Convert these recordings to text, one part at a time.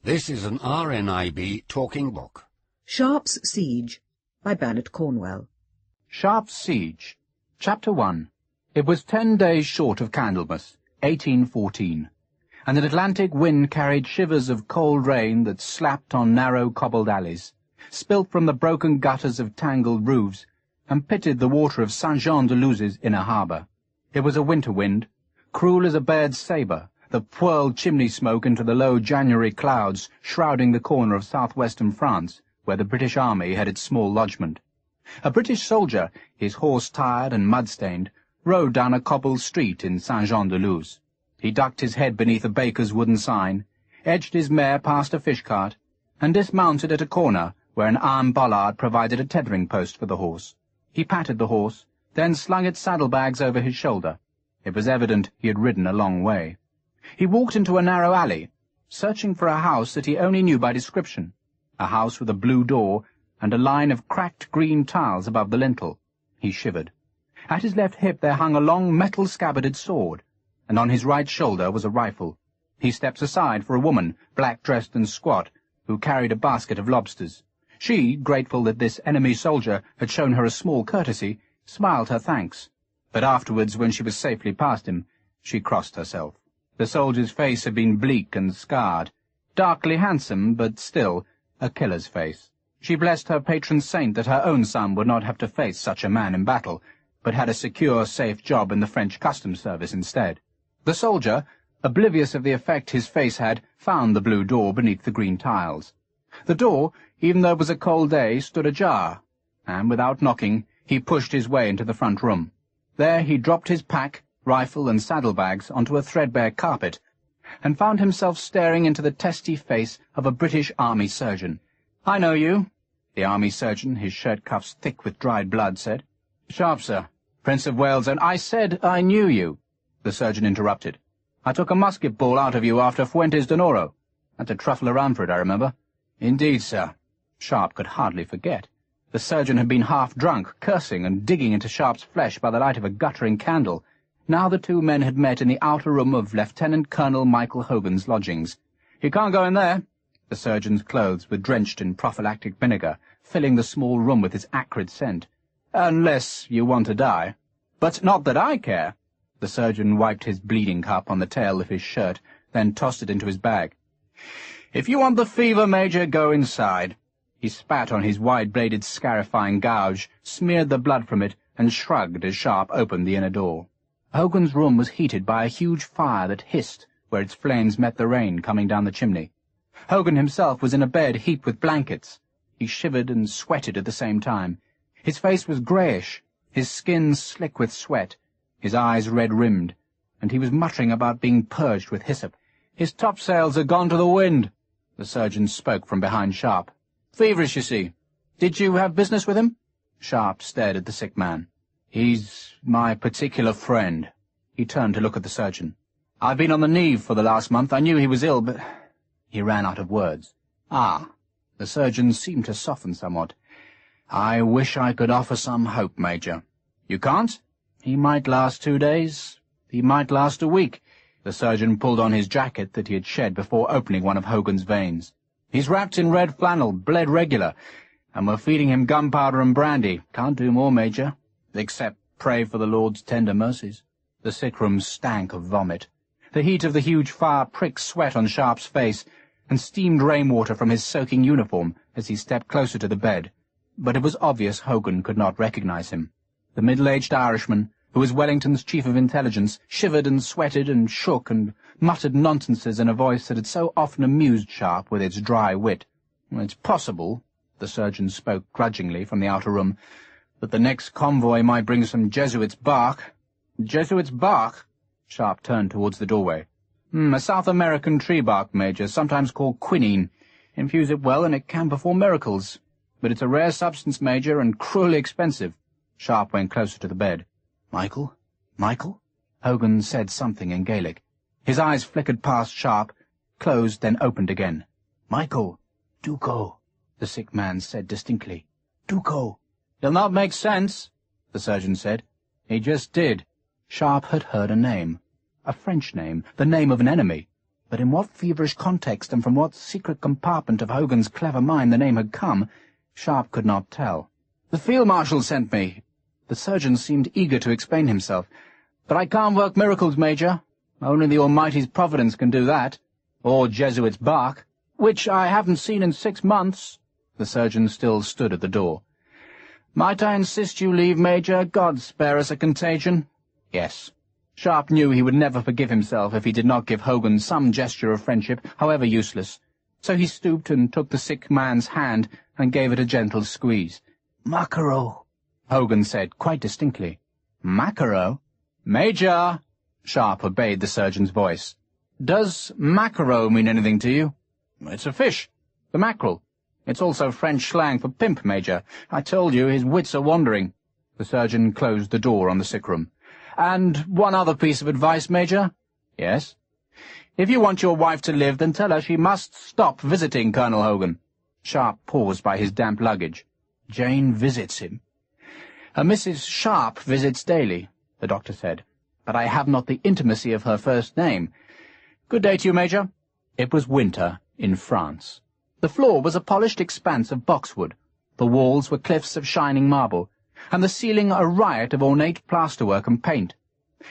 This is an RNIB talking book. Sharpe's Siege by Bernard Cornwell. Sharpe's Siege. Chapter 1. It was 10 days short of Candlemas, 1814, and an Atlantic wind carried shivers of cold rain that slapped on narrow cobbled alleys, spilt from the broken gutters of tangled roofs, and pitted the water of Saint-Jean-de-Luz's inner harbour. It was a winter wind, cruel as a bird's sabre, that whirled chimney smoke into the low January clouds shrouding the corner of southwestern France, where the British Army had its small lodgment. A British soldier, his horse tired and mud-stained, rode down a cobbled street in Saint-Jean-de-Luz. He ducked his head beneath a baker's wooden sign, edged his mare past a fish-cart, and dismounted at a corner where an iron bollard provided a tethering post for the horse. He patted the horse, then slung its saddlebags over his shoulder. It was evident he had ridden a long way. He walked into a narrow alley, searching for a house that he only knew by description, a house with a blue door and a line of cracked green tiles above the lintel. He shivered. At his left hip there hung a long metal-scabbarded sword, and on his right shoulder was a rifle. He stepped aside for a woman, black-dressed and squat, who carried a basket of lobsters. She, grateful that this enemy soldier had shown her a small courtesy, smiled her thanks, but afterwards, when she was safely past him, she crossed herself. The soldier's face had been bleak and scarred, darkly handsome, but still a killer's face. She blessed her patron saint that her own son would not have to face such a man in battle, but had a secure, safe job in the French customs service instead. The soldier, oblivious of the effect his face had, found the blue door beneath the green tiles. The door, even though it was a cold day, stood ajar, and without knocking, he pushed his way into the front room. There he dropped his pack, rifle and saddlebags onto a threadbare carpet, and found himself staring into the testy face of a British army surgeon. "I know you," the army surgeon, his shirt cuffs thick with dried blood, said. "Sharpe, sir, Prince of Wales, and—" "I said I knew you," the surgeon interrupted. "I took a musket ball out of you after Fuentes de Noro. Had to truffle around for it, I remember." "Indeed, sir." Sharpe could hardly forget. The surgeon had been half drunk, cursing and digging into Sharpe's flesh by the light of a guttering candle. Now the two men had met in the outer room of Lieutenant Colonel Michael Hogan's lodgings. "You can't go in there." The surgeon's clothes were drenched in prophylactic vinegar, filling the small room with its acrid scent. "Unless you want to die." "But not that I care." The surgeon wiped his bleeding cup on the tail of his shirt, then tossed it into his bag. "If you want the fever, Major, go inside." He spat on his wide-bladed, scarifying gouge, smeared the blood from it, and shrugged as Sharpe opened the inner door. Hogan's room was heated by a huge fire that hissed where its flames met the rain coming down the chimney. Hogan himself was in a bed heaped with blankets. He shivered and sweated at the same time. His face was greyish, his skin slick with sweat, his eyes red-rimmed, and he was muttering about being purged with hyssop. "His topsails are gone to the wind," the surgeon spoke from behind Sharpe. "Feverish, you see. Did you have business with him?" Sharpe stared at the sick man. "He's my particular friend." He turned to look at the surgeon. "I've been on the Neve for the last month. I knew he was ill, but—" He ran out of words. "Ah." The surgeon seemed to soften somewhat. "I wish I could offer some hope, Major." "You can't?" "He might last 2 days. He might last a week." The surgeon pulled on his jacket that he had shed before opening one of Hogan's veins. "He's wrapped in red flannel, bled regular, and we're feeding him gunpowder and brandy. Can't do more, Major, except pray for the Lord's tender mercies." The sick room stank of vomit. The heat of the huge fire pricked sweat on Sharpe's face, and steamed rainwater from his soaking uniform as he stepped closer to the bed. But it was obvious Hogan could not recognize him. The middle-aged Irishman, who was Wellington's chief of intelligence, shivered and sweated and shook and muttered nonsenses in a voice that had so often amused Sharpe with its dry wit. "It's possible," the surgeon spoke grudgingly from the outer room, "that the next convoy might bring some Jesuits' bark." "Jesuits' bark?" Sharpe turned towards the doorway. A South American tree bark, Major, sometimes called quinine. Infuse it well and it can perform miracles. But it's a rare substance, Major, and cruelly expensive." Sharpe went closer to the bed. "Michael? Michael?" Hogan said something in Gaelic. His eyes flickered past Sharpe, closed, then opened again. "Michael, do go," the sick man said distinctly. "Do go." "He'll not make sense," the surgeon said. He just did. Sharpe had heard a name. A French name, the name of an enemy. But in what feverish context and from what secret compartment of Hogan's clever mind the name had come, Sharpe could not tell. "The Field Marshal sent me." The surgeon seemed eager to explain himself. "But I can't work miracles, Major. Only the Almighty's providence can do that. Or Jesuit's bark, which I haven't seen in 6 months." The surgeon still stood at the door. "Might I insist you leave, Major? God spare us a contagion." "Yes." Sharpe knew he would never forgive himself if he did not give Hogan some gesture of friendship, however useless. So he stooped and took the sick man's hand and gave it a gentle squeeze. "Macaro," Hogan said quite distinctly. "Macaro?" "Major!" Sharpe obeyed the surgeon's voice. "Does macaro mean anything to you?" "It's a fish. The mackerel. It's also French slang for pimp, Major. I told you his wits are wandering." The surgeon closed the door on the sick room. "And one other piece of advice, Major." "Yes?" "If you want your wife to live, then tell her she must stop visiting Colonel Hogan." Sharpe paused by his damp luggage. "Jane visits him." "Mrs. Sharpe visits daily," the doctor said, "but I have not the intimacy of her first name. Good day to you, Major." It was winter in France. The floor was a polished expanse of boxwood. The walls were cliffs of shining marble, and the ceiling a riot of ornate plasterwork and paint.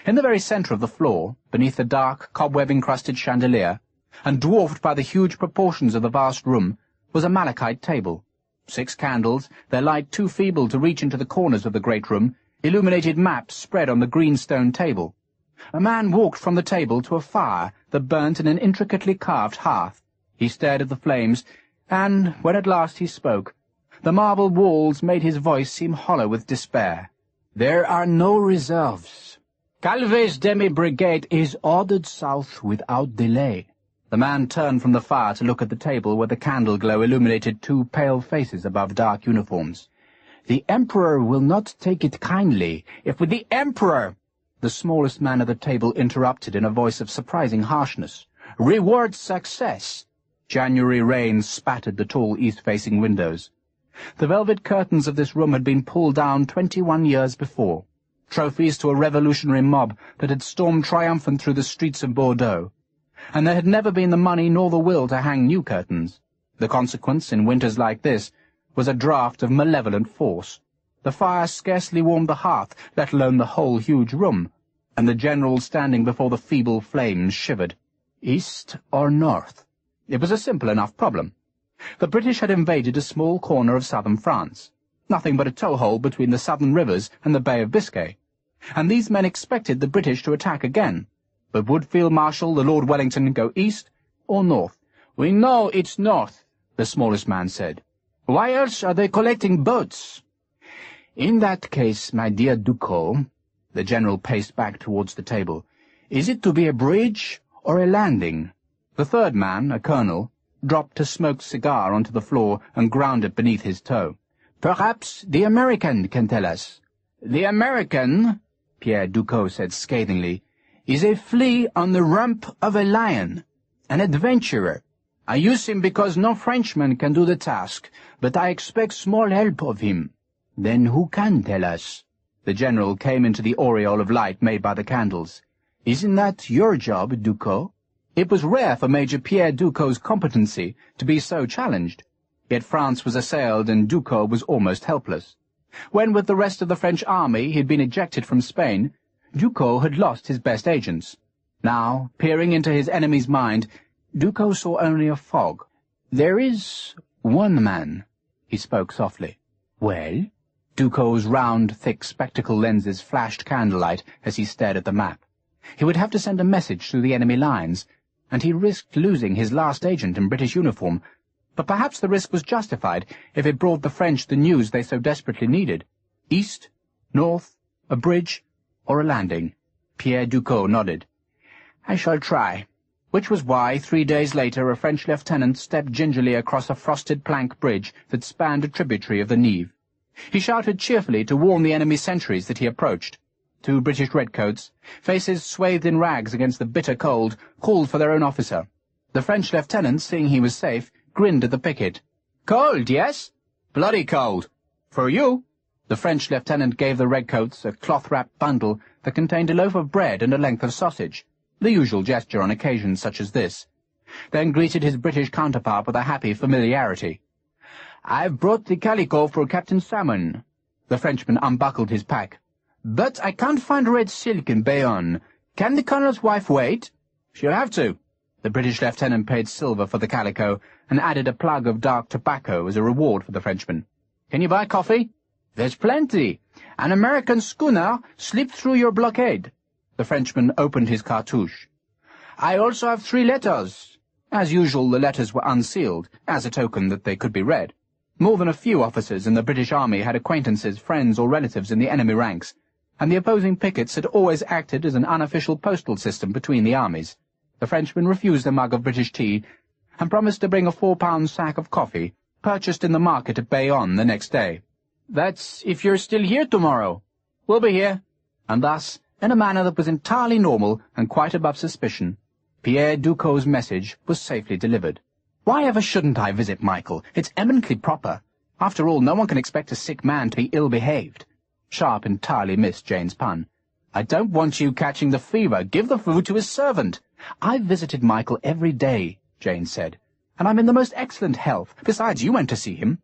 In the very centre of the floor, beneath the dark, cobweb-encrusted chandelier, and dwarfed by the huge proportions of the vast room, was a malachite table. 6 candles, their light too feeble to reach into the corners of the great room, illuminated maps spread on the green stone table. A man walked from the table to a fire that burnt in an intricately carved hearth. He stared at the flames, and, when at last he spoke, the marble walls made his voice seem hollow with despair. "There are no reserves. Calvet's demi-brigade is ordered south without delay." The man turned from the fire to look at the table where the candle glow illuminated 2 pale faces above dark uniforms. "The Emperor will not take it kindly if with the Emperor," the smallest man at the table interrupted in a voice of surprising harshness, "rewards success." January rain spattered the tall east-facing windows. The velvet curtains of this room had been pulled down 21 years before, trophies to a revolutionary mob that had stormed triumphant through the streets of Bordeaux, and there had never been the money nor the will to hang new curtains. The consequence, in winters like this, was a draught of malevolent force. The fire scarcely warmed the hearth, let alone the whole huge room, and the general standing before the feeble flames shivered. East or north? It was a simple enough problem. The British had invaded a small corner of southern France, nothing but a toehold between the southern rivers and the Bay of Biscay, and these men expected the British to attack again. But would Field Marshal the Lord Wellington go east or north? "We know it's north," the smallest man said. "Why else are they collecting boats?" "In that case, my dear Ducos," the general paced back towards the table, "is it to be a bridge or a landing?" The third man, a colonel, dropped a smoked cigar onto the floor and ground it beneath his toe. "Perhaps the American can tell us." "The American," Pierre Ducos said scathingly, "is a flea on the rump of a lion, an adventurer. I use him because no Frenchman can do the task, but I expect small help of him." "Then who can tell us?" The general came into the aureole of light made by the candles. "Isn't that your job, Ducos?" It was rare for Major Pierre Ducos's competency to be so challenged. Yet France was assailed and Ducos was almost helpless. When with the rest of the French army he had been ejected from Spain, Ducos had lost his best agents. Now, peering into his enemy's mind, Ducos saw only a fog. "There is one man," he spoke softly. "Well?" Ducos's round, thick spectacle lenses flashed candlelight as he stared at the map. He would have to send a message through the enemy lines, and he risked losing his last agent in British uniform, but perhaps the risk was justified if it brought the French the news they so desperately needed. East, north, a bridge, or a landing? Pierre Ducos nodded. "I shall try," which was why 3 days later a French lieutenant stepped gingerly across a frosted plank bridge that spanned a tributary of the Nive. He shouted cheerfully to warn the enemy sentries that he approached. 2 British redcoats, faces swathed in rags against the bitter cold, called for their own officer. The French lieutenant, seeing he was safe, grinned at the picket. "Cold, yes?" "Bloody cold." "For you." The French lieutenant gave the redcoats a cloth-wrapped bundle that contained a loaf of bread and a length of sausage. the usual gesture on occasions such as this, then greeted his British counterpart with a happy familiarity. "I've brought the calico for Captain Salmon." The Frenchman unbuckled his pack. "But I can't find red silk in Bayonne. Can the Colonel's wife wait?" "She'll have to." The British lieutenant paid silver for the calico and added a plug of dark tobacco as a reward for the Frenchman. "Can you buy coffee?" "There's plenty. An American schooner slipped through your blockade." The Frenchman opened his cartouche. "I also have 3 letters." As usual, the letters were unsealed, as a token that they could be read. More than a few officers in the British Army had acquaintances, friends, or relatives in the enemy ranks, and the opposing pickets had always acted as an unofficial postal system between the armies. The Frenchman refused a mug of British tea and promised to bring a 4-pound sack of coffee, purchased in the market at Bayonne the next day. "That's if you're still here tomorrow." "We'll be here." And thus, in a manner that was entirely normal and quite above suspicion, Pierre Ducos's message was safely delivered. "Why ever shouldn't I visit Michael? It's eminently proper. After all, no one can expect a sick man to be ill-behaved." Sharpe entirely missed Jane's pun. "I don't want you catching the fever. Give the food to his servant." "I've visited Michael every day," Jane said, "and I'm in the most excellent health. Besides, you went to see him."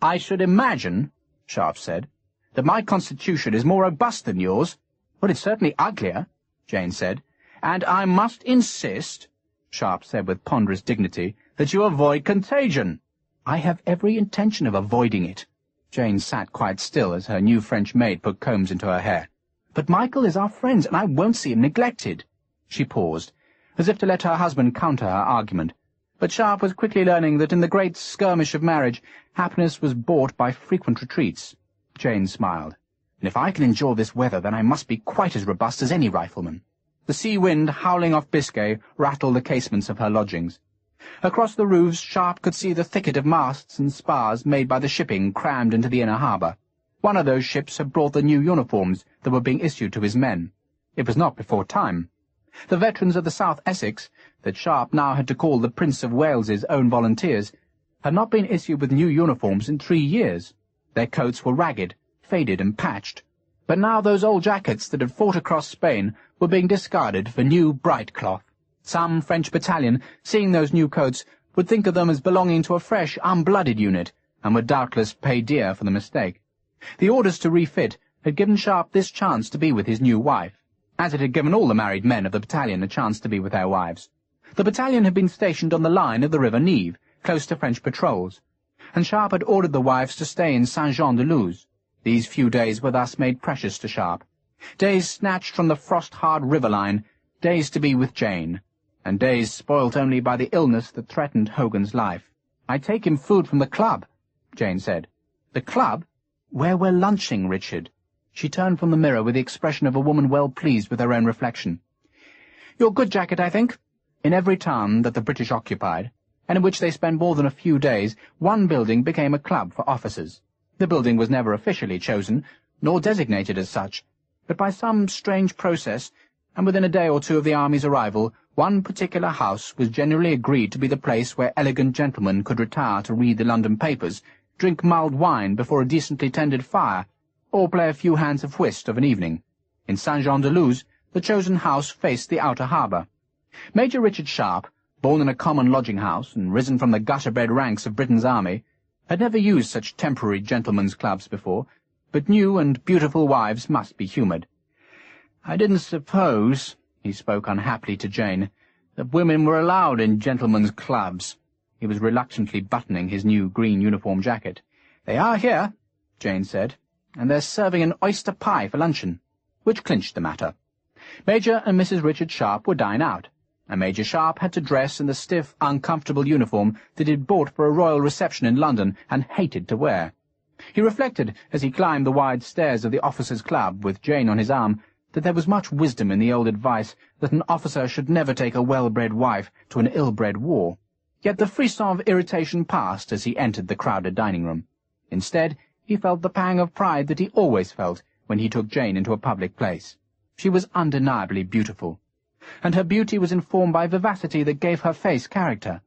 "I should imagine," Sharpe said, "that my constitution is more robust than yours." "Well, it's certainly uglier," Jane said. "And I must insist," Sharpe said with ponderous dignity, "that you avoid contagion." "I have every intention of avoiding it." Jane sat quite still as her new French maid put combs into her hair. "But Michael is our friend, and I won't see him neglected." She paused, as if to let her husband counter her argument. But Sharpe was quickly learning that in the great skirmish of marriage, happiness was bought by frequent retreats. Jane smiled. "And if I can endure this weather, then I must be quite as robust as any rifleman." The sea wind, howling off Biscay, rattled the casements of her lodgings. Across the roofs Sharpe could see the thicket of masts and spars made by the shipping crammed into the inner harbour. One of those ships had brought the new uniforms that were being issued to his men. It was not before time. The veterans of the South Essex, that Sharpe now had to call the Prince of Wales's own volunteers, had not been issued with new uniforms in 3 years. Their coats were ragged, faded and patched. But now those old jackets that had fought across Spain were being discarded for new bright cloth. Some French battalion, seeing those new coats, would think of them as belonging to a fresh, unblooded unit, and would doubtless pay dear for the mistake. The orders to refit had given Sharpe this chance to be with his new wife, as it had given all the married men of the battalion a chance to be with their wives. The battalion had been stationed on the line of the River Nive, close to French patrols, and Sharpe had ordered the wives to stay in Saint-Jean-de-Luz. These few days were thus made precious to Sharpe, days snatched from the frost-hard river line, days to be with Jane, and days spoilt only by the illness that threatened Hogan's life. "I take him food from the club," Jane said. "The club? Where we're lunching, Richard." She turned from the mirror with the expression of a woman well pleased with her own reflection. "Your good jacket, I think." In every town that the British occupied, and in which they spent more than a few days, one building became a club for officers. The building was never officially chosen, nor designated as such, but by some strange process, and within a day or two of the army's arrival, one particular house was generally agreed to be the place where elegant gentlemen could retire to read the London papers, drink mulled wine before a decently tended fire, or play a few hands of whist of an evening. In Saint-Jean-de-Luz, the chosen house faced the outer harbour. Major Richard Sharpe, born in a common lodging-house and risen from the gutter-bred ranks of Britain's army, had never used such temporary gentlemen's clubs before, but new and beautiful wives must be humoured. "I didn't suppose," he spoke unhappily to Jane, "that women were allowed in gentlemen's clubs." He was reluctantly buttoning his new green uniform jacket. "They are here," Jane said, "and they're serving an oyster pie for luncheon," which clinched the matter. Major and Mrs. Richard Sharpe would dine out, and Major Sharpe had to dress in the stiff, uncomfortable uniform that he had bought for a royal reception in London and hated to wear. He reflected, as he climbed the wide stairs of the officers' club with Jane on his arm, that there was much wisdom in the old advice that an officer should never take a well-bred wife to an ill-bred war. Yet the frisson of irritation passed as he entered the crowded dining-room. Instead, he felt the pang of pride that he always felt when he took Jane into a public place. She was undeniably beautiful, and her beauty was informed by vivacity that gave her face character.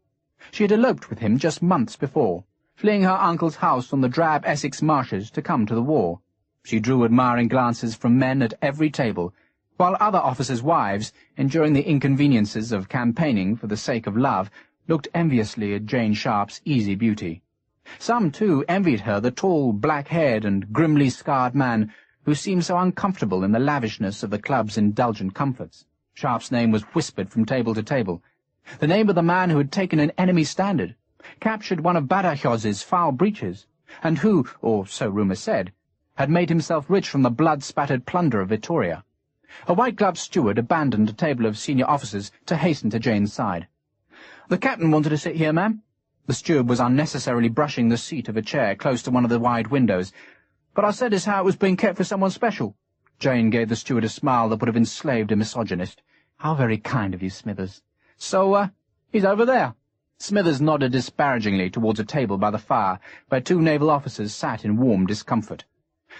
She had eloped with him just months before, fleeing her uncle's house on the drab Essex marshes to come to the war. She drew admiring glances from men at every table, while other officers' wives, enduring the inconveniences of campaigning for the sake of love, looked enviously at Jane Sharpe's easy beauty. Some, too, envied her the tall, black-haired and grimly scarred man who seemed so uncomfortable in the lavishness of the club's indulgent comforts. Sharpe's name was whispered from table to table. The name of the man who had taken an enemy standard, captured one of Badajoz' foul breaches, and who, or so rumour said, had made himself rich from the blood-spattered plunder of Vittoria. A white-gloved steward abandoned a table of senior officers to hasten to Jane's side. "The captain wanted to sit here, ma'am." The steward was unnecessarily brushing the seat of a chair close to one of the wide windows. "But I said as how it was being kept for someone special." Jane gave the steward a smile that would have enslaved a misogynist. "How very kind of you, Smithers. So, he's over there." Smithers nodded disparagingly towards a table by the fire, where two naval officers sat in warm discomfort.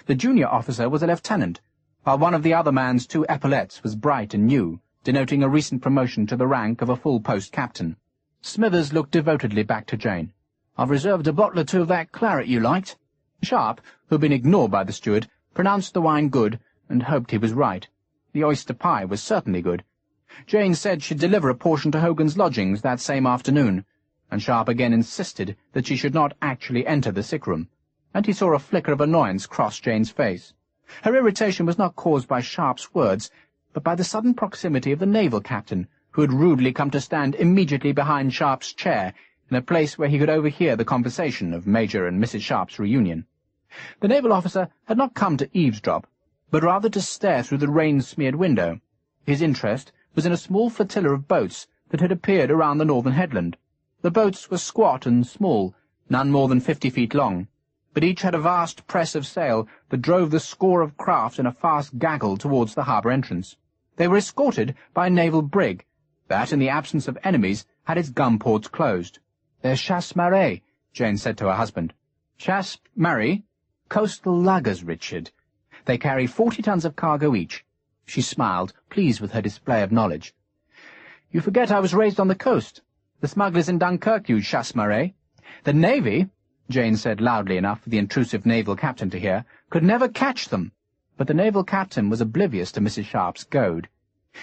The junior officer was a lieutenant, while one of the other man's two epaulettes was bright and new, denoting a recent promotion to the rank of a full-post captain. Smithers looked devotedly back to Jane. "I've reserved a bottle or two of that claret you liked." Sharpe, who had been ignored by the steward, pronounced the wine good, and hoped he was right. The oyster pie was certainly good. Jane said she'd deliver a portion to Hogan's lodgings that same afternoon, and Sharpe again insisted that she should not actually enter the sick-room, and he saw a flicker of annoyance cross Jane's face. Her irritation was not caused by Sharpe's words, but by the sudden proximity of the naval captain, who had rudely come to stand immediately behind Sharpe's chair, in a place where he could overhear the conversation of Major and Mrs. Sharpe's reunion. The naval officer had not come to eavesdrop, but rather to stare through the rain-smeared window. His interest was in a small flotilla of boats that had appeared around the northern headland. The boats were squat and small, none more than 50 feet long, but each had a vast press of sail that drove the score of craft in a fast gaggle towards the harbour entrance. They were escorted by a naval brig, that, in the absence of enemies, had its gun-ports closed. "They're chasse-marée," Jane said to her husband. "Chasse-marée? Coastal luggers, Richard. They carry 40 tons of cargo each." She smiled, pleased with her display of knowledge. "You forget I was raised on the coast. The smugglers in Dunkirk use chasse-marée. The Navy," Jane said loudly enough for the intrusive naval captain to hear, "could never catch them." But the naval captain was oblivious to Mrs. Sharpe's goad.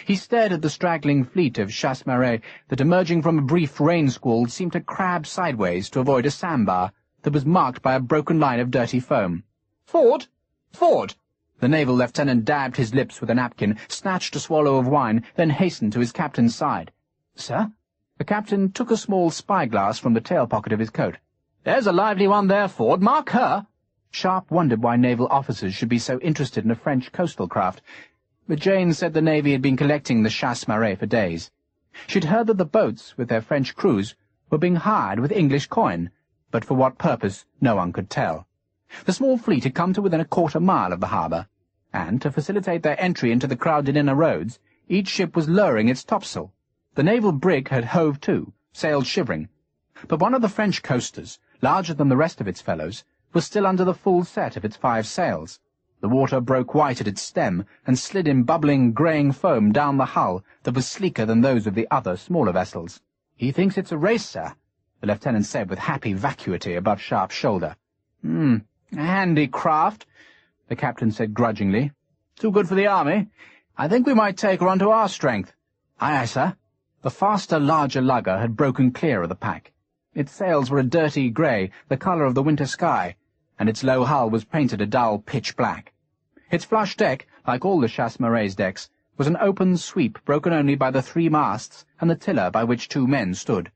He stared at the straggling fleet of chasse-marée that, emerging from a brief rain squall, seemed to crab sideways to avoid a sandbar that was marked by a broken line of dirty foam. "Ford! Ford!" The naval lieutenant dabbed his lips with a napkin, snatched a swallow of wine, then hastened to his captain's side. "Sir?" The captain took a small spyglass from the tail-pocket of his coat. "There's a lively one there, Ford. Mark her!" Sharpe wondered why naval officers should be so interested in a French coastal craft, but Jane said the Navy had been collecting the chasse-marée for days. She'd heard that the boats, with their French crews, were being hired with English coin, but for what purpose no one could tell. The small fleet had come to within a quarter-mile of the harbour, and, to facilitate their entry into the crowded inner roads, each ship was lowering its topsail. The naval brig had hove to, sailed shivering, but one of the French coasters, larger than the rest of its fellows, was still under the full set of its 5 sails. The water broke white at its stem and slid in bubbling, greying foam down the hull that was sleeker than those of the other, smaller vessels. "He thinks it's a race, sir," the lieutenant said with happy vacuity above Sharpe's shoulder. Handy craft," the captain said grudgingly. "Too good for the army. I think we might take her onto our strength." "Aye, aye, sir." The faster, larger lugger had broken clear of the pack. Its sails were a dirty grey, the colour of the winter sky, and its low hull was painted a dull pitch-black. Its flush deck, like all the chasse-marée's decks, was an open sweep broken only by the 3 masts and the tiller by which 2 men stood.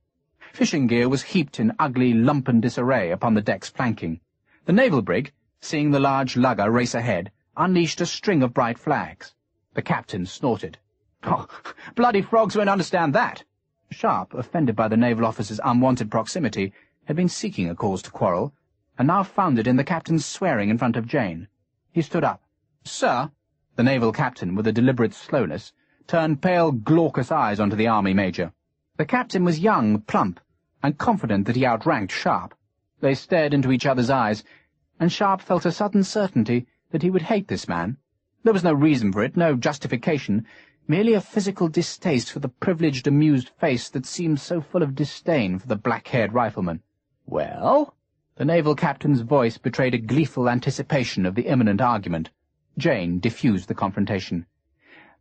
Fishing gear was heaped in ugly, lumpen disarray upon the deck's planking. The naval brig, seeing the large lugger race ahead, unleashed a string of bright flags. The captain snorted. "Oh, bloody frogs won't understand that." Sharpe, offended by the naval officer's unwanted proximity, had been seeking a cause to quarrel, and now found it in the captain's swearing in front of Jane. He stood up. "Sir," the naval captain, with a deliberate slowness, turned pale, glaucous eyes onto the army major. The captain was young, plump, and confident that he outranked Sharpe. They stared into each other's eyes, and Sharpe felt a sudden certainty that he would hate this man. There was no reason for it, no justification, merely a physical distaste for the privileged, amused face that seemed so full of disdain for the black-haired rifleman. "Well?" The naval captain's voice betrayed a gleeful anticipation of the imminent argument. Jane diffused the confrontation.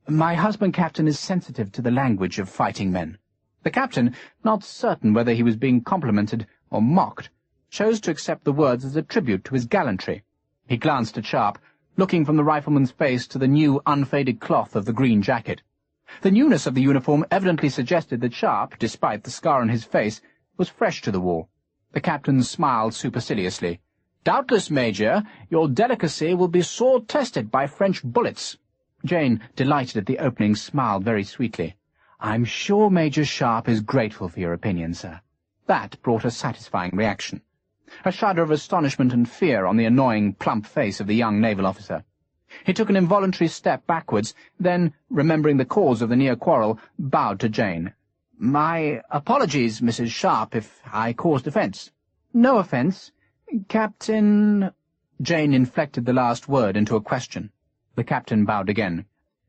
My husband, Captain, is sensitive to the language of fighting men. The captain, not certain whether he was being complimented or mocked, chose to accept the words as a tribute to his gallantry. He glanced at Sharpe, looking from the rifleman's face to the new, unfaded cloth of the green jacket. The newness of the uniform evidently suggested that Sharpe, despite the scar on his face, was fresh to the war. The captain smiled superciliously. "Doubtless, Major, your delicacy will be sore tested by French bullets." Jane, delighted at the opening, smiled very sweetly. "I'm sure Major Sharpe is grateful for your opinion, sir." That brought a satisfying reaction. A shudder of astonishment and fear on the annoying, plump face of the young naval officer. He took an involuntary step backwards, then, remembering the cause of the near quarrel, bowed to Jane. "My apologies, Mrs. Sharpe, if I caused offence." "No offence. Captain—" Jane inflected the last word into a question. The captain bowed again.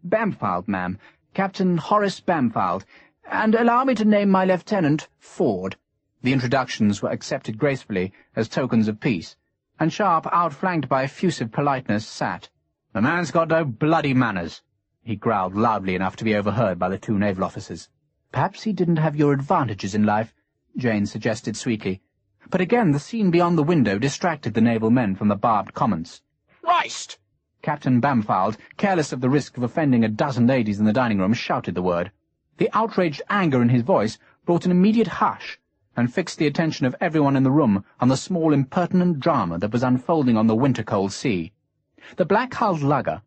"Bampfylde, ma'am. Captain Horace Bampfylde. And allow me to name my lieutenant, Ford." The introductions were accepted gracefully as tokens of peace, and Sharpe, outflanked by effusive politeness, sat. "The man's got no bloody manners," he growled loudly enough to be overheard by the two naval officers. "Perhaps he didn't have your advantages in life," Jane suggested sweetly. But again the scene beyond the window distracted the naval men from the barbed comments. "Christ!" Captain Bampfylde, careless of the risk of offending a dozen ladies in the dining-room, shouted the word. The outraged anger in his voice brought an immediate hush, and fixed the attention of everyone in the room on the small impertinent drama that was unfolding on the winter-cold sea. The black-hulled lugger,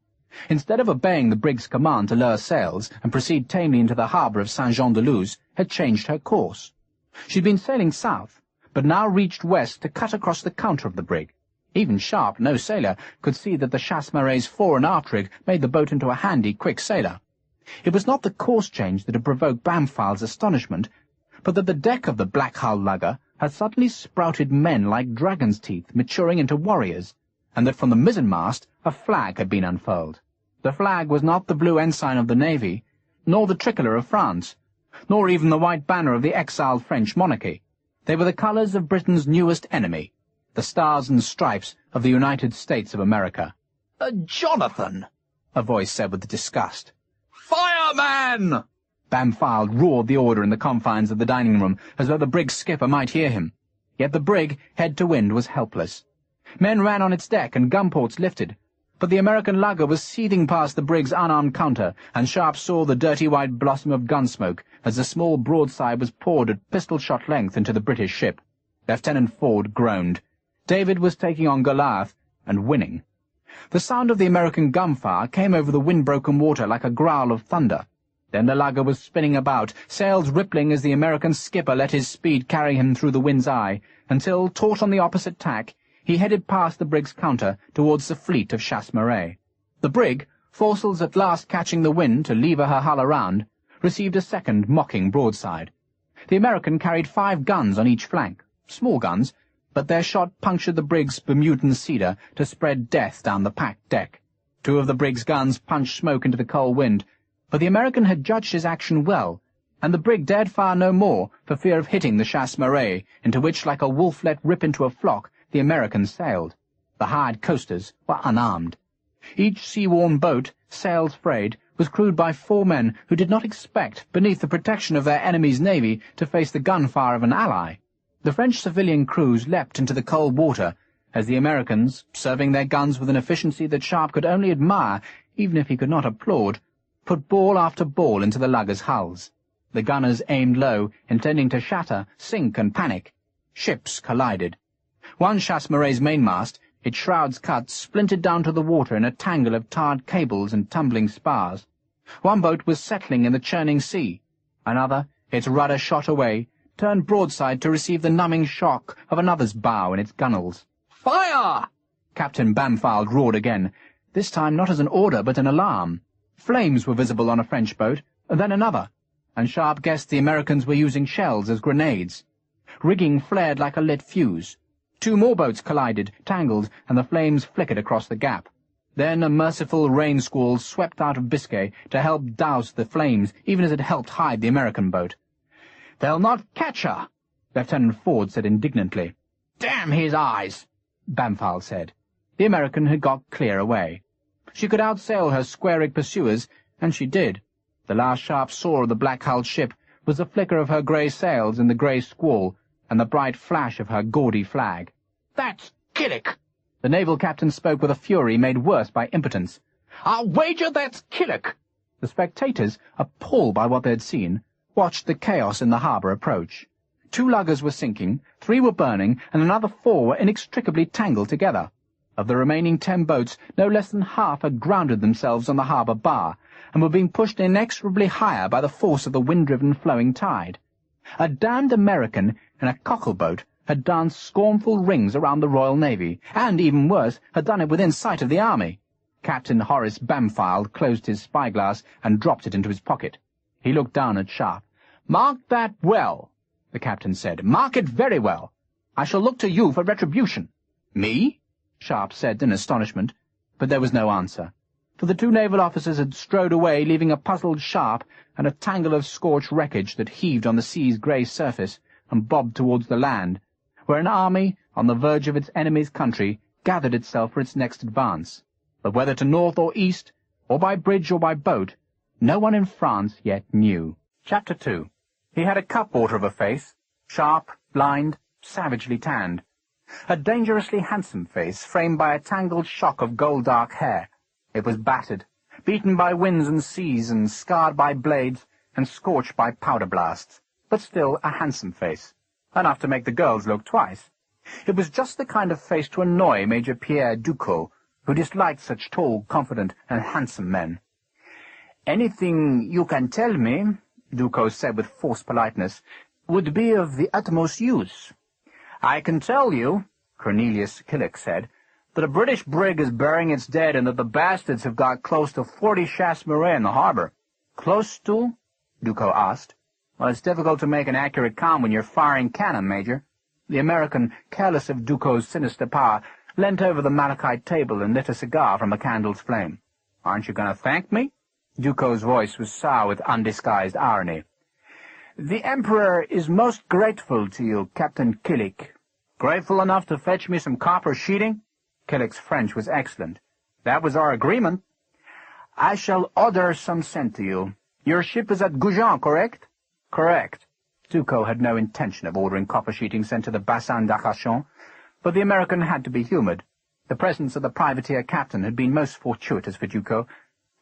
instead of obeying the brig's command to lower sails and proceed tamely into the harbour of Saint-Jean-de-Luz, had changed her course. She'd been sailing south, but now reached west to cut across the counter of the brig. Even Sharpe, no sailor, could see that the Chasse-Maree's fore and aft rig made the boat into a handy, quick sailer. It was not the course change that had provoked Bampfylde's astonishment, but that the deck of the black-hulled lugger had suddenly sprouted men like dragon's teeth maturing into warriors, and that from the mizzenmast a flag had been unfurled. The flag was not the blue ensign of the navy, nor the tricolour of France, nor even the white banner of the exiled French monarchy. They were the colours of Britain's newest enemy, the stars and stripes of the United States of America. "Jonathan!" a voice said with disgust. "Fireman!" Bampfylde roared the order in the confines of the dining-room, as though the brig's skipper might hear him. Yet the brig, head to wind, was helpless. Men ran on its deck, and gun-ports lifted. But the American lugger was seething past the brig's unarmed counter, and Sharpe saw the dirty white blossom of gun-smoke as the small broadside was poured at pistol-shot length into the British ship. Lieutenant Ford groaned. David was taking on Goliath, and winning. The sound of the American gunfire came over the wind-broken water like a growl of thunder. Then the lugger was spinning about, sails rippling as the American skipper let his speed carry him through the wind's eye, until, taut on the opposite tack, he headed past the brig's counter towards the fleet of Chasse-Maree. The brig, foresails at last catching the wind to lever her hull around, received a second mocking broadside. The American carried 5 guns on each flank, small guns, but their shot punctured the brig's Bermudan cedar to spread death down the packed deck. 2 of the brig's guns punched smoke into the cold wind, but the American had judged his action well, and the brig dared fire no more for fear of hitting the Chasse-Maree, into which, like a wolf let rip into a flock, the Americans sailed. The hired coasters were unarmed. Each sea-worn boat, sails frayed, was crewed by 4 men who did not expect, beneath the protection of their enemy's navy, to face the gunfire of an ally. The French civilian crews leapt into the cold water, as the Americans, serving their guns with an efficiency that Sharpe could only admire, even if he could not applaud, put ball after ball into the lugger's hulls. The gunners aimed low, intending to shatter, sink, and panic. Ships collided. One Chasse-Maree's mainmast, its shrouds cut, splintered down to the water in a tangle of tarred cables and tumbling spars. One boat was settling in the churning sea. Another, its rudder shot away, turned broadside to receive the numbing shock of another's bow in its gunwales. "Fire!" Captain Bampfylde roared again, this time not as an order but an alarm. Flames were visible on a French boat, then another, and Sharpe guessed the Americans were using shells as grenades. Rigging flared like a lit fuse. 2 more boats collided, tangled, and the flames flickered across the gap. Then a merciful rain squall swept out of Biscay to help douse the flames, even as it helped hide the American boat. "They'll not catch her," Lieutenant Ford said indignantly. "Damn his eyes," Bampfylde said. The American had got clear away. She could outsail her square-rigged pursuers, And she did. The last Sharpe saw of the black-hulled ship was the flicker of her grey sails in the grey squall and the bright flash of her gaudy flag. "That's Killick!" The naval captain spoke with a fury made worse by impotence. "I'll wager that's Killick!" The spectators, appalled by what they had seen, watched the chaos in the harbour approach. 2 luggers were sinking, 3 were burning, and another 4 were inextricably tangled together. Of the remaining 10 boats, no less than half had grounded themselves on the harbour bar, and were being pushed inexorably higher by the force of the wind-driven flowing tide. A damned American in a cockle-boat had danced scornful rings around the Royal Navy, and, even worse, had done it within sight of the army. Captain Horace Bampfylde closed his spyglass and dropped it into his pocket. He looked down at Sharpe. "Mark that well," the captain said. "Mark it very well. I shall look to you for retribution." "Me?" Sharpe said in astonishment, but there was no answer, for the 2 naval officers had strode away, leaving a puzzled Sharpe and a tangle of scorched wreckage that heaved on the sea's grey surface and bobbed towards the land, where an army, on the verge of its enemy's country, gathered itself for its next advance. But whether to north or east, or by bridge or by boat, no one in France yet knew. Chapter 2. He had a cupwater of a face, sharp, blind, savagely tanned. A dangerously handsome face, framed by a tangled shock of gold-dark hair. It was battered, beaten by winds and seas, and scarred by blades, and scorched by powder blasts, but still a handsome face, enough to make the girls look twice. It was just the kind of face to annoy Major Pierre Ducos, who disliked such tall, confident, and handsome men. "Anything you can tell me," Ducos said with forced politeness, "would be of the utmost use." "I can tell you," Cornelius Killick said, "that a British brig is burying its dead and that the bastards have got close to 40 chasse-maree in the harbour." "Close to?" Ducos asked. "Well, it's difficult to make an accurate count when you're firing cannon, Major." The American, careless of Ducos's sinister power, leant over the malachite table and lit a cigar from a candle's flame. "Aren't you going to thank me?" Ducos's voice was sour with undisguised irony. "The Emperor is most grateful to you, Captain Killick." "Grateful enough to fetch me some copper sheeting?" Killick's French was excellent. "That was our agreement." "I shall order some sent to you. Your ship is at Goujon, correct?" "Correct." Ducos had no intention of ordering copper sheeting sent to the Bassin d'Arcachon, but the American had to be humoured. The presence of the privateer captain had been most fortuitous for Ducos,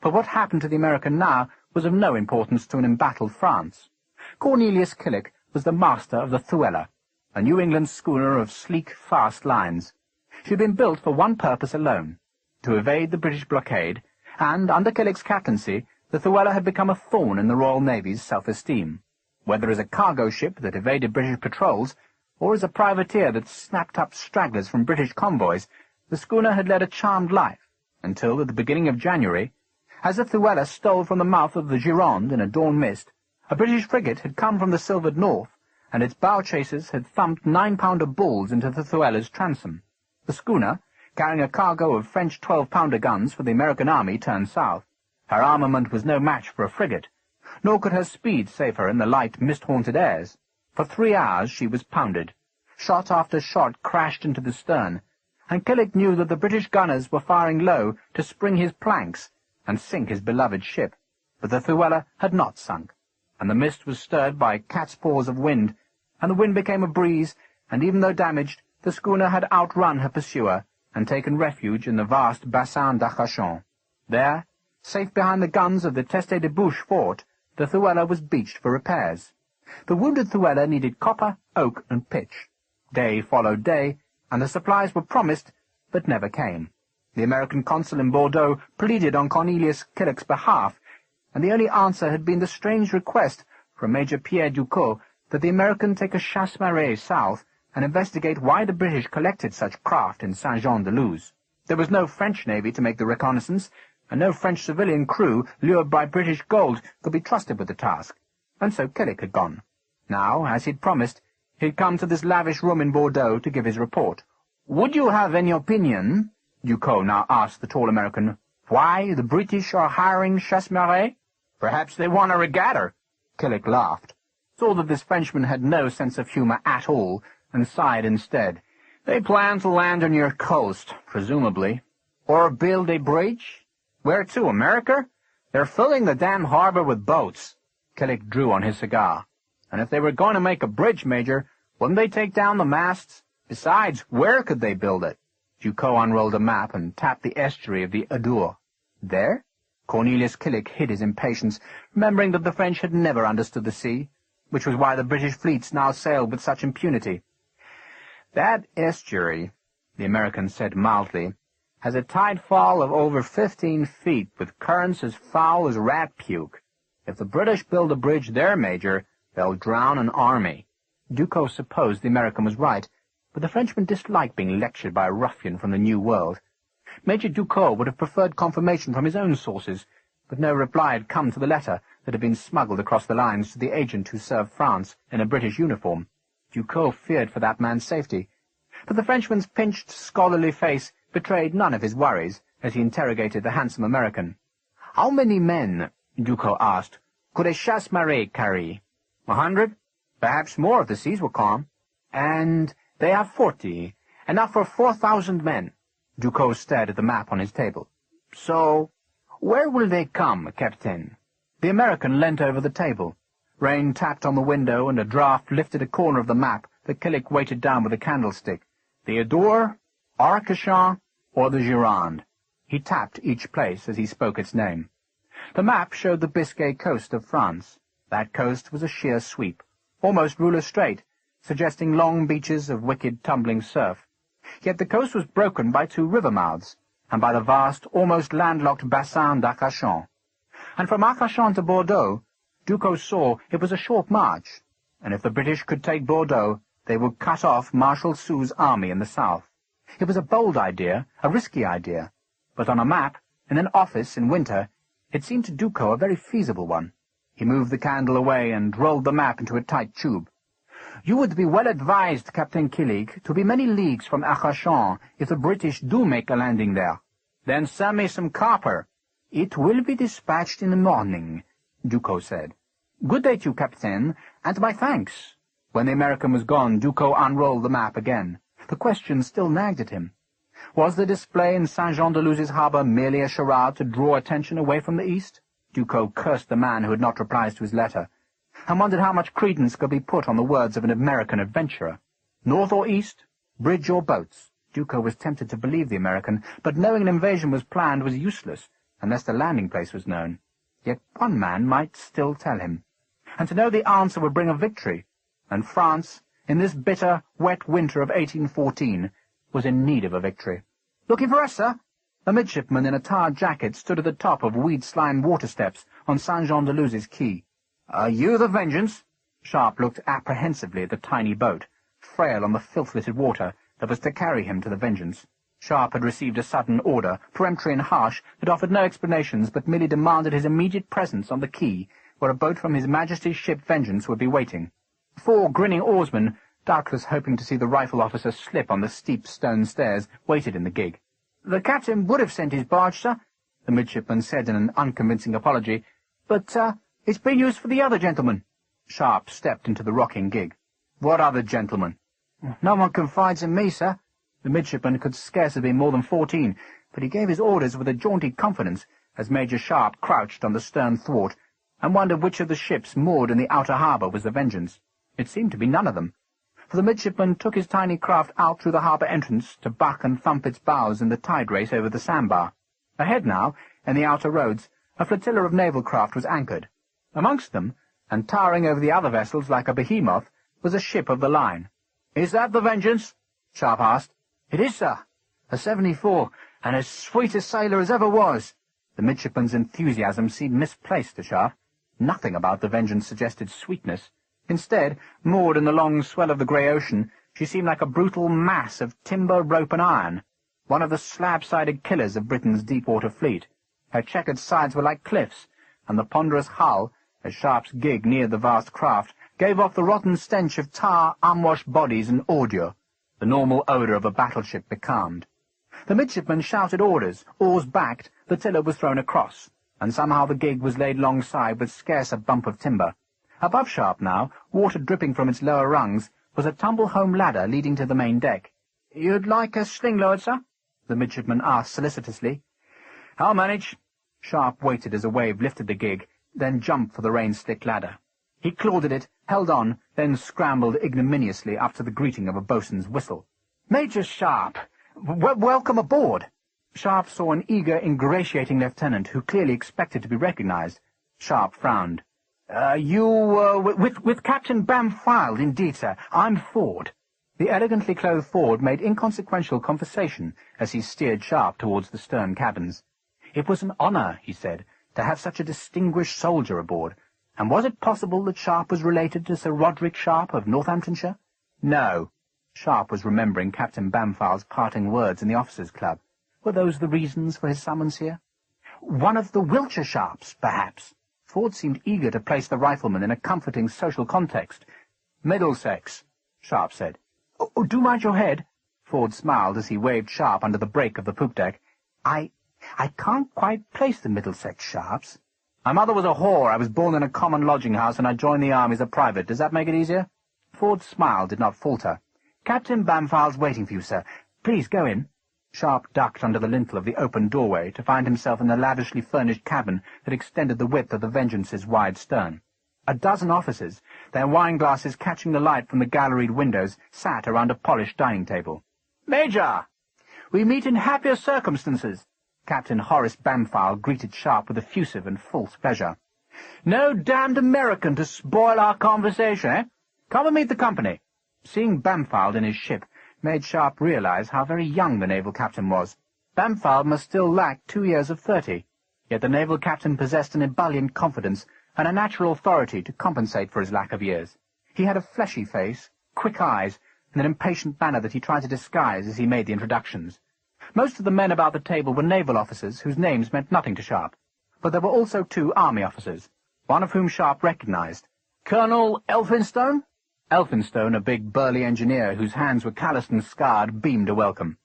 but what happened to the American now was of no importance to an embattled France. Cornelius Killick was the master of the Thuella, a New England schooner of sleek, fast lines. She had been built for one purpose alone, to evade the British blockade, and, under Killick's captaincy, the Thuella had become a thorn in the Royal Navy's self-esteem. Whether as a cargo ship that evaded British patrols, or as a privateer that snapped up stragglers from British convoys, the schooner had led a charmed life, until, at the beginning of January, as the Thuella stole from the mouth of the Gironde in a dawn mist, a British frigate had come from the silvered north, and its bow chasers had thumped 9-pounder balls into the Thuella's transom. The schooner, carrying a cargo of French 12-pounder guns for the American army, turned south. Her armament was no match for a frigate, nor could her speed save her in the light, mist-haunted airs. For 3 hours she was pounded. Shot after shot crashed into the stern, and Killick knew that the British gunners were firing low to spring his planks and sink his beloved ship. But the Thuella had not sunk, and the mist was stirred by cat's paws of wind, and the wind became a breeze, and even though damaged, the schooner had outrun her pursuer and taken refuge in the vast Bassin d'Arcachon. There, safe behind the guns of the Teste de Bouche fort, the Thuella was beached for repairs. The wounded Thuella needed copper, oak, and pitch. Day followed day, and the supplies were promised, but never came. The American consul in Bordeaux pleaded on Cornelius Killick's behalf, and the only answer had been the strange request from Major Pierre Ducos that the American take a chasse-maree south and investigate why the British collected such craft in Saint-Jean-de-Luz. There was no French navy to make the reconnaissance, and no French civilian crew, lured by British gold, could be trusted with the task. And so Killick had gone. Now, as he'd promised, he'd come to this lavish room in Bordeaux to give his report. "Would you have any opinion," Ducos now asked the tall American, "why the British are hiring chasse-maree?" "Perhaps they want a regatta." Killick laughed, saw that this Frenchman had no sense of humour at all, and sighed instead. "They plan to land on your coast, presumably. Or build a bridge? Where to, America? "They're filling the damn harbor with boats." Killick drew on his cigar. "And if they were going to make a bridge, Major, wouldn't they take down the masts? Besides, where could they build it?" Ducos unrolled a map and tapped the estuary of the Adour. "There?" Cornelius Killick hid his impatience, remembering that the French had never understood the sea, which was why the British fleets now sailed with such impunity. "That estuary," the American said mildly, "has a tide fall of over 15 feet, with currents as foul as rat puke. If the British build a bridge there, Major, they'll drown an army." Ducos supposed the American was right, but the Frenchman disliked being lectured by a ruffian from the New World. Major Ducos would have preferred confirmation from his own sources, but no reply had come to the letter that had been smuggled across the lines to the agent who served France in a British uniform. Ducos feared for that man's safety, but the Frenchman's pinched, scholarly face betrayed none of his worries as he interrogated the handsome American. "How many men," Ducos asked, "could a chasse-marée carry?" 100, perhaps more if the seas were calm. "And they have 40, enough for 4,000 men." Ducos stared at the map on his table. "So, where will they come, Captain?" The American leant over the table. Rain tapped on the window, and a draught lifted a corner of the map that Killick weighted down with a candlestick. The Adour, Arcachon, or the Gironde. He tapped each place as he spoke its name. The map showed the Biscay coast of France. That coast was a sheer sweep, almost ruler straight, suggesting long beaches of wicked tumbling surf. Yet the coast was broken by 2 river mouths, and by the vast, almost landlocked bassin d'Arcachon. And from Arcachon to Bordeaux, Ducos saw it was a short march, and if the British could take Bordeaux, they would cut off Marshal Soult's army in the south. It was a bold idea, a risky idea, but on a map, in an office in winter, it seemed to Ducos a very feasible one. He moved the candle away and rolled the map into a tight tube. "You would be well advised, Captain Killick, to be many leagues from Arcachon if the British do make a landing there. Then send me some copper." "It will be dispatched in the morning," Ducos said. "Good day to you, Captain, and my thanks." When the American was gone, Ducos unrolled the map again. The question still nagged at him. Was the display in Saint-Jean-de-Luz's harbour merely a charade to draw attention away from the east? Ducos cursed the man who had not replied to his letter, and wondered how much credence could be put on the words of an American adventurer. North or east, bridge or boats? Ducos was tempted to believe the American, but knowing an invasion was planned was useless, unless the landing place was known. Yet one man might still tell him, and to know the answer would bring a victory, and France, in this bitter, wet winter of 1814, was in need of a victory. "Looking for us, sir?" A midshipman in a tarred jacket stood at the top of weed-slined water steps on Saint-Jean-de-Luz's quay. "Are you the Vengeance?" Sharpe looked apprehensively at the tiny boat, frail on the filth-littered water, that was to carry him to the Vengeance. Sharpe had received a sudden order, peremptory and harsh, that offered no explanations, but merely demanded his immediate presence on the quay, where a boat from His Majesty's ship Vengeance would be waiting. 4 grinning oarsmen, doubtless hoping to see the rifle officer slip on the steep stone stairs, waited in the gig. "The captain would have sent his barge, sir," the midshipman said in an unconvincing apology, "but, it's been used for the other gentleman." Sharpe stepped into the rocking gig. "What other gentleman?" "No one confides in me, sir." The midshipman could scarce have been more than 14, but he gave his orders with a jaunty confidence as Major Sharpe crouched on the stern thwart and wondered which of the ships moored in the outer harbour was the Vengeance. It seemed to be none of them, for the midshipman took his tiny craft out through the harbour entrance to buck and thump its bows in the tide race over the sandbar. Ahead now, in the outer roads, a flotilla of naval craft was anchored. Amongst them, and towering over the other vessels like a behemoth, was a ship of the line. "Is that the Vengeance?" Sharpe asked. "It is, sir. A 74, and as sweet a sailor as ever was." The midshipman's enthusiasm seemed misplaced to Sharpe. Nothing about the Vengeance suggested sweetness. Instead, moored in the long swell of the grey ocean, she seemed like a brutal mass of timber, rope, and iron, one of the slab-sided killers of Britain's deep-water fleet. Her checkered sides were like cliffs, and the ponderous hull, as Sharpe's gig neared the vast craft, gave off the rotten stench of tar, unwashed bodies, and ordure, the normal odour of a battleship becalmed. The midshipman shouted orders, oars backed, the tiller was thrown across, and somehow the gig was laid alongside with scarce a bump of timber. Above Sharpe now, water dripping from its lower rungs, was a tumble-home ladder leading to the main deck. "You'd like a sling lowered, sir?" the midshipman asked solicitously. "I'll manage." Sharpe waited as a wave lifted the gig, then jumped for the rain-slick ladder. He clawed at it, held on, then scrambled ignominiously up to the greeting of a boatswain's whistle. "Major Sharpe! Welcome aboard!" Sharpe saw an eager, ingratiating lieutenant who clearly expected to be recognized. Sharpe frowned. With Captain Bampfylde, indeed, sir. I'm Ford." The elegantly clothed Ford made inconsequential conversation as he steered Sharpe towards the stern cabins. It was an honor, he said, to have such a distinguished soldier aboard. And was it possible that Sharpe was related to Sir Roderick Sharpe of Northamptonshire? No. Sharpe was remembering Captain Bampfylde's parting words in the officers' club. Were those the reasons for his summons here? One of the Wiltshire Sharpes, perhaps. Ford seemed eager to place the rifleman in a comforting social context. "Middlesex," Sharpe said. "Oh, do mind your head." Ford smiled as he waved Sharpe under the break of the poop deck. I can't quite place the Middlesex Sharpes. My mother was a whore. I was born in a common lodging-house, and I joined the army as a private. Does that make it easier?" Ford's smile did not falter. "Captain Bampfylde's waiting for you, sir. Please go in." Sharpe ducked under the lintel of the open doorway to find himself in the lavishly furnished cabin that extended the width of the Vengeance's wide stern. A dozen officers, their wine-glasses catching the light from the galleried windows, sat around a polished dining table. "Major! We meet in happier circumstances." Captain Horace Bampfylde greeted Sharpe with effusive and false pleasure. "No damned American to spoil our conversation, eh? Come and meet the company." Seeing Bampfylde in his ship made Sharpe realize how very young the naval captain was. Bampfylde must still lack 2 years of 30, yet the naval captain possessed an ebullient confidence and a natural authority to compensate for his lack of years. He had a fleshy face, quick eyes, and an impatient manner that he tried to disguise as he made the introductions. Most of the men about the table were naval officers whose names meant nothing to Sharpe, but there were also 2 army officers, one of whom Sharpe recognized. "Colonel Elphinstone?" Elphinstone, a big burly engineer whose hands were calloused and scarred, beamed a welcome.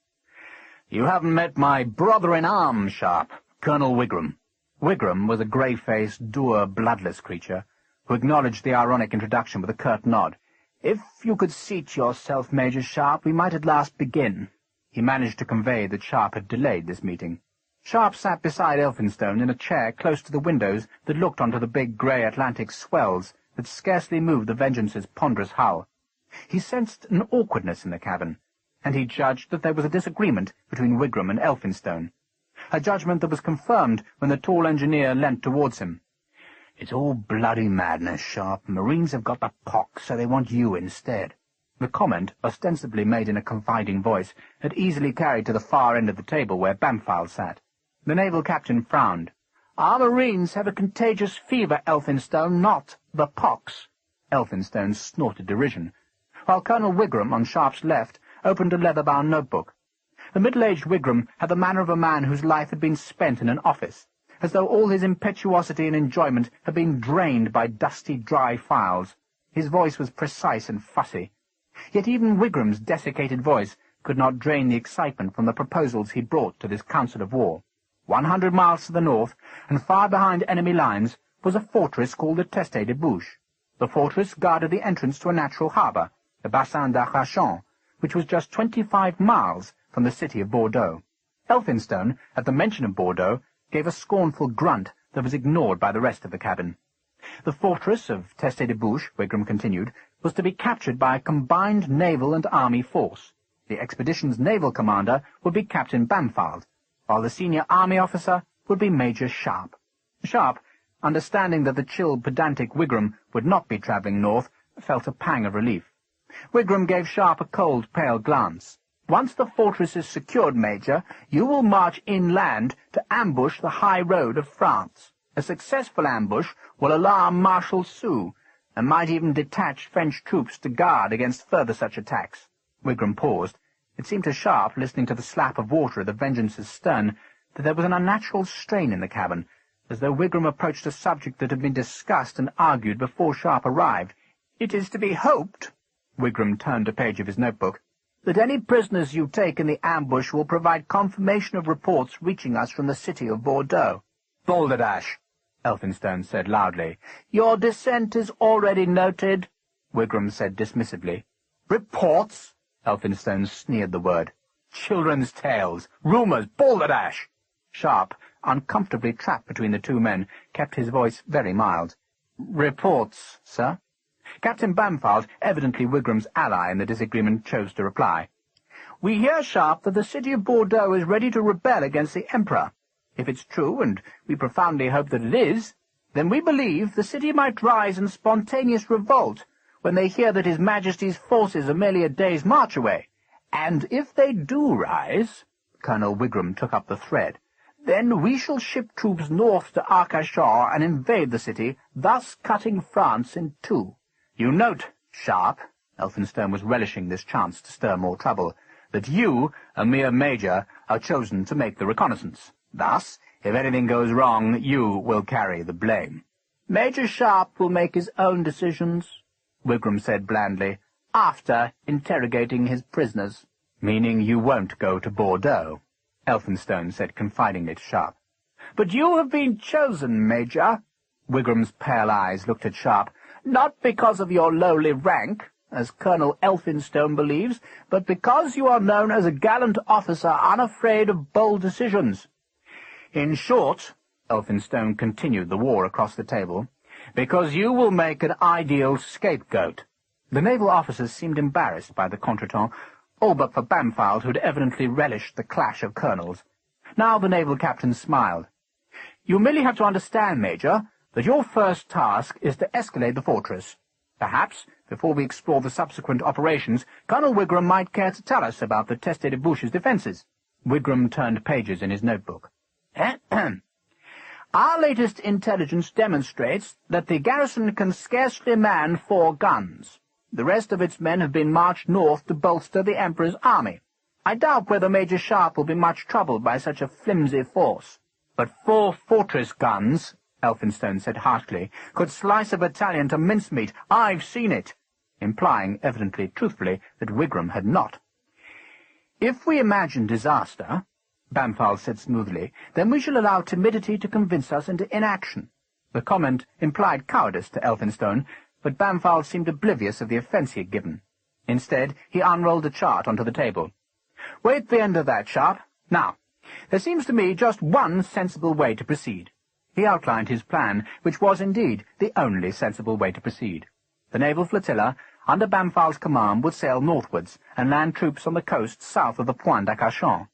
"You haven't met my brother-in-arms, Sharpe, Colonel Wigram." Wigram was a grey-faced, dour, bloodless creature, who acknowledged the ironic introduction with a curt nod. "If you could seat yourself, Major Sharpe, we might at last begin." He managed to convey that Sharpe had delayed this meeting. Sharpe sat beside Elphinstone in a chair close to the windows that looked onto the big grey Atlantic swells that scarcely moved the Vengeance's ponderous hull. He sensed an awkwardness in the cabin, and he judged that there was a disagreement between Wigram and Elphinstone, a judgment that was confirmed when the tall engineer leant towards him. "It's all bloody madness, Sharpe. Marines have got the pox, so they want you instead." The comment, ostensibly made in a confiding voice, had easily carried to the far end of the table where Bampfylde sat. The naval captain frowned. "Our Marines have a contagious fever, Elphinstone, not the pox." Elphinstone snorted derision, while Colonel Wigram, on Sharpe's left, opened a leather-bound notebook. The middle-aged Wigram had the manner of a man whose life had been spent in an office, as though all his impetuosity and enjoyment had been drained by dusty, dry files. His voice was precise and fussy. Yet even Wigram's desiccated voice could not drain the excitement from the proposals he brought to this council of war. 100 miles to the north, and far behind enemy lines, was a fortress called the Teste de Bouche. The fortress guarded the entrance to a natural harbour, the Bassin d'Arcachon, which was just 25 miles from the city of Bordeaux. Elphinstone, at the mention of Bordeaux, gave a scornful grunt that was ignored by the rest of the cabin. The fortress of Teste de Bouche, Wigram continued, was to be captured by a combined naval and army force. The expedition's naval commander would be Captain Bampfylde, while the senior army officer would be Major Sharpe. Sharpe, understanding that the chill, pedantic Wigram would not be travelling north, felt a pang of relief. Wigram gave Sharpe a cold, pale glance. "Once the fortress is secured, Major, you will march inland to ambush the high road of France. A successful ambush will alarm Marshal Soult, and might even detach French troops to guard against further such attacks." Wigram paused. It seemed to Sharpe, listening to the slap of water at the Vengeance's stern, that there was an unnatural strain in the cabin, as though Wigram approached a subject that had been discussed and argued before Sharpe arrived. "It is to be hoped," Wigram turned a page of his notebook, "that any prisoners you take in the ambush will provide confirmation of reports reaching us from the city of Bordeaux." "Balderdash," Elphinstone said loudly. "Your dissent is already noted," Wigram said dismissively. "Reports?" Elphinstone sneered the word. "Children's tales, rumours, balderdash!" Sharpe, uncomfortably trapped between the two men, kept his voice very mild. "Reports, sir." Captain Bampfylde, evidently Wigram's ally in the disagreement, chose to reply. "We hear, Sharpe, that the city of Bordeaux is ready to rebel against the Emperor. If it's true, and we profoundly hope that it is, then we believe the city might rise in spontaneous revolt when they hear that His Majesty's forces are merely a day's march away. And if they do rise," Colonel Wigram took up the thread, "then we shall ship troops north to Arcachon and invade the city, thus cutting France in two. You note, Sharpe," Elphinstone was relishing this chance to stir more trouble, "that you, a mere major, are chosen to make the reconnaissance. Thus, if anything goes wrong, you will carry the blame." "Major Sharpe will make his own decisions," Wigram said blandly, "after interrogating his prisoners." "Meaning you won't go to Bordeaux," Elphinstone said confidingly to Sharpe. "But you have been chosen, Major." Wigram's pale eyes looked at Sharpe, "not because of your lowly rank, as Colonel Elphinstone believes, but because you are known as a gallant officer unafraid of bold decisions. In short," Elphinstone continued the war across the table, "because you will make an ideal scapegoat." The naval officers seemed embarrassed by the contretemps, all but for Bampfylde, who had evidently relished the clash of colonels. Now the naval captain smiled. "You merely have to understand, Major, that your first task is to escalade the fortress. Perhaps, before we explore the subsequent operations, Colonel Wigram might care to tell us about the Teste de Bouche's defences." Wigram turned pages in his notebook. "Our latest intelligence demonstrates that the garrison can scarcely man 4 guns. The rest of its men have been marched north to bolster the Emperor's army. I doubt whether Major Sharpe will be much troubled by such a flimsy force. But 4 fortress guns," Elphinstone said harshly, "could slice a battalion to mincemeat. I've seen it," implying, evidently truthfully, that Wigram had not. "If we imagine disaster," Bampfylde said smoothly, "then we shall allow timidity to convince us into inaction." The comment implied cowardice to Elphinstone, but Bampfylde seemed oblivious of the offence he had given. Instead, he unrolled a chart onto the table. "Wait the end of that, Sharpe. Now, there seems to me just one sensible way to proceed." He outlined his plan, which was indeed the only sensible way to proceed. The naval flotilla, under Bampfylde's command, would sail northwards and land troops on the coast south of the Point d'Arcachon.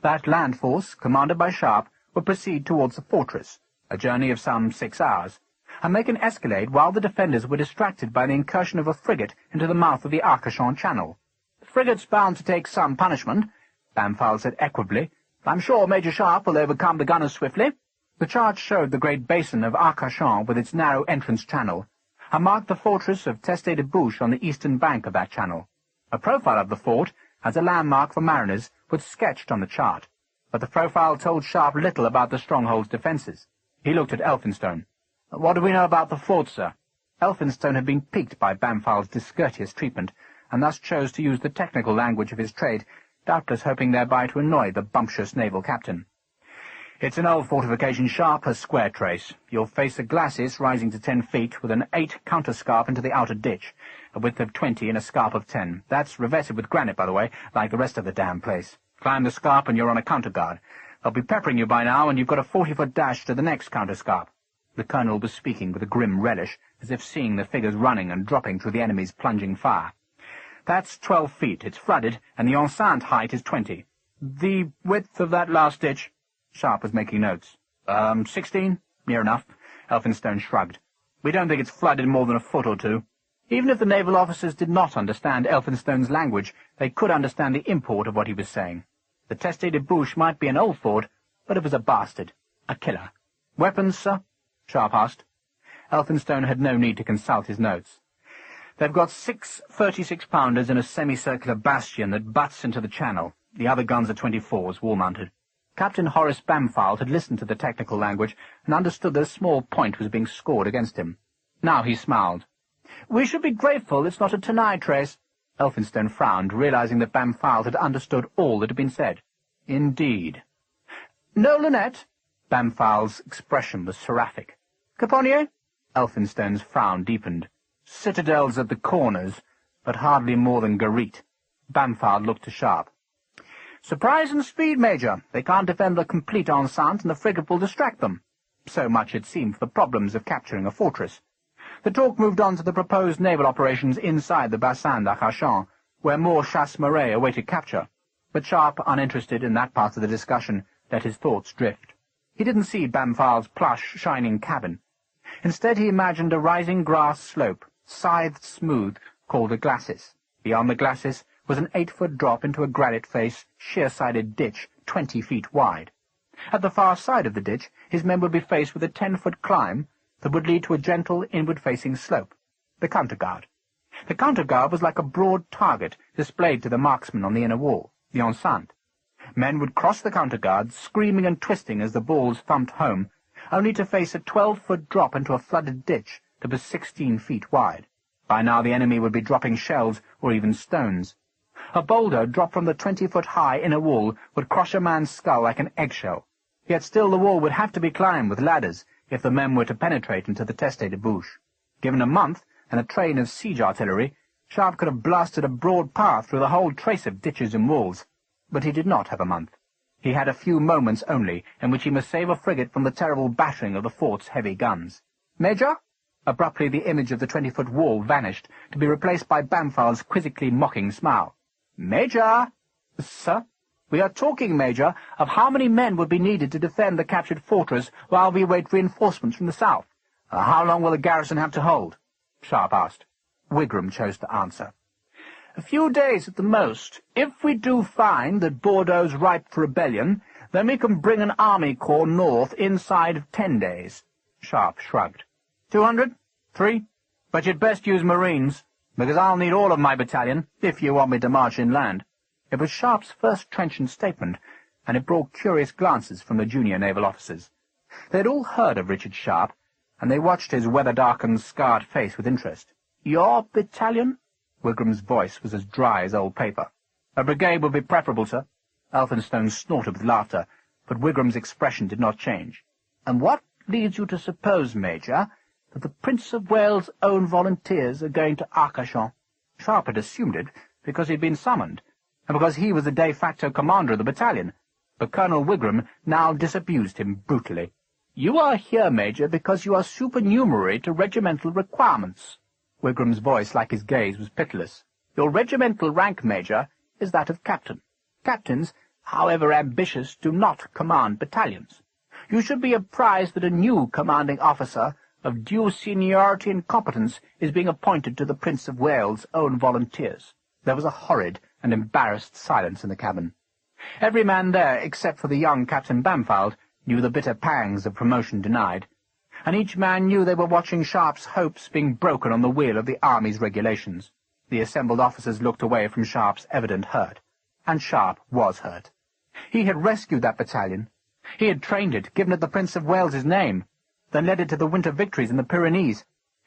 That land force, commanded by Sharpe, would proceed towards the fortress, a journey of some 6 hours, and make an escalade while the defenders were distracted by the incursion of a frigate into the mouth of the Arcachon Channel. "The frigate's bound to take some punishment," Bampfylde said equably. "I'm sure Major Sharpe will overcome the gunners swiftly." The chart showed the great basin of Arcachon with its narrow entrance channel, and marked the fortress of Teste de Bouche on the eastern bank of that channel. A profile of the fort, as a landmark for mariners, was sketched on the chart, but the profile told Sharpe little about the stronghold's defences. He looked at Elphinstone. "What do we know about the fort, sir?" Elphinstone had been piqued by Bampfylde's discourteous treatment, and thus chose to use the technical language of his trade, doubtless hoping thereby to annoy the bumptious naval captain. "It's an old fortification, Sharpe, a square trace. You'll face a glacis rising to 10 feet, with an 8 counterscarp into the outer ditch, a width of 20 and a scarp of 10. That's revetted with granite, by the way, like the rest of the damn place. Climb the scarp and you're on a counterguard. They'll be peppering you by now, and you've got a 40-foot dash to the next counterscarp." The colonel was speaking with a grim relish, as if seeing the figures running and dropping through the enemy's plunging fire. "That's 12 feet. It's flooded, and the enceinte height is 20. The width of that last ditch—" Sharpe was making notes. 16? Near enough." Elphinstone shrugged. "We don't think it's flooded more than a foot or 2. Even if the naval officers did not understand Elphinstone's language, they could understand the import of what he was saying. The Teste de Bouche might be an old fort, but it was a bastard, a killer. "Weapons, sir?" Sharpe asked. Elphinstone had no need to consult his notes. "They've got 6 36-pounders in a semicircular bastion that butts into the channel. The other guns are 24s, wall-mounted." Captain Horace Bampfylde had listened to the technical language and understood that a small point was being scored against him. Now he smiled. "We should be grateful it's not a Tenai trace." Elphinstone frowned, realizing that Bampfylde had understood all that had been said. "Indeed." "No lunette?" Bampfylde's expression was seraphic. "Caponier?" Elphinstone's frown deepened. "Citadels at the corners, but hardly more than garite." Bampfylde looked to Sharpe. "Surprise and speed, Major. They can't defend the complete enceinte, and the frigate will distract them." So much, it seemed, for the problems of capturing a fortress. The talk moved on to the proposed naval operations inside the Bassin d'Arcachon, where more chasse-marée awaited capture. But Sharpe, uninterested in that part of the discussion, let his thoughts drift. He didn't see Bampfylde's plush, shining cabin. Instead he imagined a rising grass slope, scythed smooth, called a glacis. Beyond the glacis was an 8-foot drop into a granite-face, sheer-sided ditch 20 feet wide. At the far side of the ditch his men would be faced with a 10-foot climb that would lead to a gentle, inward-facing slope, the counterguard. The counterguard was like a broad target displayed to the marksman on the inner wall, the enceinte. Men would cross the counterguard, screaming and twisting as the balls thumped home, only to face a 12-foot drop into a flooded ditch that was 16 feet wide. By now the enemy would be dropping shells or even stones. A boulder dropped from the 20-foot-high inner wall would crush a man's skull like an eggshell. Yet still the wall would have to be climbed with ladders if the men were to penetrate into the teste de bouche. Given a month and a train of siege artillery, Sharpe could have blasted a broad path through the whole trace of ditches and walls. But he did not have a month. He had a few moments only, in which he must save a frigate from the terrible battering of the fort's heavy guns. "Major?" Abruptly the image of the 20-foot wall vanished, to be replaced by Bampfylde's quizzically mocking smile. "Major!" "Sir?" "We are talking, Major, of how many men would be needed to defend the captured fortress while we await reinforcements from the south. How long will the garrison have to hold?" Sharpe asked. Wigram chose to answer. "A few days at the most. If we do find that Bordeaux's ripe for rebellion, then we can bring an army corps north inside of 10 days. Sharpe shrugged. 200? 3? But you'd best use Marines, because I'll need all of my battalion, if you want me to march inland." It was Sharpe's first trenchant statement, and it brought curious glances from the junior naval officers. They had all heard of Richard Sharpe, and they watched his weather-darkened, scarred face with interest. "Your battalion?" Wigram's voice was as dry as old paper. "A brigade would be preferable, sir." Elphinstone snorted with laughter, but Wigram's expression did not change. "And what leads you to suppose, Major, that the Prince of Wales' own volunteers are going to Arcachon?" Sharpe had assumed it because he had been summoned, and because he was the de facto commander of the battalion, but Colonel Wigram now disabused him brutally. "You are here, Major, because you are supernumerary to regimental requirements." Wigram's voice, like his gaze, was pitiless. "Your regimental rank, Major, is that of captain. Captains, however ambitious, do not command battalions. You should be apprised that a new commanding officer of due seniority and competence is being appointed to the Prince of Wales' own volunteers." There was a horrid and embarrassed silence in the cabin. Every man there, except for the young Captain Bampfylde, knew the bitter pangs of promotion denied, and each man knew they were watching Sharpe's hopes being broken on the wheel of the Army's regulations. The assembled officers looked away from Sharpe's evident hurt, and Sharpe was hurt. He had rescued that battalion. He had trained it, given it the Prince of Wales's name, then led it to the winter victories in the Pyrenees.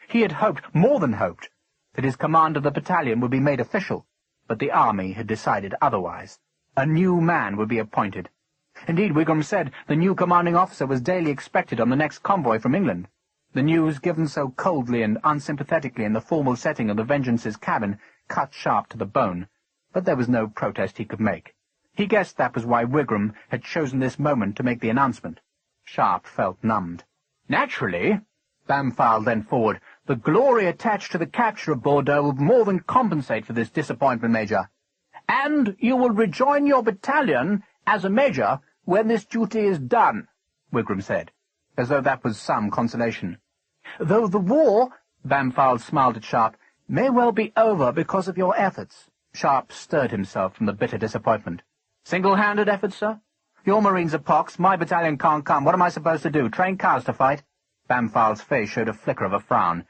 He had hoped, more than hoped, that his command of the battalion would be made official, but the Army had decided otherwise. A new man would be appointed. Indeed, Wigram said the new commanding officer was daily expected on the next convoy from England. The news, given so coldly and unsympathetically in the formal setting of the Vengeance's cabin, cut Sharpe to the bone, but there was no protest he could make. He guessed that was why Wigram had chosen this moment to make the announcement. Sharpe felt numbed. "Naturally," Bampfylde leant forward, "the glory attached to the capture of Bordeaux will more than compensate for this disappointment, Major. And you will rejoin your battalion as a major when this duty is done," Wigram said, as though that was some consolation. "Though the war," Bampfylde smiled at Sharpe, "may well be over because of your efforts." Sharpe stirred himself from the bitter disappointment. "Single-handed efforts, sir? Your Marines are pox, my battalion can't come. What am I supposed to do, train cars to fight?" Bampfylde's face showed a flicker of a frown.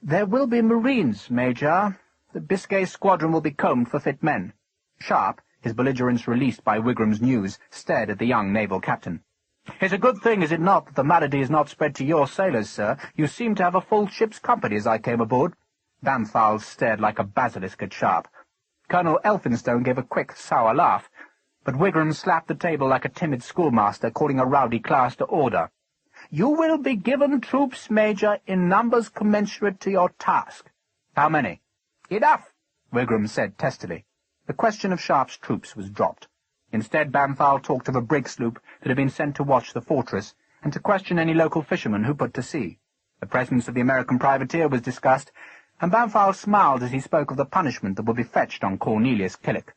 "There will be Marines, Major. The Biscay squadron will be combed for fit men." Sharpe, his belligerence released by Wigram's news, stared at the young naval captain. "It's a good thing, is it not, that the malady is not spread to your sailors, sir? You seem to have a full ship's company as I came aboard." Bampfylde stared like a basilisk at Sharpe. Colonel Elphinstone gave a quick, sour laugh, but Wigram slapped the table like a timid schoolmaster calling a rowdy class to order. "You will be given troops, Major, in numbers commensurate to your task." "How many?" "Enough," Wigram said testily. The question of Sharpe's troops was dropped. Instead, Bamfal talked of a brig sloop that had been sent to watch the fortress and to question any local fishermen who put to sea. The presence of the American privateer was discussed, and Bamfal smiled as he spoke of the punishment that would be fetched on Cornelius Killick.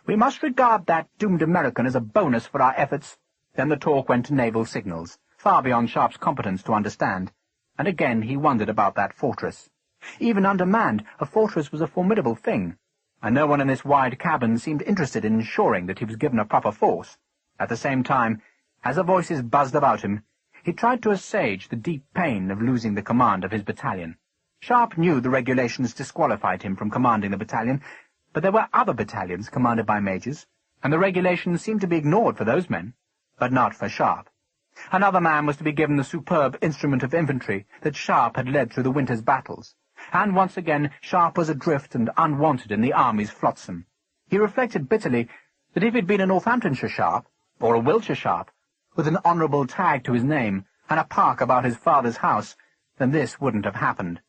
"We must regard that doomed American as a bonus for our efforts." Then the talk went to naval signals, far beyond Sharpe's competence to understand, and again he wondered about that fortress. Even undermanned, a fortress was a formidable thing, and no one in this wide cabin seemed interested in ensuring that he was given a proper force. At the same time, as the voices buzzed about him, he tried to assuage the deep pain of losing the command of his battalion. Sharpe knew the regulations disqualified him from commanding the battalion, but there were other battalions commanded by majors, and the regulations seemed to be ignored for those men, but not for Sharpe. Another man was to be given the superb instrument of infantry that Sharpe had led through the winter's battles, and once again Sharpe was adrift and unwanted in the army's flotsam. He reflected bitterly that if he'd been a Northamptonshire Sharpe, or a Wiltshire Sharpe, with an honourable tag to his name and a park about his father's house, then this wouldn't have happened.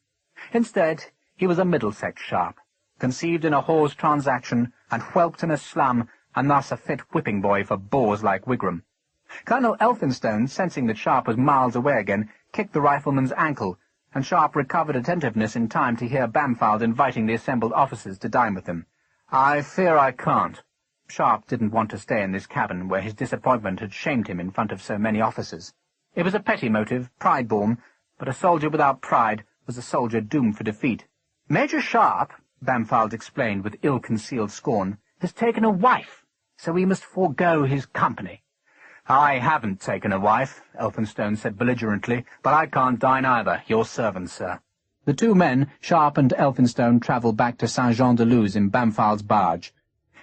Instead, he was a Middlesex Sharpe, conceived in a Hawes transaction and whelped in a slum, and thus a fit whipping boy for boors like Wigram. Colonel Elphinstone, sensing that Sharpe was miles away again, kicked the rifleman's ankle, and Sharpe recovered attentiveness in time to hear Bamfald inviting the assembled officers to dine with him. "I fear I can't." Sharpe didn't want to stay in this cabin where his disappointment had shamed him in front of so many officers. It was a petty motive, pride-born, but a soldier without pride was a soldier doomed for defeat. "Major Sharpe," Bamfald explained with ill-concealed scorn, "has taken a wife, so we must forego his company." "I haven't taken a wife," Elphinstone said belligerently, "but I can't dine either. Your servant, sir." The two men, Sharpe and Elphinstone, travelled back to Saint-Jean-de-Luz in Bamfald's barge.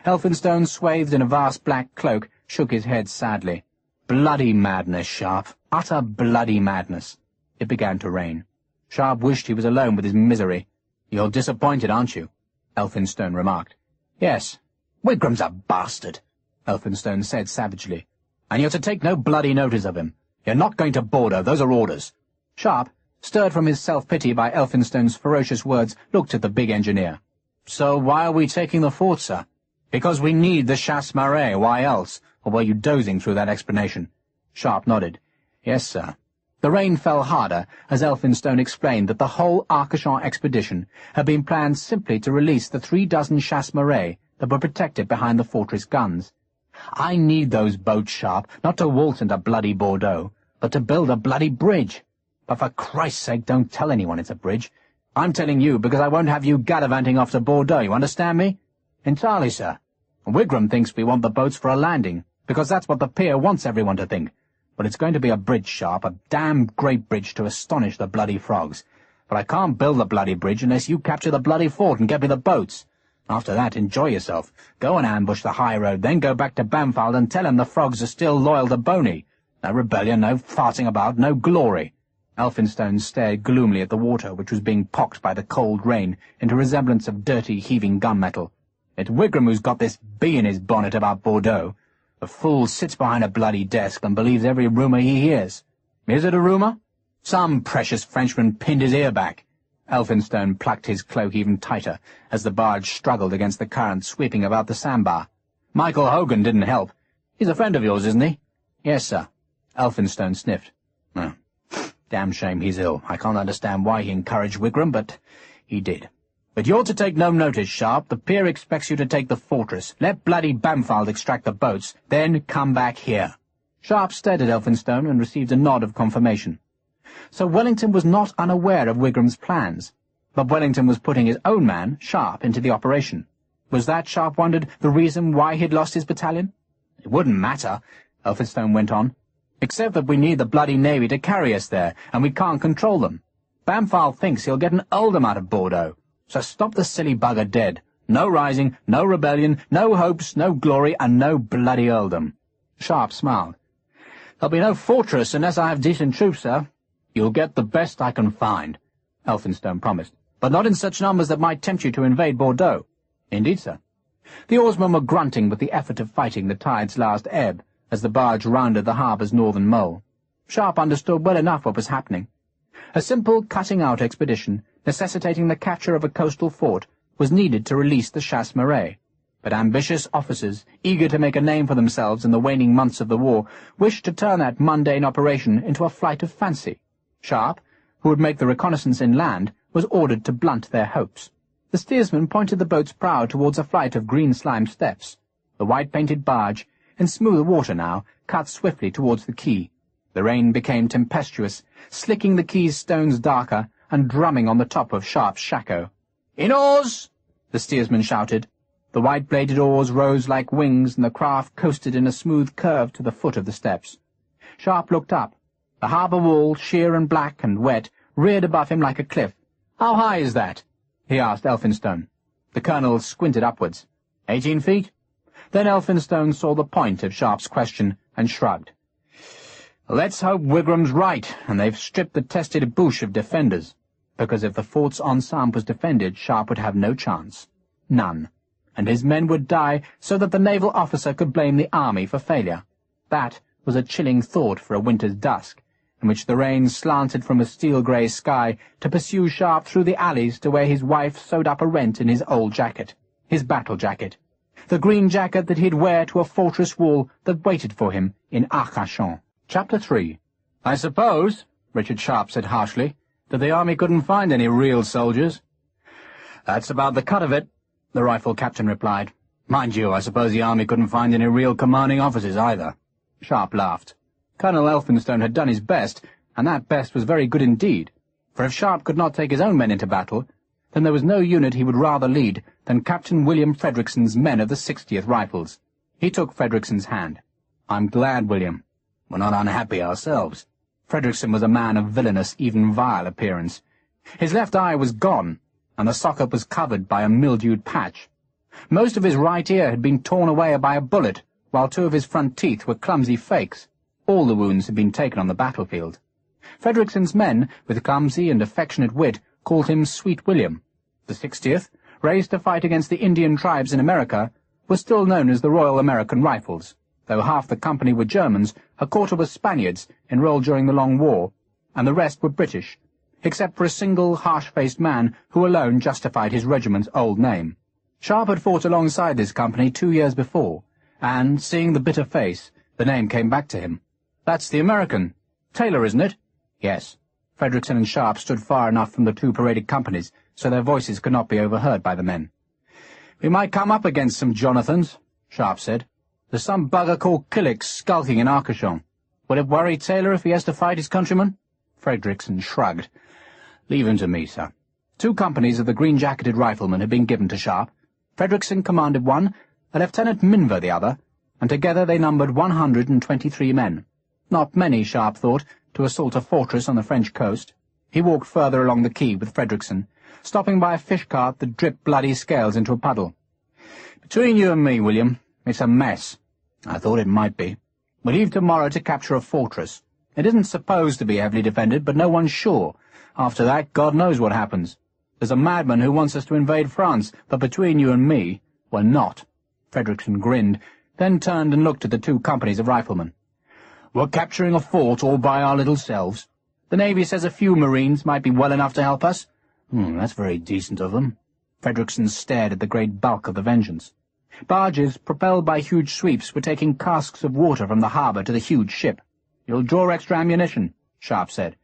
Elphinstone, swathed in a vast black cloak, shook his head sadly. "Bloody madness, Sharpe. Utter bloody madness." It began to rain. Sharpe wished he was alone with his misery. "You're disappointed, aren't you?" Elphinstone remarked. "Yes." "Wigram's a bastard," Elphinstone said savagely. "And you're to take no bloody notice of him. You're not going to Bordeaux, those are orders." Sharpe, stirred from his self-pity by Elphinstone's ferocious words, looked at the big engineer. "So why are we taking the fort, sir?" "Because we need the chasse maree, why else? Or were you dozing through that explanation?" Sharpe nodded. "Yes, sir." The rain fell harder as Elphinstone explained that the whole Arcachon expedition had been planned simply to release the 36 chasse maree that were protected behind the fortress guns. "I need those boats, Sharpe, not to waltz into bloody Bordeaux, but to build a bloody bridge. But for Christ's sake, don't tell anyone it's a bridge. I'm telling you because I won't have you gallivanting off to Bordeaux, you understand me?" "Entirely, sir. Wigram thinks we want the boats for a landing, because that's what the pier wants everyone to think. But it's going to be a bridge, Sharpe, a damn great bridge to astonish the bloody frogs. But I can't build the bloody bridge unless you capture the bloody fort and get me the boats. After that, enjoy yourself. Go and ambush the high road, then go back to Bamfald and tell him the frogs are still loyal to Boney. No rebellion, no farting about, no glory." Elphinstone stared gloomily at the water, which was being pocked by the cold rain into resemblance of dirty, heaving gunmetal. "It's Wigram who's got this bee in his bonnet about Bordeaux. The fool sits behind a bloody desk and believes every rumour he hears. Is it a rumour? Some precious Frenchman pinned his ear back." Elphinstone plucked his cloak even tighter as the barge struggled against the current sweeping about the sandbar. "Michael Hogan didn't help. He's a friend of yours, isn't he?" "Yes, sir." Elphinstone sniffed. "Oh, damn shame he's ill. I can't understand why he encouraged Wigram, but he did. But you're to take no notice, Sharpe. The pier expects you to take the fortress. Let bloody Bamfald extract the boats, then come back here." Sharpe stared at Elphinstone and received a nod of confirmation. So Wellington was not unaware of Wigram's plans, but Wellington was putting his own man, Sharpe, into the operation. Was that, Sharpe wondered, the reason why he'd lost his battalion? "It wouldn't matter," Elphinstone went on, "except that we need the bloody navy to carry us there, and we can't control them. Bamfald thinks he'll get an earldom out of Bordeaux. So stop the silly bugger dead. No rising, no rebellion, no hopes, no glory, and no bloody earldom." Sharpe smiled. "There'll be no fortress unless I have decent troops, sir." "You'll get the best I can find," Elphinstone promised, "but not in such numbers that might tempt you to invade Bordeaux." "Indeed, sir." The oarsmen were grunting with the effort of fighting the tide's last ebb as the barge rounded the harbour's northern mole. Sharpe understood well enough what was happening. A simple cutting-out expedition, necessitating the capture of a coastal fort, was needed to release the chasse maree. but ambitious officers, eager to make a name for themselves in the waning months of the war, wished to turn that mundane operation into a flight of fancy. Sharpe, who would make the reconnaissance inland, was ordered to blunt their hopes. The steersman pointed the boat's prow towards a flight of green-slimed steps. The white-painted barge, in smooth water now, cut swiftly towards the quay. The rain became tempestuous, slicking the quay's stones darker and drumming on the top of Sharpe's shako. "In oars!" the steersman shouted. The white-bladed oars rose like wings, and the craft coasted in a smooth curve to the foot of the steps. Sharpe looked up. The harbour wall, sheer and black and wet, reared above him like a cliff. "How high is that?" he asked Elphinstone. The colonel squinted upwards. 18 feet? Then Elphinstone saw the point of Sharpe's question and shrugged. "Let's hope Wigram's right, and they've stripped the tested bouche of defenders, because if the fort's ensemble was defended, Sharpe would have no chance. None. And his men would die so that the naval officer could blame the army for failure. That was a chilling thought for a winter's dusk, in which the rain slanted from a steel-grey sky to pursue Sharpe through the alleys to where his wife sewed up a rent in his old jacket, his battle jacket, the green jacket that he'd wear to a fortress wall that waited for him in Arcachon. Chapter 3. "I suppose," Richard Sharpe said harshly, "that the army couldn't find any real soldiers." "That's about the cut of it," the rifle captain replied. "Mind you, I suppose the army couldn't find any real commanding officers either." Sharpe laughed. Colonel Elphinstone had done his best, and that best was very good indeed, for if Sharpe could not take his own men into battle, then there was no unit he would rather lead than Captain William Frederickson's men of the 60th Rifles. He took Frederickson's hand. "I'm glad, William. We're not unhappy ourselves." Frederickson was a man of villainous, even vile appearance. His left eye was gone, and the socket was covered by a mildewed patch. Most of his right ear had been torn away by a bullet, while 2 of his front teeth were clumsy fakes. All the wounds had been taken on the battlefield. Frederickson's men, with clumsy and affectionate wit, called him Sweet William. The 60th, raised to fight against the Indian tribes in America, was still known as the Royal American Rifles. Though half the company were Germans, a quarter were Spaniards, enrolled during the Long War, and the rest were British, except for a single harsh-faced man who alone justified his regiment's old name. Sharpe had fought alongside this company 2 years before, and, seeing the bitter face, the name came back to him. "That's the American. Taylor, isn't it?" "Yes." Frederickson and Sharpe stood far enough from the 2 paraded companies, so their voices could not be overheard by the men. "We might come up against some Jonathans," Sharpe said. "There's some bugger called Killick skulking in Arcachon. Would it worry Taylor if he has to fight his countrymen?" Frederickson shrugged. "Leave him to me, sir." 2 companies of the green-jacketed riflemen had been given to Sharpe. Frederickson commanded one, a Lieutenant Minver the other, and together they numbered 123 men. Not many, Sharpe thought, to assault a fortress on the French coast. He walked further along the quay with Frederickson, stopping by a fish-cart that dripped bloody scales into a puddle. "Between you and me, William, it's a mess." "I thought it might be. We leave tomorrow to capture a fortress. It isn't supposed to be heavily defended, but no one's sure. After that, God knows what happens. There's a madman who wants us to invade France, but between you and me, we're not." Frederickson grinned, then turned and looked at the 2 companies of riflemen. "We're capturing a fort all by our little selves. The Navy says a few Marines might be well enough to help us." That's very decent of them." Frederickson stared at the great bulk of the Vengeance. Barges, propelled by huge sweeps, were taking casks of water from the harbour to the huge ship. "You'll draw extra ammunition," Sharpe said.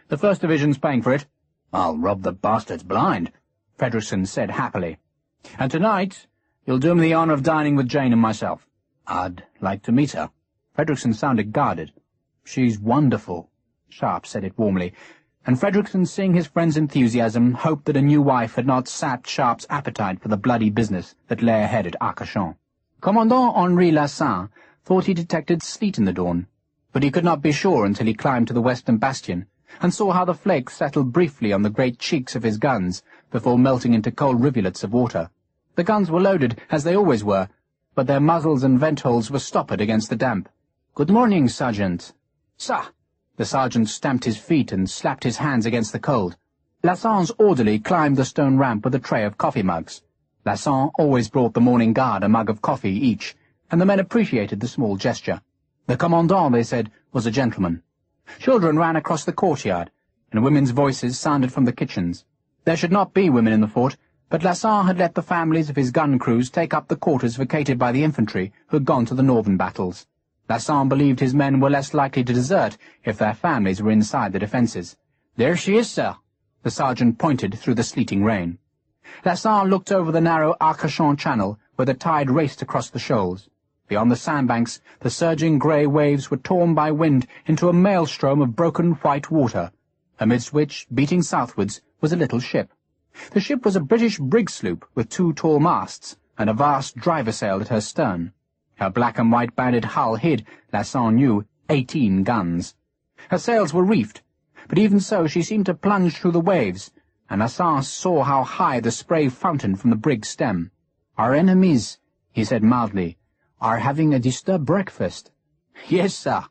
"The 1st Division's paying for it." "I'll rob the bastards blind," Frederickson said happily. "And tonight you'll do me the honour of dining with Jane and myself." "I'd like to meet her." Frederickson sounded guarded. "She's wonderful." Sharpe said it warmly, and Frederickson, seeing his friend's enthusiasm, hoped that a new wife had not sapped Sharpe's appetite for the bloody business that lay ahead at Arcachon. Commandant Henri Lassin thought he detected sleet in the dawn, but he could not be sure until he climbed to the western bastion and saw how the flakes settled briefly on the great cheeks of his guns before melting into cold rivulets of water. The guns were loaded, as they always were, but their muzzles and vent-holes were stoppered against the damp. "Good morning, Sergeant." "Sir!" The sergeant stamped his feet and slapped his hands against the cold. Lassan's orderly climbed the stone ramp with a tray of coffee mugs. Lassin always brought the morning guard a mug of coffee each, and the men appreciated the small gesture. The commandant, they said, was a gentleman. Children ran across the courtyard, and women's voices sounded from the kitchens. There should not be women in the fort, but Lasson had let the families of his gun crews take up the quarters vacated by the infantry who had gone to the northern battles. Lasson believed his men were less likely to desert if their families were inside the defences. "There she is, sir." The sergeant pointed through the sleeting rain. Lasson looked over the narrow Arcachon channel where the tide raced across the shoals. Beyond the sandbanks, the surging grey waves were torn by wind into a maelstrom of broken white water, amidst which, beating southwards, was a little ship. The ship was a British brig sloop with 2 tall masts and a vast driver sail at her stern. Her black and white banded hull hid, Lasson knew, 18 guns. Her sails were reefed, but even so she seemed to plunge through the waves, and Lasson saw how high the spray fountained from the brig's stem. "Our enemies," he said mildly, "are having a disturbed breakfast." "Yes, sir,"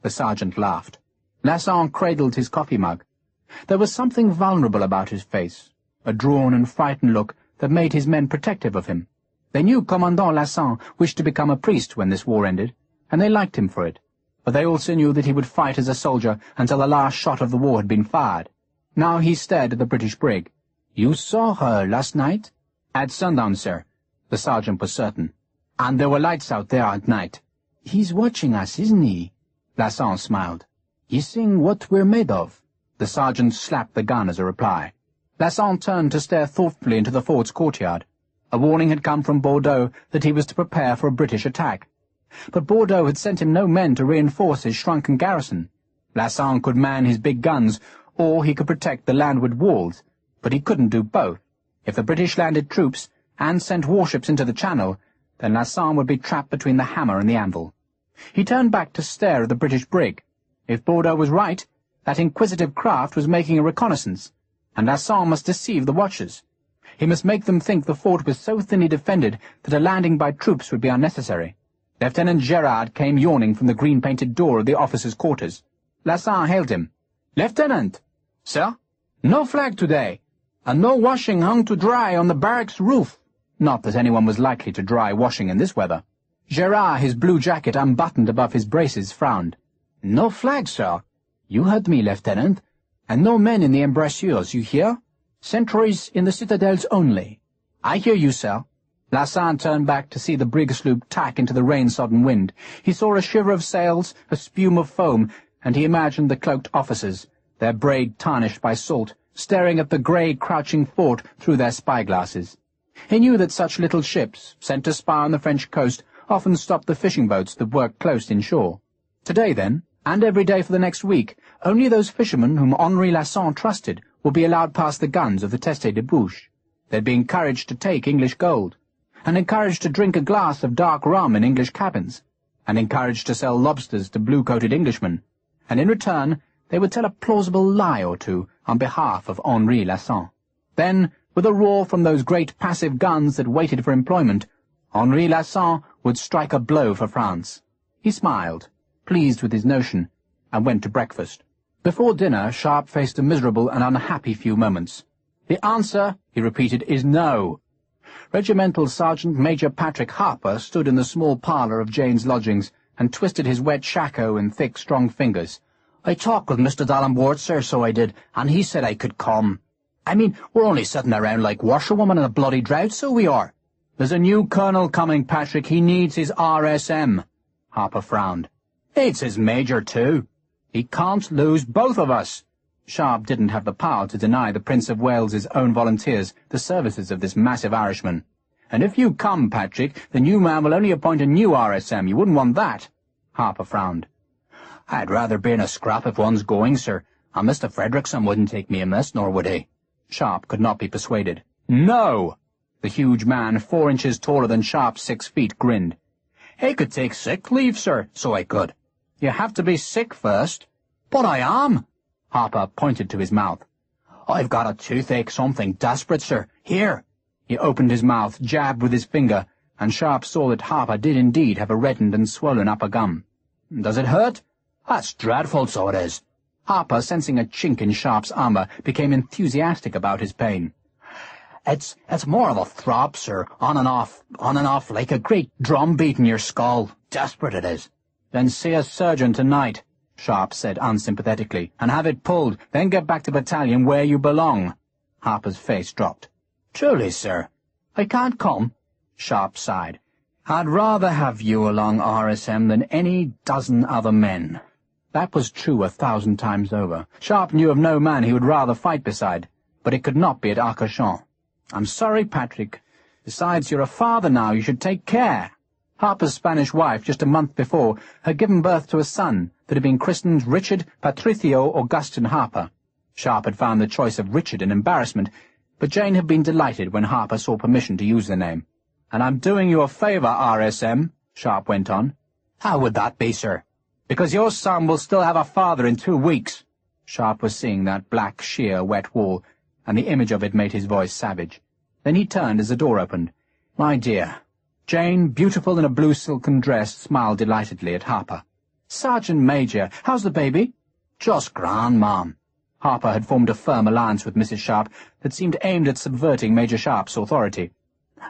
the sergeant laughed. Lasson cradled his coffee mug. There was something vulnerable about his face, a drawn and frightened look that made his men protective of him. They knew Commandant Lasson wished to become a priest when this war ended, and they liked him for it, but they also knew that he would fight as a soldier until the last shot of the war had been fired. Now he stared at the British brig. "You saw her last night?" "At sundown, sir." The sergeant was certain. "And there were lights out there at night." "He's watching us, isn't he?" Lasson smiled. "He's seeing what we're made of." The sergeant slapped the gun as a reply. Lasson turned to stare thoughtfully into the fort's courtyard. A warning had come from Bordeaux that he was to prepare for a British attack. But Bordeaux had sent him no men to reinforce his shrunken garrison. Lasson could man his big guns, or he could protect the landward walls, but he couldn't do both. If the British landed troops and sent warships into the Channel, then Lasson would be trapped between the hammer and the anvil. He turned back to stare at the British brig. If Bordeaux was right, that inquisitive craft was making a reconnaissance, and Lasson must deceive the watchers. He must make them think the fort was so thinly defended that a landing by troops would be unnecessary. Lieutenant Gerard came yawning from the green-painted door of the officers' quarters. Lasson hailed him. "Lieutenant!" "Sir?" "No flag today, and no washing hung to dry on the barracks roof." Not that anyone was likely to dry washing in this weather. Gerard, his blue jacket unbuttoned above his braces, frowned. "No flag, sir." "You heard me, Lieutenant. And no men in the embrasures, you hear? Sentries in the citadels only." "I hear you, sir." Lasson turned back to see the brig sloop tack into the rain-sodden wind. He saw a shiver of sails, a spume of foam, and he imagined the cloaked officers, their braid tarnished by salt, staring at the grey, crouching fort through their spyglasses. He knew that such little ships, sent to spy on the French coast, often stopped the fishing boats that worked close inshore. Today, then, and every day for the next week, only those fishermen whom Henri Lasson trusted would be allowed past the guns of the Teste de Bouche. They'd be encouraged to take English gold, and encouraged to drink a glass of dark rum in English cabins, and encouraged to sell lobsters to blue-coated Englishmen, and in return they would tell a plausible lie or two on behalf of Henri Lasson. Then, with a roar from those great passive guns that waited for employment, Henri Lasson would strike a blow for France. He smiled, pleased with his notion, and went to breakfast. Before dinner, Sharpe faced a miserable and unhappy few moments. "The answer," he repeated, "is no." Regimental Sergeant Major Patrick Harper stood in the small parlour of Jane's lodgings and twisted his wet shako in thick, strong fingers. "I talked with Mr. Dallenboard, sir, so I did, and he said I could come. I mean, we're only sitting around like washerwomen in a bloody drought, so we are." "There's a new colonel coming, Patrick. He needs his RSM." Harper frowned. "It's his major, too." "He can't lose both of us." Sharpe didn't have the power to deny the Prince of Wales's own volunteers the services of this massive Irishman. "And if you come, Patrick, the new man will only appoint a new RSM. You wouldn't want that." Harper frowned. "I'd rather be in a scrap if one's going, sir, and Mr. Frederickson wouldn't take me amiss, nor would he." Sharpe could not be persuaded. "No!" The huge man, 4 inches taller than Sharpe's 6 feet, grinned. "I could take sick leave, sir, so I could." "You have to be sick first." "But I am." Harper pointed to his mouth. "I've got a toothache, something desperate, sir. Here." He opened his mouth, jabbed with his finger, and Sharpe saw that Harper did indeed have a reddened and swollen upper gum. "Does it hurt?" "That's dreadful, so it is." Harper, sensing a chink in Sharpe's armour, became enthusiastic about his pain. It's more of a throb, sir, on and off, like a great drum beat in your skull. Desperate it is." "Then see a surgeon tonight," Sharpe said unsympathetically, "and have it pulled, then get back to battalion where you belong." Harper's face dropped. "Truly, sir, I can't come," Sharpe sighed. "I'd rather have you along, RSM, than any dozen other men." That was true 1,000 times over. Sharpe knew of no man he would rather fight beside, but it could not be at Arcachon. "I'm sorry, Patrick. Besides, you're a father now, you should take care." Harper's Spanish wife, just a month before, had given birth to a son that had been christened Richard Patricio Augustin Harper. Sharpe had found the choice of Richard an embarrassment, but Jane had been delighted when Harper saw permission to use the name. "And I'm doing you a favour, RSM," Sharpe went on. "How would that be, sir?" "Because your son will still have a father in 2 weeks." Sharpe was seeing that black, sheer, wet wall, and the image of it made his voice savage. Then he turned as the door opened. "My dear." Jane, beautiful in a blue silken dress, smiled delightedly at Harper. "Sergeant Major, how's the baby?" "Just grand, ma'am." Harper had formed a firm alliance with Mrs. Sharpe that seemed aimed at subverting Major Sharpe's authority.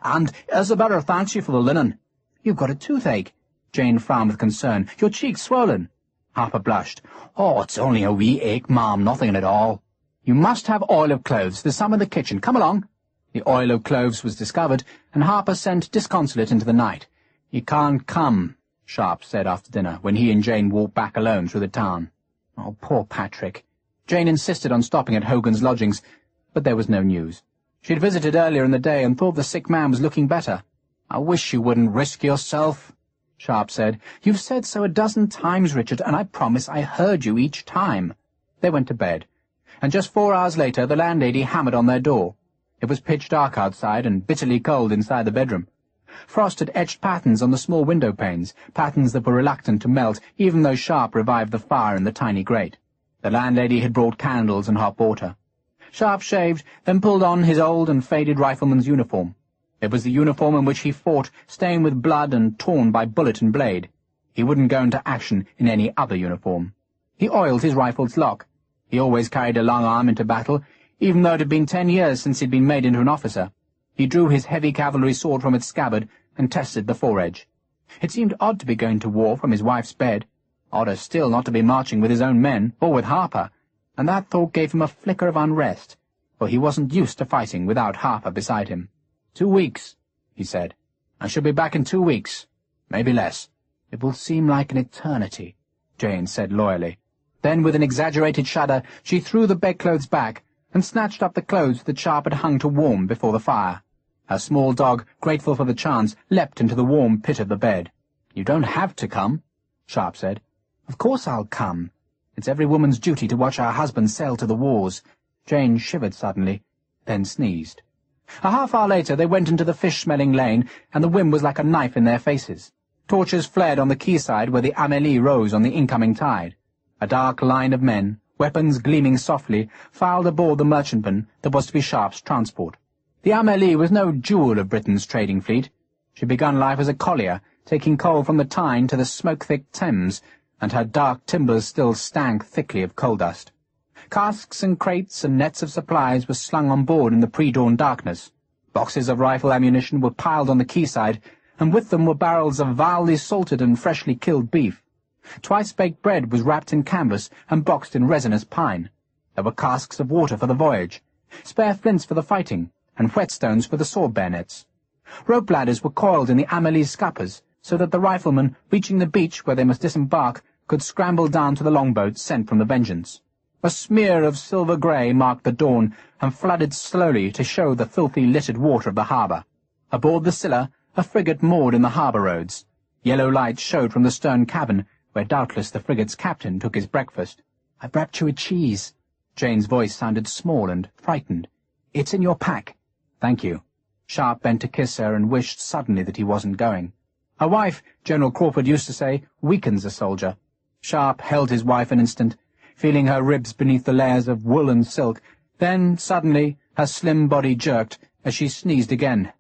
"And Isabella thanks you for the linen." "You've got a toothache." Jane frowned with concern. "Your cheek's swollen." Harper blushed. "Oh, it's only a wee ache, ma'am, nothing at all." "You must have oil of cloves. There's some in the kitchen. Come along." The oil of cloves was discovered, and Harper sent disconsolate into the night. "You can't come," Sharpe said after dinner, when he and Jane walked back alone through the town. Oh, poor Patrick. Jane insisted on stopping at Hogan's lodgings, but there was no news. She had visited earlier in the day and thought the sick man was looking better. "I wish you wouldn't risk yourself," Sharpe said. "You've said so 12 times, Richard, and I promise I heard you each time." They went to bed, and just 4 hours later the landlady hammered on their door. It was pitch dark outside and bitterly cold inside the bedroom. Frost had etched patterns on the small window panes, patterns that were reluctant to melt, even though Sharpe revived the fire in the tiny grate. The landlady had brought candles and hot water. Sharpe shaved, then pulled on his old and faded rifleman's uniform. It was the uniform in which he fought, stained with blood and torn by bullet and blade. He wouldn't go into action in any other uniform. He oiled his rifle's lock. He always carried a long arm into battle, even though it had been 10 years since he'd been made into an officer. He drew his heavy cavalry sword from its scabbard and tested the foredge. It seemed odd to be going to war from his wife's bed, odder still not to be marching with his own men, or with Harper, and that thought gave him a flicker of unrest, for he wasn't used to fighting without Harper beside him. 2 weeks, he said. "I shall be back in 2 weeks, maybe less." "It will seem like an eternity," Jane said loyally. Then, with an exaggerated shudder, she threw the bedclothes back and snatched up the clothes that Sharpe had hung to warm before the fire. Her small dog, grateful for the chance, leapt into the warm pit of the bed. "You don't have to come," Sharpe said. "Of course I'll come. It's every woman's duty to watch her husband sail to the wars." Jane shivered suddenly, then sneezed. A half-hour later they went into the fish-smelling lane, and the wind was like a knife in their faces. Torches flared on the quayside where the Amélie rose on the incoming tide. A dark line of men, weapons gleaming softly, filed aboard the merchantman that was to be Sharpe's transport. The Amélie was no jewel of Britain's trading fleet. She began life as a collier, taking coal from the Tyne to the smoke-thick Thames, and her dark timbers still stank thickly of coal dust. Casks and crates and nets of supplies were slung on board in the pre-dawn darkness. Boxes of rifle ammunition were piled on the quayside, and with them were barrels of vilely salted and freshly killed beef. Twice-baked bread was wrapped in canvas and boxed in resinous pine. There were casks of water for the voyage, spare flints for the fighting, and whetstones for the sword bayonets. Rope ladders were coiled in the Amélie's scuppers, so that the riflemen, reaching the beach where they must disembark, could scramble down to the longboat sent from the Vengeance. A smear of silver grey marked the dawn, and flooded slowly to show the filthy littered water of the harbour. Aboard the Scylla, a frigate moored in the harbour roads. Yellow lights showed from the stern cabin, where doubtless the frigate's captain took his breakfast. "I brought you a cheese." Jane's voice sounded small and frightened. "It's in your pack." "Thank you." Sharpe bent to kiss her and wished suddenly that he wasn't going. Her wife, General Crawford used to say, weakens a soldier. Sharpe held his wife an instant, feeling her ribs beneath the layers of wool and silk. Then, suddenly, her slim body jerked as she sneezed again.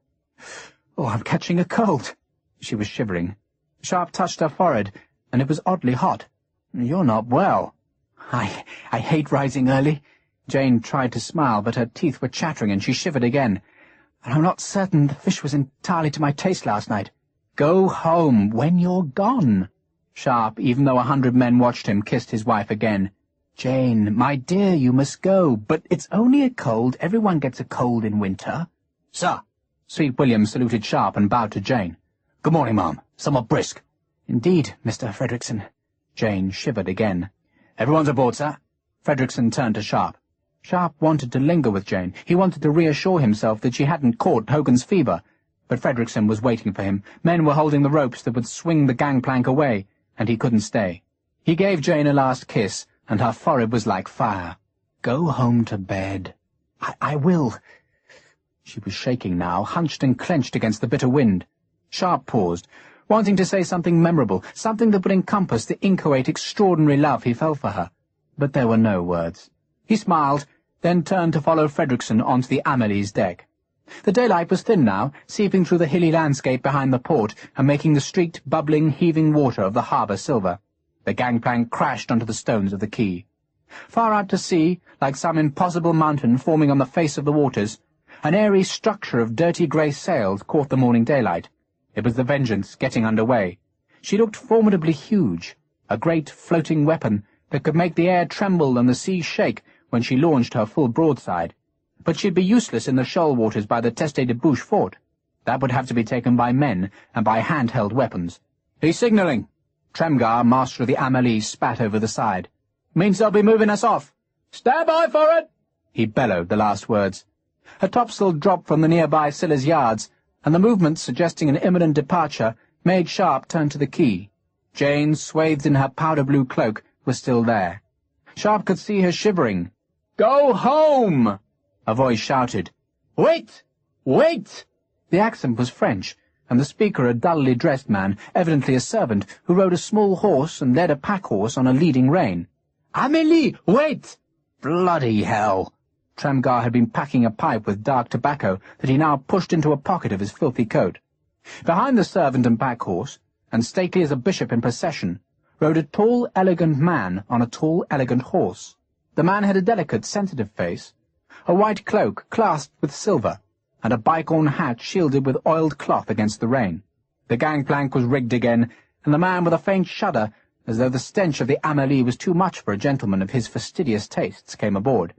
"Oh, I'm catching a cold." She was shivering. Sharpe touched her forehead, and it was oddly hot. "You're not well." I hate rising early." Jane tried to smile, but her teeth were chattering, and she shivered again. "And I'm not certain the fish was entirely to my taste last night." "Go home when you're gone." Sharpe, even though 100 men watched him, kissed his wife again. "Jane, my dear, you must go. But it's only a cold. Everyone gets a cold in winter." "Sir." Sweet William saluted Sharpe and bowed to Jane. "Good morning, ma'am. Somewhat brisk." "Indeed, Mr. Frederickson." Jane shivered again. "Everyone's aboard, sir." Frederickson turned to Sharpe. Sharpe wanted to linger with Jane. He wanted to reassure himself that she hadn't caught Hogan's fever. But Frederickson was waiting for him. Men were holding the ropes that would swing the gangplank away, and he couldn't stay. He gave Jane a last kiss, and her forehead was like fire. "Go home to bed." I will." She was shaking now, hunched and clenched against the bitter wind. Sharpe paused, wanting to say something memorable, something that would encompass the inchoate, extraordinary love he felt for her. But there were no words. He smiled, then turned to follow Frederickson onto the Amelie's deck. The daylight was thin now, seeping through the hilly landscape behind the port and making the streaked, bubbling, heaving water of the harbour silver. The gangplank crashed onto the stones of the quay. Far out to sea, like some impossible mountain forming on the face of the waters, an airy structure of dirty grey sails caught the morning daylight. It was the Vengeance getting under way. She looked formidably huge, a great floating weapon that could make the air tremble and the sea shake when she launched her full broadside. But she'd be useless in the shoal waters by the Teste de Bouche fort. That would have to be taken by men and by hand-held weapons. "He's signalling." Tremgar, master of the Amelie, spat over the side. "Means they'll be moving us off." "Stand by for it!" He bellowed the last words. A topsail dropped from the nearby Scylla's yards, and the movement suggesting an imminent departure made Sharpe turn to the quay. Jane, swathed in her powder-blue cloak, was still there. Sharpe could see her shivering. "Go home!" a voice shouted. "Wait! Wait!" The accent was French, and the speaker a dully dressed man, evidently a servant, who rode a small horse and led a pack-horse on a leading rein. "Amélie, wait!" Bloody hell! Tremgar had been packing a pipe with dark tobacco that he now pushed into a pocket of his filthy coat. Behind the servant and pack-horse, and stately as a bishop in procession, rode a tall, elegant man on a tall, elegant horse. The man had a delicate, sensitive face, a white cloak clasped with silver, and a bygone hat shielded with oiled cloth against the rain. The gangplank was rigged again, and the man with a faint shudder, as though the stench of the Amélie was too much for a gentleman of his fastidious tastes, came aboard.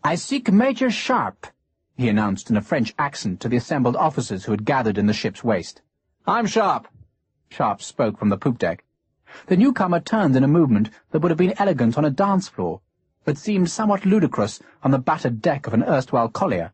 "I seek Major Sharpe," he announced in a French accent to the assembled officers who had gathered in the ship's waist. "I'm Sharpe." Sharpe spoke from the poop deck. The newcomer turned in a movement that would have been elegant on a dance floor, but seemed somewhat ludicrous on the battered deck of an erstwhile collier.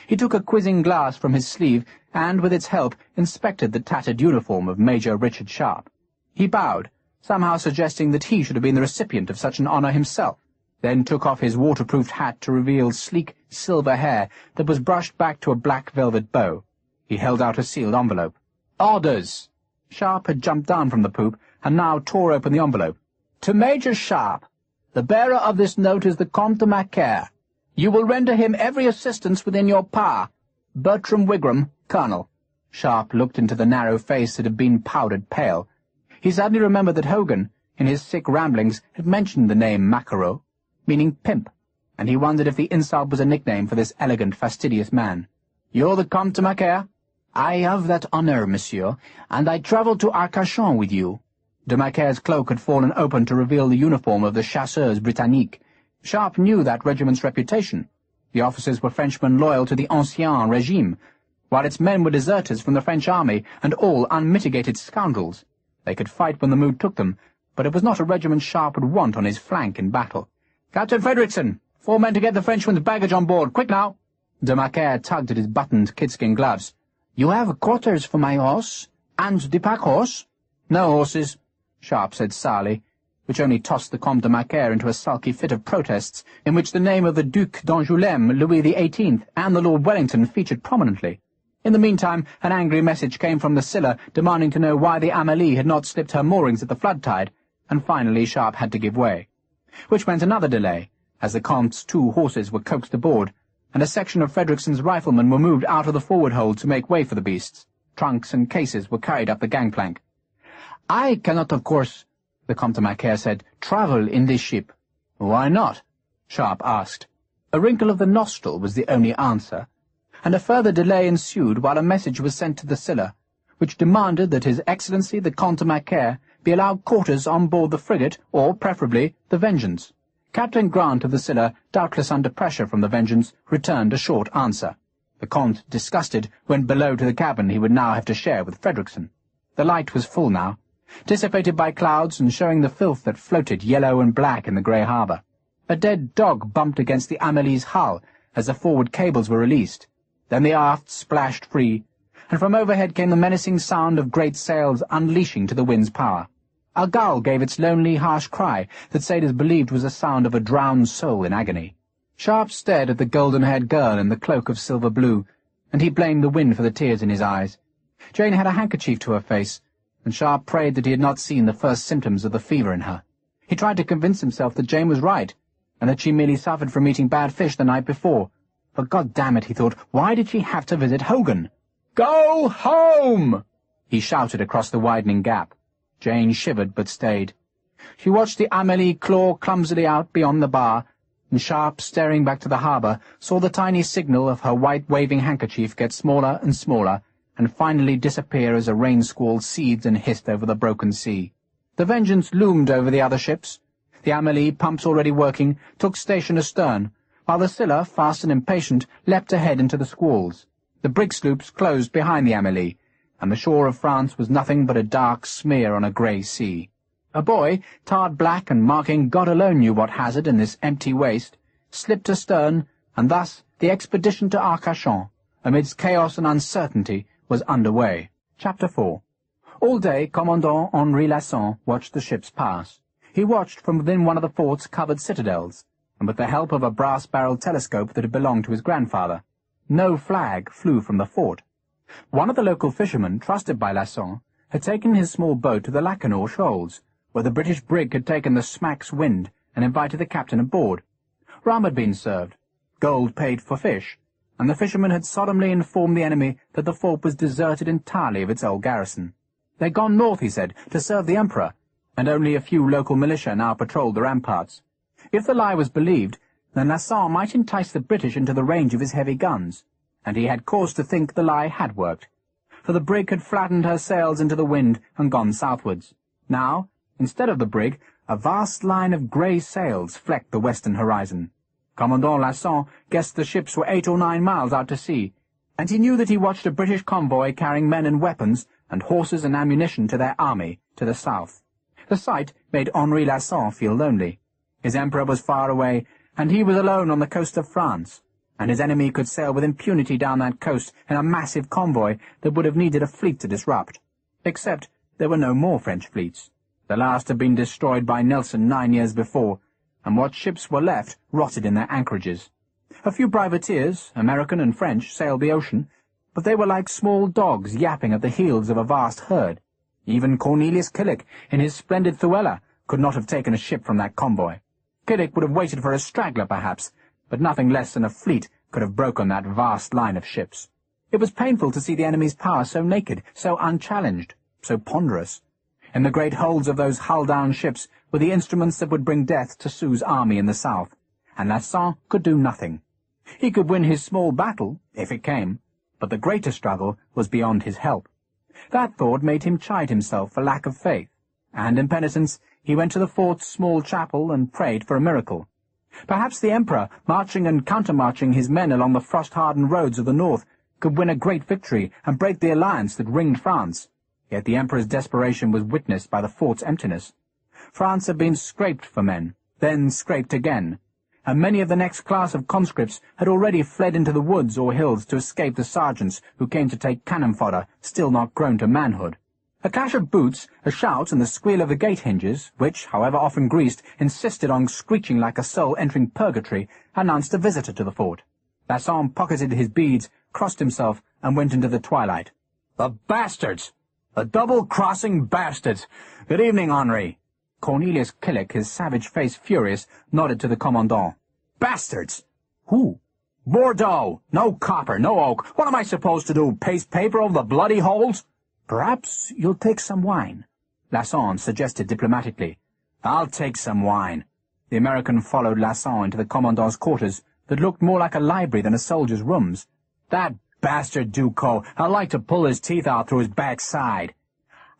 He took a quizzing glass from his sleeve and, with its help, inspected the tattered uniform of Major Richard Sharpe. He bowed, somehow suggesting that he should have been the recipient of such an honour himself, then took off his waterproofed hat to reveal sleek silver hair that was brushed back to a black velvet bow. He held out a sealed envelope. "Orders!" Sharpe had jumped down from the poop and now tore open the envelope. "To Major Sharpe. The bearer of this note is the Comte de Macaire. You will render him every assistance within your power. Bertram Wigram, Colonel." Sharpe looked into the narrow face that had been powdered pale. He suddenly remembered that Hogan, in his sick ramblings, had mentioned the name Maquereau, meaning pimp, and he wondered if the insult was a nickname for this elegant, fastidious man. "You're the Comte de Macaire?" "I have that honour, monsieur, and I travel to Arcachon with you." De Macaire's cloak had fallen open to reveal the uniform of the Chasseurs Britanniques. Sharpe knew that regiment's reputation. The officers were Frenchmen loyal to the Ancien Regime, while its men were deserters from the French army and all unmitigated scoundrels. They could fight when the mood took them, but it was not a regiment Sharpe would want on his flank in battle. "Captain Frederickson, 4 men to get the Frenchman's baggage on board. Quick now!" De Macaire tugged at his buttoned kidskin gloves. "You have quarters for my horse, and the pack-horse?" "No horses," Sharpe said sourly, which only tossed the Comte de Macaire into a sulky fit of protests, in which the name of the Duc d'Angoulême, Louis XVIII, and the Lord Wellington featured prominently. In the meantime, an angry message came from the Scylla demanding to know why the Amélie had not slipped her moorings at the flood tide, and finally Sharpe had to give way. Which meant another delay, as the Comte's 2 horses were coaxed aboard, and a section of Frederickson's riflemen were moved out of the forward hold to make way for the beasts. Trunks and cases were carried up the gangplank. "I cannot, of course," the Comte de Macaire said, "travel in this ship." "Why not?" Sharpe asked. A wrinkle of the nostril was the only answer, and a further delay ensued while a message was sent to the Scylla, which demanded that His Excellency the Comte de Macaire be allowed quarters on board the frigate, or, preferably, the Vengeance. Captain Grant of the Scylla, doubtless under pressure from the Vengeance, returned a short answer. The Comte, disgusted, went below to the cabin he would now have to share with Frederickson. The light was full now, dissipated by clouds and showing the filth that floated yellow and black in the grey harbour. A dead dog bumped against the Amelie's hull as the forward cables were released. Then the aft splashed free, and from overhead came the menacing sound of great sails unleashing to the wind's power. A gull gave its lonely, harsh cry that sailors believed was the sound of a drowned soul in agony. Sharpe stared at the golden-haired girl in the cloak of silver blue, and he blamed the wind for the tears in his eyes. Jane had a handkerchief to her face, and Sharpe prayed that he had not seen the first symptoms of the fever in her. He tried to convince himself that Jane was right, and that she merely suffered from eating bad fish the night before. But God damn it, he thought, why did she have to visit Hogan? "Go home!" he shouted across the widening gap. Jane shivered but stayed. She watched the Amélie claw clumsily out beyond the bar, and Sharpe, staring back to the harbour, saw the tiny signal of her white waving handkerchief get smaller and smaller, and finally disappear as a rain-squall seethed and hissed over the broken sea. The Vengeance loomed over the other ships. The Amélie, pumps already working, took station astern, while the Scylla, fast and impatient, leapt ahead into the squalls. The brig sloops closed behind the Amélie, and the shore of France was nothing but a dark smear on a grey sea. A boy, tarred black and marking God alone knew what hazard in this empty waste, slipped astern, and thus the expedition to Arcachon, amidst chaos and uncertainty, was under way. Chapter 4. All day Commandant Henri Lasson watched the ships pass. He watched from within one of the fort's covered citadels, and with the help of a brass-barreled telescope that had belonged to his grandfather. No flag flew from the fort. One of the local fishermen, trusted by Lasson, had taken his small boat to the Lacanau shoals, where the British brig had taken the smack's wind and invited the captain aboard. Rum had been served, gold paid for fish, and the fisherman had solemnly informed the enemy that the fort was deserted entirely of its old garrison. They'd gone north, he said, to serve the Emperor, and only a few local militia now patrolled the ramparts. If the lie was believed, then Lasson might entice the British into the range of his heavy guns, and he had cause to think the lie had worked, for the brig had flattened her sails into the wind and gone southwards. Now, instead of the brig, a vast line of grey sails flecked the western horizon. Commandant Lasson guessed the ships were 8 or 9 miles out to sea, and he knew that he watched a British convoy carrying men and weapons and horses and ammunition to their army to the south. The sight made Henri Lasson feel lonely. His emperor was far away, and he was alone on the coast of France, and his enemy could sail with impunity down that coast in a massive convoy that would have needed a fleet to disrupt. Except there were no more French fleets. The last had been destroyed by Nelson 9 years before, and what ships were left rotted in their anchorages. A few privateers, American and French, sailed the ocean, but they were like small dogs yapping at the heels of a vast herd. Even Cornelius Killick, in his splendid Thuella, could not have taken a ship from that convoy. Killick would have waited for a straggler, perhaps, but nothing less than a fleet could have broken that vast line of ships. It was painful to see the enemy's power so naked, so unchallenged, so ponderous. In the great holds of those hull-down ships were the instruments that would bring death to Soult's army in the south, and Lasson could do nothing. He could win his small battle, if it came, but the greater struggle was beyond his help. That thought made him chide himself for lack of faith, and in penitence he went to the fort's small chapel and prayed for a miracle. Perhaps the Emperor, marching and countermarching his men along the frost-hardened roads of the north, could win a great victory and break the alliance that ringed France. Yet the Emperor's desperation was witnessed by the fort's emptiness. France had been scraped for men, then scraped again, and many of the next class of conscripts had already fled into the woods or hills to escape the sergeants who came to take cannon fodder, still not grown to manhood. A clash of boots, a shout, and the squeal of the gate hinges, which, however often greased, insisted on screeching like a soul entering purgatory, announced a visitor to the fort. Lasson pocketed his beads, crossed himself, and went into the twilight. "The bastards! The double-crossing bastards! Good evening, Henri." Cornelius Killick, his savage face furious, nodded to the commandant. "Bastards! Who?" "Bordeaux! No copper, no oak. What am I supposed to do, paste paper over the bloody holes?" "Perhaps you'll take some wine," Lasson suggested diplomatically. "I'll take some wine." The American followed Lasson into the commandant's quarters that looked more like a library than a soldier's rooms. "That bastard Ducos, I'd like to pull his teeth out through his backside."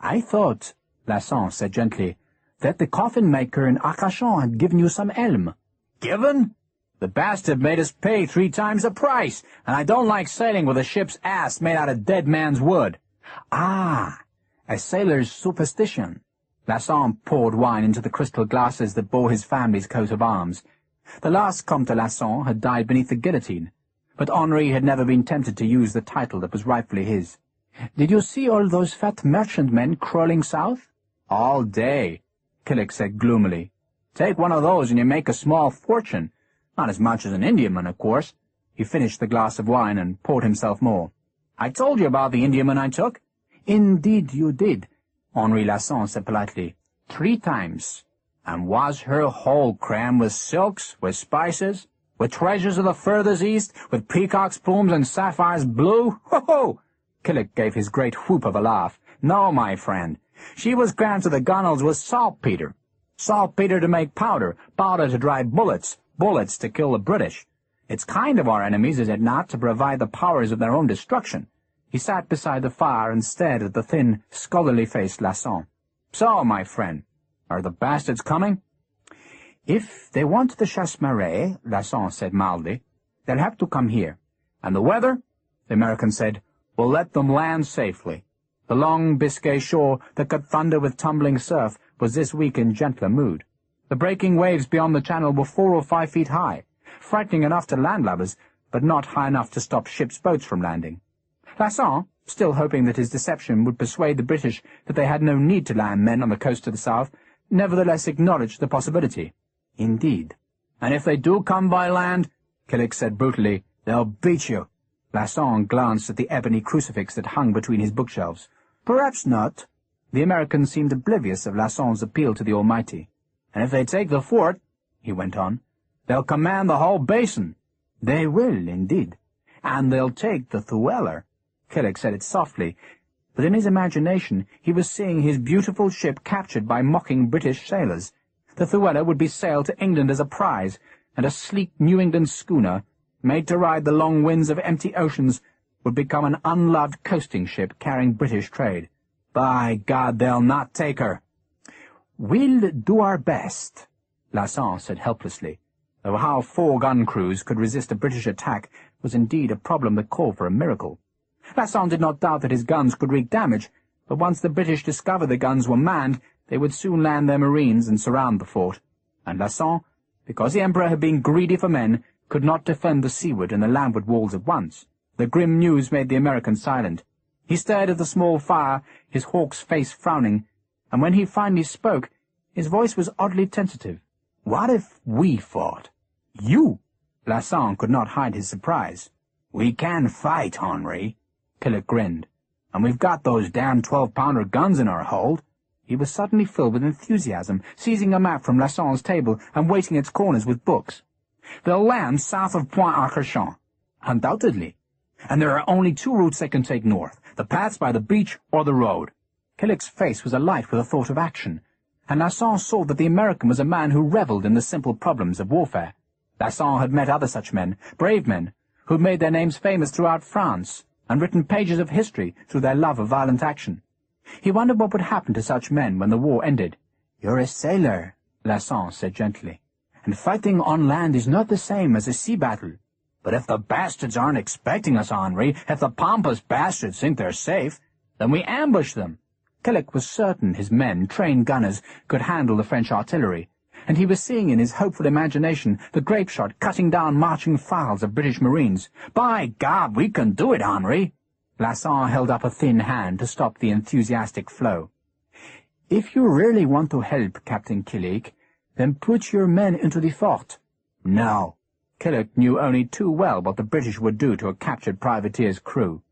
"I thought," Lasson said gently, "that the coffin-maker in Arcachon had given you some elm." "Given?" The bastard made us pay 3 times the price, and I don't like sailing with a ship's ass made out of dead man's wood. Ah, a sailor's superstition. Lasson poured wine into the crystal glasses that bore his family's coat of arms. The last Comte de Lasson had died beneath the guillotine, but Henri had never been tempted to use the title that was rightfully his. "Did you see all those fat merchantmen crawling south?" "All day," Killick said gloomily. "Take one of those and you make a small fortune. Not as much as an Indiaman, of course." He finished the glass of wine and poured himself more. "I told you about the Indiaman I took." "Indeed you did," Henri Lasson said politely. 3 times. And was her whole crammed with silks, with spices, with treasures of the furthest east, with peacock's plumes and sapphires blue? Ho-ho!" Killick gave his great whoop of a laugh. "No, my friend. She was crammed to the gunwales with saltpeter. Saltpeter to make powder, powder to drive bullets, bullets to kill the British. It's kind of our enemies, is it not, to provide the powers of their own destruction?" He sat beside the fire and stared at the thin, scholarly-faced Lasson. "So, my friend, are the bastards coming?" "If they want the chasse-marée," Lasson said mildly, "they'll have to come here. And the weather?" the American said, "will let them land safely." The long Biscay shore that could thunder with tumbling surf was this week in gentler mood. The breaking waves beyond the channel were 4 or 5 feet high, frightening enough to landlubbers, but not high enough to stop ships' boats from landing. Lasson, still hoping that his deception would persuade the British that they had no need to land men on the coast to the south, nevertheless acknowledged the possibility. "Indeed. And if they do come by land," Killick said brutally, "they'll beat you." Lasson glanced at the ebony crucifix that hung between his bookshelves. "Perhaps not." The American seemed oblivious of Lasson's appeal to the Almighty. "And if they take the fort," he went on, "they'll command the whole basin." "They will, indeed." "And they'll take the Thueller." Killick said it softly, but in his imagination he was seeing his beautiful ship captured by mocking British sailors. The Thueller would be sailed to England as a prize, and a sleek New England schooner, made to ride the long winds of empty oceans, would become an unloved coasting ship carrying British trade. By God, they'll not take her. "We'll do our best," Lasson said helplessly, though how 4 gun crews could resist a British attack was indeed a problem that called for a miracle. Lasson did not doubt that his guns could wreak damage, but once the British discovered the guns were manned, they would soon land their marines and surround the fort. And Lasson, because the Emperor had been greedy for men, could not defend the seaward and the landward walls at once. The grim news made the American silent. He stared at the small fire, his hawk's face frowning, and when he finally spoke, his voice was oddly tentative. "What if we fought?" "You?" Lasson could not hide his surprise. "We can fight, Henri." Killick grinned. "And we've got those damn 12-pounder guns in our hold." He was suddenly filled with enthusiasm, seizing a map from Lasson's table and weighting its corners with books. "They'll land south of Pointe-à-Cauchon." "Undoubtedly. And there are only 2 routes they can take north, the paths by the beach or the road." Killick's face was alight with a thought of action, and Lasson saw that the American was a man who revelled in the simple problems of warfare. Lasson had met other such men, brave men, who had made their names famous throughout France, and written pages of history through their love of violent action. He wondered what would happen to such men when the war ended. "You're a sailor," Lasson said gently, "and fighting on land is not the same as a sea battle. But if the bastards aren't expecting us, Henri, if the pompous bastards think they're safe, then we ambush them." Killick was certain his men, trained gunners, could handle the French artillery, and he was seeing in his hopeful imagination the grape shot cutting down marching files of British marines. "By God, we can do it, Henri!" Lasson held up a thin hand to stop the enthusiastic flow. "If you really want to help, Captain Killick, then put your men into the fort." "No." Killick knew only too well what the British would do to a captured privateer's crew.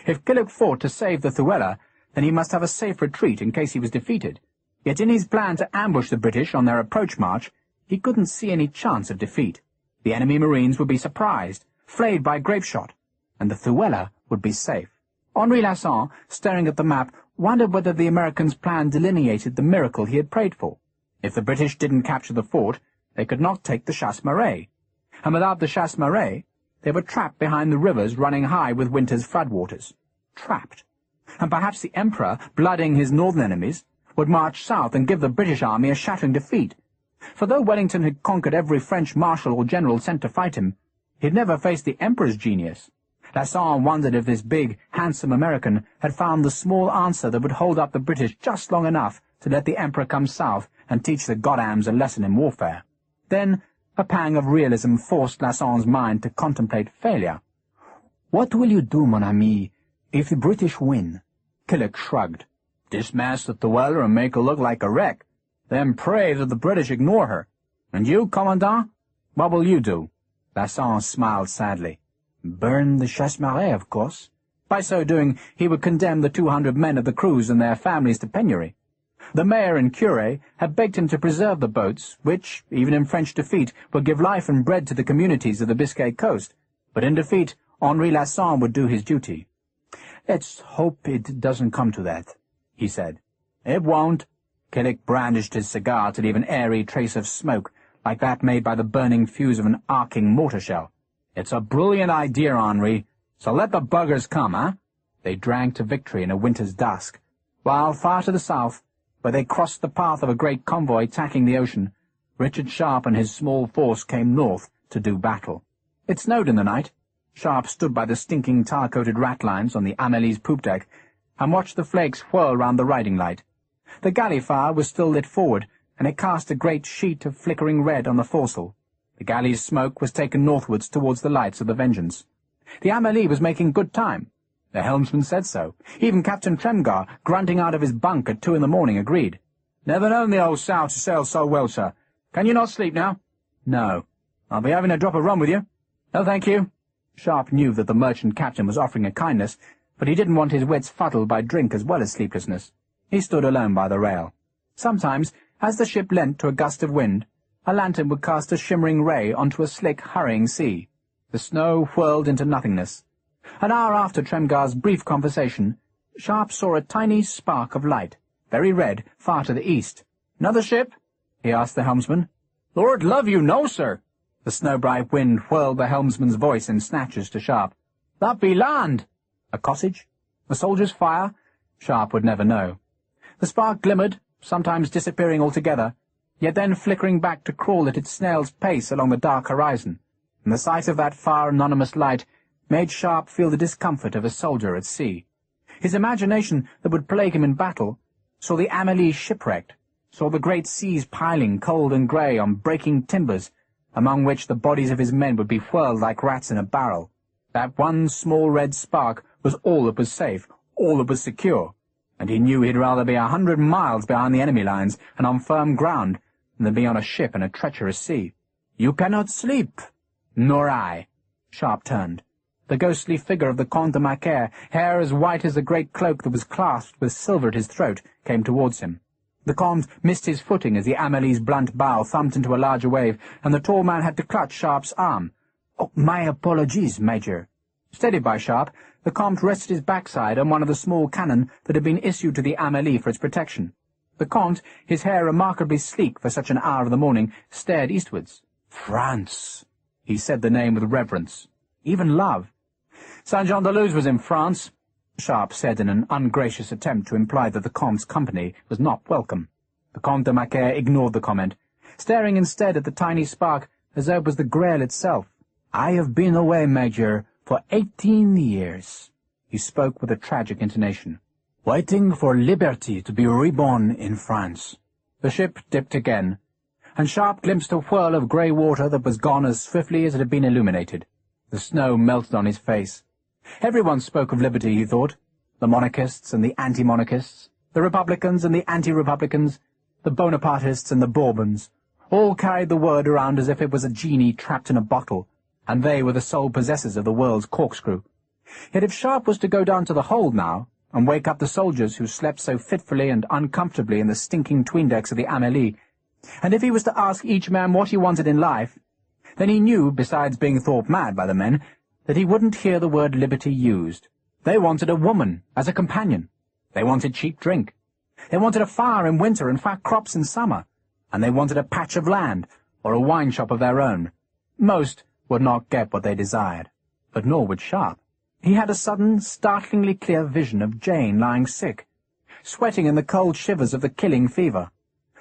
If Killick fought to save the Thueller, then he must have a safe retreat in case he was defeated. Yet in his plan to ambush the British on their approach march, he couldn't see any chance of defeat. The enemy marines would be surprised, flayed by grape shot, and the Thueller would be safe. Henri Lasson, staring at the map, wondered whether the Americans' plan delineated the miracle he had prayed for. If the British didn't capture the fort, they could not take the chasse-marée. And without the chasse-marée, they were trapped behind the rivers running high with winter's floodwaters. Trapped. And perhaps the Emperor, blooding his northern enemies, would march south and give the British army a shattering defeat. For though Wellington had conquered every French marshal or general sent to fight him, he had never faced the Emperor's genius. Lasson wondered if this big, handsome American had found the small answer that would hold up the British just long enough to let the Emperor come south and teach the Goddams a lesson in warfare. Then a pang of realism forced Lasson's mind to contemplate failure. "What will you do, mon ami, if the British win?" Killick shrugged. "Dismast the Dweller and make her look like a wreck. Then pray that the British ignore her. And you, Commandant? What will you do?" Lasson smiled sadly. "Burn the chasse-marée, of course." By so doing, he would condemn the 200 men of the crews and their families to penury. The mayor and curé had begged him to preserve the boats, which, even in French defeat, would give life and bread to the communities of the Biscay coast. But in defeat, Henri Lasson would do his duty. "Let's hope it doesn't come to that," he said. "It won't." Killick brandished his cigar to leave an airy trace of smoke, like that made by the burning fuse of an arcing mortar shell. "It's a brilliant idea, Henri, so let the buggers come, eh?" They drank to victory in a winter's dusk, while far to the south, where they crossed the path of a great convoy tacking the ocean, Richard Sharpe and his small force came north to do battle. It snowed in the night. Sharpe stood by the stinking tar-coated ratlines on the Amelie's poop deck and watched the flakes whirl round the riding light. The galley fire was still lit forward, and it cast a great sheet of flickering red on the foresail. The galley's smoke was taken northwards towards the lights of the Vengeance. The Amelie was making good time. The helmsman said so. Even Captain Tremgar, grunting out of his bunk at 2 in the morning, agreed. "Never known the old sow to sail so well, sir. Can you not sleep now?" "No." "I'll be having a drop of rum with you." "No, thank you." Sharpe knew that the merchant captain was offering a kindness, but he didn't want his wits fuddled by drink as well as sleeplessness. He stood alone by the rail. Sometimes, as the ship leant to a gust of wind, a lantern would cast a shimmering ray onto a slick, hurrying sea. The snow whirled into nothingness. An hour after Tremgar's brief conversation, Sharpe saw a tiny spark of light, very red, far to the east. "Another ship?" he asked the helmsman. "Lord love you, no, sir." The snow-bright wind whirled the helmsman's voice in snatches to Sharpe. "That be land." A cottage? A soldier's fire? Sharpe would never know. The spark glimmered, sometimes disappearing altogether, yet then flickering back to crawl at its snail's pace along the dark horizon, and the sight of that far anonymous light made Sharpe feel the discomfort of a soldier at sea. His imagination that would plague him in battle saw the Amelie shipwrecked, saw the great seas piling cold and grey on breaking timbers, among which the bodies of his men would be whirled like rats in a barrel. That one small red spark was all that was safe, all that was secure, and he knew he'd rather be 100 miles behind the enemy lines and on firm ground than be on a ship in a treacherous sea. "You cannot sleep." "Nor I." Sharpe turned. The ghostly figure of the Comte de Macaire, hair as white as the great cloak that was clasped with silver at his throat, came towards him. The Comte missed his footing as the Amelie's blunt bow thumped into a larger wave, and the tall man had to clutch Sharpe's arm. "Oh, my apologies, Major." Steadied by Sharpe, the Comte rested his backside on one of the small cannon that had been issued to the Amelie for its protection. The Comte, his hair remarkably sleek for such an hour of the morning, stared eastwards. "France." He said the name with reverence, even love. "Saint-Jean-de-Luz was in France," Sharpe said in an ungracious attempt to imply that the Comte's company was not welcome. The Comte de Macaire ignored the comment, staring instead at the tiny spark as though it was the Grail itself. "I have been away, Major, for 18 years." He spoke with a tragic intonation. "Waiting for liberty to be reborn in France." The ship dipped again, and Sharpe glimpsed a whirl of grey water that was gone as swiftly as it had been illuminated. The snow melted on his face. Everyone spoke of liberty, he thought. The monarchists and the anti-monarchists, the republicans and the anti-republicans, the Bonapartists and the Bourbons, all carried the word around as if it was a genie trapped in a bottle, and they were the sole possessors of the world's corkscrew. Yet if Sharpe was to go down to the hold now, and wake up the soldiers who slept so fitfully and uncomfortably in the stinking tweendecks of the Amelie, and if he was to ask each man what he wanted in life, then he knew, besides being thought mad by the men, that he wouldn't hear the word liberty used. They wanted a woman as a companion. They wanted cheap drink. They wanted a fire in winter and fat crops in summer. And they wanted a patch of land or a wine shop of their own. Most would not get what they desired, but nor would Sharpe. He had a sudden, startlingly clear vision of Jane lying sick, sweating in the cold shivers of the killing fever.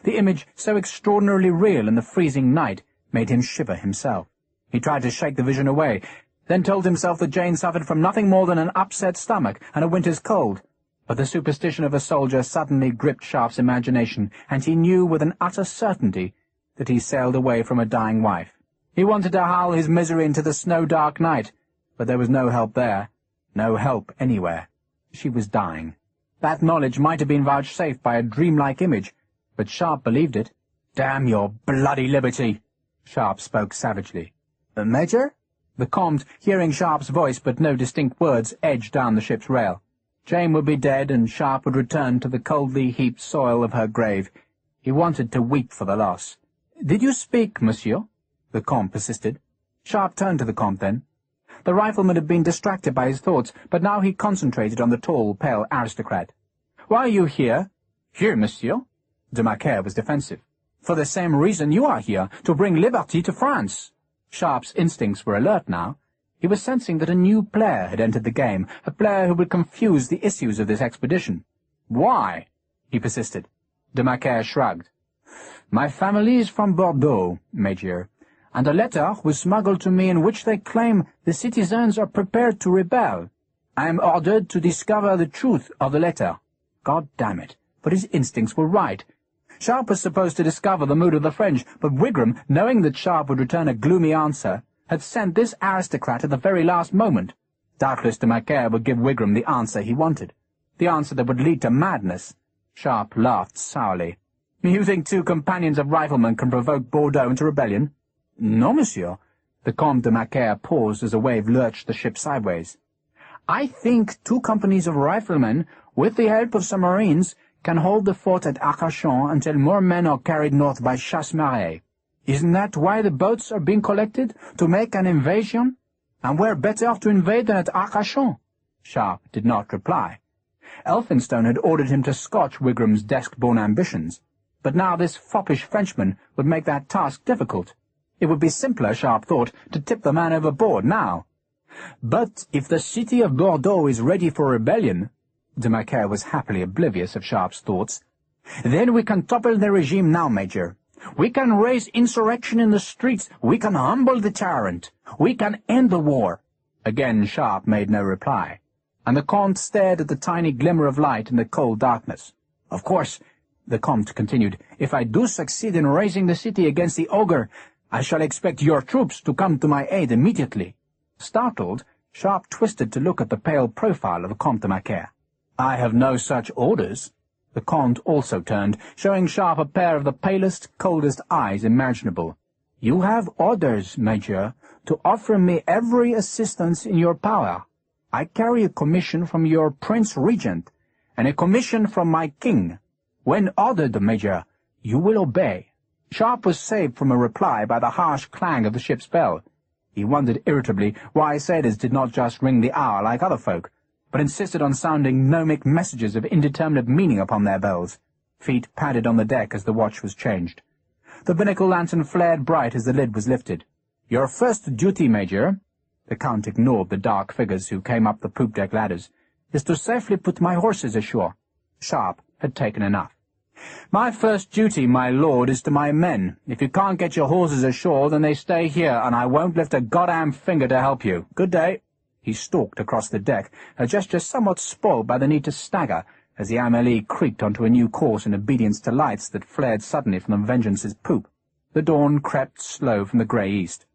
The image, so extraordinarily real in the freezing night, made him shiver himself. He tried to shake the vision away, then told himself that Jane suffered from nothing more than an upset stomach and a winter's cold. But the superstition of a soldier suddenly gripped Sharpe's imagination, and he knew with an utter certainty that he sailed away from a dying wife. He wanted to howl his misery into the snow-dark night, but there was no help there, no help anywhere. She was dying. That knowledge might have been vouchsafed by a dreamlike image, but Sharpe believed it. "Damn your bloody liberty!" Sharpe spoke savagely. "Major?" The Comte, hearing Sharpe's voice but no distinct words, edged down the ship's rail. Jane would be dead, and Sharpe would return to the coldly heaped soil of her grave. He wanted to weep for the loss. "Did you speak, monsieur?" The Comte persisted. Sharpe turned to the Comte then. The rifleman had been distracted by his thoughts, but now he concentrated on the tall, pale aristocrat. "Why are you here?" "Here, monsieur?" De Macaire was defensive. "For the same reason you are here, to bring liberty to France." Sharpe's instincts were alert now. He was sensing that a new player had entered the game, a player who would confuse the issues of this expedition. "Why?" he persisted. De Macaire shrugged. "My family is from Bordeaux, Major, and a letter was smuggled to me in which they claim the citizens are prepared to rebel. I am ordered to discover the truth of the letter." God damn it, but his instincts were right. Sharpe was supposed to discover the mood of the French, but Wigram, knowing that Sharpe would return a gloomy answer, had sent this aristocrat at the very last moment. Doubtless de Macaire would give Wigram the answer he wanted, the answer that would lead to madness. Sharpe laughed sourly. "You think two companions of riflemen can provoke Bordeaux into rebellion?" "No, monsieur." The Comte de Macaire paused as a wave lurched the ship sideways. "I think two companies of riflemen, with the help of some marines, can hold the fort at Arcachon until more men are carried north by chasse-marée. Isn't that why the boats are being collected, to make an invasion? And where better to invade than at Arcachon?" Sharpe did not reply. Elphinstone had ordered him to scotch Wigram's desk-born ambitions, but now this foppish Frenchman would make that task difficult. It would be simpler, Sharpe thought, to tip the man overboard now. "But if the city of Bordeaux is ready for rebellion," de Macaire was happily oblivious of Sharpe's thoughts, "then we can topple the regime now, Major. We can raise insurrection in the streets. We can humble the tyrant. We can end the war." Again Sharpe made no reply, and the Comte stared at the tiny glimmer of light in the cold darkness. "Of course," the Comte continued, "if I do succeed in raising the city against the ogre, I shall expect your troops to come to my aid immediately." Startled, Sharpe twisted to look at the pale profile of the Comte de Macaire. "I have no such orders." The Comte also turned, showing Sharpe a pair of the palest, coldest eyes imaginable. "You have orders, Major, to offer me every assistance in your power. I carry a commission from your Prince Regent, and a commission from my King. When ordered, Major, you will obey." Sharpe was saved from a reply by the harsh clang of the ship's bell. He wondered irritably why sailors did not just ring the hour like other folk, but insisted on sounding gnomic messages of indeterminate meaning upon their bells. Feet padded on the deck as the watch was changed. The binnacle lantern flared bright as the lid was lifted. "Your first duty, Major," the Count ignored the dark figures who came up the poop-deck ladders, "is to safely put my horses ashore." Sharpe had taken enough. "My first duty, my lord, is to my men. If you can't get your horses ashore, then they stay here, and I won't lift a goddamn finger to help you. Good day." He stalked across the deck, a gesture somewhat spoiled by the need to stagger as the Amélie creaked onto a new course in obedience to lights that flared suddenly from the Vengeance's poop. The dawn crept slow from the grey east.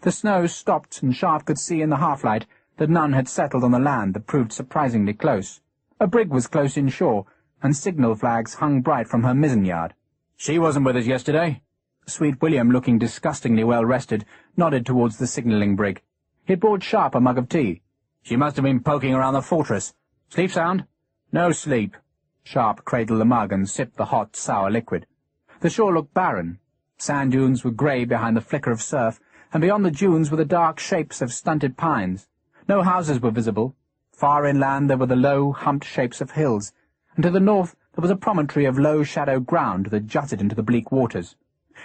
The snow stopped, and Sharpe could see in the half-light that none had settled on the land that proved surprisingly close. A brig was close inshore, and signal flags hung bright from her mizzen-yard. "She wasn't with us yesterday." Sweet William, looking disgustingly well-rested, nodded towards the signalling brig. He had brought Sharpe a mug of tea. "She must have been poking around the fortress. Sleep sound?" "No sleep." Sharpe cradled the mug and sipped the hot, sour liquid. The shore looked barren. Sand dunes were grey behind the flicker of surf, and beyond the dunes were the dark shapes of stunted pines. No houses were visible. Far inland there were the low, humped shapes of hills, and to the north there was a promontory of low-shadowed ground that jutted into the bleak waters.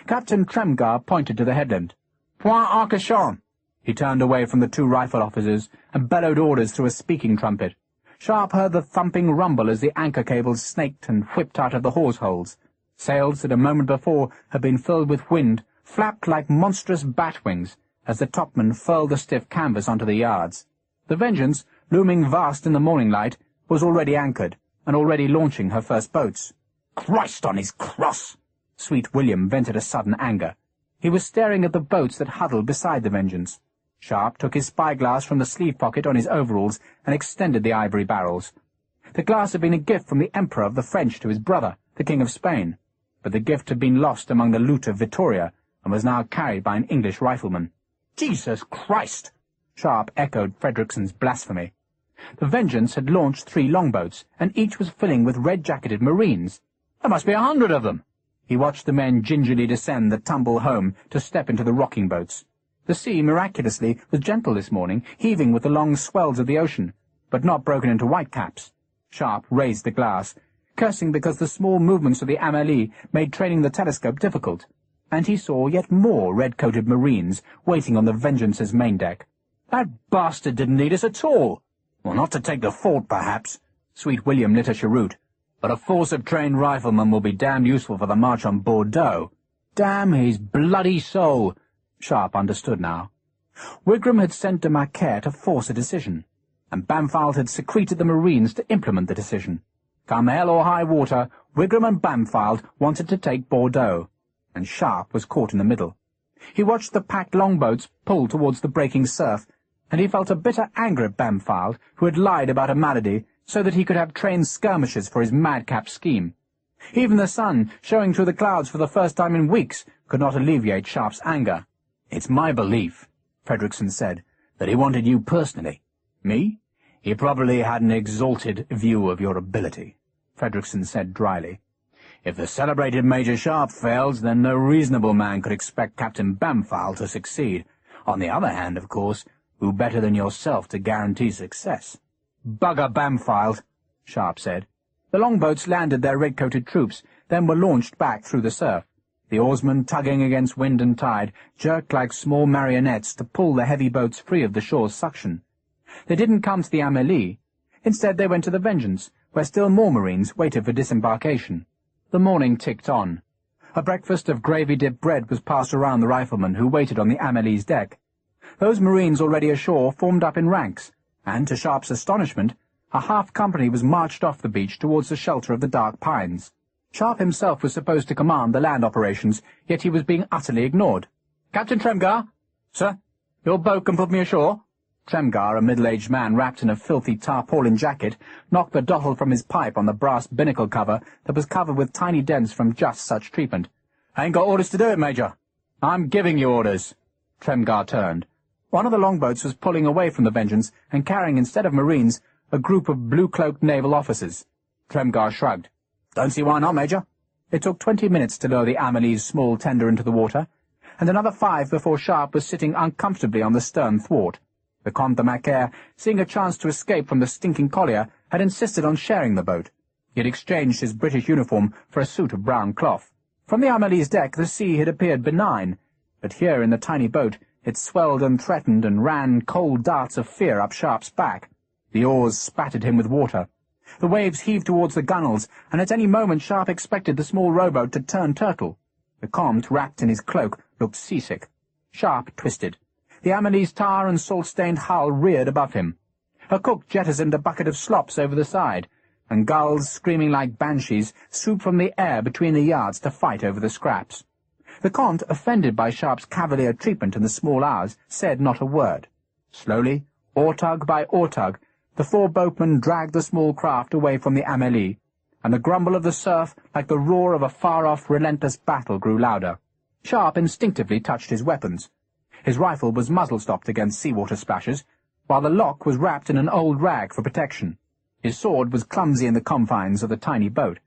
Captain Tremgar pointed to the headland. "Point Arcachon." He turned away from the two rifle officers and bellowed orders through a speaking trumpet. Sharpe heard the thumping rumble as the anchor cables snaked and whipped out of the hawse holes. Sails that a moment before had been filled with wind flapped like monstrous bat-wings as the topmen furled the stiff canvas onto the yards. The Vengeance, looming vast in the morning light, was already anchored, and already launching her first boats. "Christ on his cross!" Sweet William vented a sudden anger. He was staring at the boats that huddled beside the Vengeance. Sharpe took his spyglass from the sleeve pocket on his overalls and extended the ivory barrels. The glass had been a gift from the Emperor of the French to his brother, the King of Spain, but the gift had been lost among the loot of Vittoria and was now carried by an English rifleman. "Jesus Christ!" Sharpe echoed Frederickson's blasphemy. The Vengeance had launched 3 longboats, and each was filling with red-jacketed marines. "There must be 100 of them!" He watched the men gingerly descend the tumble home to step into the rocking boats. The sea, miraculously, was gentle this morning, heaving with the long swells of the ocean, but not broken into whitecaps. Sharpe raised the glass, cursing because the small movements of the Amélie made training the telescope difficult, and he saw yet more red-coated marines waiting on the Vengeance's main deck. "That bastard didn't need us at all. Well, not to take the fort, perhaps." Sweet William lit a cheroot. "But a force of trained riflemen will be damned useful for the march on Bordeaux. Damn his bloody soul!" Sharpe understood now. Wigram had sent de Macaire to force a decision, and Bampfylde had secreted the marines to implement the decision. Come hell or high water, Wigram and Bampfylde wanted to take Bordeaux, and Sharpe was caught in the middle. He watched the packed longboats pull towards the breaking surf, and he felt a bitter anger at Bampfylde, who had lied about a malady so that he could have trained skirmishers for his madcap scheme. Even the sun, showing through the clouds for the first time in weeks, could not alleviate Sharpe's anger. "It's my belief," Frederickson said, "that he wanted you personally." "Me? He probably had an exalted view of your ability," Frederickson said dryly. "If the celebrated Major Sharpe fails, then no reasonable man could expect Captain Bampfylde to succeed. On the other hand, of course, who better than yourself to guarantee success?" "Bugger Bampfylde," Sharpe said. The longboats landed their red-coated troops, then were launched back through the surf. The oarsmen, tugging against wind and tide, jerked like small marionettes to pull the heavy boats free of the shore's suction. They didn't come to the Amélie. Instead they went to the Vengeance, where still more marines waited for disembarkation. The morning ticked on. A breakfast of gravy-dipped bread was passed around the riflemen who waited on the Amélie's deck. Those marines already ashore formed up in ranks, and, to Sharpe's astonishment, a half-company was marched off the beach towards the shelter of the dark pines. Sharpe himself was supposed to command the land operations, yet he was being utterly ignored. "Captain Tremgar?" "Sir?" "Your boat can put me ashore?" Tremgar, a middle-aged man wrapped in a filthy tarpaulin jacket, knocked the dottle from his pipe on the brass binnacle cover that was covered with tiny dents from just such treatment. "I ain't got orders to do it, Major." "I'm giving you orders." Tremgar turned. One of the longboats was pulling away from the Vengeance and carrying, instead of marines, a group of blue-cloaked naval officers. Tremgar shrugged. "Don't see why not, Major." It took 20 minutes to lower the Amélie's small tender into the water, and another 5 before Sharpe was sitting uncomfortably on the stern thwart. The Comte de Macaire, seeing a chance to escape from the stinking collier, had insisted on sharing the boat. He had exchanged his British uniform for a suit of brown cloth. From the Amélie's deck the sea had appeared benign, but here in the tiny boat it swelled and threatened and ran cold darts of fear up Sharpe's back. The oars spattered him with water. The waves heaved towards the gunwales, and at any moment Sharpe expected the small rowboat to turn turtle. The Comte, wrapped in his cloak, looked seasick. Sharpe twisted. The Amélie's tar and salt-stained hull reared above him. Her cook jettisoned a bucket of slops over the side, and gulls, screaming like banshees, swooped from the air between the yards to fight over the scraps. The Comte, offended by Sharpe's cavalier treatment in the small hours, said not a word. Slowly, oar-tug by oar-tug, the 4 boatmen dragged the small craft away from the Amélie, and the grumble of the surf, like the roar of a far-off, relentless battle, grew louder. Sharpe instinctively touched his weapons. His rifle was muzzle-stopped against seawater splashes, while the lock was wrapped in an old rag for protection. His sword was clumsy in the confines of the tiny boat.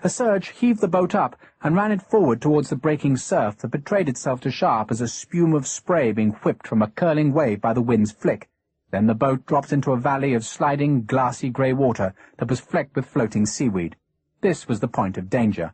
A surge heaved the boat up and ran it forward towards the breaking surf that betrayed itself to Sharpe as a spume of spray being whipped from a curling wave by the wind's flick. Then the boat dropped into a valley of sliding, glassy grey water that was flecked with floating seaweed. This was the point of danger.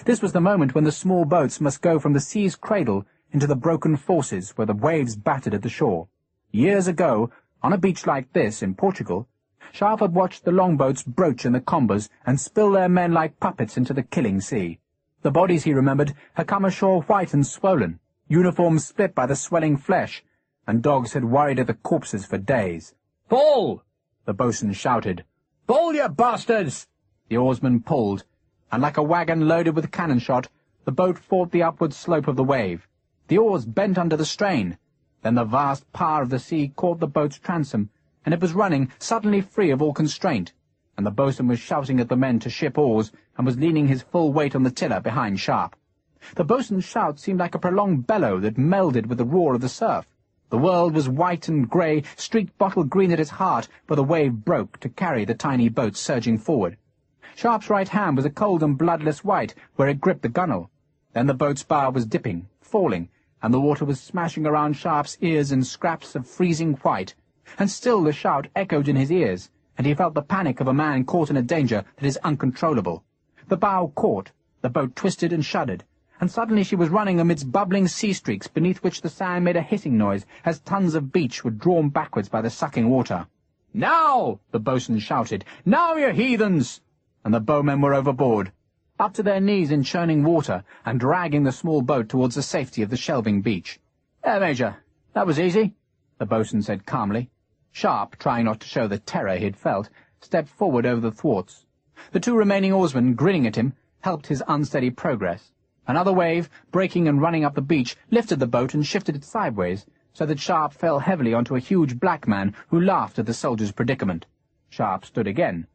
This was the moment when the small boats must go from the sea's cradle into the broken forces where the waves battered at the shore. Years ago, on a beach like this in Portugal, Sharpe had watched the longboats broach in the combers and spill their men like puppets into the killing sea. The bodies, he remembered, had come ashore white and swollen, uniforms split by the swelling flesh, and dogs had worried at the corpses for days. "Pull!" the boatswain shouted. "Pull, you bastards!" The oarsmen pulled, and like a wagon loaded with cannon shot, the boat fought the upward slope of the wave. The oars bent under the strain. Then the vast power of the sea caught the boat's transom, and it was running suddenly free of all constraint, and the boatswain was shouting at the men to ship oars, and was leaning his full weight on the tiller behind Sharpe. The boatswain's shout seemed like a prolonged bellow that melded with the roar of the surf. The world was white and grey, streaked bottle green at its heart, where the wave broke to carry the tiny boat surging forward. Sharpe's right hand was a cold and bloodless white where it gripped the gunwale. Then the boat's bow was dipping, falling, and the water was smashing around Sharpe's ears in scraps of freezing white. And still the shout echoed in his ears, and he felt the panic of a man caught in a danger that is uncontrollable. The bow caught, the boat twisted and shuddered, and suddenly she was running amidst bubbling sea streaks beneath which the sand made a hissing noise as tons of beach were drawn backwards by the sucking water. "Now!" the boatswain shouted. "Now, you heathens!" And the bowmen were overboard, up to their knees in churning water, and dragging the small boat towards the safety of the shelving beach. Major, that was easy," the boatswain said calmly. Sharpe, trying not to show the terror he had felt, stepped forward over the thwarts. The two remaining oarsmen, grinning at him, helped his unsteady progress. Another wave, breaking and running up the beach, lifted the boat and shifted it sideways, so that Sharpe fell heavily onto a huge black man who laughed at the soldier's predicament. Sharpe stood again,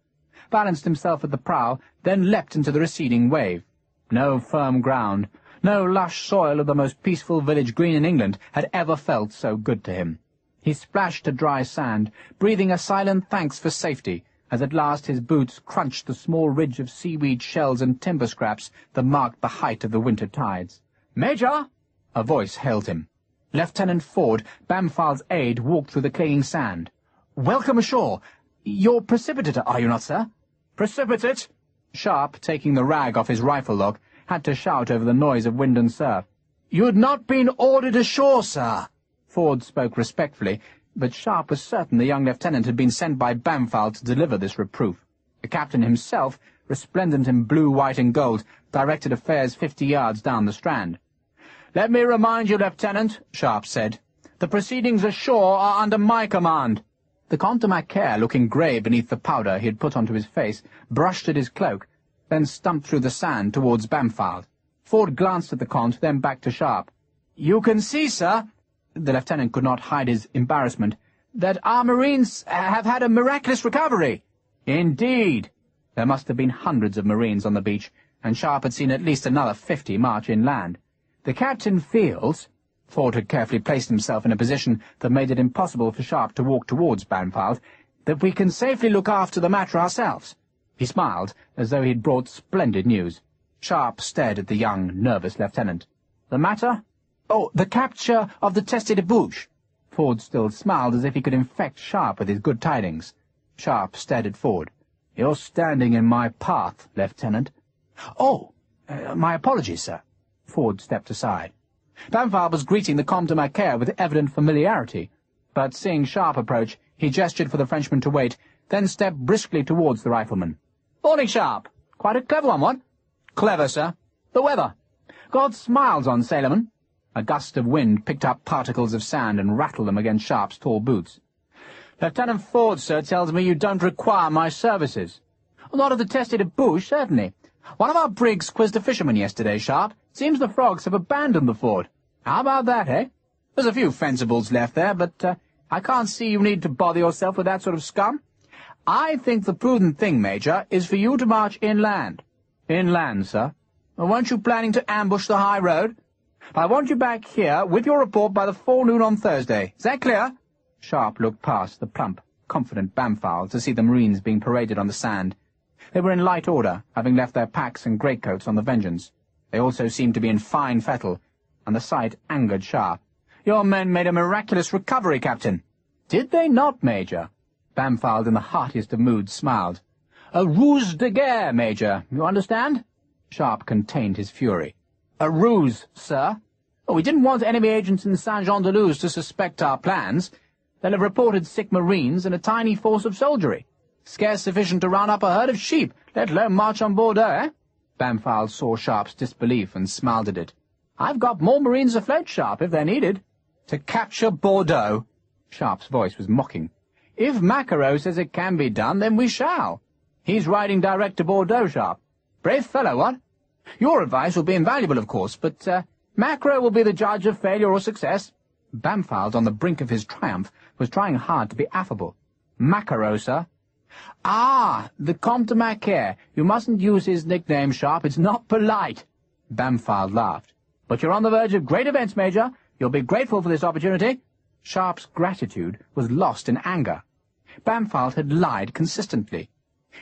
balanced himself at the prow, then leapt into the receding wave. No firm ground, no lush soil of the most peaceful village green in England had ever felt so good to him. He splashed to dry sand, breathing a silent thanks for safety, as at last his boots crunched the small ridge of seaweed shells and timber scraps that marked the height of the winter tides. "Major!" a voice hailed him. Lieutenant Ford, Bampfylde's aide, walked through the clinging sand. "Welcome ashore. You're precipitate, are you not, sir?" "Precipitate?" Sharpe, taking the rag off his rifle lock, had to shout over the noise of wind and surf. "You had not been ordered ashore, sir." Ford spoke respectfully, but Sharpe was certain the young lieutenant had been sent by Bampfylde to deliver this reproof. The captain himself, resplendent in blue, white, and gold, directed affairs 50 yards down the strand. "Let me remind you, Lieutenant," Sharpe said, "the proceedings ashore are under my command." The Comte de Macaire, looking grey beneath the powder he had put onto his face, brushed at his cloak, then stumped through the sand towards Bampfylde. Ford glanced at the Comte, then back to Sharpe. "You can see, sir," the lieutenant could not hide his embarrassment, "that our marines have had a miraculous recovery." "Indeed." There must have been hundreds of marines on the beach, and Sharpe had seen at least another 50 march inland. "The captain feels—" Ford had carefully placed himself in a position that made it impossible for Sharpe to walk towards Bampfylde, "that we can safely look after the matter ourselves." He smiled, as though he had brought splendid news. Sharpe stared at the young, nervous lieutenant. "The matter?" "Oh, the capture of the Teste de Bouche." Ford still smiled as if he could infect Sharpe with his good tidings. Sharpe stared at Ford. "You're standing in my path, Lieutenant." "Oh, my apologies, sir." Ford stepped aside. Bampfylde was greeting the Comte de Macaire with evident familiarity, but seeing Sharpe approach, he gestured for the Frenchman to wait, then stepped briskly towards the rifleman. "Morning, Sharpe. Quite a clever one, what?" "Clever, sir. The weather." "God smiles on sailormen." A gust of wind picked up particles of sand and rattled them against Sharpe's tall boots. "Lieutenant Ford, sir, tells me you don't require my services." "Not at the Teste de Bouche, certainly. One of our brigs quizzed a fisherman yesterday, Sharpe. Seems the frogs have abandoned the fort. How about that, eh? There's a few fencibles left there, but I can't see you need to bother yourself with that sort of scum. I think the prudent thing, Major, is for you to march inland." "Inland, sir? Well, weren't you planning to ambush the high road? I want you back here with your report by the forenoon on Thursday. Is that clear?" Sharpe looked past the plump, confident Bampfylde to see the marines being paraded on the sand. They were in light order, having left their packs and greatcoats on the Vengeance. They also seemed to be in fine fettle, and the sight angered Sharpe. "Your men made a miraculous recovery, Captain." "Did they not, Major?" Bampfylde, in the heartiest of moods, smiled. "A ruse de guerre, Major, you understand?" Sharpe contained his fury. "A ruse, sir? Oh, we didn't want enemy agents in Saint-Jean-de-Luz to suspect our plans. They'll have reported sick marines and a tiny force of soldiery. Scarce sufficient to round up a herd of sheep, let alone march on Bordeaux, eh?" Bampfylde saw Sharpe's disbelief and smiled at it. "I've got more marines afloat, Sharpe, if they're needed." "To capture Bordeaux?" Sharpe's voice was mocking. "If Maquereau says it can be done, then we shall. He's riding direct to Bordeaux, Sharpe. Brave fellow, what? Your advice will be invaluable, of course, but Maquereau will be the judge of failure or success." Bampfylde, on the brink of his triumph, was trying hard to be affable. "Maquereau, sir." "Ah, the Comte de Macaire. You mustn't use his nickname, Sharpe. It's not polite." Bampfylde laughed. "But you're on the verge of great events, Major. You'll be grateful for this opportunity." Sharpe's gratitude was lost in anger. Bampfylde had lied consistently.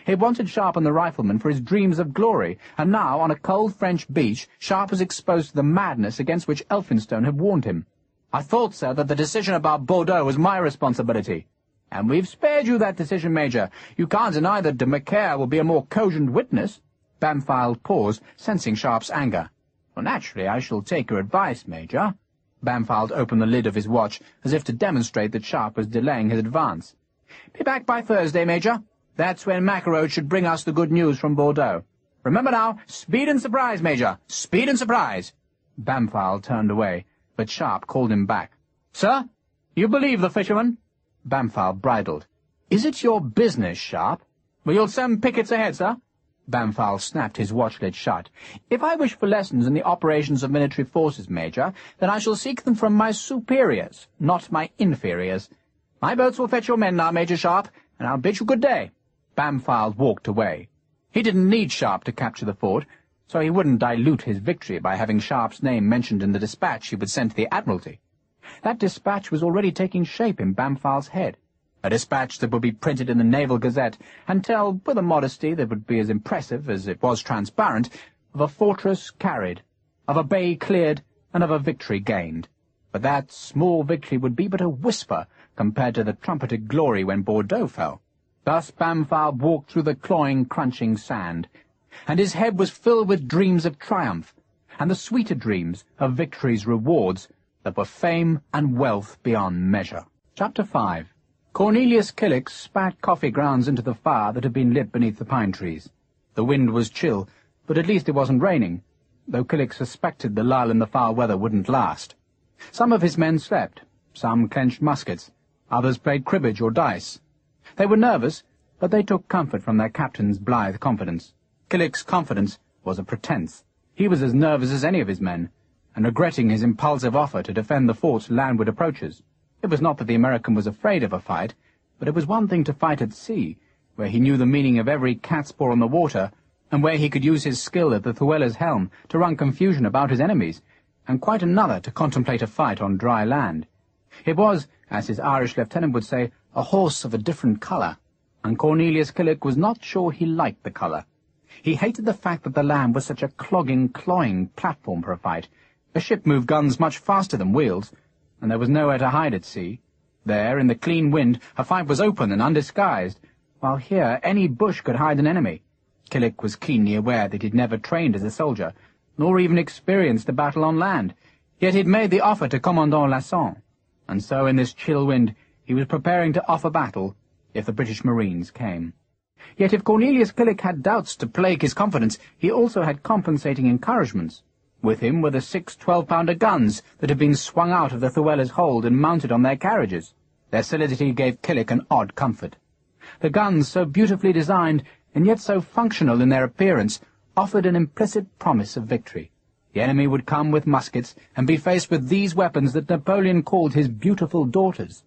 He wanted Sharpe and the rifleman for his dreams of glory, and now, on a cold French beach, Sharpe was exposed to the madness against which Elphinstone had warned him. "I thought, sir, that the decision about Bordeaux was my responsibility." "And we've spared you that decision, Major. You can't deny that de Macaire will be a more cogent witness." Bampfylde paused, sensing Sharpe's anger. "Well, naturally, I shall take your advice, Major." Bampfylde opened the lid of his watch, as if to demonstrate that Sharpe was delaying his advance. "Be back by Thursday, Major. That's when Maquereau should bring us the good news from Bordeaux. Remember now, speed and surprise, Major, speed and surprise." Bampfylde turned away, but Sharpe called him back. "Sir, you believe the fisherman?" Bampfylde bridled. "Is it your business, Sharpe?" "Well, you'll send pickets ahead, sir." Bampfylde snapped his watch-lid shut. "If I wish for lessons in the operations of military forces, Major, then I shall seek them from my superiors, not my inferiors. My boats will fetch your men now, Major Sharpe, and I'll bid you good day." Bampfylde walked away. He didn't need Sharpe to capture the fort, so he wouldn't dilute his victory by having Sharpe's name mentioned in the dispatch he would send to the Admiralty. That dispatch was already taking shape in Bampfylde's head. A dispatch that would be printed in the Naval Gazette and tell, with a modesty that would be as impressive as it was transparent, of a fortress carried, of a bay cleared, and of a victory gained. But that small victory would be but a whisper compared to the trumpeted glory when Bordeaux fell. Thus Bampfylde walked through the cloying, crunching sand, and his head was filled with dreams of triumph, and the sweeter dreams of victory's rewards that were fame and wealth beyond measure. Chapter 5. Cornelius Killick spat coffee grounds into the fire that had been lit beneath the pine trees. The wind was chill, but at least it wasn't raining, though Killick suspected the lull in the foul weather wouldn't last. Some of his men slept, some clenched muskets, others played cribbage or dice. They were nervous, but they took comfort from their captain's blithe confidence. Killick's confidence was a pretense. He was as nervous as any of his men, and regretting his impulsive offer to defend the fort's landward approaches. It was not that the American was afraid of a fight, but it was one thing to fight at sea, where he knew the meaning of every catspaw on the water, and where he could use his skill at the Thuela's helm to run confusion about his enemies, and quite another to contemplate a fight on dry land. It was, as his Irish lieutenant would say, a horse of a different colour, and Cornelius Killick was not sure he liked the colour. He hated the fact that the land was such a clogging, cloying platform for a fight. A ship moved guns much faster than wheels, and there was nowhere to hide at sea. There, in the clean wind, a fight was open and undisguised, while here any bush could hide an enemy. Killick was keenly aware that he'd never trained as a soldier, nor even experienced a battle on land, yet he'd made the offer to Commandant Lasson, and so in this chill wind he was preparing to offer battle if the British Marines came. Yet if Cornelius Killick had doubts to plague his confidence, he also had compensating encouragements. With him were the 6 12-pounder guns that had been swung out of the Thuela's hold and mounted on their carriages. Their solidity gave Killick an odd comfort. The guns, so beautifully designed and yet so functional in their appearance, offered an implicit promise of victory. The enemy would come with muskets and be faced with these weapons that Napoleon called his beautiful daughters.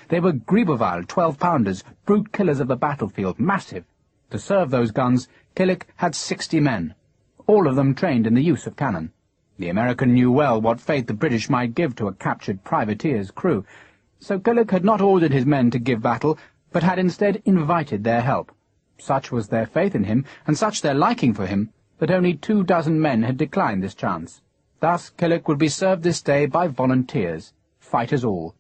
They were Gribeauval 12-pounders, brute killers of the battlefield, massive. To serve those guns, Killick had 60 men, all of them trained in the use of cannon. The American knew well what fate the British might give to a captured privateer's crew, so Killick had not ordered his men to give battle, but had instead invited their help. Such was their faith in him, and such their liking for him, that only 24 men had declined this chance. Thus Killick would be served this day by volunteers, fighters all.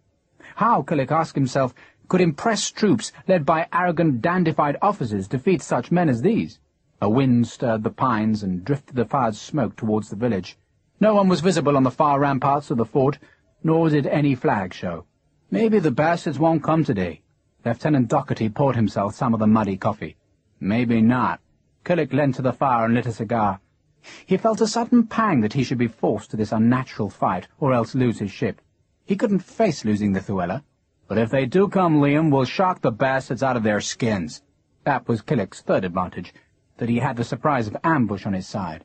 How, Killick asked himself, could impressed troops led by arrogant, dandified officers defeat such men as these? A wind stirred the pines and drifted the fire's smoke towards the village. No one was visible on the far ramparts of the fort, nor did any flag show. "Maybe the bastards won't come today." Lieutenant Docherty poured himself some of the muddy coffee. "Maybe not." Killick leant to the fire and lit a cigar. He felt a sudden pang that he should be forced to this unnatural fight, or else lose his ship. He couldn't face losing the Thuela. "But if they do come, Liam, we'll shock the bastards out of their skins." That was Killick's third advantage, that he had the surprise of ambush on his side.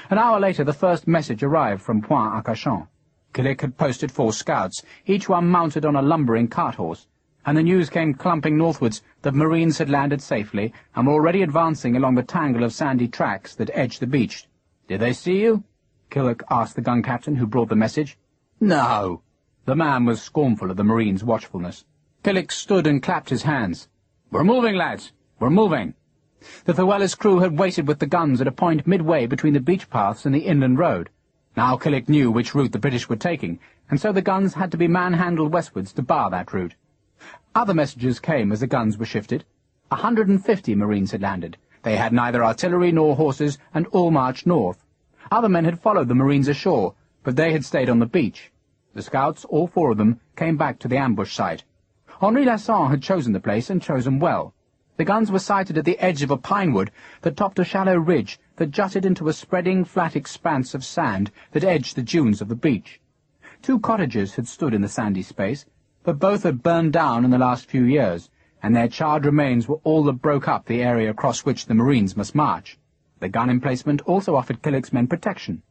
An hour later the first message arrived from Point-à-Cachan. Killick had posted 4 scouts, each one mounted on a lumbering cart-horse, and the news came clumping northwards that Marines had landed safely and were already advancing along the tangle of sandy tracks that edged the beach. "Did they see you?" Killick asked the gun captain who brought the message. "No." The man was scornful of the Marines' watchfulness. Killick stood and clapped his hands. "We're moving, lads! We're moving!" The Thuela's crew had waited with the guns at a point midway between the beach paths and the inland road. Now Killick knew which route the British were taking, and so the guns had to be manhandled westwards to bar that route. Other messages came as the guns were shifted. 150 Marines had landed. They had neither artillery nor horses, and all marched north. Other men had followed the Marines ashore, but they had stayed on the beach. The scouts, all 4 of them, came back to the ambush site. Henri Lasson had chosen the place, and chosen well. The guns were sited at the edge of a pine wood that topped a shallow ridge that jutted into a spreading, flat expanse of sand that edged the dunes of the beach. 2 cottages had stood in the sandy space, but both had burned down in the last few years, and their charred remains were all that broke up the area across which the Marines must march. The gun emplacement also offered Killick's men protection.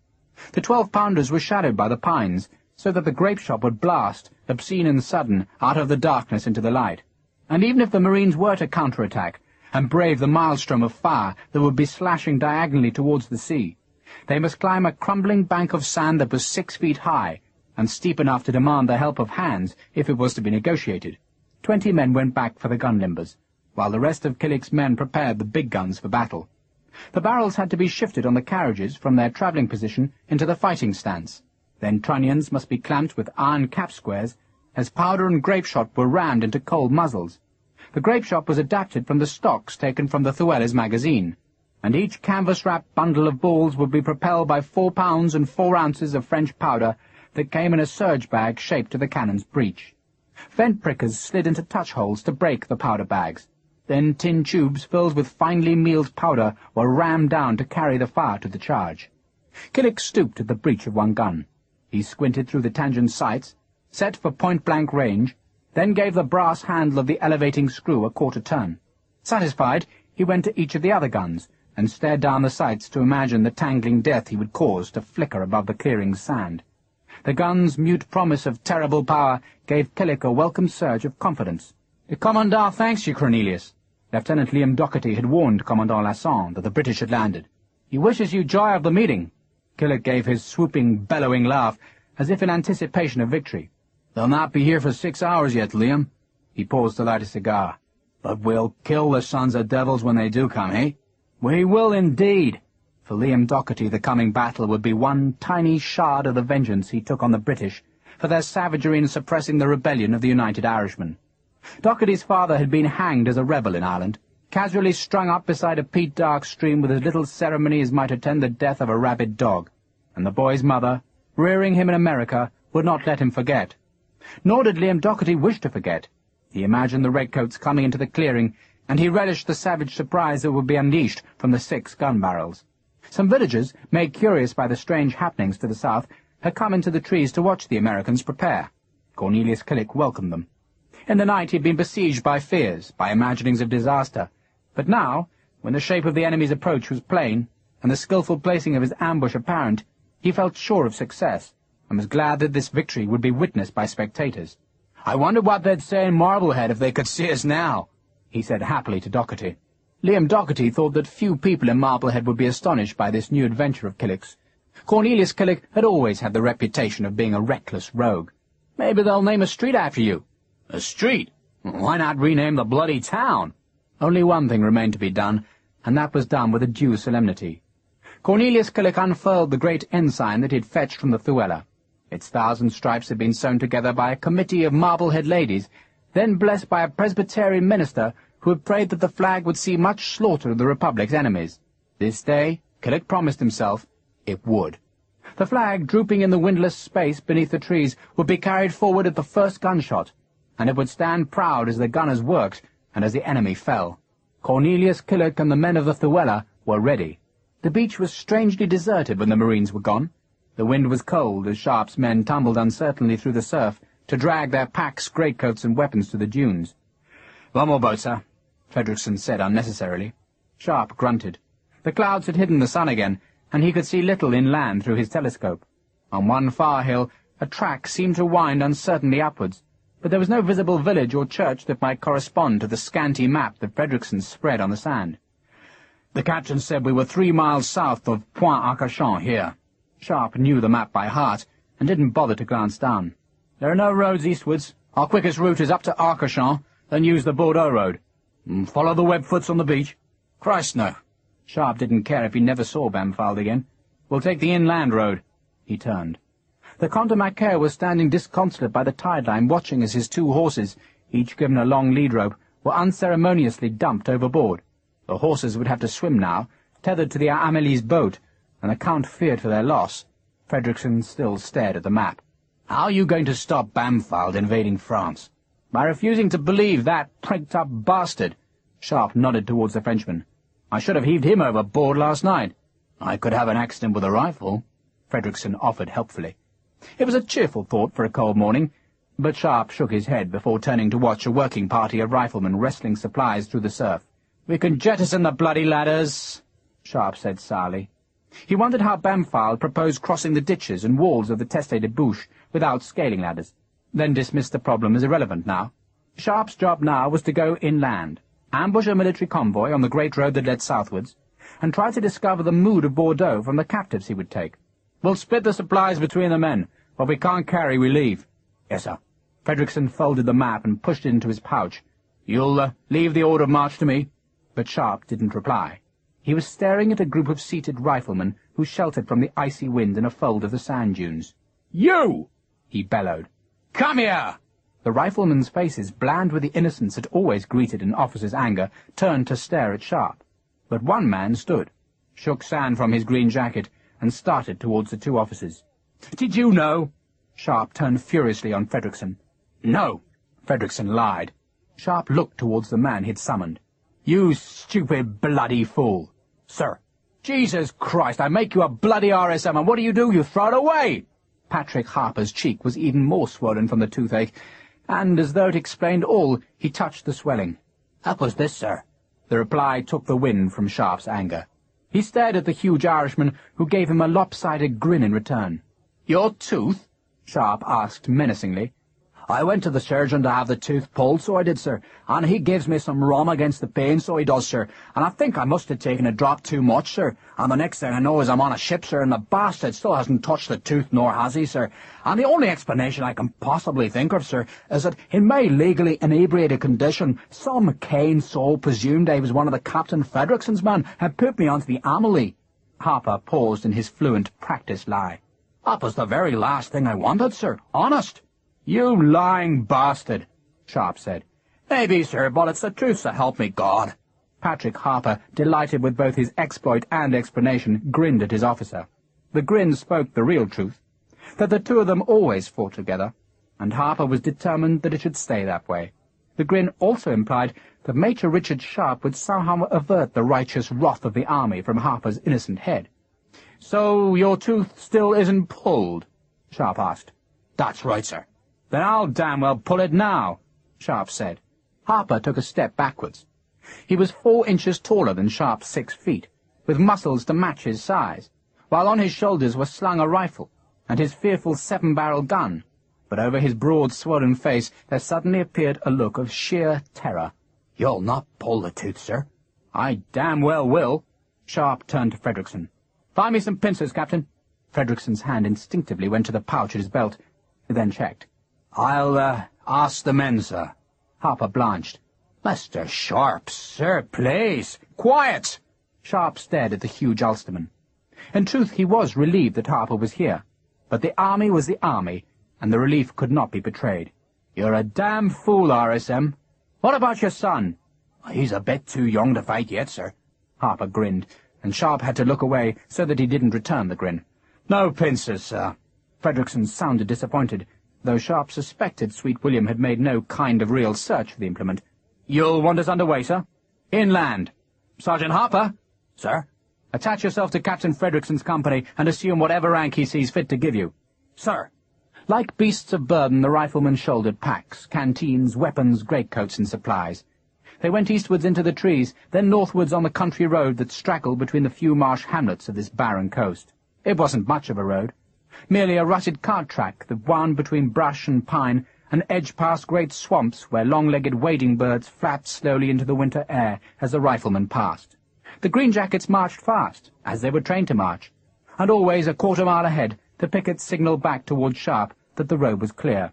The 12-pounders were shadowed by the pines, so that the grape shot would blast, obscene and sudden, out of the darkness into the light. And even if the Marines were to counterattack and brave the maelstrom of fire that would be slashing diagonally towards the sea, they must climb a crumbling bank of sand that was 6 feet high, and steep enough to demand the help of hands if it was to be negotiated. 20 men went back for the gun limbers, while the rest of Killick's men prepared the big guns for battle. The barrels had to be shifted on the carriages from their travelling position into the fighting stance. Then trunnions must be clamped with iron cap squares, as powder and grape shot were rammed into cold muzzles. The grape shot was adapted from the stocks taken from the Thuela's magazine, and each canvas-wrapped bundle of balls would be propelled by 4 pounds and 4 ounces of French powder that came in a surge bag shaped to the cannon's breech. Vent prickers slid into touch holes to break the powder bags. Then tin tubes filled with finely milled powder were rammed down to carry the fire to the charge. Killick stooped at the breech of one gun. He squinted through the tangent sights, set for point-blank range, then gave the brass handle of the elevating screw a quarter turn. Satisfied, he went to each of the other guns, and stared down the sights to imagine the tangling death he would cause to flicker above the clearing's sand. The gun's mute promise of terrible power gave Killick a welcome surge of confidence. "The Commandant thanks you, Cornelius." Lieutenant Liam Docherty had warned Commandant Lasson that the British had landed. "He wishes you joy of the meeting." Killick gave his swooping, bellowing laugh, as if in anticipation of victory. "They'll not be here for 6 hours yet, Liam." He paused to light a cigar. "But we'll kill the sons of devils when they do come, eh?" "We will indeed." For Liam Docherty the coming battle would be one tiny shard of the vengeance he took on the British for their savagery in suppressing the rebellion of the United Irishmen. Docherty's father had been hanged as a rebel in Ireland, casually strung up beside a peat dark stream with as little ceremony as might attend the death of a rabid dog, and the boy's mother, rearing him in America, would not let him forget. Nor did Liam Docherty wish to forget. He imagined the redcoats coming into the clearing, and he relished the savage surprise that would be unleashed from the 6 gun barrels. Some villagers, made curious by the strange happenings to the south, had come into the trees to watch the Americans prepare. Cornelius Killick welcomed them. In the night he had been besieged by fears, by imaginings of disaster, but now, when the shape of the enemy's approach was plain, and the skilful placing of his ambush apparent, he felt sure of success, and was glad that this victory would be witnessed by spectators. "I wonder what they'd say in Marblehead if they could see us now," he said happily to Docherty. Liam Docherty thought that few people in Marblehead would be astonished by this new adventure of Killick's. Cornelius Killick had always had the reputation of being a reckless rogue. "Maybe they'll name a street after you." "A street? Why not rename the bloody town?" Only one thing remained to be done, and that was done with a due solemnity. Cornelius Killick unfurled the great ensign that he had fetched from the Thuela. Its 1,000 stripes had been sewn together by a committee of Marblehead ladies, then blessed by a Presbyterian minister who had prayed that the flag would see much slaughter of the Republic's enemies. This day, Killick promised himself, it would. The flag, drooping in the windless space beneath the trees, would be carried forward at the first gunshot, and it would stand proud as the gunners worked and as the enemy fell. Cornelius Killick and the men of the Thuela were ready. The beach was strangely deserted when the Marines were gone. The wind was cold as Sharpe's men tumbled uncertainly through the surf to drag their packs, greatcoats, and weapons to the dunes. "One more boat, sir," Fredrickson said unnecessarily. Sharpe grunted. The clouds had hidden the sun again, and he could see little inland through his telescope. On one far hill, a track seemed to wind uncertainly upwards, but there was no visible village or church that might correspond to the scanty map that Fredrickson spread on the sand. "The captain said we were 3 miles south of Point Arcachon here." Sharpe knew the map by heart, and didn't bother to glance down. "There are no roads eastwards. Our quickest route is up to Arcachon, then use the Bordeaux road. Follow the webfoots on the beach." "Christ, no." Sharpe didn't care if he never saw Bampfylde again. "We'll take the inland road." He turned. The Comte de Macaire was standing disconsolate by the tide line, watching as his 2 horses, each given a long lead rope, were unceremoniously dumped overboard. The horses would have to swim now, tethered to the Amelie's boat, and the Count feared for their loss. Fredrickson still stared at the map. "How are you going to stop Bampfylde invading France?" "By refusing to believe that pricked-up bastard." Sharpe nodded towards the Frenchman. "I should have heaved him overboard last night." "I could have an accident with a rifle," Fredrickson offered helpfully. It was a cheerful thought for a cold morning, but Sharpe shook his head before turning to watch a working party of riflemen wresting supplies through the surf. "We can jettison the bloody ladders," Sharpe said sourly. He wondered how Bampfylde proposed crossing the ditches and walls of the Teste de Bouche without scaling ladders, then dismissed the problem as irrelevant now. Sharpe's job now was to go inland, ambush a military convoy on the great road that led southwards, and try to discover the mood of Bordeaux from the captives he would take. "We'll split the supplies between the men. What we can't carry, we leave." "Yes, sir." Fredrickson folded the map and pushed it into his pouch. "You'll leave the order of march to me?" But Sharpe didn't reply. He was staring at a group of seated riflemen who sheltered from the icy wind in a fold of the sand dunes. "You!" he bellowed. "Come here!" The riflemen's faces, bland with the innocence that always greeted an officer's anger, turned to stare at Sharpe. But one man stood, shook sand from his green jacket, and started towards the 2 officers. "Did you know?" Sharpe turned furiously on Fredrickson. "No." Fredrickson lied. Sharpe looked towards the man he'd summoned. "You stupid bloody fool." "Sir." "Jesus Christ, I make you a bloody RSM, and what do? You throw it away!" Patrick Harper's cheek was even more swollen from the toothache, and, as though it explained all, he touched the swelling. "That was this, sir." The reply took the wind from Sharpe's anger. He stared at the huge Irishman, who gave him a lopsided grin in return. "Your tooth?" Sharpe asked menacingly. "I went to the surgeon to have the tooth pulled, so I did, sir, and he gives me some rum against the pain, so he does, sir, and I think I must have taken a drop too much, sir, and the next thing I know is I'm on a ship, sir, and the bastard still hasn't touched the tooth, nor has he, sir, and the only explanation I can possibly think of, sir, is that in my legally inebriated condition, some keen soul presumed I was one of the Captain Fredrickson's men and put me onto the Amelie." Harper paused in his fluent, practised lie. "That was the very last thing I wanted, sir, honest." "You lying bastard," Sharpe said. "Maybe, sir, but it's the truth, so help me God." Patrick Harper, delighted with both his exploit and explanation, grinned at his officer. The grin spoke the real truth, that the 2 of them always fought together, and Harper was determined that it should stay that way. The grin also implied that Major Richard Sharpe would somehow avert the righteous wrath of the army from Harper's innocent head. "So your tooth still isn't pulled?" Sharpe asked. "That's right, sir." "Then I'll damn well pull it now," Sharpe said. Harper took a step backwards. He was 4 inches taller than Sharpe's 6 feet, with muscles to match his size, while on his shoulders was slung a rifle, and his fearful 7-barrel gun. But over his broad, swollen face there suddenly appeared a look of sheer terror. "You'll not pull the tooth, sir." "I damn well will." Sharpe turned to Fredrickson. "Find me some pincers, Captain." Fredrickson's hand instinctively went to the pouch at his belt, then checked. "I'll ask the men, sir." Harper blanched. "Mr. Sharpe, sir, please. Quiet!" Sharpe stared at the huge Ulsterman. In truth, he was relieved that Harper was here, but the army was the army, and the relief could not be betrayed. "You're a damn fool, RSM. What about your son?" "He's a bit too young to fight yet, sir." Harper grinned, and Sharpe had to look away so that he didn't return the grin. "No pincers, sir." Fredrickson sounded disappointed, though Sharpe suspected Sweet William had made no kind of real search for the implement. "You'll want us under way, sir?" "Inland." "Sergeant Harper?" "Sir?" Attach yourself to Captain Frederickson's company and assume whatever rank he sees fit to give you. Sir. Like beasts of burden, the riflemen shouldered packs, canteens, weapons, greatcoats, and supplies. They went eastwards into the trees, then northwards on the country road that straggled between the few marsh hamlets of this barren coast. It wasn't much of a road, merely a rutted cart track that wound between brush and pine and edged past great swamps where long-legged wading birds flapped slowly into the winter air as the riflemen passed. The greenjackets marched fast, as they were trained to march, and always a quarter-mile ahead the pickets signalled back towards Sharpe that the road was clear.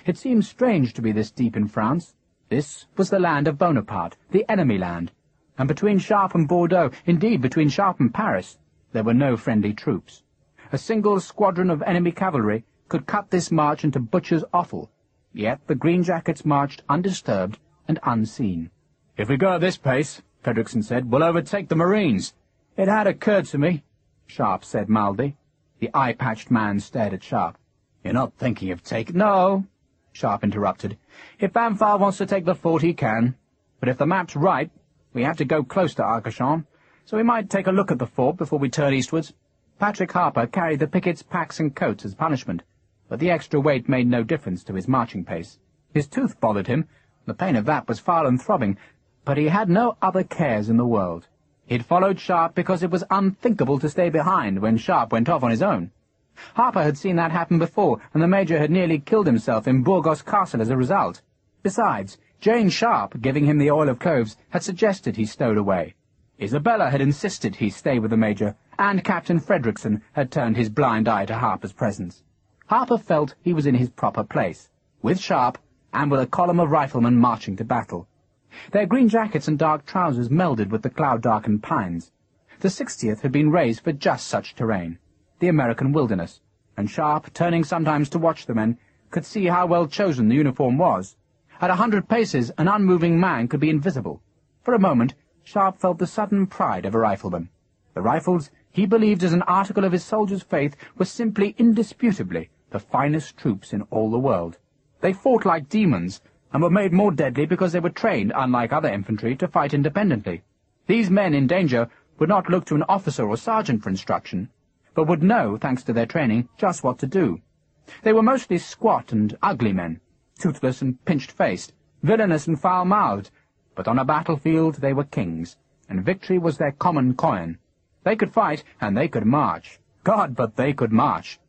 It seemed strange to be this deep in France. This was the land of Bonaparte, the enemy land, and between Sharpe and Bordeaux, indeed between Sharpe and Paris, there were no friendly troops. A single squadron of enemy cavalry could cut this march into butcher's offal, yet the greenjackets marched undisturbed and unseen. "If we go at this pace," Frederickson said, "we'll overtake the Marines." "It had occurred to me," Sharpe said mildly. The eye-patched man stared at Sharpe. "You're not thinking of taking—" "No," Sharpe interrupted. "If Bampfylde wants to take the fort, he can. But if the map's right, we have to go close to Arcachon, so we might take a look at the fort before we turn eastwards." Patrick Harper carried the pickets' packs and coats as punishment, but the extra weight made no difference to his marching pace. His tooth bothered him. The pain of that was foul and throbbing, but he had no other cares in the world. He'd followed Sharpe because it was unthinkable to stay behind when Sharpe went off on his own. Harper had seen that happen before, and the Major had nearly killed himself in Burgos Castle as a result. Besides, Jane Sharpe, giving him the oil of cloves, had suggested he stowed away. Isabella had insisted he stay with the Major, and Captain Frederickson had turned his blind eye to Harper's presence. Harper felt he was in his proper place, with Sharpe, and with a column of riflemen marching to battle. Their green jackets and dark trousers melded with the cloud-darkened pines. The 60th had been raised for just such terrain, the American wilderness, and Sharpe, turning sometimes to watch the men, could see how well chosen the uniform was. At 100 paces, an unmoving man could be invisible. For a moment, Sharpe felt the sudden pride of a rifleman. The rifles, he believed as an article of his soldier's faith, were simply indisputably the finest troops in all the world. They fought like demons, and were made more deadly because they were trained, unlike other infantry, to fight independently. These men in danger would not look to an officer or sergeant for instruction, but would know, thanks to their training, just what to do. They were mostly squat and ugly men, toothless and pinched-faced, villainous and foul-mouthed, but on a battlefield they were kings, and victory was their common coin. They could fight, and they could march. God, but they could march!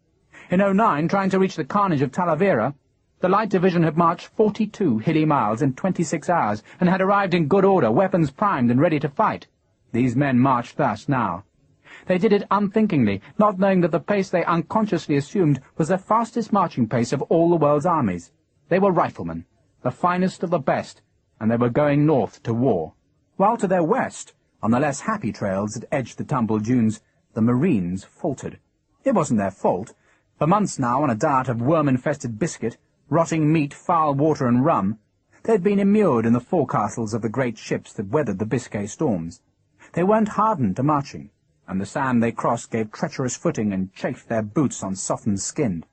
In '09, trying to reach the carnage of Talavera, the Light Division had marched 42 hilly miles in 26 hours, and had arrived in good order, weapons primed and ready to fight. These men marched thus now. They did it unthinkingly, not knowing that the pace they unconsciously assumed was the fastest marching pace of all the world's armies. They were riflemen, the finest of the best, and they were going north to war. While to their west, on the less happy trails that edged the tumbled dunes, the Marines faltered. It wasn't their fault. For months now, on a diet of worm-infested biscuit, rotting meat, foul water, and rum, they had been immured in the forecastles of the great ships that weathered the Biscay storms. They weren't hardened to marching, and the sand they crossed gave treacherous footing and chafed their boots on softened skin.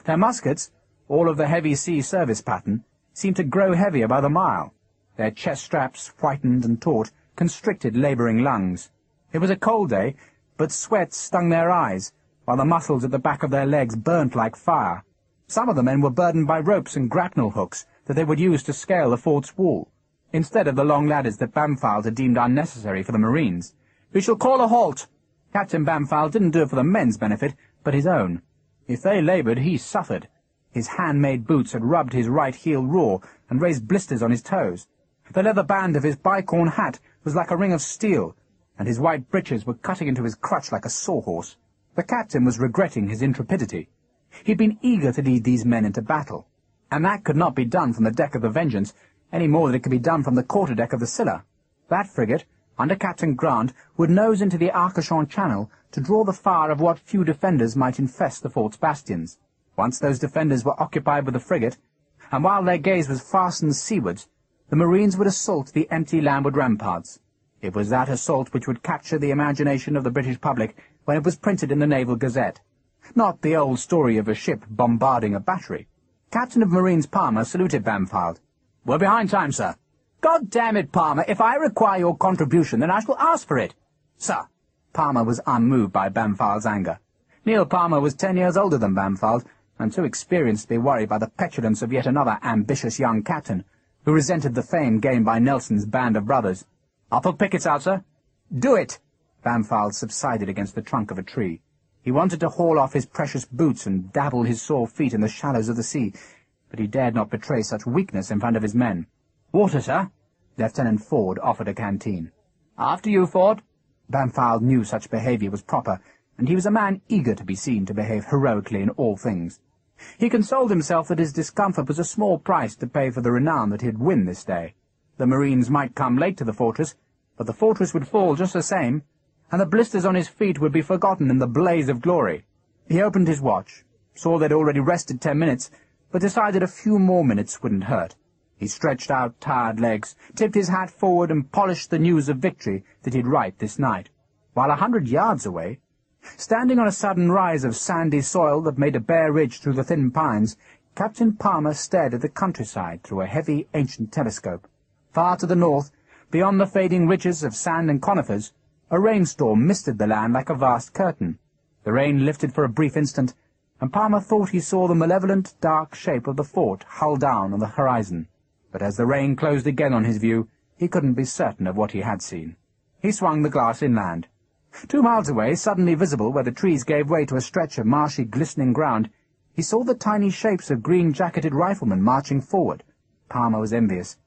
Their muskets, all of the heavy sea service pattern, seemed to grow heavier by the mile. Their chest straps, whitened and taut, constricted labouring lungs. It was a cold day, but sweat stung their eyes, while the muscles at the back of their legs burnt like fire. Some of the men were burdened by ropes and grapnel hooks that they would use to scale the fort's wall, instead of the long ladders that Bampfylde had deemed unnecessary for the Marines. "We shall call a halt." Captain Bampfylde didn't do it for the men's benefit, but his own. If they laboured, he suffered. His hand-made boots had rubbed his right heel raw and raised blisters on his toes. The leather band of his bicorn hat was like a ring of steel, and his white breeches were cutting into his crutch like a sawhorse. The captain was regretting his intrepidity. He'd been eager to lead these men into battle, and that could not be done from the deck of the Vengeance any more than it could be done from the quarter-deck of the Scylla. That frigate, under Captain Grant, would nose into the Arcachon Channel to draw the fire of what few defenders might infest the fort's bastions. Once those defenders were occupied with the frigate, and while their gaze was fastened seawards, the Marines would assault the empty landward ramparts. It was that assault which would capture the imagination of the British public when it was printed in the Naval Gazette. Not the old story of a ship bombarding a battery. Captain of Marines Palmer saluted Bampfylde. "We're behind time, sir." "God damn it, Palmer, if I require your contribution, then I shall ask for it." "Sir, Palmer was unmoved by Bampfylde's anger. Neil Palmer was 10 years older than Bampfylde, and too experienced to be worried by the petulance of yet another ambitious young captain, who resented the fame gained by Nelson's band of brothers. "I'll put pickets out, sir." "Do it!" Bampfylde subsided against the trunk of a tree. He wanted to haul off his precious boots and dabble his sore feet in the shallows of the sea, but he dared not betray such weakness in front of his men. "Water, sir?" Lieutenant Ford offered a canteen. "After you, Ford." Bampfylde knew such behaviour was proper, and he was a man eager to be seen to behave heroically in all things. He consoled himself that his discomfort was a small price to pay for the renown that he'd win this day. The Marines might come late to the fortress, but the fortress would fall just the same, and the blisters on his feet would be forgotten in the blaze of glory. He opened his watch, saw they'd already rested 10 minutes, but decided a few more minutes wouldn't hurt. He stretched out tired legs, tipped his hat forward, and polished the news of victory that he'd write this night, while 100 yards away, standing on a sudden rise of sandy soil that made a bare ridge through the thin pines, Captain Palmer stared at the countryside through a heavy, ancient telescope. Far to the north, beyond the fading ridges of sand and conifers, a rainstorm misted the land like a vast curtain. The rain lifted for a brief instant, and Palmer thought he saw the malevolent, dark shape of the fort hull down on the horizon. But as the rain closed again on his view, he couldn't be certain of what he had seen. He swung the glass inland. 2 miles away, suddenly visible where the trees gave way to a stretch of marshy, glistening ground, he saw the tiny shapes of green-jacketed riflemen marching forward. Palmer was envious.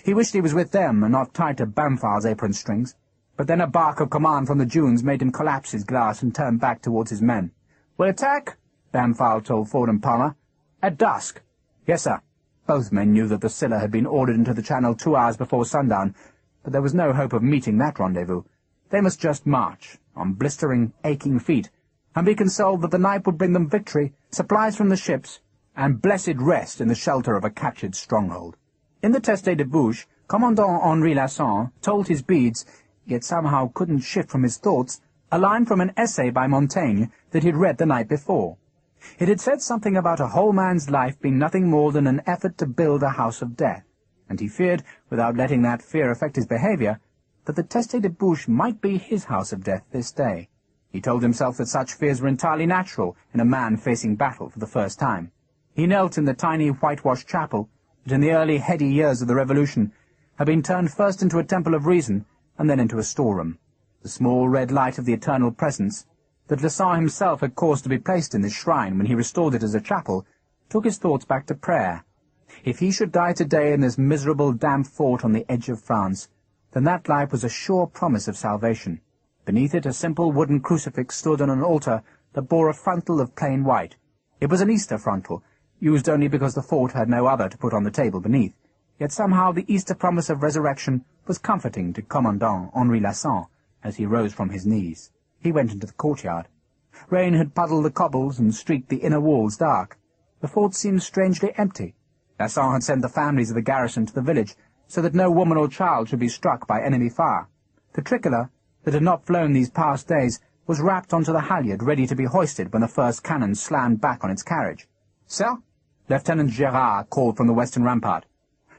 He wished he was with them and not tied to Bampfylde's apron strings. But then a bark of command from the dunes made him collapse his glass and turn back towards his men. "We'll attack," Bampfylde told Ford and Palmer. "At dusk." "Yes, sir." Both men knew that the Scylla had been ordered into the channel 2 hours before sundown, but there was no hope of meeting that rendezvous. They must just march, on blistering, aching feet, and be consoled that the night would bring them victory, supplies from the ships, and blessed rest in the shelter of a captured stronghold. In the Teste de Bouche, Commandant Henri Lasson told his beads, yet somehow couldn't shift from his thoughts, a line from an essay by Montaigne that he'd read the night before. It had said something about a whole man's life being nothing more than an effort to build a house of death, and he feared, without letting that fear affect his behaviour, that the Teste de Bouche might be his house of death this day. He told himself that such fears were entirely natural in a man facing battle for the first time. He knelt in the tiny whitewashed chapel that in the early heady years of the Revolution had been turned first into a temple of reason and then into a storeroom. The small red light of the eternal presence that Lasson himself had caused to be placed in this shrine when he restored it as a chapel took his thoughts back to prayer. If he should die today in this miserable damp fort on the edge of France, then that life was a sure promise of salvation. Beneath it a simple wooden crucifix stood on an altar that bore a frontal of plain white. It was an Easter frontal, used only because the fort had no other to put on the table beneath. Yet somehow the Easter promise of resurrection was comforting to Commandant Henri Lasson as he rose from his knees. He went into the courtyard. Rain had puddled the cobbles and streaked the inner walls dark. The fort seemed strangely empty. Lasson had sent the families of the garrison to the village, so that no woman or child should be struck by enemy fire. The tricolour, that had not flown these past days, was wrapped onto the halyard, ready to be hoisted when the first cannon slammed back on its carriage. "Sir?" Lieutenant Gérard called from the western rampart.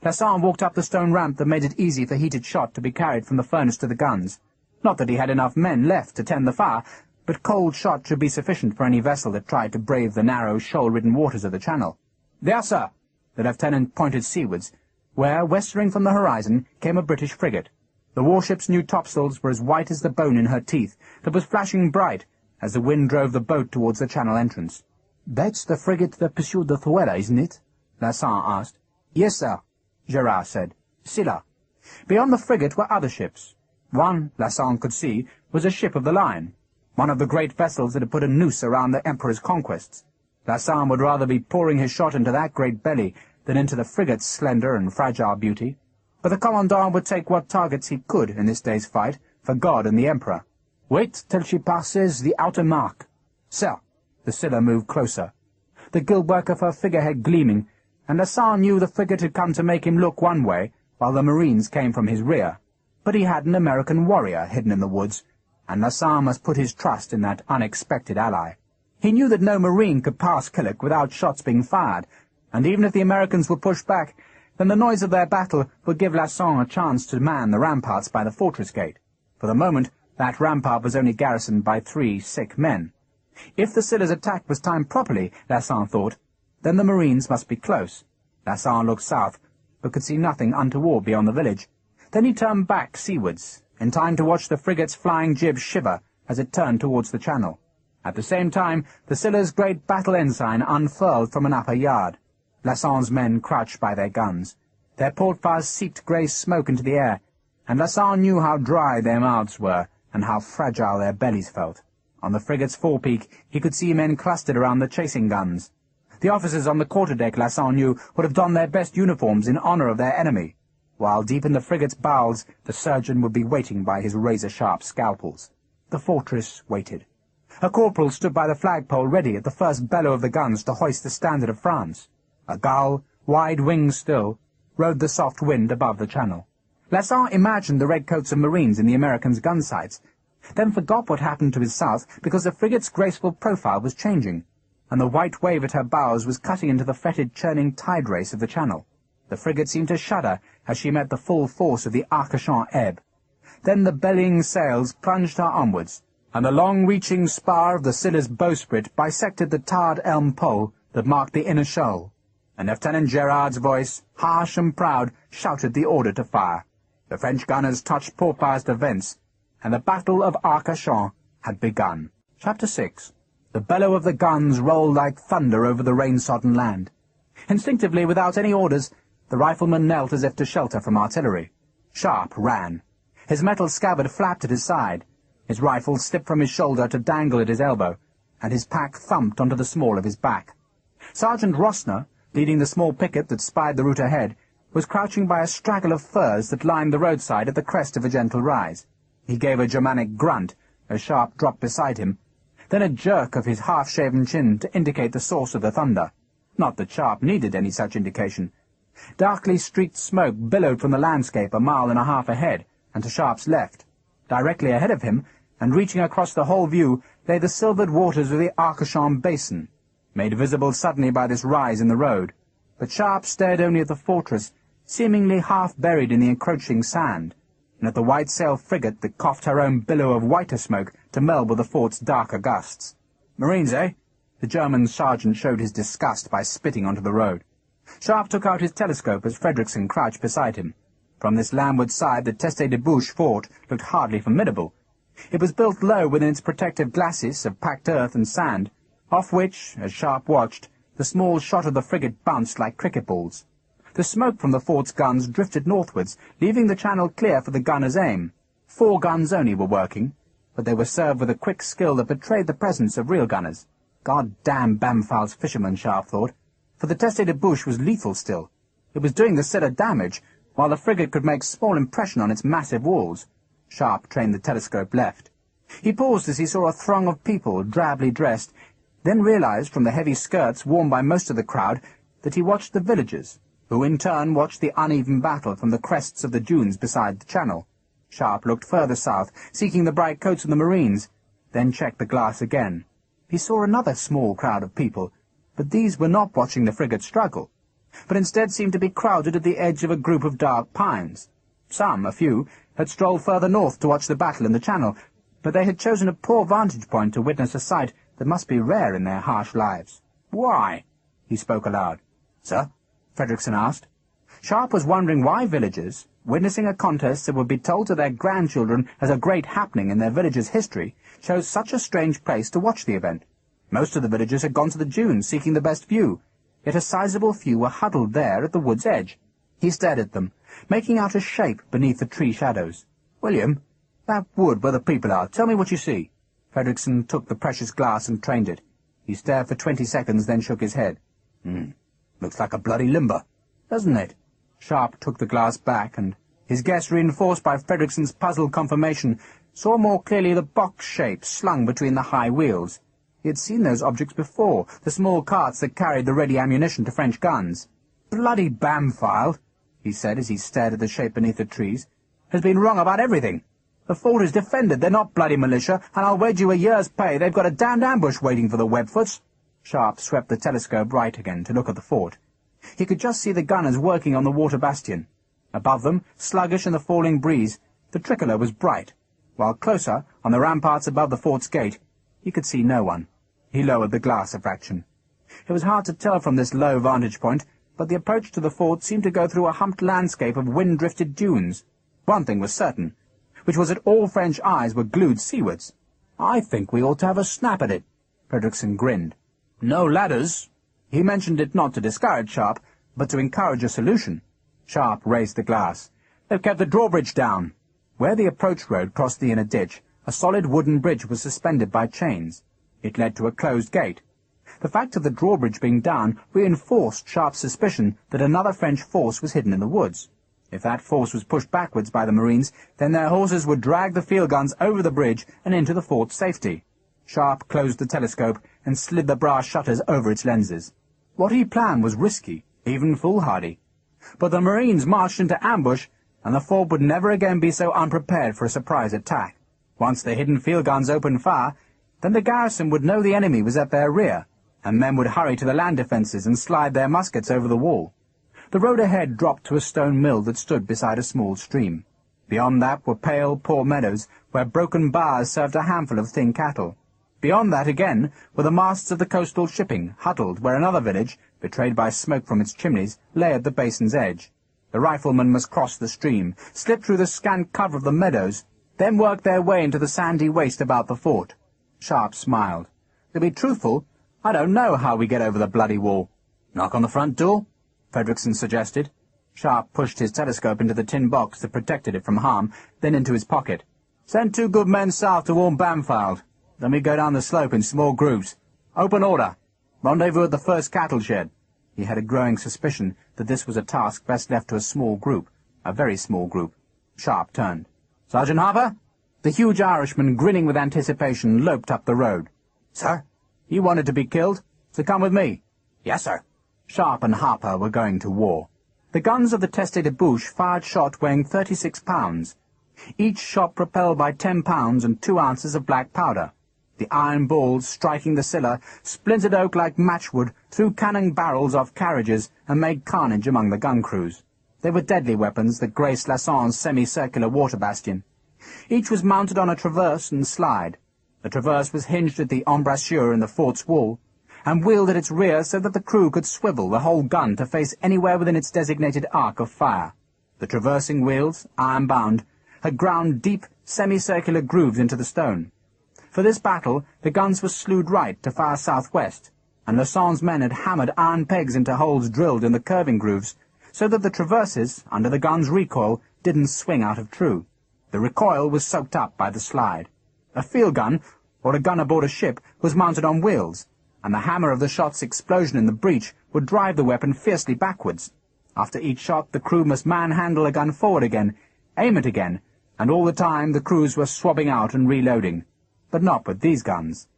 Lasson walked up the stone ramp that made it easy for heated shot to be carried from the furnace to the guns. Not that he had enough men left to tend the fire, but cold shot should be sufficient for any vessel that tried to brave the narrow, shoal-ridden waters of the channel. "There, sir." The lieutenant pointed seawards, where, westering from the horizon, came a British frigate. The warship's new topsails were as white as the bone in her teeth, that was flashing bright as the wind drove the boat towards the channel entrance. "That's the frigate that pursued the Thuela, isn't it?" Lasson asked. "Yes, sir," Gérard said. "Scylla." Beyond the frigate were other ships. One, Lasson could see, was a ship of the line, one of the great vessels that had put a noose around the Emperor's conquests. Lasson would rather be pouring his shot into that great belly than into the frigate's slender and fragile beauty. But the Commandant would take what targets he could in this day's fight for God and the Emperor. "Wait till she passes the outer mark." "Sir." The Scylla moved closer, the gillwork of her figurehead gleaming, and Lasson knew the frigate had come to make him look one way, while the Marines came from his rear. But he had an American warrior hidden in the woods, and Lasson must put his trust in that unexpected ally. He knew that no Marine could pass Killick without shots being fired, and even if the Americans were pushed back, then the noise of their battle would give Lasson a chance to man the ramparts by the fortress gate. For the moment, That rampart was only garrisoned by 3 sick men. If the Scyllas' attack was timed properly, Lasson thought, then the Marines must be close. Lasson looked south, but could see nothing untoward beyond the village. Then he turned back seawards, in time to watch the frigate's flying jib shiver as it turned towards the channel. At the same time, the Scyllas' great battle ensign unfurled from an upper yard. Lasson's men crouched by their guns. Their port-fires seeped grey smoke into the air, and Lasson knew how dry their mouths were, and how fragile their bellies felt. On the frigate's forepeak he could see men clustered around the chasing guns. The officers on the quarterdeck, Lasson knew, would have donned their best uniforms in honour of their enemy, while deep in the frigate's bowels the surgeon would be waiting by his razor-sharp scalpels. The fortress waited. A corporal stood by the flagpole ready at the first bellow of the guns to hoist the standard of France. A gull, wide wings still, rode the soft wind above the channel. Lasson imagined the redcoats of Marines in the Americans' gun sights, then forgot what happened to his south because the frigate's graceful profile was changing, and the white wave at her bows was cutting into the fretted, churning tide race of the channel. The frigate seemed to shudder as she met the full force of the Arcachon ebb. Then the bellying sails plunged her onwards, and the long-reaching spar of the Scyllas' bowsprit bisected the tarred elm pole that marked the inner shoal, and Lieutenant Gerard's voice, harsh and proud, shouted the order to fire. The French gunners touched port-fires to vents, and the Battle of Arcachon had begun. Chapter 6. The bellow of the guns rolled like thunder over the rain-sodden land. Instinctively, without any orders, the rifleman knelt as if to shelter from artillery. Sharpe ran. His metal scabbard flapped at his side. His rifle slipped from his shoulder to dangle at his elbow, and his pack thumped onto the small of his back. Sergeant Rossner, leading the small picket that spied the route ahead, was crouching by a straggle of firs that lined the roadside at the crest of a gentle rise. He gave a Germanic grunt as Sharpe dropped beside him, then a jerk of his half-shaven chin to indicate the source of the thunder. Not that Sharpe needed any such indication. Darkly streaked smoke billowed from the landscape a mile and a half ahead, and to Sharpe's left. Directly ahead of him, and reaching across the whole view, lay the silvered waters of the Arcachon basin, made visible suddenly by this rise in the road. But Sharpe stared only at the fortress, seemingly half buried in the encroaching sand, and at the white-sail frigate that coughed her own billow of whiter smoke to meld with the fort's darker gusts. "Marines, eh?" The German sergeant showed his disgust by spitting onto the road. Sharpe took out his telescope as Frederickson crouched beside him. From this landward side the Teste de Bouche fort looked hardly formidable. It was built low within its protective glacis of packed earth and sand, off which, as Sharpe watched, the small shot of the frigate bounced like cricket balls. The smoke from the fort's guns drifted northwards, leaving the channel clear for the gunners' aim. 4 guns only were working, but they were served with a quick skill that betrayed the presence of real gunners. God-damn Bamfal's fishermen, Sharpe thought, for the Teste de Bouche was lethal still. It was doing the Scilla damage, while the frigate could make small impression on its massive walls. Sharpe trained the telescope left. He paused as he saw a throng of people, drably dressed, then realized from the heavy skirts worn by most of the crowd that he watched the villagers, who in turn watched the uneven battle from the crests of the dunes beside the channel. Sharpe looked further south, seeking the bright coats of the Marines, then checked the glass again. He saw another small crowd of people, but these were not watching the frigate struggle, but instead seemed to be crowded at the edge of a group of dark pines. Some, a few, had strolled further north to watch the battle in the channel, but they had chosen a poor vantage point to witness a sight that must be rare in their harsh lives. "Why?" He spoke aloud. "Sir?" Frederickson asked. Sharpe was wondering why villagers, witnessing a contest that would be told to their grandchildren as a great happening in their village's history, chose such a strange place to watch the event. Most of the villagers had gone to the dunes seeking the best view, yet a sizable few were huddled there at the wood's edge. He stared at them, making out a shape beneath the tree shadows. "William, that wood where the people are, tell me what you see." Frederickson took the precious glass and trained it. He stared for 20 seconds, then shook his head. Looks like a bloody limber, doesn't it?" Sharpe took the glass back, and his guess, reinforced by Frederickson's puzzled confirmation, saw more clearly the box shape slung between the high wheels. He had seen those objects before, the small carts that carried the ready ammunition to French guns. "Bloody Bamfile," he said as he stared at the shape beneath the trees, "has been wrong about everything. The fort is defended, they're not bloody militia, and I'll wager you a year's pay they've got a damned ambush waiting for the Webfoots." Sharpe swept the telescope right again to look at the fort. He could just see the gunners working on the water bastion. Above them, sluggish in the falling breeze, the tricolour was bright. while closer, on the ramparts above the fort's gate, he could see no one. He lowered the glass a fraction. It was hard to tell from this low vantage point, but the approach to the fort seemed to go through a humped landscape of wind-drifted dunes. One thing was certain, which was that all French eyes were glued seawards. "I think we ought to have a snap at it." Frederickson grinned. "No ladders." He mentioned it not to discourage Sharpe, but to encourage a solution. Sharpe raised the glass. "They've kept the drawbridge down." Where the approach road crossed the inner ditch, a solid wooden bridge was suspended by chains. It led to a closed gate. The fact of the drawbridge being down reinforced Sharpe's suspicion that another French force was hidden in the woods. If that force was pushed backwards by the Marines, then their horses would drag the field guns over the bridge and into the fort's safety. Sharpe closed the telescope and slid the brass shutters over its lenses. What he planned was risky, even foolhardy. But the Marines marched into ambush, and the fort would never again be so unprepared for a surprise attack. Once the hidden field guns opened fire, then the garrison would know the enemy was at their rear, and men would hurry to the land defences and slide their muskets over the wall. The road ahead dropped to a stone mill that stood beside a small stream. Beyond that were pale, poor meadows, where broken bars served a handful of thin cattle. Beyond that again were the masts of the coastal shipping, huddled where another village, betrayed by smoke from its chimneys, lay at the basin's edge. The riflemen must cross the stream, slip through the scant cover of the meadows, then work their way into the sandy waste about the fort. Sharpe smiled. "To be truthful, I don't know how we get over the bloody wall." "Knock on the front door?" Frederickson suggested. Sharpe pushed his telescope into the tin box that protected it from harm, then into his pocket. "Send 2 good men south to warn Bamfylde. Then we go down the slope in small groups. Open order. Rendezvous at the first cattle shed." He had a growing suspicion that this was a task best left to a small group, a very small group. Sharpe turned. "Sergeant Harper?" The huge Irishman, grinning with anticipation, loped up the road. "Sir?" "You wanted to be killed, so come with me." "Yes, sir." Sharpe and Harper were going to war. The guns of the Teste de Bouche fired shot weighing 36 pounds. Each shot propelled by 10 pounds and 2 ounces of black powder. The iron balls, striking the scylla, splintered oak like matchwood, threw cannon barrels off carriages, and made carnage among the gun crews. They were deadly weapons that graced Lasson's semicircular water bastion. Each was mounted on a traverse and slide. The traverse was hinged at the embrasure in the fort's wall, and wheeled at its rear so that the crew could swivel the whole gun to face anywhere within its designated arc of fire. The traversing wheels, iron-bound, had ground deep, semicircular grooves into the stone. For this battle, the guns were slewed right to fire southwest, and Lasson's men had hammered iron pegs into holes drilled in the curving grooves, so that the traverses, under the gun's recoil, didn't swing out of true. The recoil was soaked up by the slide. A field gun, or a gun aboard a ship, was mounted on wheels, and the hammer of the shot's explosion in the breech would drive the weapon fiercely backwards. After each shot, the crew must manhandle a gun forward again, aim it again, and all the time the crews were swabbing out and reloading. But not with these guns.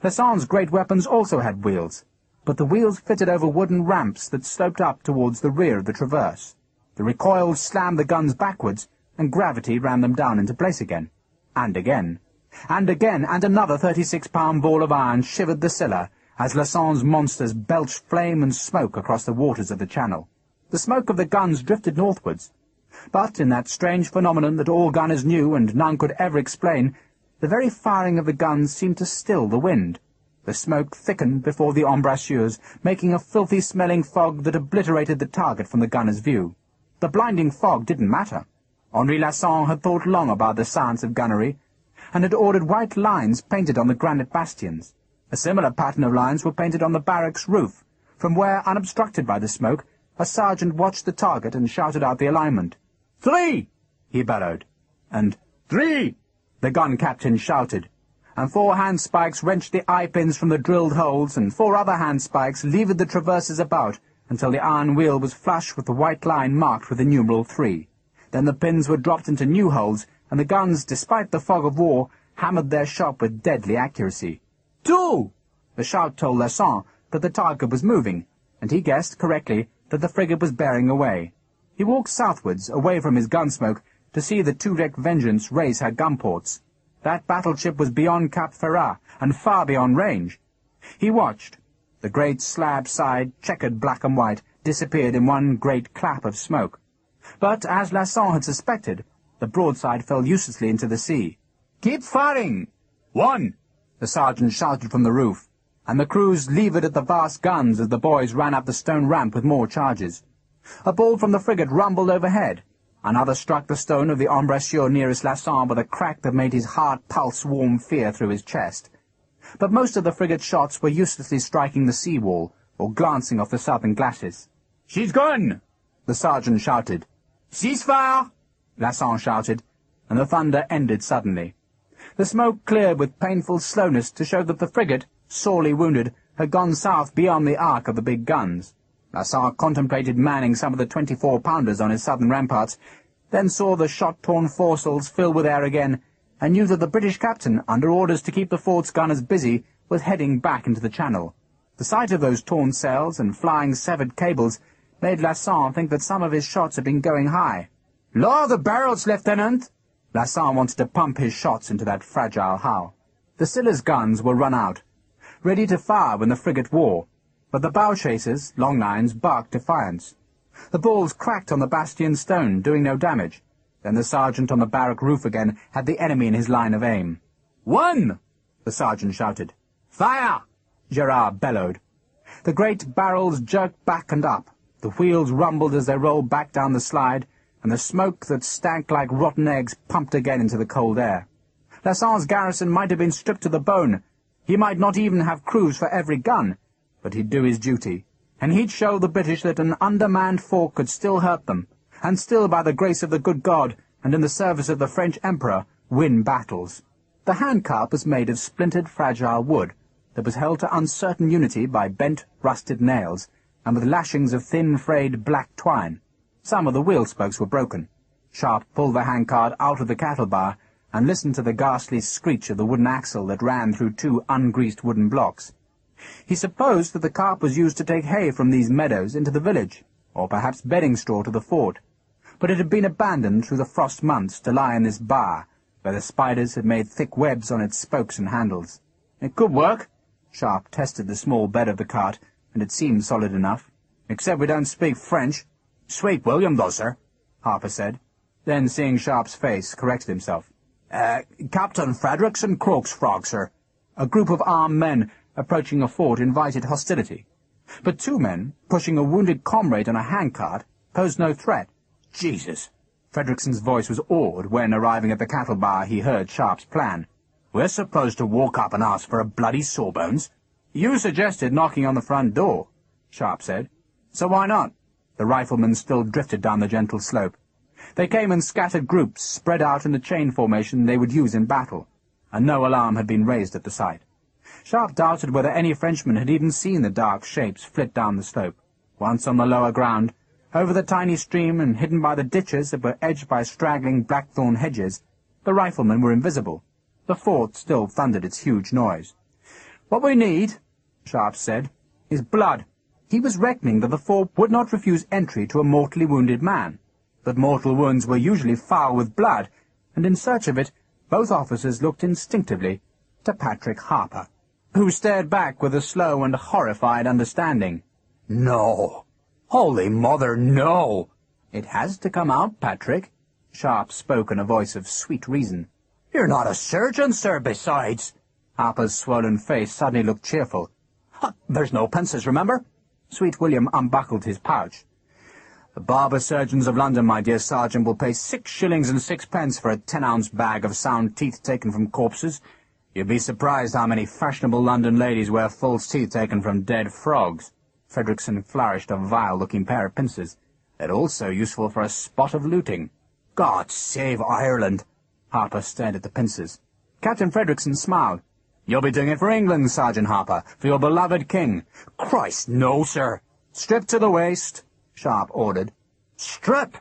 Lasson's great weapons also had wheels, but the wheels fitted over wooden ramps that sloped up towards the rear of the traverse. The recoil slammed the guns backwards, and gravity ran them down into place again. And again. And again, and another 36-pound ball of iron shivered the scylla, as Lasson's monsters belched flame and smoke across the waters of the channel. The smoke of the guns drifted northwards. But in that strange phenomenon that all gunners knew and none could ever explain, the very firing of the guns seemed to still the wind. The smoke thickened before the embrasures, making a filthy-smelling fog that obliterated the target from the gunner's view. The blinding fog didn't matter. Henri Lasson had thought long about the science of gunnery, and had ordered white lines painted on the granite bastions. A similar pattern of lines were painted on the barracks roof, from where, unobstructed by the smoke, a sergeant watched the target and shouted out the alignment. "3!" he bellowed, and "3!" the gun captain shouted, and 4 handspikes wrenched the eye-pins from the drilled holes, and 4 other handspikes levered the traverses about until the iron wheel was flush with the white line marked with the numeral 3. Then the pins were dropped into new holes, and the guns, despite the fog of war, hammered their shot with deadly accuracy. "2!" The shout told Lasson that the target was moving, and he guessed correctly that the frigate was bearing away. He walked southwards, away from his gun-smoke, to see the 2-decked Vengeance raise her gun-ports. That battleship was beyond Cap Ferrat, and far beyond range. He watched. The great slab side, checkered black and white, disappeared in one great clap of smoke. But, as Lasson had suspected, the broadside fell uselessly into the sea. "Keep firing!" "One!" the sergeant shouted from the roof, and the crews levered at the vast guns as the boys ran up the stone ramp with more charges. A ball from the frigate rumbled overhead. Another struck the stone of the embrasure nearest Lasson with a crack that made his heart pulse warm fear through his chest. But most of the frigate's shots were uselessly striking the sea wall or glancing off the southern glacis. "She's gone!" the sergeant shouted. "Cease fire!" Lasson shouted, and the thunder ended suddenly. The smoke cleared with painful slowness to show that the frigate, sorely wounded, had gone south beyond the arc of the big guns. Lasson contemplated manning some of the 24-pounders on his southern ramparts, then saw the shot-torn foresails fill with air again, and knew that the British captain, under orders to keep the fort's gunners busy, was heading back into the channel. The sight of those torn sails and flying severed cables made Lasson think that some of his shots had been going high. "Lower the barrels, Lieutenant!" Lasson wanted to pump his shots into that fragile hull. The Scylla's guns were run out, ready to fire when the frigate wore, but the bow-chasers, longlines, barked defiance. The balls cracked on the bastion stone, doing no damage. Then the sergeant on the barrack roof again had the enemy in his line of aim. "One!" the sergeant shouted. "Fire!" Gerard bellowed. The great barrels jerked back and up. The wheels rumbled as they rolled back down the slide, and the smoke that stank like rotten eggs pumped again into the cold air. Lasson's garrison might have been stripped to the bone. He might not even have crews for every gun, but he'd do his duty, and he'd show the British that an undermanned fort could still hurt them, and still, by the grace of the good God, and in the service of the French Emperor, win battles. The handcarp was made of splintered, fragile wood, that was held to uncertain unity by bent, rusted nails, and with lashings of thin, frayed black twine. Some of the wheel spokes were broken. Sharpe pulled the handcart out of the cattle bar, and listened to the ghastly screech of the wooden axle that ran through two ungreased wooden blocks. He supposed that the cart was used to take hay from these meadows into the village, or perhaps bedding straw to the fort, but it had been abandoned through the frost months to lie in this bar, where the spiders had made thick webs on its spokes and handles. It could work. Sharpe tested the small bed of the cart, and it seemed solid enough. "Except we don't speak French." "Sweet William does, sir," Harper said. Then, seeing Sharpe's face, corrected himself. "Captain Frederickson Croak's frog, sir." A group of armed men approaching a fort invited hostility. But two men, pushing a wounded comrade on a handcart, posed no threat. "Jesus!" Frederickson's voice was awed when, arriving at the cattle bar, he heard Sharpe's plan. "We're supposed to walk up and ask for a bloody sawbones?" "You suggested knocking on the front door," Sharpe said. "So why not?" The riflemen still drifted down the gentle slope. They came in scattered groups, spread out in the chain formation they would use in battle, and no alarm had been raised at the sight. Sharpe doubted whether any Frenchman had even seen the dark shapes flit down the slope. Once on the lower ground, over the tiny stream and hidden by the ditches that were edged by straggling blackthorn hedges, the riflemen were invisible. The fort still thundered its huge noise. "What we need," Sharpe said, "is blood." He was reckoning that the fort would not refuse entry to a mortally wounded man. But mortal wounds were usually foul with blood, and in search of it, both officers looked instinctively to Patrick Harper, who stared back with a slow and horrified understanding. "No! Holy Mother, no!" "It has to come out, Patrick," Sharpe spoke in a voice of sweet reason. "You're not a surgeon, sir, besides." Harper's swollen face suddenly looked cheerful. "There's no pincers, remember?" Sweet William unbuckled his pouch. "The barber surgeons of London, my dear sergeant, will pay 6 shillings and 6 pence for a 10-ounce bag of sound teeth taken from corpses. You'd be surprised how many fashionable London ladies wear false teeth taken from dead frogs." Frederickson flourished a vile-looking pair of pincers. "They're also useful for a spot of looting." "God save Ireland!" Harper stared at the pincers. Captain Frederickson smiled. "You'll be doing it for England, Sergeant Harper, for your beloved king." "Christ, no, sir." "Strip to the waist," Sharpe ordered. "Strip!"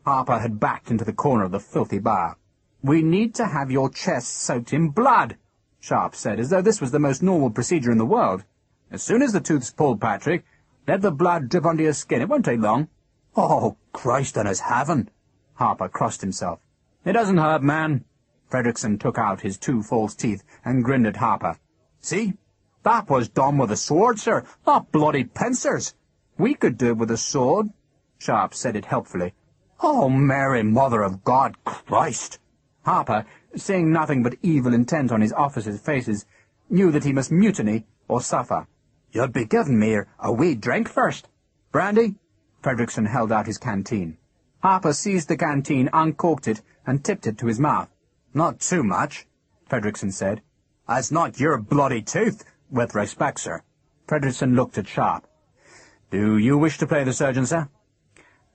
Harper had backed into the corner of the filthy bar. "We need to have your chest soaked in blood," Sharpe said, as though this was the most normal procedure in the world. "As soon as the tooth's pulled, Patrick, let the blood drip onto your skin. It won't take long." "Oh, Christ and his heaven!" Harper crossed himself. "It doesn't hurt, man." Frederickson took out his 2 false teeth and grinned at Harper. "See? That was done with a sword, sir, not bloody pincers." "We could do it with a sword." Sharpe said it helpfully. "Oh, Mary, Mother of God, Christ!" Harper, seeing nothing but evil intent on his officers' faces, knew that he must mutiny or suffer. "You'd be giving me a wee drink first. Brandy?" Fredrickson held out his canteen. Harper seized the canteen, uncorked it, and tipped it to his mouth. "Not too much," Fredrickson said. "That's not your bloody tooth, with respect, sir." Fredrickson looked at Sharpe. "Do you wish to play the surgeon, sir?"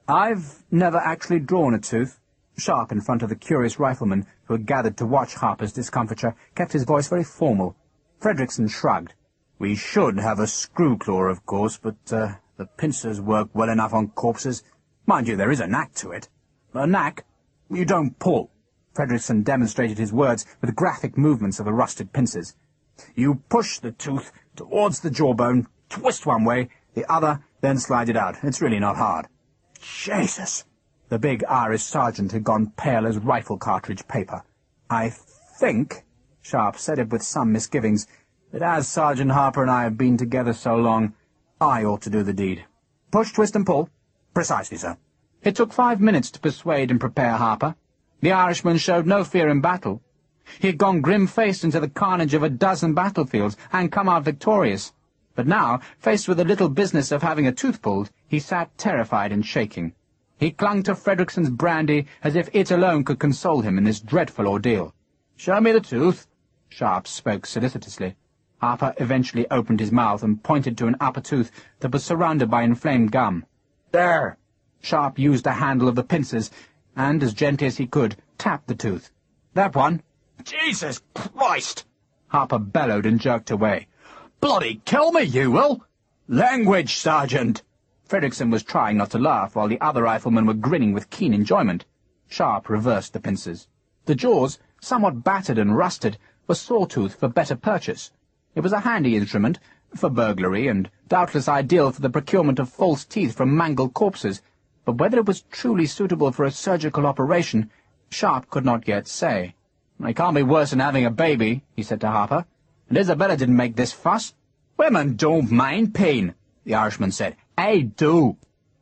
"I've never actually drawn a tooth." Sharpe, in front of the curious riflemen who had gathered to watch Harper's discomfiture, kept his voice very formal. Fredrickson shrugged. "We should have a screw claw, of course, but the pincers work well enough on corpses. Mind you, there is a knack to it." "A knack? You don't pull." Fredrickson demonstrated his words with graphic movements of the rusted pincers. "You push the tooth towards the jawbone, twist one way, the other, then slide it out. It's really not hard." "Jesus!" The big Irish sergeant had gone pale as rifle cartridge paper. "I think," Sharpe said it with some misgivings, "that as Sergeant Harper and I have been together so long, I ought to do the deed. Push, twist, and pull." "Precisely, sir." It took 5 minutes to persuade and prepare Harper. The Irishman showed no fear in battle. He had gone grim-faced into the carnage of a dozen battlefields and come out victorious. But now, faced with the little business of having a tooth pulled, he sat terrified and shaking. He clung to Fredrickson's brandy as if it alone could console him in this dreadful ordeal. "Show me the tooth," Sharpe spoke solicitously. Harper eventually opened his mouth and pointed to an upper tooth that was surrounded by inflamed gum. "There!" Sharpe used the handle of the pincers and, as gently as he could, tapped the tooth. "That one." "Jesus Christ!" Harper bellowed and jerked away. "Bloody kill me, you will!" "Language, Sergeant!" Fredrickson was trying not to laugh, while the other riflemen were grinning with keen enjoyment. Sharpe reversed the pincers. The jaws, somewhat battered and rusted, were sawtooth for better purchase. It was a handy instrument, for burglary, and doubtless ideal for the procurement of false teeth from mangled corpses, but whether it was truly suitable for a surgical operation, Sharpe could not yet say. "It can't be worse than having a baby," he said to Harper. "And Isabella didn't make this fuss." "Women don't mind pain," the Irishman said. "I do."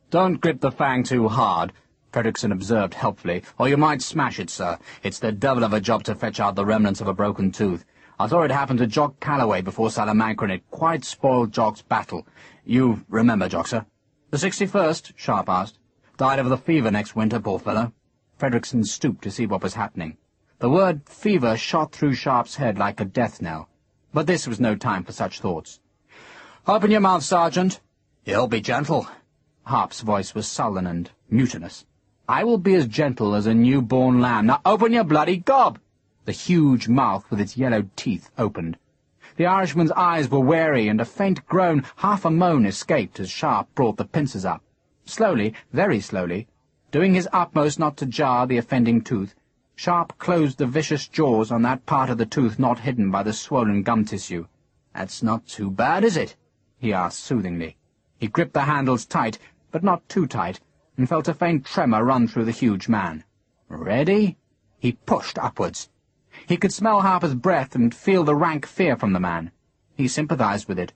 "Don't grip the fang too hard," Fredrickson observed helpfully, "or you might smash it, sir. It's the devil of a job to fetch out the remnants of a broken tooth. I saw it happen to Jock Calloway before Salamanca, and it quite spoiled Jock's battle. You remember Jock, sir?" "The 61st?" Sharpe asked. "Died of the fever next winter, poor fellow." Fredrickson stooped to see what was happening. The word fever shot through Sharpe's head like a death knell. But this was no time for such thoughts. "Open your mouth, Sergeant." "You'll be gentle." Harpe's voice was sullen and mutinous. "I will be as gentle as a new-born lamb. Now open your bloody gob!" The huge mouth with its yellowed teeth opened. The Irishman's eyes were wary, and a faint groan, half a moan, escaped as Sharpe brought the pincers up. Slowly, very slowly, doing his utmost not to jar the offending tooth, Sharpe closed the vicious jaws on that part of the tooth not hidden by the swollen gum tissue. "That's not too bad, is it?" he asked soothingly. He gripped the handles tight, but not too tight, and felt a faint tremor run through the huge man. "Ready?" He pushed upwards. He could smell Harper's breath and feel the rank fear from the man. He sympathized with it.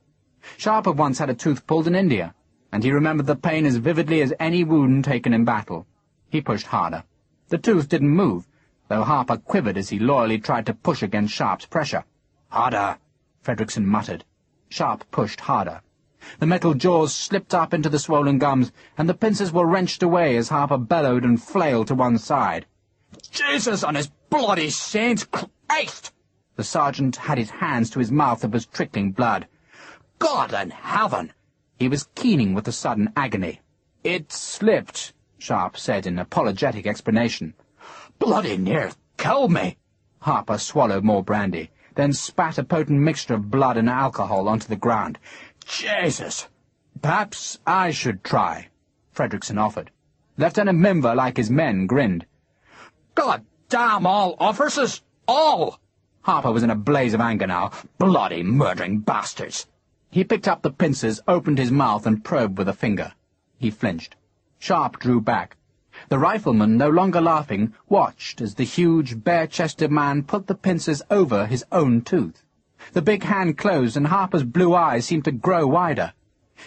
Sharpe had once had a tooth pulled in India, and he remembered the pain as vividly as any wound taken in battle. He pushed harder. The tooth didn't move, though Harper quivered as he loyally tried to push against Sharpe's pressure. "Harder," Fredrickson muttered. Sharpe pushed harder. The metal jaws slipped up into the swollen gums, and the pincers were wrenched away as Harper bellowed and flailed to one side. "Jesus on his bloody saints Christ!" The sergeant had his hands to his mouth and was trickling blood. "God in heaven!" He was keening with the sudden agony. "It slipped," Sharpe said in apologetic explanation. "Bloody near killed me!" Harper swallowed more brandy, then spat a potent mixture of blood and alcohol onto the ground. "Jesus!" "Perhaps I should try," Fredrickson offered. Lieutenant Mimver, like his men, grinned. "God damn all officers! All!" Harper was in a blaze of anger now. "Bloody murdering bastards!" He picked up the pincers, opened his mouth, and probed with a finger. He flinched. Sharpe drew back. The rifleman, no longer laughing, watched as the huge, bare-chested man put the pincers over his own tooth. The big hand closed, and Harper's blue eyes seemed to grow wider.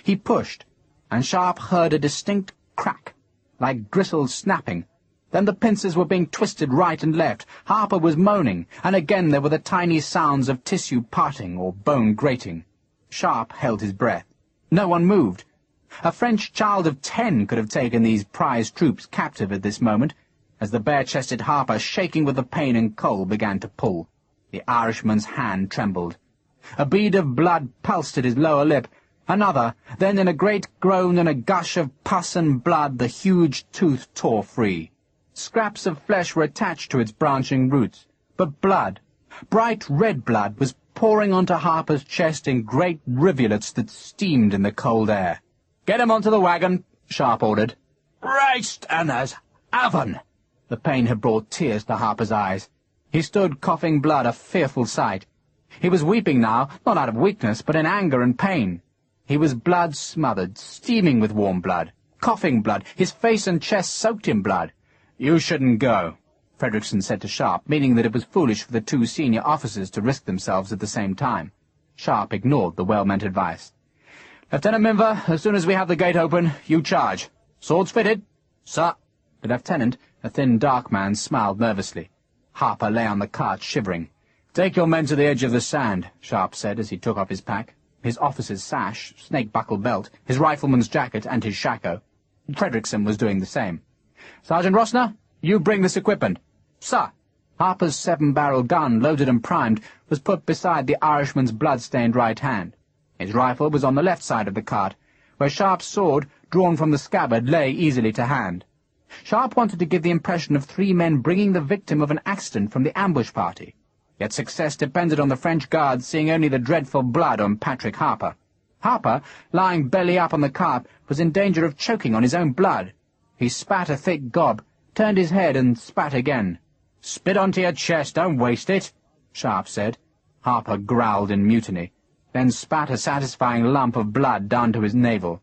He pushed, and Sharpe heard a distinct crack, like gristle snapping, Then the pincers were being twisted right and left. Harper was moaning, and again there were the tiny sounds of tissue parting or bone grating. Sharpe held his breath. No one moved. A French child of 10 could have taken these prize troops captive at this moment, as the bare-chested Harper, shaking with the pain and cold, began to pull. The Irishman's hand trembled. A bead of blood pulsed at his lower lip. Another, then in a great groan and a gush of pus and blood the huge tooth tore free. Scraps of flesh were attached to its branching roots, but blood, bright red blood, was pouring onto Harper's chest in great rivulets that steamed in the cold air. "Get him onto the wagon," Sharpe ordered. "Christ and as heaven!" The pain had brought tears to Harper's eyes. He stood coughing blood, a fearful sight. He was weeping now, not out of weakness, but in anger and pain. He was blood-smothered, steaming with warm blood, coughing blood, his face and chest soaked in blood. "You shouldn't go," Fredrickson said to Sharpe, meaning that it was foolish for the two senior officers to risk themselves at the same time. Sharpe ignored the well-meant advice. "Lieutenant Minver, as soon as we have the gate open, you charge. Swords fitted?" "Sir." The lieutenant, a thin, dark man, smiled nervously. Harper lay on the cart, shivering. "Take your men to the edge of the sand," Sharpe said as he took off his pack, his officer's sash, snake-buckle belt, his rifleman's jacket, and his shako. Fredrickson was doing the same. "Sergeant Rossner, you bring this equipment." "Sir." Harper's 7-barrel gun, loaded and primed, was put beside the Irishman's blood-stained right hand. His rifle was on the left side of the cart, where Sharpe's sword, drawn from the scabbard, lay easily to hand. Sharpe wanted to give the impression of 3 men bringing the victim of an accident from the ambush party. Yet success depended on the French guards seeing only the dreadful blood on Patrick Harper. Harper, lying belly up on the cart, was in danger of choking on his own blood. He spat a thick gob, turned his head and spat again. "Spit onto your chest, don't waste it," Sharpe said. Harper growled in mutiny, then spat a satisfying lump of blood down to his navel.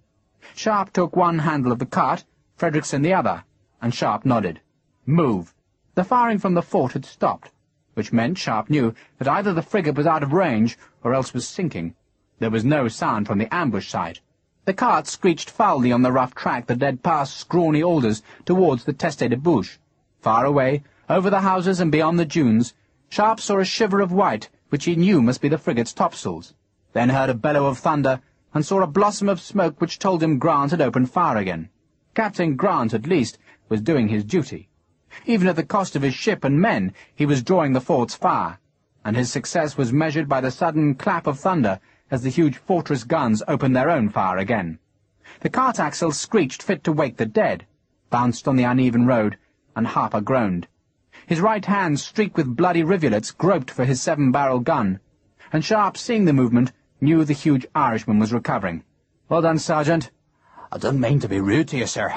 Sharpe took one handle of the cart, Fredrickson the other, and Sharpe nodded. "Move." The firing from the fort had stopped, which meant, Sharpe knew, that either the frigate was out of range or else was sinking. There was no sound from the ambush side. The cart screeched foully on the rough track that led past scrawny alders towards the Teste de Bouche. Far away, over the houses and beyond the dunes, Sharpe saw a shiver of white, which he knew must be the frigate's topsails, then heard a bellow of thunder, and saw a blossom of smoke which told him Grant had opened fire again. Captain Grant, at least, was doing his duty. Even at the cost of his ship and men, he was drawing the fort's fire, and his success was measured by the sudden clap of thunder as the huge fortress guns opened their own fire again. The cart axle screeched fit to wake the dead, bounced on the uneven road, and Harper groaned. His right hand, streaked with bloody rivulets, groped for his 7-barrel gun, and Sharpe, seeing the movement, knew the huge Irishman was recovering. "Well done, Sergeant." "I didn't mean to be rude to you, sir."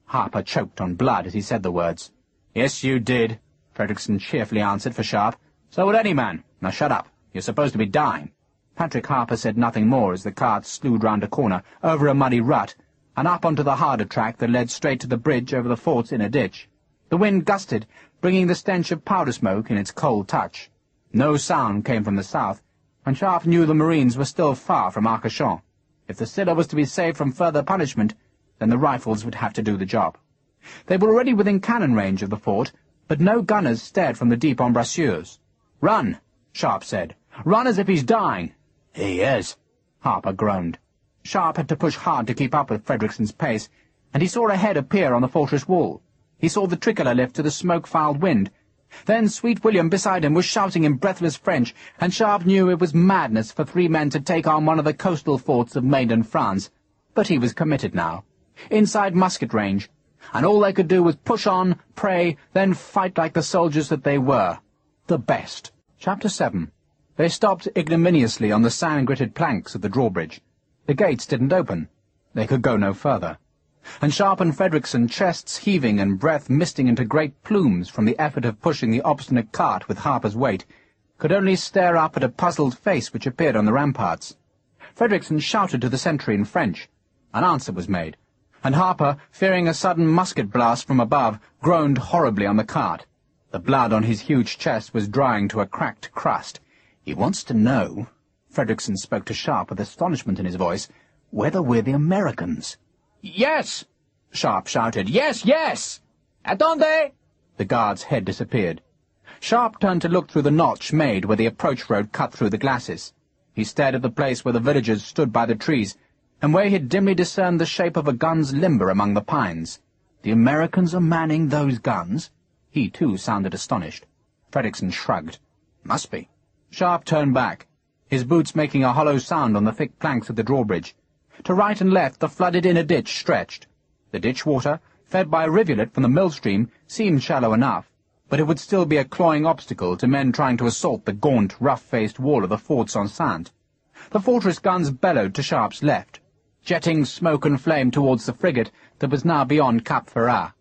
Harper choked on blood as he said the words. "Yes, you did," Fredrickson cheerfully answered for Sharpe. "So would any man. Now shut up. You're supposed to be dying." Patrick Harper said nothing more as the cart slewed round a corner, over a muddy rut, and up onto the harder track that led straight to the bridge over the fort's inner ditch. The wind gusted, bringing the stench of powder smoke in its cold touch. No sound came from the south, and Sharpe knew the Marines were still far from Arcachon. If the Scylla was to be saved from further punishment, then the rifles would have to do the job. They were already within cannon range of the fort, but no gunners stared from the deep embrasures. "Run," Sharpe said. "Run as if he's dying." "He is," Harper groaned. Sharpe had to push hard to keep up with Fredrickson's pace, and he saw a head appear on the fortress wall. He saw the tricolor lift to the smoke-fouled wind. Then Sweet William beside him was shouting in breathless French, and Sharpe knew it was madness for 3 men to take on one of the coastal forts of mainland France. But he was committed now, inside musket range, and all they could do was push on, pray, then fight like the soldiers that they were. The best. Chapter 7. They stopped ignominiously on the sand-gritted planks of the drawbridge. The gates didn't open. They could go no further. And Sharpe and Fredrickson, chests heaving and breath misting into great plumes from the effort of pushing the obstinate cart with Harper's weight, could only stare up at a puzzled face which appeared on the ramparts. Fredrickson shouted to the sentry in French. An answer was made, and Harper, fearing a sudden musket blast from above, groaned horribly on the cart. The blood on his huge chest was drying to a cracked crust. "He wants to know," Fredrickson spoke to Sharpe with astonishment in his voice, "whether we're the Americans." "Yes!" Sharpe shouted. "Yes, yes!" "Attendez!" The guard's head disappeared. Sharpe turned to look through the notch made where the approach road cut through the glasses. He stared at the place where the villagers stood by the trees, and where he had dimly discerned the shape of a gun's limber among the pines. The Americans are manning those guns? He, too, sounded astonished. Fredrickson shrugged. Must be. Sharpe turned back, his boots making a hollow sound on the thick planks of the drawbridge. To right and left the flooded inner ditch stretched. The ditch water, fed by a rivulet from the mill stream, seemed shallow enough, but it would still be a cloying obstacle to men trying to assault the gaunt, rough-faced wall of the Fort-Saint-Saint. The fortress guns bellowed to Sharpe's left, jetting smoke and flame towards the frigate that was now beyond Cap Ferrat.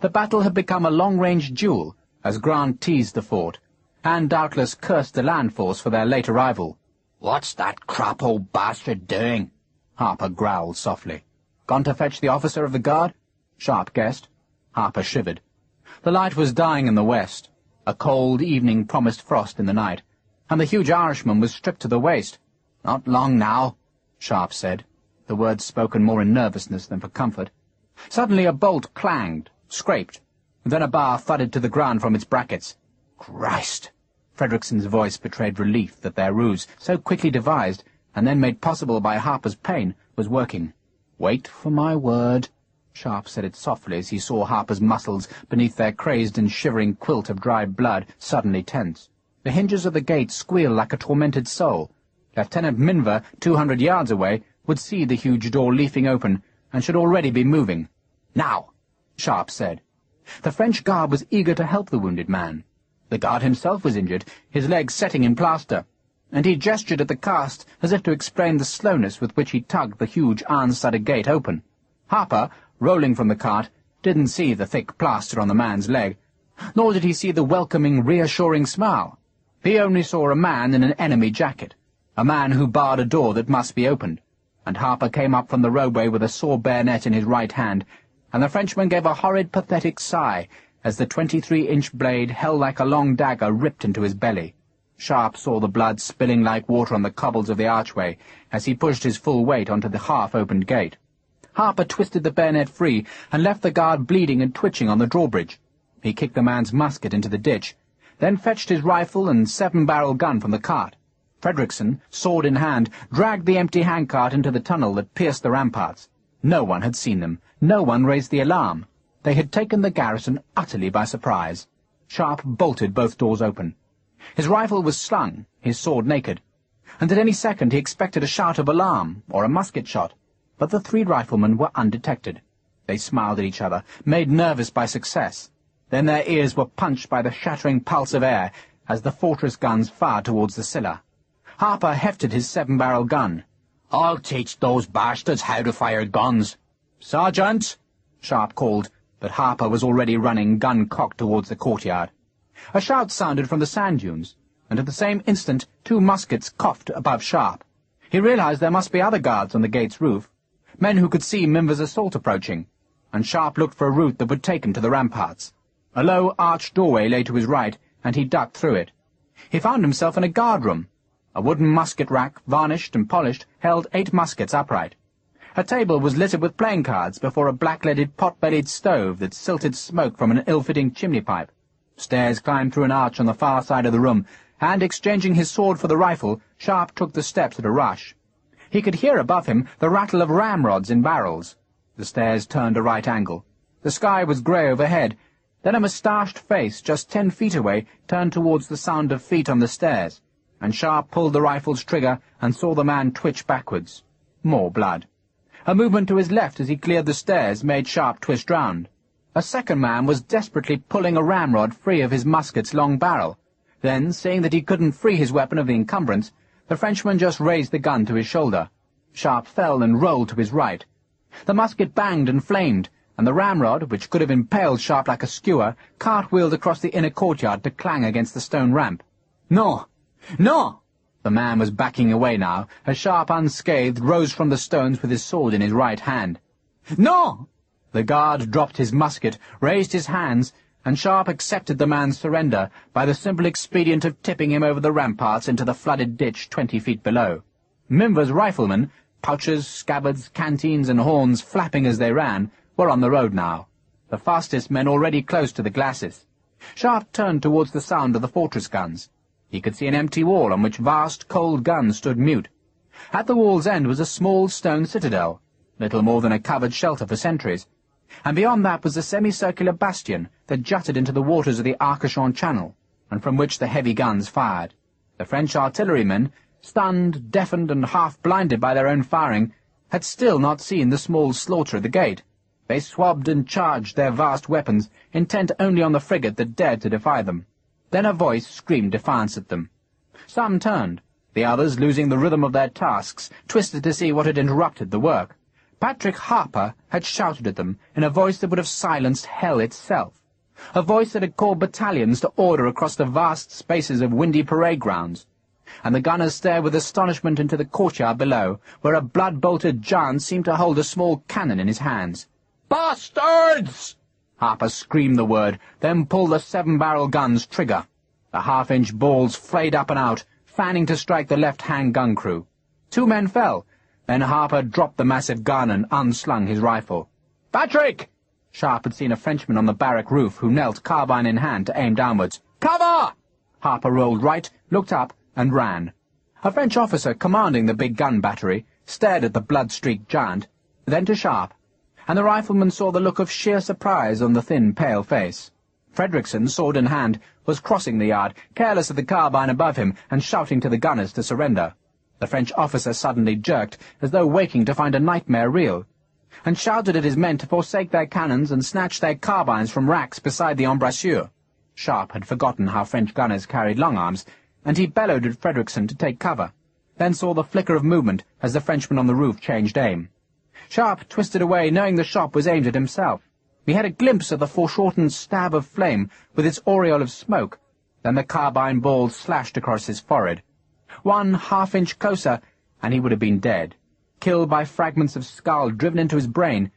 The battle had become a long-range duel, as Grant teased the fort, and doubtless cursed the land force for their late arrival. "What's that crap old bastard doing?" Harper growled softly. "Gone to fetch the officer of the guard?" Sharpe guessed. Harper shivered. The light was dying in the west. A cold evening promised frost in the night, and the huge Irishman was stripped to the waist. "Not long now," Sharpe said, the words spoken more in nervousness than for comfort. Suddenly a bolt clanged, scraped, and then a bar thudded to the ground from its brackets. "Christ!" Fredrickson's voice betrayed relief that their ruse, so quickly devised, and then made possible by Harper's pain, was working. "Wait for my word." Sharpe said it softly as he saw Harper's muscles, beneath their crazed and shivering quilt of dried blood, suddenly tense. The hinges of the gate squealed like a tormented soul. Lieutenant Minver, 200 yards away, would see the huge door leafing open, and should already be moving. "Now," Sharpe said. The French guard was eager to help the wounded man. The guard himself was injured, his legs setting in plaster, and he gestured at the cast as if to explain the slowness with which he tugged the huge iron-studded gate open. Harper, rolling from the cart, didn't see the thick plaster on the man's leg, nor did he see the welcoming, reassuring smile. He only saw a man in an enemy jacket, a man who barred a door that must be opened, and Harper came up from the roadway with a sore bayonet in his right hand, and the Frenchman gave a horrid, pathetic sigh as the 23-inch blade, held like a long dagger, ripped into his belly. Sharpe saw the blood spilling like water on the cobbles of the archway as he pushed his full weight onto the half-opened gate. Harper twisted the bayonet free and left the guard bleeding and twitching on the drawbridge. He kicked the man's musket into the ditch, then fetched his rifle and 7-barrel gun from the cart. Fredrickson, sword in hand, dragged the empty handcart into the tunnel that pierced the ramparts. No one had seen them. No one raised the alarm. They had taken the garrison utterly by surprise. Sharpe bolted both doors open. His rifle was slung, his sword naked, and at any second he expected a shout of alarm or a musket shot. But the 3 riflemen were undetected. They smiled at each other, made nervous by success. Then their ears were punched by the shattering pulse of air as the fortress guns fired towards the Scylla. Harper hefted his 7-barrel gun. "I'll teach those bastards how to fire guns." "Sergeant!" Sharpe called, but Harper was already running, gun cocked, towards the courtyard. A shout sounded from the sand dunes, and at the same instant 2 muskets coughed above Sharpe. He realized there must be other guards on the gate's roof, men who could see Minver's assault approaching, and Sharpe looked for a route that would take him to the ramparts. A low, arched doorway lay to his right, and he ducked through it. He found himself in a guard-room. A wooden musket rack, varnished and polished, held 8 muskets upright. A table was littered with playing cards before a black-leaded, pot-bellied stove that silted smoke from an ill-fitting chimney-pipe. Stairs climbed through an arch on the far side of the room, and, exchanging his sword for the rifle, Sharpe took the steps at a rush. He could hear above him the rattle of ramrods in barrels. The stairs turned a right angle. The sky was grey overhead. Then a moustached face, just 10 feet away, turned towards the sound of feet on the stairs, and Sharpe pulled the rifle's trigger and saw the man twitch backwards. More blood. A movement to his left as he cleared the stairs made Sharpe twist round. A second man was desperately pulling a ramrod free of his musket's long barrel. Then, seeing that he couldn't free his weapon of the encumbrance, the Frenchman just raised the gun to his shoulder. Sharpe fell and rolled to his right. The musket banged and flamed, and the ramrod, which could have impaled Sharpe like a skewer, cartwheeled across the inner courtyard to clang against the stone ramp. "No! No!" The man was backing away now, as Sharpe, unscathed, rose from the stones with his sword in his right hand. "No!" The guard dropped his musket, raised his hands, and Sharpe accepted the man's surrender by the simple expedient of tipping him over the ramparts into the flooded ditch 20 feet below. Minver's riflemen, pouches, scabbards, canteens, and horns flapping as they ran, were on the road now. the fastest men already close to the glacis. Sharpe turned towards the sound of the fortress guns. He could see an empty wall on which vast, cold guns stood mute. At the wall's end was a small stone citadel, little more than a covered shelter for sentries, and beyond that was a semicircular bastion that jutted into the waters of the Arcachon Channel, and from which the heavy guns fired. The French artillerymen, stunned, deafened, and half-blinded by their own firing, had still not seen the small slaughter at the gate. They swabbed and charged their vast weapons, intent only on the frigate that dared to defy them. Then a voice screamed defiance at them. Some turned. The others, losing the rhythm of their tasks, twisted to see what had interrupted the work. Patrick Harper had shouted at them in a voice that would have silenced hell itself, a voice that had called battalions to order across the vast spaces of windy parade grounds. And the gunners stared with astonishment into the courtyard below, where a blood-bolted giant seemed to hold a small cannon in his hands. "Bastards!" Harper screamed the word, then pulled the 7-barrel gun's trigger. The half-inch balls flayed up and out, fanning to strike the left-hand gun crew. 2 men fell. Then Harper dropped the massive gun and unslung his rifle. "Patrick!" Sharpe had seen a Frenchman on the barrack roof who knelt, carbine in hand, to aim downwards. "Cover!" Harper rolled right, looked up, and ran. A French officer commanding the big gun battery stared at the blood-streaked giant, then to Sharpe, and the rifleman saw the look of sheer surprise on the thin, pale face. Frederickson, sword in hand, was crossing the yard, careless of the carbine above him, and shouting to the gunners to surrender. The French officer suddenly jerked, as though waking to find a nightmare real, and shouted at his men to forsake their cannons and snatch their carbines from racks beside the embrasure. Sharpe had forgotten how French gunners carried long arms, and he bellowed at Frederickson to take cover, then saw the flicker of movement as the Frenchman on the roof changed aim. Sharpe twisted away, knowing the shot was aimed at himself. He had a glimpse of the foreshortened stab of flame with its aureole of smoke. Then the carbine ball slashed across his forehead. 1 half-inch closer, and he would have been dead, killed by fragments of skull driven into his brain.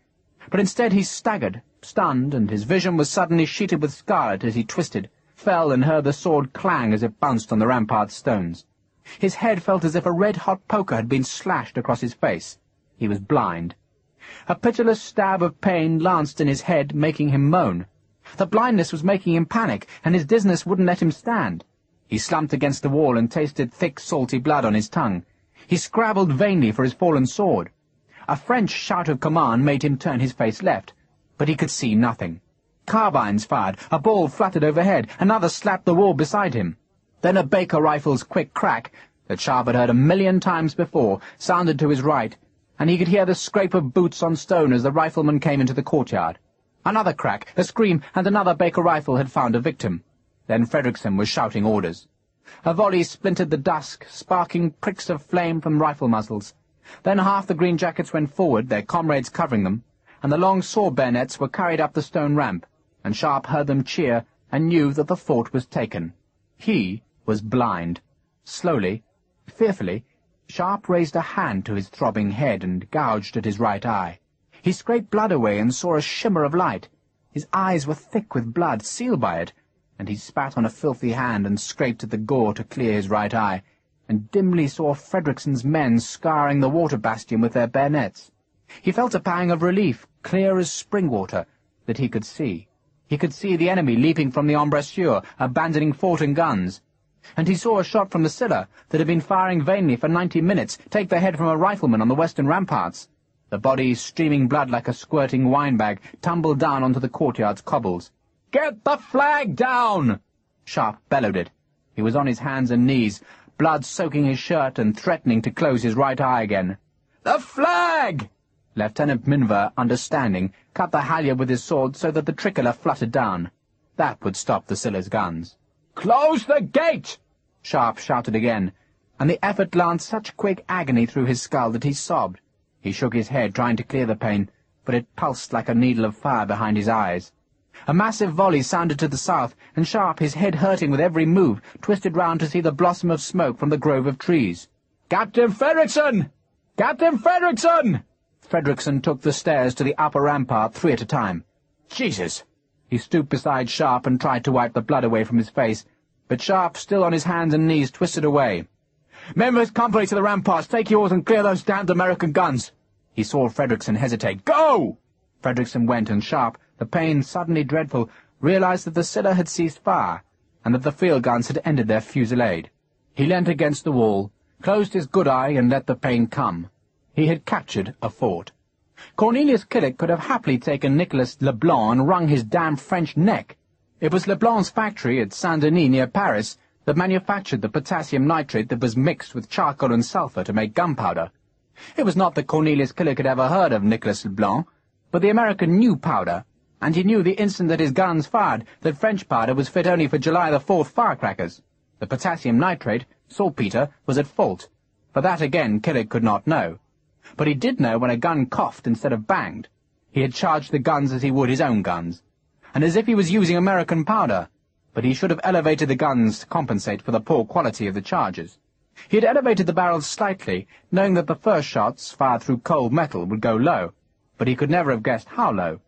But instead he staggered, stunned, and his vision was suddenly sheeted with scarlet as he twisted, fell, and heard the sword clang as it bounced on the rampart stones. His head felt as if a red-hot poker had been slashed across his face. He was blind. A pitiless stab of pain lanced in his head, making him moan. The blindness was making him panic, and his dizziness wouldn't let him stand. He slumped against the wall and tasted thick, salty blood on his tongue. He scrabbled vainly for his fallen sword. A French shout of command made him turn his face left, but he could see nothing. Carbines fired, a ball fluttered overhead, another slapped the wall beside him. Then a Baker rifle's quick crack, that Sharpe had heard 1,000,000 times before, sounded to his right, and he could hear the scrape of boots on stone as the rifleman came into the courtyard. Another crack, a scream, and another Baker rifle had found a victim. Then Frederickson was shouting orders. A volley splintered the dusk, sparking pricks of flame from rifle muzzles. Then half the green jackets went forward, their comrades covering them, and the long sword bayonets were carried up the stone ramp, and Sharpe heard them cheer and knew that the fort was taken. He was blind. Slowly, fearfully, Sharpe raised a hand to his throbbing head and gouged at his right eye. He scraped blood away and saw a shimmer of light. His eyes were thick with blood, sealed by it, and he spat on a filthy hand and scraped at the gore to clear his right eye, and dimly saw Frederickson's men scouring the water bastion with their bayonets. He felt a pang of relief, clear as spring water, that he could see. He could see the enemy leaping from the embrasure, abandoning fort and guns. And he saw a shot from the Scylla that had been firing vainly for 90 minutes take the head from a rifleman on the western ramparts. The body, streaming blood like a squirting wine-bag, tumbled down onto the courtyard's cobbles. "Get the flag down!" Sharpe bellowed it. He was on his hands and knees, blood soaking his shirt and threatening to close his right eye again. "The flag!" Lieutenant Minver, understanding, cut the halyard with his sword so that the tricolour fluttered down. That would stop the Scylla's guns. "Close the gate!" Sharpe shouted again, and the effort lanced such quick agony through his skull that he sobbed. He shook his head, trying to clear the pain, but it pulsed like a needle of fire behind his eyes. A massive volley sounded to the south, and Sharpe, his head hurting with every move, twisted round to see the blossom of smoke from the grove of trees. "Captain Frederickson! Captain Frederickson!" Frederickson took the stairs to the upper rampart 3 at a time. "Jesus!" He stooped beside Sharpe and tried to wipe the blood away from his face, but Sharpe, still on his hands and knees, twisted away. "Men of his company to the ramparts, take yours and clear those damned American guns." He saw Frederickson hesitate. "Go!" Frederickson went, and Sharpe, The pain, suddenly dreadful, realized that the Scylla had ceased fire, and that the field guns had ended their fusillade. He leant against the wall, closed his good eye, and let the pain come. He had captured a fort. Cornelius Killick could have happily taken Nicolas Leblanc and wrung his damned French neck. It was Leblanc's factory at Saint-Denis near Paris that manufactured the potassium nitrate that was mixed with charcoal and sulphur to make gunpowder. It was not that Cornelius Killick had ever heard of Nicolas Leblanc, but the American knew powder, and he knew the instant that his guns fired that French powder was fit only for July the 4th firecrackers. The potassium nitrate, saltpeter, was at fault. For that again Killick could not know. But he did know when a gun coughed instead of banged. He had charged the guns as he would his own guns, and as if he was using American powder, but he should have elevated the guns to compensate for the poor quality of the charges. He had elevated the barrels slightly, knowing that the first shots, fired through cold metal, would go low, but he could never have guessed how low.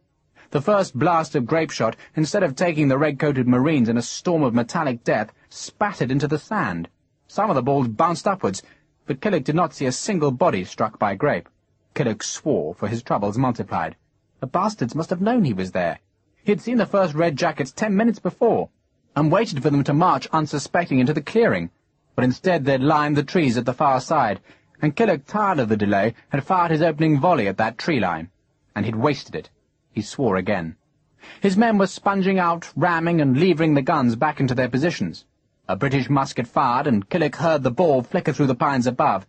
The first blast of grape shot, instead of taking the red-coated Marines in a storm of metallic death, spattered into the sand. Some of the balls bounced upwards, but Killick did not see a single body struck by grape. Killick swore, for his troubles multiplied. The bastards must have known he was there. He had seen the first red jackets 10 minutes before, and waited for them to march unsuspecting into the clearing, but instead they'd lined the trees at the far side, and Killick, tired of the delay, had fired his opening volley at that tree line, and he'd wasted it. He swore again. His men were sponging out, ramming, and levering the guns back into their positions. A British musket fired, and Killick heard the ball flicker through the pines above.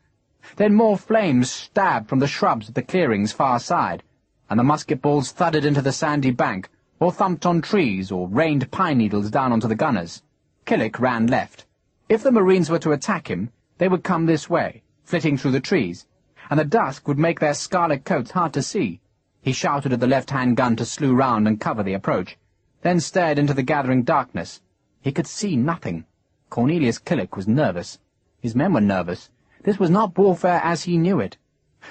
Then more flames stabbed from the shrubs at the clearing's far side, and the musket balls thudded into the sandy bank, or thumped on trees, or rained pine needles down onto the gunners. Killick ran left. If the Marines were to attack him, they would come this way, flitting through the trees, and the dusk would make their scarlet coats hard to see. He shouted at the left-hand gun to slew round and cover the approach, then stared into the gathering darkness. He could see nothing. Cornelius Killick was nervous. His men were nervous. This was not warfare as he knew it.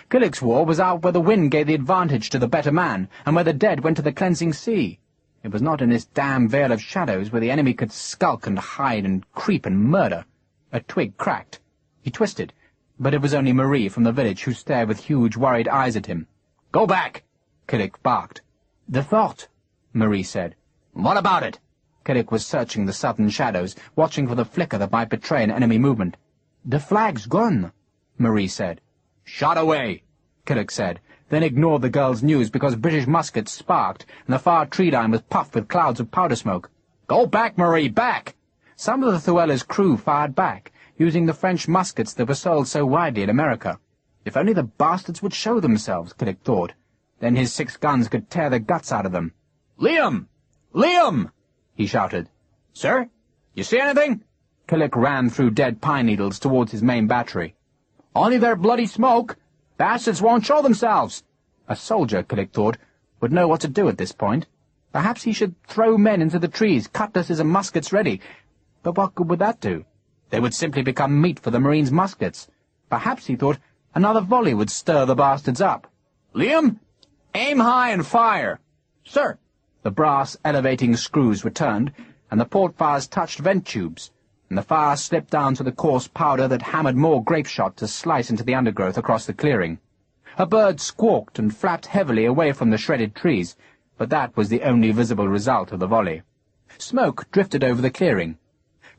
Killick's war was out where the wind gave the advantage to the better man, and where the dead went to the cleansing sea. It was not in this damn veil of shadows where the enemy could skulk and hide and creep and murder. A twig cracked. He twisted, but it was only Marie from the village who stared with huge, worried eyes at him. "Go back!" Killick barked. "The fort," Marie said. "What about it?" Killick was searching the southern shadows, watching for the flicker that might betray an enemy movement. "The flag's gone," Marie said. "Shot away," Killick said, then ignored the girl's news because British muskets sparked, and the far tree line was puffed with clouds of powder smoke. "Go back, Marie, back!" Some of the Thuela's crew fired back, using the French muskets that were sold so widely in America. If only the bastards would show themselves, Killick thought. Then his 6 guns could tear the guts out of them. "Liam! Liam!" he shouted. "Sir? You see anything?" Killick ran through dead pine needles towards his main battery. "Only their bloody smoke. Bastards won't show themselves." A soldier, Killick thought, would know what to do at this point. Perhaps he should throw men into the trees, cutlasses and muskets ready. But what good would that do? They would simply become meat for the Marines' muskets. Perhaps, he thought, another volley would stir the bastards up. "Liam, aim high and fire." "Sir." The brass elevating screws were turned, and the port fires touched vent tubes, and the fire slipped down to the coarse powder that hammered more grape shot to slice into the undergrowth across the clearing. A bird squawked and flapped heavily away from the shredded trees, but that was the only visible result of the volley. Smoke drifted over the clearing.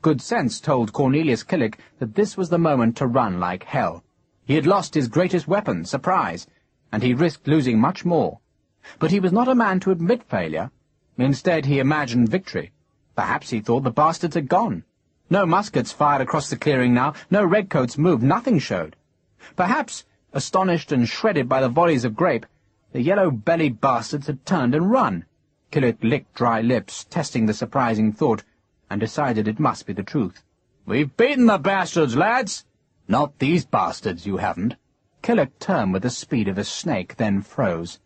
Good sense told Cornelius Killick that this was the moment to run like hell. He had lost his greatest weapon, surprise, and he risked losing much more. But he was not a man to admit failure. Instead, he imagined victory. Perhaps he thought the bastards had gone. No muskets fired across the clearing now, no redcoats moved, nothing showed. Perhaps, astonished and shredded by the volleys of grape, the yellow-bellied bastards had turned and run. Killick licked dry lips, testing the surprising thought, and decided it must be the truth. "We've beaten the bastards, lads!" "Not these bastards, you haven't." Killick turned with the speed of a snake, then froze.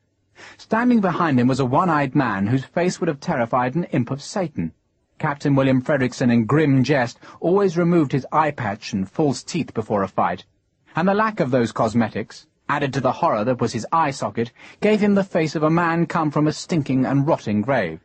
Standing behind him was a one-eyed man whose face would have terrified an imp of Satan. Captain William Frederickson, in grim jest, always removed his eye-patch and false teeth before a fight, and the lack of those cosmetics, added to the horror that was his eye-socket, gave him the face of a man come from a stinking and rotting grave.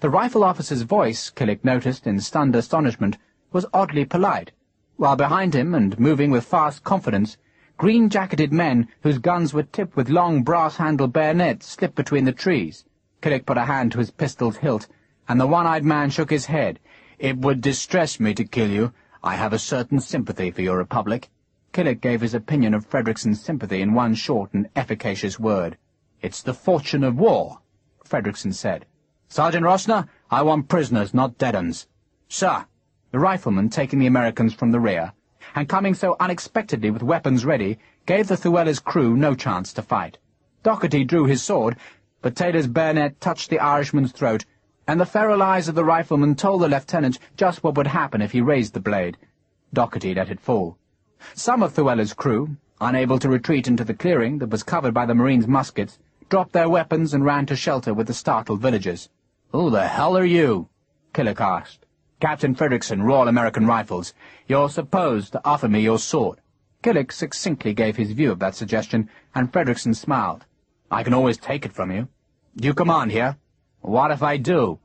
The rifle officer's voice, Killick noticed in stunned astonishment, was oddly polite, while behind him, and moving with fast confidence, green-jacketed men whose guns were tipped with long brass-handled bayonets slipped between the trees. Killick put a hand to his pistol's hilt, and the one-eyed man shook his head. "It would distress me to kill you. I have a certain sympathy for your republic." Killick gave his opinion of Frederickson's sympathy in one short and efficacious word. "It's the fortune of war," Frederickson said. "Sergeant Rossner, I want prisoners, not dead-uns." "Sir." The rifleman, taking the Americans from the rear, and coming so unexpectedly with weapons ready, gave the Llewellyn's crew no chance to fight. Doherty drew his sword, but Taylor's bayonet touched the Irishman's throat, and the feral eyes of the rifleman told the lieutenant just what would happen if he raised the blade. Doherty let it fall. Some of Llewellyn's crew, unable to retreat into the clearing that was covered by the Marines' muskets, dropped their weapons and ran to shelter with the startled villagers. "Who the hell are you?" Killick asked. "Captain Frederickson, Royal American Rifles. You're supposed to offer me your sword." Killick succinctly gave his view of that suggestion, and Frederickson smiled. "I can always take it from you. Do you command here?" "What if I do?"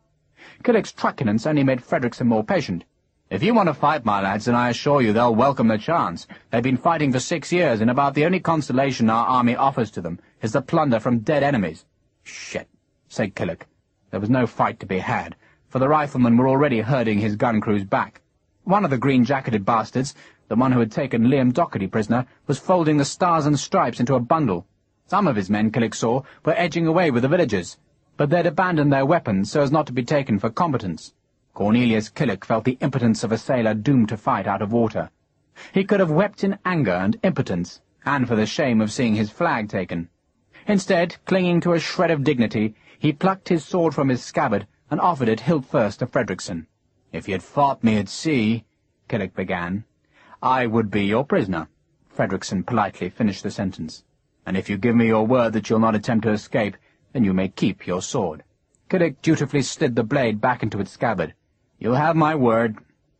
Killick's truculence only made Frederickson more patient. "If you want to fight, my lads, then I assure you they'll welcome the chance. They've been fighting for 6 years, and about the only consolation our army offers to them is the plunder from dead enemies." "Shit," said Killick. There was no fight to be had, for the riflemen were already herding his gun crews back. One of the green-jacketed bastards, the one who had taken Liam Doherty prisoner, was folding the stars and stripes into a bundle. Some of his men, Killick saw, were edging away with the villagers, but they'd abandoned their weapons so as not to be taken for combatants. Cornelius Killick felt the impotence of a sailor doomed to fight out of water. He could have wept in anger and impotence, and for the shame of seeing his flag taken. Instead, clinging to a shred of dignity, he plucked his sword from his scabbard and offered it hilt first to Frederickson. "If you'd fought me at sea," Killick began. "I would be your prisoner," Frederickson politely finished the sentence. "And if you give me your word that you'll not attempt to escape, then you may keep your sword." Killick dutifully slid the blade back into its scabbard. "You have my word."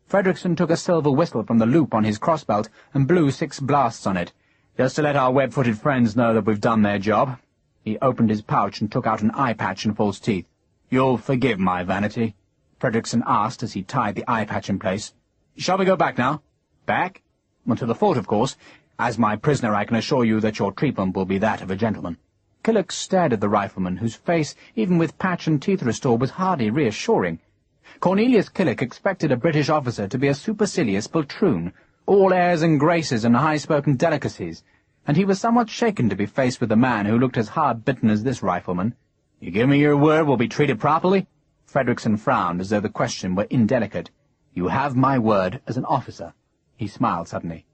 Frederickson took a silver whistle from the loop on his crossbelt and blew 6 blasts on it, just to let our web-footed friends know that we've done their job. He opened his pouch and took out an eye patch and false teeth. "You'll forgive my vanity?" Frederickson asked as he tied the eye patch in place. "Shall we go back now?" "Back?" "Well, to the fort, of course. As my prisoner, I can assure you that your treatment will be that of a gentleman." Killick stared at the rifleman, whose face, even with patch and teeth restored, was hardly reassuring. Cornelius Killick expected a British officer to be a supercilious poltroon, all airs and graces and high-spoken delicacies, and he was somewhat shaken to be faced with a man who looked as hard-bitten as this rifleman. "You give me your word we'll be treated properly?" Frederickson frowned as though the question were indelicate. "You have my word as an officer." He smiled suddenly.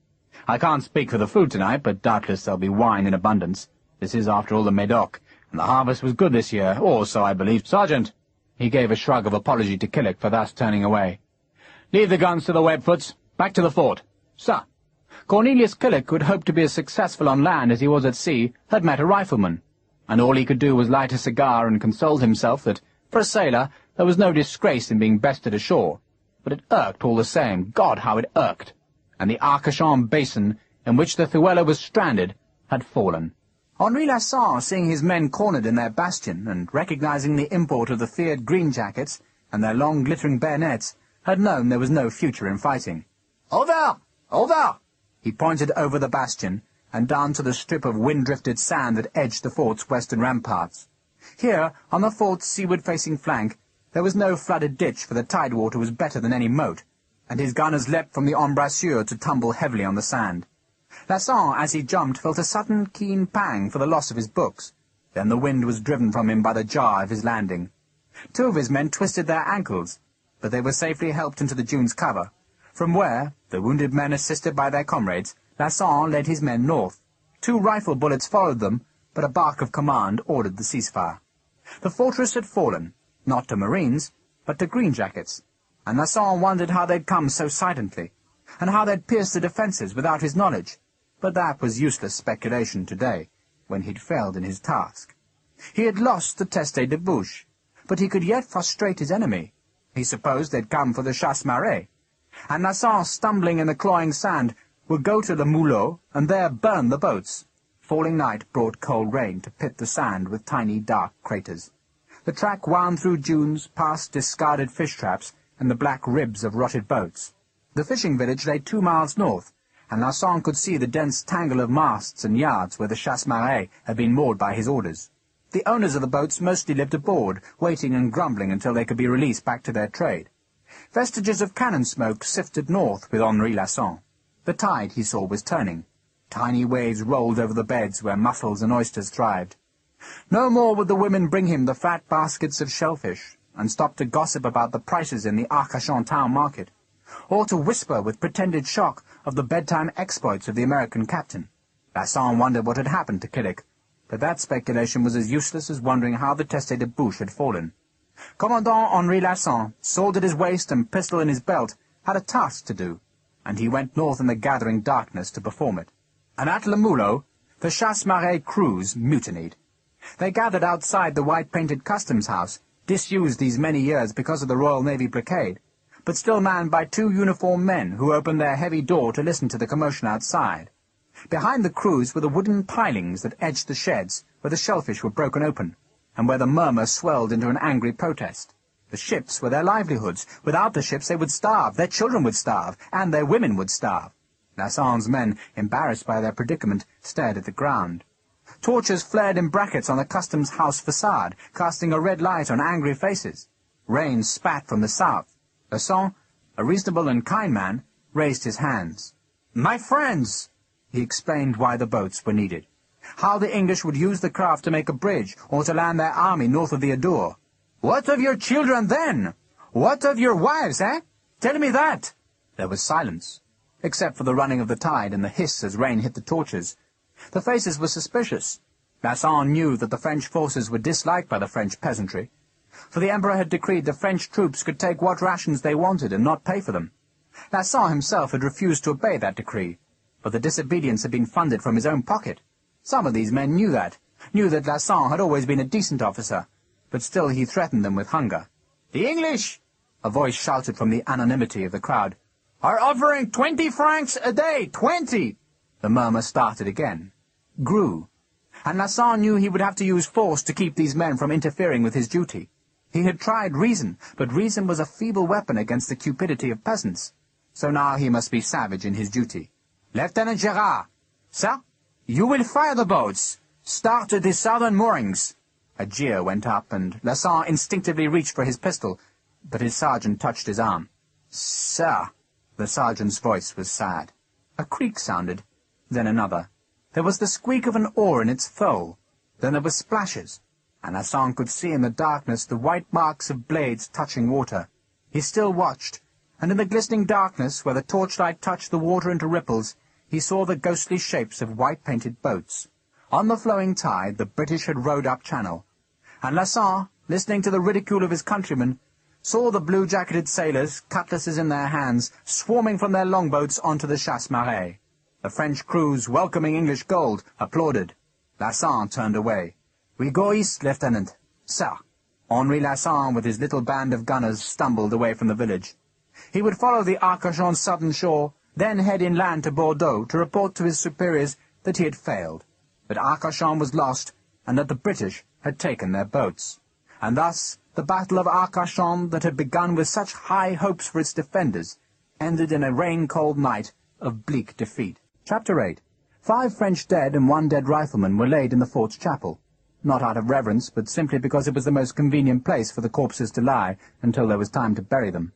"I can't speak for the food tonight, but doubtless there'll be wine in abundance. This is, after all, the Médoc, and the harvest was good this year, or so I believe. Sergeant!" He gave a shrug of apology to Killick for thus turning away. "Leave the guns to the Webfoots. Back to the fort." "Sir." Cornelius Killick, who had hoped to be as successful on land as he was at sea, had met a rifleman, and all he could do was light a cigar and console himself that, for a sailor, there was no disgrace in being bested ashore. But it irked all the same. God, how it irked! And the Arcachon basin, in which the Llewellyn was stranded, had fallen. Henri Lasson, seeing his men cornered in their bastion, and recognizing the import of the feared green-jackets and their long glittering bayonets, had known there was no future in fighting. "Over! Over!" He pointed over the bastion, and down to the strip of wind-drifted sand that edged the fort's western ramparts. Here, on the fort's seaward-facing flank, there was no flooded ditch, for the tidewater was better than any moat, and his gunners leapt from the embrasure to tumble heavily on the sand. Lasson, as he jumped, felt a sudden keen pang for the loss of his books. Then the wind was driven from him by the jar of his landing. 2 of his men twisted their ankles, but they were safely helped into the dune's cover, from where, the wounded men assisted by their comrades, Lasson led his men north. 2 rifle bullets followed them, but a bark of command ordered the ceasefire. The fortress had fallen, not to Marines, but to green-jackets, and Lasson wondered how they'd come so silently, and how they'd pierced the defences without his knowledge. But that was useless speculation today, when he'd failed in his task. He had lost the Teste de Bouche, but he could yet frustrate his enemy. He supposed they'd come for the chasse-marée, and Lasson, stumbling in the cloying sand, would go to the Mulot and there burn the boats. Falling night brought cold rain to pit the sand with tiny dark craters. The track wound through dunes, past discarded fish traps and the black ribs of rotted boats. The fishing village lay 2 miles north, and Lasson could see the dense tangle of masts and yards where the chasse-marée had been moored by his orders. The owners of the boats mostly lived aboard, waiting and grumbling until they could be released back to their trade. Vestiges of cannon smoke sifted north with Henri Lasson. The tide, he saw, was turning. Tiny waves rolled over the beds where mussels and oysters thrived. No more would the women bring him the fat baskets of shellfish, and stop to gossip about the prices in the Arcachon town market, or to whisper with pretended shock of the bedtime exploits of the American captain. Lasson wondered what had happened to Killick, but that speculation was as useless as wondering how the Teste de Bouche had fallen. Commandant Henri Lasson, sword at his waist and pistol in his belt, had a task to do, and he went north in the gathering darkness to perform it. And at Le Moulot, the Chasse-Marée crews mutinied. They gathered outside the white-painted customs house, disused these many years because of the Royal Navy blockade, but still manned by 2 uniformed men who opened their heavy door to listen to the commotion outside. Behind the crews were the wooden pilings that edged the sheds, where the shellfish were broken open, and where the murmur swelled into an angry protest. The ships were their livelihoods. Without the ships they would starve, their children would starve, and their women would starve. Lasson's men, embarrassed by their predicament, stared at the ground. Torches flared in brackets on the customs house facade, casting a red light on angry faces. Rain spat from the south. Lasson, a reasonable and kind man, raised his hands. "My friends!" He explained why the boats were needed. How the English would use the craft to make a bridge, or to land their army north of the Adour. "What of your children, then? What of your wives, eh? Tell me that!" There was silence, except for the running of the tide and the hiss as rain hit the torches. The faces were suspicious. Lasson knew that the French forces were disliked by the French peasantry, for the Emperor had decreed the French troops could take what rations they wanted and not pay for them. Lasson himself had refused to obey that decree, but the disobedience had been funded from his own pocket. Some of these men knew that Lasson had always been a decent officer, but still he threatened them with hunger. "The English," a voice shouted from the anonymity of the crowd, "are offering 20 francs a day, 20! The murmur started again, grew, and Lasson knew he would have to use force to keep these men from interfering with his duty. He had tried reason, but reason was a feeble weapon against the cupidity of peasants. So now he must be savage in his duty. "Lieutenant Gerard, sir, you will fire the boats. Start at the southern moorings." A jeer went up, and Lasson instinctively reached for his pistol, but his sergeant touched his arm. "Sir," the sergeant's voice was sad. A creak sounded, then another. There was the squeak of an oar in its thole. Then there were splashes, and Lasson could see in the darkness the white marks of blades touching water. He still watched, and in the glistening darkness, where the torchlight touched the water into ripples, he saw the ghostly shapes of white-painted boats. On the flowing tide the British had rowed up channel, and Lasson, listening to the ridicule of his countrymen, saw the blue-jacketed sailors, cutlasses in their hands, swarming from their longboats onto the Chasse-Marée. The French crews, welcoming English gold, applauded. Lasson turned away. "We go east, Lieutenant." "Sir." Henri Lasson, with his little band of gunners, stumbled away from the village. He would follow the Arcachon's southern shore, then head inland to Bordeaux to report to his superiors that he had failed, that Arcachon was lost, and that the British had taken their boats. And thus the Battle of Arcachon, that had begun with such high hopes for its defenders, ended in a rain-cold night of bleak defeat. Chapter 8. 5 French dead and 1 dead rifleman were laid in the fort's chapel, not out of reverence, but simply because it was the most convenient place for the corpses to lie until there was time to bury them.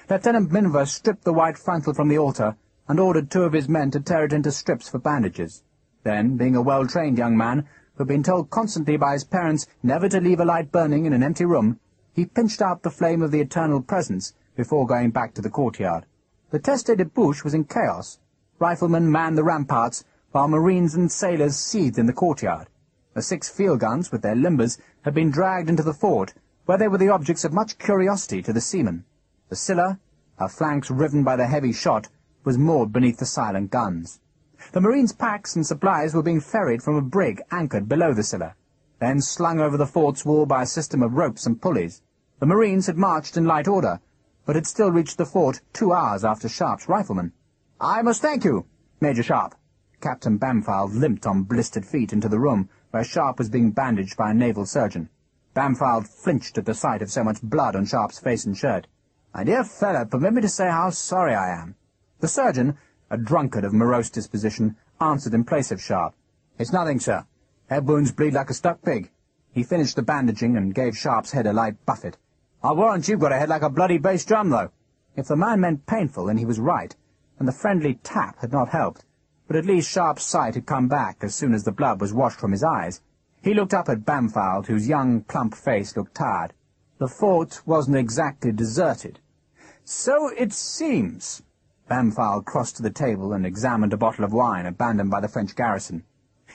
Lieutenant Minver stripped the white frontal from the altar and ordered 2 of his men to tear it into strips for bandages. Then, being a well-trained young man, who had been told constantly by his parents never to leave a light burning in an empty room, he pinched out the flame of the eternal presence before going back to the courtyard. The Teste de Bouche was in chaos. Riflemen manned the ramparts, while marines and sailors seethed in the courtyard. The 6 field guns, with their limbers, had been dragged into the fort, where they were the objects of much curiosity to the seamen. The Scylla, her flanks riven by the heavy shot, was moored beneath the silent guns. The marines' packs and supplies were being ferried from a brig anchored below the Scylla, then slung over the fort's wall by a system of ropes and pulleys. The marines had marched in light order, but had still reached the fort 2 hours after Sharpe's riflemen. "I must thank you, Major Sharpe." Captain Bampfylde limped on blistered feet into the room where Sharpe was being bandaged by a naval surgeon. Bampfylde flinched at the sight of so much blood on Sharpe's face and shirt. "My dear fellow, permit me to say how sorry I am." The surgeon, a drunkard of morose disposition, answered in place of Sharpe. "It's nothing, sir. Head wounds bleed like a stuck pig. He finished the bandaging and gave Sharpe's head a light buffet. "I'll warrant you've got a head like a bloody bass drum, though." If the man meant painful, then he was right, and the friendly tap had not helped, but at least Sharpe's sight had come back as soon as the blood was washed from his eyes. He looked up at Bampfylde, whose young, plump face looked tired. The fort wasn't exactly deserted. "So it seems." Bampfylde crossed to the table and examined a bottle of wine abandoned by the French garrison.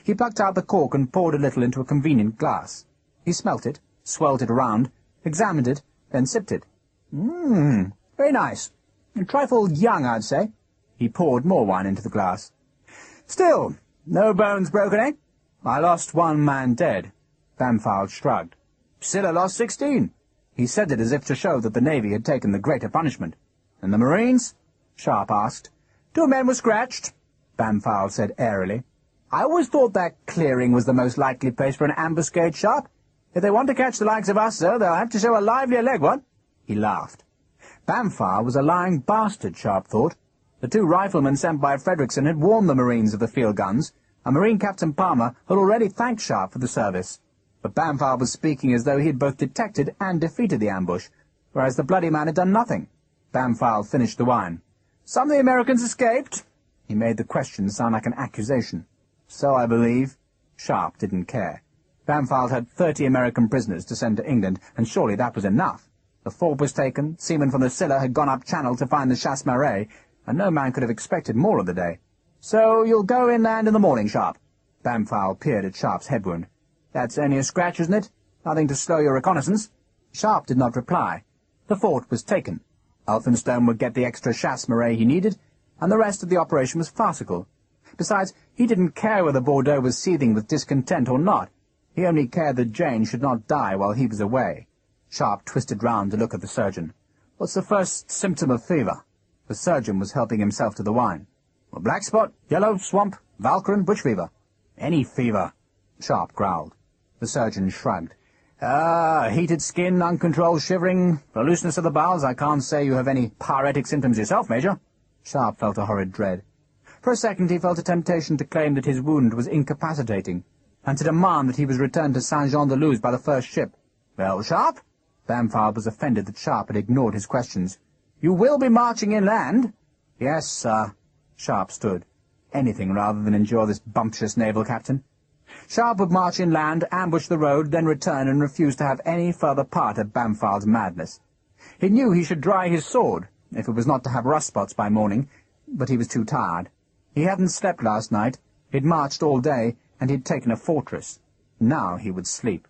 He plucked out the cork and poured a little into a convenient glass. He smelt it, swirled it around, examined it, then sipped it. Very nice. A trifle young, I'd say." He poured more wine into the glass. "Still, no bones broken, eh?" "I lost one man dead." Bampfylde shrugged. "Still, I lost 16. He said it as if to show that the Navy had taken the greater punishment. "And the Marines?" Sharpe asked. "2 men were scratched," Bampfylde said airily. "I always thought that clearing was the most likely place for an ambuscade, Sharpe. If they want to catch the likes of us, sir, they'll have to show a livelier leg, what?" He laughed. Bampfylde was a lying bastard, Sharpe thought. The 2 riflemen sent by Frederickson had warned the Marines of the field guns, and Marine Captain Palmer had already thanked Sharpe for the service. But Bampfylde was speaking as though he had both detected and defeated the ambush, whereas the bloody man had done nothing. Bampfylde finished the wine. "Some of the Americans escaped." He made the question sound like an accusation. "So I believe." Sharpe didn't care. Bampfylde had 30 American prisoners to send to England, and surely that was enough. The fort was taken, seamen from the Scilla had gone up channel to find the chasse maree, and no man could have expected more of the day. "So you'll go inland in the morning, Sharpe?" Bampfylde peered at Sharpe's head wound. "That's only a scratch, isn't it? Nothing to slow your reconnaissance?" Sharpe did not reply. The fort was taken. Elphinstone would get the extra chasse maree he needed, and the rest of the operation was farcical. Besides, he didn't care whether Bordeaux was seething with discontent or not. He only cared that Jane should not die while he was away. Sharpe twisted round to look at the surgeon. "What's the first symptom of fever?" The surgeon was helping himself to the wine. "A black spot, yellow, swamp, Valkyrin, bush fever." "Any fever," Sharpe growled. The surgeon shrugged. Heated skin, uncontrolled shivering, the looseness of the bowels. I can't say you have any pyretic symptoms yourself, Major." Sharpe felt a horrid dread. For a second he felt a temptation to claim that his wound was incapacitating, and to demand that he was returned to Saint-Jean-de-Luz by the first ship. "Well, Sharpe?" Bampfylde was offended that Sharpe had ignored his questions. "You will be marching inland?" "Yes, sir." Sharpe stood. Anything rather than endure this bumptious naval captain. Sharpe would march inland, ambush the road, then return and refuse to have any further part of Bampfylde's madness. He knew he should dry his sword, if it was not to have rust spots by morning, but he was too tired. He hadn't slept last night, he'd marched all day, and he'd taken a fortress. Now he would sleep.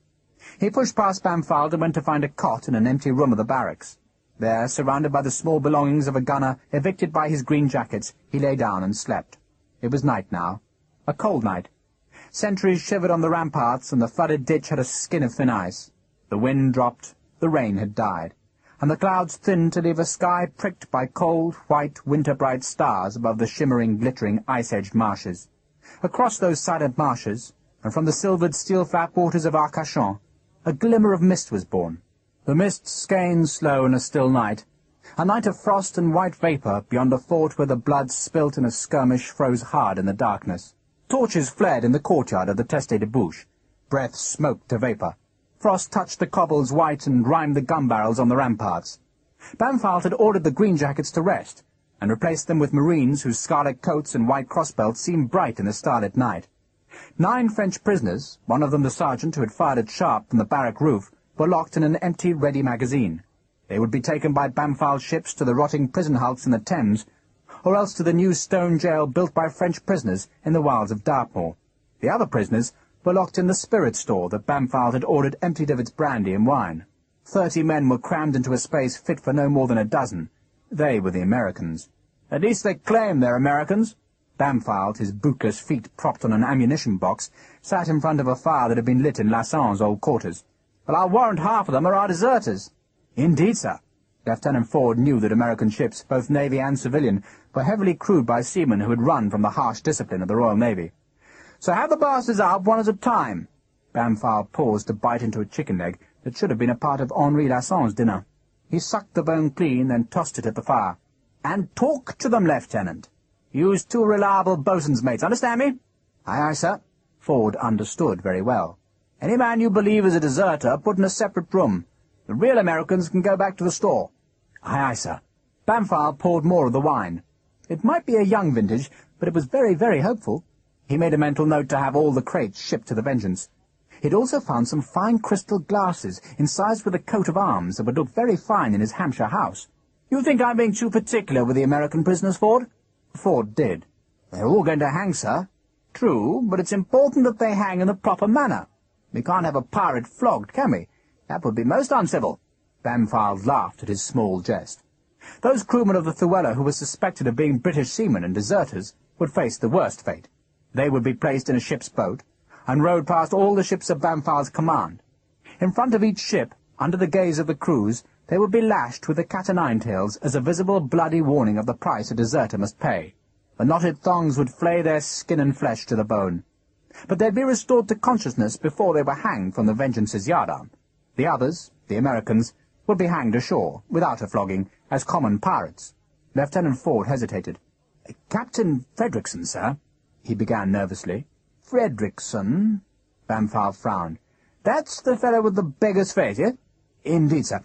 He pushed past Bampfylde and went to find a cot in an empty room of the barracks. There, surrounded by the small belongings of a gunner evicted by his green jackets, he lay down and slept. It was night now. A cold night. Sentries shivered on the ramparts, and the flooded ditch had a skin of thin ice. The wind dropped, the rain had died, and the clouds thinned to leave a sky pricked by cold, white, winter-bright stars above the shimmering, glittering, ice-edged marshes. Across those silent marshes, and from the silvered steel-flat waters of Arcachon, a glimmer of mist was born. The mist skein slow in a still night, a night of frost and white vapour beyond a fort where the blood spilt in a skirmish froze hard in the darkness. Torches flared in the courtyard of the Teste de Bouche. Breath smoked to vapour. Frost touched the cobbles white and rimed the gun barrels on the ramparts. Bampfylde had ordered the green jackets to rest, and replaced them with Marines whose scarlet coats and white crossbelts seemed bright in the starlit night. 9 French prisoners, one of them the sergeant who had fired at Sharpe from the barrack roof, were locked in an empty, ready magazine. They would be taken by Bampfylde ships to the rotting prison hulks in the Thames, or else to the new stone jail built by French prisoners in the wilds of Dartmoor. The other prisoners were locked in the spirit store that Bampfylde had ordered emptied of its brandy and wine. 30 men were crammed into a space fit for no more than a dozen. They were the Americans. "At least they claim they're Americans." Bampfylde, his bootless feet propped on an ammunition box, sat in front of a fire that had been lit in Lasson's old quarters. "But I'll warrant half of them are our deserters." "Indeed, sir." Lieutenant Ford knew that American ships, both Navy and civilian, were heavily crewed by seamen who had run from the harsh discipline of the Royal Navy. "So have the bastards out one at a time." Bampfylde paused to bite into a chicken leg that should have been a part of Henri Lasson's dinner. He sucked the bone clean, then tossed it at the fire. "And talk to them, Lieutenant. Use 2 reliable boatswain's mates, understand me?" "Aye, aye, sir." Ford understood very well. Any man you believe is a deserter, put in a separate room. The real Americans can go back to the store." "Aye, aye, sir." Bampfylde poured more of the wine. It might be a young vintage, but it was very, very hopeful. He made a mental note to have all the crates shipped to the Vengeance. He'd also found some fine crystal glasses, incised with a coat of arms, that would look very fine in his Hampshire house. "You think I'm being too particular with the American prisoners, Ford?" Ford did. "They're all going to hang, sir." "True, but it's important that they hang in the proper manner. We can't have a pirate flogged, can we? That would be most uncivil." Bampfylde laughed at his small jest. Those crewmen of the Llewellyn who were suspected of being British seamen and deserters would face the worst fate. They would be placed in a ship's boat and rowed past all the ships of Bampfylde's command. In front of each ship, under the gaze of the crews, they would be lashed with the cat-o'-nine-tails as a visible bloody warning of the price a deserter must pay. The knotted thongs would flay their skin and flesh to the bone. But they'd be restored to consciousness before they were hanged from the Vengeance's yardarm. The others, the Americans, would be hanged ashore, without a flogging, as common pirates. Lieutenant Ford hesitated. "Captain Frederickson, sir," he began nervously. "Frederickson?" Bampfylde frowned. "That's the fellow with the beggar's face, eh?" "Indeed, sir.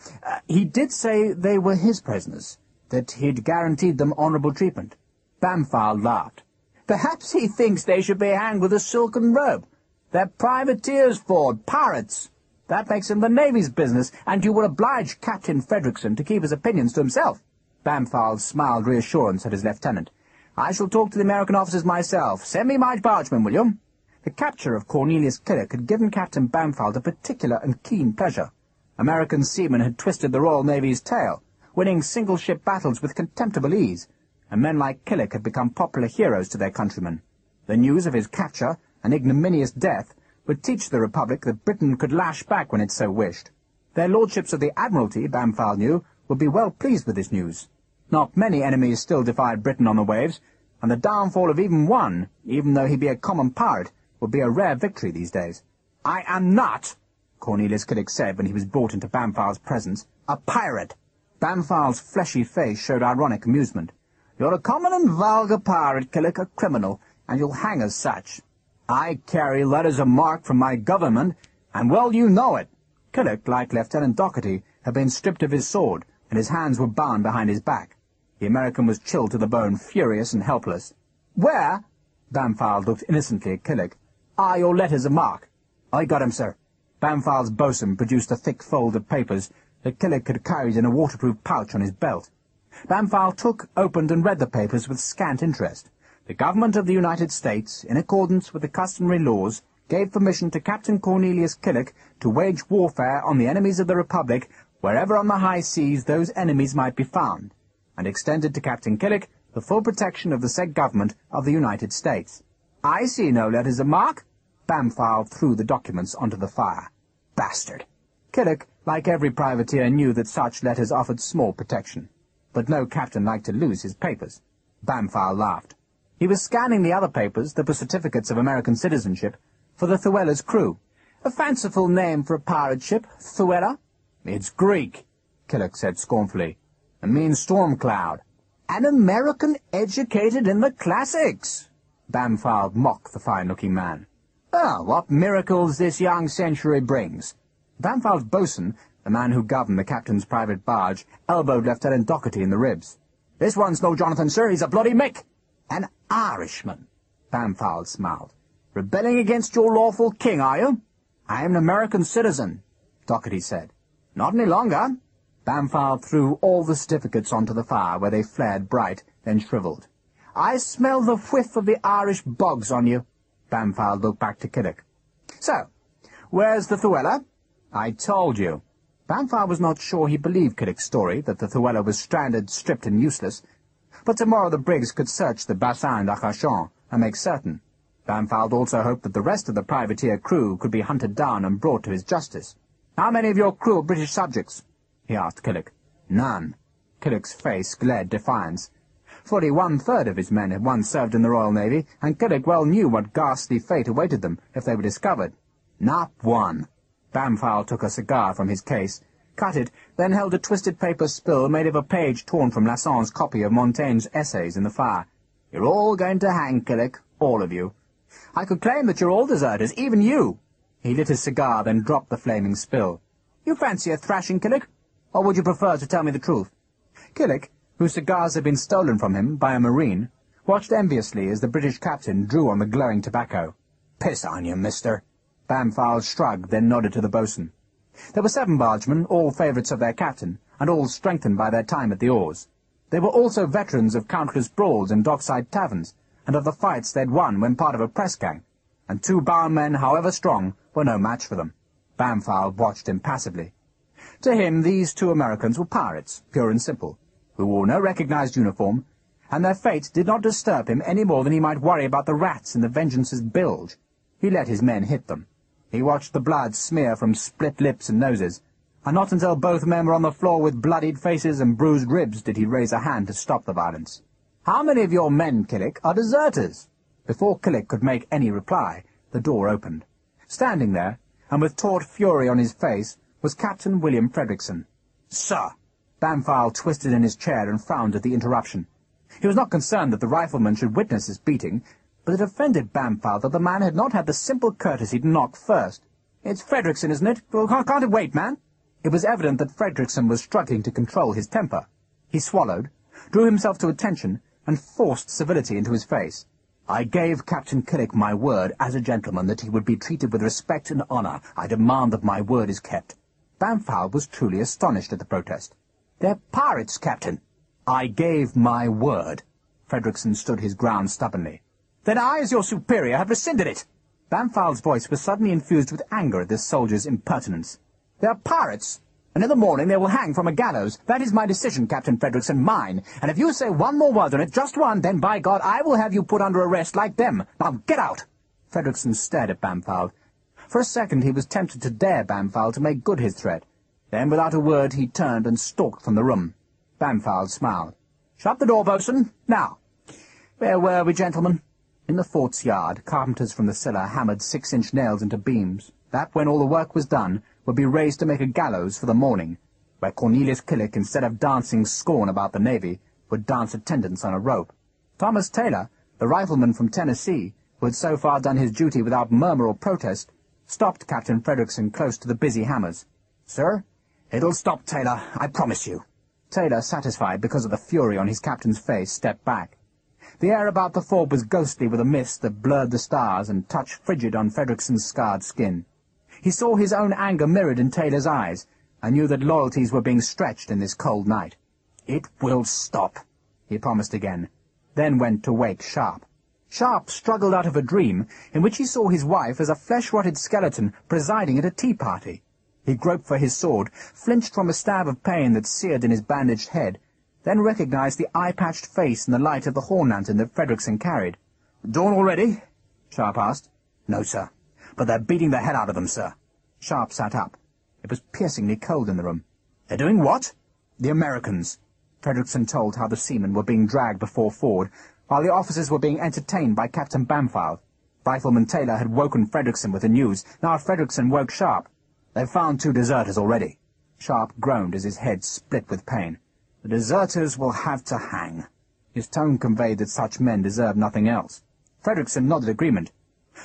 He did say they were his prisoners, that he'd guaranteed them honourable treatment." Bampfylde laughed. "Perhaps he thinks they should be hanged with a silken robe. They're privateers, Ford, pirates. That makes him the Navy's business, and you will oblige Captain Frederickson to keep his opinions to himself." Bampfylde smiled reassurance at his lieutenant. "I shall talk to the American officers myself. Send me my bargeman, will you?" The capture of Cornelius Killick had given Captain Bampfylde a particular and keen pleasure. American seamen had twisted the Royal Navy's tail, winning single-ship battles with contemptible ease, and men like Killick had become popular heroes to their countrymen. The news of his capture and ignominious death would teach the Republic that Britain could lash back when it so wished. Their lordships of the Admiralty, Bampfylde knew, would be well pleased with this news. Not many enemies still defied Britain on the waves, and the downfall of even one, even though he be a common pirate, would be a rare victory these days. "I am not," Cornelius Killick said when he was brought into Bampfylde's presence, "a pirate." Bampfylde's fleshy face showed ironic amusement. "You're a common and vulgar pirate, Killick, a criminal, and you'll hang as such. I carry letters of marque from my government, and well you know it." Killick, like Lieutenant Doherty, had been stripped of his sword, and his hands were bound behind his back. The American was chilled to the bone, furious and helpless. "Where," Bampfylde looked innocently at Killick, "are your letters of marque?" "I got 'em, sir." Bampfylde's boatswain produced a thick fold of papers that Killick had carried in a waterproof pouch on his belt. Bampfylde took, opened, and read the papers with scant interest. The government of the United States, in accordance with the customary laws, gave permission to Captain Cornelius Killick to wage warfare on the enemies of the Republic wherever on the high seas those enemies might be found, and extended to Captain Killick the full protection of the said government of the United States. "I see no letters of marque." Bampfylde threw the documents onto the fire. "Bastard!" Killick, like every privateer, knew that such letters offered small protection, but no captain liked to lose his papers. Bampfylde laughed. He was scanning the other papers, that were certificates of American citizenship, for the Llewellyn's crew. "A fanciful name for a pirate ship, Llewellyn." "It's Greek," Killick said scornfully. "It means storm cloud." "An American educated in the classics!" Bampfylde mocked the fine-looking man. "Ah, what miracles this young century brings!" Bampfylde's boatswain, the man who governed the captain's private barge, elbowed Lieutenant Doherty in the ribs. "This one's no Jonathan, sir, he's a bloody Mick." "An Irishman," Bampfylde smiled. "Rebelling against your lawful king, are you?" "I am an American citizen," Doherty said. "Not any longer." Bampfylde threw all the certificates onto the fire, where they flared bright, then shriveled. "I smell the whiff of the Irish bogs on you." Bampfylde looked back to Killick. "So, where's the Llewellyn?" "I told you." Bampfylde was not sure he believed Killick's story, that the Llewellyn was stranded, stripped, and useless. But tomorrow the brigs could search the Bassin d'Arcachon and make certain. Bampfylde also hoped that the rest of the privateer crew could be hunted down and brought to his justice. "How many of your crew are British subjects?" he asked Killick. "None." Killick's face glared defiance. Fully 1/3 of his men had once served in the Royal Navy, and Killick well knew what ghastly fate awaited them if they were discovered. "Not one." Bampfylde took a cigar from his case, cut it, then held a twisted paper spill made of a page torn from Lasson's copy of Montaigne's essays in the fire. "You're all going to hang, Killick, all of you. I could claim that you're all deserters, even you." He lit his cigar, then dropped the flaming spill. "You fancy a thrashing, Killick? Or would you prefer to tell me the truth?" Killick, whose cigars had been stolen from him by a marine, watched enviously as the British captain drew on the glowing tobacco. "Piss on you, mister." Bampfylde shrugged, then nodded to the boatswain. There were 7 bargemen, all favourites of their captain, and all strengthened by their time at the oars. They were also veterans of countless brawls in dockside taverns, and of the fights they'd won when part of a press gang, and 2 bowmen, however strong, were no match for them. Bampfylde watched impassively. To him, these 2 Americans were pirates, pure and simple, who wore no recognized uniform, and their fate did not disturb him any more than he might worry about the rats in the Vengeance's bilge. He let his men hit them. He watched the blood smear from split lips and noses, and not until both men were on the floor with bloodied faces and bruised ribs did he raise a hand to stop the violence. "How many of your men, Killick, are deserters?" Before Killick could make any reply, the door opened. Standing there, and with taut fury on his face, was Captain William Frederickson. "Sir!" Bampfylde twisted in his chair and frowned at the interruption. He was not concerned that the rifleman should witness his beating, but it offended Bampfylde that the man had not had the simple courtesy to knock first. "It's Frederickson, isn't it? Well, can't it wait, man?" It was evident that Frederickson was struggling to control his temper. He swallowed, drew himself to attention, and forced civility into his face. "I gave Captain Killick my word as a gentleman that he would be treated with respect and honour. I demand that my word is kept." Bampfylde was truly astonished at the protest. "They're pirates, Captain." "I gave my word." Frederickson stood his ground stubbornly. "Then I, as your superior, have rescinded it." Bampfylde's voice was suddenly infused with anger at this soldier's impertinence. "They're pirates, and in the morning they will hang from a gallows. That is my decision, Captain Frederickson, mine. And if you say one more word on it, just one, then by God I will have you put under arrest like them. Now get out!" Frederickson stared at Bampfylde. For a second he was tempted to dare Bampfylde to make good his threat. Then without a word he turned and stalked from the room. Bampfylde smiled. "Shut the door, boatswain. Now, where were we, gentlemen?" In the fort's yard, carpenters from the cellar hammered 6-inch nails into beams, that, when all the work was done, would be raised to make a gallows for the morning, where Cornelius Killick, instead of dancing scorn about the Navy, would dance attendance on a rope. Thomas Taylor, the rifleman from Tennessee, who had so far done his duty without murmur or protest, stopped Captain Frederickson close to the busy hammers. "Sir, it'll stop, Taylor, I promise you." Taylor, satisfied because of the fury on his captain's face, stepped back. The air about the fort was ghostly with a mist that blurred the stars and touched frigid on Frederickson's scarred skin. He saw his own anger mirrored in Taylor's eyes, and knew that loyalties were being stretched in this cold night. "It will stop," he promised again, then went to wake Sharpe. Sharpe struggled out of a dream in which he saw his wife as a flesh-rotted skeleton presiding at a tea-party. He groped for his sword, flinched from a stab of pain that seared in his bandaged head, then recognized the eye-patched face in the light of the horn lantern that Frederickson carried. "Dawn already?" Sharpe asked. "No, sir. But they're beating the hell out of them, sir." Sharpe sat up. It was piercingly cold in the room. "They're doing what?" "The Americans." Frederickson told how the seamen were being dragged before Ford, while the officers were being entertained by Captain Bampfylde. Rifleman Taylor had woken Frederickson with the news. Now Frederickson woke Sharpe. "They've found 2 deserters already." Sharpe groaned as his head split with pain. "The deserters will have to hang." His tone conveyed that such men deserved nothing else. Frederickson nodded agreement.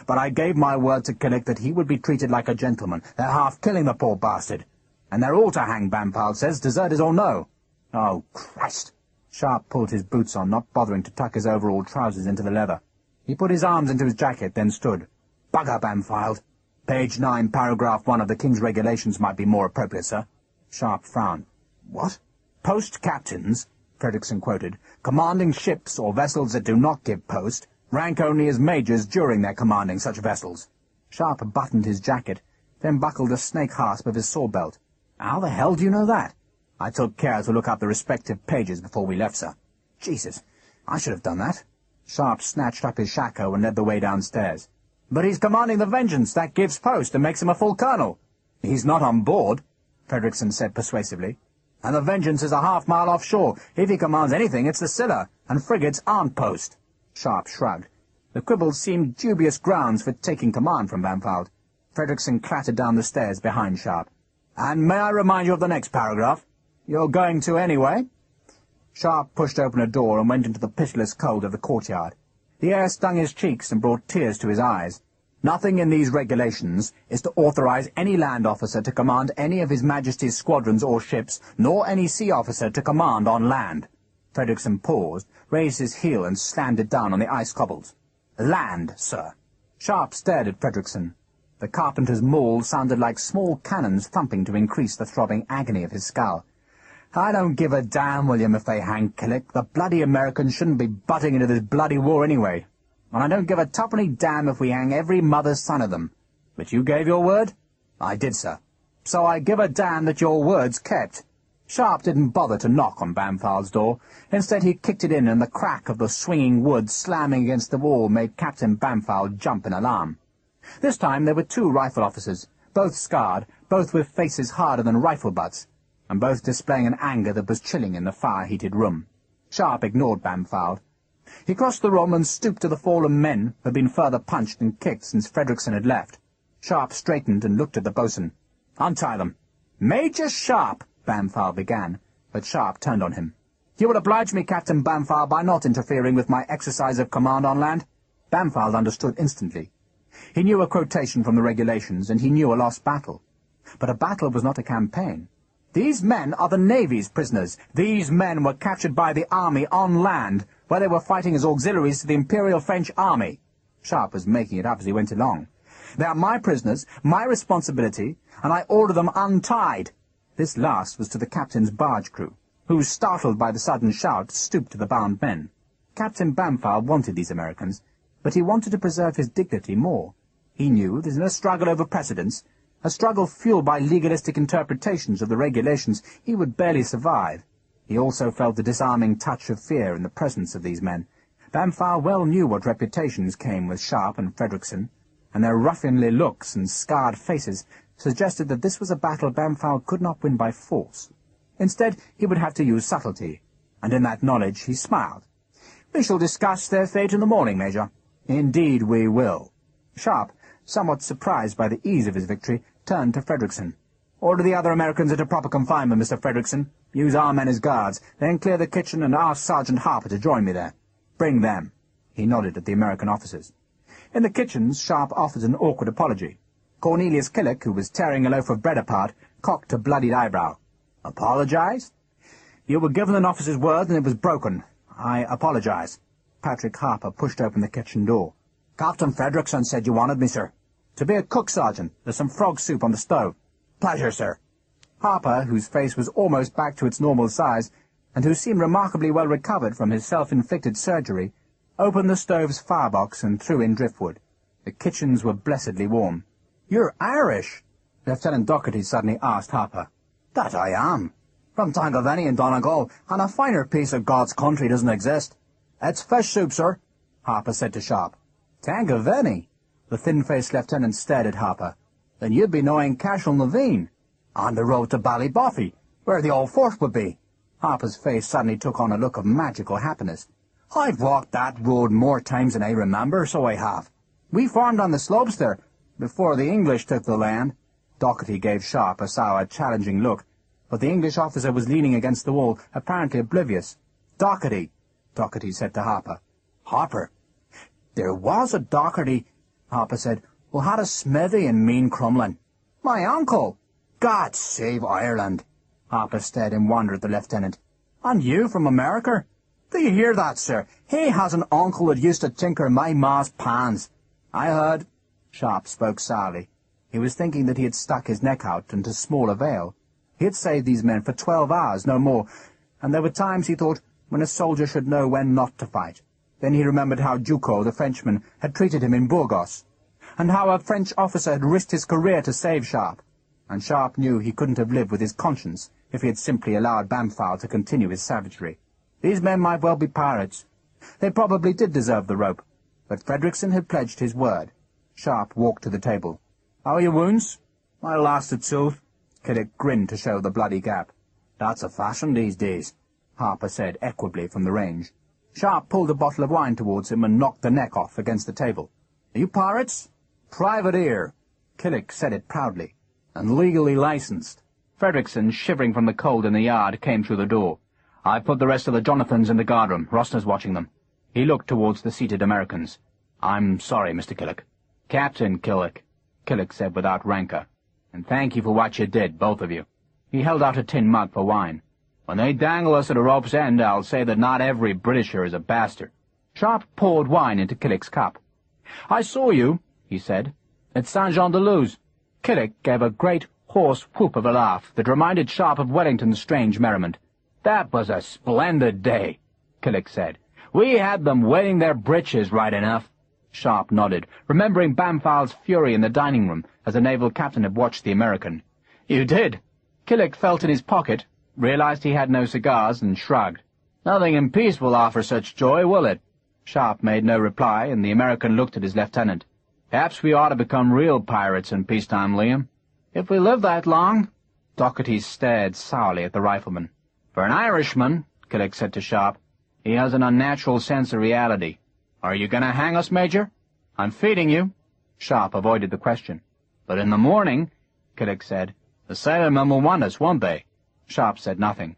"But I gave my word to Killick that he would be treated like a gentleman. They're half killing the poor bastard. And they're all to hang, Bampfylde says, deserters or no." "Oh, Christ!" Sharpe pulled his boots on, not bothering to tuck his overall trousers into the leather. He put his arms into his jacket, then stood. "Bugger, Bampfylde. Page 9, paragraph 1 of the King's Regulations might be more appropriate, sir." Sharpe frowned. "What?" "Post captains," Frederickson quoted, "commanding ships or vessels that do not give post, rank only as majors during their commanding such vessels." Sharpe buttoned his jacket, then buckled a snake hasp of his sword belt. "How the hell do you know that?" "I took care to look up the respective pages before we left, sir." "Jesus, I should have done that." Sharpe snatched up his shako and led the way downstairs. "But he's commanding the Vengeance. That gives post and makes him a full colonel." "He's not on board," Frederickson said persuasively. "And the Vengeance is a half-mile offshore. If he commands anything, it's the Scylla, and frigates aren't post." Sharpe shrugged. The quibbles seemed dubious grounds for taking command from Bampfylde. Frederickson clattered down the stairs behind Sharpe. "And may I remind you of the next paragraph?" "You're going to anyway." Sharpe pushed open a door and went into the pitiless cold of the courtyard. The air stung his cheeks and brought tears to his eyes. Nothing in these regulations is to authorize any land officer to command any of His Majesty's squadrons or ships, nor any sea officer to command on land." Frederickson paused, raised his heel, and slammed it down on the ice cobbles. "Land, sir." Sharpe stared at Frederickson. The carpenter's maul sounded like small cannons thumping to increase the throbbing agony of his skull. "I don't give a damn, William, if they hang Killick. The bloody Americans shouldn't be butting into this bloody war anyway. And I don't give a tuppenny damn if we hang every mother's son of them. But you gave your word?" "I did, sir." "So I give a damn that your word's kept." Sharpe didn't bother to knock on Bampfylde's door. Instead, he kicked it in, and the crack of the swinging wood slamming against the wall made Captain Bampfylde jump in alarm. This time there were 2 rifle officers, both scarred, both with faces harder than rifle butts, and both displaying an anger that was chilling in the fire-heated room. Sharpe ignored Bampfylde. He crossed the room and stooped to the fallen men who had been further punched and kicked since Frederickson had left. Sharpe straightened and looked at the boatswain. "Untie them." "Major Sharpe," Bampfylde began, but Sharpe turned on him. "You will oblige me, Captain Bampfylde, by not interfering with my exercise of command on land." Bampfylde understood instantly. He knew a quotation from the regulations, and he knew a lost battle. But a battle was not a campaign. These men are the Navy's prisoners. These men were captured by the army on land, where they were fighting as auxiliaries to the Imperial French army. Sharpe was making it up as he went along. "They are my prisoners, my responsibility, and I order them untied." This last was to the captain's barge crew, who, startled by the sudden shout, stooped to the bound men. Captain Bampfylde wanted these Americans, but he wanted to preserve his dignity more. He knew that in a struggle over precedence, a struggle fueled by legalistic interpretations of the regulations, he would barely survive. He also felt the disarming touch of fear in the presence of these men. Bampfylde well knew what reputations came with Sharpe and Frederickson, and their ruffianly looks and scarred faces suggested that this was a battle Bampfylde could not win by force. Instead, he would have to use subtlety, and in that knowledge he smiled. "We shall discuss their fate in the morning, Major." "Indeed we will." Sharpe, somewhat surprised by the ease of his victory, turned to Frederickson. "Order the other Americans into proper confinement, Mr. Frederickson. Use our men as guards. Then clear the kitchen and ask Sergeant Harper to join me there. Bring them." He nodded at the American officers. In the kitchens, Sharpe offered an awkward apology. Cornelius Killick, who was tearing a loaf of bread apart, cocked a bloodied eyebrow. "Apologize?" "You were given an officer's word, and it was broken. I apologize." Patrick Harper pushed open the kitchen door. "Captain Frederickson said you wanted me, sir." "To be a cook, Sergeant. There's some frog soup on the stove." "Pleasure, sir." Harper, whose face was almost back to its normal size, and who seemed remarkably well recovered from his self-inflicted surgery, opened the stove's firebox and threw in driftwood. The kitchens were blessedly warm. "You're Irish?" Lieutenant Docherty suddenly asked Harper. "That I am. From Tangaveny in Donegal, and a finer piece of God's country doesn't exist." "It's fish soup, sir," Harper said to Sharpe. "Tangaveny?" The thin-faced lieutenant stared at Harper. "Then you'd be knowing Cashel Naveen, on the road to Ballyboffy, where the old fort would be." Harper's face suddenly took on a look of magical happiness. "I've walked that road more times than I remember, so I have. We farmed on the slopes there, before the English took the land." Docherty gave Sharpe a sour, challenging look, but the English officer was leaning against the wall, apparently oblivious. "Docherty," Docherty said to Harper. "Harper, there was a Docherty," Harper said, "who had a smithy in Mean Crumlin." "My uncle!" "God save Ireland!" Harper stared in wonder at the lieutenant. "And you from America? Do you hear that, sir? He has an uncle that used to tinker my ma's pans." "I heard." Sharpe spoke sourly. He was thinking that he had stuck his neck out, and to small avail. He had saved these men for 12 hours, no more, and there were times, he thought, when a soldier should know when not to fight. Then he remembered how Ducos, the Frenchman, had treated him in Burgos, and how a French officer had risked his career to save Sharpe. And Sharpe knew he couldn't have lived with his conscience if he had simply allowed Bampfylde to continue his savagery. These men might well be pirates. They probably did deserve the rope, but Frederickson had pledged his word. Sharpe walked to the table. "How are your wounds?" "I lost a tooth." Killick grinned to show the bloody gap. "That's a fashion these days," Harper said equably from the range. Sharpe pulled a bottle of wine towards him and knocked the neck off against the table. "Are you pirates?" "Privateer." Killick said it proudly. "And legally licensed." Frederickson, shivering from the cold in the yard, came through the door. "I've put the rest of the Jonathans in the guardroom. Rossner's watching them." He looked towards the seated Americans. "I'm sorry, Mr. Killick." "Captain Killick," Killick said without rancor, "and thank you for what you did, both of you." He held out a tin mug for wine. "When they dangle us at a rope's end, I'll say that not every Britisher is a bastard." Sharpe poured wine into Killick's cup. "I saw you," he said, "at Saint-Jean-de-Luz." Killick gave a great hoarse whoop of a laugh that reminded Sharpe of Wellington's strange merriment. "That was a splendid day," Killick said. "We had them wetting their breeches right enough." Sharpe nodded, remembering Bampfylde's fury in the dining room as the naval captain had watched the American. "You did." Killick felt in his pocket, realized he had no cigars, and shrugged. "Nothing in peace will offer such joy, will it?" Sharpe made no reply, and the American looked at his lieutenant. "Perhaps we ought to become real pirates in peacetime, Liam." "If we live that long." Doherty stared sourly at the rifleman. "For an Irishman," Killick said to Sharpe, "he has an unnatural sense of reality. Are you going to hang us, Major?" "I'm feeding you." Sharpe avoided the question. "But in the morning," Killick said, "the sailormen will want us, won't they?" Sharpe said nothing.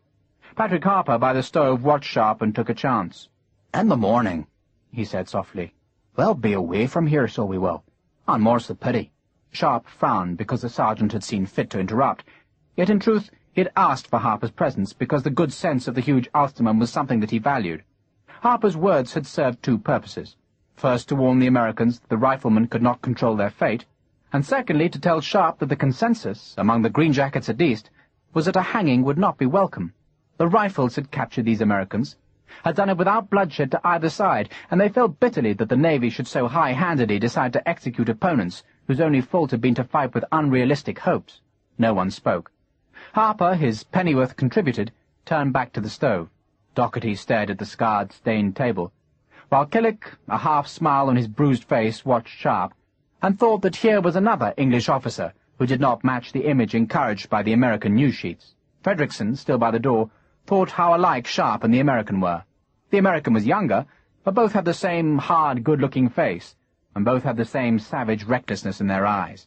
Patrick Harper by the stove watched Sharpe and took a chance. "In the morning," he said softly. "We'll be away from here, so we will. And more's the pity." Sharpe frowned because the sergeant had seen fit to interrupt. Yet in truth he had asked for Harper's presence because the good sense of the huge Ulsterman was something that he valued. Harper's words had served two purposes. First, to warn the Americans that the riflemen could not control their fate, and secondly, to tell Sharpe that the consensus, among the greenjackets at least, was that a hanging would not be welcome. The Rifles had captured these Americans, had done it without bloodshed to either side, and they felt bitterly that the Navy should so high-handedly decide to execute opponents whose only fault had been to fight with unrealistic hopes. No one spoke. Harper, his pennyworth contributed, turned back to the stove. Doherty stared at the scarred, stained table, while Killick, a half-smile on his bruised face, watched Sharpe, and thought that here was another English officer who did not match the image encouraged by the American news sheets. Frederickson, still by the door, thought how alike Sharpe and the American were. The American was younger, but both had the same hard, good-looking face, and both had the same savage recklessness in their eyes.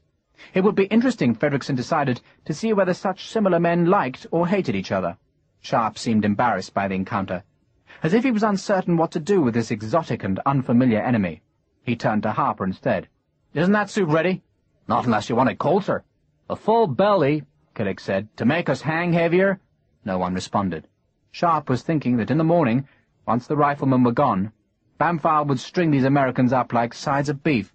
It would be interesting, Frederickson decided, to see whether such similar men liked or hated each other. Sharpe seemed embarrassed by the encounter, as if he was uncertain what to do with this exotic and unfamiliar enemy. He turned to Harper instead. "Isn't that soup ready?" "Not unless you want it cold, sir." "A full belly," Killick said, "to make us hang heavier." No one responded. Sharpe was thinking that in the morning, once the riflemen were gone, Bampfylde would string these Americans up like sides of beef.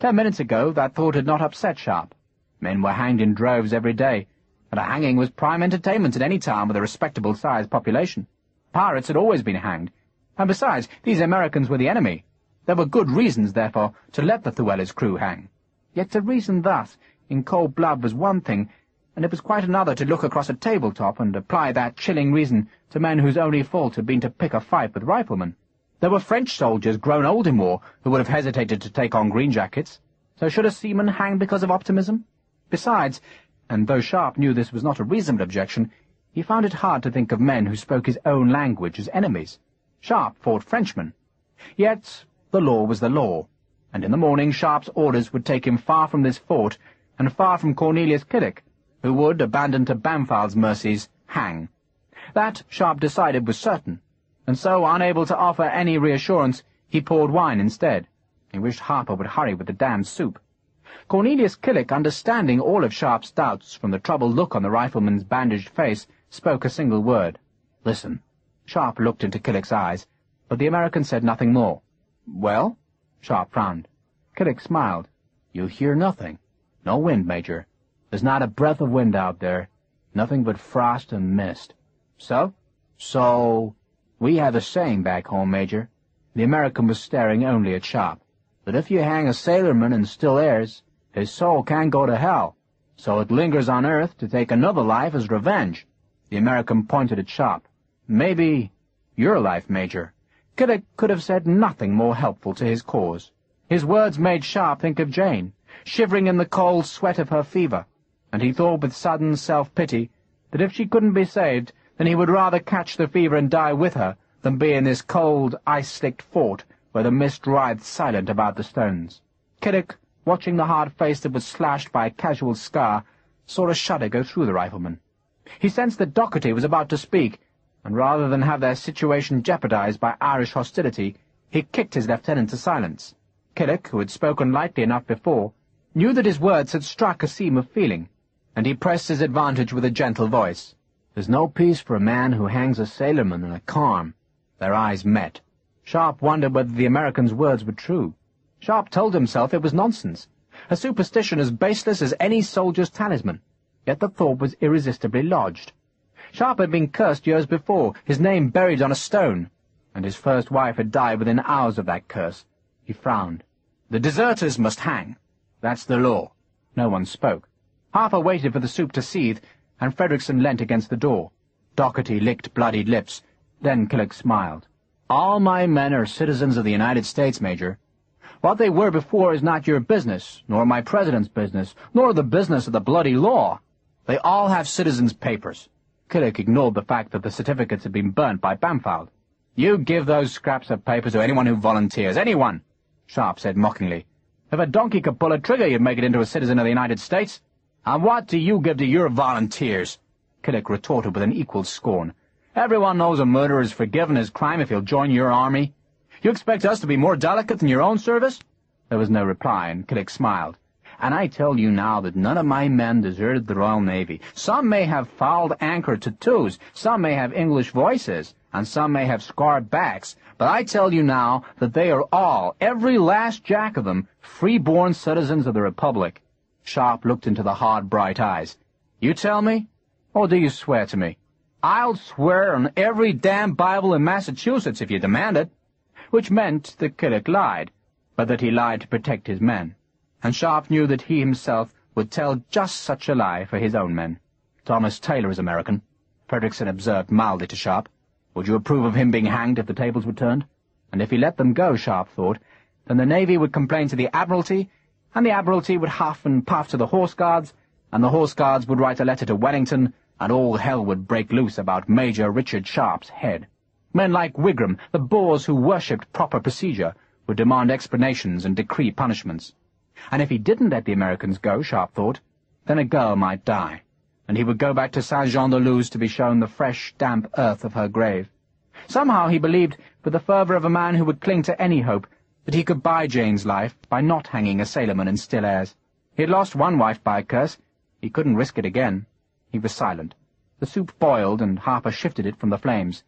10 minutes ago that thought had not upset Sharpe. Men were hanged in droves every day, and a hanging was prime entertainment in any town with a respectable-sized population. Pirates had always been hanged, and besides, these Americans were the enemy. There were good reasons, therefore, to let the Llewellyn's crew hang. Yet to reason thus, in cold blood, was one thing, and it was quite another to look across a tabletop and apply that chilling reason to men whose only fault had been to pick a fight with riflemen. There were French soldiers grown old in war who would have hesitated to take on greenjackets, so should a seaman hang because of optimism? Besides, and though Sharpe knew this was not a reasonable objection, he found it hard to think of men who spoke his own language as enemies. Sharpe fought Frenchmen. Yet the law was the law, and in the morning Sharpe's orders would take him far from this fort and far from Cornelius Killick, who would, abandoned to Bampfylde's mercies, hang. That, Sharpe decided, was certain, and so, unable to offer any reassurance, he poured wine instead. He wished Harper would hurry with the damned soup. Cornelius Killick, understanding all of Sharpe's doubts from the troubled look on the rifleman's bandaged face, spoke a single word. "Listen." Sharpe looked into Killick's eyes, but the American said nothing more. "Well?" Sharpe frowned. Killick smiled. "You hear nothing. No wind, Major. There's not a breath of wind out there. Nothing but frost and mist. So? So, we have a saying back home, Major." The American was staring only at Sharpe. "That if you hang a sailorman in still airs, his soul can't go to hell, so it lingers on earth to take another life as revenge." The American pointed at Sharpe. "Maybe your life, Major." Killick could have said nothing more helpful to his cause. His words made Sharpe think of Jane, shivering in the cold sweat of her fever, and he thought with sudden self-pity that if she couldn't be saved, then he would rather catch the fever and die with her than be in this cold, ice-slicked fort where the mist writhed silent about the stones. Killick, watching the hard face that was slashed by a casual scar, saw a shudder go through the rifleman. He sensed that Doherty was about to speak, and rather than have their situation jeopardized by Irish hostility, he kicked his lieutenant to silence. Killick, who had spoken lightly enough before, knew that his words had struck a seam of feeling, and he pressed his advantage with a gentle voice. "There's no peace for a man who hangs a sailorman in a calm." Their eyes met. Sharpe wondered whether the American's words were true. Sharpe told himself it was nonsense, a superstition as baseless as any soldier's talisman. Yet the thought was irresistibly lodged. Sharpe had been cursed years before, his name buried on a stone, and his first wife had died within hours of that curse. He frowned. "The deserters must hang. That's the law." No one spoke. Harper waited for the soup to seethe, and Frederickson leant against the door. Doherty licked bloodied lips. Then Killick smiled. "All my men are citizens of the United States, Major. What they were before is not your business, nor my president's business, nor the business of the bloody law. They all have citizens' papers." Killick ignored the fact that the certificates had been burnt by Bampfylde. "You give those scraps of paper to anyone who volunteers, anyone," Sharpe said mockingly. "If a donkey could pull a trigger, you'd make it into a citizen of the United States. And what do you give to your volunteers?" Killick retorted with an equal scorn. "Everyone knows a murderer is forgiven his crime if he'll join your army. You expect us to be more delicate than your own service?" There was no reply, and Killick smiled. "And I tell you now that none of my men deserted the Royal Navy. Some may have fouled anchor tattoos, some may have English voices, and some may have scarred backs, but I tell you now that they are all, every last jack of them, free-born citizens of the Republic." Sharpe looked into the hard, bright eyes. "You tell me, or do you swear to me?" "I'll swear on every damn Bible in Massachusetts if you demand it." Which meant that Killick lied, but that he lied to protect his men. And Sharpe knew that he himself would tell just such a lie for his own men. "Thomas Taylor is American," Frederickson observed mildly to Sharpe. "Would you approve of him being hanged if the tables were turned?" And if he let them go, Sharpe thought, then the Navy would complain to the Admiralty, and the Admiralty would huff and puff to the Horse Guards, and the Horse Guards would write a letter to Wellington, and all hell would break loose about Major Richard Sharpe's head. Men like Wigram, the boors who worshipped proper procedure, would demand explanations and decree punishments. And if he didn't let the Americans go, Sharpe thought, then a girl might die, and he would go back to Saint-Jean-de-Luz to be shown the fresh, damp earth of her grave. Somehow he believed, with the fervour of a man who would cling to any hope, that he could buy Jane's life by not hanging a sailorman in still airs. He had lost one wife by a curse. He couldn't risk it again. He was silent. The soup boiled, and Harper shifted it from the flames.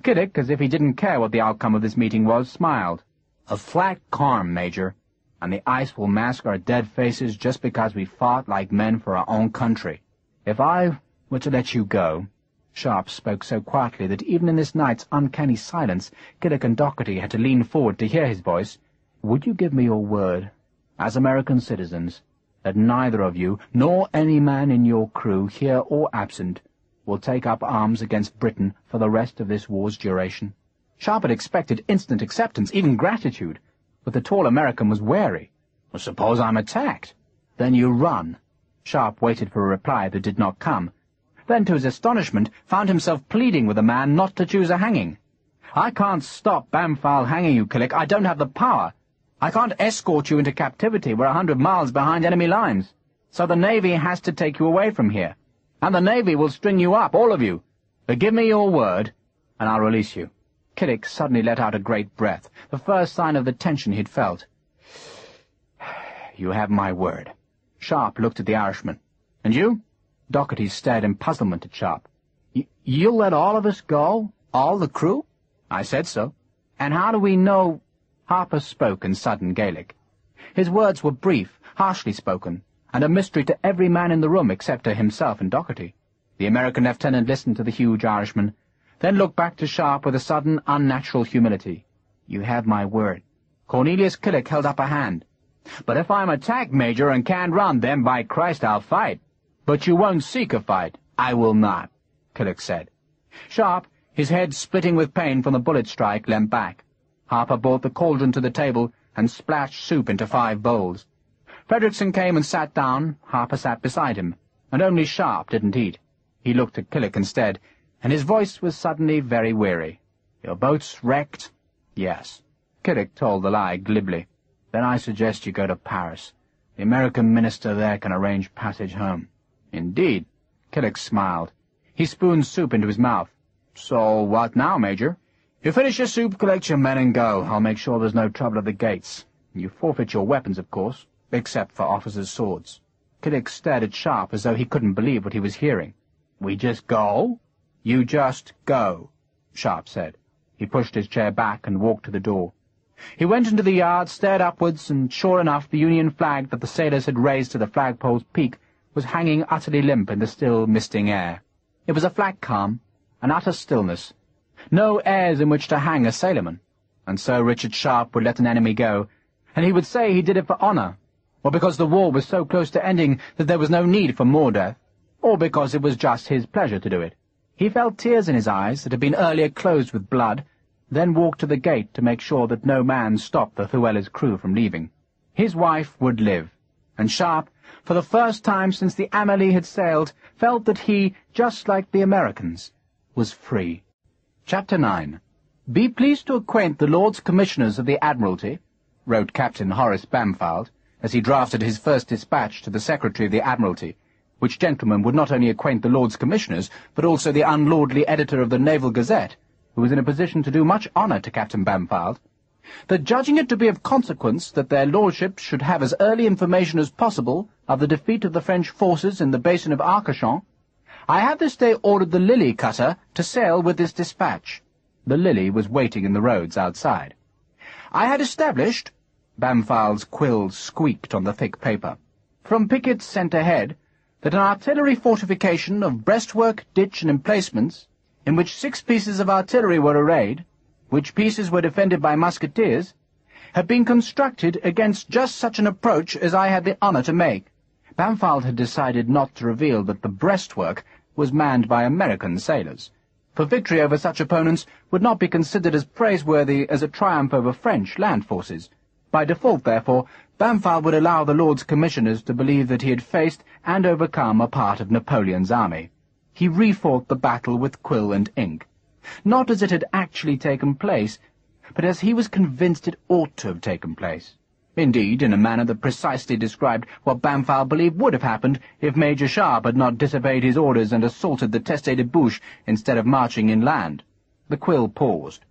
Killick, as if he didn't care what the outcome of this meeting was, smiled. "A flat calm, Major, and the ice will mask our dead faces just because we fought like men for our own country. If I were to let you go—" Sharpe spoke so quietly that even in this night's uncanny silence Killick and Doherty had to lean forward to hear his voice. "Would you give me your word, as American citizens, that neither of you, nor any man in your crew, here or absent, will take up arms against Britain for the rest of this war's duration?" Sharpe had expected instant acceptance, even gratitude, but the tall American was wary. "Well, suppose I'm attacked?" "Then you run." Sharpe waited for a reply that did not come, then to his astonishment found himself pleading with the man not to choose a hanging. "I can't stop Bampfylde hanging you, Killick. I don't have the power. I can't escort you into captivity. We're 100 miles behind enemy lines. So the Navy has to take you away from here. And the Navy will string you up, all of you. But give me your word, and I'll release you." Killick suddenly let out a great breath, the first sign of the tension he'd felt. "You have my word." Sharpe looked at the Irishman. "And you?" Doherty stared in puzzlement at Sharpe. "You'll let all of us go? All the crew?" "I said so." "And how do we know—" Harper spoke in sudden Gaelic. His words were brief, harshly spoken, and a mystery to every man in the room except to himself and Doherty. The American lieutenant listened to the huge Irishman, then looked back to Sharpe with a sudden, unnatural humility. "You have my word." Cornelius Killick held up a hand. "But if I'm attacked, Major, and can't run, then by Christ I'll fight." "But you won't seek a fight." "I will not," Killick said. Sharpe, his head splitting with pain from the bullet strike, leant back. Harper brought the cauldron to the table and splashed soup into 5 bowls. Frederickson came and sat down. Harper sat beside him, and only Sharpe didn't eat. He looked at Killick instead, and his voice was suddenly very weary. "Your boat's wrecked?" "Yes." Killick told the lie glibly. "Then I suggest you go to Paris. The American minister there can arrange passage home." "Indeed?" Killick smiled. He spooned soup into his mouth. "So what now, Major?" "You finish your soup, collect your men, and go. I'll make sure there's no trouble at the gates. You forfeit your weapons, of course, except for officers' swords. Killick stared at Sharpe as though he couldn't believe what he was hearing. "We just go?" "You just go," Sharpe said. He pushed his chair back and walked to the door. He went into the yard, stared upwards, and sure enough the Union flag that the sailors had raised to the flagpole's peak was hanging utterly limp in the still, misting air. It was a flat calm, an utter stillness. No airs in which to hang a sailorman. And so Richard Sharpe would let an enemy go, and he would say he did it for honour, or because the war was so close to ending that there was no need for more death, or because it was just his pleasure to do it. He felt tears in his eyes that had been earlier closed with blood, then walked to the gate to make sure that no man stopped the Llewellyn's crew from leaving. His wife would live, and Sharpe, for the first time since the Amelie had sailed, felt that he, just like the Americans, was free. Chapter 9. "Be pleased to acquaint the Lords Commissioners of the Admiralty," wrote Captain Horace Bampfylde, as he drafted his first dispatch to the Secretary of the Admiralty, which gentleman would not only acquaint the Lords Commissioners, but also the unlordly editor of the Naval Gazette, who was in a position to do much honour to Captain Bampfylde, "that judging it to be of consequence that their lordships should have as early information as possible of the defeat of the French forces in the basin of Arcachon, I have this day ordered the Lily cutter to sail with this dispatch." The Lily was waiting in the roads outside. "I had established," Bampfylde's quills squeaked on the thick paper, "from pickets sent ahead, that an artillery fortification of breastwork, ditch, and emplacements, in which 6 pieces of artillery were arrayed, which pieces were defended by musketeers, had been constructed against just such an approach as I had the honour to make." Bampfylde had decided not to reveal that the breastwork was manned by American sailors, for victory over such opponents would not be considered as praiseworthy as a triumph over French land forces. By default, therefore, Bampfylde would allow the Lords Commissioners to believe that he had faced and overcome a part of Napoleon's army. He refought the battle with quill and ink, not as it had actually taken place, but as he was convinced it ought to have taken place. Indeed, in a manner that precisely described what Bampfylde believed would have happened if Major Sharpe had not disobeyed his orders and assaulted the Teste de Bouche instead of marching inland. The quill paused,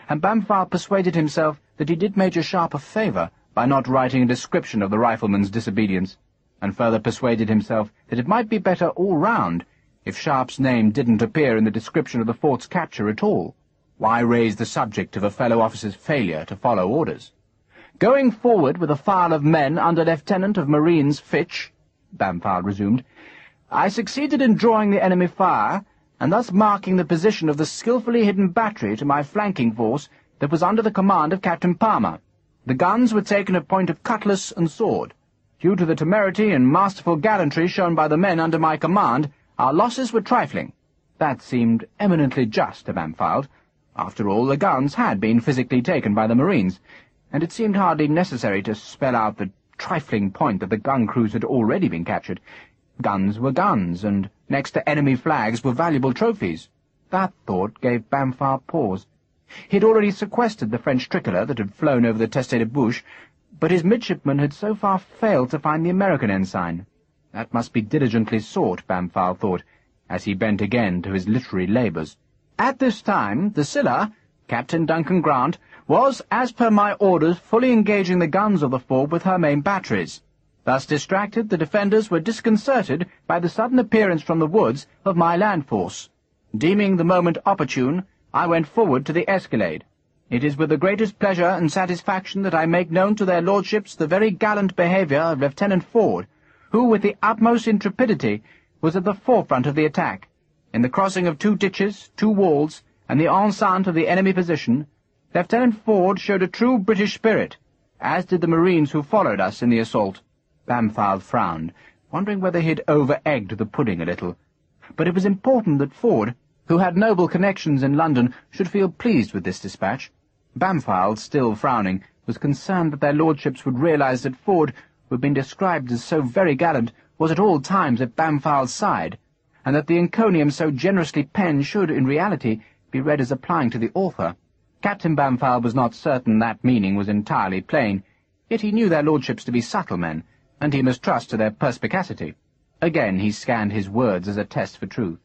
and Bampfylde persuaded himself that he did Major Sharpe a favour by not writing a description of the rifleman's disobedience, and further persuaded himself that it might be better all round if Sharpe's name didn't appear in the description of the fort's capture at all. Why raise the subject of a fellow officer's failure to follow orders? "Going forward with a file of men under Lieutenant of Marines Fitch," Bampfylde resumed, "I succeeded in drawing the enemy fire, and thus marking the position of the skilfully hidden battery to my flanking force that was under the command of Captain Palmer. The guns were taken at point of cutlass and sword. Due to the temerity and masterful gallantry shown by the men under my command, our losses were trifling." That seemed eminently just to Bampfylde. After all, the guns had been physically taken by the Marines, and it seemed hardly necessary to spell out the trifling point that the gun crews had already been captured. Guns were guns, and next to enemy flags were valuable trophies. That thought gave Bampfylde pause. He had already sequestered the French tricolour that had flown over the Teste de Bouche, but his midshipmen had so far failed to find the American ensign. That must be diligently sought, Bampfylde thought, as he bent again to his literary labours. At this time, the Scylla, Captain Duncan Grant, was, as per my orders, fully engaging the guns of the fort with her main batteries. Thus distracted, the defenders were disconcerted by the sudden appearance from the woods of my land force. Deeming the moment opportune, I went forward to the escalade. It is with the greatest pleasure and satisfaction that I make known to their lordships the very gallant behaviour of Lieutenant Ford, who, with the utmost intrepidity, was at the forefront of the attack. In the crossing of 2 ditches, 2 walls, and the enceinte of the enemy position, Lieutenant Ford showed a true British spirit, as did the Marines who followed us in the assault. Bampfylde frowned, wondering whether he had over-egged the pudding a little. But it was important that Ford, who had noble connections in London, should feel pleased with this dispatch. Bampfylde, still frowning, was concerned that their lordships would realize that Ford, who had been described as so very gallant, was at all times at Bampfylde's side, and that the encomium so generously penned should, in reality, be read as applying to the author. Captain Bampfylde was not certain that meaning was entirely plain, yet he knew their lordships to be subtle men, and he must trust to their perspicacity. Again he scanned his words as a test for truth.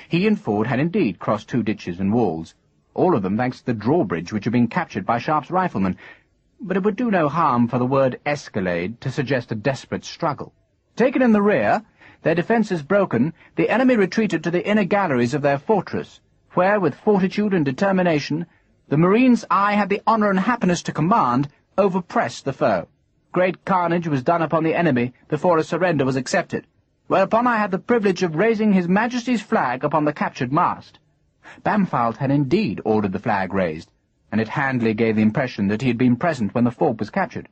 He and Ford had indeed crossed 2 ditches and walls, all of them thanks to the drawbridge which had been captured by Sharpe's riflemen, but it would do no harm for the word escalade to suggest a desperate struggle. Taken in the rear, their defences broken, the enemy retreated to the inner galleries of their fortress, where, with fortitude and determination, the marines I had the honour and happiness to command overpressed the foe. Great carnage was done upon the enemy before a surrender was accepted, whereupon I had the privilege of raising His Majesty's flag upon the captured mast. Bampfylde had indeed ordered the flag raised, and it handily gave the impression that he had been present when the fort was captured.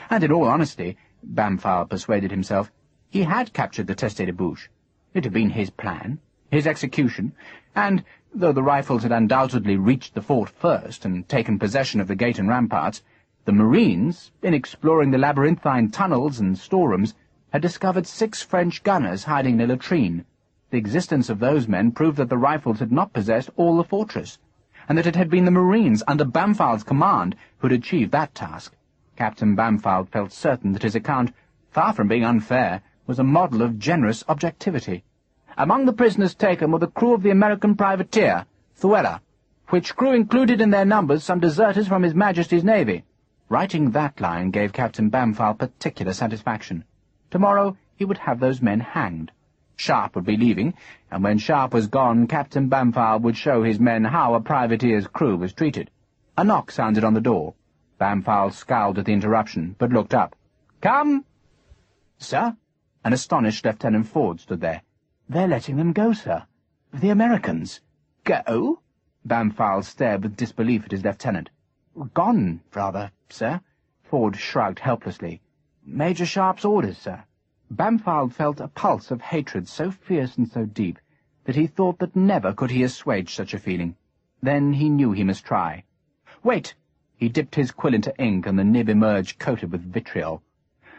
And in all honesty, Bampfylde persuaded himself, he had captured the Teste de Bouche. It had been his plan, his execution, and, though the rifles had undoubtedly reached the fort first and taken possession of the gate and ramparts, the marines, in exploring the labyrinthine tunnels and storerooms, had discovered 6 French gunners hiding in a latrine. The existence of those men proved that the rifles had not possessed all the fortress, and that it had been the marines under Bampfylde's command who had achieved that task. Captain Bampfylde felt certain that his account, far from being unfair, was a model of generous objectivity. Among the prisoners taken were the crew of the American privateer, Thuella, which crew included in their numbers some deserters from His Majesty's Navy. Writing that line gave Captain Bampfylde particular satisfaction. Tomorrow he would have those men hanged. Sharpe would be leaving, and when Sharpe was gone, Captain Bampfylde would show his men how a privateer's crew was treated. A knock sounded on the door. Bampfylde scowled at the interruption, but looked up. "Come!" "Sir?" An astonished Lieutenant Ford stood there. "They're letting them go, sir. The Americans." "Go?" Bampfylde stared with disbelief at his lieutenant. "Gone, rather, sir." Ford shrugged helplessly. "Major Sharpe's orders, sir." Bampfylde felt a pulse of hatred so fierce and so deep that he thought that never could he assuage such a feeling. Then he knew he must try. "Wait!" He dipped his quill into ink, and the nib emerged coated with vitriol.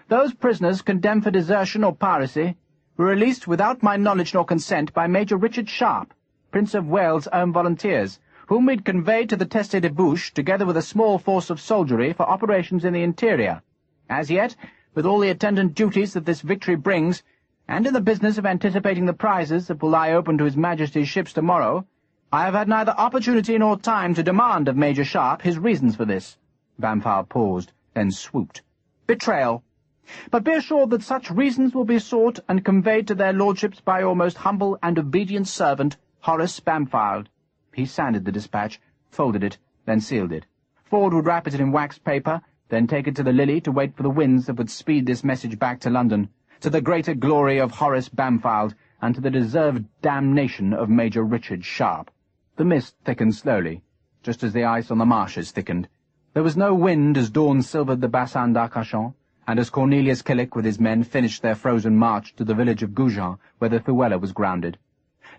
"Those prisoners condemned for desertion or piracy were released without my knowledge nor consent by Major Richard Sharpe, Prince of Wales' own volunteers, whom we'd conveyed to the Teste de Bouche together with a small force of soldiery for operations in the interior. As yet, with all the attendant duties that this victory brings, and in the business of anticipating the prizes that will lie open to His Majesty's ships tomorrow, I have had neither opportunity nor time to demand of Major Sharpe his reasons for this." Bampfylde paused, then swooped. "Betrayal. But be assured that such reasons will be sought and conveyed to their lordships by your most humble and obedient servant, Horace Bampfylde." He sanded the dispatch, folded it, then sealed it. Ford would wrap it in wax paper, then take it to the Lily to wait for the winds that would speed this message back to London, to the greater glory of Horace Bampfylde, and to the deserved damnation of Major Richard Sharpe. The mist thickened slowly, just as the ice on the marshes thickened. There was no wind as dawn silvered the Bassin d'Arcachon, and as Cornelius Killick with his men finished their frozen march to the village of Goujon, where the Thuella was grounded.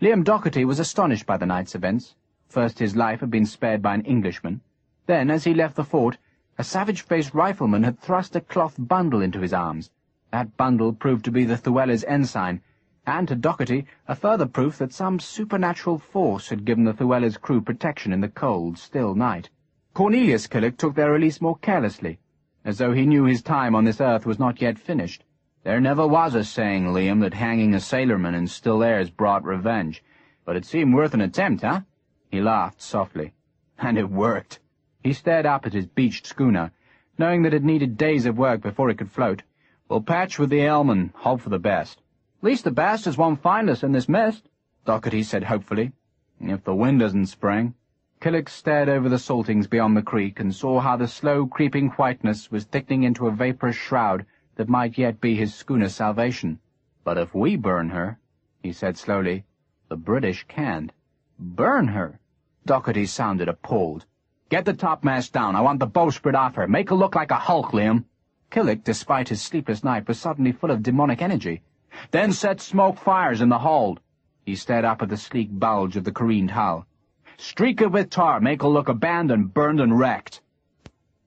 Liam Docherty was astonished by the night's events. First his life had been spared by an Englishman. Then, as he left the fort, a savage-faced rifleman had thrust a cloth bundle into his arms. That bundle proved to be the Thuella's ensign, and to Docherty a further proof that some supernatural force had given the Thuella's crew protection in the cold, still night. Cornelius Killick took their release more carelessly, as though he knew his time on this earth was not yet finished. "There never was a saying, Liam, that hanging a sailorman in still airs brought revenge. But it seemed worth an attempt, huh?" He laughed softly. "And it worked." He stared up at his beached schooner, knowing that it needed days of work before it could float. "We'll patch with the helm and hope for the best." "Least the bastards won't find us in this mist," Docherty said hopefully. "If the wind doesn't spring." Killick stared over the saltings beyond the creek and saw how the slow creeping whiteness was thickening into a vaporous shroud that might yet be his schooner's salvation. "But if we burn her," he said slowly, "the British can't." "Burn her?" Docherty sounded appalled. "Get the topmast down. I want the bowsprit off her. Make her look like a hulk, Liam." Killick, despite his sleepless night, was suddenly full of demonic energy. "Then set smoke fires in the hold." He stared up at the sleek bulge of the careened hull. "Streak it with tar, make her look abandoned, burned and wrecked."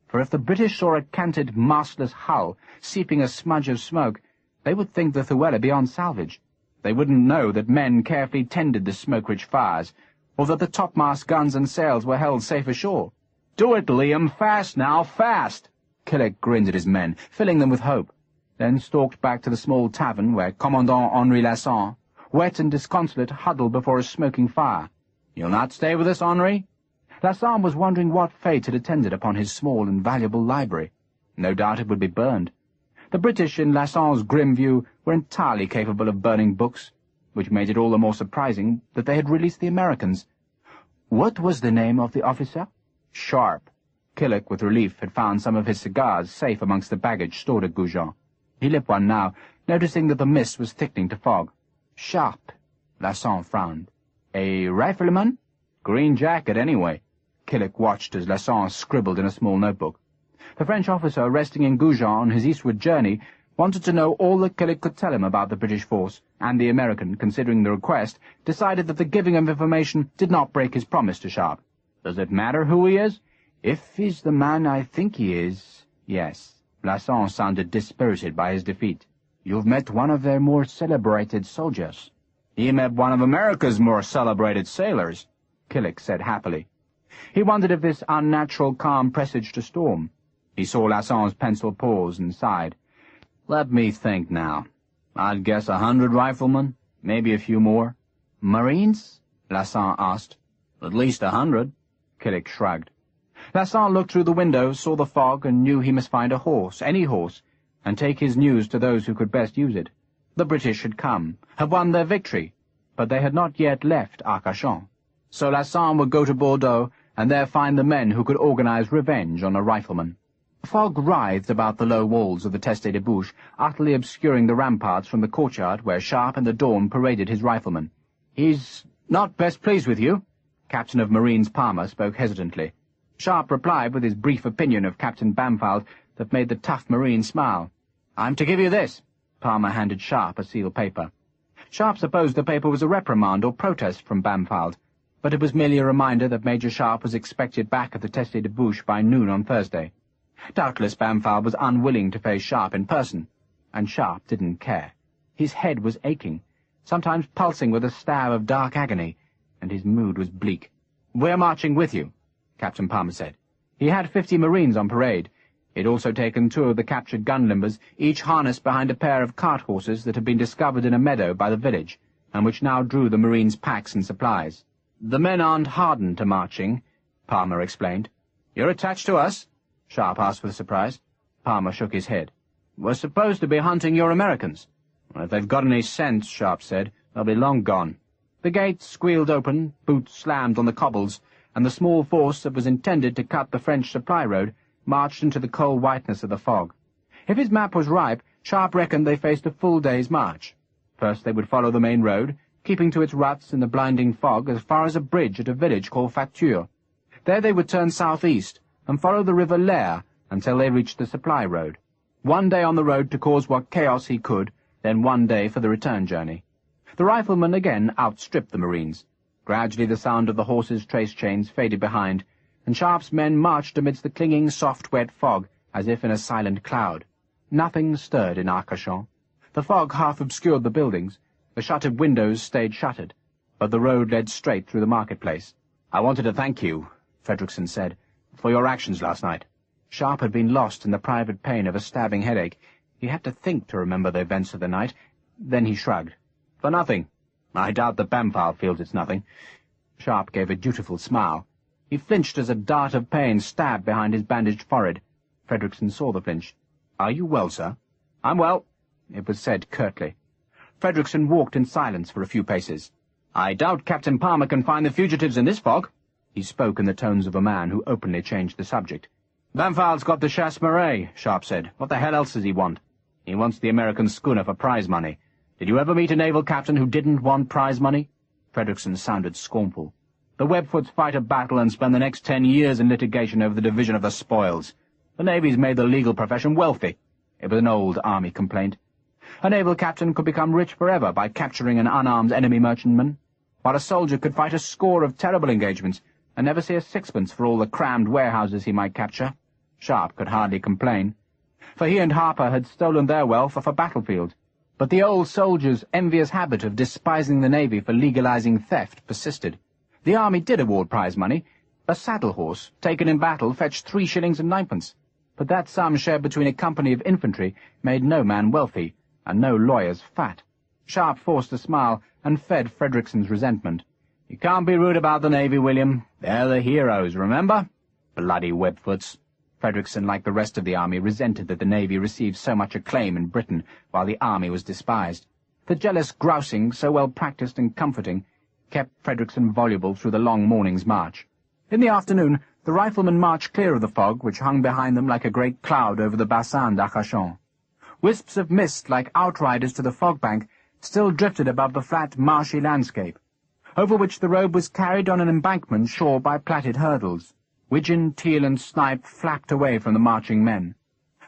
For if the British saw a canted, mastless hull seeping a smudge of smoke, they would think the Thuella beyond salvage. They wouldn't know that men carefully tended the smoke-rich fires, or that the topmast guns and sails were held safe ashore. "Do it, Liam, fast now, fast!" Killick grinned at his men, filling them with hope, then stalked back to the small tavern where Commandant Henri Lasson, wet and disconsolate, huddled before a smoking fire. "You'll not stay with us, Henri?" Lasson was wondering what fate had attended upon his small and valuable library. No doubt it would be burned. The British, in Lasson's grim view, were entirely capable of burning books, which made it all the more surprising that they had released the Americans. What was the name of the officer? Sharpe. Killick, with relief, had found some of his cigars safe amongst the baggage stored at Goujon. He lit one now, noticing that the mist was thickening to fog. Sharpe. Lasson frowned. A rifleman? Green jacket, anyway. Killick watched as Lasson scribbled in a small notebook. The French officer, resting in Goujon on his eastward journey, wanted to know all that Killick could tell him about the British force, and the American, considering the request, decided that the giving of information did not break his promise to Sharpe. Does it matter who he is? If he's the man I think he is, yes. Lasson sounded dispirited by his defeat. You've met one of their more celebrated soldiers. He met one of America's more celebrated sailors, Killick said happily. He wondered if this unnatural calm presaged a storm. He saw Lasson's pencil pause and sighed. Let me think now. I'd guess 100 riflemen, maybe a few more. Marines? Lasson asked. At least 100. Killick shrugged. Lasson looked through the window, saw the fog, and knew he must find a horse, any horse, and take his news to those who could best use it. The British had come, had won their victory, but they had not yet left Arcachon. So Lasson would go to Bordeaux, and there find the men who could organize revenge on a rifleman. Fog writhed about the low walls of the Teste de Bouche, utterly obscuring the ramparts from the courtyard where Sharpe and the Dawn paraded his riflemen. He's not best pleased with you? Captain of Marines Palmer spoke hesitantly. Sharpe replied with his brief opinion of Captain Bampfylde that made the tough Marine smile. I'm to give you this. Palmer handed Sharpe a sealed paper. Sharpe supposed the paper was a reprimand or protest from Bampfylde, but it was merely a reminder that Major Sharpe was expected back at the Teste de Bouche by noon on Thursday. Doubtless Bampfylde was unwilling to face Sharpe in person, and Sharpe didn't care. His head was aching, sometimes pulsing with a stab of dark agony, and his mood was bleak. We're marching with you, Captain Palmer said. He had 50 Marines on parade. He'd also taken 2 of the captured gun limbers, each harnessed behind a pair of cart horses that had been discovered in a meadow by the village, and which now drew the Marines' packs and supplies. The men aren't hardened to marching, Palmer explained. You're attached to us? Sharpe asked with surprise. Palmer shook his head. We're supposed to be hunting your Americans. Well, if they've got any sense, Sharpe said, they'll be long gone. The gates squealed open, boots slammed on the cobbles, and the small force that was intended to cut the French supply road marched into the cold whiteness of the fog. If his map was ripe, Sharpe reckoned they faced a full day's march. First they would follow the main road, keeping to its ruts in the blinding fog as far as a bridge at a village called Facture. There they would turn southeast and follow the river Lair until they reached the supply road. One day on the road to cause what chaos he could, then one day for the return journey. The riflemen again outstripped the Marines. Gradually the sound of the horses' trace chains faded behind, and Sharpe's men marched amidst the clinging, soft, wet fog, as if in a silent cloud. Nothing stirred in Arcachon. The fog half obscured the buildings. The shuttered windows stayed shuttered, but the road led straight through the marketplace. I wanted to thank you, Fredrickson said, for your actions last night. Sharpe had been lost in the private pain of a stabbing headache. He had to think to remember the events of the night. Then he shrugged. For nothing. I doubt that Bampfylde feels it's nothing. Sharpe gave a dutiful smile. He flinched as a dart of pain stabbed behind his bandaged forehead. Fredrickson saw the flinch. Are you well, sir? I'm well, it was said curtly. Fredrickson walked in silence for a few paces. I doubt Captain Palmer can find the fugitives in this fog. He spoke in the tones of a man who openly changed the subject. Bampfylde's got the chasse maree, Sharpe said. What the hell else does he want? He wants the American schooner for prize money. Did you ever meet a naval captain who didn't want prize money? Fredrickson sounded scornful. The Webfoots fight a battle and spend the next 10 years in litigation over the division of the spoils. The Navy's made the legal profession wealthy. It was an old army complaint. A naval captain could become rich forever by capturing an unarmed enemy merchantman, while a soldier could fight a score of terrible engagements and never see a sixpence for all the crammed warehouses he might capture. Sharpe could hardly complain, for he and Harper had stolen their wealth off a battlefield. But the old soldier's envious habit of despising the Navy for legalizing theft persisted. The army did award prize money. A saddle horse, taken in battle, fetched 3 shillings and 9pence. But that sum shared between a company of infantry made no man wealthy, and no lawyers fat. Sharpe forced a smile and fed Fredrickson's resentment. You can't be rude about the Navy, William. They're the heroes, remember? Bloody webfoots. Frederickson, like the rest of the army, resented that the Navy received so much acclaim in Britain, while the army was despised. The jealous grousing, so well practised and comforting, kept Frederickson voluble through the long morning's march. In the afternoon, the riflemen marched clear of the fog, which hung behind them like a great cloud over the Bassin d'Arcachon. Wisps of mist, like outriders to the fog-bank, still drifted above the flat, marshy landscape, over which the road was carried on an embankment shored by plaited hurdles. Widgeon, teal, and snipe flapped away from the marching men.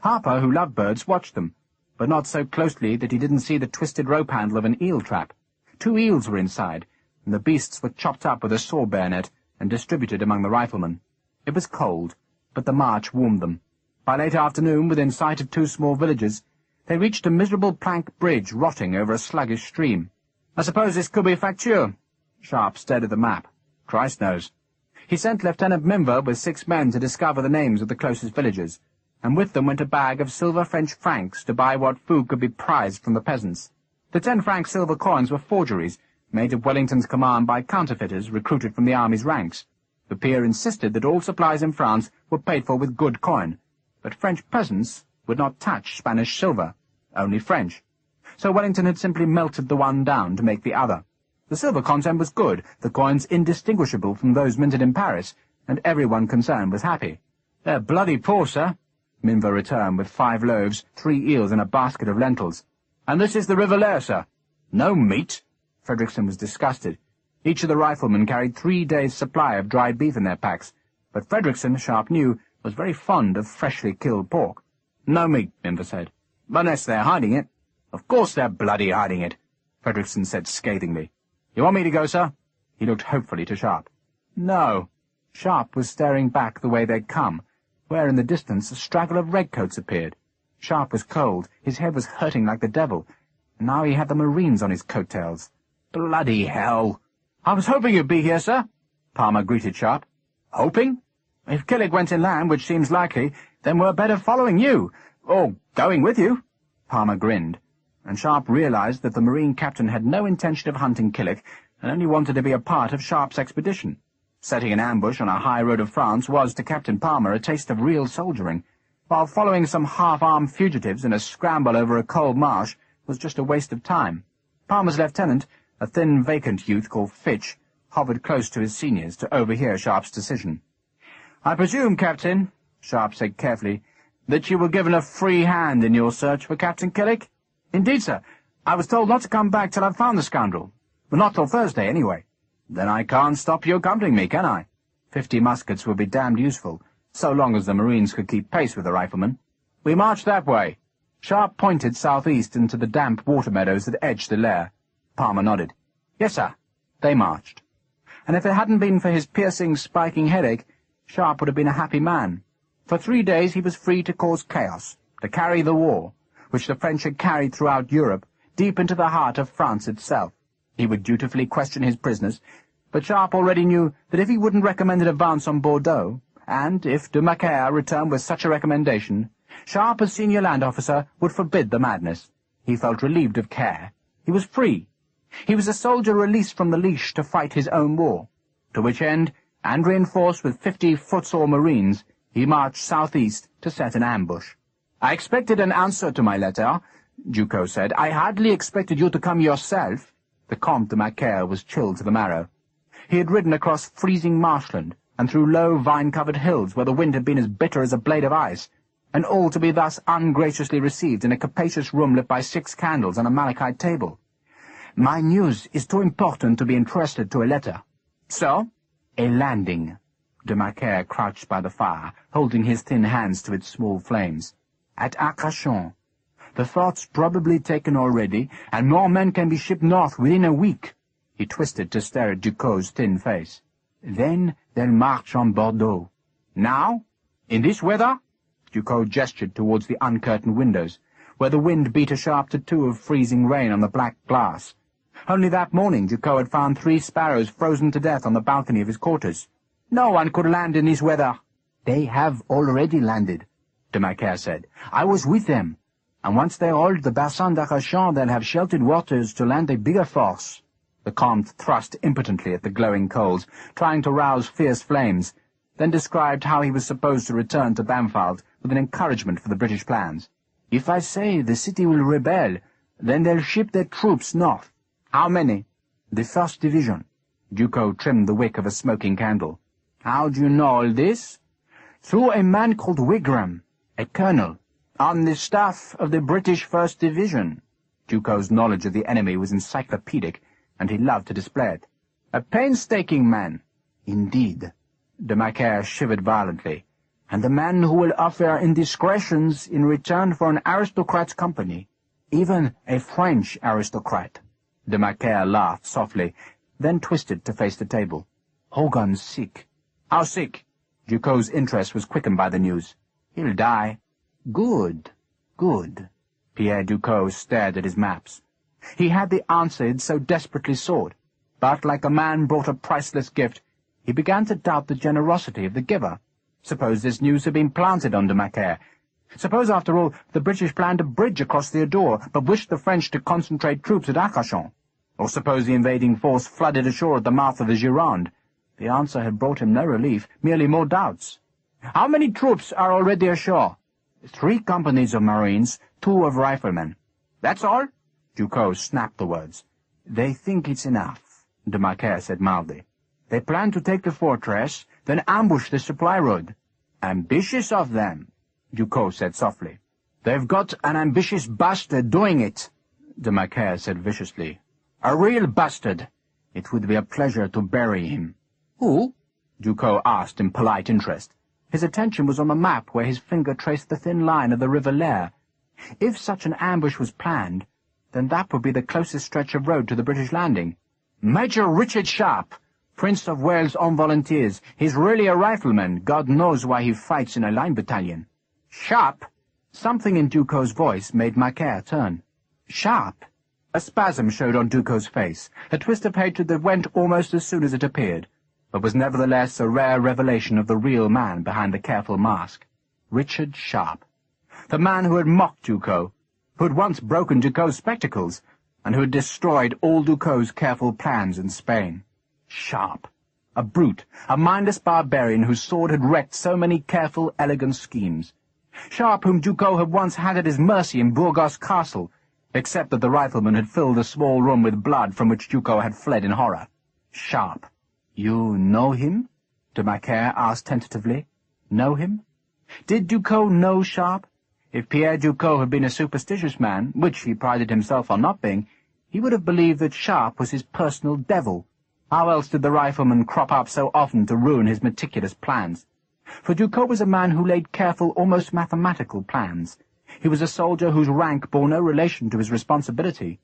Harper, who loved birds, watched them, but not so closely that he didn't see the twisted rope handle of an eel trap. 2 eels were inside, and the beasts were chopped up with a saw bayonet and distributed among the riflemen. It was cold, but the march warmed them. By late afternoon, within sight of 2 small villages, they reached a miserable plank bridge rotting over a sluggish stream. "I suppose this could be Facture." Sharpe stared at the map. "Christ knows." He sent Lieutenant Minver with 6 men to discover the names of the closest villages, and with them went a bag of silver French francs to buy what food could be prized from the peasants. The 10-franc silver coins were forgeries, made at Wellington's command by counterfeiters recruited from the army's ranks. The peer insisted that all supplies in France were paid for with good coin, but French peasants would not touch Spanish silver, only French. So Wellington had simply melted the one down to make the other. The silver content was good, the coins indistinguishable from those minted in Paris, and everyone concerned was happy. "They're bloody poor, sir," Minver returned with 5 loaves, 3 eels, and a basket of lentils. "And this is the Rivelaire, sir." "No meat?" Frederickson was disgusted. Each of the riflemen carried 3 days' supply of dried beef in their packs, but Frederickson, Sharpe knew, was very fond of freshly killed pork. "No meat," Minver said. "Unless they're hiding it." "Of course they're bloody hiding it," Frederickson said scathingly. "You want me to go, sir?" He looked hopefully to Sharpe. "No." Sharpe was staring back the way they'd come, where in the distance a straggle of redcoats appeared. Sharpe was cold, his head was hurting like the devil, and now he had the Marines on his coattails. "Bloody hell!" "I was hoping you'd be here, sir," Palmer greeted Sharpe. "Hoping? If Killick went inland, which seems likely, then we're better following you, or going with you." Palmer grinned, and Sharpe realized that the Marine captain had no intention of hunting Killick, and only wanted to be a part of Sharpe's expedition. Setting an ambush on a high road of France was, to Captain Palmer, a taste of real soldiering, while following some half-armed fugitives in a scramble over a cold marsh was just a waste of time. Palmer's lieutenant, a thin, vacant youth called Fitch, hovered close to his seniors to overhear Sharpe's decision. "I presume, Captain," Sharpe said carefully, "that you were given a free hand in your search for Captain Killick?" "Indeed, sir. I was told not to come back till I'd found the scoundrel. Well, not till Thursday, anyway." "Then I can't stop you accompanying me, can I?" 50 muskets would be damned useful, so long as the Marines could keep pace with the riflemen. "We march that way." Sharpe pointed southeast into the damp water meadows that edged the lair. Palmer nodded. "Yes, sir." They marched. And if it hadn't been for his piercing, spiking headache, Sharpe would have been a happy man. For 3 days he was free to cause chaos, to carry the war, which the French had carried throughout Europe, deep into the heart of France itself. He would dutifully question his prisoners, but Sharpe already knew that if he wouldn't recommend an advance on Bordeaux, and if de Macaire returned with such a recommendation, Sharpe, as senior land officer, would forbid the madness. He felt relieved of care. He was free. He was a soldier released from the leash to fight his own war, to which end, and reinforced with 50 footsore Marines, he marched southeast to set an ambush. "I expected an answer to my letter," Ducos said. "I hardly expected you to come yourself." The Comte de Macaire was chilled to the marrow. He had ridden across freezing marshland, and through low, vine-covered hills where the wind had been as bitter as a blade of ice, and all to be thus ungraciously received in a capacious room lit by 6 candles on a malachite table. "My news is too important to be entrusted to a letter." "So?" "A landing." De Macaire crouched by the fire, holding his thin hands to its small flames. "At Arcachon. The fort's probably taken already, and more men can be shipped north within a week." He twisted to stare at Ducos's thin face. "Then they'll march on Bordeaux." "Now? In this weather?" Ducos gestured towards the uncurtained windows, where the wind beat a sharp tattoo of freezing rain on the black glass. Only that morning Ducos had found 3 sparrows frozen to death on the balcony of his quarters. "No one could land in this weather." "They have already landed," de Macaire said. "I was with them, and once they hold the Bassin d'Arcachon, they'll have sheltered waters to land a bigger force." The Comte thrust impotently at the glowing coals, trying to rouse fierce flames, then described how he was supposed to return to Bamford with an encouragement for the British plans. "If I say the city will rebel, then they'll ship their troops north." "How many?" "The 1st Division." Ducos trimmed the wick of a smoking candle. "How do you know all this?" "Through a man called Wigram, a colonel, on the staff of the British 1st Division." Ducos's knowledge of the enemy was encyclopedic, and he loved to display it. "A painstaking man." "Indeed." De Macaire shivered violently. "And a man who will offer indiscretions in return for an aristocrat's company, even a French aristocrat." De Macaire laughed softly, then twisted to face the table. "Hogan's sick." "How sick?" Ducos's interest was quickened by the news. "He'll die." "Good, good." Pierre Ducos stared at his maps. He had the answer he'd so desperately sought, but like a man brought a priceless gift, he began to doubt the generosity of the giver. Suppose this news had been planted on de Macaire? Suppose, after all, the British planned a bridge across the Adour, but wished the French to concentrate troops at Arcachon? Or suppose the invading force flooded ashore at the mouth of the Gironde? The answer had brought him no relief, merely more doubts. "How many troops are already ashore?" 3 companies of Marines, 2 of riflemen." "That's all?" Ducos snapped the words. "They think it's enough," de Macaire said mildly. "They plan to take the fortress, then ambush the supply road." "Ambitious of them," Ducos said softly. "They've got an ambitious bastard doing it," de Macaire said viciously. "A real bastard. It would be a pleasure to bury him." "Who?" Ducos asked in polite interest. His attention was on the map where his finger traced the thin line of the River Lare. If such an ambush was planned, then that would be the closest stretch of road to the British landing. "Major Richard Sharpe, Prince of Wales on volunteers. He's really a rifleman. God knows why he fights in a line battalion." "Sharpe?" Something in Ducos's voice made Macaire turn. "Sharpe?" A spasm showed on Ducos's face, a twist of hatred that went almost as soon as it appeared, but was nevertheless a rare revelation of the real man behind the careful mask. Richard Sharpe. The man who had mocked Ducos, who had once broken Ducos's spectacles, and who had destroyed all Ducos's careful plans in Spain. Sharpe. A brute, a mindless barbarian whose sword had wrecked so many careful, elegant schemes. Sharpe, whom Ducos had once had at his mercy in Burgos Castle, except that the rifleman had filled the small room with blood from which Ducos had fled in horror. Sharpe. "You know him?" de Macaire asked tentatively. "Know him?" Did Ducos know Sharpe? If Pierre Ducos had been a superstitious man, which he prided himself on not being, he would have believed that Sharpe was his personal devil. How else did the rifleman crop up so often to ruin his meticulous plans? For Ducos was a man who laid careful, almost mathematical plans. He was a soldier whose rank bore no relation to his responsibility.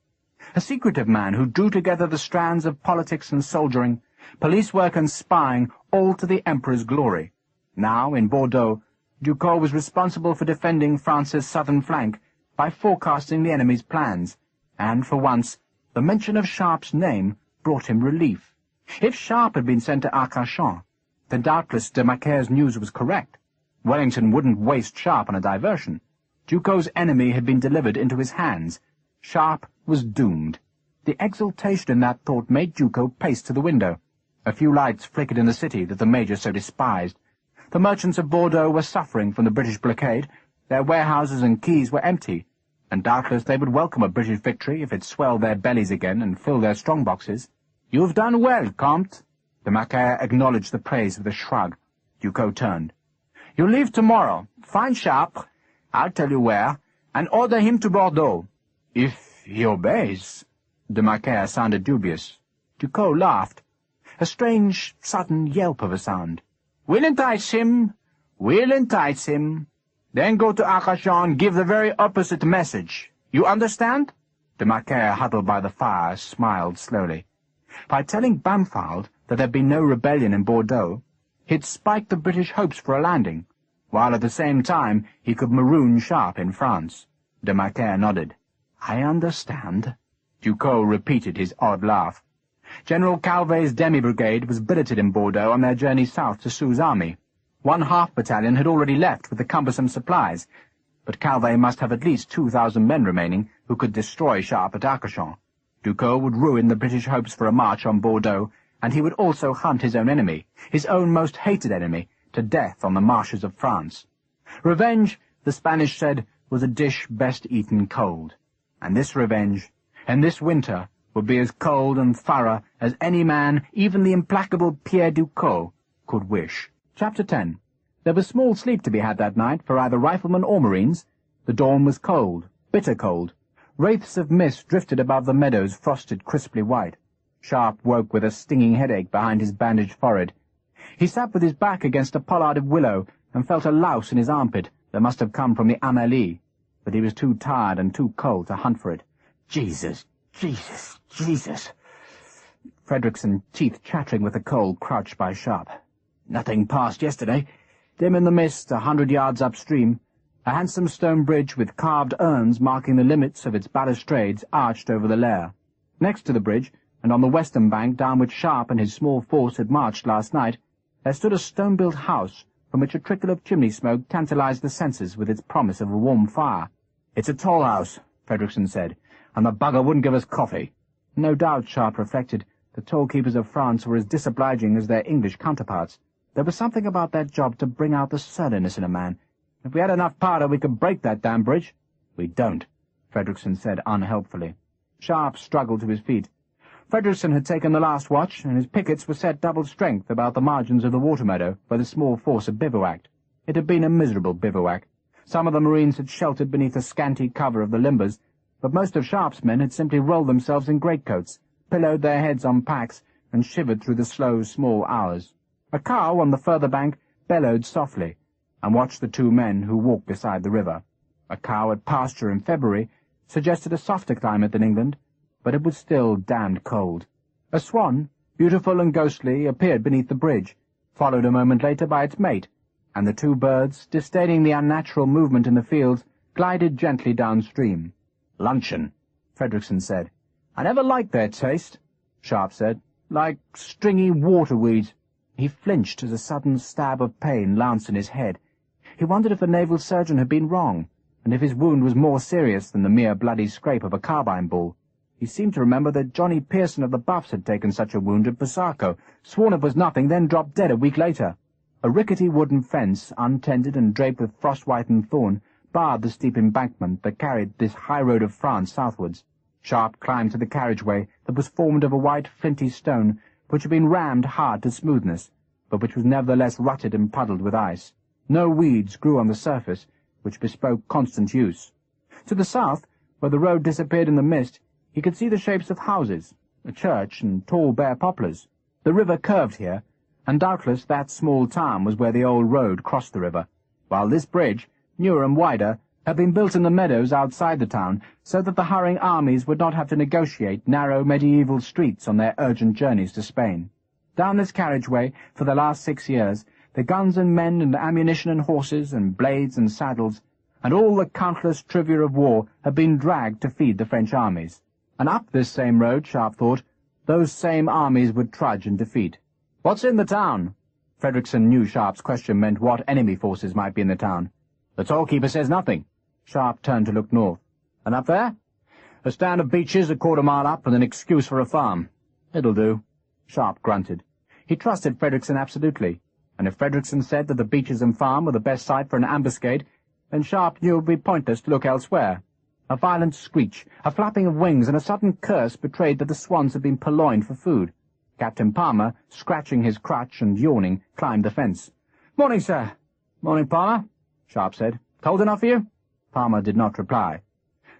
A secretive man who drew together the strands of politics and soldiering, police work and spying, all to the Emperor's glory. Now, in Bordeaux, Ducos was responsible for defending France's southern flank by forecasting the enemy's plans, and, for once, the mention of Sharpe's name brought him relief. If Sharpe had been sent to Arcachon, then doubtless de Macaire's news was correct. Wellington wouldn't waste Sharpe on a diversion. Ducos's enemy had been delivered into his hands. Sharpe was doomed. The exultation in that thought made Ducos pace to the window. A few lights flickered in the city that the Major so despised. The merchants of Bordeaux were suffering from the British blockade. Their warehouses and quays were empty, and doubtless they would welcome a British victory if it swelled their bellies again and filled their strong-boxes. "You've done well, Comte." De Macaire acknowledged the praise with a shrug. Ducos turned. "You leave tomorrow. Find Sharpe, I'll tell you where, and order him to Bordeaux." "If he obeys." De Macaire sounded dubious. Ducos laughed. A strange, sudden yelp of a sound. "We'll entice him. We'll entice him. Then go to Arcachon and give the very opposite message. You understand?" De Macaire, huddled by the fire, smiled slowly. By telling Bamford that there'd been no rebellion in Bordeaux, he'd spiked the British hopes for a landing, while at the same time he could maroon Sharpe in France. De Macaire nodded. "I understand." Ducos repeated his odd laugh. General Calvet's demi-brigade was billeted in Bordeaux on their journey south to Soult's army. 1 half-battalion had already left with the cumbersome supplies, but Calvet must have at least 2,000 men remaining who could destroy Sharpe at Arcachon. Ducos would ruin the British hopes for a march on Bordeaux, and he would also hunt his own enemy, his own most hated enemy, to death on the marshes of France. Revenge, the Spanish said, was a dish best eaten cold. And this revenge, and this winter, would be as cold and thorough as any man, even the implacable Pierre Ducos, could wish. Chapter 10. There was small sleep to be had that night for either riflemen or marines. The dawn was cold, bitter cold. Wraiths of mist drifted above the meadows, frosted crisply white. Sharpe woke with a stinging headache behind his bandaged forehead. He sat with his back against a pollard of willow and felt a louse in his armpit that must have come from the Amélie, but he was too tired and too cold to hunt for it. Jesus, Jesus, Jesus! Frederickson, teeth chattering with the cold, crouched by Sharpe. Nothing passed yesterday. Dim in the mist, 100 yards upstream, a handsome stone bridge with carved urns marking the limits of its balustrades arched over the lair. Next to the bridge, and on the western bank down which Sharpe and his small force had marched last night, there stood a stone-built house from which a trickle of chimney smoke tantalized the senses with its promise of a warm fire. "It's a toll house," Frederickson said, "and the bugger wouldn't give us coffee." No doubt, Sharpe reflected, the toll-keepers of France were as disobliging as their English counterparts. There was something about that job to bring out the surliness in a man. If we had enough powder, we could break that damn bridge. We don't, Frederickson said unhelpfully. Sharpe struggled to his feet. Frederickson had taken the last watch, and his pickets were set double strength about the margins of the water meadow where the small force had bivouacked. It had been a miserable bivouac. Some of the marines had sheltered beneath the scanty cover of the limbers, but most of Sharpe's men had simply rolled themselves in greatcoats, pillowed their heads on packs, and shivered through the slow, small hours. A cow on the further bank bellowed softly, and watched the two men who walked beside the river. A cow at pasture in February suggested a softer climate than England, but it was still damned cold. A swan, beautiful and ghostly, appeared beneath the bridge, followed a moment later by its mate, and the two birds, disdaining the unnatural movement in the fields, glided gently downstream. "Luncheon," Frederickson said. "I never liked their taste," Sharpe said. "Like stringy water-weeds." He flinched as a sudden stab of pain lanced in his head. He wondered if the naval surgeon had been wrong, and if his wound was more serious than the mere bloody scrape of a carbine ball. He seemed to remember that Johnny Pearson of the Buffs had taken such a wound at Busaco, sworn it was nothing, then dropped dead a week later. A rickety wooden fence, untended and draped with frost-whitened thorn, barred the steep embankment that carried this high road of France southwards. Sharpe climbed to the carriageway that was formed of a white flinty stone which had been rammed hard to smoothness, but which was nevertheless rutted and puddled with ice. No weeds grew on the surface, which bespoke constant use. To the south, where the road disappeared in the mist, he could see the shapes of houses, a church, and tall bare poplars. The river curved here, and doubtless that small town was where the old road crossed the river, while this bridge, newer and wider, had been built in the meadows outside the town, so that the hurrying armies would not have to negotiate narrow medieval streets on their urgent journeys to Spain. Down this carriageway, for the last 6 years, the guns and men and ammunition and horses and blades and saddles, and all the countless trivia of war had been dragged to feed the French armies. And up this same road, Sharpe thought, those same armies would trudge in defeat. "What's in the town?" Frederickson knew Sharpe's question meant what enemy forces might be in the town. "The tollkeeper says nothing." Sharpe turned to look north. "And up there?" "A stand of beeches a quarter-mile up and an excuse for a farm." "It'll do." Sharpe grunted. He trusted Frederickson absolutely, and if Frederickson said that the beeches and farm were the best site for an ambuscade, then Sharpe knew it would be pointless to look elsewhere. A violent screech, a flapping of wings, and a sudden curse betrayed that the swans had been purloined for food. Captain Palmer, scratching his crutch and yawning, climbed the fence. "Morning, sir." "Morning, Palmer," Sharpe said. "Cold enough for you?" Palmer did not reply.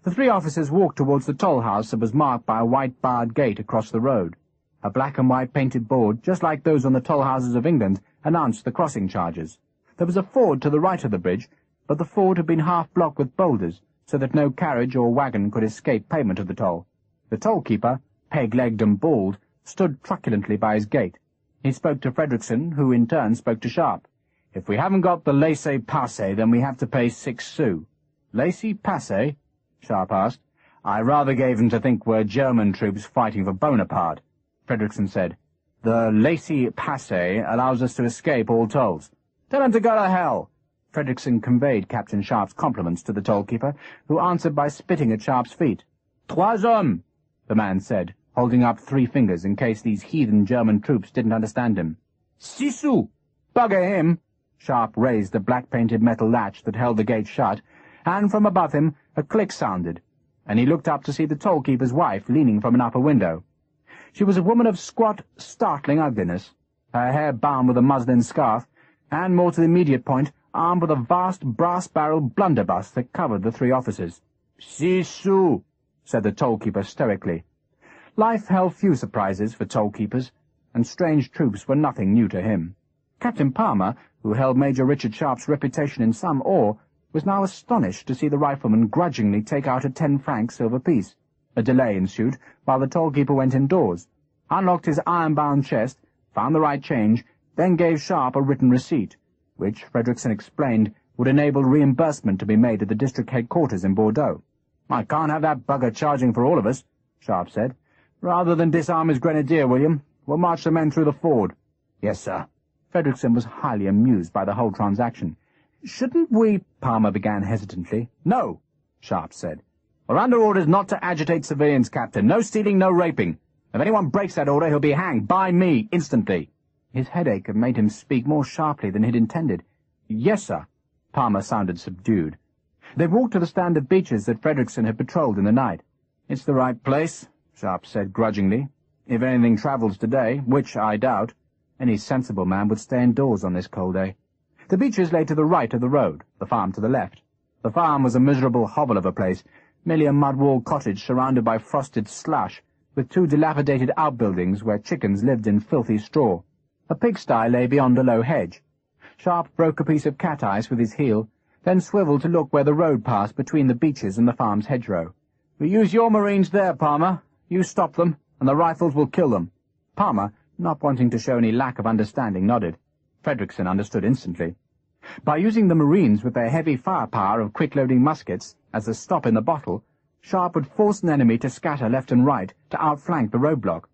The three officers walked towards the toll house that was marked by a white barred gate across the road. A black and white painted board, just like those on the toll houses of England, announced the crossing charges. There was a ford to the right of the bridge, but the ford had been half blocked with boulders, so that no carriage or wagon could escape payment of the toll. The toll-keeper, peg-legged and bald, stood truculently by his gate. He spoke to Frederickson, who in turn spoke to Sharpe. "If we haven't got the laissez-passer, then we have to pay 6 sous. "Laissez-passer?" Sharpe asked. "I rather gave them to think we're German troops fighting for Bonaparte," Frederickson said. "The laissez-passer allows us to escape all tolls." "Tell them to go to hell." Frederickson conveyed Captain Sharpe's compliments to the toll-keeper, who answered by spitting at Sharpe's feet. "Trois hommes!" the man said, holding up 3 fingers in case these heathen German troops didn't understand him. "Sissou! Bugger him!" Sharpe raised the black-painted metal latch that held the gate shut, and from above him a click sounded, and he looked up to see the toll-keeper's wife leaning from an upper window. She was a woman of squat, startling ugliness, her hair bound with a muslin scarf, and, more to the immediate point, armed with a vast brass-barreled blunderbuss that covered the 3 officers. "Sissou," said the toll-keeper stoically. Life held few surprises for toll-keepers, and strange troops were nothing new to him. Captain Palmer, who held Major Richard Sharpe's reputation in some awe, was now astonished to see the rifleman grudgingly take out a 10-franc silver piece. A delay ensued while the toll-keeper went indoors, unlocked his iron-bound chest, found the right change, then gave Sharpe a written receipt, which, Frederickson explained, would enable reimbursement to be made at the district headquarters in Bordeaux. "I can't have that bugger charging for all of us," Sharpe said. "Rather than disarm his grenadier, William, we'll march the men through the ford." "Yes, sir." Frederickson was highly amused by the whole transaction. "Shouldn't we—" Palmer began hesitantly. "No," Sharpe said. "We're under orders not to agitate civilians, Captain. No stealing, no raping. If anyone breaks that order, he'll be hanged by me, instantly." His headache had made him speak more sharply than he'd intended. "Yes, sir." Palmer sounded subdued. They walked to the stand of beaches that Frederickson had patrolled in the night. "It's the right place," Sharpe said grudgingly. "If anything travels today, which I doubt, any sensible man would stay indoors on this cold day." The beaches lay to the right of the road, the farm to the left. The farm was a miserable hovel of a place, merely a mud-walled cottage surrounded by frosted slush, with 2 dilapidated outbuildings where chickens lived in filthy straw. A pigsty lay beyond a low hedge. Sharpe broke a piece of cat-ice with his heel, then swiveled to look where the road passed between the beeches and the farm's hedgerow. "We use your marines there, Palmer. You stop them, and the rifles will kill them." Palmer, not wanting to show any lack of understanding, nodded. Frederickson understood instantly. By using the marines with their heavy firepower of quick-loading muskets as a stop in the bottle, Sharpe would force an enemy to scatter left and right to outflank the roadblock.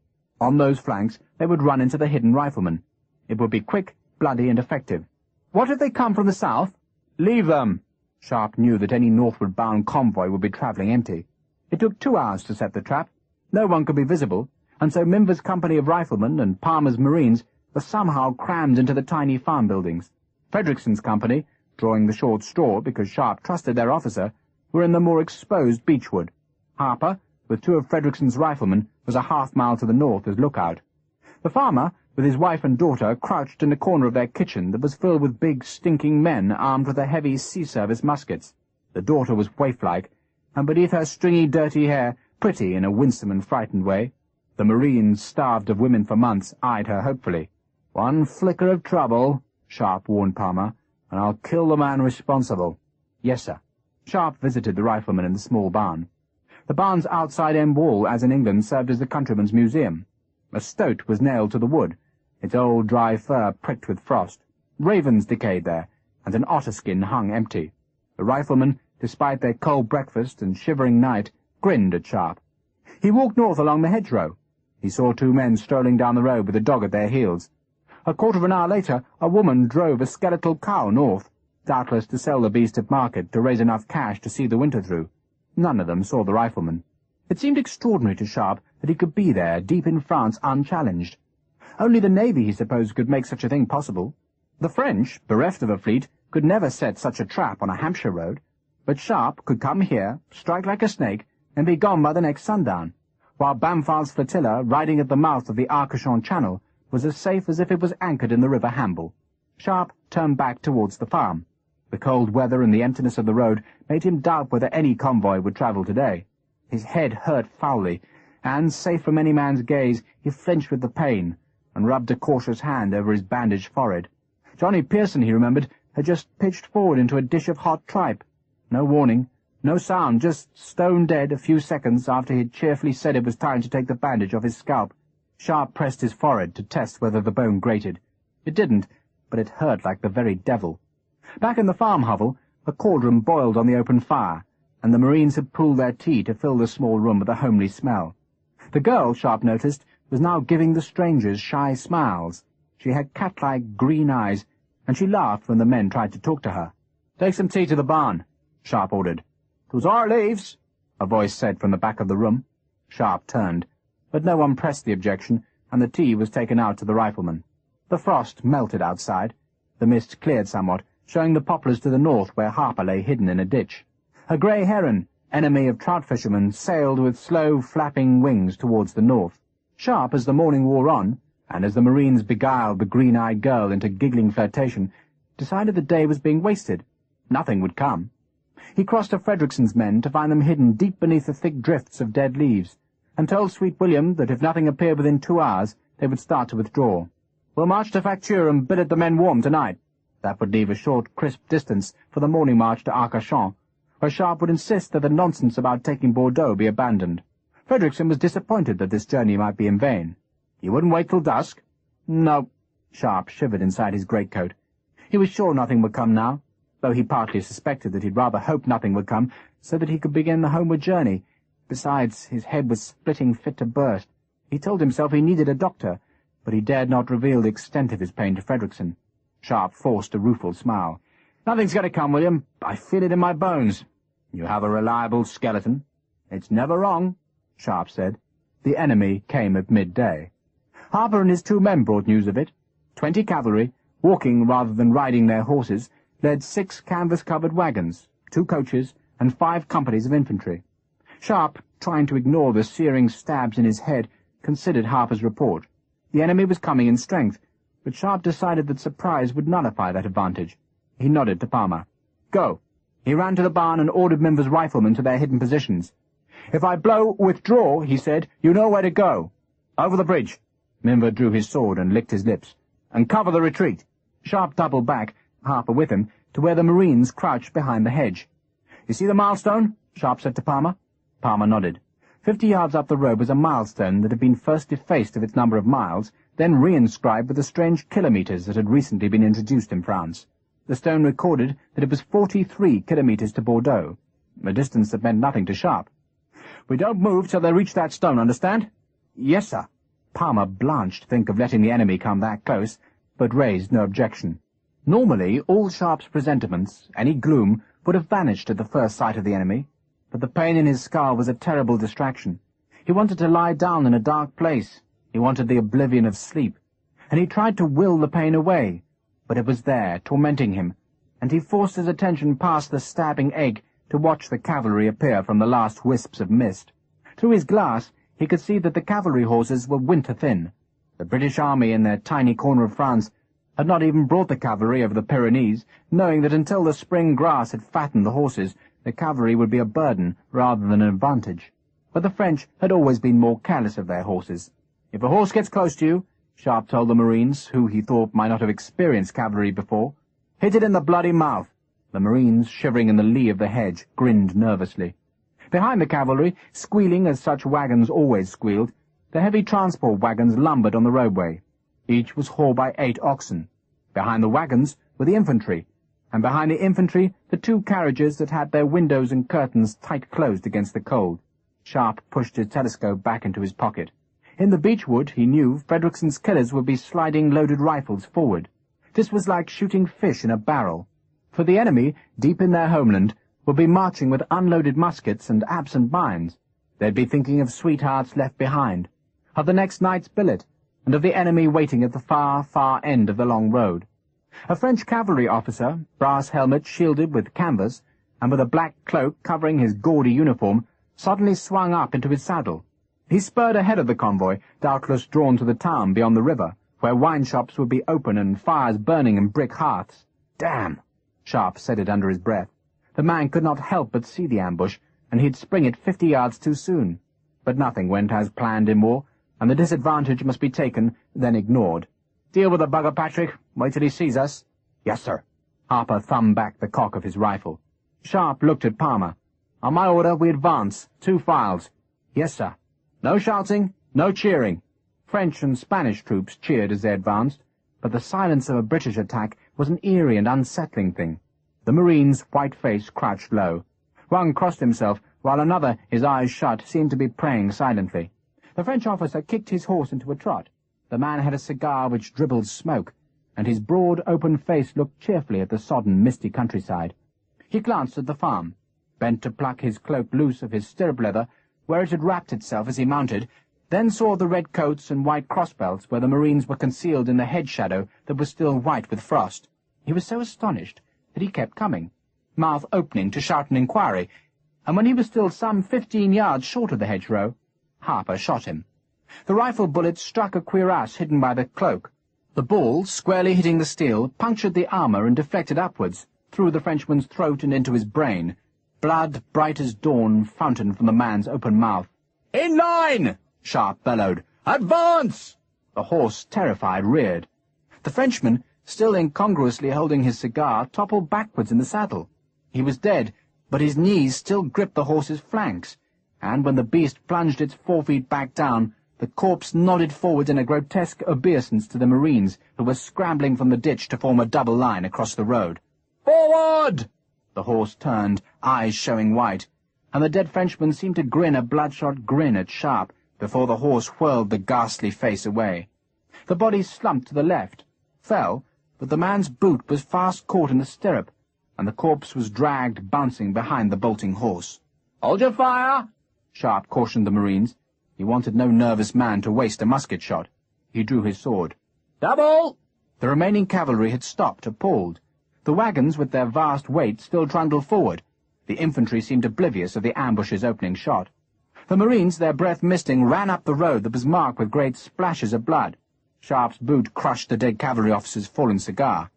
On those flanks they would run into the hidden riflemen. It would be quick, bloody, and effective. "What if they come from the south?" "Leave them." Sharpe knew that any northward-bound convoy would be travelling empty. It took 2 hours to set the trap. No one could be visible, and so Minver's company of riflemen and Palmer's marines were somehow crammed into the tiny farm buildings. Frederickson's company, drawing the short straw because Sharpe trusted their officer, were in the more exposed beechwood. Harper, with 2 of Frederickson's riflemen, was a half-mile to the north as lookout. The farmer, with his wife and daughter, crouched in a corner of their kitchen that was filled with big, stinking men armed with their heavy sea-service muskets. The daughter was waif-like, and beneath her stringy, dirty hair, pretty in a winsome and frightened way. The Marines, starved of women for months, eyed her hopefully. "One flicker of trouble," Sharpe warned Palmer, "and I'll kill the man responsible." "Yes, sir." Sharpe visited the riflemen in the small barn. The barn's outside end wall, as in England, served as the countryman's museum. A stoat was nailed to the wood, its old dry fur pricked with frost. Ravens decayed there, and an otter skin hung empty. The riflemen, despite their cold breakfast and shivering night, grinned at Sharpe. He walked north along the hedgerow. He saw 2 men strolling down the road with a dog at their heels. A quarter of an hour later, a woman drove a skeletal cow north, doubtless to sell the beast at market to raise enough cash to see the winter through. None of them saw the rifleman. It seemed extraordinary to Sharpe that he could be there, deep in France, unchallenged. Only the Navy, he supposed, could make such a thing possible. The French, bereft of a fleet, could never set such a trap on a Hampshire road. But Sharpe could come here, strike like a snake, and be gone by the next sundown, while Bamford's flotilla, riding at the mouth of the Arcachon Channel, was as safe as if it was anchored in the River Hamble. Sharpe turned back towards the farm. The cold weather and the emptiness of the road made him doubt whether any convoy would travel today. His head hurt foully, and, safe from any man's gaze, he flinched with the pain, and rubbed a cautious hand over his bandaged forehead. Johnny Pearson, he remembered, had just pitched forward into a dish of hot tripe. No warning, no sound, just stone dead a few seconds after he had cheerfully said it was time to take the bandage off his scalp. Sharpe pressed his forehead to test whether the bone grated. It didn't, but it hurt like the very devil. Back in the farm hovel, a cauldron boiled on the open fire, and the Marines had pooled their tea to fill the small room with a homely smell. The girl, Sharpe noticed, was now giving the strangers shy smiles. She had cat-like green eyes, and she laughed when the men tried to talk to her. "Take some tea to the barn," Sharpe ordered. "'Twas our leaves," a voice said from the back of the room. Sharpe turned, but no one pressed the objection, and the tea was taken out to the rifleman. The frost melted outside. The mist cleared somewhat, showing the poplars to the north where Harper lay hidden in a ditch. A grey heron, enemy of trout fishermen, sailed with slow, flapping wings towards the north. Sharpe, as the morning wore on, and as the Marines beguiled the green-eyed girl into giggling flirtation, decided the day was being wasted. Nothing would come. He crossed to Frederickson's men to find them hidden deep beneath the thick drifts of dead leaves, and told Sweet William that if nothing appeared within 2 hours, they would start to withdraw. "We'll march to Facture and billet the men warm tonight." That would leave a short, crisp distance for the morning march to Arcachon, where Sharpe would insist that the nonsense about taking Bordeaux be abandoned. Frederickson was disappointed that this journey might be in vain. "You wouldn't wait till dusk?" "No." Sharpe shivered inside his greatcoat. He was sure nothing would come now, though he partly suspected that he'd rather hope nothing would come, so that he could begin the homeward journey. Besides, his head was splitting fit to burst. He told himself he needed a doctor, but he dared not reveal the extent of his pain to Frederickson. Sharpe forced a rueful smile. "Nothing's going to come, William. I feel it in my bones." "You have a reliable skeleton." "It's never wrong," Sharpe said. The enemy came at midday. Harper and his 2 men brought news of it. 20 cavalry, walking rather than riding their horses, led 6 canvas-covered wagons, 2 coaches, and 5 companies of infantry. Sharpe, trying to ignore the searing stabs in his head, considered Harper's report. The enemy was coming in strength, but Sharpe decided that surprise would nullify that advantage. He nodded to Palmer. "Go." He ran to the barn and ordered Minver's riflemen to their hidden positions. "If I blow withdraw," he said, "you know where to go." "Over the bridge." Minver drew his sword and licked his lips. "And cover the retreat." Sharpe doubled back, Harper with him, to where the Marines crouched behind the hedge. "You see the milestone?" Sharpe said to Palmer. Palmer nodded. 50 yards up the road was a milestone that had been first defaced of its number of miles, then re-inscribed with the strange kilometres that had recently been introduced in France. The stone recorded that it was 43 kilometres to Bordeaux, a distance that meant nothing to Sharpe. "We don't move till they reach that stone, understand?" "Yes, sir." Palmer blanched to think of letting the enemy come that close, but raised no objection. Normally, all Sharpe's presentiments, any gloom, would have vanished at the first sight of the enemy, but the pain in his skull was a terrible distraction. He wanted to lie down in a dark place. He wanted the oblivion of sleep, and he tried to will the pain away, but it was there, tormenting him, and he forced his attention past the stabbing ache to watch the cavalry appear from the last wisps of mist. Through his glass, he could see that the cavalry horses were winter-thin. The British army in their tiny corner of France had not even brought the cavalry over the Pyrenees, knowing that until the spring grass had fattened the horses, the cavalry would be a burden rather than an advantage. But the French had always been more careless of their horses. "If a horse gets close to you," Sharpe told the Marines, who he thought might not have experienced cavalry before, "hit it in the bloody mouth." The Marines, shivering in the lee of the hedge, grinned nervously. Behind the cavalry, squealing as such wagons always squealed, the heavy transport wagons lumbered on the roadway. Each was hauled by 8 oxen. Behind the wagons were the infantry, and behind the infantry the 2 carriages that had their windows and curtains tight closed against the cold. Sharpe pushed his telescope back into his pocket. In the beechwood, he knew, Frederickson's killers would be sliding loaded rifles forward. This was like shooting fish in a barrel. For the enemy, deep in their homeland, would be marching with unloaded muskets and absent minds. They'd be thinking of sweethearts left behind, of the next night's billet, and of the enemy waiting at the far, far end of the long road. A French cavalry officer, brass helmet shielded with canvas, and with a black cloak covering his gaudy uniform, suddenly swung up into his saddle. He spurred ahead of the convoy, doubtless drawn to the town beyond the river, where wine shops would be open and fires burning in brick hearths. "Damn!" Sharpe said it under his breath. The man could not help but see the ambush, and he'd spring it 50 yards too soon. But nothing went as planned in war, and the disadvantage must be taken, then ignored. "Deal with the bugger, Patrick. Wait till he sees us." "Yes, sir." Harper thumbed back the cock of his rifle. Sharpe looked at Palmer. "On my order, we advance, 2 files." "Yes, sir." "No shouting, no cheering." French and Spanish troops cheered as they advanced, but the silence of a British attack was an eerie and unsettling thing. The Marine's white face crouched low. One crossed himself, while another, his eyes shut, seemed to be praying silently. The French officer kicked his horse into a trot. The man had a cigar which dribbled smoke, and his broad, open face looked cheerfully at the sodden, misty countryside. He glanced at the farm, bent to pluck his cloak loose of his stirrup leather, where it had wrapped itself as he mounted, then saw the red coats and white crossbelts where the Marines were concealed in the hedge shadow that was still white with frost. He was so astonished that he kept coming, mouth opening to shout an inquiry, and when he was still some 15 yards short of the hedgerow, Harper shot him. The rifle bullet struck a cuirass hidden by the cloak. The ball, squarely hitting the steel, punctured the armour and deflected upwards, through the Frenchman's throat and into his brain. Blood, bright as dawn, fountained from the man's open mouth. "In line!" Sharpe bellowed. "Advance!" The horse, terrified, reared. The Frenchman, still incongruously holding his cigar, toppled backwards in the saddle. He was dead, but his knees still gripped the horse's flanks, and when the beast plunged its forefeet back down, the corpse nodded forward in a grotesque obeisance to the Marines, who were scrambling from the ditch to form a double line across the road. "Forward!" The horse turned, eyes showing white, and the dead Frenchman seemed to grin a bloodshot grin at Sharpe before the horse whirled the ghastly face away. The body slumped to the left, fell, but the man's boot was fast caught in the stirrup, and the corpse was dragged bouncing behind the bolting horse. "Hold your fire!" Sharpe cautioned the Marines. He wanted no nervous man to waste a musket shot. He drew his sword. "Double!" The remaining cavalry had stopped, appalled. The wagons, with their vast weight, still trundled forward. The infantry seemed oblivious of the ambush's opening shot. The Marines, their breath misting, ran up the road that was marked with great splashes of blood. Sharpe's boot crushed the dead cavalry officer's fallen cigar.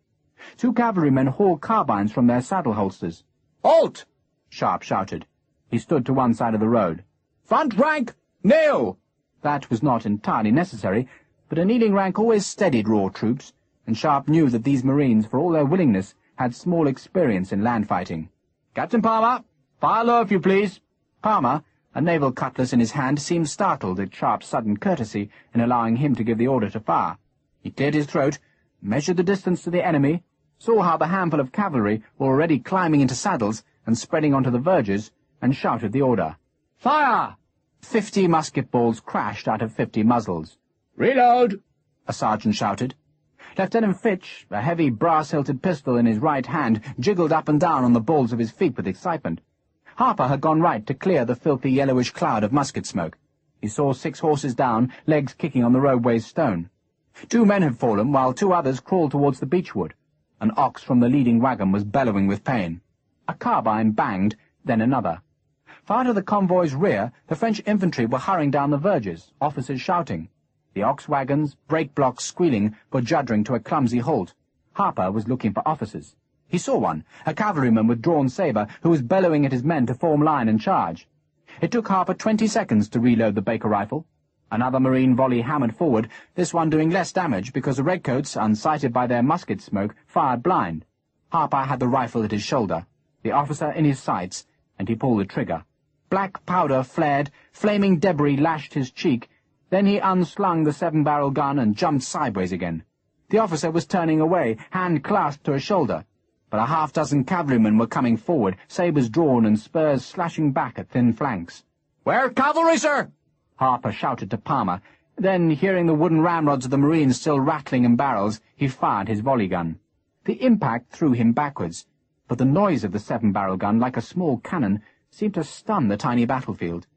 Two cavalrymen hauled carbines from their saddle holsters. "Halt!" Sharpe shouted. He stood to one side of the road. "Front rank, kneel!" That was not entirely necessary, but a kneeling rank always steadied raw troops, and Sharpe knew that these Marines, for all their willingness, had small experience in land fighting. "Captain Palmer, fire low if you please." Palmer, a naval cutlass in his hand, seemed startled at Sharpe's sudden courtesy in allowing him to give the order to fire. He cleared his throat, measured the distance to the enemy, saw how the handful of cavalry were already climbing into saddles and spreading onto the verges, and shouted the order. "Fire!" 50 musket balls crashed out of 50 muzzles. "Reload!" a sergeant shouted. Lieutenant Fitch, a heavy brass-hilted pistol in his right hand, jiggled up and down on the balls of his feet with excitement. Harper had gone right to clear the filthy yellowish cloud of musket smoke. He saw 6 horses down, legs kicking on the roadway's stone. 2 men had fallen, while 2 others crawled towards the beechwood. An ox from the leading wagon was bellowing with pain. A carbine banged, then another. Far to the convoy's rear, the French infantry were hurrying down the verges, officers shouting. The ox wagons, brake blocks squealing, were juddering to a clumsy halt. Harper was looking for officers. He saw one, a cavalryman with drawn sabre, who was bellowing at his men to form line and charge. It took Harper 20 seconds to reload the Baker rifle. Another Marine volley hammered forward, this one doing less damage because the redcoats, unsighted by their musket smoke, fired blind. Harper had the rifle at his shoulder, the officer in his sights, and he pulled the trigger. Black powder flared, flaming debris lashed his cheek, then he unslung the 7-barrel gun and jumped sideways again. The officer was turning away, hand clasped to his shoulder, but a half-dozen cavalrymen were coming forward, sabres drawn and spurs slashing back at thin flanks. "Where cavalry, sir?" Harper shouted to Palmer. Then, hearing the wooden ramrods of the Marines still rattling in barrels, he fired his volley gun. The impact threw him backwards, but the noise of the 7-barrel gun, like a small cannon, seemed to stun the tiny battlefield.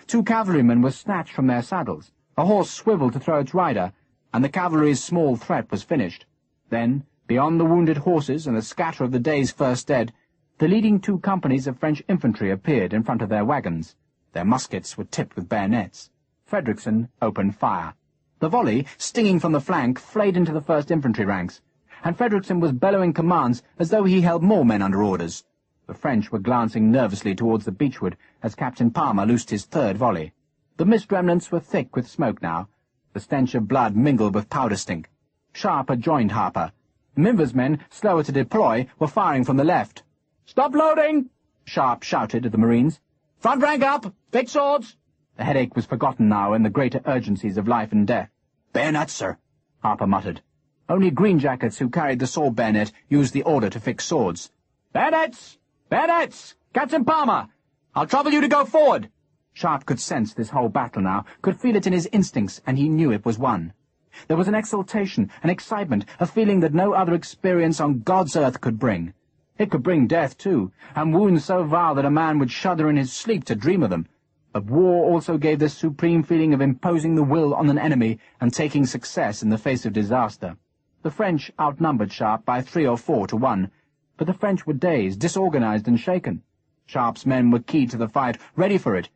2 cavalrymen were snatched from their saddles. A horse swiveled to throw its rider, and the cavalry's small threat was finished. Then, beyond the wounded horses and the scatter of the day's first dead, the leading 2 companies of French infantry appeared in front of their wagons. Their muskets were tipped with bayonets. Frederickson opened fire. The volley, stinging from the flank, flayed into the first infantry ranks, and Frederickson was bellowing commands as though he held more men under orders. The French were glancing nervously towards the beechwood as Captain Palmer loosed his 3rd volley. The mist remnants were thick with smoke now. The stench of blood mingled with powder stink. Sharpe had joined Harper. Minver's men, slower to deploy, were firing from the left. "Stop loading!" Sharpe shouted at the Marines. "Front rank up! Fix swords!" The headache was forgotten now in the greater urgencies of life and death. "Bayonets, sir," Harper muttered. Only greenjackets who carried the sword bayonet used the order to fix swords. "Bayonets! Bayonets! Captain Palmer! I'll trouble you to go forward!" Sharpe could sense this whole battle now, could feel it in his instincts, and he knew it was won. There was an exultation, an excitement, a feeling that no other experience on God's earth could bring. It could bring death, too, and wounds so vile that a man would shudder in his sleep to dream of them. But war also gave this supreme feeling of imposing the will on an enemy and taking success in the face of disaster. The French outnumbered Sharpe by 3 or 4 to 1, but the French were dazed, disorganized, and shaken. Sharpe's men were keyed to the fight, ready for it,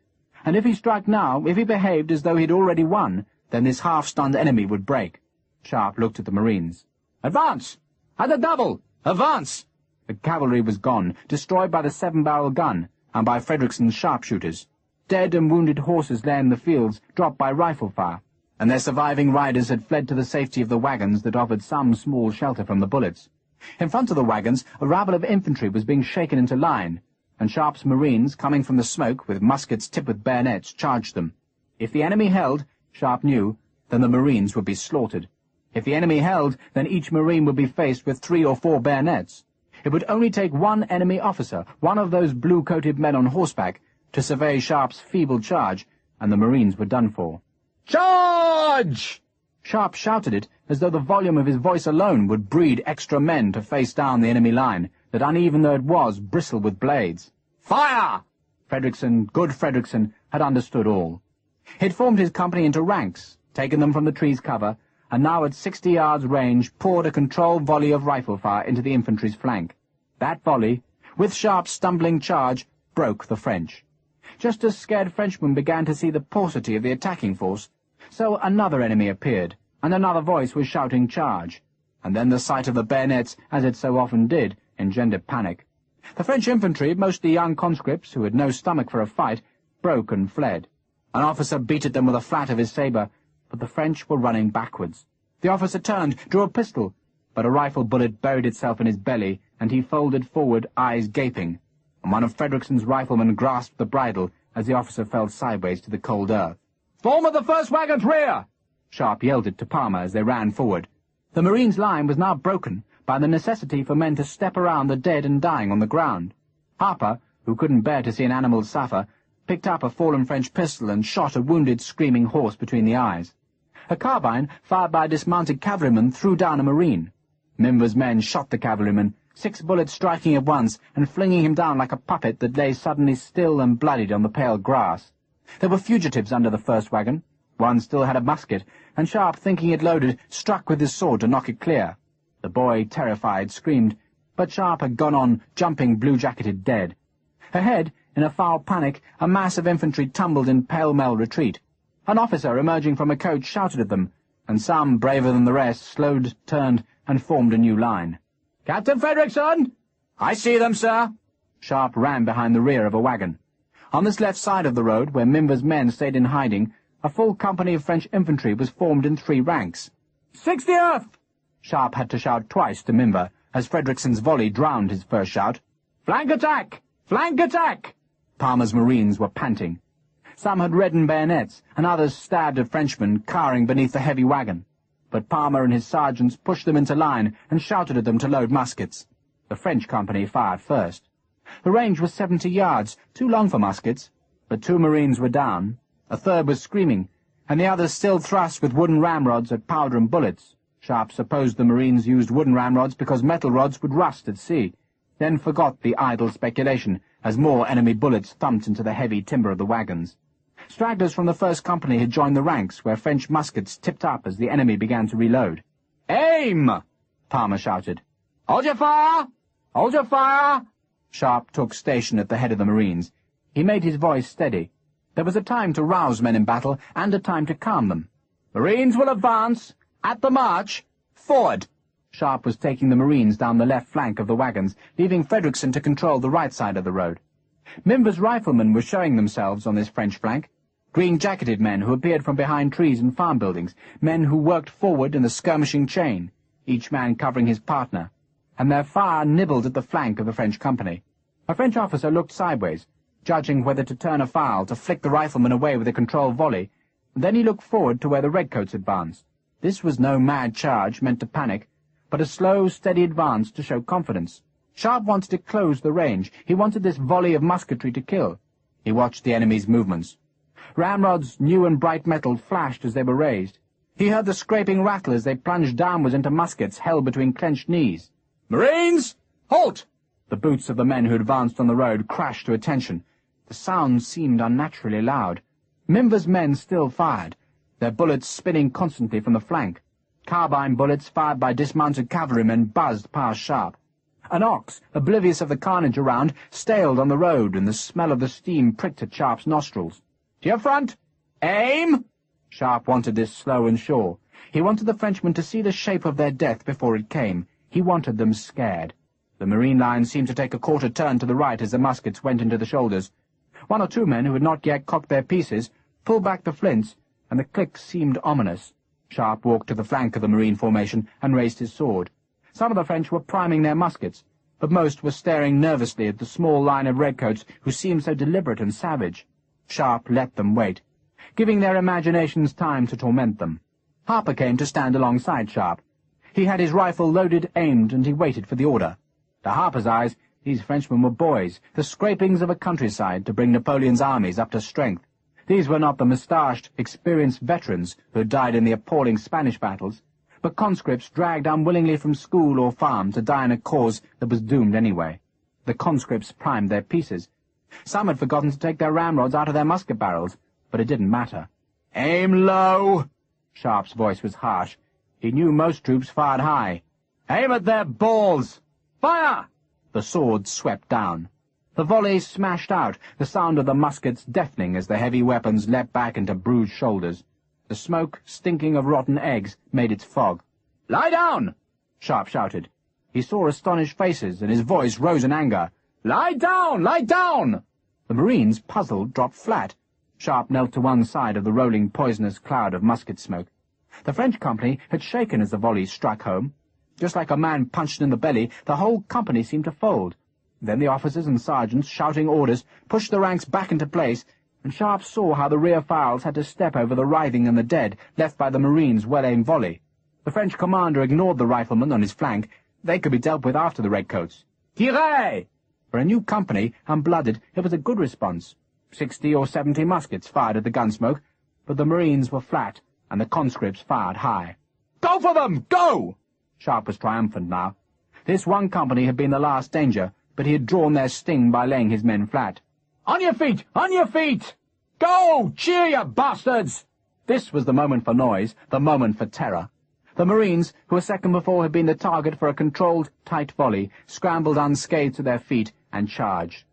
and if he struck now, if he behaved as though he'd already won, then this half-stunned enemy would break. Sharpe looked at the Marines. "Advance! At the double! Advance!" The cavalry was gone, destroyed by the 7-barrel gun, and by Frederickson's sharpshooters. Dead and wounded horses lay in the fields, dropped by rifle fire, and their surviving riders had fled to the safety of the wagons that offered some small shelter from the bullets. In front of the wagons, a rabble of infantry was being shaken into line, and Sharpe's Marines, coming from the smoke, with muskets tipped with bayonets, charged them. If the enemy held, Sharpe knew, then the Marines would be slaughtered. If the enemy held, then each Marine would be faced with 3 or 4 bayonets. It would only take one enemy officer, one of those blue-coated men on horseback, to survey Sharpe's feeble charge, and the Marines were done for. "Charge!" Sharpe shouted it as though the volume of his voice alone would breed extra men to face down the enemy line, that, uneven though it was, bristled with blades. "Fire!" Frederickson, good Frederickson, had understood all. He had formed his company into ranks, taken them from the tree's cover, and now at 60 yards range poured a controlled volley of rifle fire into the infantry's flank. That volley, with Sharpe's stumbling charge, broke the French. Just as scared Frenchmen began to see the paucity of the attacking force, so another enemy appeared, and another voice was shouting "Charge!" And then the sight of the bayonets, as it so often did, engendered panic. The French infantry, mostly young conscripts who had no stomach for a fight, broke and fled. An officer beat at them with the flat of his sabre, but the French were running backwards. The officer turned, drew a pistol, but a rifle bullet buried itself in his belly, and he folded forward, eyes gaping, and one of Frederickson's riflemen grasped the bridle as the officer fell sideways to the cold earth. "Form of the first wagon's rear!" Sharpe yelled it to Palmer as they ran forward. The Marines' line was now broken by the necessity for men to step around the dead and dying on the ground. Harper, who couldn't bear to see an animal suffer, picked up a fallen French pistol and shot a wounded, screaming horse between the eyes. A carbine, fired by a dismounted cavalryman, threw down a Marine. Minver's men shot the cavalryman, 6 bullets striking at once and flinging him down like a puppet that lay suddenly still and bloodied on the pale grass. There were fugitives under the first wagon. One still had a musket, and Sharpe, thinking it loaded, struck with his sword to knock it clear. The boy, terrified, screamed, but Sharpe had gone on, jumping blue-jacketed dead. Ahead, in a foul panic, a mass of infantry tumbled in pell-mell retreat. An officer emerging from a coach shouted at them, and some, braver than the rest, slowed, turned, and formed a new line. "Captain Frederickson!" "I see them, sir." Sharpe ran behind the rear of a wagon. On this left side of the road, where Minver's men stayed in hiding, a full company of French infantry was formed in 3 ranks. 60th! Sharpe had to shout twice to Minver, as Frederickson's volley drowned his first shout. "Flank attack! Flank attack!" Palmer's Marines were panting. Some had reddened bayonets, and others stabbed at Frenchmen cowering beneath the heavy wagon. But Palmer and his sergeants pushed them into line and shouted at them to load muskets. The French company fired first. The range was 70 yards, too long for muskets, but 2 Marines were down. A third was screaming, and the others still thrust with wooden ramrods at powder and bullets. Sharpe supposed the Marines used wooden ramrods because metal rods would rust at sea, then forgot the idle speculation as more enemy bullets thumped into the heavy timber of the wagons. Stragglers from the first company had joined the ranks, where French muskets tipped up as the enemy began to reload. "Aim!" Palmer shouted. "Hold your fire! Hold your fire!" Sharpe took station at the head of the Marines. He made his voice steady. There was a time to rouse men in battle, and a time to calm them. "Marines will advance! At the march! Forward!" Sharpe was taking the Marines down the left flank of the wagons, leaving Frederickson to control the right side of the road. Minver's riflemen were showing themselves on this French flank. Green-jacketed men who appeared from behind trees and farm buildings, men who worked forward in the skirmishing chain, each man covering his partner, and their fire nibbled at the flank of the French company. A French officer looked sideways, judging whether to turn a file, to flick the rifleman away with a controlled volley. Then he looked forward to where the redcoats advanced. This was no mad charge meant to panic, but a slow, steady advance to show confidence. Sharpe wanted to close the range. He wanted this volley of musketry to kill. He watched the enemy's movements. Ramrods, new and bright metal, flashed as they were raised. He heard the scraping rattle as they plunged downwards into muskets held between clenched knees. "Marines! Halt!" The boots of the men who advanced on the road crashed to attention. The sound seemed unnaturally loud. Minver's men still fired, their bullets spinning constantly from the flank. Carbine bullets fired by dismounted cavalrymen buzzed past Sharpe. An ox, oblivious of the carnage around, staled on the road, and the smell of the steam pricked at Sharpe's nostrils. "To your front! Aim!" Sharpe wanted this slow and sure. He wanted the Frenchmen to see the shape of their death before it came. He wanted them scared. The marine line seemed to take a quarter turn to the right as the muskets went into the shoulders. One or two men who had not yet cocked their pieces pulled back the flints, and the click seemed ominous. Sharpe walked to the flank of the marine formation and raised his sword. Some of the French were priming their muskets, but most were staring nervously at the small line of redcoats who seemed so deliberate and savage. Sharpe let them wait, giving their imaginations time to torment them. Harper came to stand alongside Sharpe. He had his rifle loaded, aimed, and he waited for the order. To Harper's eyes, these Frenchmen were boys, the scrapings of a countryside to bring Napoleon's armies up to strength. These were not the moustached, experienced veterans who had died in the appalling Spanish battles, but conscripts dragged unwillingly from school or farm to die in a cause that was doomed anyway. The conscripts primed their pieces. Some had forgotten to take their ramrods out of their musket barrels, but it didn't matter. "Aim low!" Sharpe's voice was harsh. He knew most troops fired high. "Aim at their balls! Fire!" The swords swept down. The volleys smashed out, the sound of the muskets deafening as the heavy weapons leapt back into bruised shoulders. The smoke, stinking of rotten eggs, made its fog. "Lie down!" Sharpe shouted. He saw astonished faces, and his voice rose in anger. "Lie down! Lie down!" The Marines, puzzled, dropped flat. Sharpe knelt to one side of the rolling poisonous cloud of musket smoke. The French company had shaken as the volleys struck home. Just like a man punched in the belly, the whole company seemed to fold. Then the officers and sergeants, shouting orders, pushed the ranks back into place, and Sharpe saw how the rear files had to step over the writhing and the dead, left by the Marines' well-aimed volley. The French commander ignored the riflemen on his flank. They could be dealt with after the redcoats. "Tirez!" For a new company, unblooded, it was a good response. 60 or 70 muskets fired at the gunsmoke, but the Marines were flat, and the conscripts fired high. "Go for them! Go!" Sharpe was triumphant now. This one company had been the last danger, but he had drawn their sting by laying his men flat. "On your feet! On your feet! Go! Cheer, you bastards!" This was the moment for noise, the moment for terror. The Marines, who a second before had been the target for a controlled, tight volley, scrambled unscathed to their feet and charged.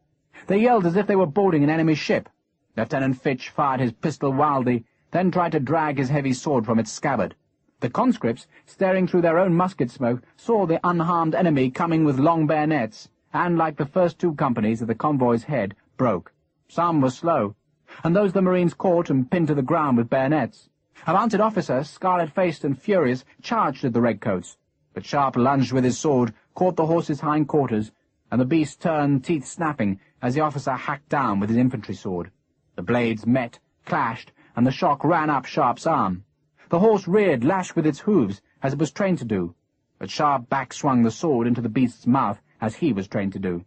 They yelled as if they were boarding an enemy ship. Lieutenant Fitch fired his pistol wildly, then tried to drag his heavy sword from its scabbard. The conscripts, staring through their own musket smoke, saw the unharmed enemy coming with long bayonets, and, like the first two companies at the convoy's head, broke. Some were slow, and those the Marines caught and pinned to the ground with bayonets. A mounted officer, scarlet-faced and furious, charged at the redcoats, but Sharpe lunged with his sword, caught the horse's hind quarters, and the beast turned, teeth snapping, as the officer hacked down with his infantry sword. The blades met, clashed, and the shock ran up Sharpe's arm. The horse reared, lashed with its hooves, as it was trained to do, but Sharpe back-swung the sword into the beast's mouth, as he was trained to do.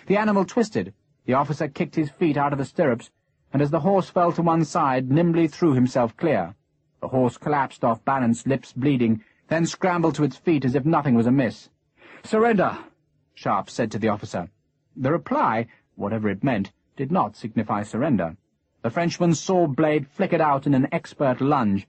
The animal twisted. The officer kicked his feet out of the stirrups, and as the horse fell to one side, nimbly threw himself clear. The horse collapsed off balance, lips bleeding, then scrambled to its feet as if nothing was amiss. "Surrender," Sharpe said to the officer. The reply, whatever it meant, did not signify surrender. The Frenchman's sword blade flickered out in an expert lunge.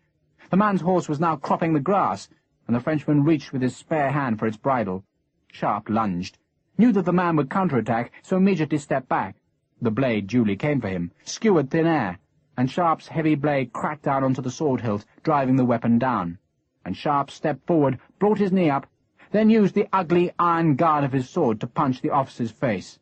The man's horse was now cropping the grass, and the Frenchman reached with his spare hand for its bridle. Sharpe lunged, knew that the man would counterattack, so immediately stepped back. The blade duly came for him, skewered thin air, and Sharpe's heavy blade cracked down onto the sword hilt, driving the weapon down. And Sharpe stepped forward, brought his knee up, then used the ugly iron guard of his sword to punch the officer's face.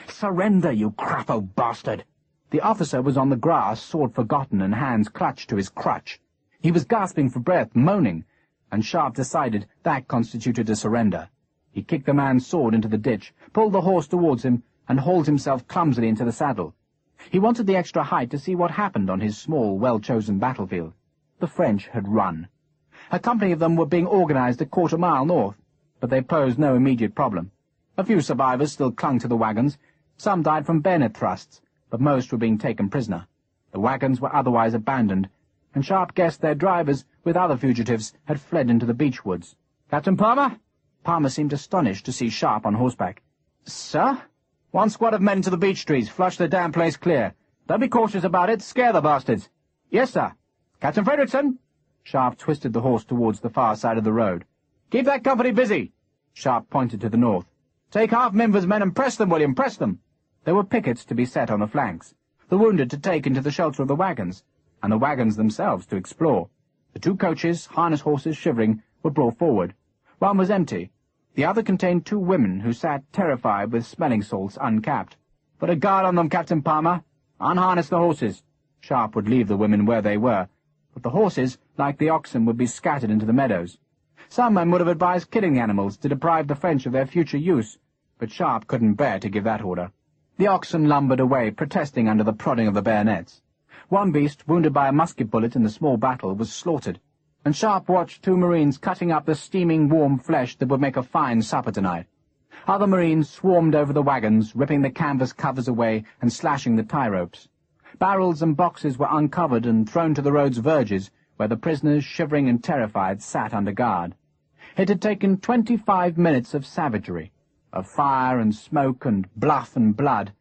"Surrender, you crapo bastard!" The officer was on the grass, sword forgotten and hands clutched to his crutch. He was gasping for breath, moaning, and Sharpe decided that constituted a surrender. He kicked the man's sword into the ditch, pulled the horse towards him, and hauled himself clumsily into the saddle. He wanted the extra height to see what happened on his small, well-chosen battlefield. The French had run. A company of them were being organized a quarter-mile north, but they posed no immediate problem. A few survivors still clung to the wagons. Some died from bayonet thrusts, but most were being taken prisoner. The wagons were otherwise abandoned, and Sharpe guessed their drivers, with other fugitives, had fled into the beech woods. "Captain Palmer?" Palmer seemed astonished to see Sharpe on horseback. "Sir?" One squad of men to the beech trees. Flush the damn place clear. Don't be cautious about it. Scare the bastards. Yes, sir. Captain Frederickson. Sharpe twisted the horse towards the far side of the road. Keep that company busy. Sharpe pointed to the north. Take half Minver's men and press them, William, press them. There were pickets to be set on the flanks, the wounded to take into the shelter of the wagons, and the wagons themselves to explore. The 2 coaches, harness horses shivering, were brought forward. One was empty. The other contained 2 women who sat terrified with smelling salts uncapped. Put a guard on them, Captain Palmer. Unharness the horses. Sharpe would leave the women where they were, but the horses, like the oxen, would be scattered into the meadows. Some men would have advised killing the animals to deprive the French of their future use, but Sharpe couldn't bear to give that order. The oxen lumbered away, protesting under the prodding of the bayonets. One beast, wounded by a musket bullet in the small battle, was slaughtered, and Sharpe watched 2 Marines cutting up the steaming warm flesh that would make a fine supper tonight. Other Marines swarmed over the wagons, ripping the canvas covers away and slashing the tie ropes. Barrels and boxes were uncovered and thrown to the road's verges, where the prisoners, shivering and terrified, sat under guard. It had taken 25 minutes of savagery, of fire and smoke and bluff and blood,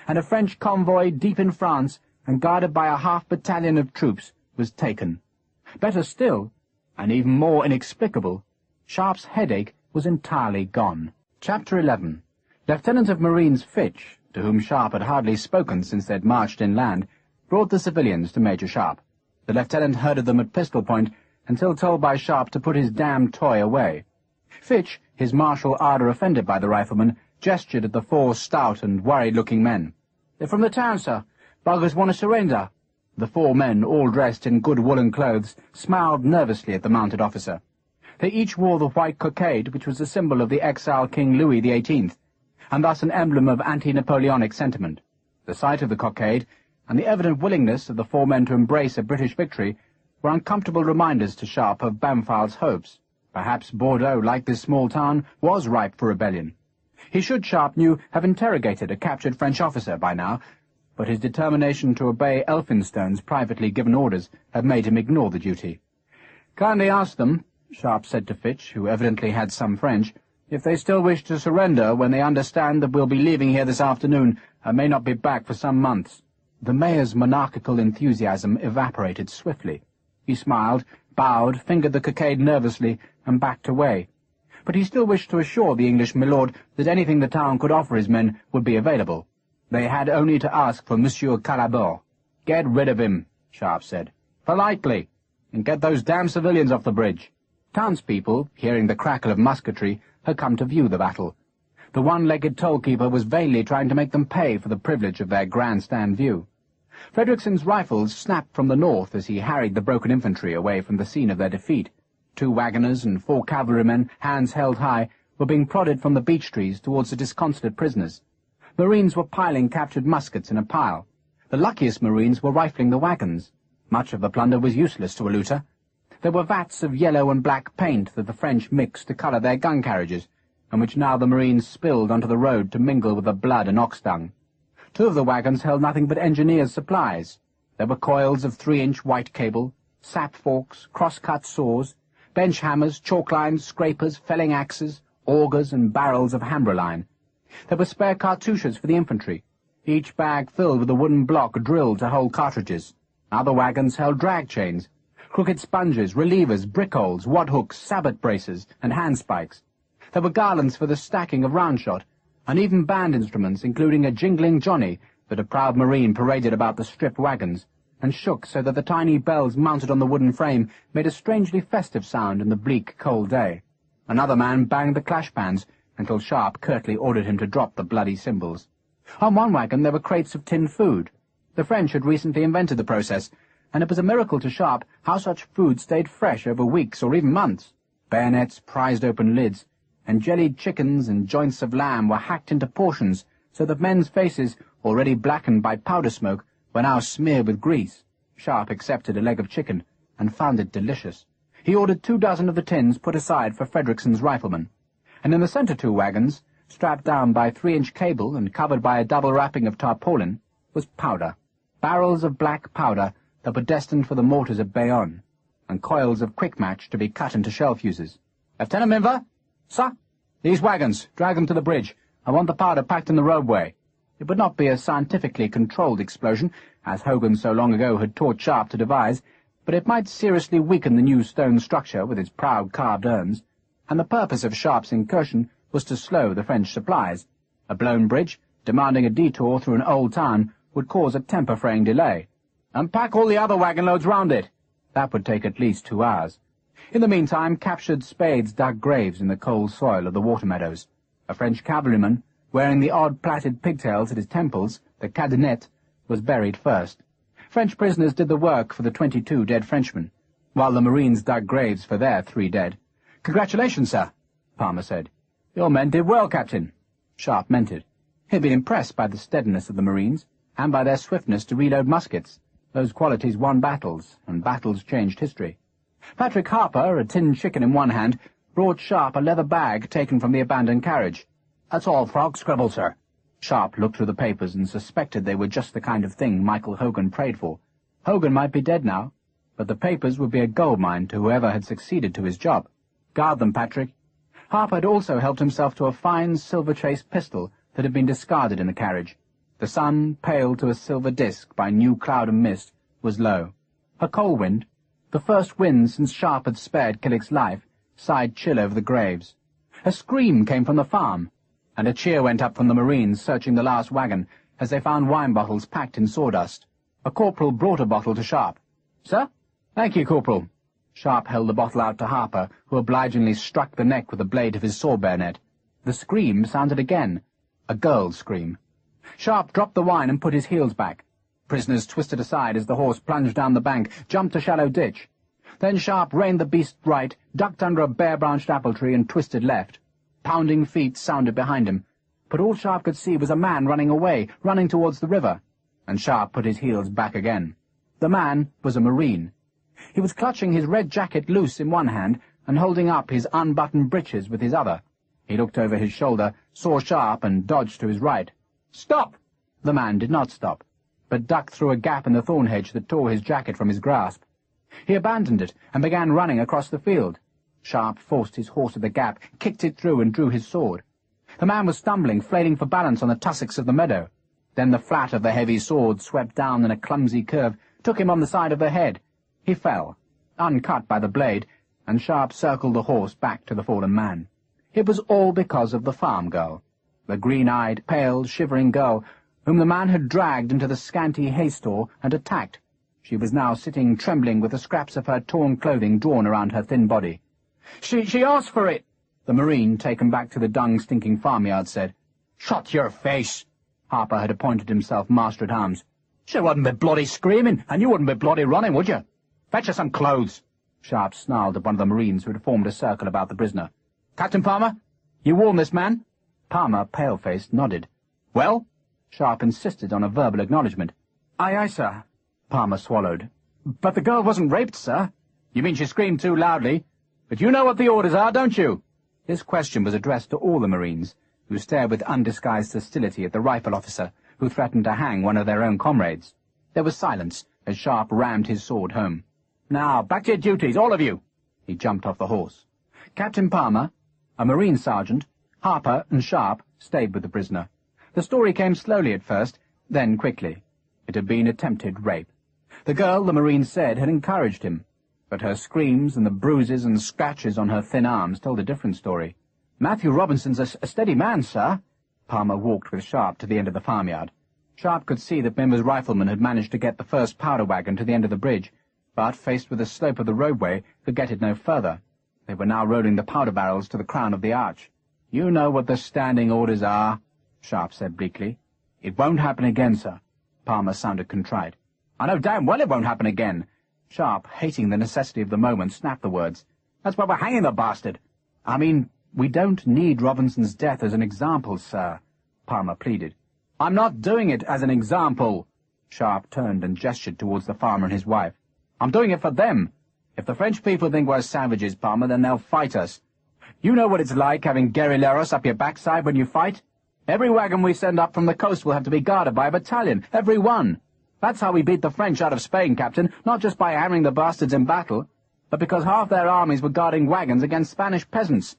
and a French convoy deep in France and guarded by a half-battalion of troops was taken. Better still, and even more inexplicable, Sharpe's headache was entirely gone. Chapter 11. Lieutenant of Marines Fitch, to whom Sharpe had hardly spoken since they'd marched inland, brought the civilians to Major Sharpe. The lieutenant herded them at pistol point until told by Sharpe to put his damned toy away. Fitch, his martial ardour offended by the rifleman, gestured at the 4 stout and worried-looking men. "They're from the town, sir. Buggers want to surrender." The 4 men, all dressed in good woolen clothes, smiled nervously at the mounted officer. They each wore the white cockade, which was the symbol of the exiled King Louis XVIII, and thus an emblem of anti-Napoleonic sentiment. The sight of the cockade, and the evident willingness of the 4 men to embrace a British victory, were uncomfortable reminders to Sharpe of Bampfylde's hopes. Perhaps Bordeaux, like this small town, was ripe for rebellion. He should, Sharpe knew, have interrogated a captured French officer by now, but his determination to obey Elphinstone's privately given orders had made him ignore the duty. "Kindly ask them," Sharpe said to Fitch, who evidently had some French, "if they still wish to surrender when they understand that we'll be leaving here this afternoon and may not be back for some months." The mayor's monarchical enthusiasm evaporated swiftly. He smiled, bowed, fingered the cockade nervously, and backed away. But he still wished to assure the English milord that anything the town could offer his men would be available. They had only to ask for Monsieur Calabor. "Get rid of him," Sharpe said, "politely, and get those damn civilians off the bridge." Townspeople, hearing the crackle of musketry, had come to view the battle. The one-legged toll-keeper was vainly trying to make them pay for the privilege of their grandstand view. Frederickson's rifles snapped from the north as he harried the broken infantry away from the scene of their defeat. 2 wagoners and 4 cavalrymen, hands held high, were being prodded from the beech trees towards the disconsolate prisoners. Marines were piling captured muskets in a pile. The luckiest Marines were rifling the wagons. Much of the plunder was useless to a looter. There were vats of yellow and black paint that the French mixed to colour their gun carriages, and which now the Marines spilled onto the road to mingle with the blood and ox-dung. 2 of the wagons held nothing but engineers' supplies. There were coils of 3-inch white cable, sap forks, cross-cut saws, bench hammers, chalk lines, scrapers, felling axes, augers, and barrels of hammer-line. There were spare cartouches for the infantry, each bag filled with a wooden block drilled to hold cartridges. Other wagons held drag chains, crooked sponges, relievers, brickholes, wadhooks, sabot braces, and handspikes. There were garlands for the stacking of round-shot, and even band instruments, including a jingling Johnny that a proud Marine paraded about the stripped wagons, and shook so that the tiny bells mounted on the wooden frame made a strangely festive sound in the bleak, cold day. Another man banged the clash-pans until Sharpe curtly ordered him to drop the bloody cymbals. On one wagon there were crates of tinned food. The French had recently invented the process, and it was a miracle to Sharpe how such food stayed fresh over weeks or even months. Bayonets prized open lids, and jellied chickens and joints of lamb were hacked into portions so that men's faces, already blackened by powder smoke, were now smeared with grease. Sharpe accepted a leg of chicken and found it delicious. He ordered 2 dozen of the tins put aside for Frederickson's riflemen, and in the centre 2 wagons, strapped down by 3-inch cable and covered by a double wrapping of tarpaulin, was powder. Barrels of black powder that were destined for the mortars of Bayonne, and coils of quick-match to be cut into shell fuses. "Lieutenant Minver?" "Sir?" "These wagons, drag them to the bridge, I want the powder packed in the roadway. It would not be a scientifically controlled explosion, as Hogan so long ago had taught Sharpe to devise, but it might seriously weaken the new stone structure with its proud carved urns, and the purpose of Sharpe's incursion was to slow the French supplies. A blown bridge, demanding a detour through an old town, would cause a temper-fraying delay. And pack all the other wagon loads round it. That would take at least 2 hours. In the meantime, captured spades dug graves in the cold soil of the water meadows. A French cavalryman, wearing the odd plaited pigtails at his temples, the cadenet, was buried first. French prisoners did the work for the 22 dead Frenchmen, while the Marines dug graves for their 3 dead. "Congratulations, sir," Palmer said. "Your men did well, Captain." Sharpe meant it. He had been impressed by the steadiness of the Marines, and by their swiftness to reload muskets. Those qualities won battles, and battles changed history. Patrick Harper, a tin chicken in one hand, brought Sharpe a leather bag taken from the abandoned carriage. "That's all frog scribble, sir." Sharpe looked through the papers and suspected they were just the kind of thing Michael Hogan prayed for. Hogan might be dead now, but the papers would be a goldmine to whoever had succeeded to his job. "Guard them, Patrick." Harper had also helped himself to a fine silver-chased pistol that had been discarded in the carriage. The sun, paled to a silver disk by new cloud and mist, was low. A cold wind, the first wind since Sharpe had spared Killick's life, sighed chill over the graves. A scream came from the farm, and a cheer went up from the Marines searching the last wagon as they found wine bottles packed in sawdust. A corporal brought a bottle to Sharpe. "Sir?" "Thank you, Corporal." Sharpe held the bottle out to Harper, who obligingly struck the neck with the blade of his sword bayonet. The scream sounded again. A girl's scream. Sharpe dropped the wine and put his heels back. Prisoners twisted aside as the horse plunged down the bank, jumped a shallow ditch. Then Sharpe reined the beast right, ducked under a bare-branched apple tree, and twisted left. Pounding feet sounded behind him, but all Sharpe could see was a man running away, running towards the river, and Sharpe put his heels back again. The man was a Marine. He was clutching his red jacket loose in one hand and holding up his unbuttoned breeches with his other. He looked over his shoulder, saw Sharpe, and dodged to his right. "Stop!" The man did not stop, but ducked through a gap in the thorn hedge that tore his jacket from his grasp. He abandoned it and began running across the field. Sharpe forced his horse at the gap, kicked it through, and drew his sword. The man was stumbling, flailing for balance on the tussocks of the meadow. Then the flat of the heavy sword swept down in a clumsy curve, took him on the side of the head. He fell, uncut by the blade, and Sharpe circled the horse back to the fallen man. It was all because of the farm girl, the green-eyed, pale, shivering girl, whom the man had dragged into the scanty hay store and attacked. She was now sitting trembling with the scraps of her torn clothing drawn around her thin body. She asked for it," the Marine, taken back to the dung-stinking farmyard, said. "Shut your face!" Harper had appointed himself master at arms. "She wouldn't be bloody screaming, and you wouldn't be bloody running, would you? Fetch her some clothes." Sharpe snarled at one of the Marines who had formed a circle about the prisoner. "Captain Palmer, you warned this man?" Palmer, pale-faced, nodded. "Well?" Sharpe insisted on a verbal acknowledgment. "Aye, aye, sir." Palmer swallowed. "But the girl wasn't raped, sir." "You mean she screamed too loudly? But you know what the orders are, don't you?" This question was addressed to all the Marines, who stared with undisguised hostility at the rifle officer, who threatened to hang one of their own comrades. There was silence as Sharpe rammed his sword home. "Now, back to your duties, all of you!" He jumped off the horse. Captain Palmer, a Marine sergeant, Harper, and Sharpe stayed with the prisoner. The story came slowly at first, then quickly. It had been attempted rape. The girl, the Marine said, had encouraged him, but her screams and the bruises and scratches on her thin arms told a different story. "Matthew Robinson's a steady man, sir." Palmer walked with Sharpe to the end of the farmyard. Sharpe could see that Mimmer's riflemen had managed to get the first powder wagon to the end of the bridge, but, faced with the slope of the roadway, could get it no further. They were now rolling the powder barrels to the crown of the arch. "You know what the standing orders are," Sharpe said bleakly. "It won't happen again, sir." Palmer sounded contrite. "I know damn well it won't happen again." Sharpe, hating the necessity of the moment, snapped the words. "That's why we're hanging the bastard." "I mean, we don't need Robinson's death as an example, sir," Palmer pleaded. "I'm not doing it as an example." Sharpe turned and gestured towards the farmer and his wife. "I'm doing it for them. If the French people think we're savages, Palmer, then they'll fight us. You know what it's like having guerrilleros up your backside when you fight. Every wagon we send up from the coast will have to be guarded by a battalion, every one. That's how we beat the French out of Spain, Captain, not just by hammering the bastards in battle, but because half their armies were guarding wagons against Spanish peasants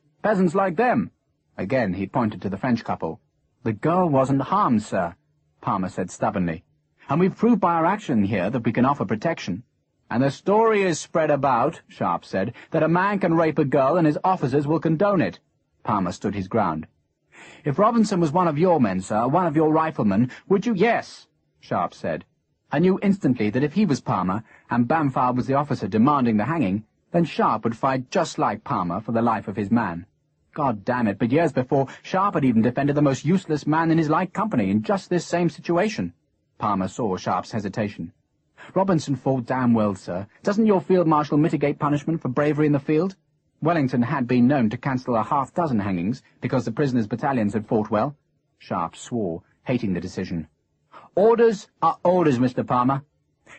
like them." Again he pointed to the French couple. "The girl wasn't harmed, sir," Palmer said stubbornly. "And we've proved by our action here that we can offer protection." "And the story is spread about," Sharpe said, "that a man can rape a girl and his officers will condone it." Palmer stood his ground. "If Robinson was one of your men, sir, one of your riflemen, would you—" "Yes," Sharpe said. I knew instantly that if he was Palmer, and Bampfylde was the officer demanding the hanging, then Sharpe would fight just like Palmer for the life of his man. God damn it, but years before, Sharpe had even defended the most useless man in his like company in just this same situation. Palmer saw Sharpe's hesitation. "Robinson fought damn well, sir. Doesn't your field marshal mitigate punishment for bravery in the field?" Wellington had been known to cancel a half-dozen hangings because the prisoners' battalions had fought well. Sharpe swore, hating the decision. "Orders are orders, Mr. Palmer.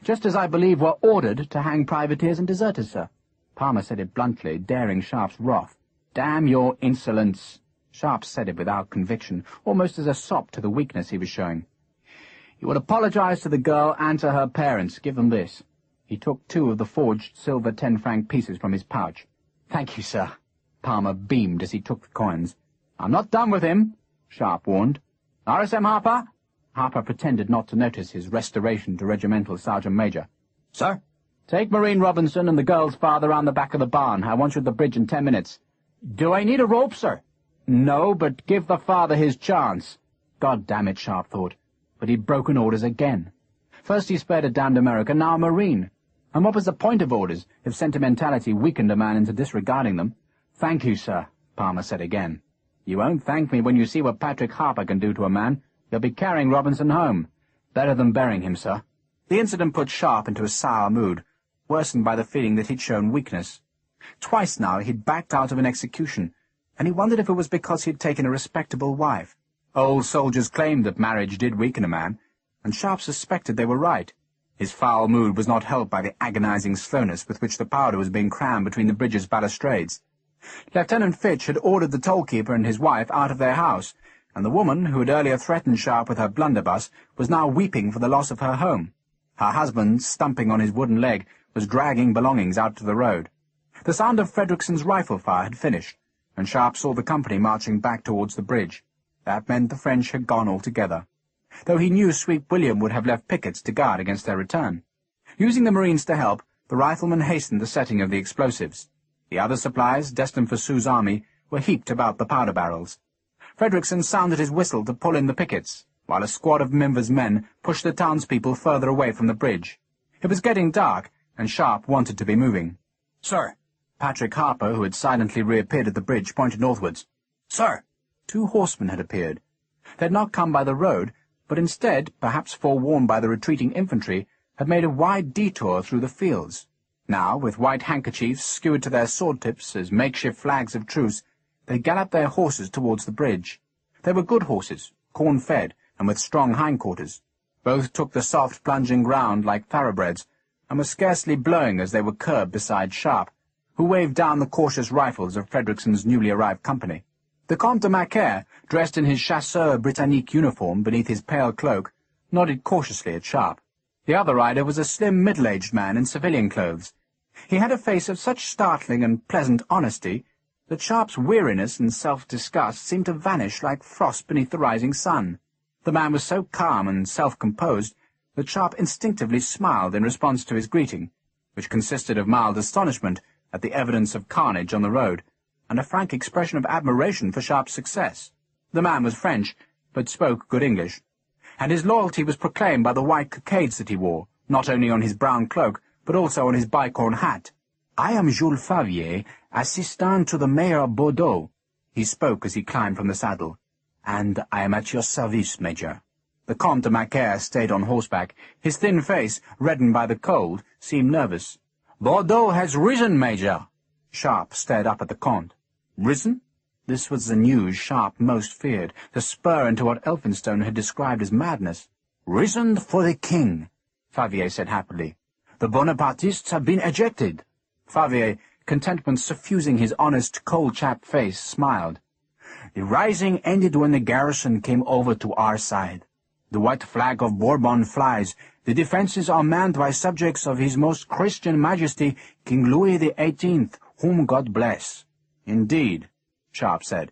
Just as I believe we're ordered to hang privateers and deserters, sir." Palmer said it bluntly, daring Sharpe's wrath. "Damn your insolence." Sharpe said it without conviction, almost as a sop to the weakness he was showing. "You will apologize to the girl and to her parents. Give them this." He took 2 of the forged silver 10-franc pieces from his pouch. "Thank you, sir." Palmer beamed as he took the coins. "I'm not done with him," Sharpe warned. "RSM Harper?" Harper pretended not to notice his restoration to regimental sergeant-major. "Sir?" "Take Marine Robinson and the girl's father round the back of the barn. I want you at the bridge in 10 minutes. "Do I need a rope, sir?" "No, but give the father his chance." God damn it, Sharpe thought. But he'd broken orders again. First he spared a damned American, now a Marine. And what was the point of orders if sentimentality weakened a man into disregarding them? "Thank you, sir," Palmer said again. "You won't thank me when you see what Patrick Harper can do to a man. You'll be carrying Robinson home. Better than burying him, sir." The incident put Sharpe into a sour mood, worsened by the feeling that he'd shown weakness. Twice now he'd backed out of an execution, and he wondered if it was because he'd taken a respectable wife. Old soldiers claimed that marriage did weaken a man, and Sharpe suspected they were right. His foul mood was not helped by the agonizing slowness with which the powder was being crammed between the bridge's balustrades. Lieutenant Fitch had ordered the toll-keeper and his wife out of their house, and the woman, who had earlier threatened Sharpe with her blunderbuss, was now weeping for the loss of her home. Her husband, stumping on his wooden leg, was dragging belongings out to the road. The sound of Frederickson's rifle fire had finished, and Sharpe saw the company marching back towards the bridge. That meant the French had gone altogether, though he knew Sweep William would have left pickets to guard against their return. Using the Marines to help, the riflemen hastened the setting of the explosives. The other supplies, destined for Sue's army, were heaped about the powder barrels. Frederickson sounded his whistle to pull in the pickets, while a squad of Minver's men pushed the townspeople further away from the bridge. It was getting dark, and Sharpe wanted to be moving. "Sir!" Patrick Harper, who had silently reappeared at the bridge, pointed northwards. "Sir!" 2 horsemen had appeared. They had not come by the road, but instead, perhaps forewarned by the retreating infantry, had made a wide detour through the fields. Now, with white handkerchiefs skewered to their sword-tips as makeshift flags of truce, they galloped their horses towards the bridge. They were good horses, corn-fed, and with strong hindquarters. Both took the soft, plunging ground like thoroughbreds, and were scarcely blowing as they were curbed beside Sharpe, who waved down the cautious rifles of Frederickson's newly arrived company. The Comte de Macaire, dressed in his chasseur Britannique uniform beneath his pale cloak, nodded cautiously at Sharpe. The other rider was a slim, middle-aged man in civilian clothes. He had a face of such startling and pleasant honesty that Sharpe's weariness and self-disgust seemed to vanish like frost beneath the rising sun. The man was so calm and self-composed that Sharpe instinctively smiled in response to his greeting, which consisted of mild astonishment at the evidence of carnage on the road, and a frank expression of admiration for Sharpe's success. The man was French, but spoke good English, and his loyalty was proclaimed by the white cockades that he wore, not only on his brown cloak, but also on his bicorn hat. "I am Jules Favier, assistant to the Mayor of Bordeaux," he spoke as he climbed from the saddle, "and I am at your service, Major." The Comte de Macaire stayed on horseback. His thin face, reddened by the cold, seemed nervous. "Bordeaux has risen, Major." Sharpe stared up at the Comte. Risen? This was the news Sharpe most feared, the spur into what Elphinstone had described as madness. "Risen for the King," Favier said happily. "The Bonapartists have been ejected." Favier, contentment suffusing his honest, cold-chapped face, smiled. "The rising ended when the garrison came over to our side. The white flag of Bourbon flies. The defences are manned by subjects of His Most Christian Majesty, King Louis XVIII, whom God bless." "Indeed," Sharpe said.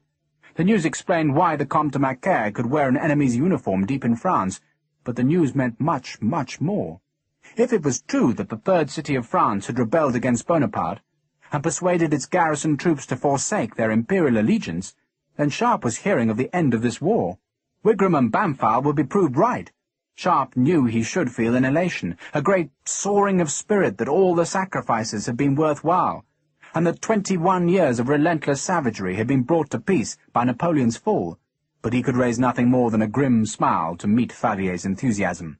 The news explained why the Comte de Macaire could wear an enemy's uniform deep in France, but the news meant much, much more. If it was true that the third city of France had rebelled against Bonaparte, and persuaded its garrison troops to forsake their imperial allegiance, then Sharpe was hearing of the end of this war. Wigram and Bampfylde would be proved right. Sharpe knew he should feel an elation, a great soaring of spirit that all the sacrifices had been worthwhile, and that 21 years of relentless savagery had been brought to peace by Napoleon's fall. But he could raise nothing more than a grim smile to meet Favier's enthusiasm.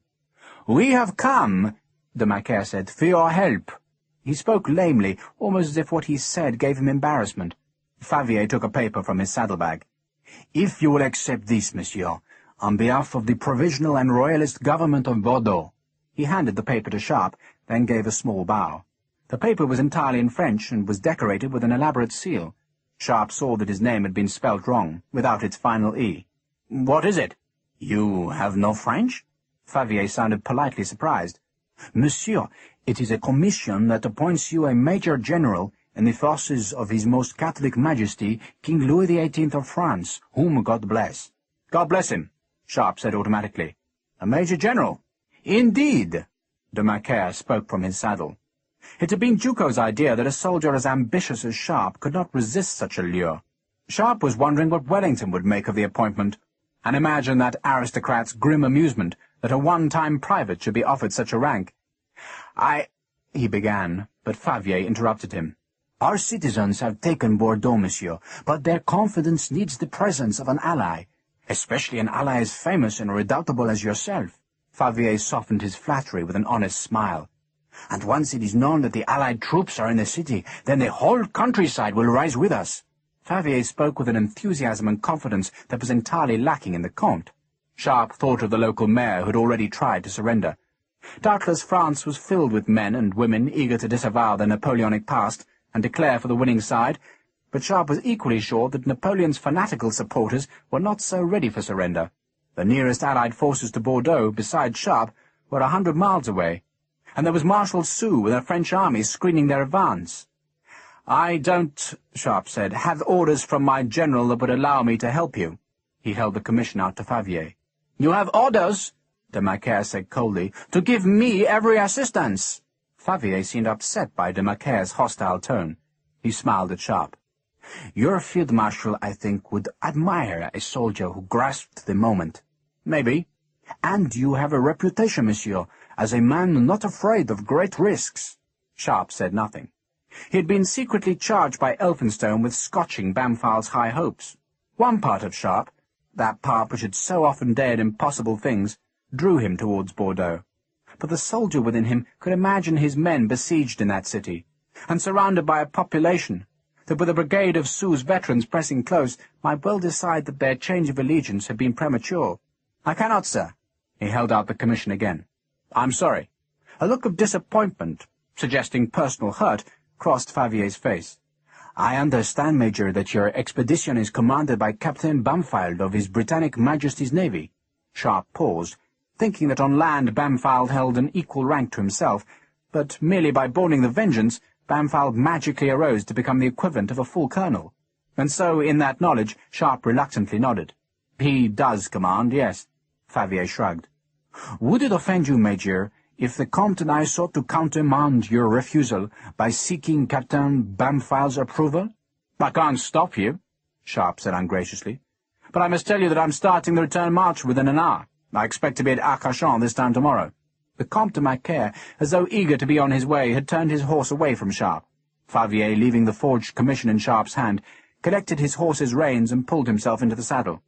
"We have come," de Macaire said, "for your help." He spoke lamely, almost as if what he said gave him embarrassment. Favier took a paper from his saddlebag. "If you will accept this, monsieur, on behalf of the Provisional and Royalist Government of Bordeaux." He handed the paper to Sharpe, then gave a small bow. The paper was entirely in French and was decorated with an elaborate seal. Sharpe saw that his name had been spelt wrong, without its final E. "What is it?" "You have no French?" Favier sounded politely surprised. "Monsieur, it is a commission that appoints you a Major General in the forces of His Most Catholic Majesty, King Louis XVIII of France, whom God bless." "God bless him," Sharpe said automatically. "A Major General?" "Indeed." De Macaire spoke from his saddle. It had been Ducos's idea that a soldier as ambitious as Sharpe could not resist such a lure. Sharpe was wondering what Wellington would make of the appointment, and imagined that aristocrat's grim amusement that a one-time private should be offered such a rank. He began, but Favier interrupted him. "Our citizens have taken Bordeaux, monsieur, but their confidence needs the presence of an ally, especially an ally as famous and redoubtable as yourself." Favier softened his flattery with an honest smile. "And once it is known that the Allied troops are in the city, then the whole countryside will rise with us." Favier spoke with an enthusiasm and confidence that was entirely lacking in the Comte. Sharpe thought of the local mayor who had already tried to surrender. Doubtless France was filled with men and women eager to disavow their Napoleonic past and declare for the winning side, but Sharpe was equally sure that Napoleon's fanatical supporters were not so ready for surrender. The nearest Allied forces to Bordeaux, besides Sharpe, were 100 miles away, and there was Marshal Soult with a French army screening their advance. "I don't," Sharpe said, "have orders from my general that would allow me to help you." He held the commission out to Favier. "You have orders," de Macaire said coldly, "to give me every assistance." Favier seemed upset by de Macaire's hostile tone. He smiled at Sharpe. "Your field marshal, I think, would admire a soldier who grasped the moment." "Maybe." "And you have a reputation, monsieur, as a man not afraid of great risks." Sharpe said nothing. He had been secretly charged by Elphinstone with scotching Bampfylde's high hopes. One part of Sharpe, that part which had so often dared impossible things, drew him towards Bordeaux. But the soldier within him could imagine his men besieged in that city, and surrounded by a population that, with a brigade of Soult's veterans pressing close, might well decide that their change of allegiance had been premature. "I cannot, sir." He held out the commission again. "I'm sorry." A look of disappointment, suggesting personal hurt, crossed Favier's face. "I understand, Major, that your expedition is commanded by Captain Bampfylde of His Britannic Majesty's Navy." Sharpe paused, thinking that on land Bampfylde held an equal rank to himself, but merely by boarding the Vengeance, Bampfylde magically arose to become the equivalent of a full colonel. And so, in that knowledge, Sharpe reluctantly nodded. "He does command, yes." Favier shrugged. "Would it offend you, Major, if the Comte and I sought to countermand your refusal by seeking Captain Bampfylde's approval?" "I can't stop you," Sharpe said ungraciously. "But I must tell you that I'm starting the return march within an hour. I expect to be at Arcachon this time tomorrow." The Comte de Macaire, as though eager to be on his way, had turned his horse away from Sharpe. Favier, leaving the forged commission in Sharpe's hand, collected his horse's reins and pulled himself into the saddle.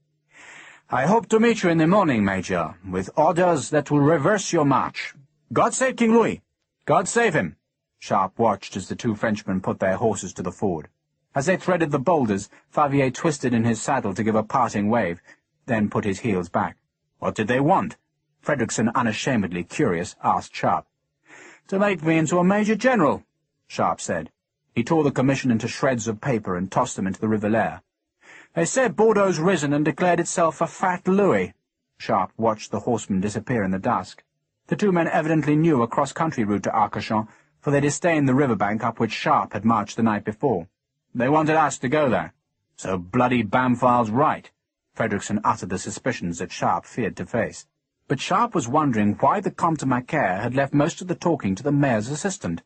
"I hope to meet you in the morning, Major, with orders that will reverse your march. God save King Louis!" "God save him!" Sharpe watched as the two Frenchmen put their horses to the ford. As they threaded the boulders, Favier twisted in his saddle to give a parting wave, then put his heels back. "What did they want?" Frederickson, unashamedly curious, asked Sharpe. "To make me into a Major General," Sharpe said. He tore the commission into shreds of paper and tossed them into the River Lare. "They said Bordeaux's risen and declared itself a fat Louis." Sharpe watched the horsemen disappear in the dusk. The two men evidently knew a cross-country route to Arcachon, for they disdained the river bank up which Sharpe had marched the night before. "They wanted us to go there." So bloody Bampfylde's right. Frederickson uttered the suspicions that Sharpe feared to face. But Sharpe was wondering why the Comte de Macaire had left most of the talking to the mayor's assistant.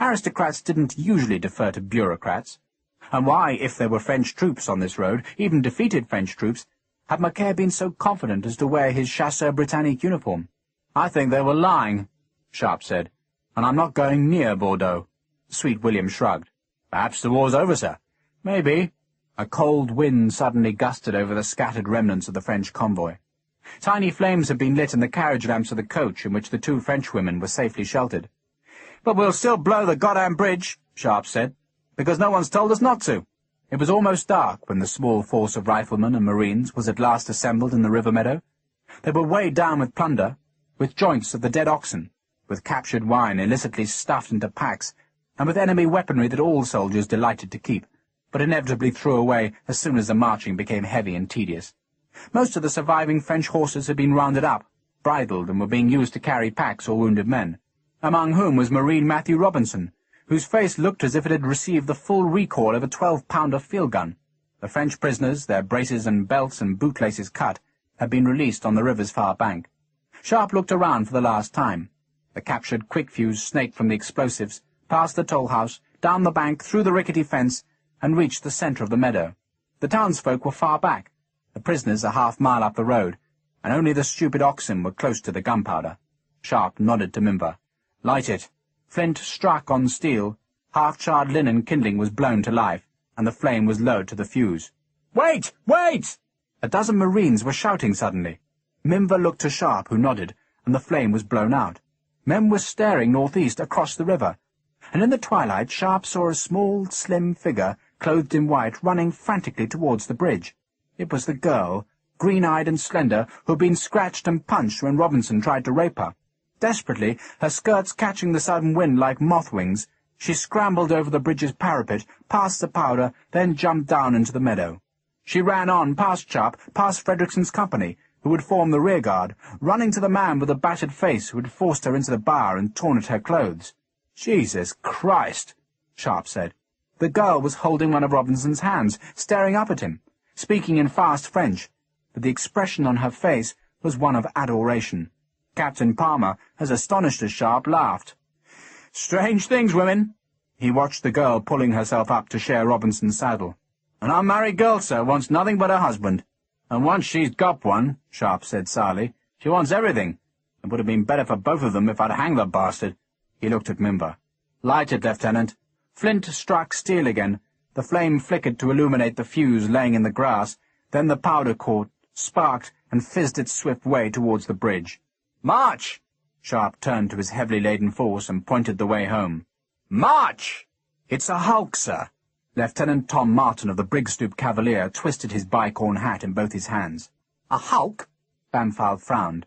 Aristocrats didn't usually defer to bureaucrats. And why, if there were French troops on this road, even defeated French troops, had Macaire been so confident as to wear his Chasseur Britannique uniform? "I think they were lying," Sharpe said, "and I'm not going near Bordeaux." Sweet William shrugged. "Perhaps the war's over, sir." "Maybe." A cold wind suddenly gusted over the scattered remnants of the French convoy. Tiny flames had been lit in the carriage lamps of the coach in which the two Frenchwomen were safely sheltered. "But we'll still blow the goddamn bridge," Sharpe said, "because no one's told us not to." It was almost dark when the small force of riflemen and marines was at last assembled in the river meadow. They were weighed down with plunder, with joints of the dead oxen, with captured wine illicitly stuffed into packs, and with enemy weaponry that all soldiers delighted to keep, but inevitably threw away as soon as the marching became heavy and tedious. Most of the surviving French horses had been rounded up, bridled, and were being used to carry packs or wounded men, among whom was Marine Matthew Robinson, whose face looked as if it had received the full recoil of a 12-pounder field gun. The French prisoners, their braces and belts and bootlaces cut, had been released on the river's far bank. Sharpe looked around for the last time. The captured quick-fuse snaked from the explosives, past the toll-house, down the bank, through the rickety fence, and reached the centre of the meadow. The townsfolk were far back, the prisoners a half-mile up the road, and only the stupid oxen were close to the gunpowder. Sharpe nodded to Mimber. "Light it." Flint struck on steel, half-charred linen kindling was blown to life, and the flame was lowered to the fuse. "Wait! Wait!" A dozen marines were shouting suddenly. Mimber looked to Sharpe, who nodded, and the flame was blown out. Men were staring northeast across the river, and in the twilight Sharpe saw a small, slim figure, clothed in white, running frantically towards the bridge. It was the girl, green-eyed and slender, who had been scratched and punched when Robinson tried to rape her. Desperately, her skirts catching the sudden wind like moth-wings, she scrambled over the bridge's parapet, past the powder, then jumped down into the meadow. She ran on, past Sharpe, past Frederickson's company, who would form the rearguard, running to the man with the battered face who had forced her into the bar and torn at her clothes. "Jesus Christ!" Sharpe said. The girl was holding one of Robinson's hands, staring up at him, speaking in fast French, but the expression on her face was one of adoration. Captain Palmer, as astonished as Sharpe, laughed. "Strange things, women." He watched the girl pulling herself up to share Robinson's saddle. "An unmarried girl, sir, wants nothing but a husband. And once she's got one," Sharpe said sourly, "she wants everything. It would have been better for both of them if I'd hanged the bastard." He looked at Mimber. "Light it, Lieutenant." Flint struck steel again. The flame flickered to illuminate the fuse laying in the grass, then the powder caught, sparked, and fizzed its swift way towards the bridge. "March!" Sharpe turned to his heavily laden force and pointed the way home. "March!" "It's a hulk, sir." Lieutenant Tom Martin of the Brigstoop Cavalier twisted his bicorn hat in both his hands. "A hulk?" Bampfylde frowned.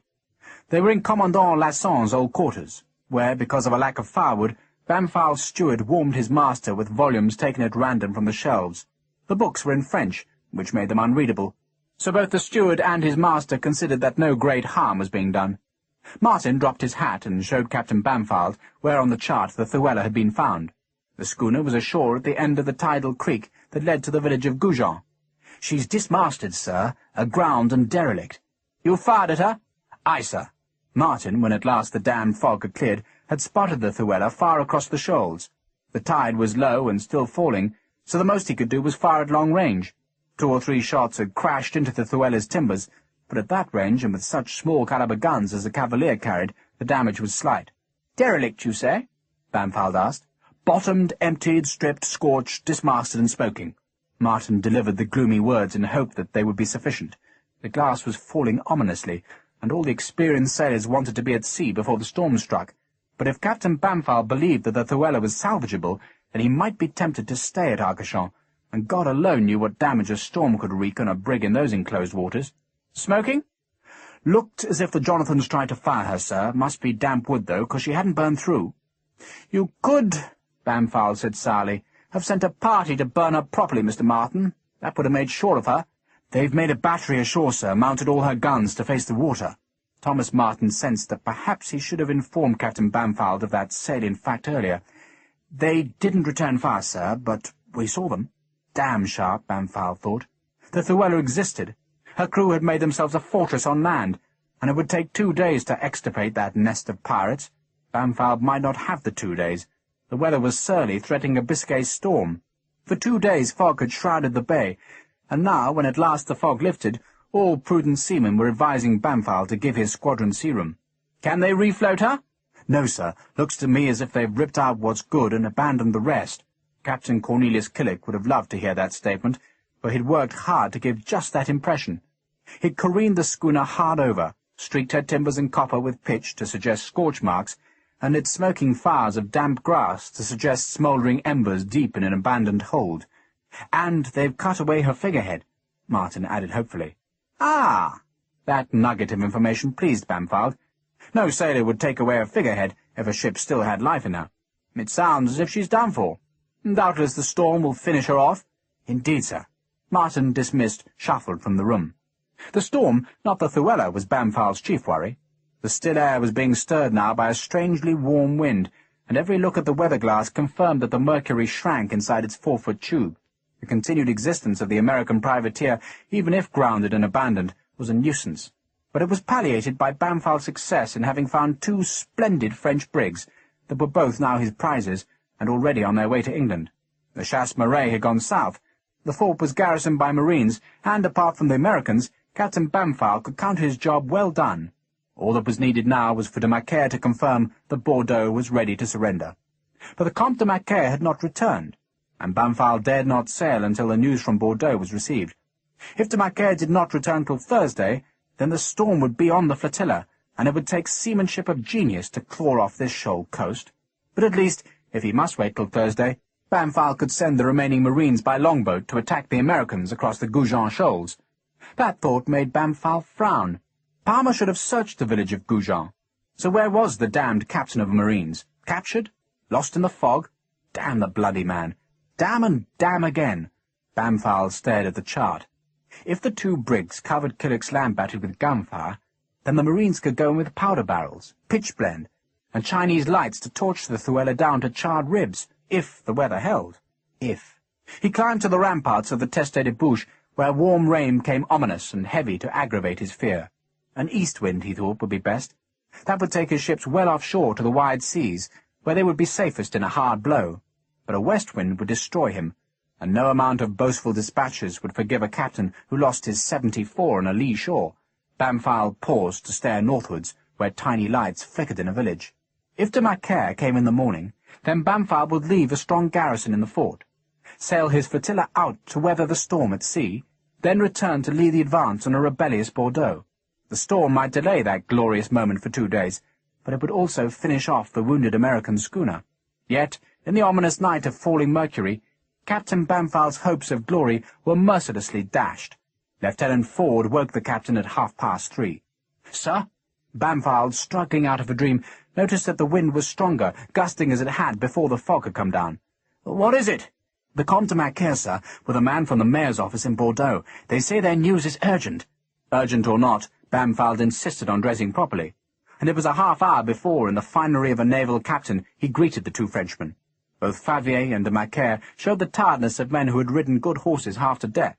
They were in Commandant Lasson's old quarters, where, because of a lack of firewood, Bampfylde's steward warmed his master with volumes taken at random from the shelves. The books were in French, which made them unreadable, so both the steward and his master considered that no great harm was being done. Martin dropped his hat and showed Captain Bampfylde where on the chart the Thuella had been found. The schooner was ashore at the end of the tidal creek that led to the village of Goujon. "She's dismasted, sir, aground and derelict." "You fired at her?" "Aye, sir." Martin, when at last the damned fog had cleared, had spotted the Thuella far across the shoals. The tide was low and still falling, so the most he could do was fire at long range. 2 or 3 shots had crashed into the Thuella's timbers, but at that range, and with such small-caliber guns as the Cavalier carried, the damage was slight. "Derelict, you say?" Bampfylde asked. "Bottomed, emptied, stripped, scorched, dismasted and smoking." Martin delivered the gloomy words in hope that they would be sufficient. The glass was falling ominously, and all the experienced sailors wanted to be at sea before the storm struck. But if Captain Bampfylde believed that the Thuella was salvageable, then he might be tempted to stay at Arcachon, and God alone knew what damage a storm could wreak on a brig in those enclosed waters. "Smoking?" "Looked as if the Jonathans tried to fire her, sir. Must be damp wood, though, 'cause she hadn't burned through." "You could," Bampfylde said sourly, "have sent a party to burn her properly, Mr. Martin. That would have made sure of her." "They've made a battery ashore, sir, mounted all her guns to face the water." Thomas Martin sensed that perhaps he should have informed Captain Bampfylde of that salient fact earlier. "They didn't return fire, sir, but we saw them." Damn Sharpe, Bampfylde thought. The Llewellyn existed. Her crew had made themselves a fortress on land, and it would take 2 days to extirpate that nest of pirates. Bampfylde might not have the 2 days. The weather was surly, threatening a Biscay storm. For 2 days fog had shrouded the bay, and now, when at last the fog lifted, all prudent seamen were advising Bampfylde to give his squadron sea-room. "Can they refloat her?" "No, sir. Looks to me as if they've ripped out what's good and abandoned the rest." Captain Cornelius Killick would have loved to hear that statement, for he'd worked hard to give just that impression. He'd careened the schooner hard over, streaked her timbers in copper with pitch to suggest scorch marks, and lit smoking fires of damp grass to suggest smouldering embers deep in an abandoned hold. "And they've cut away her figurehead," Martin added hopefully. "Ah!" That nugget of information pleased Bampfylde. No sailor would take away a figurehead if a ship still had life in her. "It sounds as if she's done for. Doubtless the storm will finish her off." "Indeed, sir." Martin, dismissed, shuffled from the room. The storm, not the Llewellyn, was Bampfylde's chief worry. The still air was being stirred now by a strangely warm wind, and every look at the weather-glass confirmed that the mercury shrank inside its 4-foot tube. The continued existence of the American privateer, even if grounded and abandoned, was a nuisance. But it was palliated by Bampfylde's success in having found 2 splendid French brigs that were both now his prizes and already on their way to England. The Chasse-Marais had gone south. The fort was garrisoned by Marines, and, apart from the Americans, Captain Bampfylde could count his job well done. All that was needed now was for de Macaire to confirm that Bordeaux was ready to surrender. But the Comte de Macaire had not returned, and Bampfylde dared not sail until the news from Bordeaux was received. If de Macaire did not return till Thursday, then the storm would be on the flotilla, and it would take seamanship of genius to claw off this shoal coast. But at least, if he must wait till Thursday, Bampfylde could send the remaining Marines by longboat to attack the Americans across the Goujon shoals. That thought made Bampfylde frown. Palmer should have searched the village of Goujon. So where was the damned captain of Marines? Captured? Lost in the fog? Damn the bloody man. Damn and damn again. Bampfylde stared at the chart. If the 2 brigs covered Killick's land battery with gunfire, then the Marines could go in with powder barrels, pitchblende, and Chinese lights to torch the Llewellyn down to charred ribs, if the weather held. If. He climbed to the ramparts of the Teste de Bouche, where warm rain came ominous and heavy to aggravate his fear. An east wind, he thought, would be best. That would take his ships well offshore to the wide seas, where they would be safest in a hard blow. But a west wind would destroy him, and no amount of boastful dispatches would forgive a captain who lost his 74 on a lee shore. Bampfylde paused to stare northwards, where tiny lights flickered in a village. If de Macaire came in the morning, then Bampfylde would leave a strong garrison in the fort, sail his flotilla out to weather the storm at sea, then return to lead the advance on a rebellious Bordeaux. The storm might delay that glorious moment for 2 days, but it would also finish off the wounded American schooner. Yet, in the ominous night of falling mercury, Captain Bampfylde's hopes of glory were mercilessly dashed. Lieutenant Ford woke the captain at 3:30. "Sir?" Bampfylde, struggling out of a dream, noticed that the wind was stronger, gusting as it had before the fog had come down. "What is it?" "The Comte de Macaire, sir, with a man from the mayor's office in Bordeaux. They say their news is urgent." Urgent or not, Bampfylde insisted on dressing properly, and it was a half-hour before, in the finery of a naval captain, he greeted the 2 Frenchmen. Both Favier and de Macaire showed the tiredness of men who had ridden good horses half to death,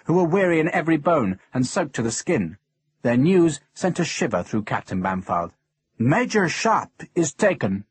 who were weary in every bone and soaked to the skin. Their news sent a shiver through Captain Bampfylde. "Major Sharpe is taken."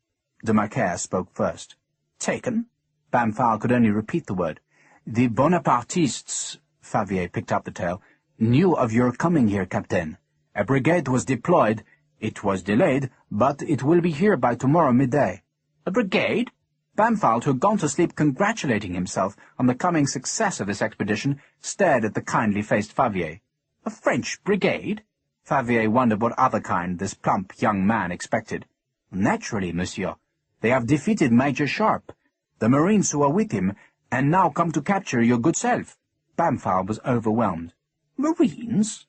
De Macaire spoke first. "Taken?" Bampfylde could only repeat the word. "The Bonapartists," Favier picked up the tale, "knew of your coming here, Captain. A brigade was deployed. It was delayed, but it will be here by tomorrow midday." "A brigade?" Bampfylde, who had gone to sleep congratulating himself on the coming success of this expedition, stared at the kindly-faced Favier. "A French brigade?" Favier wondered what other kind this plump young man expected. "Naturally, monsieur. They have defeated Major Sharpe, the Marines who are with him, and now come to capture your good self." Bampfylde was overwhelmed. "Marines?"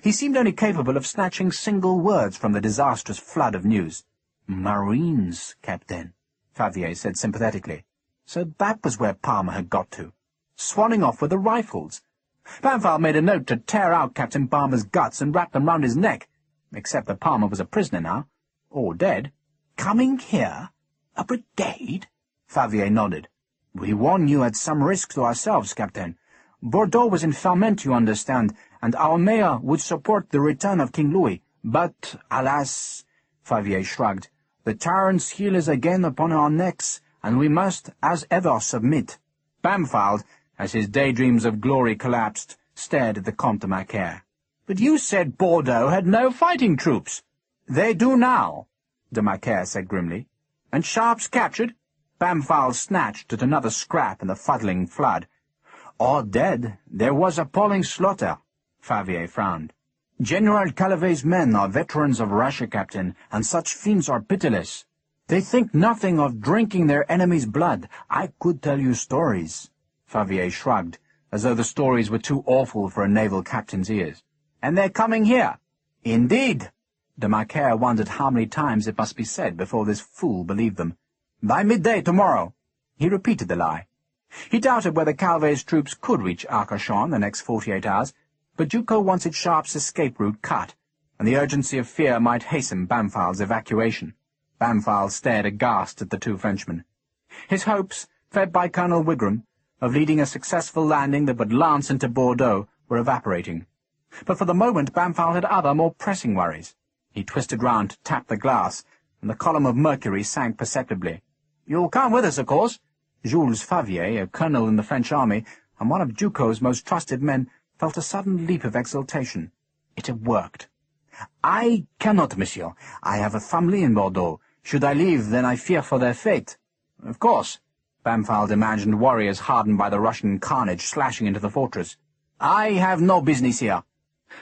He seemed only capable of snatching single words from the disastrous flood of news. "Marines, Captain," Favier said sympathetically. So that was where Palmer had got to. Swanning off with the rifles. Bampfylde made a note to tear out Captain Palmer's guts and wrap them round his neck, except that Palmer was a prisoner now, or dead. "Coming here? A brigade?" Favier nodded. "We warn you at some risk to ourselves, Captain. Bordeaux was in ferment, you understand, and our mayor would support the return of King Louis. But, alas," Favier shrugged, "the tyrant's heel is again upon our necks, and we must, as ever, submit." Bampfylde, as his daydreams of glory collapsed, stared at the Comte de Macaire. "But you said Bordeaux had no fighting troops." "They do now," de Macaire said grimly. "And Sharpe's captured?" Bampfylde snatched at another scrap in the fuddling flood. "All dead. There was appalling slaughter." Favier frowned. "General Calavet's men are veterans of Russia, Captain, and such fiends are pitiless. They think nothing of drinking their enemy's blood. I could tell you stories." Favier shrugged, as though the stories were too awful for a naval captain's ears. "And they're coming here." "Indeed." De Macaire wondered how many times it must be said before this fool believed them. "By midday tomorrow." He repeated the lie. He doubted whether Calvet's troops could reach Arcachon in the next 48 hours, but Ducos wanted Sharpe's escape route cut, and the urgency of fear might hasten Bampfylde's evacuation. Bampfylde stared aghast at the two Frenchmen. His hopes, fed by Colonel Wigram, of leading a successful landing that would lance into Bordeaux were evaporating. But for the moment Bampfylde had other, more pressing worries. He twisted round to tap the glass, and the column of mercury sank perceptibly. "You'll come with us, of course?" Jules Favier, a colonel in the French army, and one of Ducos's most trusted men, felt a sudden leap of exultation. It had worked. "I cannot, monsieur. I have a family in Bordeaux. Should I leave, then I fear for their fate." "Of course." Bampfylde imagined warriors hardened by the Russian carnage slashing into the fortress. "I have no business here."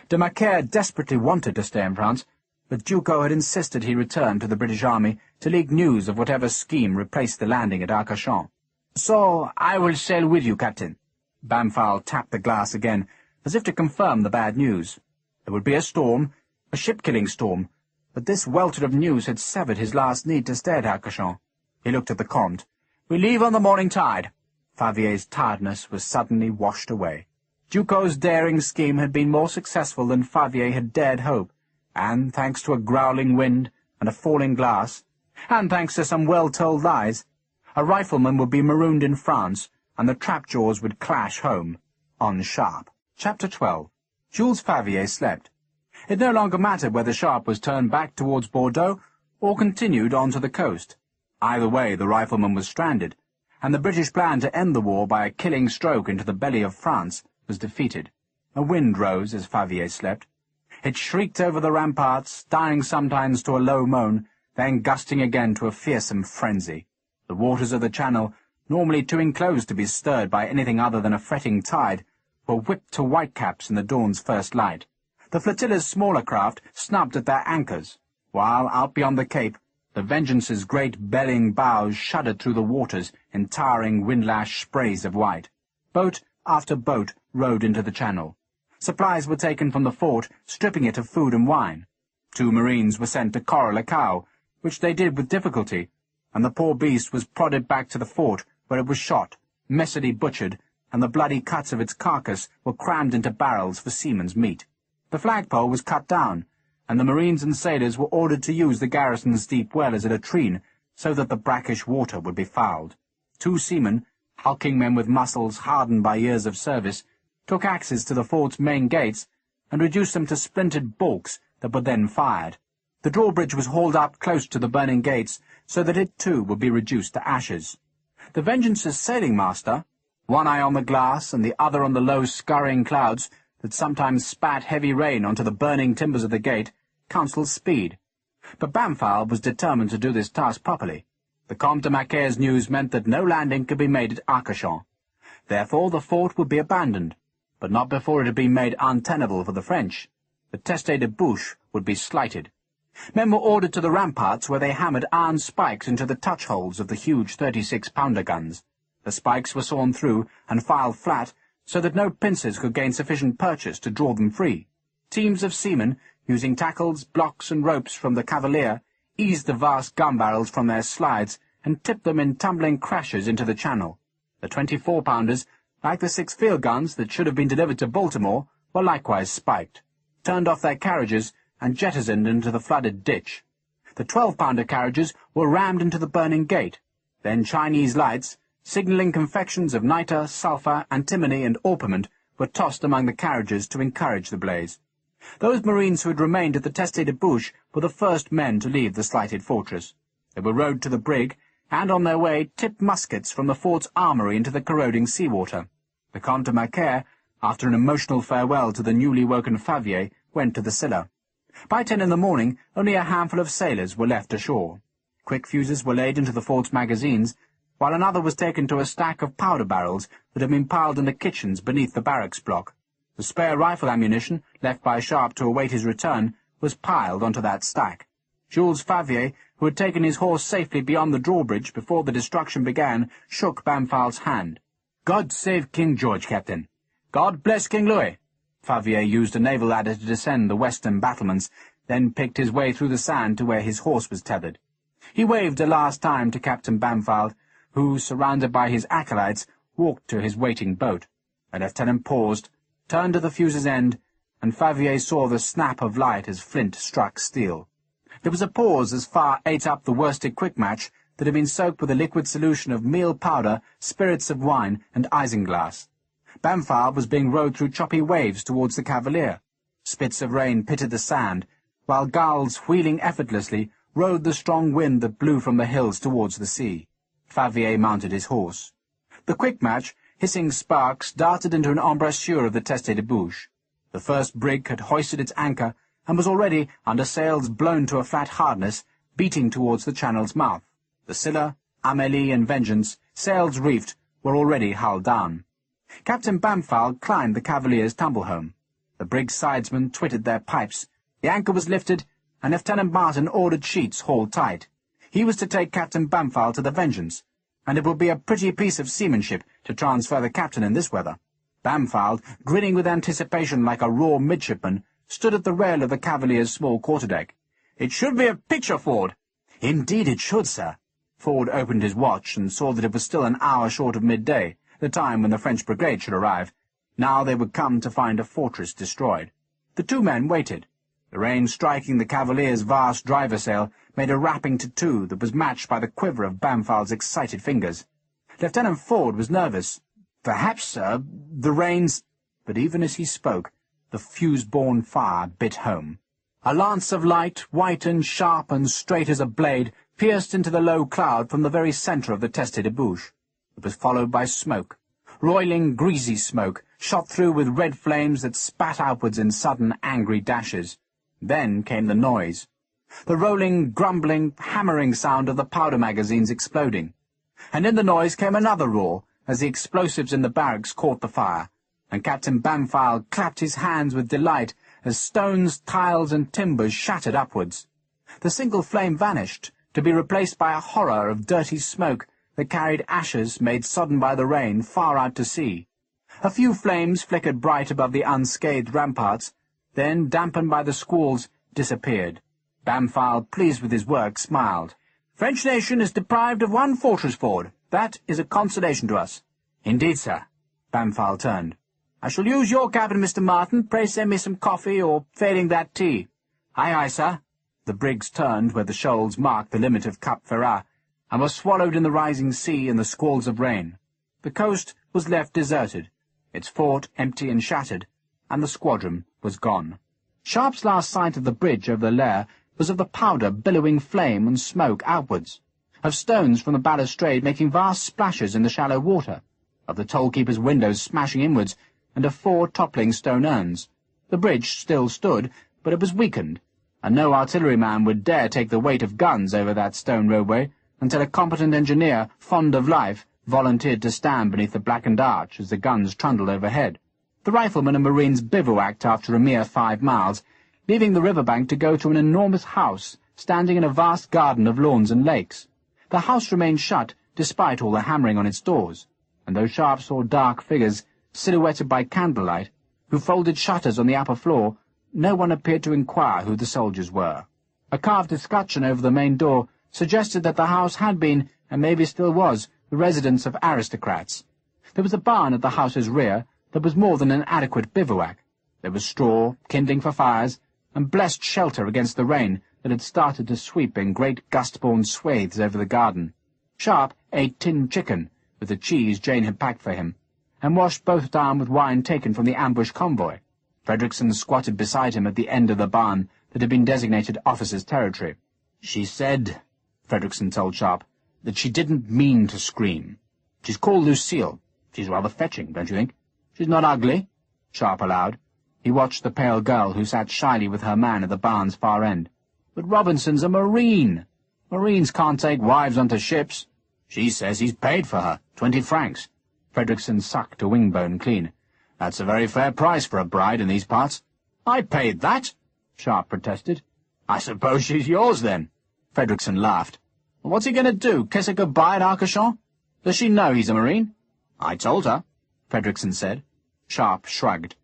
De Macaire desperately wanted to stay in France, but Ducos had insisted he return to the British army to leak news of whatever scheme replaced the landing at Arcachon. "So I will sail with you, Captain." Bampfylde tapped the glass again, as if to confirm the bad news. There would be a storm, a ship-killing storm, but this welter of news had severed his last need to stay at Arcachon. He looked at the Comte. "We leave on the morning tide." Favier's tiredness was suddenly washed away. Ducos's daring scheme had been more successful than Favier had dared hope, and, thanks to a growling wind and a falling glass, and thanks to some well-told lies, a rifleman would be marooned in France, and the trap-jaws would clash home on Sharpe. Chapter 12. Jules Favier slept. It no longer mattered whether Sharpe was turned back towards Bordeaux or continued on to the coast. Either way, the rifleman was stranded, and the British plan to end the war by a killing stroke into the belly of France was defeated. A wind rose as Favier slept. It shrieked over the ramparts, dying sometimes to a low moan, then gusting again to a fearsome frenzy. The waters of the Channel, normally too enclosed to be stirred by anything other than a fretting tide, were whipped to whitecaps in the dawn's first light. The flotilla's smaller craft snubbed at their anchors, while, out beyond the Cape, the Vengeance's great bellying bows shuddered through the waters in towering wind-lashed sprays of white. Boat after boat rode into the Channel. Supplies were taken from the fort, stripping it of food and wine. 2 marines were sent to corral a cow, which they did with difficulty, and the poor beast was prodded back to the fort, where it was shot, messily butchered, and the bloody cuts of its carcass were crammed into barrels for seamen's meat. The flagpole was cut down, and the marines and sailors were ordered to use the garrison's deep well as a latrine, so that the brackish water would be fouled. 2 seamen, hulking men with muscles hardened by years of service, took axes to the fort's main gates and reduced them to splintered balks that were then fired. The drawbridge was hauled up close to the burning gates, so that it too would be reduced to ashes. The Vengeance's sailing master, one eye on the glass and the other on the low scurrying clouds that sometimes spat heavy rain onto the burning timbers of the gate, counselled speed. But Bampfylde was determined to do this task properly. The Comte de Macaire's news meant that no landing could be made at Arcachon. Therefore the fort would be abandoned, but not before it had been made untenable for the French. The Teste de Bouche would be slighted. Men were ordered to the ramparts, where they hammered iron spikes into the touch-holes of the huge 36-pounder guns. The spikes were sawn through and filed flat, so that no pincers could gain sufficient purchase to draw them free. Teams of seamen, using tackles, blocks, and ropes from the Cavalier, eased the vast gun-barrels from their slides and tipped them in tumbling crashes into the Channel. The 24-pounders, like the 6 field guns that should have been delivered to Baltimore, were likewise spiked, turned off their carriages, and jettisoned into the flooded ditch. The 12-pounder carriages were rammed into the burning gate. Then Chinese lights, Signalling confections of nitre, sulphur, antimony, and orpiment were tossed among the carriages to encourage the blaze. Those marines who had remained at the Teste de Bouche were the first men to leave the slighted fortress. They were rowed to the brig, and on their way tipped muskets from the fort's armoury into the corroding seawater. The Comte de Macaire, after an emotional farewell to the newly woken Favier, went to the Scylla. By 10 in the morning, only a handful of sailors were left ashore. Quick fuses were laid into the fort's magazines, while another was taken to a stack of powder barrels that had been piled in the kitchens beneath the barracks block. The spare rifle ammunition, left by Sharpe to await his return, was piled onto that stack. Jules Favier, who had taken his horse safely beyond the drawbridge before the destruction began, shook Bampfald's hand. "God save King George, Captain." "God bless King Louis." Favier used a naval ladder to descend the western battlements, then picked his way through the sand to where his horse was tethered. He waved a last time to Captain Bampfald, who, surrounded by his acolytes, walked to his waiting boat. The lieutenant paused, turned to the fuse's end, and Favier saw the snap of light as flint struck steel. There was a pause as Far ate up the worsted quick-match that had been soaked with a liquid solution of meal powder, spirits of wine, and isinglass. Bampfald was being rowed through choppy waves towards the Cavalier. Spits of rain pitted the sand, while gulls, wheeling effortlessly, rode the strong wind that blew from the hills towards the sea. Favier mounted his horse. The quick-match, hissing sparks, darted into an embrasure of the Teste de Bouche. The first brig had hoisted its anchor, and was already, under sails blown to a flat hardness, beating towards the channel's mouth. The Scylla, Amélie, and Vengeance, sails reefed, were already hull down. Captain Bampfald climbed the Cavalier's tumble-home. The brig's sidesmen twittered their pipes. The anchor was lifted, and Lieutenant Martin ordered sheets hauled tight. He was to take Captain Bampfald to the Vengeance, and it would be a pretty piece of seamanship to transfer the captain in this weather. Bampfald, grinning with anticipation like a raw midshipman, stood at the rail of the Cavalier's small quarterdeck. "It should be a picture, Ford." "Indeed it should, sir." Ford opened his watch and saw that it was still an hour short of midday, the time when the French brigade should arrive. Now they would come to find a fortress destroyed. The two men waited. The rain striking the Cavalier's vast driver sail made a rapping tattoo that was matched by the quiver of Bampfald's excited fingers. Lieutenant Ford was nervous. "Perhaps, sir, the rain's—" But even as he spoke, the fuse-borne fire bit home. A lance of light, white and sharp and straight as a blade, pierced into the low cloud from the very centre of the Teste de Bouche. It was followed by smoke. Roiling, greasy smoke, shot through with red flames that spat outwards in sudden, angry dashes. Then came the noise. The rolling, grumbling, hammering sound of the powder magazines exploding. And in the noise came another roar, as the explosives in the barracks caught the fire, and Captain Bampfald clapped his hands with delight as stones, tiles, and timbers shattered upwards. The single flame vanished, to be replaced by a horror of dirty smoke that carried ashes made sodden by the rain far out to sea. A few flames flickered bright above the unscathed ramparts, then, dampened by the squalls, disappeared. Bampfald, pleased with his work, smiled. "French nation is deprived of one fortress, Ford. That is a consolation to us." "Indeed, sir." Bampfald turned. "I shall use your cabin, Mr. Martin. Pray send me some coffee, or, failing that, tea." "Aye, aye, sir." The brigs turned where the shoals marked the limit of Cap Ferrat, and were swallowed in the rising sea and the squalls of rain. The coast was left deserted, its fort empty and shattered, and the squadron was gone. Sharpe's last sight of the bridge over the Lair was of the powder billowing flame and smoke outwards, of stones from the balustrade making vast splashes in the shallow water, of the toll-keeper's windows smashing inwards, and of 4 toppling stone urns. The bridge still stood, but it was weakened, and no artilleryman would dare take the weight of guns over that stone roadway until a competent engineer, fond of life, volunteered to stand beneath the blackened arch as the guns trundled overhead. The riflemen and marines bivouacked after a mere 5 miles, leaving the riverbank to go to an enormous house standing in a vast garden of lawns and lakes. The house remained shut, despite all the hammering on its doors, and though Sharpe saw dark figures, silhouetted by candlelight, who folded shutters on the upper floor, no one appeared to inquire who the soldiers were. A carved escutcheon over the main door suggested that the house had been, and maybe still was, the residence of aristocrats. There was a barn at the house's rear that was more than an adequate bivouac. There was straw, kindling for fires, and blessed shelter against the rain that had started to sweep in great gust-borne swathes over the garden. Sharpe ate tinned chicken, with the cheese Jane had packed for him, and washed both down with wine taken from the ambush convoy. Fredrickson squatted beside him at the end of the barn that had been designated officers' territory. "She said," Fredrickson told Sharpe, "that she didn't mean to scream. She's called Lucille. She's rather fetching, don't you think? She's not ugly," Sharpe allowed. He watched the pale girl who sat shyly with her man at the barn's far end. "But Robinson's a Marine. Marines can't take wives onto ships. She says he's paid for her, 20 francs. Fredrickson sucked a wingbone clean. "That's a very fair price for a bride in these parts." "I paid that," Sharpe protested. "I suppose she's yours, then." Fredrickson laughed. "Well, what's he going to do, kiss her goodbye at Arcachon? Does she know he's a Marine?" "I told her," Fredrickson said. Sharpe shrugged.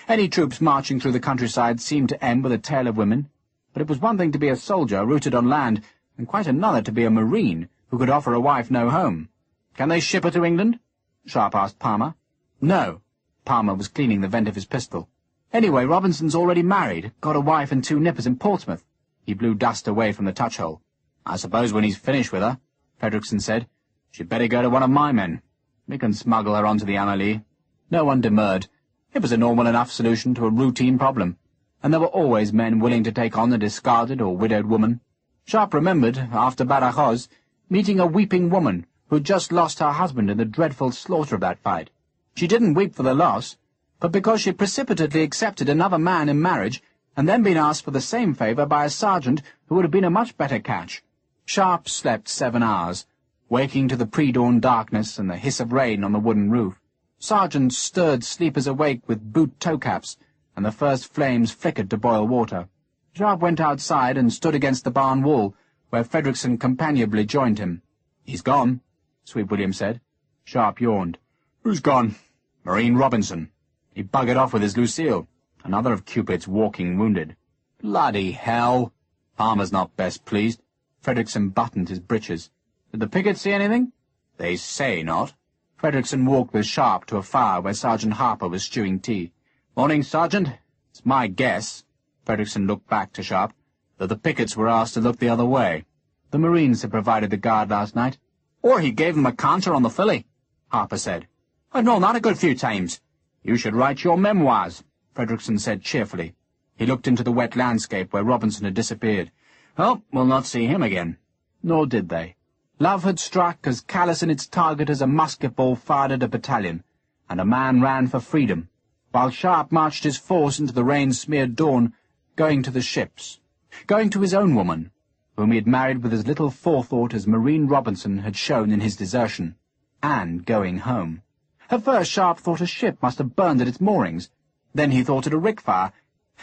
Any troops marching through the countryside seemed to end with a tale of women, but it was one thing to be a soldier rooted on land, and quite another to be a Marine who could offer a wife no home. "Can they ship her to England?" Sharpe asked Palmer. "No." Palmer was cleaning the vent of his pistol. "Anyway, Robinson's already married, got a wife and 2 nippers in Portsmouth." He blew dust away from the touch-hole. "I suppose when he's finished with her," Fredrickson said, "she'd better go to one of my men. We can smuggle her onto the Amélie." No one demurred. It was a normal enough solution to a routine problem, and there were always men willing to take on a discarded or widowed woman. Sharpe remembered, after Badajoz, meeting a weeping woman who had just lost her husband in the dreadful slaughter of that fight. She didn't weep for the loss, but because she had precipitately accepted another man in marriage and then been asked for the same favour by a sergeant who would have been a much better catch. Sharpe slept 7 hours, waking to the pre-dawn darkness and the hiss of rain on the wooden roof. Sergeants stirred sleepers awake with boot toe-caps, and the first flames flickered to boil water. Sharpe went outside and stood against the barn wall, where Fredrickson companionably joined him. "He's gone," Sweet William said. Sharpe yawned. "Who's gone?" "Marine Robinson. He buggered off with his Lucille, another of Cupid's walking wounded." "Bloody hell!" Palmer's not best pleased. Fredrickson buttoned his breeches. "Did the pickets see anything?" "They say not." Fredrickson walked with Sharpe to a fire where Sergeant Harper was stewing tea. "Morning, Sergeant. It's my guess," Fredrickson looked back to Sharpe, "that the pickets were asked to look the other way. The Marines had provided the guard last night." "Or he gave them a canter on the filly," Harper said. "I've known that a good few times." "You should write your memoirs," Fredrickson said cheerfully. He looked into the wet landscape where Robinson had disappeared. "Well, we'll not see him again." Nor did they. Love had struck as callous in its target as a musket ball fired at a battalion, and a man ran for freedom, while Sharpe marched his force into the rain-smeared dawn, going to the ships, going to his own woman, whom he had married with as little forethought as Marine Robinson had shown in his desertion, and going home. At first Sharpe thought a ship must have burned at its moorings, then he thought it a rick fire,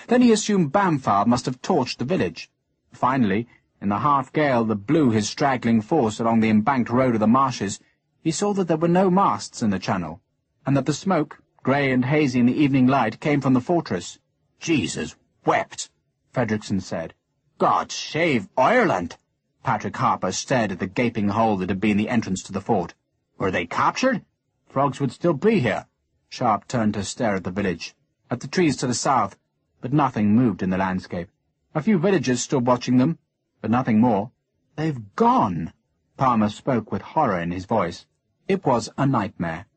then he assumed Bamford must have torched the village. Finally, in the half-gale that blew his straggling force along the embanked road of the marshes, he saw that there were no masts in the channel, and that the smoke, grey and hazy in the evening light, came from the fortress. "Jesus wept," Fredrickson said. "God save Ireland!" Patrick Harper stared at the gaping hole that had been the entrance to the fort. "Were they captured? Frogs would still be here." Sharpe turned to stare at the village, at the trees to the south, but nothing moved in the landscape. A few villagers stood watching them, but nothing more. "They've gone." Palmer spoke with horror in his voice. It was a nightmare.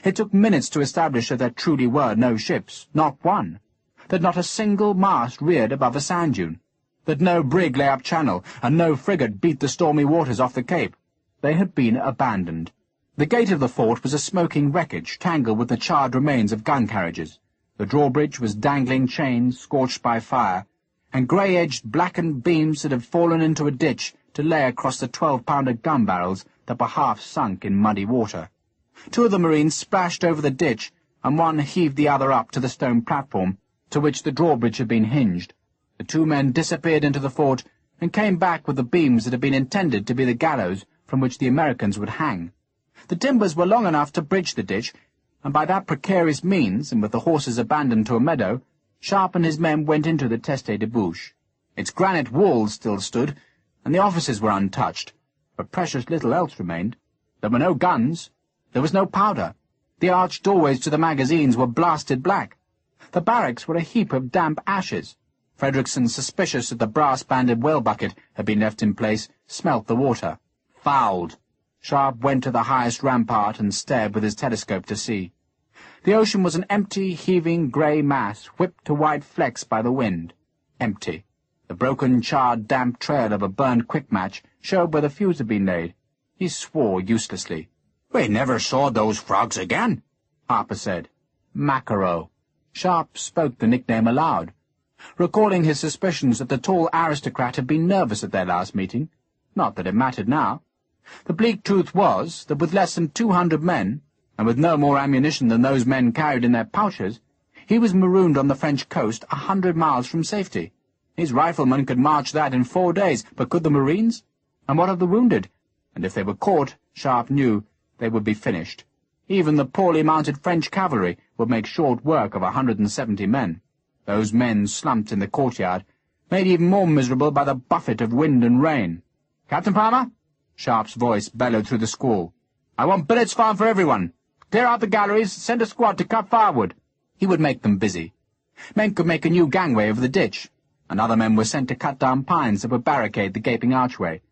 It took minutes to establish that there truly were no ships, not one, that not a single mast reared above a sand dune, that no brig lay up channel, and no frigate beat the stormy waters off the Cape. They had been abandoned. The gate of the fort was a smoking wreckage tangled with the charred remains of gun carriages. The drawbridge was dangling chains scorched by fire, and grey-edged blackened beams that had fallen into a ditch to lay across the 12-pounder gun barrels that were half sunk in muddy water. 2 of the Marines splashed over the ditch, and one heaved the other up to the stone platform, to which the drawbridge had been hinged. The 2 men disappeared into the fort, and came back with the beams that had been intended to be the gallows from which the Americans would hang. The timbers were long enough to bridge the ditch, and by that precarious means, and with the horses abandoned to a meadow, Sharpe and his men went into the Teste de Bouche. Its granite walls still stood, and the offices were untouched, but precious little else remained. There were no guns. There was no powder. The arched doorways to the magazines were blasted black. The barracks were a heap of damp ashes. Fredrickson, suspicious that the brass-banded well bucket had been left in place, smelt the water. "Fouled," Sharpe went to the highest rampart and stared with his telescope to see. The ocean was an empty, heaving grey mass, whipped to white flecks by the wind. Empty. The broken, charred, damp trail of a burned quick-match showed where the fuse had been laid. He swore uselessly. "We never saw those frogs again," Harper said. "Macaro." Sharpe spoke the nickname aloud, recalling his suspicions that the tall aristocrat had been nervous at their last meeting. Not that it mattered now. The bleak truth was that with less than 200 men, and with no more ammunition than those men carried in their pouches, he was marooned on the French coast 100 miles from safety. His riflemen could march that in 4 days, but could the Marines? And what of the wounded? And if they were caught, Sharpe knew, they would be finished. Even the poorly mounted French cavalry would make short work of 170 men. Those men slumped in the courtyard, made even more miserable by the buffet of wind and rain. "Captain Palmer?" Sharpe's voice bellowed through the squall. "I want billets found for everyone. Clear out the galleries, send a squad to cut firewood." He would make them busy. Men could make a new gangway over the ditch, and other men were sent to cut down pines that would barricade the gaping archway.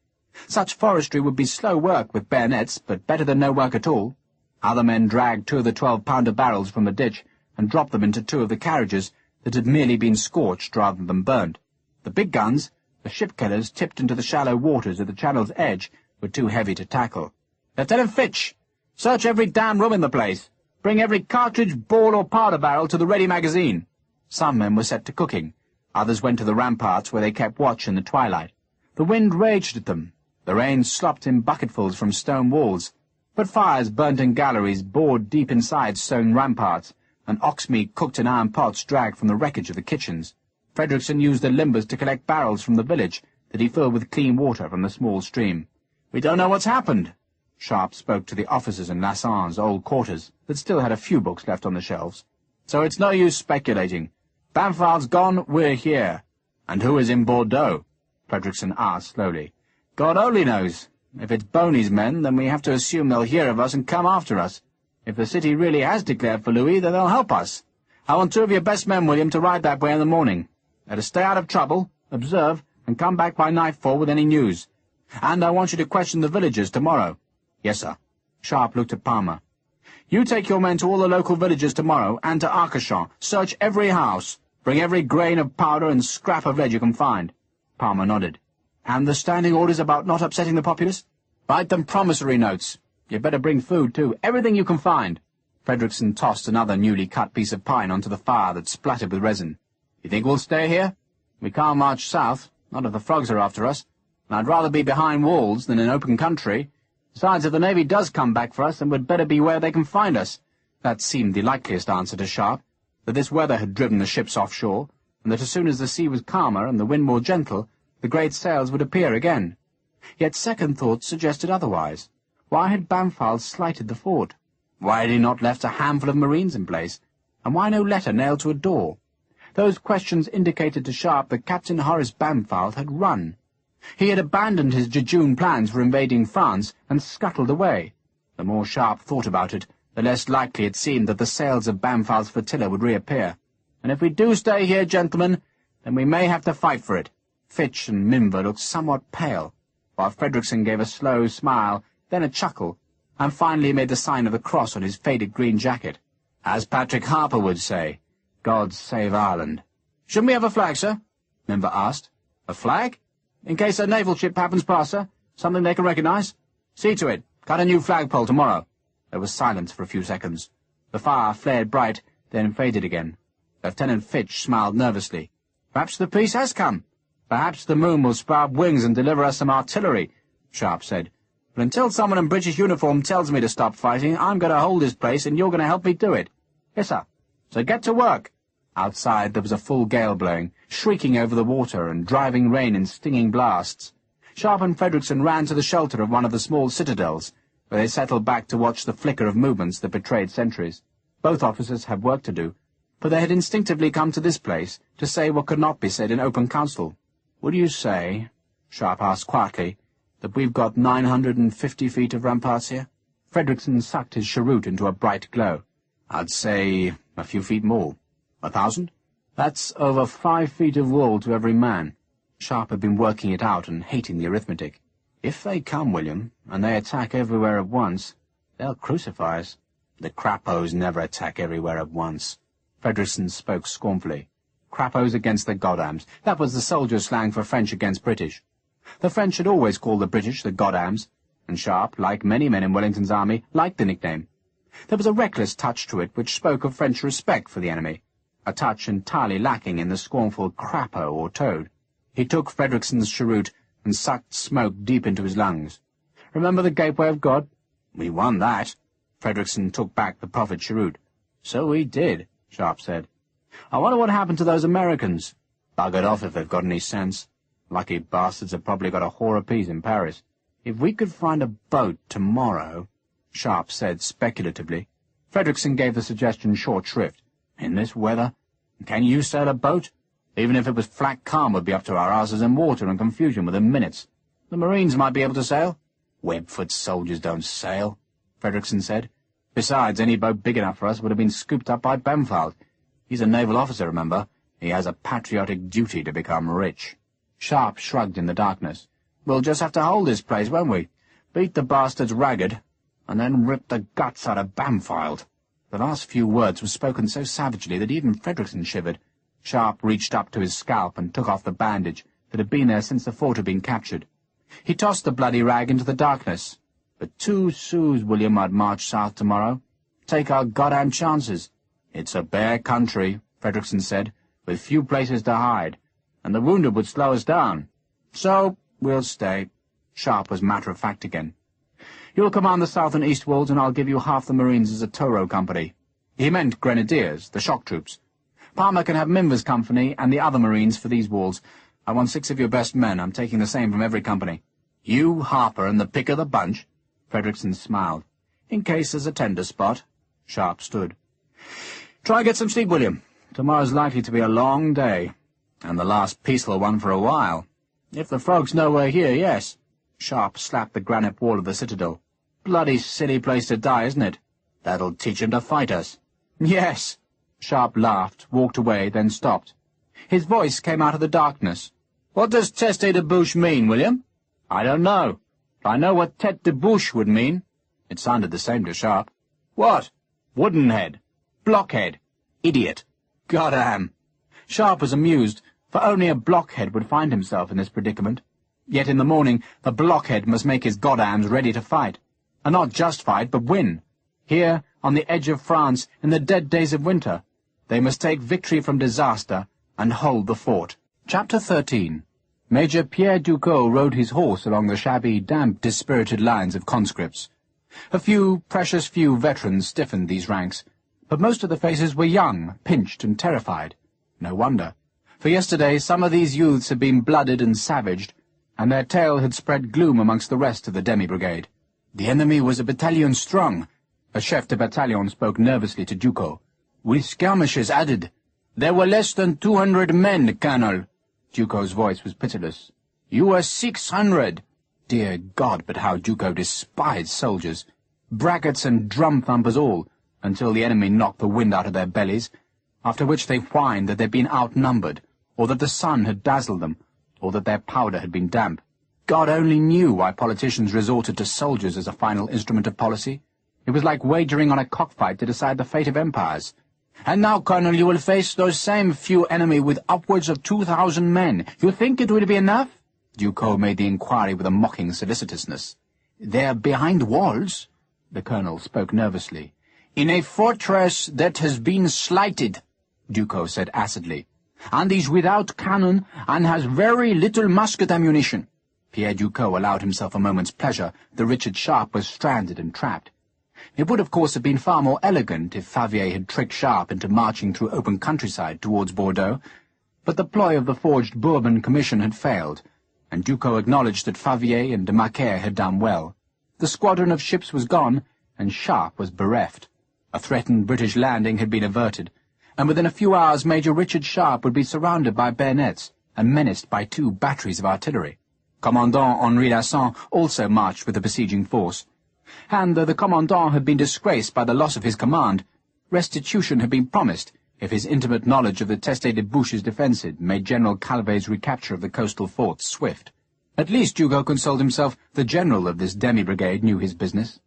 Such forestry would be slow work with bayonets, but better than no work at all. Other men dragged 2 of the 12-pounder barrels from the ditch and dropped them into 2 of the carriages that had merely been scorched rather than burned. The big guns, the ship-killers tipped into the shallow waters at the channel's edge, were too heavy to tackle. "Lieutenant Fitch, search every damn room in the place. Bring every cartridge, ball, or powder barrel to the ready magazine." Some men were set to cooking. Others went to the ramparts where they kept watch in the twilight. The wind raged at them. The rain slopped in bucketfuls from stone walls. But fires burnt in galleries bored deep inside stone ramparts, and ox meat cooked in iron pots dragged from the wreckage of the kitchens. Frederickson used the limbers to collect barrels from the village that he filled with clean water from the small stream. "We don't know what's happened." Sharpe spoke to the officers in Lassan's old quarters that still had a few books left on the shelves. "So it's no use speculating. Bampfald's gone, we're here." "And who is in Bordeaux?" Frederickson asked slowly. "God only knows. If it's Boney's men, then we have to assume they'll hear of us and come after us. If the city really has declared for Louis, then they'll help us. I want 2 of your best men, William, to ride that way in the morning. Let us stay out of trouble, observe, and come back by nightfall with any news. And I want you to question the villagers tomorrow." "Yes, sir." Sharpe looked at Palmer. "You take your men to all the local villages tomorrow, and to Arcachon. Search every house. Bring every grain of powder and scrap of lead you can find." Palmer nodded. "And the standing orders about not upsetting the populace?" "Write them promissory notes. You'd better bring food, too. Everything you can find." Frederickson tossed another newly cut piece of pine onto the fire that splattered with resin. "You think we'll stay here? We can't march south, not if the frogs are after us. And I'd rather be behind walls than in open country. Besides, if the Navy does come back for us, then we'd better be where they can find us." That seemed the likeliest answer to Sharpe, that this weather had driven the ships offshore, and that as soon as the sea was calmer and the wind more gentle, the great sails would appear again. Yet second thoughts suggested otherwise. Why had Bampfald slighted the fort? Why had he not left a handful of Marines in place? And why no letter nailed to a door? Those questions indicated to Sharpe that Captain Horace Bampfald had run. He had abandoned his jejune plans for invading France and scuttled away. The more Sharpe thought about it, the less likely it seemed that the sails of Bampfald's flotilla would reappear. "And if we do stay here, gentlemen, then we may have to fight for it." Fitch and Mimver looked somewhat pale, while Frederickson gave a slow smile, then a chuckle, and finally made the sign of the cross on his faded green jacket. "As Patrick Harper would say, God save Ireland." "Shouldn't we have a flag, sir?" Mimver asked. "A flag? In case a naval ship happens past, sir? Something they can recognize?" "See to it. Cut a new flagpole tomorrow." There was silence for a few seconds. The fire flared bright, then faded again. Lieutenant Fitch smiled nervously. "Perhaps the peace has come. Perhaps the moon will sprout wings and deliver us some artillery," Sharpe said. "But until someone in British uniform tells me to stop fighting, I'm going to hold this place, and you're going to help me do it." "Yes, sir." "So get to work." Outside there was a full gale blowing, shrieking over the water and driving rain in stinging blasts. Sharpe and Frederickson ran to the shelter of one of the small citadels, where they settled back to watch the flicker of movements that betrayed sentries. Both officers had work to do, for they had instinctively come to this place to say what could not be said in open council. "Would you say," Sharpe asked quietly, "that we've got 950 feet of ramparts here?" Frederickson sucked his cheroot into a bright glow. "I'd say a few feet more. 1,000? That's over 5 feet of wall to every man." Sharpe had been working it out and hating the arithmetic. If they come, William, and they attack everywhere at once, they'll crucify us. The Crappos never attack everywhere at once. Frederickson spoke scornfully. Crappos against the Goddams. That was the soldier slang for French against British. The French had always called the British the Goddams, and Sharpe, like many men in Wellington's army, liked the nickname. There was a reckless touch to it which spoke of French respect for the enemy, a touch entirely lacking in the scornful Crapo or Toad. He took Frederickson's cheroot and sucked smoke deep into his lungs. "Remember the Gateway of God?" "We won that." Frederickson took back the proffered cheroot. "So we did," Sharpe said. "I wonder what happened to those Americans. Buggered off if they've got any sense. Lucky bastards have probably got a whore apiece in Paris. If we could find a boat tomorrow," Sharpe said speculatively. Frederickson gave the suggestion short shrift. "In this weather? Can you sail a boat? Even if it was flat calm, we'd be up to our asses in water and confusion within minutes. The Marines might be able to sail." "Webfoot soldiers don't sail," Frederickson said. "Besides, any boat big enough for us would have been scooped up by Bamfald. He's a naval officer, remember. He has a patriotic duty to become rich." Sharpe shrugged in the darkness. "We'll just have to hold this place, won't we? Beat the bastards ragged, and then rip the guts out of Bamfylde." The last few words were spoken so savagely that even Frederickson shivered. Sharpe reached up to his scalp and took off the bandage that had been there since the fort had been captured. He tossed the bloody rag into the darkness. "For 2 sous, William, I'd march south tomorrow. Take our goddamn chances." "It's a bare country," Frederickson said, "with few places to hide, and the wounded would slow us down. So we'll stay." Sharpe was matter-of-fact again. "You'll command the south and east walls, and I'll give you half the Marines as a Toro company." He meant Grenadiers, the shock troops. "Palmer can have Minver's company and the other Marines for these walls. I want 6 of your best men. I'm taking the same from every company." "You, Harper, and the pick of the bunch?" Frederickson smiled. "In case there's a tender spot." Sharpe stood. "Try get some sleep, William. Tomorrow's likely to be a long day, and the last peaceful one for a while. If the frogs know we're here, yes." Sharpe slapped the granite wall of the citadel. "Bloody silly place to die, isn't it? That'll teach 'em to fight us." "Yes." Sharpe laughed, walked away, then stopped. His voice came out of the darkness. "What does teste de bouche mean, William?" "I don't know. I know what tete de bouche would mean." It sounded the same to Sharpe. "What?" "Woodenhead. Blockhead. Idiot. Goddamn." Sharpe was amused, for only a blockhead would find himself in this predicament. Yet in the morning the blockhead must make his goddams ready to fight. And not just fight, but win. Here, on the edge of France, in the dead days of winter, they must take victory from disaster and hold the fort. Chapter 13. Major Pierre Ducos rode his horse along the shabby, damp, dispirited lines of conscripts. A few, precious few veterans stiffened these ranks, but most of the faces were young, pinched, and terrified. No wonder, for yesterday some of these youths had been blooded and savaged, and their tale had spread gloom amongst the rest of the demi-brigade. The enemy was a battalion strong. A chef de bataillon spoke nervously to Ducos. "With skirmishes added. There were less than 200 men, Colonel." Ducos's voice was pitiless. "You were 600. Dear God, but how Ducos despised soldiers. Brackets and drum-thumpers all, until the enemy knocked the wind out of their bellies, after which they whined that they'd been outnumbered, or that the sun had dazzled them, or that their powder had been damp. God only knew why politicians resorted to soldiers as a final instrument of policy. It was like wagering on a cockfight to decide the fate of empires. And now, Colonel, you will face those same few enemy with upwards of 2,000 men. You think it will be enough?" Ducos made the inquiry with a mocking solicitousness. "They're behind walls," the colonel spoke nervously. "In a fortress that has been slighted," Ducos said acidly, "and is without cannon and has very little musket ammunition." Pierre Ducos allowed himself a moment's pleasure that Richard Sharpe was stranded and trapped. It would, of course, have been far more elegant if Favier had tricked Sharpe into marching through open countryside towards Bordeaux, but the ploy of the forged Bourbon commission had failed, and Ducos acknowledged that Favier and de Macaire had done well. The squadron of ships was gone, and Sharpe was bereft. A threatened British landing had been averted, and within a few hours Major Richard Sharpe would be surrounded by bayonets and menaced by 2 batteries of artillery. Commandant Henri Lasson also marched with the besieging force. And though the commandant had been disgraced by the loss of his command, restitution had been promised if his intimate knowledge of the Teste de Bouche's defence had made General Calvet's recapture of the coastal forts swift. At least, Duco consoled himself, the general of this demi-brigade knew his business.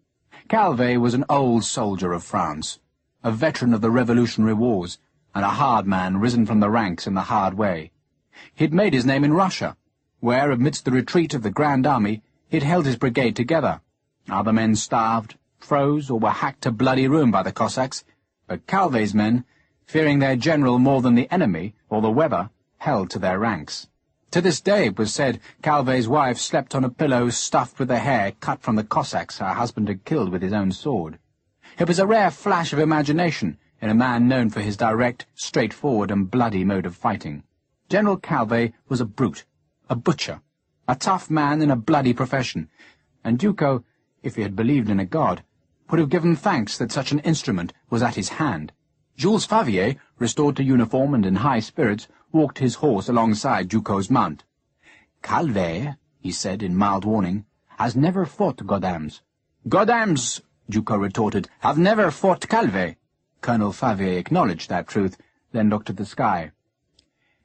Calvet was an old soldier of France, a veteran of the Revolutionary Wars, and a hard man risen from the ranks in the hard way. He'd made his name in Russia, where, amidst the retreat of the Grand Army, he'd held his brigade together. Other men starved, froze, or were hacked to bloody ruin by the Cossacks, but Calvet's men, fearing their general more than the enemy or the weather, held to their ranks. To this day, it was said, Calvet's wife slept on a pillow stuffed with the hair cut from the Cossacks her husband had killed with his own sword. It was a rare flash of imagination in a man known for his direct, straightforward and bloody mode of fighting. General Calvet was a brute, a butcher, a tough man in a bloody profession, and Duco, if he had believed in a god, would have given thanks that such an instrument was at his hand. Jules Favier, restored to uniform and in high spirits, walked his horse alongside Duco's mount. "Calvet," he said in mild warning, "has never fought Godams." "Godams," Duco retorted, "have never fought Calvet." Colonel Favier acknowledged that truth, then looked at the sky.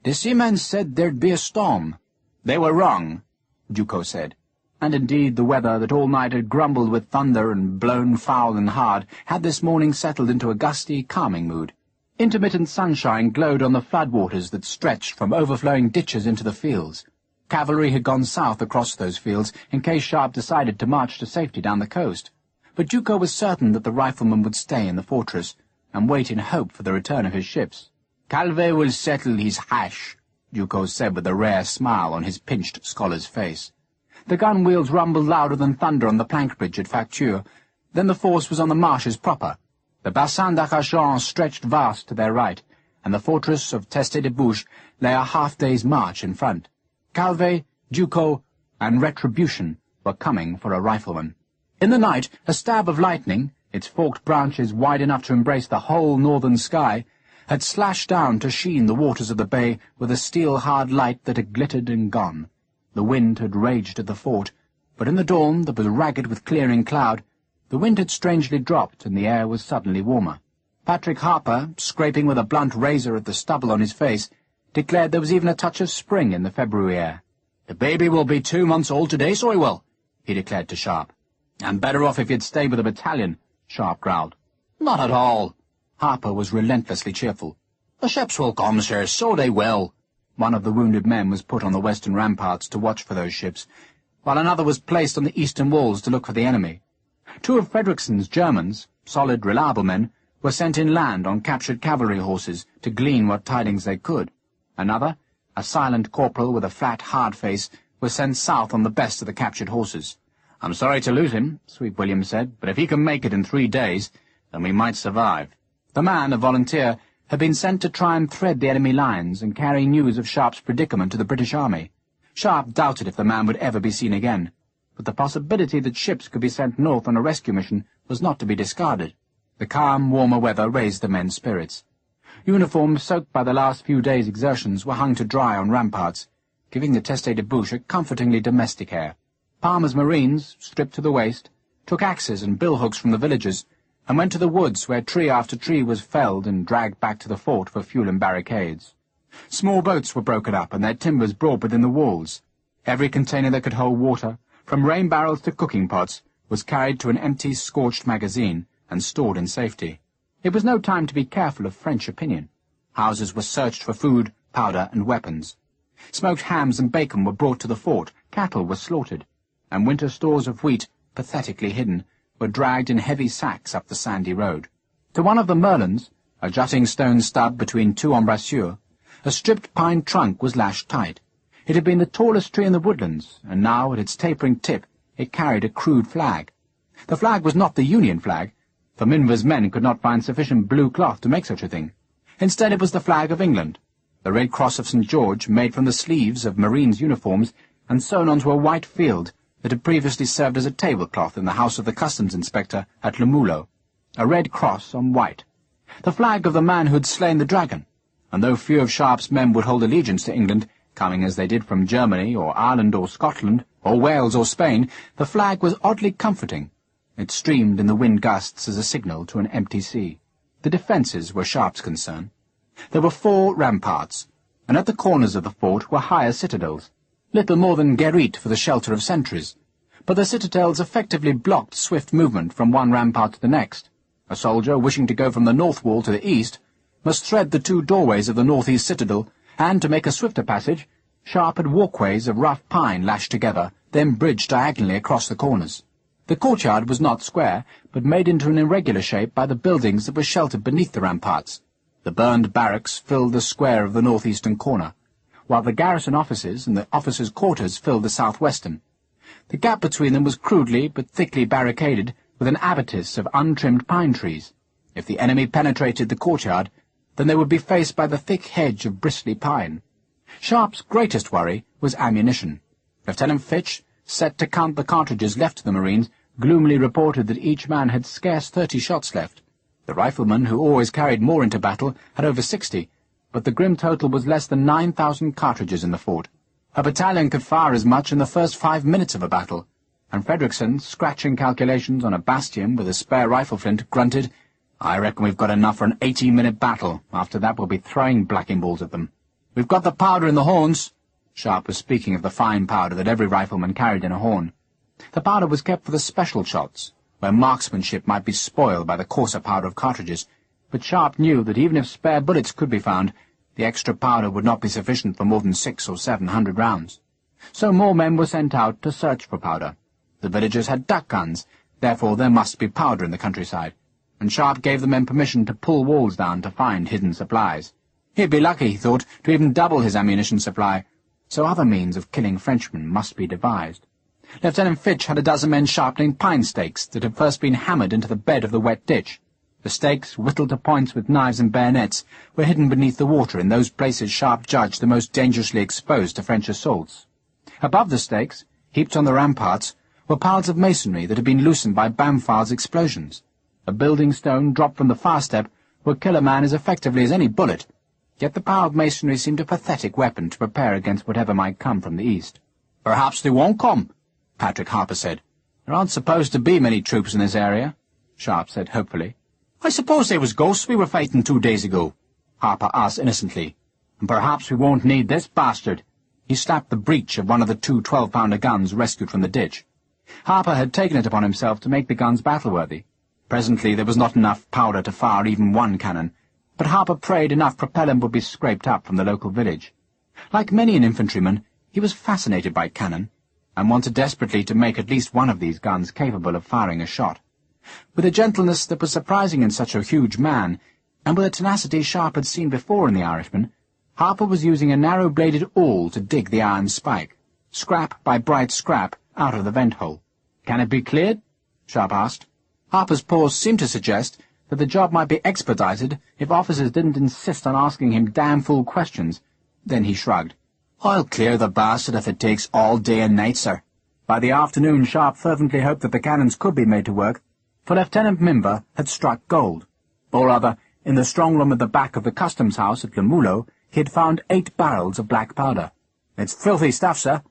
"The seamen said there'd be a storm." "They were wrong," Duco said. And indeed the weather that all night had grumbled with thunder and blown foul and hard had this morning settled into a gusty, calming mood. Intermittent sunshine glowed on the floodwaters that stretched from overflowing ditches into the fields. Cavalry had gone south across those fields in case Sharpe decided to march to safety down the coast. But Duco was certain that the riflemen would stay in the fortress and wait in hope for the return of his ships. "Calvet will settle his hash," Duco said with a rare smile on his pinched scholar's face. The gun wheels rumbled louder than thunder on the plank bridge at Facture. Then the force was on the marshes proper. The Bassin d'Arcachon stretched vast to their right, and the fortress of Testé-de-Bouche lay a half-day's march in front. Calvet, Duco, and Retribution were coming for a rifleman. In the night, a stab of lightning, its forked branches wide enough to embrace the whole northern sky, had slashed down to sheen the waters of the bay with a steel-hard light that had glittered and gone. The wind had raged at the fort, but in the dawn that was ragged with clearing cloud, the wind had strangely dropped and the air was suddenly warmer. Patrick Harper, scraping with a blunt razor at the stubble on his face, declared there was even a touch of spring in the February air. "The baby will be 2 months old today, so he will," he declared to Sharpe. "I'm better off if you'd stay with the battalion," Sharpe growled. "Not at all." Harper was relentlessly cheerful. "The ships will come, sir, so they will." One of the wounded men was put on the western ramparts to watch for those ships, while another was placed on the eastern walls to look for the enemy. 2 of Frederickson's Germans, solid, reliable men, were sent inland on captured cavalry horses to glean what tidings they could. Another, a silent corporal with a flat, hard face, was sent south on the best of the captured horses. "I'm sorry to lose him," Sweet William said, "but if he can make it in 3 days, then we might survive." The man, a volunteer, had been sent to try and thread the enemy lines and carry news of Sharpe's predicament to the British Army. Sharpe doubted if the man would ever be seen again, but the possibility that ships could be sent north on a rescue mission was not to be discarded. The calm, warmer weather raised the men's spirits. Uniforms soaked by the last few days' exertions were hung to dry on ramparts, giving the Testé-de-Bouche a comfortingly domestic air. Palmer's Marines, stripped to the waist, took axes and billhooks from the villagers, and went to the woods where tree after tree was felled and dragged back to the fort for fuel and barricades. Small boats were broken up and their timbers brought within the walls. Every container that could hold water, from rain barrels to cooking pots, was carried to an empty, scorched magazine and stored in safety. It was no time to be careful of French opinion. Houses were searched for food, powder, and weapons. Smoked hams and bacon were brought to the fort, cattle were slaughtered, and winter stores of wheat, pathetically hidden, were dragged in heavy sacks up the sandy road. To one of the merlons, a jutting stone stub between 2 embrasures, a stripped pine trunk was lashed tight. It had been the tallest tree in the woodlands, and now, at its tapering tip, it carried a crude flag. The flag was not the Union flag, for Minva's men could not find sufficient blue cloth to make such a thing. Instead, it was the flag of England, the Red Cross of St. George made from the sleeves of Marines' uniforms and sewn onto a white field that had previously served as a tablecloth in the house of the customs inspector at Le Moulot, a red cross on white, the flag of the man who had slain the dragon, and though few of Sharpe's men would hold allegiance to England, coming as they did from Germany or Ireland or Scotland or Wales or Spain, the flag was oddly comforting. It streamed in the wind gusts as a signal to an empty sea. The defences were Sharpe's concern. There were 4 ramparts, and at the corners of the fort were higher citadels. little more than guerite for the shelter of sentries, but the citadels effectively blocked swift movement from one rampart to the next. A soldier wishing to go from the north wall to the east must thread the two doorways of the northeast citadel, and to make a swifter passage, Sharpe had walkways of rough pine lashed together, then bridged diagonally across the corners. The courtyard was not square, but made into an irregular shape by the buildings that were sheltered beneath the ramparts. The burned barracks filled the square of the northeastern corner, while the garrison offices and the officers' quarters filled the southwestern. The gap between them was crudely but thickly barricaded with an abatis of untrimmed pine trees. If the enemy penetrated the courtyard, then they would be faced by the thick hedge of bristly pine. Sharpe's greatest worry was ammunition. Lieutenant Fitch, set to count the cartridges left to the Marines, gloomily reported that each man had scarce 30 shots left. The rifleman, who always carried more into battle, had over 60, but the grim total was less than 9,000 cartridges in the fort. A battalion could fire as much in the first 5 minutes of a battle, and Frederickson, scratching calculations on a bastion with a spare rifle flint, grunted, "I reckon we've got enough for an 18-minute battle. After that we'll be throwing blacking balls at them. We've got the powder in the horns." Sharpe was speaking of the fine powder that every rifleman carried in a horn. The powder was kept for the special shots, where marksmanship might be spoiled by the coarser powder of cartridges, but Sharpe knew that even if spare bullets could be found, the extra powder would not be sufficient for more than 600 or 700 rounds. So more men were sent out to search for powder. The villagers had duck guns, therefore there must be powder in the countryside, and Sharpe gave the men permission to pull walls down to find hidden supplies. He'd be lucky, he thought, to even double his ammunition supply, so other means of killing Frenchmen must be devised. Lieutenant Fitch had a dozen men sharpening pine stakes that had first been hammered into the bed of the wet ditch. The stakes, whittled to points with knives and bayonets, were hidden beneath the water in those places Sharpe judged the most dangerously exposed to French assaults. Above the stakes, heaped on the ramparts, were piles of masonry that had been loosened by Bamford's explosions. A building stone dropped from the fire step would kill a man as effectively as any bullet, yet the piled masonry seemed a pathetic weapon to prepare against whatever might come from the east. "Perhaps they won't come," Patrick Harper said. "There aren't supposed to be many troops in this area," Sharpe said hopefully. "I suppose they was ghosts we were fighting 2 days ago," Harper asked innocently. "And perhaps we won't need this bastard." He slapped the breech of one of the 2 12-pounder guns rescued from the ditch. Harper had taken it upon himself to make the guns battle-worthy. Presently there was not enough powder to fire even one cannon, but Harper prayed enough propellant would be scraped up from the local village. Like many an infantryman, he was fascinated by cannon, and wanted desperately to make at least one of these guns capable of firing a shot. With a gentleness that was surprising in such a huge man, and with a tenacity Sharpe had seen before in the Irishman, Harper was using a narrow-bladed awl to dig the iron spike, scrap by bright scrap, out of the vent-hole. "Can it be cleared?" Sharpe asked. Harper's pause seemed to suggest that the job might be expedited if officers didn't insist on asking him damn-fool questions. Then he shrugged. "I'll clear the bastard if it takes all day and night, sir." By the afternoon Sharpe fervently hoped that the cannons could be made to work, for Lieutenant Mimber had struck gold. Or rather, in the strong room at the back of the customs house at Le Moulot, he had found 8 barrels of black powder. "It's filthy stuff, sir,"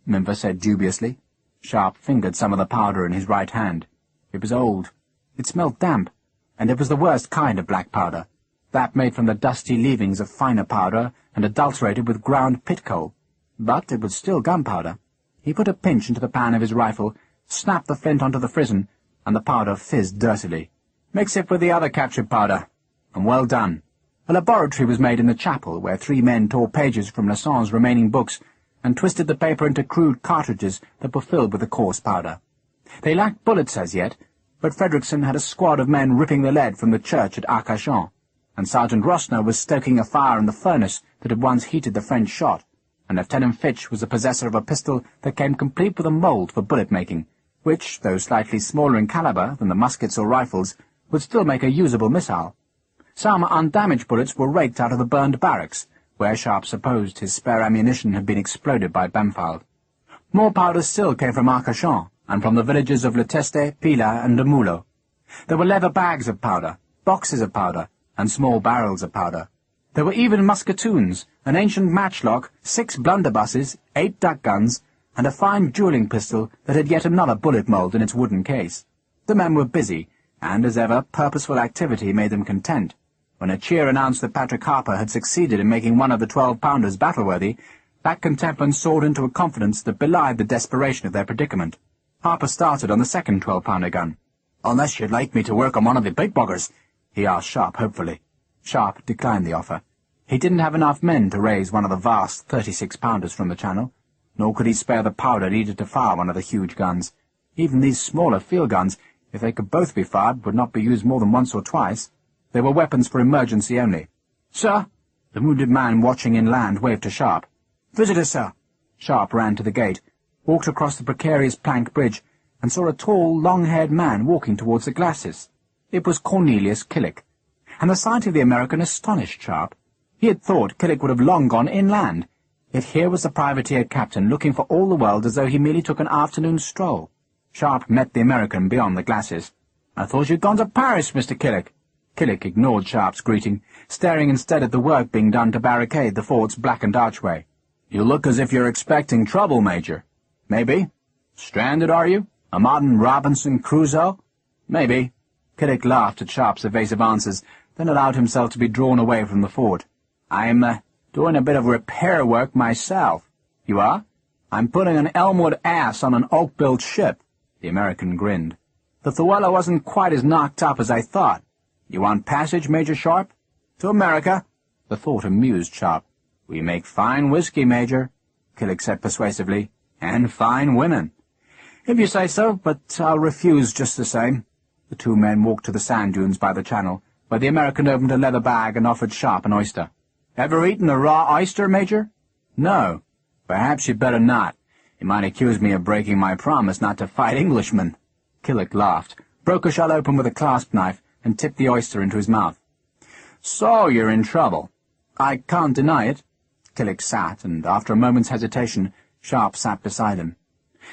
Mimber said dubiously. Sharpe fingered some of the powder in his right hand. It was old. It smelled damp, and it was the worst kind of black powder, that made from the dusty leavings of finer powder and adulterated with ground pit coal. But it was still gunpowder. He put a pinch into the pan of his rifle, snapped the flint onto the frizzen, and the powder fizzed dirtily. "Mix it with the other captured powder, and well done." A laboratory was made in the chapel, where 3 men tore pages from Lasson's remaining books and twisted the paper into crude cartridges that were filled with the coarse powder. They lacked bullets as yet, but Frederickson had a squad of men ripping the lead from the church at Arcachon, and Sergeant Rossner was stoking a fire in the furnace that had once heated the French shot, and Lieutenant Fitch was the possessor of a pistol that came complete with a mould for bullet-making, which, though slightly smaller in calibre than the muskets or rifles, would still make a usable missile. Some undamaged bullets were raked out of the burned barracks, where Sharpe supposed his spare ammunition had been exploded by Bamford. More powder still came from Arcachon, and from the villages of Le Teste, Pila, and Le Moulot. There were leather bags of powder, boxes of powder, and small barrels of powder. There were even musketoons, an ancient matchlock, 6 blunderbusses, 8 duck guns, and a fine duelling pistol that had yet another bullet mould in its wooden case. The men were busy, and, as ever, purposeful activity made them content. When a cheer announced that Patrick Harper had succeeded in making one of the 12-pounders battle-worthy, That contentment soared into a confidence that belied the desperation of their predicament. Harper started on the second 12-pounder gun. "Unless you'd like me to work on one of the big buggers," he asked Sharpe hopefully. Sharpe declined the offer. He didn't have enough men to raise one of the vast 36-pounders from the channel, nor could he spare the powder needed to fire one of the huge guns. Even these smaller field guns, if they could both be fired, would not be used more than once or twice. They were weapons for emergency only. "Sir!" The wounded man watching inland waved to Sharpe. "Visitor, sir." Sharpe ran to the gate, walked across the precarious plank bridge, and saw a tall, long-haired man walking towards the glacis. It was Cornelius Killick, and the sight of the American astonished Sharpe. He had thought Killick would have long gone inland, yet here was the privateer captain looking for all the world as though he merely took an afternoon stroll. Sharpe met the American beyond the glacis. "I thought you'd gone to Paris, Mr. Killick." Killick ignored Sharpe's greeting, staring instead at the work being done to barricade the fort's blackened archway. "You look as if you're expecting trouble, Major." "Maybe." "Stranded, are you? A modern Robinson Crusoe?" "Maybe." Killick laughed at Sharpe's evasive answers, then allowed himself to be drawn away from the fort. "I'm doing a bit of repair work myself." "You are?" "I'm putting an Elmwood ass on an oak-built ship." The American grinned. "The Thuella wasn't quite as knocked up as I thought. You want passage, Major Sharpe?" "To America." The thought amused Sharpe. "We make fine whiskey, Major," Killick said persuasively, "and fine women." "If you say so, but I'll refuse just the same." The two men walked to the sand dunes by the channel, where the American opened a leather bag and offered Sharpe an oyster. "Ever eaten a raw oyster, Major?" "No." "Perhaps you'd better not. You might accuse me of breaking my promise not to fight Englishmen." Killick laughed, broke a shell open with a clasp knife, and tipped the oyster into his mouth. "So you're in trouble." "I can't deny it." Killick sat, and after a moment's hesitation, Sharpe sat beside him.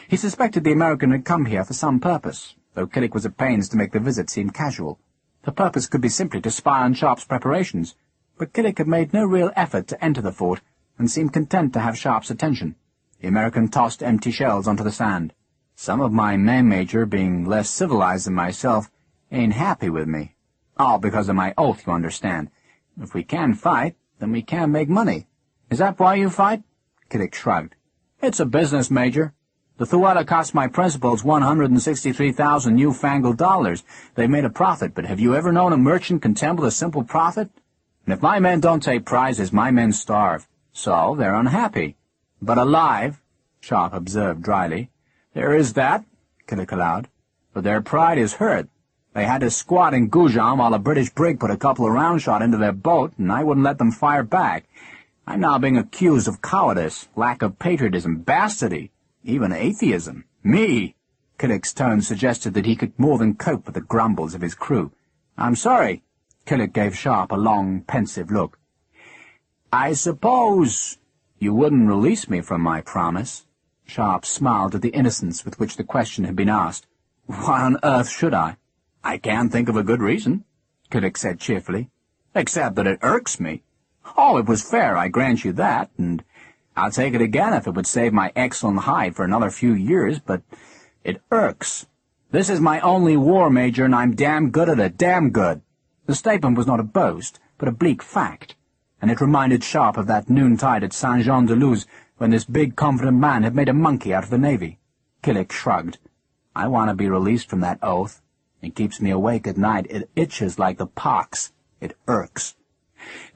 He suspected the American had come here for some purpose, though Killick was at pains to make the visit seem casual. The purpose could be simply to spy on Sharpe's preparations, but Killick had made no real effort to enter the fort, and seemed content to have Sharpe's attention. The American tossed empty shells onto the sand. "Some of my men, Major, being less civilized than myself, ain't happy with me. All because of my oath, you understand. If we can fight, then we can make money." "Is that why you fight?" Killick shrugged. "It's a business, Major. The Thuella cost my principals 163,000 newfangled dollars. They've made a profit, but have you ever known a merchant content with a simple profit? And if my men don't take prizes, my men starve. So they're unhappy. But alive," Sharpe observed dryly. "There is that," Killick allowed. "But their pride is hurt. They had to squat in Goujon while a British brig put a couple of round shot into their boat, and I wouldn't let them fire back. I'm now being accused of cowardice, lack of patriotism, bastardy, even atheism. Me!" Killick's tone suggested that he could more than cope with the grumbles of his crew. "I'm sorry." Killick gave Sharpe a long, pensive look. "I suppose you wouldn't release me from my promise?" Sharpe smiled at the innocence with which the question had been asked. "Why on earth should I?" "I can't think of a good reason," Killick said cheerfully, "except that it irks me. Oh, it was fair, I grant you that, and I'll take it again if it would save my excellent hide for another few years, but it irks. This is my only war, Major, and I'm damn good at it, damn good." The statement was not a boast, but a bleak fact, and it reminded Sharpe of that noontide at Saint-Jean-de-Luz, when this big, confident man had made a monkey out of the Navy. Killick shrugged. "I want to be released from that oath. It keeps me awake at night. It itches like the pox. It irks."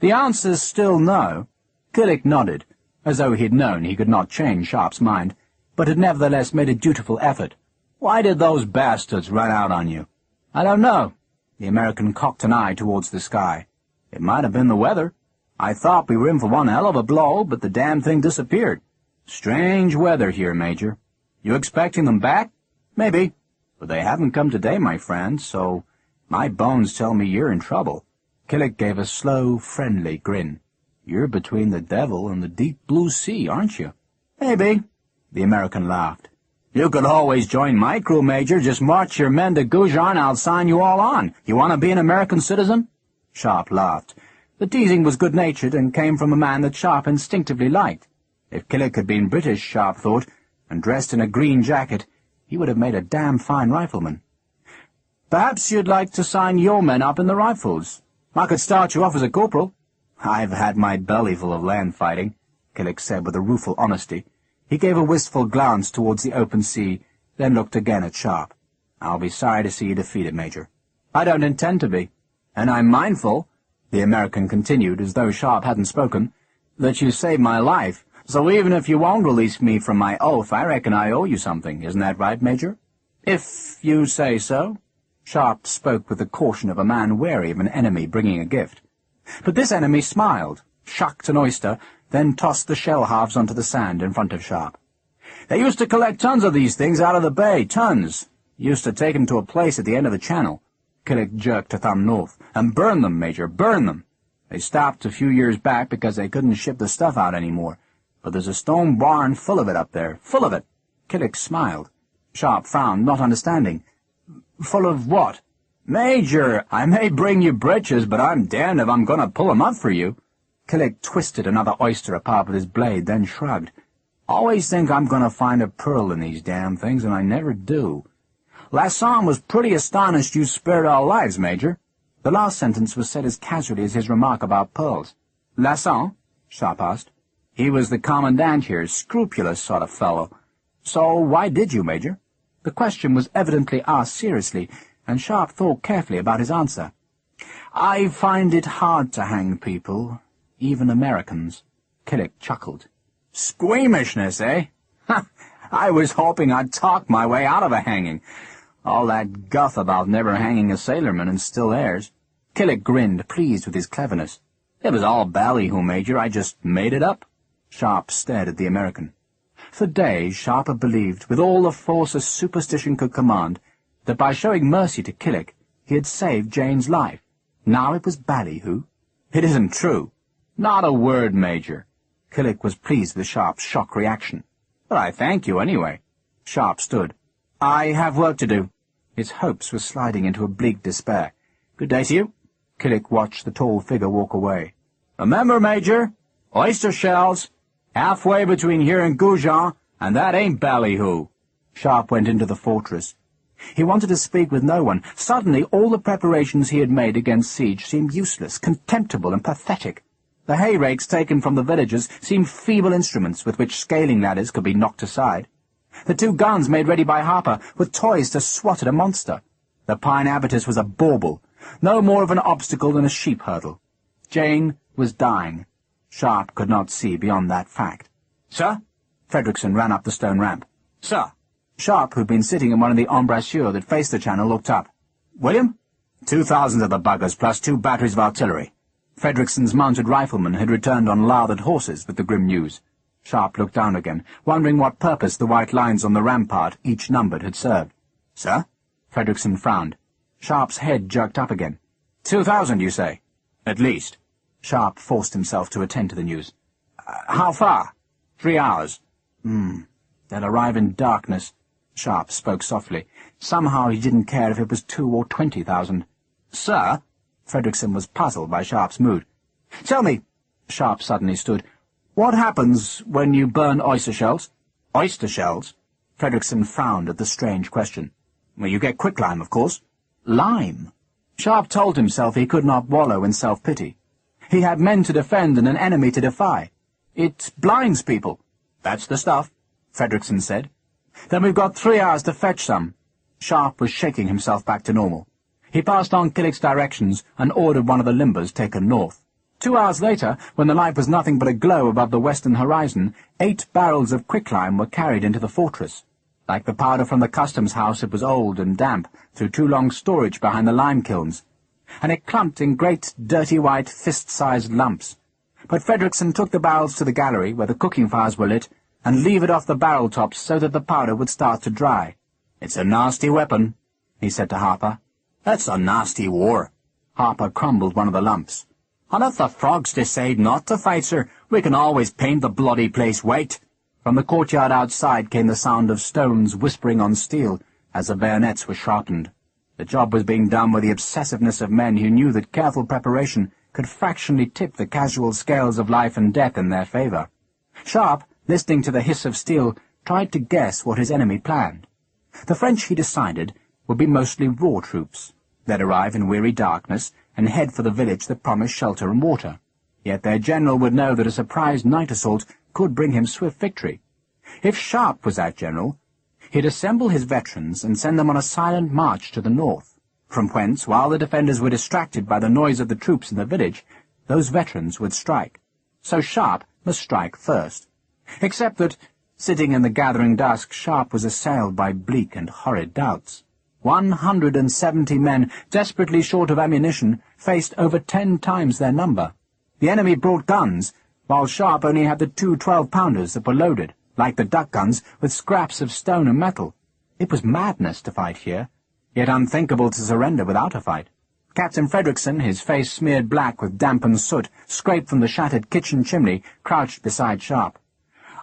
"The answer's still no." Killick nodded, as though he'd known he could not change Sharpe's mind, but had nevertheless made a dutiful effort. "Why did those bastards run out on you?" "I don't know." The American cocked an eye towards the sky. "It might have been the weather. I thought we were in for one hell of a blow, but the damn thing disappeared. Strange weather here, Major. You expecting them back?" "Maybe. But they haven't come today, my friend, so my bones tell me you're in trouble." Killick gave a slow, friendly grin. "You're between the devil and the deep blue sea, aren't you?" "Maybe." The American laughed. "You could always join my crew, Major. Just march your men to Goujon, I'll sign you all on. You want to be an American citizen?" Sharpe laughed. The teasing was good-natured and came from a man that Sharpe instinctively liked. If Killick had been British, Sharpe thought, and dressed in a green jacket, he would have made a damn fine rifleman. "Perhaps you'd like to sign your men up in the Rifles. I could start you off as a corporal." "I've had my belly full of land fighting," Killick said with a rueful honesty. He gave a wistful glance towards the open sea, then looked again at Sharpe. "I'll be sorry to see you defeated, Major." "I don't intend to be. And I'm mindful," the American continued, as though Sharpe hadn't spoken, "that you saved my life. So even if you won't release me from my oath, I reckon I owe you something. Isn't that right, Major?" "If you say so." Sharpe spoke with the caution of a man wary of an enemy bringing a gift. But this enemy smiled, shucked an oyster, then tossed the shell halves onto the sand in front of Sharpe. "They used to collect tons of these things out of the bay, tons. Used to take 'em to a place at the end of the channel." Killick jerked a thumb north. "And burn them, Major, burn them. They stopped a few years back because they couldn't ship the stuff out any more. But there's a stone barn full of it up there, full of it." Killick smiled. Sharpe frowned, not understanding. "Full of what?" "Major, I may bring you breeches, but I'm damned if I'm going to pull 'em up for you." Killick twisted another oyster apart with his blade, then shrugged. "Always think I'm going to find a pearl in these damn things, and I never do. Lasson was pretty astonished you spared our lives, Major." The last sentence was said as casually as his remark about pearls. "Lasson?" Sharpe asked. "He was the commandant here, scrupulous sort of fellow. So why did you, Major?" The question was evidently asked seriously, and Sharpe thought carefully about his answer. "I find it hard to hang people, even Americans." Killick chuckled. "Squeamishness, eh? Ha! I was hoping I'd talk my way out of a hanging. All that guff about never hanging a sailorman and still heirs." Killick grinned, pleased with his cleverness. "It was all ballyhoo, Major. I just made it up." Sharpe stared at the American. For days Sharpe had believed, with all the force a superstition could command, that by showing mercy to Killick he had saved Jane's life. Now it was ballyhoo. "It isn't true." "Not a word, Major." Killick was pleased with Sharpe's shock reaction. "But I thank you anyway." Sharpe stood. "I have work to do." His hopes were sliding into a bleak despair. "Good day to you." Killick watched the tall figure walk away. "Remember, Major, oyster shells, halfway between here and Goujon, and that ain't ballyhoo." Sharpe went into the fortress. He wanted to speak with no one. Suddenly all the preparations he had made against siege seemed useless, contemptible, and pathetic. The hay rakes taken from the villagers seemed feeble instruments with which scaling ladders could be knocked aside. The 2 guns made ready by Harper were toys to swat at a monster. The pine abatis was a bauble, no more of an obstacle than a sheep hurdle. Jane was dying. Sharpe could not see beyond that fact. "Sir?" Fredrickson ran up the stone ramp. "Sir?" Sharpe, who'd been sitting in one of the embrasures that faced the channel, looked up. "William?" 2,000 of the buggers, plus 2 batteries of artillery." Fredrickson's mounted riflemen had returned on lathered horses with the grim news. Sharpe looked down again, wondering what purpose the white lines on the rampart, each numbered, had served. "Sir?" Fredrickson frowned. Sharpe's head jerked up again. 2,000, you say?" "At least." Sharpe forced himself to attend to the news. "How far?" 3 hours. They'll arrive in darkness." Sharpe spoke softly. Somehow he didn't care if it was 2 or 20,000. "Sir?" Fredrickson was puzzled by Sharpe's mood. "Tell me," Sharpe suddenly stood, "what happens when you burn oyster shells?" "Oyster shells?" Fredrickson frowned at the strange question. "Well, you get quicklime, of course." Lime? Sharpe told himself he could not wallow in self-pity. He had men to defend and an enemy to defy. "It blinds people." "That's the stuff," Fredrickson said. "Then we've got 3 hours to fetch some." Sharpe was shaking himself back to normal. He passed on Killick's directions and ordered one of the limbers taken north. 2 hours later, when the light was nothing but a glow above the western horizon, 8 barrels of quicklime were carried into the fortress. Like the powder from the customs house, it was old and damp through too long storage behind the lime kilns, and it clumped in great, dirty white, fist-sized lumps. But Fredrickson took the barrels to the gallery, where the cooking fires were lit, and levered off the barrel tops so that the powder would start to dry. "It's a nasty weapon," he said to Harper. "That's a nasty war." Harper crumbled one of the lumps. "And if the frogs decide not to fight, sir, we can always paint the bloody place white." From the courtyard outside came the sound of stones whispering on steel as the bayonets were sharpened. The job was being done with the obsessiveness of men who knew that careful preparation could fractionally tip the casual scales of life and death in their favour. Sharpe, listening to the hiss of steel, tried to guess what his enemy planned. The French, he decided, would be mostly raw troops. They'd arrive in weary darkness and head for the village that promised shelter and water. Yet their general would know that a surprise night assault could bring him swift victory. If Sharpe was that general, he'd assemble his veterans and send them on a silent march to the north, from whence, while the defenders were distracted by the noise of the troops in the village, those veterans would strike. So Sharpe must strike first. Except that, sitting in the gathering dusk, Sharpe was assailed by bleak and horrid doubts. 170 men, desperately short of ammunition, faced over 10 times their number. The enemy brought guns, while Sharpe only had the 2 12-pounders that were loaded, like the duck guns, with scraps of stone and metal. It was madness to fight here, yet unthinkable to surrender without a fight. Captain Frederickson, his face smeared black with dampened soot, scraped from the shattered kitchen chimney, crouched beside Sharpe.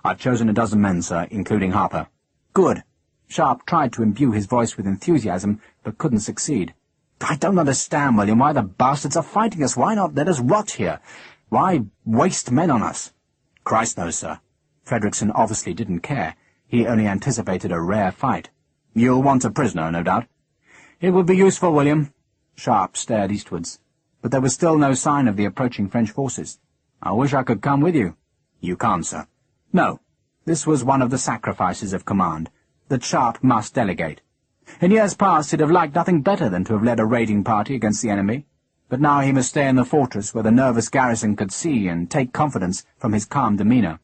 "I've chosen a dozen men, sir, including Harper." "Good." Sharpe tried to imbue his voice with enthusiasm, but couldn't succeed. "I don't understand, William, why the bastards are fighting us. Why not let us rot here? Why waste men on us?" "Christ knows, sir." Frederickson obviously didn't care. He only anticipated a rare fight. "You'll want a prisoner, no doubt." "It would be useful, William." Sharpe stared eastwards, but there was still no sign of the approaching French forces. "I wish I could come with you." "You can't, sir." No, this was one of the sacrifices of command, that Sharpe must delegate. In years past he'd have liked nothing better than to have led a raiding party against the enemy, but now he must stay in the fortress where the nervous garrison could see and take confidence from his calm demeanour.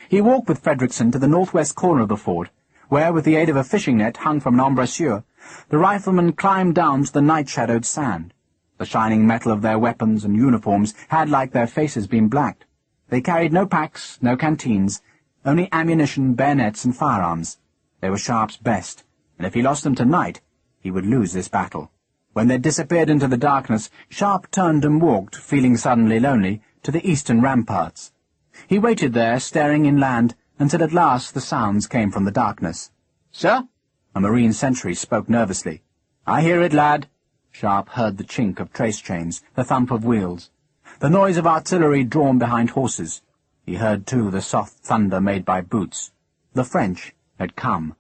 He walked with Frederickson to the northwest corner of the fort, where, with the aid of a fishing net hung from an embrasure, the riflemen climbed down to the night-shadowed sand. The shining metal of their weapons and uniforms had, like their faces, been blacked. They carried no packs, no canteens, only ammunition, bayonets, and firearms. They were Sharpe's best, and if he lost them tonight, he would lose this battle. When they disappeared into the darkness, Sharpe turned and walked, feeling suddenly lonely, to the eastern ramparts. He waited there, staring inland, until at last the sounds came from the darkness. "Sir?" A marine sentry spoke nervously. "I hear it, lad." Sharpe heard the chink of trace chains, the thump of wheels, the noise of artillery drawn behind horses. He heard, too, the soft thunder made by boots. The French had come.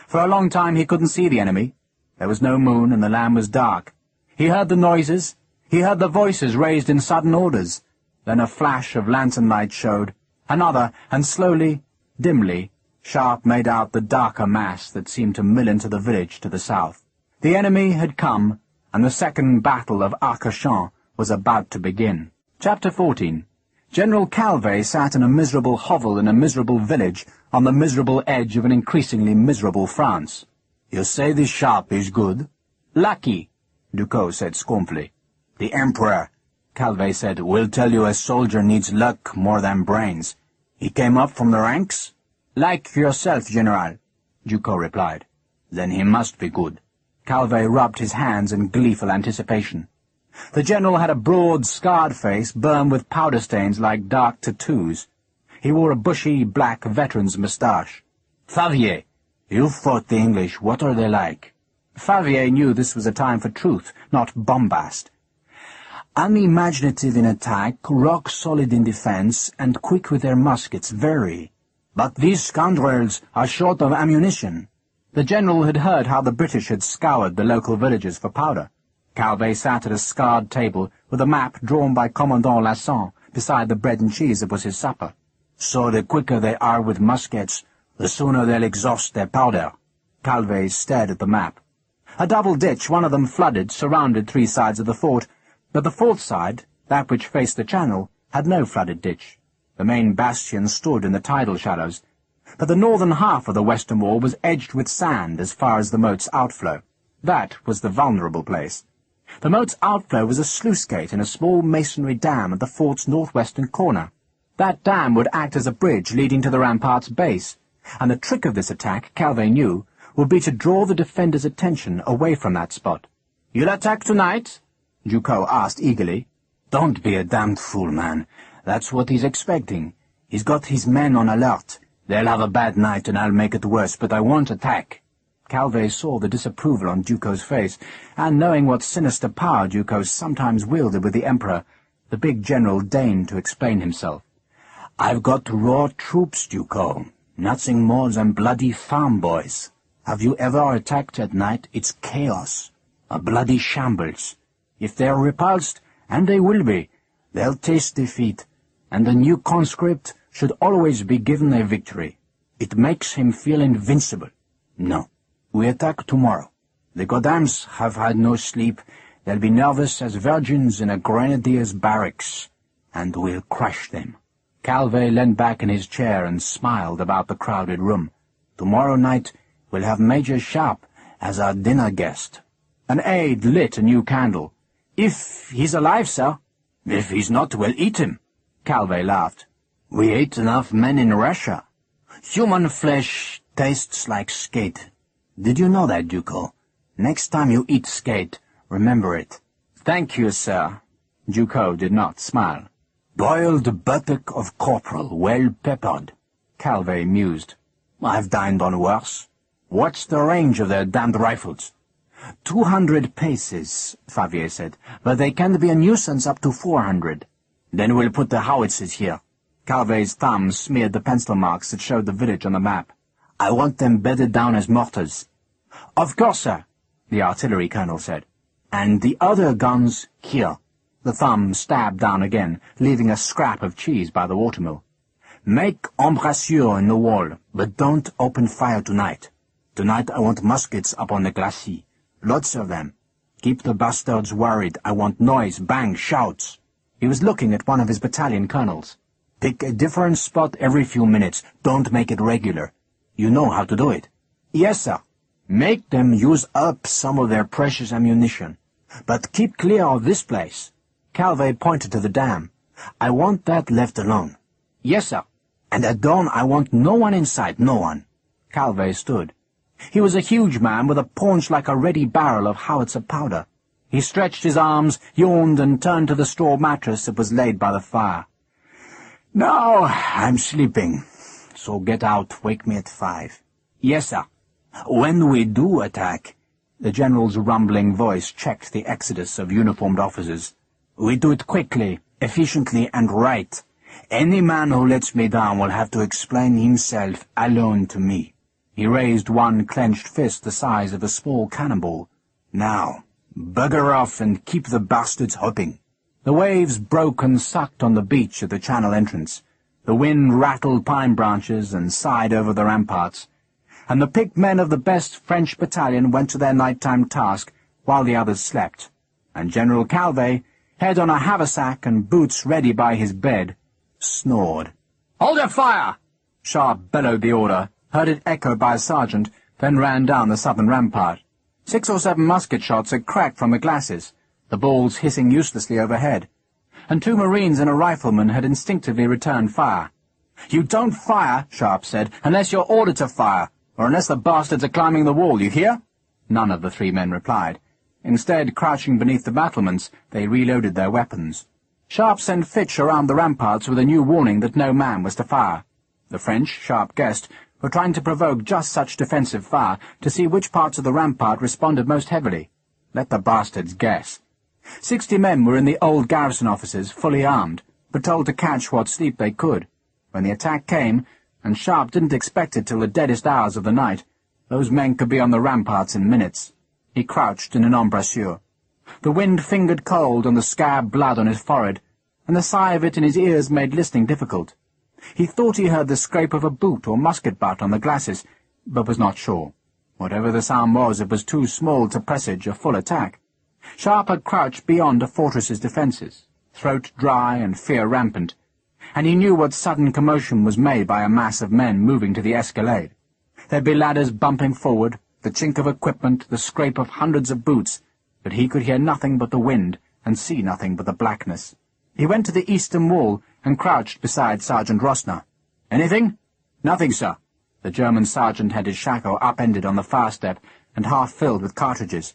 For a long time he couldn't see the enemy. There was no moon, and the land was dark. He heard the noises. He heard the voices raised in sudden orders. Then a flash of lantern light showed. Another, and slowly, dimly, Sharpe made out the darker mass that seemed to mill into the village to the south. The enemy had come, and the second battle of Arcachon was about to begin. Chapter 14. General Calvé sat in a miserable hovel in a miserable village on the miserable edge of an increasingly miserable France. "You say this Sharpe is good?" "Lucky," Ducos said scornfully. "The Emperor," Calvé said, "will tell you a soldier needs luck more than brains. He came up from the ranks?" "Like yourself, General," Ducos replied. "Then he must be good." Calvé rubbed his hands in gleeful anticipation. The general had a broad, scarred face, burned with powder stains like dark tattoos. He wore a bushy, black veteran's moustache. "Favier, you fought the English. What are they like?" Favier knew this was a time for truth, not bombast. "Unimaginative in attack, rock-solid in defense, and quick with their muskets, very. But these scoundrels are short of ammunition." The general had heard how the British had scoured the local villages for powder. Calvé sat at a scarred table with a map drawn by Commandant Lasson beside the bread and cheese that was his supper. "So the quicker they are with muskets, the sooner they'll exhaust their powder." Calvé stared at the map. A double ditch, one of them flooded, surrounded 3 sides of the fort, but the fourth side, that which faced the channel, had no flooded ditch. The main bastion stood in the tidal shallows, but the northern half of the western wall was edged with sand as far as the moat's outflow. That was the vulnerable place. The moat's outflow was a sluice gate in a small masonry dam at the fort's northwestern corner. That dam would act as a bridge leading to the rampart's base, and the trick of this attack, Calvé knew, would be to draw the defenders' attention away from that spot. "You'll attack tonight?" Ducos asked eagerly. "Don't be a damned fool, man. That's what he's expecting. He's got his men on alert. They'll have a bad night and I'll make it worse, but I won't attack." Calvé saw the disapproval on Ducos's face, and knowing what sinister power Ducos sometimes wielded with the Emperor, the big general deigned to explain himself. "I've got raw troops, Ducos. Nothing more than bloody farm boys. Have you ever attacked at night? It's chaos. A bloody shambles. If they're repulsed, and they will be, they'll taste defeat, and the new conscript, should always be given a victory. It makes him feel invincible. No, we attack tomorrow. The Goddams have had no sleep. They'll be nervous as virgins in a grenadier's barracks, and we'll crush them. Calvé leaned back in his chair and smiled about the crowded room. Tomorrow night we'll have Major Sharpe as our dinner guest. An aide lit a new candle. If he's alive, sir. If he's not, we'll eat him. Calvé laughed. We ate enough men in Russia. Human flesh tastes like skate. Did you know that, Duco? Next time you eat skate, remember it. Thank you, sir. Duco did not smile. Boiled buttock of corporal, well peppered. Calvé mused. I've dined on worse. What's the range of their damned rifles? 200 paces, Favier said, but they can be a nuisance up to 400. Then we'll put the howitzers here. Calvé's thumb smeared the pencil marks that showed the village on the map. I want them bedded down as mortars. Of course, sir, the artillery colonel said. And the other guns here. The thumb stabbed down again, leaving a scrap of cheese by the watermill. Make embrasures in the wall, but don't open fire tonight. Tonight I want muskets up on the glacis. Lots of them. Keep the bastards worried. I want noise, bang, shouts. He was looking at one of his battalion colonels. Pick a different spot every few minutes. Don't make it regular. You know how to do it. Yes, sir. Make them use up some of their precious ammunition. But keep clear of this place. Calvé pointed to the dam. I want that left alone. Yes, sir. And at dawn I want no one inside, no one. Calvé stood. He was a huge man with a paunch like a ready barrel of howitzer powder. He stretched his arms, yawned, and turned to the straw mattress that was laid by the fire. Now I'm sleeping, so get out, wake me at 5. Yes, sir. When we do attack, the general's rumbling voice checked the exodus of uniformed officers. We do it quickly, efficiently, and right. Any man who lets me down will have to explain himself alone to me. He raised one clenched fist the size of a small cannonball. Now, bugger off and keep the bastards hopping. The waves broke and sucked on the beach at the channel entrance. The wind rattled pine branches and sighed over the ramparts. And the picked men of the best French battalion went to their nighttime task while the others slept. And General Calvé, head on a haversack and boots ready by his bed, snored. "Hold your fire!" Sharpe bellowed the order, heard it echoed by a sergeant, then ran down the southern rampart. 6 or 7 musket shots had cracked from the glasses, the balls hissing uselessly overhead, and 2 marines and a rifleman had instinctively returned fire. "You don't fire," Sharpe said, "unless you're ordered to fire, or unless the bastards are climbing the wall, you hear?" None of the 3 men replied. Instead, crouching beneath the battlements, they reloaded their weapons. Sharpe sent Fitch around the ramparts with a new warning that no man was to fire. The French, Sharpe guessed, were trying to provoke just such defensive fire to see which parts of the rampart responded most heavily. Let the bastards guess. 60 men were in the old garrison offices, fully armed, but told to catch what sleep they could. When the attack came, and Sharpe didn't expect it till the deadest hours of the night, those men could be on the ramparts in minutes. He crouched in an embrasure. The wind fingered cold on the scabbed blood on his forehead, and the sigh of it in his ears made listening difficult. He thought he heard the scrape of a boot or musket butt on the glasses, but was not sure. Whatever the sound was, it was too small to presage a full attack. Sharpe had crouched beyond a fortress's defences, throat dry and fear rampant, and he knew what sudden commotion was made by a mass of men moving to the escalade. There'd be ladders bumping forward, the chink of equipment, the scrape of hundreds of boots, but he could hear nothing but the wind and see nothing but the blackness. He went to the eastern wall and crouched beside Sergeant Rossner. "Anything?" "Nothing, sir." The German sergeant had his shako upended on the fire step and half filled with cartridges.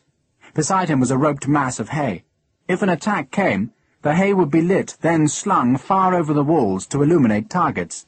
Beside him was a roped mass of hay. If an attack came, the hay would be lit, then slung far over the walls to illuminate targets.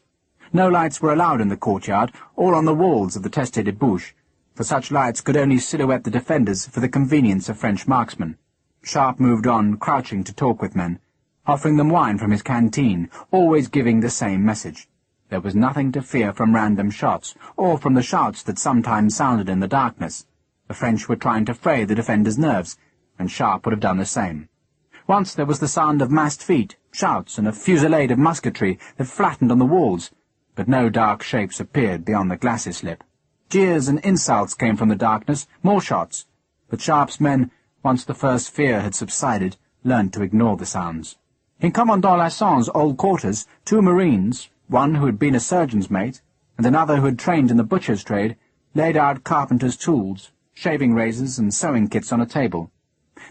No lights were allowed in the courtyard or on the walls of the Teste de Bouche, for such lights could only silhouette the defenders for the convenience of French marksmen. Sharpe moved on, crouching to talk with men, offering them wine from his canteen, always giving the same message. There was nothing to fear from random shots, or from the shouts that sometimes sounded in the darkness. The French were trying to fray the defenders' nerves, and Sharpe would have done the same. Once there was the sound of massed feet, shouts, and a fusillade of musketry that flattened on the walls, but no dark shapes appeared beyond the glacis slip. Jeers and insults came from the darkness, more shots, but Sharpe's men, once the first fear had subsided, learned to ignore the sounds. In Commandant Lasson's old quarters, 2 Marines, one who had been a surgeon's mate, and another who had trained in the butcher's trade, laid out carpenter's tools, shaving razors and sewing kits on a table.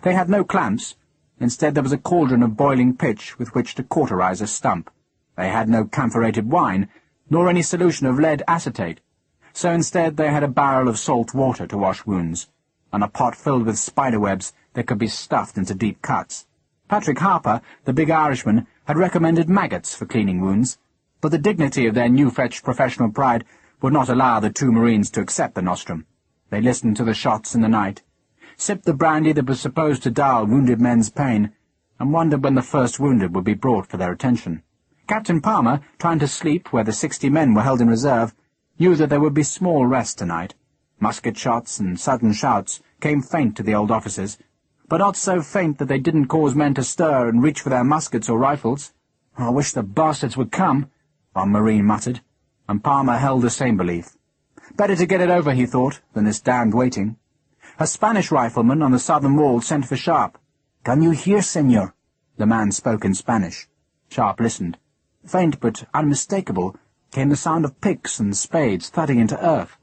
They had no clamps. Instead there was a cauldron of boiling pitch with which to cauterize a stump. They had no camphorated wine, nor any solution of lead acetate, so instead they had a barrel of salt water to wash wounds, and a pot filled with spiderwebs that could be stuffed into deep cuts. Patrick Harper, the big Irishman, had recommended maggots for cleaning wounds, but the dignity of their new-fetched professional pride would not allow the 2 Marines to accept the nostrum. They listened to the shots in the night, sipped the brandy that was supposed to dull wounded men's pain, and wondered when the first wounded would be brought for their attention. Captain Palmer, trying to sleep where the 60 men were held in reserve, knew that there would be small rest tonight. Musket shots and sudden shouts came faint to the old officers, but not so faint that they didn't cause men to stir and reach for their muskets or rifles. "I wish the bastards would come," one Marine muttered, and Palmer held the same belief. Better to get it over, he thought, than this damned waiting. A Spanish rifleman on the southern wall sent for Sharpe. "Can you hear, senor?" The man spoke in Spanish. Sharpe listened. Faint but unmistakable came the sound of picks and spades thudding into earth,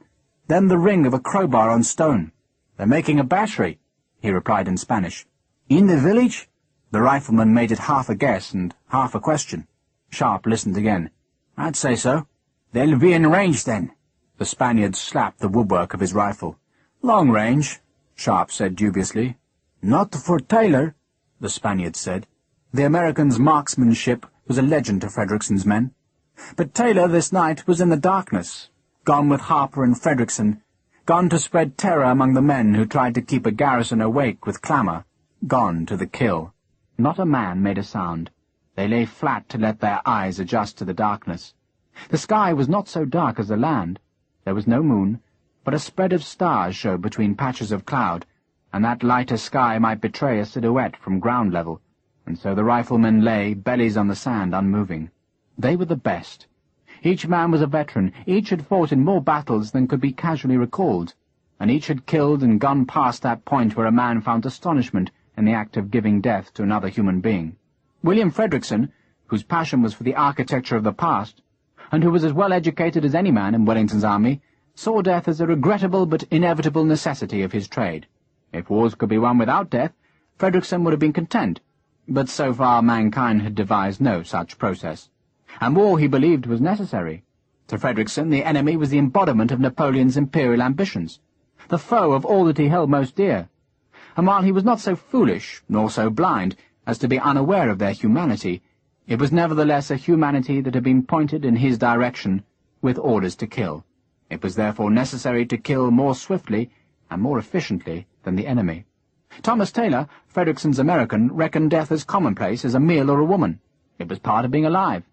then the ring of a crowbar on stone. "They're making a battery," he replied in Spanish. "In the village?" The rifleman made it half a guess and half a question. Sharpe listened again. "I'd say so." "They'll be in range, then." The Spaniard slapped the woodwork of his rifle. "Long range," Sharpe said dubiously. "Not for Taylor," the Spaniard said. The American's marksmanship was a legend to Frederickson's men. But Taylor this night was in the darkness, gone with Harper and Frederickson, gone to spread terror among the men who tried to keep a garrison awake with clamour, gone to the kill. Not a man made a sound. They lay flat to let their eyes adjust to the darkness. The sky was not so dark as the land. There was no moon, but a spread of stars showed between patches of cloud, and that lighter sky might betray a silhouette from ground level, and so the riflemen lay, bellies on the sand, unmoving. They were the best. Each man was a veteran, each had fought in more battles than could be casually recalled, and each had killed and gone past that point where a man found astonishment in the act of giving death to another human being. William Frederickson, whose passion was for the architecture of the past, and who was as well educated as any man in Wellington's army, saw death as a regrettable but inevitable necessity of his trade. If wars could be won without death, Frederickson would have been content, but so far mankind had devised no such process. And war, he believed, was necessary. To Frederickson, the enemy was the embodiment of Napoleon's imperial ambitions, the foe of all that he held most dear. And while he was not so foolish, nor so blind, as to be unaware of their humanity, it was nevertheless a humanity that had been pointed in his direction with orders to kill. It was therefore necessary to kill more swiftly and more efficiently than the enemy. Thomas Taylor, Frederickson's American, reckoned death as commonplace as a meal or a woman. It was part of being alive.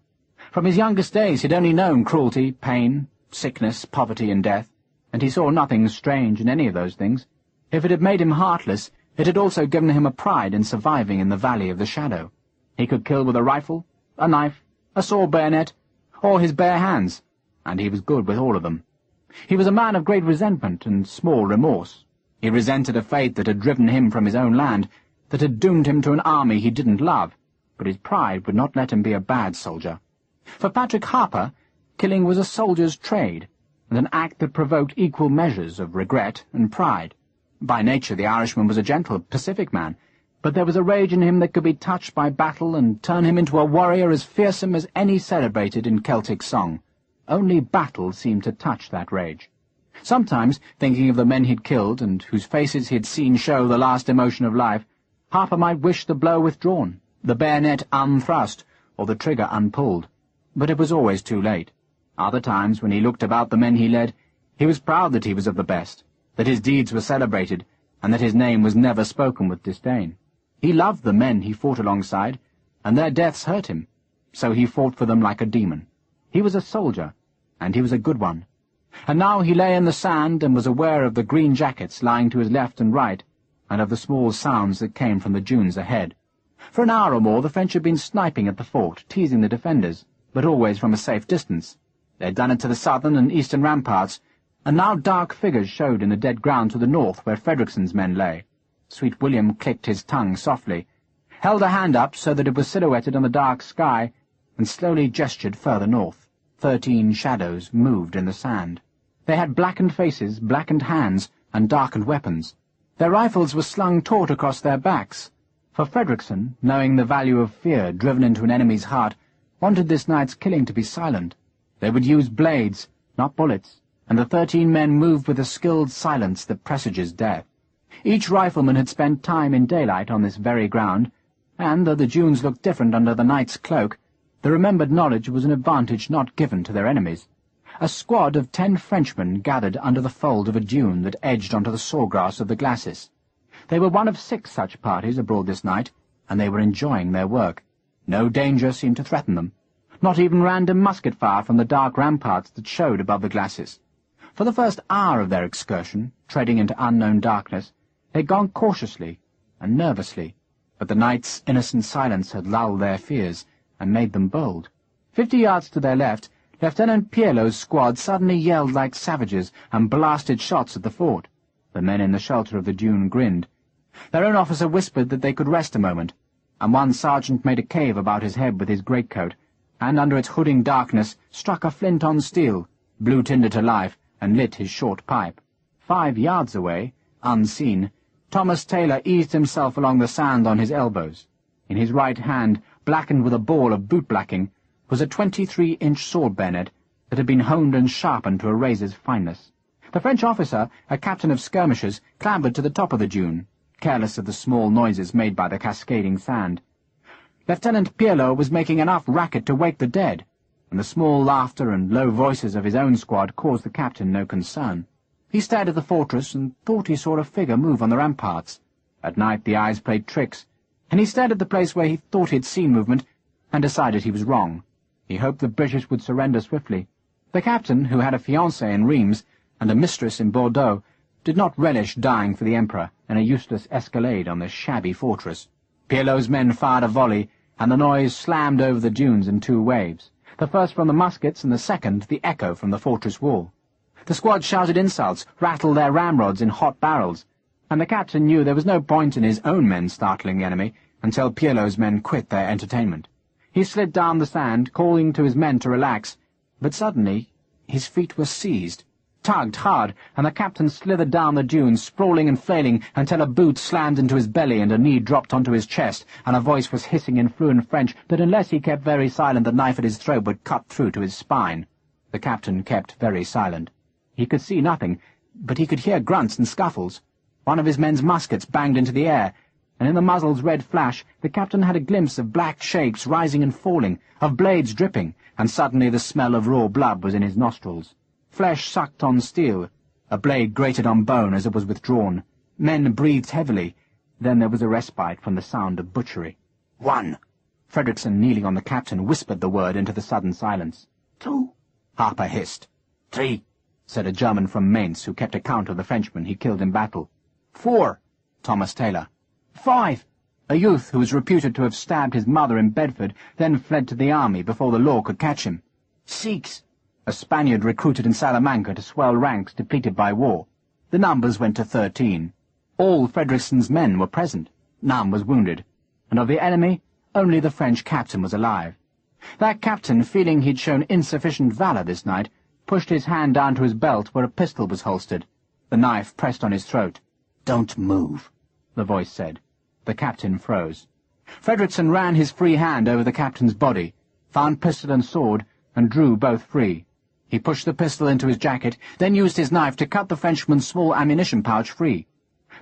From his youngest days he had only known cruelty, pain, sickness, poverty, and death, and he saw nothing strange in any of those things. If it had made him heartless, it had also given him a pride in surviving in the valley of the shadow. He could kill with a rifle, a knife, a saw bayonet, or his bare hands, and he was good with all of them. He was a man of great resentment and small remorse. He resented a fate that had driven him from his own land, that had doomed him to an army he didn't love, but his pride would not let him be a bad soldier. For Patrick Harper, killing was a soldier's trade, and an act that provoked equal measures of regret and pride. By nature the Irishman was a gentle, pacific man, but there was a rage in him that could be touched by battle and turn him into a warrior as fearsome as any celebrated in Celtic song. Only battle seemed to touch that rage. Sometimes, thinking of the men he'd killed, and whose faces he had seen show the last emotion of life, Harper might wish the blow withdrawn, the bayonet unthrust, or the trigger unpulled. But it was always too late. Other times, when he looked about the men he led, he was proud that he was of the best, that his deeds were celebrated, and that his name was never spoken with disdain. He loved the men he fought alongside, and their deaths hurt him, so he fought for them like a demon. He was a soldier, and he was a good one. And now he lay in the sand and was aware of the green jackets lying to his left and right, and of the small sounds that came from the dunes ahead. For an hour or more the French had been sniping at the fort, teasing the defenders, but always from a safe distance. They had done it to the southern and eastern ramparts, and now dark figures showed in the dead ground to the north where Frederickson's men lay. Sweet William clicked his tongue softly, held a hand up so that it was silhouetted on the dark sky, and slowly gestured further north. 13 shadows moved in the sand. They had blackened faces, blackened hands, and darkened weapons. Their rifles were slung taut across their backs, for Frederickson, knowing the value of fear driven into an enemy's heart, wanted this night's killing to be silent. They would use blades, not bullets, and the 13 men moved with a skilled silence that presages death. Each rifleman had spent time in daylight on this very ground, and, though the dunes looked different under the night's cloak, the remembered knowledge was an advantage not given to their enemies. A squad of 10 Frenchmen gathered under the fold of a dune that edged onto the sawgrass of the glacis. They were one of 6 such parties abroad this night, and they were enjoying their work. No danger seemed to threaten them, not even random musket fire from the dark ramparts that showed above the glacis. For the first hour of their excursion, treading into unknown darkness, they had gone cautiously and nervously, but the night's innocent silence had lulled their fears and made them bold. 50 yards to their left, Lieutenant Perilous' squad suddenly yelled like savages and blasted shots at the fort. The men in the shelter of the dune grinned. Their own officer whispered that they could rest a moment, and one sergeant made a cave about his head with his greatcoat, and under its hooding darkness struck a flint on steel, blew tinder to life, and lit his short pipe. 5 yards away, unseen, Thomas Taylor eased himself along the sand on his elbows. In his right hand, blackened with a ball of boot-blacking, was a 23-inch sword bayonet that had been honed and sharpened to a razor's fineness. The French officer, a captain of skirmishers, clambered to the top of the dune, careless of the small noises made by the cascading sand. Lieutenant Perilous was making enough racket to wake the dead, and the small laughter and low voices of his own squad caused the captain no concern. He stared at the fortress and thought he saw a figure move on the ramparts. At night the eyes played tricks, and he stared at the place where he thought he had seen movement, and decided he was wrong. He hoped the British would surrender swiftly. The captain, who had a fiancée in Reims and a mistress in Bordeaux, did not relish dying for the Emperor in a useless escalade on this shabby fortress. Perilous' men fired a volley, and the noise slammed over the dunes in 2 waves, the first from the muskets and the second the echo from the fortress wall. The squad shouted insults, rattled their ramrods in hot barrels, and the captain knew there was no point in his own men startling the enemy until Perilous' men quit their entertainment. He slid down the sand, calling to his men to relax, but suddenly his feet were seized, tugged hard, and the captain slithered down the dunes, sprawling and flailing, until a boot slammed into his belly and a knee dropped onto his chest, and a voice was hissing in fluent French that unless he kept very silent the knife at his throat would cut through to his spine. The captain kept very silent. He could see nothing, but he could hear grunts and scuffles. One of his men's muskets banged into the air, and in the muzzle's red flash the captain had a glimpse of black shapes rising and falling, of blades dripping, and suddenly the smell of raw blood was in his nostrils. Flesh sucked on steel. A blade grated on bone as it was withdrawn. Men breathed heavily. Then there was a respite from the sound of butchery. 1. Frederickson, kneeling on the captain, whispered the word into the sudden silence. 2. Harper hissed. 3. Said a German from Mainz who kept account of the Frenchmen he killed in battle. 4. Thomas Taylor. 5. A youth who was reputed to have stabbed his mother in Bedford, then fled to the army before the law could catch him. 6. A Spaniard recruited in Salamanca to swell ranks depleted by war. The numbers went to 13. All Frederickson's men were present. None was wounded. And of the enemy, only the French captain was alive. That captain, feeling he'd shown insufficient valor this night, pushed his hand down to his belt where a pistol was holstered. The knife pressed on his throat. "Don't move," the voice said. The captain froze. Frederickson ran his free hand over the captain's body, found pistol and sword, and drew both free. He pushed the pistol into his jacket, then used his knife to cut the Frenchman's small ammunition pouch free.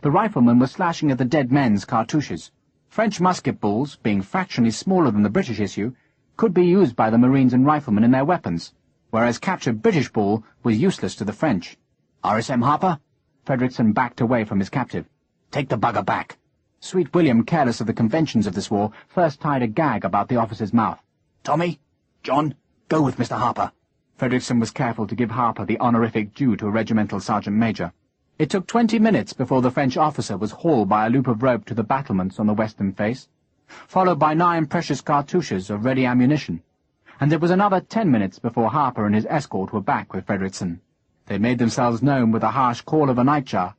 The riflemen were slashing at the dead men's cartouches. French musket balls, being fractionally smaller than the British issue, could be used by the Marines and riflemen in their weapons, whereas captured British ball was useless to the French. "RSM Harper?" Frederickson backed away from his captive. "Take the bugger back." Sweet William, careless of the conventions of this war, first tied a gag about the officer's mouth. "Tommy, John, go with Mr. Harper." Frederickson was careful to give Harper the honorific due to a regimental sergeant-major. It took 20 minutes before the French officer was hauled by a loop of rope to the battlements on the western face. followed by 9 precious cartouches of ready ammunition, and it was another 10 minutes before Harper and his escort were back with Frederickson. They made themselves known with the harsh call of a nightjar,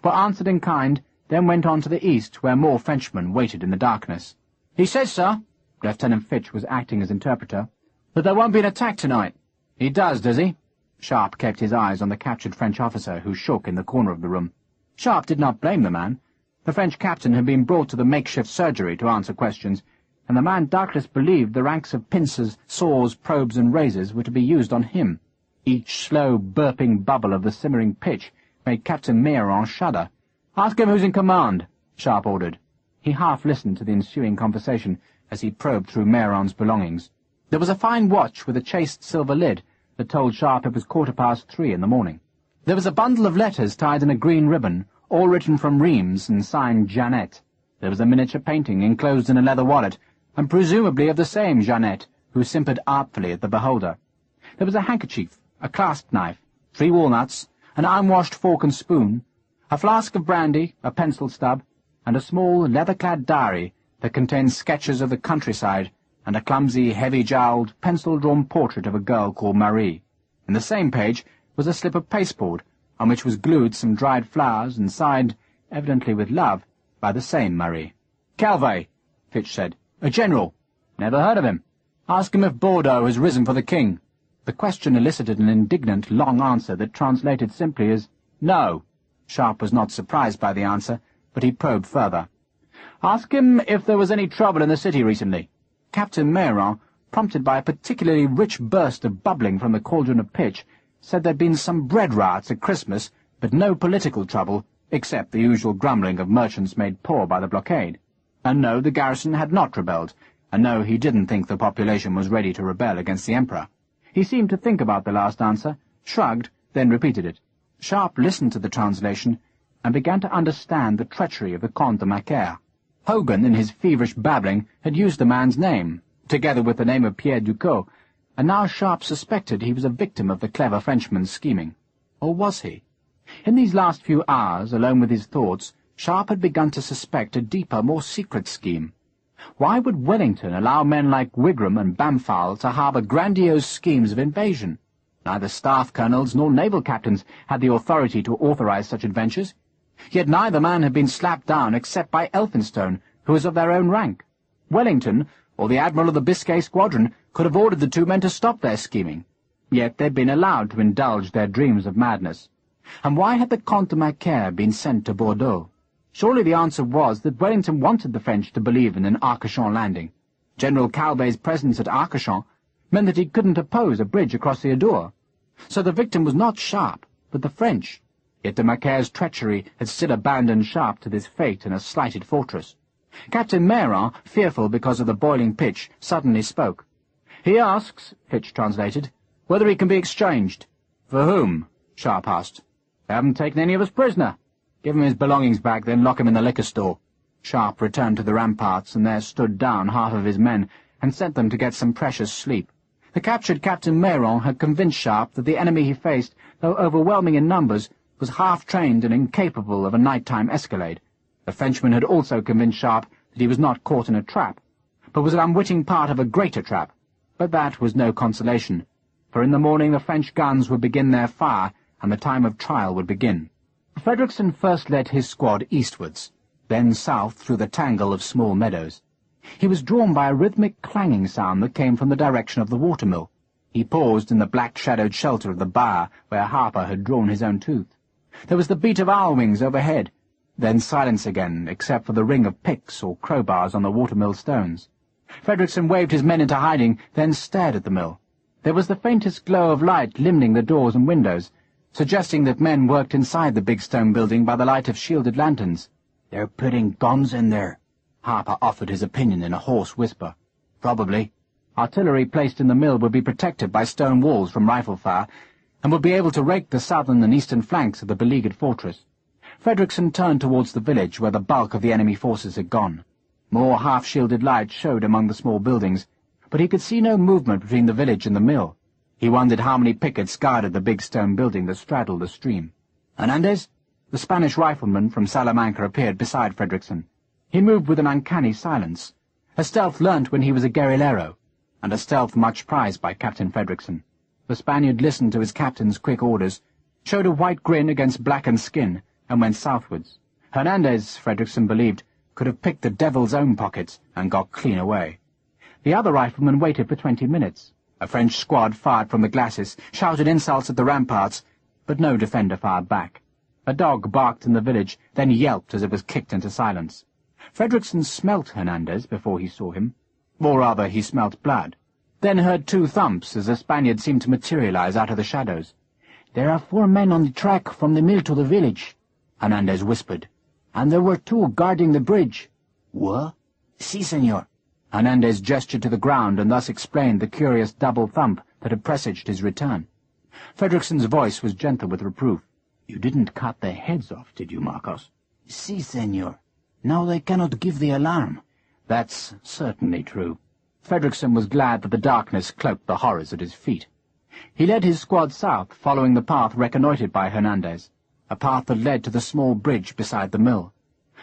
were answered in kind, then went on to the east, where more Frenchmen waited in the darkness. "He says, sir," Lieutenant Fitch was acting as interpreter, "that there won't be an attack tonight." "He does he?" Sharpe kept his eyes on the captured French officer, who shook in the corner of the room. Sharpe did not blame the man. The French captain had been brought to the makeshift surgery to answer questions, and the man doubtless believed the ranks of pincers, saws, probes, and razors were to be used on him. Each slow, burping bubble of the simmering pitch made Captain Meillerain shudder. "Ask him who's in command," Sharpe ordered. He half listened to the ensuing conversation as he probed through Meillerain's belongings. There was a fine watch with a chased silver lid that told Sharpe it was 3:15 in the morning. There was a bundle of letters tied in a green ribbon, all written from Reims and signed Jeannette. There was a miniature painting enclosed in a leather wallet, and presumably of the same Jeannette, who simpered artfully at the beholder. There was a handkerchief, a clasp knife, 3 walnuts, an unwashed fork and spoon, a flask of brandy, a pencil stub, and a small leather-clad diary that contained sketches of the countryside and a clumsy, heavy-jowled, pencil-drawn portrait of a girl called Marie. In the same page was a slip of pasteboard, on which was glued some dried flowers and signed, evidently with love, by the same Marie. "Calvet," Fitch said. "A general. Never heard of him. Ask him if Bordeaux has risen for the king." The question elicited an indignant, long answer that translated simply as, "No." Sharpe was not surprised by the answer, but he probed further. "Ask him if there was any trouble in the city recently." Captain Meillerain, prompted by a particularly rich burst of bubbling from the cauldron of pitch, said there'd been some bread riots at Christmas, but no political trouble, except the usual grumbling of merchants made poor by the blockade. And no, the garrison had not rebelled, and no, he didn't think the population was ready to rebel against the Emperor. He seemed to think about the last answer, shrugged, then repeated it. Sharpe listened to the translation, and began to understand the treachery of the Comte de Macaire. Hogan, in his feverish babbling, had used the man's name, together with the name of Pierre Ducos, and now Sharpe suspected he was a victim of the clever Frenchman's scheming. Or was he? In these last few hours, alone with his thoughts, Sharpe had begun to suspect a deeper, more secret scheme. Why would Wellington allow men like Wigram and Bamfal to harbour grandiose schemes of invasion? Neither staff colonels nor naval captains had the authority to authorize such adventures. Yet neither man had been slapped down except by Elphinstone, who was of their own rank. Wellington, or the admiral of the Biscay squadron, could have ordered the 2 men to stop their scheming. Yet they'd been allowed to indulge their dreams of madness. And why had the Comte de Macaire been sent to Bordeaux? Surely the answer was that Wellington wanted the French to believe in an Arcachon landing. General Calvet's presence at Arcachon meant that he couldn't oppose a bridge across the Adour. So the victim was not Sharpe, but the French. Yet de Macaire's treachery had still abandoned Sharpe to this fate in a slighted fortress. Captain Meillerain, fearful because of the boiling pitch, suddenly spoke. "He asks," Fitch translated, "whether he can be exchanged." "For whom?" Sharpe asked. "They haven't taken any of us prisoner. Give him his belongings back, then lock him in the liquor store." Sharpe returned to the ramparts, and there stood down half of his men, and sent them to get some precious sleep. The captured Captain Meillerain had convinced Sharpe that the enemy he faced, though overwhelming in numbers, was half-trained and incapable of a night-time escalade. The Frenchman had also convinced Sharpe that he was not caught in a trap, but was an unwitting part of a greater trap. But that was no consolation, for in the morning the French guns would begin their fire, and the time of trial would begin. Frederickson first led his squad eastwards, then south through the tangle of small meadows. He was drawn by a rhythmic clanging sound that came from the direction of the watermill. He paused in the black-shadowed shelter of the byre where Harper had drawn his own tooth. There was the beat of owl-wings overhead, then silence again, except for the ring of picks or crowbars on the watermill stones. Frederickson waved his men into hiding, then stared at the mill. There was the faintest glow of light limning the doors and windows, suggesting that men worked inside the big stone building by the light of shielded lanterns. "They're putting guns in there," Harper offered his opinion in a hoarse whisper. "Probably. Artillery placed in the mill would be protected by stone walls from rifle fire, and would be able to rake the southern and eastern flanks of the beleaguered fortress." Frederickson turned towards the village where the bulk of the enemy forces had gone. More half-shielded light showed among the small buildings, but he could see no movement between the village and the mill. He wondered how many pickets guarded the big stone building that straddled the stream. "Hernandez?" The Spanish rifleman from Salamanca appeared beside Frederickson. He moved with an uncanny silence, a stealth learnt when he was a guerrillero, and a stealth much prized by Captain Fredrickson. The Spaniard listened to his captain's quick orders, showed a white grin against blackened skin, and went southwards. Hernandez, Fredrickson believed, could have picked the devil's own pockets and got clean away. The other riflemen waited for 20 minutes. A French squad fired from the glacis, shouted insults at the ramparts, but no defender fired back. A dog barked in the village, then yelped as it was kicked into silence. Fredrickson smelt Hernandez before he saw him, or rather he smelt blood, then heard 2 thumps as a Spaniard seemed to materialize out of the shadows. "There are 4 men on the track from the mill to the village," Hernandez whispered, "and there were 2 guarding the bridge." "What?" "Si, senor." Hernandez gestured to the ground and thus explained the curious double thump that had presaged his return. Fredrickson's voice was gentle with reproof. "You didn't cut their heads off, did you, Marcos?" "Si, senor. Now they cannot give the alarm." "That's certainly true." Fredrickson was glad that the darkness cloaked the horrors at his feet. He led his squad south, following the path reconnoitred by Hernandez, a path that led to the small bridge beside the mill.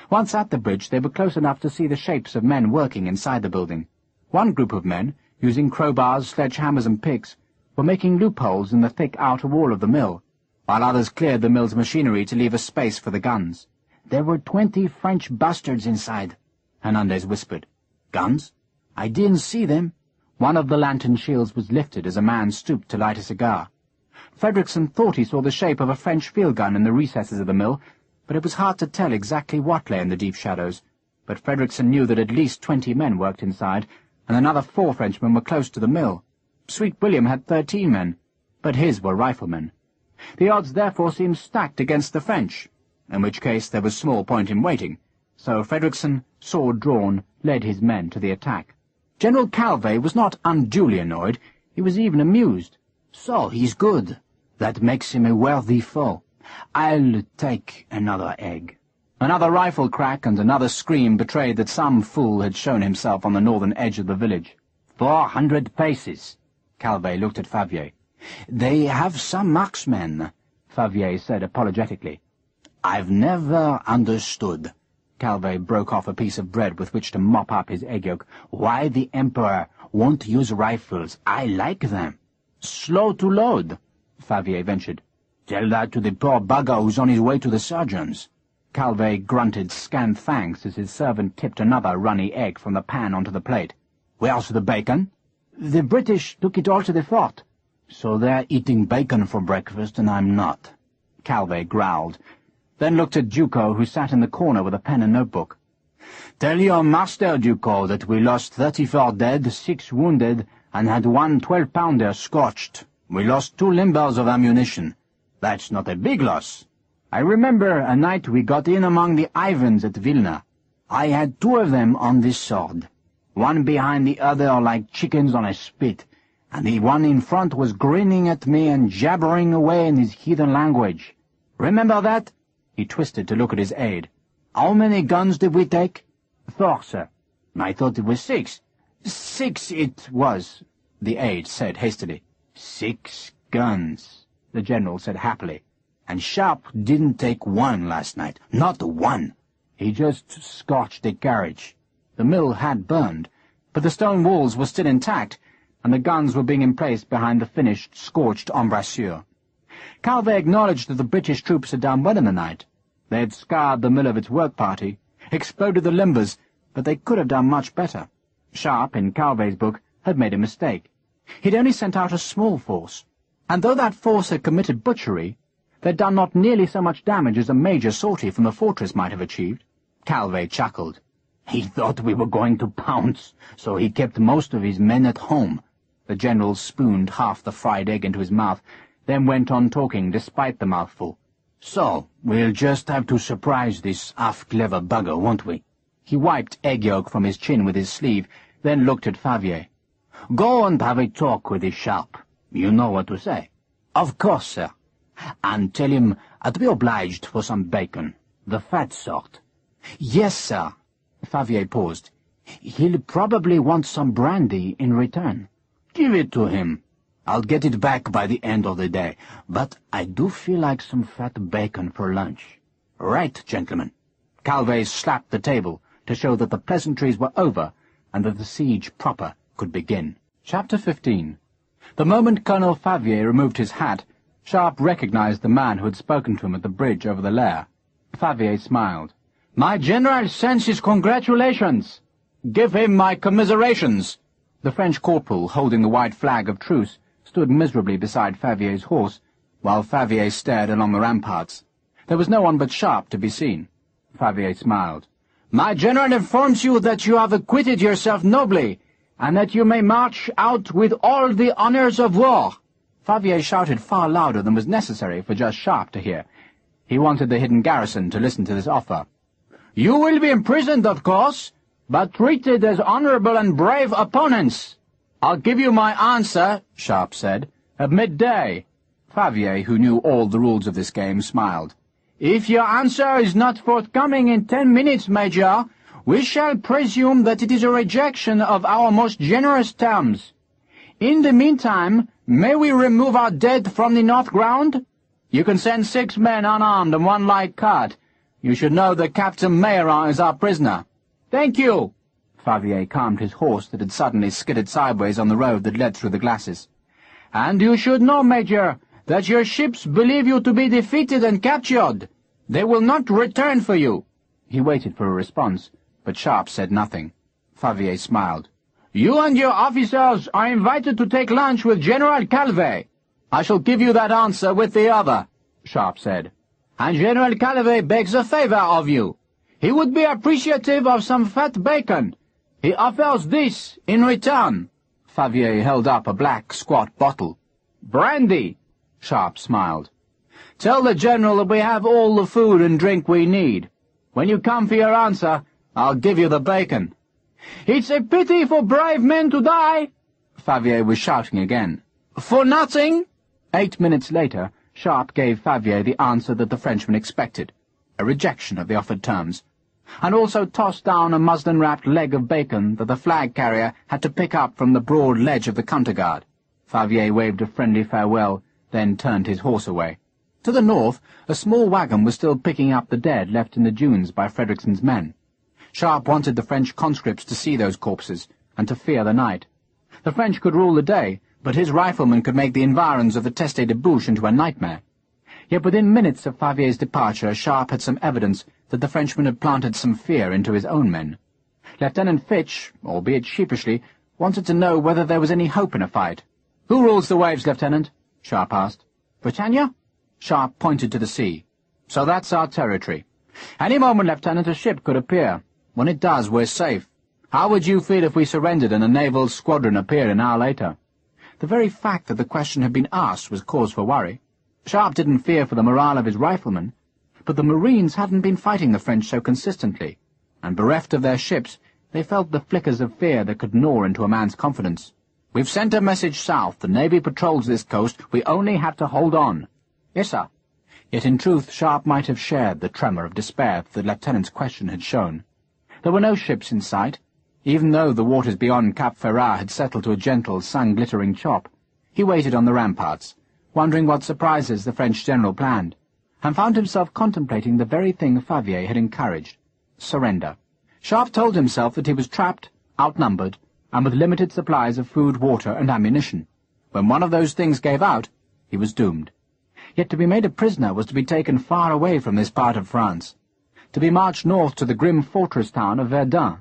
Once at the bridge, they were close enough to see the shapes of men working inside the building. One group of men, using crowbars, sledgehammers, and picks, were making loopholes in the thick outer wall of the mill, while others cleared the mill's machinery to leave a space for the guns. "There were 20 French bastards inside," Hernandez whispered. "Guns?" "I didn't see them." One of the lantern shields was lifted as a man stooped to light a cigar. Fredrickson thought he saw the shape of a French field gun in the recesses of the mill, but it was hard to tell exactly what lay in the deep shadows. But Fredrickson knew that at least 20 men worked inside, and another 4 Frenchmen were close to the mill. Sweet William had 13 men, but his were riflemen. The odds therefore seemed stacked against the French, in which case there was small point in waiting, so Fredrickson, sword drawn, led his men to the attack. General Calvé was not unduly annoyed, he was even amused. "So he's good. That makes him a worthy foe. I'll take another egg." Another rifle crack and another scream betrayed that some fool had shown himself on the northern edge of the village. 400 paces. Calvé looked at Favier. "They have some marksmen," Favier said apologetically. "I've never understood." Calvé broke off a piece of bread with which to mop up his egg yolk. "Why the Emperor won't use rifles? I like them." "Slow to load," Favier ventured. "Tell that to the poor bugger who's on his way to the surgeons." Calvé grunted scant thanks as his servant tipped another runny egg from the pan onto the plate. "Where's the bacon?" "The British took it all to the fort." "So they're eating bacon for breakfast and I'm not," Calvé growled, then looked at Duco, who sat in the corner with a pen and notebook. "Tell your master, Duco, that we lost 34 dead, 6 wounded, and had 1 12-pounder scorched. We lost 2 limbers of ammunition. That's not a big loss. I remember a night we got in among the Ivans at Vilna. I had 2 of them on this sword, one behind the other like chickens on a spit, and the one in front was grinning at me and jabbering away in his heathen language. Remember that?" He twisted to look at his aide. "How many guns did we take?" "4, sir." "I thought it was 6. 6 it was," the aide said hastily. 6 guns, the general said happily. "And Sharpe didn't take 1 last night. Not 1. He just scorched a carriage." The mill had burned, but the stone walls were still intact, and the guns were being emplaced behind the finished, scorched embrasure. Calvé acknowledged that the British troops had done well in the night. They had scarred the mill of its work party, exploded the limbers, but they could have done much better. Sharpe, in Calvé's book, had made a mistake. He'd only sent out a small force, and though that force had committed butchery, they'd done not nearly so much damage as a major sortie from the fortress might have achieved. Calvé chuckled. "He thought we were going to pounce, so he kept most of his men at home." The general spooned half the fried egg into his mouth, then went on talking despite the mouthful. "So, we'll just have to surprise this half-clever bugger, won't we?" He wiped egg yolk from his chin with his sleeve, then looked at Favier. "Go and have a talk with this Sharpe. You know what to say." "Of course, sir." "And tell him I'd be obliged for some bacon, the fat sort." "Yes, sir." Favier paused. "He'll probably want some brandy in return." "Give it to him. I'll get it back by the end of the day, but I do feel like some fat bacon for lunch." "Right, gentlemen." Calvé slapped the table to show that the pleasantries were over, and that the siege proper could begin. Chapter 15. The moment Colonel Favier removed his hat, Sharpe recognized the man who had spoken to him at the bridge over the Lair. Favier smiled. "My general sends his congratulations. Give him my commiserations." The French corporal, holding the white flag of truce, stood miserably beside Favier's horse, while Favier stared along the ramparts. There was no one but Sharpe to be seen. Favier smiled. "My general informs you that you have acquitted yourself nobly, and that you may march out with all the honors of war." Favier shouted far louder than was necessary for just Sharpe to hear. He wanted the hidden garrison to listen to this offer. "You will be imprisoned, of course, but treated as honorable and brave opponents." "I'll give you my answer," Sharpe said, "at midday." Favier, who knew all the rules of this game, smiled. "If your answer is not forthcoming in 10 minutes, Major, we shall presume that it is a rejection of our most generous terms. In the meantime, may we remove our dead from the north ground? You can send 6 men unarmed and 1 light cart. You should know that Captain Meillerain is our prisoner." "Thank you." Favier calmed his horse that had suddenly skidded sideways on the road that led through the glacis. "And you should know, Major, that your ships believe you to be defeated and captured. They will not return for you." He waited for a response, but Sharpe said nothing. Favier smiled. "You and your officers are invited to take lunch with General Calvet." "I shall give you that answer with the other," Sharpe said. "And General Calvet begs a favor of you. He would be appreciative of some fat bacon. He offers this in return." Favier held up a black, squat bottle. "Brandy," Sharpe smiled. "Tell the General that we have all the food and drink we need. When you come for your answer, I'll give you the bacon." "It's a pity for brave men to die," Favier was shouting again. "For nothing?" 8 minutes later, Sharpe gave Favier the answer that the Frenchman expected, a rejection of the offered terms, and also tossed down a muslin-wrapped leg of bacon that the flag-carrier had to pick up from the broad ledge of the counter-guard. Favier waved a friendly farewell, then turned his horse away. To the north, a small wagon was still picking up the dead left in the dunes by Frederickson's men. Sharpe wanted the French conscripts to see those corpses, and to fear the night. The French could rule the day, but his riflemen could make the environs of the Teste de Bouche into a nightmare. Yet within minutes of Favier's departure, Sharpe had some evidence that the Frenchman had planted some fear into his own men. Lieutenant Fitch, albeit sheepishly, wanted to know whether there was any hope in a fight. "Who rules the waves, Lieutenant?" Sharpe asked. "Britannia?" Sharpe pointed to the sea. "So that's our territory. Any moment, Lieutenant, a ship could appear. When it does, we're safe. How would you feel if we surrendered and a naval squadron appeared an hour later?" The very fact that the question had been asked was cause for worry. Sharpe didn't fear for the morale of his riflemen, but the Marines hadn't been fighting the French so consistently, and bereft of their ships, they felt the flickers of fear that could gnaw into a man's confidence. "We've sent a message south. The Navy patrols this coast. We only have to hold on." "Yes, sir." Yet in truth Sharpe might have shared the tremor of despair that the lieutenant's question had shown. There were no ships in sight. Even though the waters beyond Cap Ferrat had settled to a gentle, sun-glittering chop, he waited on the ramparts, wondering what surprises the French general planned, and found himself contemplating the very thing Favier had encouraged: surrender. Sharpe told himself that he was trapped, outnumbered, and with limited supplies of food, water, and ammunition. When one of those things gave out, he was doomed. Yet to be made a prisoner was to be taken far away from this part of France, to be marched north to the grim fortress town of Verdun,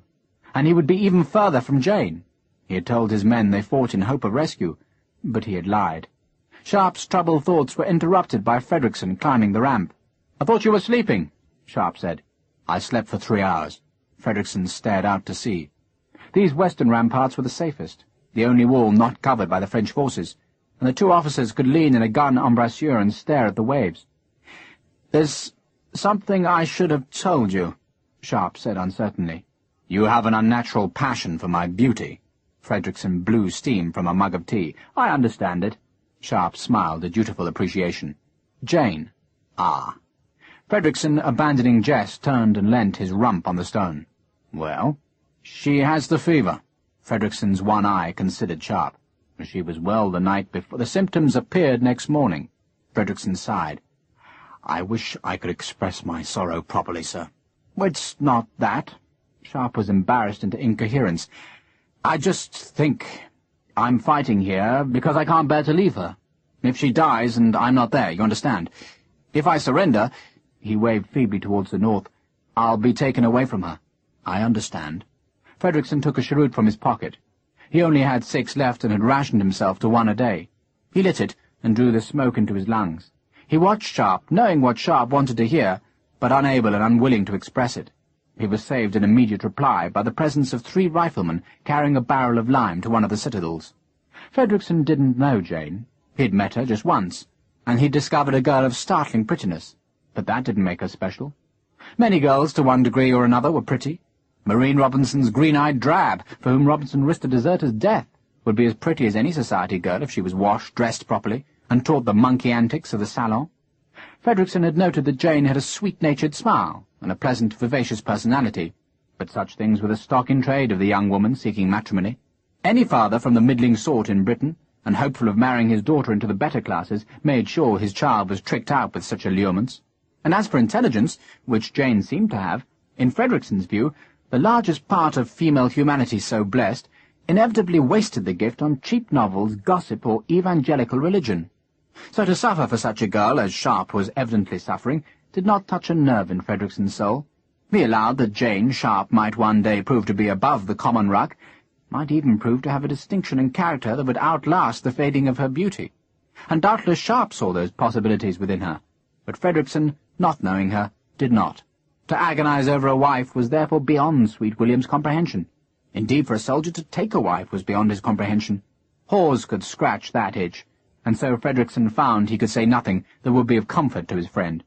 and he would be even further from Jane. He had told his men they fought in hope of rescue, but he had lied. Sharpe's troubled thoughts were interrupted by Frederickson climbing the ramp. "I thought you were sleeping," Sharpe said. "I slept for 3 hours." Frederickson stared out to sea. These western ramparts were the safest, the only wall not covered by the French forces, and the 2 officers could lean in a gun embrasure and stare at the waves. "There's something I should have told you," Sharpe said uncertainly. "You have an unnatural passion for my beauty." Frederickson blew steam from a mug of tea. "I understand it." Sharpe smiled a dutiful appreciation. "Jane." "Ah." Frederickson, abandoning jest, turned and leant his rump on the stone. "Well?" "She has the fever." Frederickson's one eye considered Sharpe. "She was well the night before. The symptoms appeared next morning." Frederickson sighed. "I wish I could express my sorrow properly, sir." "It's not that." Sharpe was embarrassed into incoherence. I just think I'm fighting here because I can't bear to leave her. If she dies and I'm not there, you understand? If I surrender," he waved feebly towards the north, "I'll be taken away from her." "I understand." Fredrickson took a cheroot from his pocket. He only had 6 left and had rationed himself to 1 a day. He lit it and drew the smoke into his lungs. He watched Sharpe, knowing what Sharpe wanted to hear, but unable and unwilling to express it. He was saved an immediate reply by the presence of 3 riflemen carrying a barrel of lime to one of the citadels. Fredrickson didn't know Jane. He'd met her just once, and he'd discovered a girl of startling prettiness, but that didn't make her special. Many girls, to one degree or another, were pretty. Marine Robinson's green-eyed drab, for whom Robinson risked a deserter's death, would be as pretty as any society girl if she was washed, dressed properly, and taught the monkey antics of the salon. Fredrickson had noted that Jane had a sweet-natured smile and a pleasant, vivacious personality, but such things were the stock in trade of the young woman seeking matrimony. Any father from the middling sort in Britain, and hopeful of marrying his daughter into the better classes, made sure his child was tricked out with such allurements. And as for intelligence, which Jane seemed to have, in Fredrickson's view, the largest part of female humanity so blessed inevitably wasted the gift on cheap novels, gossip, or evangelical religion. So to suffer for such a girl, as Sharpe was evidently suffering, did not touch a nerve in Fredrickson's soul. He allowed that Jane Sharpe might one day prove to be above the common ruck, might even prove to have a distinction and character that would outlast the fading of her beauty. And doubtless Sharpe saw those possibilities within her, but Fredrickson, not knowing her, did not. To agonize over a wife was therefore beyond Sweet William's comprehension. Indeed, for a soldier to take a wife was beyond his comprehension. Hawes could scratch that itch, and so Fredrickson found he could say nothing that would be of comfort to his friend.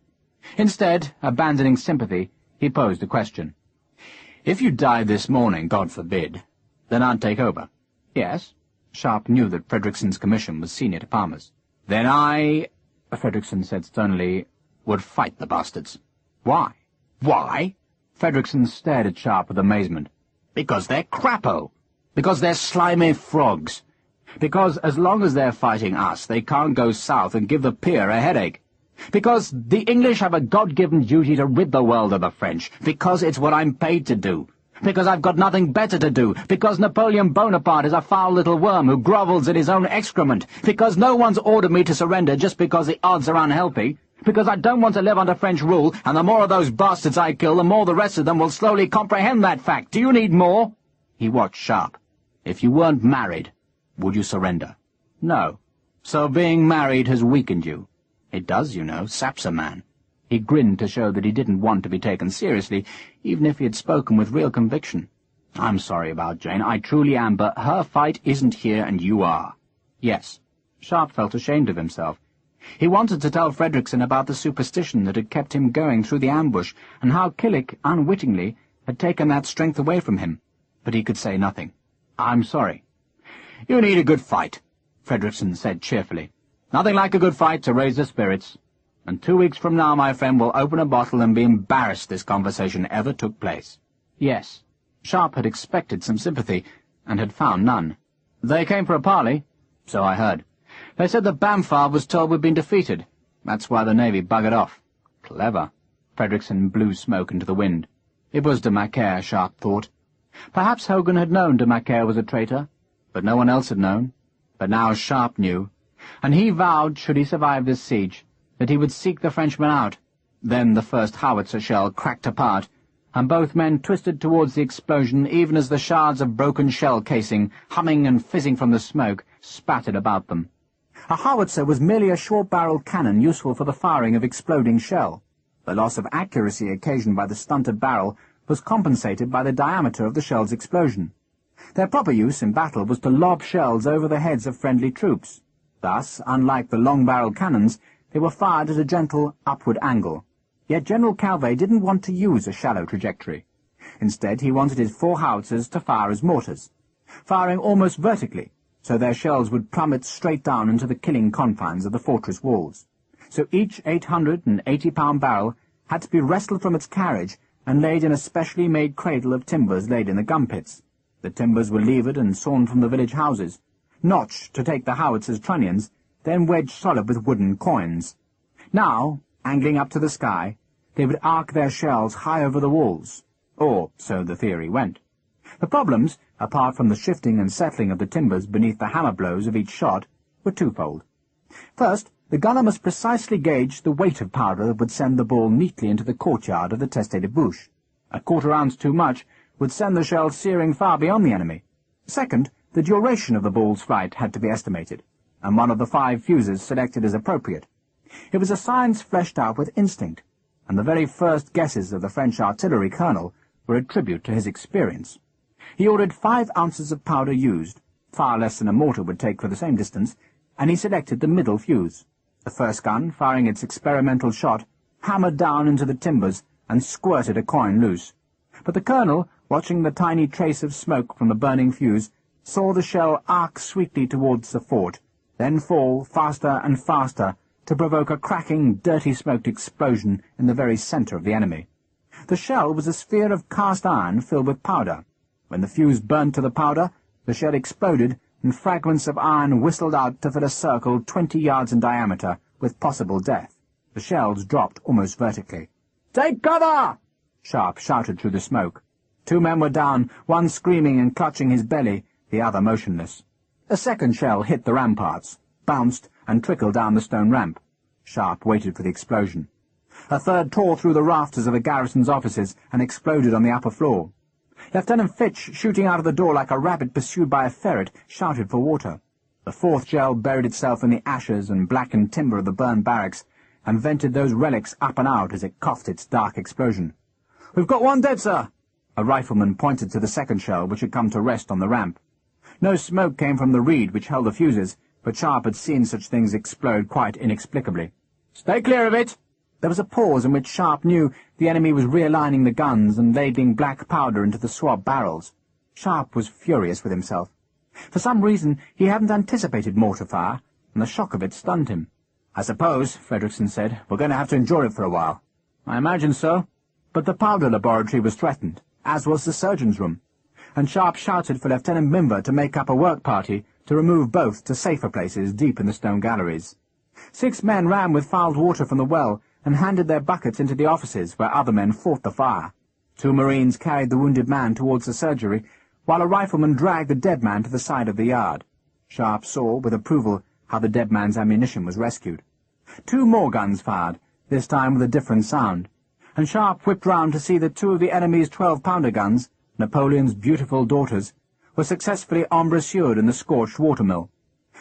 Instead, abandoning sympathy, he posed a question. "If you died this morning, God forbid, then I'd take over." "Yes." Sharpe knew that Fredrickson's commission was senior to Palmer's. "Then I," Fredrickson said sternly, "would fight the bastards." "Why?" "Why?" Fredrickson stared at Sharpe with amazement. "Because they're crapo. Because they're slimy frogs. Because as long as they're fighting us, they can't go south and give the peer a headache. Because the English have a God-given duty to rid the world of the French. Because it's what I'm paid to do. Because I've got nothing better to do. Because Napoleon Bonaparte is a foul little worm who grovels in his own excrement. Because no one's ordered me to surrender just because the odds are unhealthy. Because I don't want to live under French rule, and the more of those bastards I kill, the more the rest of them will slowly comprehend that fact. Do you need more?" He watched Sharpe. "If you weren't married, would you surrender?" "No. So being married has weakened you." "It does, you know, saps a man." He grinned to show that he didn't want to be taken seriously, even if he had spoken with real conviction. "I'm sorry about Jane, I truly am, but her fight isn't here and you are." "Yes." Sharpe felt ashamed of himself. He wanted to tell Fredrickson about the superstition that had kept him going through the ambush, and how Killick, unwittingly, had taken that strength away from him. But he could say nothing. "I'm sorry." "You need a good fight," Fredrickson said cheerfully. "Nothing like a good fight to raise the spirits. And 2 weeks from now my friend will open a bottle and be embarrassed this conversation ever took place." "Yes." Sharpe had expected some sympathy, and had found none. "They came for a parley." "So I heard. They said that Bamford was told we'd been defeated. That's why the Navy buggered off." "Clever." Fredrickson blew smoke into the wind. It was de Macaire, Sharpe thought. Perhaps Hogan had known de Macaire was a traitor, but no one else had known. But now Sharpe knew, and he vowed, should he survive this siege, that he would seek the Frenchmen out. Then the first howitzer shell cracked apart, and both men twisted towards the explosion even as the shards of broken shell casing, humming and fizzing from the smoke, spattered about them. A howitzer was merely a short-barreled cannon useful for the firing of exploding shell. The loss of accuracy occasioned by the stunted barrel was compensated by the diameter of the shell's explosion. Their proper use in battle was to lob shells over the heads of friendly troops. Thus, unlike the long-barreled cannons, they were fired at a gentle, upward angle. Yet General Calvé didn't want to use a shallow trajectory. Instead, he wanted his 4 howitzers to fire as mortars, firing almost vertically, so their shells would plummet straight down into the killing confines of the fortress walls. So each 880-pound barrel had to be wrestled from its carriage and laid in a specially made cradle of timbers laid in the gun pits. The timbers were levered and sawn from the village houses, notched to take the howitzers' trunnions, then wedged solid with wooden coins. Now, angling up to the sky, they would arc their shells high over the walls, or so the theory went. The problems apart from the shifting and settling of the timbers beneath the hammer blows of each shot, were twofold. First, the gunner must precisely gauge the weight of powder that would send the ball neatly into the courtyard of the teste de bouche. A quarter ounce too much would send the shell searing far beyond the enemy. Second, the duration of the ball's flight had to be estimated, and one of the 5 fuses selected as appropriate. It was a science fleshed out with instinct, and the very first guesses of the French artillery colonel were a tribute to his experience. He ordered 5 ounces of powder used, far less than a mortar would take for the same distance, and he selected the middle fuse. The first gun, firing its experimental shot, hammered down into the timbers and squirted a coin loose. But the colonel, watching the tiny trace of smoke from the burning fuse, saw the shell arc sweetly towards the fort, then fall faster and faster to provoke a cracking, dirty-smoked explosion in the very centre of the enemy. The shell was a sphere of cast iron filled with powder. When the fuse burnt to the powder, the shell exploded, and fragments of iron whistled out to fill a circle 20 yards in diameter, with possible death. The shells dropped almost vertically. "Take cover!" Sharpe shouted through the smoke. 2 men were down, one screaming and clutching his belly, the other motionless. A second shell hit the ramparts, bounced, and trickled down the stone ramp. Sharpe waited for the explosion. A third tore through the rafters of the garrison's offices and exploded on the upper floor. Lieutenant Fitch, shooting out of the door like a rabbit pursued by a ferret, shouted for water. The 4th shell buried itself in the ashes and blackened timber of the burned barracks, and vented those relics up and out as it coughed its dark explosion. "We've got 1 dead, sir!" A rifleman pointed to the second shell, which had come to rest on the ramp. No smoke came from the reed which held the fuses, but Sharpe had seen such things explode quite inexplicably. "Stay clear of it!" There was a pause in which Sharpe knew the enemy was realigning the guns and ladling black powder into the swab barrels. Sharpe was furious with himself. For some reason he hadn't anticipated mortar fire, and the shock of it stunned him. "I suppose," Fredrickson said, "we're going to have to endure it for a while." "I imagine so." But the powder laboratory was threatened, as was the surgeon's room, and Sharpe shouted for Lieutenant Mimber to make up a work party to remove both to safer places deep in the stone galleries. 6 men ran with fouled water from the well and handed their buckets into the offices where other men fought the fire. 2 Marines carried the wounded man towards the surgery, while a rifleman dragged the dead man to the side of the yard. Sharpe saw, with approval, how the dead man's ammunition was rescued. 2 more guns fired, this time with a different sound, and Sharpe whipped round to see that 2 of the enemy's 12-pounder guns, Napoleon's beautiful daughters, were successfully embrasured in the scorched watermill.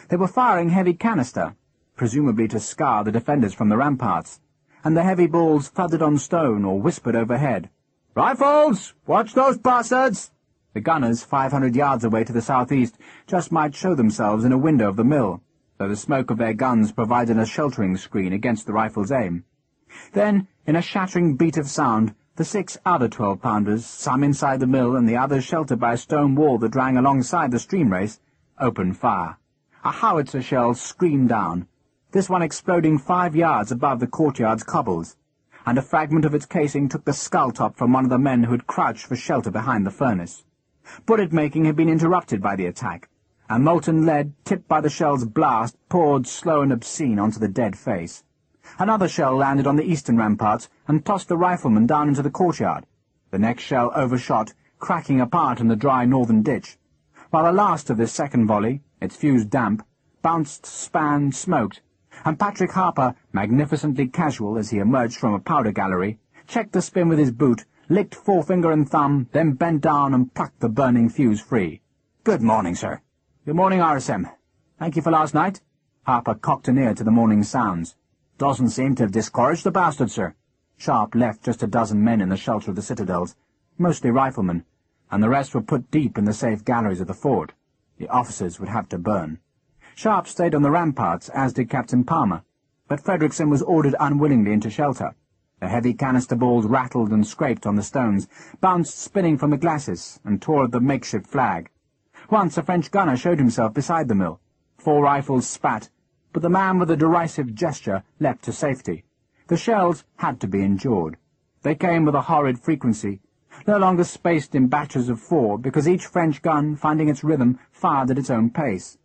They were firing heavy canister, presumably to scar the defenders from the ramparts, and the heavy balls thudded on stone or whispered overhead. "Rifles! Watch those bastards!" The gunners, 500 yards away to the southeast, just might show themselves in a window of the mill, though the smoke of their guns provided a sheltering screen against the rifle's aim. Then, in a shattering beat of sound, the 6 other 12-pounders, some inside the mill and the others sheltered by a stone wall that ran alongside the stream race, opened fire. A howitzer shell screamed down, this one exploding 5 yards above the courtyard's cobbles, and a fragment of its casing took the skull-top from one of the men who had crouched for shelter behind the furnace. Bullet-making had been interrupted by the attack, and molten lead, tipped by the shell's blast, poured slow and obscene onto the dead face. Another shell landed on the eastern ramparts and tossed the rifleman down into the courtyard. The next shell overshot, cracking apart in the dry northern ditch, while the last of this second volley, its fuse damp, bounced, span, smoked, and Patrick Harper, magnificently casual as he emerged from a powder gallery, checked the spin with his boot, licked forefinger and thumb, then bent down and plucked the burning fuse free. "Good morning, sir." "Good morning, RSM. Thank you for last night." Harper cocked an ear to the morning's sounds. "Doesn't seem to have discouraged the bastard, sir." Sharpe left just a dozen men in the shelter of the citadels, mostly riflemen, and the rest were put deep in the safe galleries of the fort. The officers would have to burn. Sharpe stayed on the ramparts, as did Captain Palmer, but Fredrickson was ordered unwillingly into shelter. The heavy canister balls rattled and scraped on the stones, bounced spinning from the glacis, and tore at the makeshift flag. Once a French gunner showed himself beside the mill. 4 rifles spat, but the man with a derisive gesture leapt to safety. The shells had to be endured. They came with a horrid frequency, no longer spaced in batches of 4, because each French gun, finding its rhythm, fired at its own pace.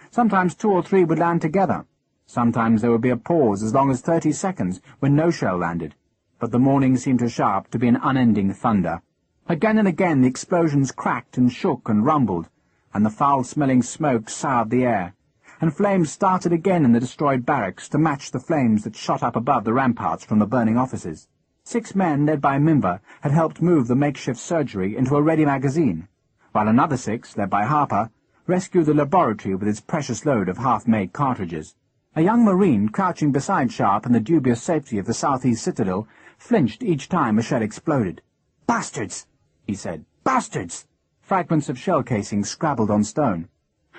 Sometimes 2 or 3 would land together. Sometimes there would be a pause as long as 30 seconds when no shell landed. But the morning seemed to Sharpe to be an unending thunder. Again and again the explosions cracked and shook and rumbled, and the foul-smelling smoke soured the air, and flames started again in the destroyed barracks to match the flames that shot up above the ramparts from the burning offices. 6 men, led by Mimber, had helped move the makeshift surgery into a ready magazine, while another 6, led by Harper, rescued the laboratory with its precious load of half-made cartridges. A young Marine, crouching beside Sharpe in the dubious safety of the southeast citadel, flinched each time a shell exploded. "Bastards!" he said. "Bastards!" Fragments of shell casings scrabbled on stone.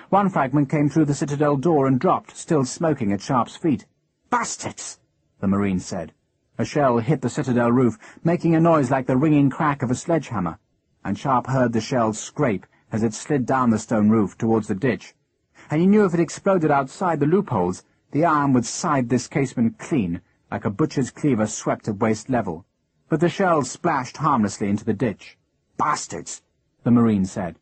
One fragment came through the citadel door and dropped, still smoking, at Sharpe's feet. "Bastards!" the Marine said. A shell hit the citadel roof, making a noise like the ringing crack of a sledgehammer, and Sharpe heard the shell scrape as it slid down the stone roof towards the ditch, and he knew if it exploded outside the loopholes, the iron would side this casement clean, like a butcher's cleaver swept at waist level. But the shell splashed harmlessly into the ditch. "Bastards!" the Marine said.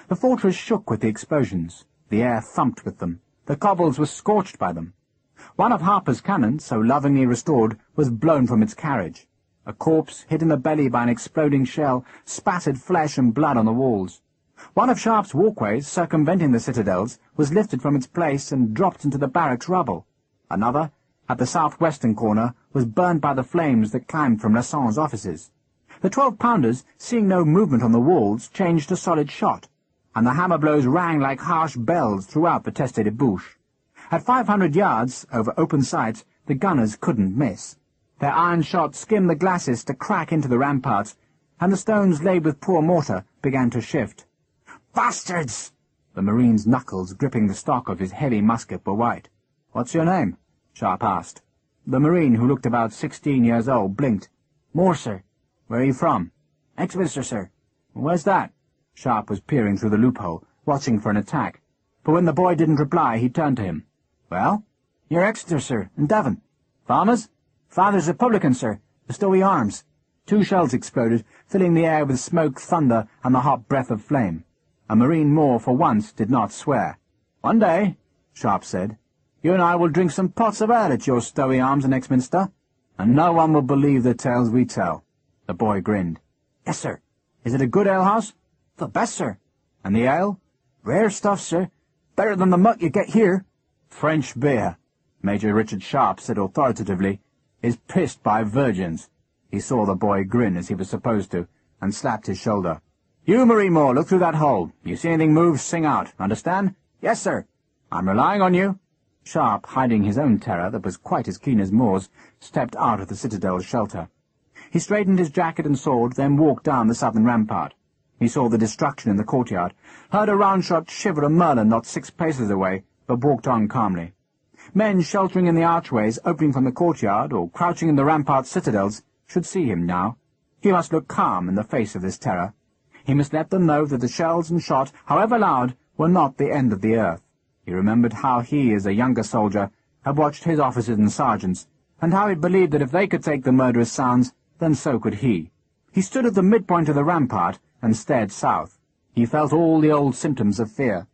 The fortress shook with the explosions. The air thumped with them. The cobbles were scorched by them. One of Harper's cannons, so lovingly restored, was blown from its carriage. A corpse, hit in the belly by an exploding shell, spattered flesh and blood on the walls. One of Sharpe's walkways, circumventing the citadels, was lifted from its place and dropped into the barracks rubble. Another, at the southwestern corner, was burned by the flames that climbed from Lasson's offices. The 12-pounders, seeing no movement on the walls, changed to solid shot, and the hammer blows rang like harsh bells throughout the Teste de Bouche. At 500 yards, over open sights, the gunners couldn't miss. Their iron shot skimmed the glacis to crack into the ramparts, and the stones laid with poor mortar began to shift. "Bastards!" The Marine's knuckles, gripping the stock of his heavy musket, were white. "What's your name?" Sharpe asked. The Marine, who looked about 16 years old, blinked. "Moore, sir." "Where are you from?" "Exminster, sir." "Where's that?" Sharpe was peering through the loophole, watching for an attack. But when the boy didn't reply, he turned to him. "Well?" "You're Exeter, sir, in Devon." "Farmers?" "Father's Republican, sir, the Stowy Arms." 2 shells exploded, filling the air with smoke, thunder, and the hot breath of flame. A Marine Moore, for once, did not swear. "One day," Sharpe said, "you and I will drink some pots of ale at your Stowy Arms in Exminster, and no one will believe the tales we tell." The boy grinned. "Yes, sir." "Is it a good alehouse?" "The best, sir." "And the ale?" "Rare stuff, sir. Better than the muck you get here." "French beer," Major Richard Sharpe said authoritatively, "is pissed by virgins." He saw the boy grin as he was supposed to, and slapped his shoulder. "You, Marine Moore, look through that hole. You see anything move, sing out. Understand?" "Yes, sir." "I'm relying on you." Sharpe, hiding his own terror that was quite as keen as Moore's, stepped out of the citadel's shelter. He straightened his jacket and sword, then walked down the southern rampart. He saw the destruction in the courtyard, heard a round-shot shiver a merlin not 6 paces away, but walked on calmly. Men sheltering in the archways opening from the courtyard, or crouching in the rampart citadels, should see him now. He must look calm in the face of this terror. He must let them know that the shells and shot, however loud, were not the end of the earth. He remembered how he, as a younger soldier, had watched his officers and sergeants, and how he believed that if they could take the murderous sounds, then so could he. He stood at the midpoint of the rampart and stared south. He felt all the old symptoms of fear.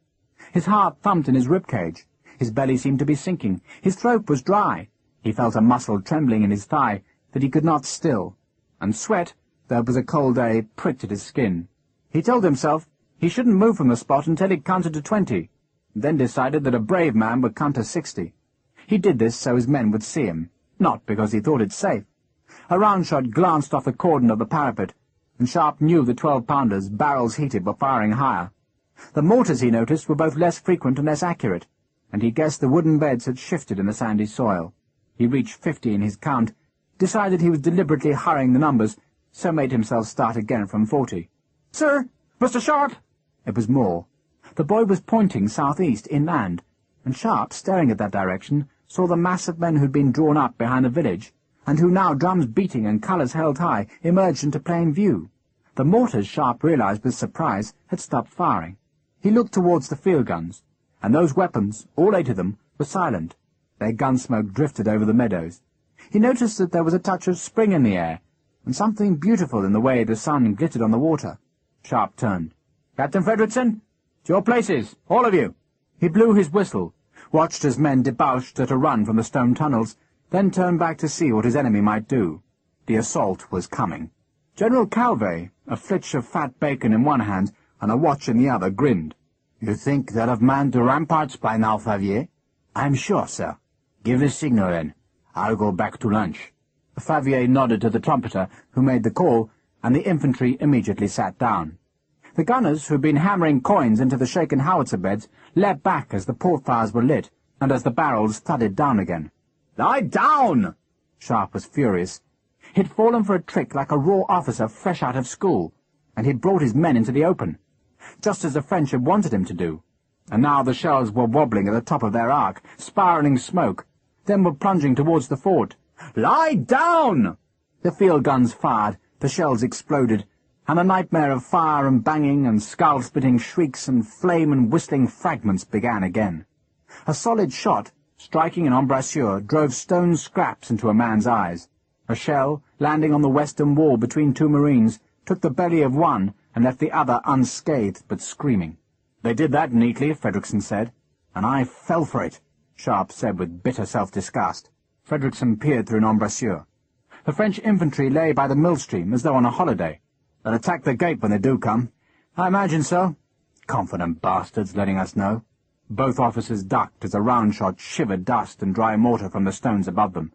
His heart thumped in his rib-cage. His belly seemed to be sinking. His throat was dry. He felt a muscle trembling in his thigh that he could not still, and sweat, though it was a cold day, pricked at his skin. He told himself he shouldn't move from the spot until he'd counted to 20, then decided that a brave man would count to 60. He did this so his men would see him, not because he thought it safe. A round-shot glanced off the cordon of the parapet, and Sharpe knew the 12-pounders, barrels heated, were firing higher. The mortars, he noticed, were both less frequent and less accurate, and he guessed the wooden beds had shifted in the sandy soil. He reached 50 in his count, decided he was deliberately hurrying the numbers, so made himself start again from 40. "Sir! Mr. Sharpe!" It was Moore. The boy was pointing southeast, inland, and Sharpe, staring at that direction, saw the mass of men who'd been drawn up behind the village, and who now, drums beating and colours held high, emerged into plain view. The mortars, Sharpe realized with surprise, had stopped firing. He looked towards the field guns, and those weapons, all 8 of them, were silent. Their gun smoke drifted over the meadows. He noticed that there was a touch of spring in the air, and something beautiful in the way the sun glittered on the water. Sharpe turned. "Captain Frederickson? To your places, all of you!" He blew his whistle, watched as men debouched at a run from the stone tunnels, then turned back to see what his enemy might do. The assault was coming. General Calvé, a flitch of fat bacon in one hand and a watch in the other, grinned. "You think they'll have manned the ramparts by now, Favier?" "I'm sure, sir." "Give the signal, then. I'll go back to lunch." Favier nodded to the trumpeter, who made the call, and the infantry immediately sat down. The gunners, who had been hammering coins into the shaken howitzer beds, leapt back as the port fires were lit, and as the barrels thudded down again. "Lie down!" Sharpe was furious. He'd fallen for a trick like a raw officer fresh out of school, and he'd brought his men into the open, just as the French had wanted him to do. And now the shells were wobbling at the top of their arc, spiralling smoke, then were plunging towards the fort. "Lie down!" The field guns fired, the shells exploded, and a nightmare of fire and banging and skull-splitting shrieks and flame and whistling fragments began again. A solid shot, striking an embrasure, drove stone scraps into a man's eyes. A shell, landing on the western wall between two Marines, took the belly of one and left the other unscathed but screaming. "They did that neatly," Fredrickson said. "And I fell for it," Sharpe said with bitter self-disgust. Fredrickson peered through an embrasure. The French infantry lay by the millstream as though on a holiday. "They'll attack the gate when they do come." "I imagine so." "Confident bastards, letting us know." Both officers ducked as a round shot shivered dust and dry mortar from the stones above them.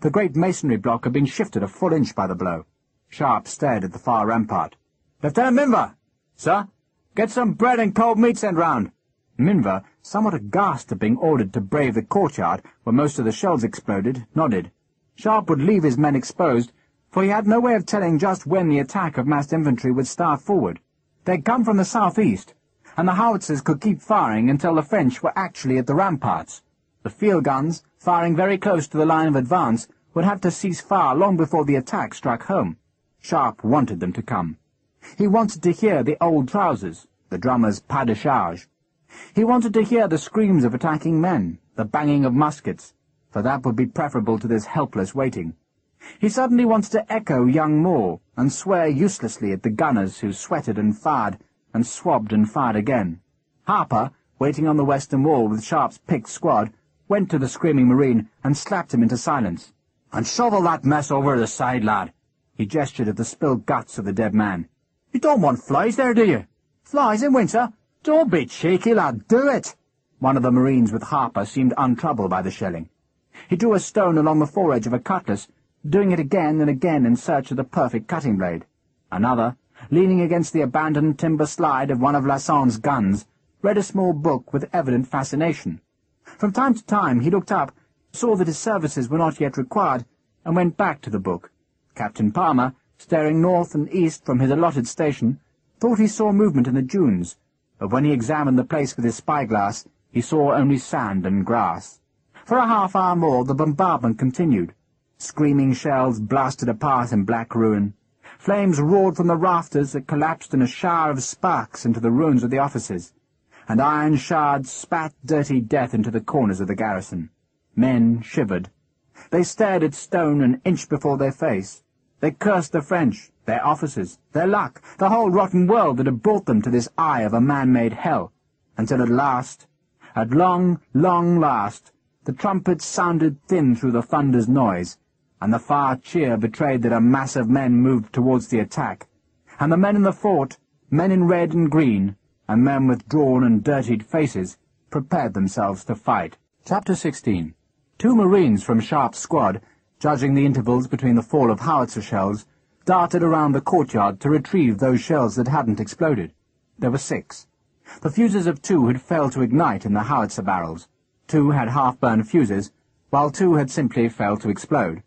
The great masonry block had been shifted a full inch by the blow. Sharpe stared at the far rampart. "Lieutenant Minver!" "Sir?" "Get some bread and cold meat sent round." Minver, somewhat aghast at being ordered to brave the courtyard where most of the shells exploded, nodded. Sharpe would leave his men exposed, for he had no way of telling just when the attack of massed infantry would start forward. They'd come from the southeast, and the howitzers could keep firing until the French were actually at the ramparts. The field guns, firing very close to the line of advance, would have to cease fire long before the attack struck home. Sharpe wanted them to come. He wanted to hear the old trousers, the drummer's pas de charge. He wanted to hear the screams of attacking men, the banging of muskets, for that would be preferable to this helpless waiting. He suddenly wanted to echo young Moore and swear uselessly at the gunners who sweated and fired, and swabbed and fired again. Harper, waiting on the western wall with Sharpe's picked squad, went to the screaming Marine and slapped him into silence. "And shovel that mess over the side, lad." He gestured at the spilled guts of the dead man. "You don't want flies there, do you?" "Flies in winter? Don't be cheeky, lad, do it!" One of the Marines with Harper seemed untroubled by the shelling. He drew a stone along the foredge of a cutlass, doing it again and again in search of the perfect cutting blade. Another, leaning against the abandoned timber slide of one of Lasson's guns, read a small book with evident fascination. From time to time he looked up, saw that his services were not yet required, and went back to the book. Captain Palmer, staring north and east from his allotted station, thought he saw movement in the dunes, but when he examined the place with his spyglass, he saw only sand and grass. For a half-hour more the bombardment continued. Screaming shells blasted apart in black ruin. Flames roared from the rafters that collapsed in a shower of sparks into the ruins of the offices, and iron shards spat dirty death into the corners of the garrison. Men shivered. They stared at stone an inch before their face. They cursed the French, their officers, their luck, the whole rotten world that had brought them to this eye of a man-made hell, until at last, at long, long last, the trumpets sounded thin through the thunder's noise, and the far cheer betrayed that a mass of men moved towards the attack, and the men in the fort, men in red and green, and men with drawn and dirtied faces, prepared themselves to fight. Chapter 16. 2 Marines from Sharpe's squad, judging the intervals between the fall of howitzer shells, darted around the courtyard to retrieve those shells that hadn't exploded. There were 6. The fuses of 2 had failed to ignite in the howitzer barrels. 2 had half-burned fuses, while 2 had simply failed to explode.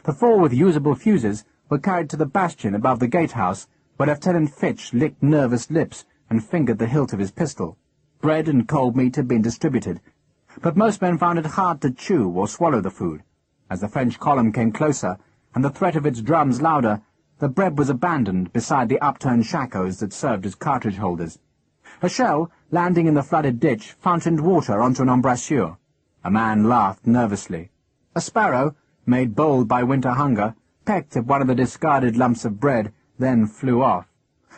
The 4 with usable fuses were carried to the bastion above the gatehouse, where Lieutenant Fitch licked nervous lips and fingered the hilt of his pistol. Bread and cold meat had been distributed, but most men found it hard to chew or swallow the food. As the French column came closer, and the threat of its drums louder, the bread was abandoned beside the upturned shakos that served as cartridge holders. A shell, landing in the flooded ditch, fountained water onto an embrasure. A man laughed nervously. A sparrow, made bold by winter hunger, pecked at one of the discarded lumps of bread, then flew off.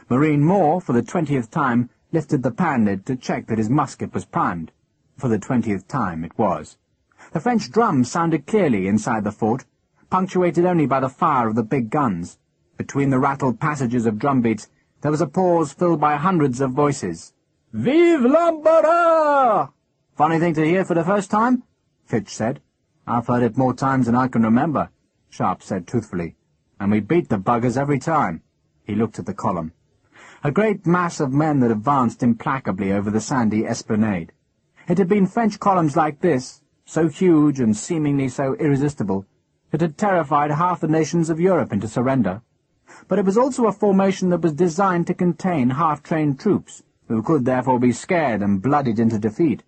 Marine Moore, for the 20th time, lifted the pan lid to check that his musket was primed. For the 20th time it was. The French drums sounded clearly inside the fort, punctuated only by the fire of the big guns. Between the rattled passages of drumbeats, there was a pause filled by hundreds of voices. "Vive l'Empereur!" "Funny thing to hear for the first time?" Fitch said. "I've heard it more times than I can remember," Sharpe said truthfully. "And we beat the buggers every time." He looked at the column. A great mass of men that advanced implacably over the sandy esplanade. It had been French columns like this, so huge and seemingly so irresistible, that had terrified half the nations of Europe into surrender. But it was also a formation that was designed to contain half-trained troops, who could therefore be scared and blooded into defeat.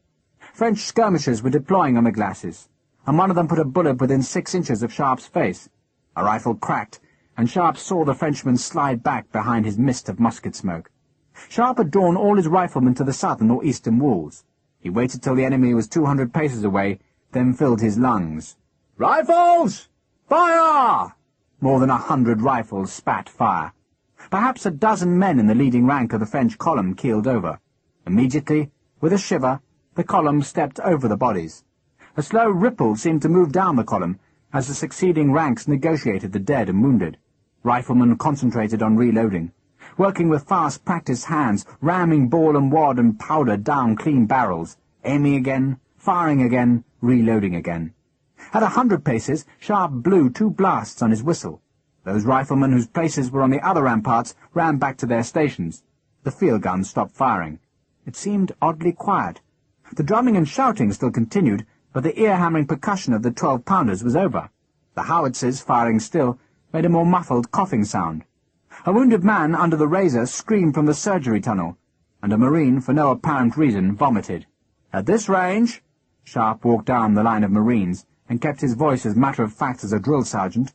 French skirmishers were deploying on the glacis, and one of them put a bullet within 6 inches of Sharpe's face. A rifle cracked, and Sharpe saw the Frenchman slide back behind his mist of musket smoke. Sharpe had drawn all his riflemen to the southern or eastern walls. He waited till the enemy was 200 paces away, then filled his lungs. "Rifles! Fire!" More than 100 rifles spat fire. Perhaps a dozen men in the leading rank of the French column keeled over. Immediately, with a shiver, the column stepped over the bodies. A slow ripple seemed to move down the column as the succeeding ranks negotiated the dead and wounded. Riflemen concentrated on reloading, working with fast practiced hands, ramming ball and wad and powder down clean barrels, aiming again, firing again, reloading again. At 100 paces, Sharpe blew 2 blasts on his whistle. Those riflemen whose places were on the other ramparts ran back to their stations. The field guns stopped firing. It seemed oddly quiet. The drumming and shouting still continued, but the ear-hammering percussion of the 12-pounders was over. The howitzers, firing still, made a more muffled coughing sound. A wounded man under the razor screamed from the surgery tunnel, and a Marine, for no apparent reason, vomited. At this range, Sharpe walked down the line of Marines, and kept his voice as matter-of-fact as a drill sergeant.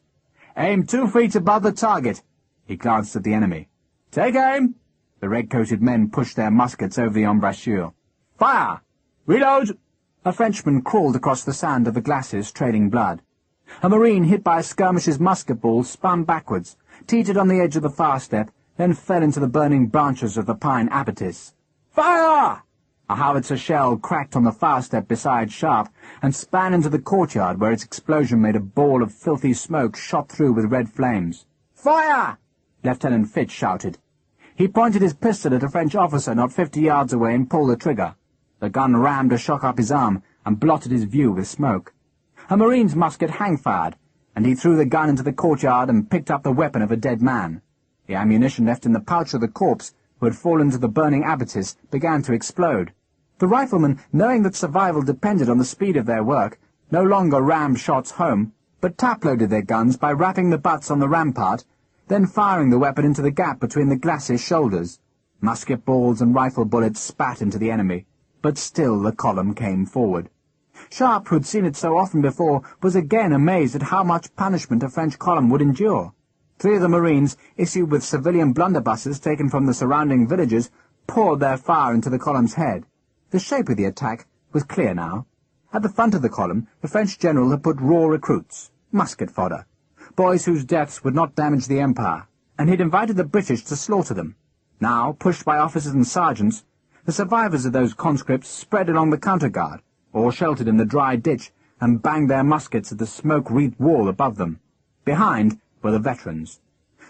"Aim 2 feet above the target." He glanced at the enemy. "Take aim!" The red-coated men pushed their muskets over the embrasure. "Fire! Reload!" A Frenchman crawled across the sand of the glacis, trailing blood. A Marine, hit by a skirmisher's musket ball, spun backwards, teetered on the edge of the far step, then fell into the burning branches of the pine abatis. "Fire!" A howitzer shell cracked on the far step beside Sharpe and span into the courtyard, where its explosion made a ball of filthy smoke shot through with red flames. "Fire!" Lieutenant Fitch shouted. He pointed his pistol at a French officer not 50 yards away and pulled the trigger. The gun rammed a shock up his arm and blotted his view with smoke. A Marine's musket hang-fired, and he threw the gun into the courtyard and picked up the weapon of a dead man. The ammunition left in the pouch of the corpse, who had fallen to the burning abatis, began to explode. The riflemen, knowing that survival depended on the speed of their work, no longer rammed shots home, but tap-loaded their guns by rapping the butts on the rampart, then firing the weapon into the gap between the glacis shoulders. Musket balls and rifle bullets spat into the enemy, but still the column came forward. Sharpe, who had seen it so often before, was again amazed at how much punishment a French column would endure. 3 of the Marines, issued with civilian blunderbusses taken from the surrounding villages, poured their fire into the column's head. The shape of the attack was clear now. At the front of the column, the French general had put raw recruits, musket fodder, boys whose deaths would not damage the Empire, and he'd invited the British to slaughter them. Now, pushed by officers and sergeants, the survivors of those conscripts spread along the counter-guard, or sheltered in the dry ditch, and banged their muskets at the smoke-wreathed wall above them. Behind were the veterans.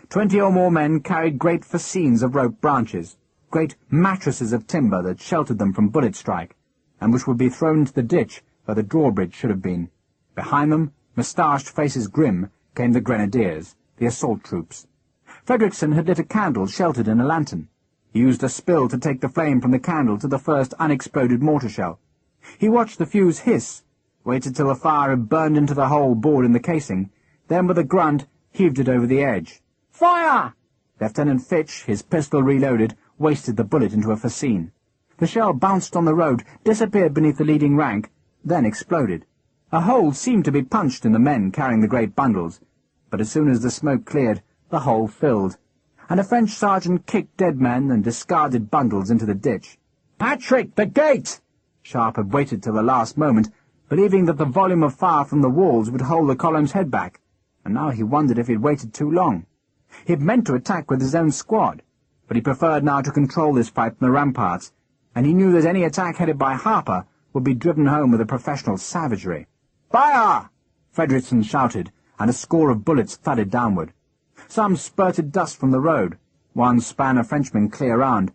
20 or more men carried great fascines of rope branches, great mattresses of timber that sheltered them from bullet strike, and which would be thrown into the ditch where the drawbridge should have been. Behind them, moustached faces grim, came the grenadiers, the assault troops. Frederickson had lit a candle sheltered in a lantern. He used a spill to take the flame from the candle to the first unexploded mortar shell. He watched the fuse hiss, waited till the fire had burned into the hole bored in the casing, then with a grunt heaved it over the edge. "Fire!" Lieutenant Fitch, his pistol reloaded, wasted the bullet into a fascine. The shell bounced on the road, disappeared beneath the leading rank, then exploded. A hole seemed to be punched in the men carrying the great bundles, but as soon as the smoke cleared, the hole filled, and a French sergeant kicked dead men and discarded bundles into the ditch. "Patrick, the gate!" Sharpe had waited till the last moment, believing that the volume of fire from the walls would hold the column's head back, and now he wondered if he had waited too long. He had meant to attack with his own squad, but he preferred now to control this fight from the ramparts, and he knew that any attack headed by Harper would be driven home with a professional savagery. "Fire!" Frederickson shouted, and a score of bullets thudded downward. Some spurted dust from the road. One span a Frenchman clear round.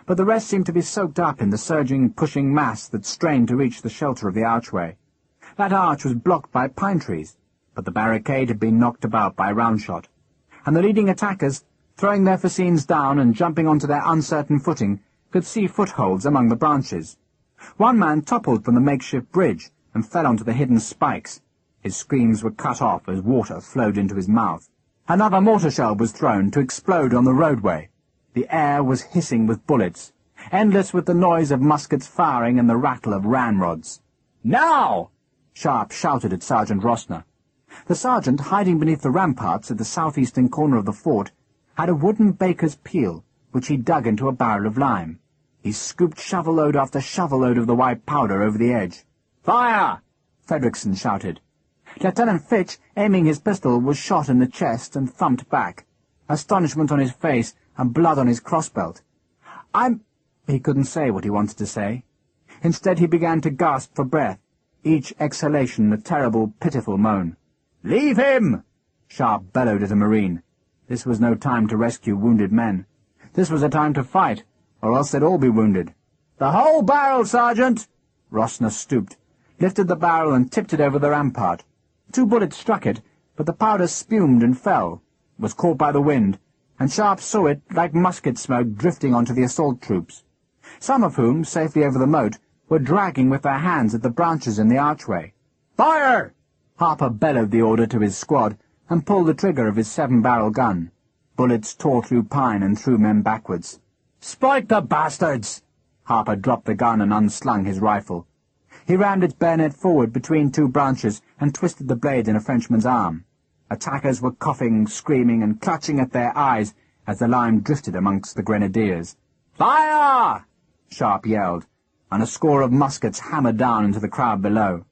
But the rest seemed to be soaked up in the surging, pushing mass that strained to reach the shelter of the archway. That arch was blocked by pine trees, but the barricade had been knocked about by round shot, and the leading attackers, throwing their fascines down and jumping onto their uncertain footing, could see footholds among the branches. One man toppled from the makeshift bridge and fell onto the hidden spikes. His screams were cut off as water flowed into his mouth. Another mortar shell was thrown to explode on the roadway. The air was hissing with bullets, endless with the noise of muskets firing and the rattle of ramrods. "Now!" Sharpe shouted at Sergeant Rossner. The sergeant, hiding beneath the ramparts at the southeastern corner of the fort, had a wooden baker's peel, which he dug into a barrel of lime. He scooped shovel-load after shovel-load of the white powder over the edge. "Fire!" Fredrickson shouted. Lieutenant Fitch, aiming his pistol, was shot in the chest and thumped back, astonishment on his face and blood on his crossbelt. He couldn't say what he wanted to say. Instead he began to gasp for breath, each exhalation a terrible, pitiful moan. "Leave him!" Sharpe bellowed at a Marine. This was no time to rescue wounded men. This was a time to fight, or else they'd all be wounded. "The whole barrel, Sergeant!" Rossner stooped, lifted the barrel and tipped it over the rampart. 2 bullets struck it, but the powder spumed and fell, was caught by the wind, and Sharpe saw it, like musket smoke, drifting onto the assault troops, some of whom, safely over the moat, were dragging with their hands at the branches in the archway. "Fire!" Harper bellowed the order to his squad, and pulled the trigger of his 7-barrel gun. Bullets tore through pine and threw men backwards. "Spike the bastards!" Harper dropped the gun and unslung his rifle. He rammed its bayonet forward between 2 branches and twisted the blade in a Frenchman's arm. Attackers were coughing, screaming, and clutching at their eyes as the lime drifted amongst the grenadiers. "Fire!" Sharpe yelled, and a score of muskets hammered down into the crowd below.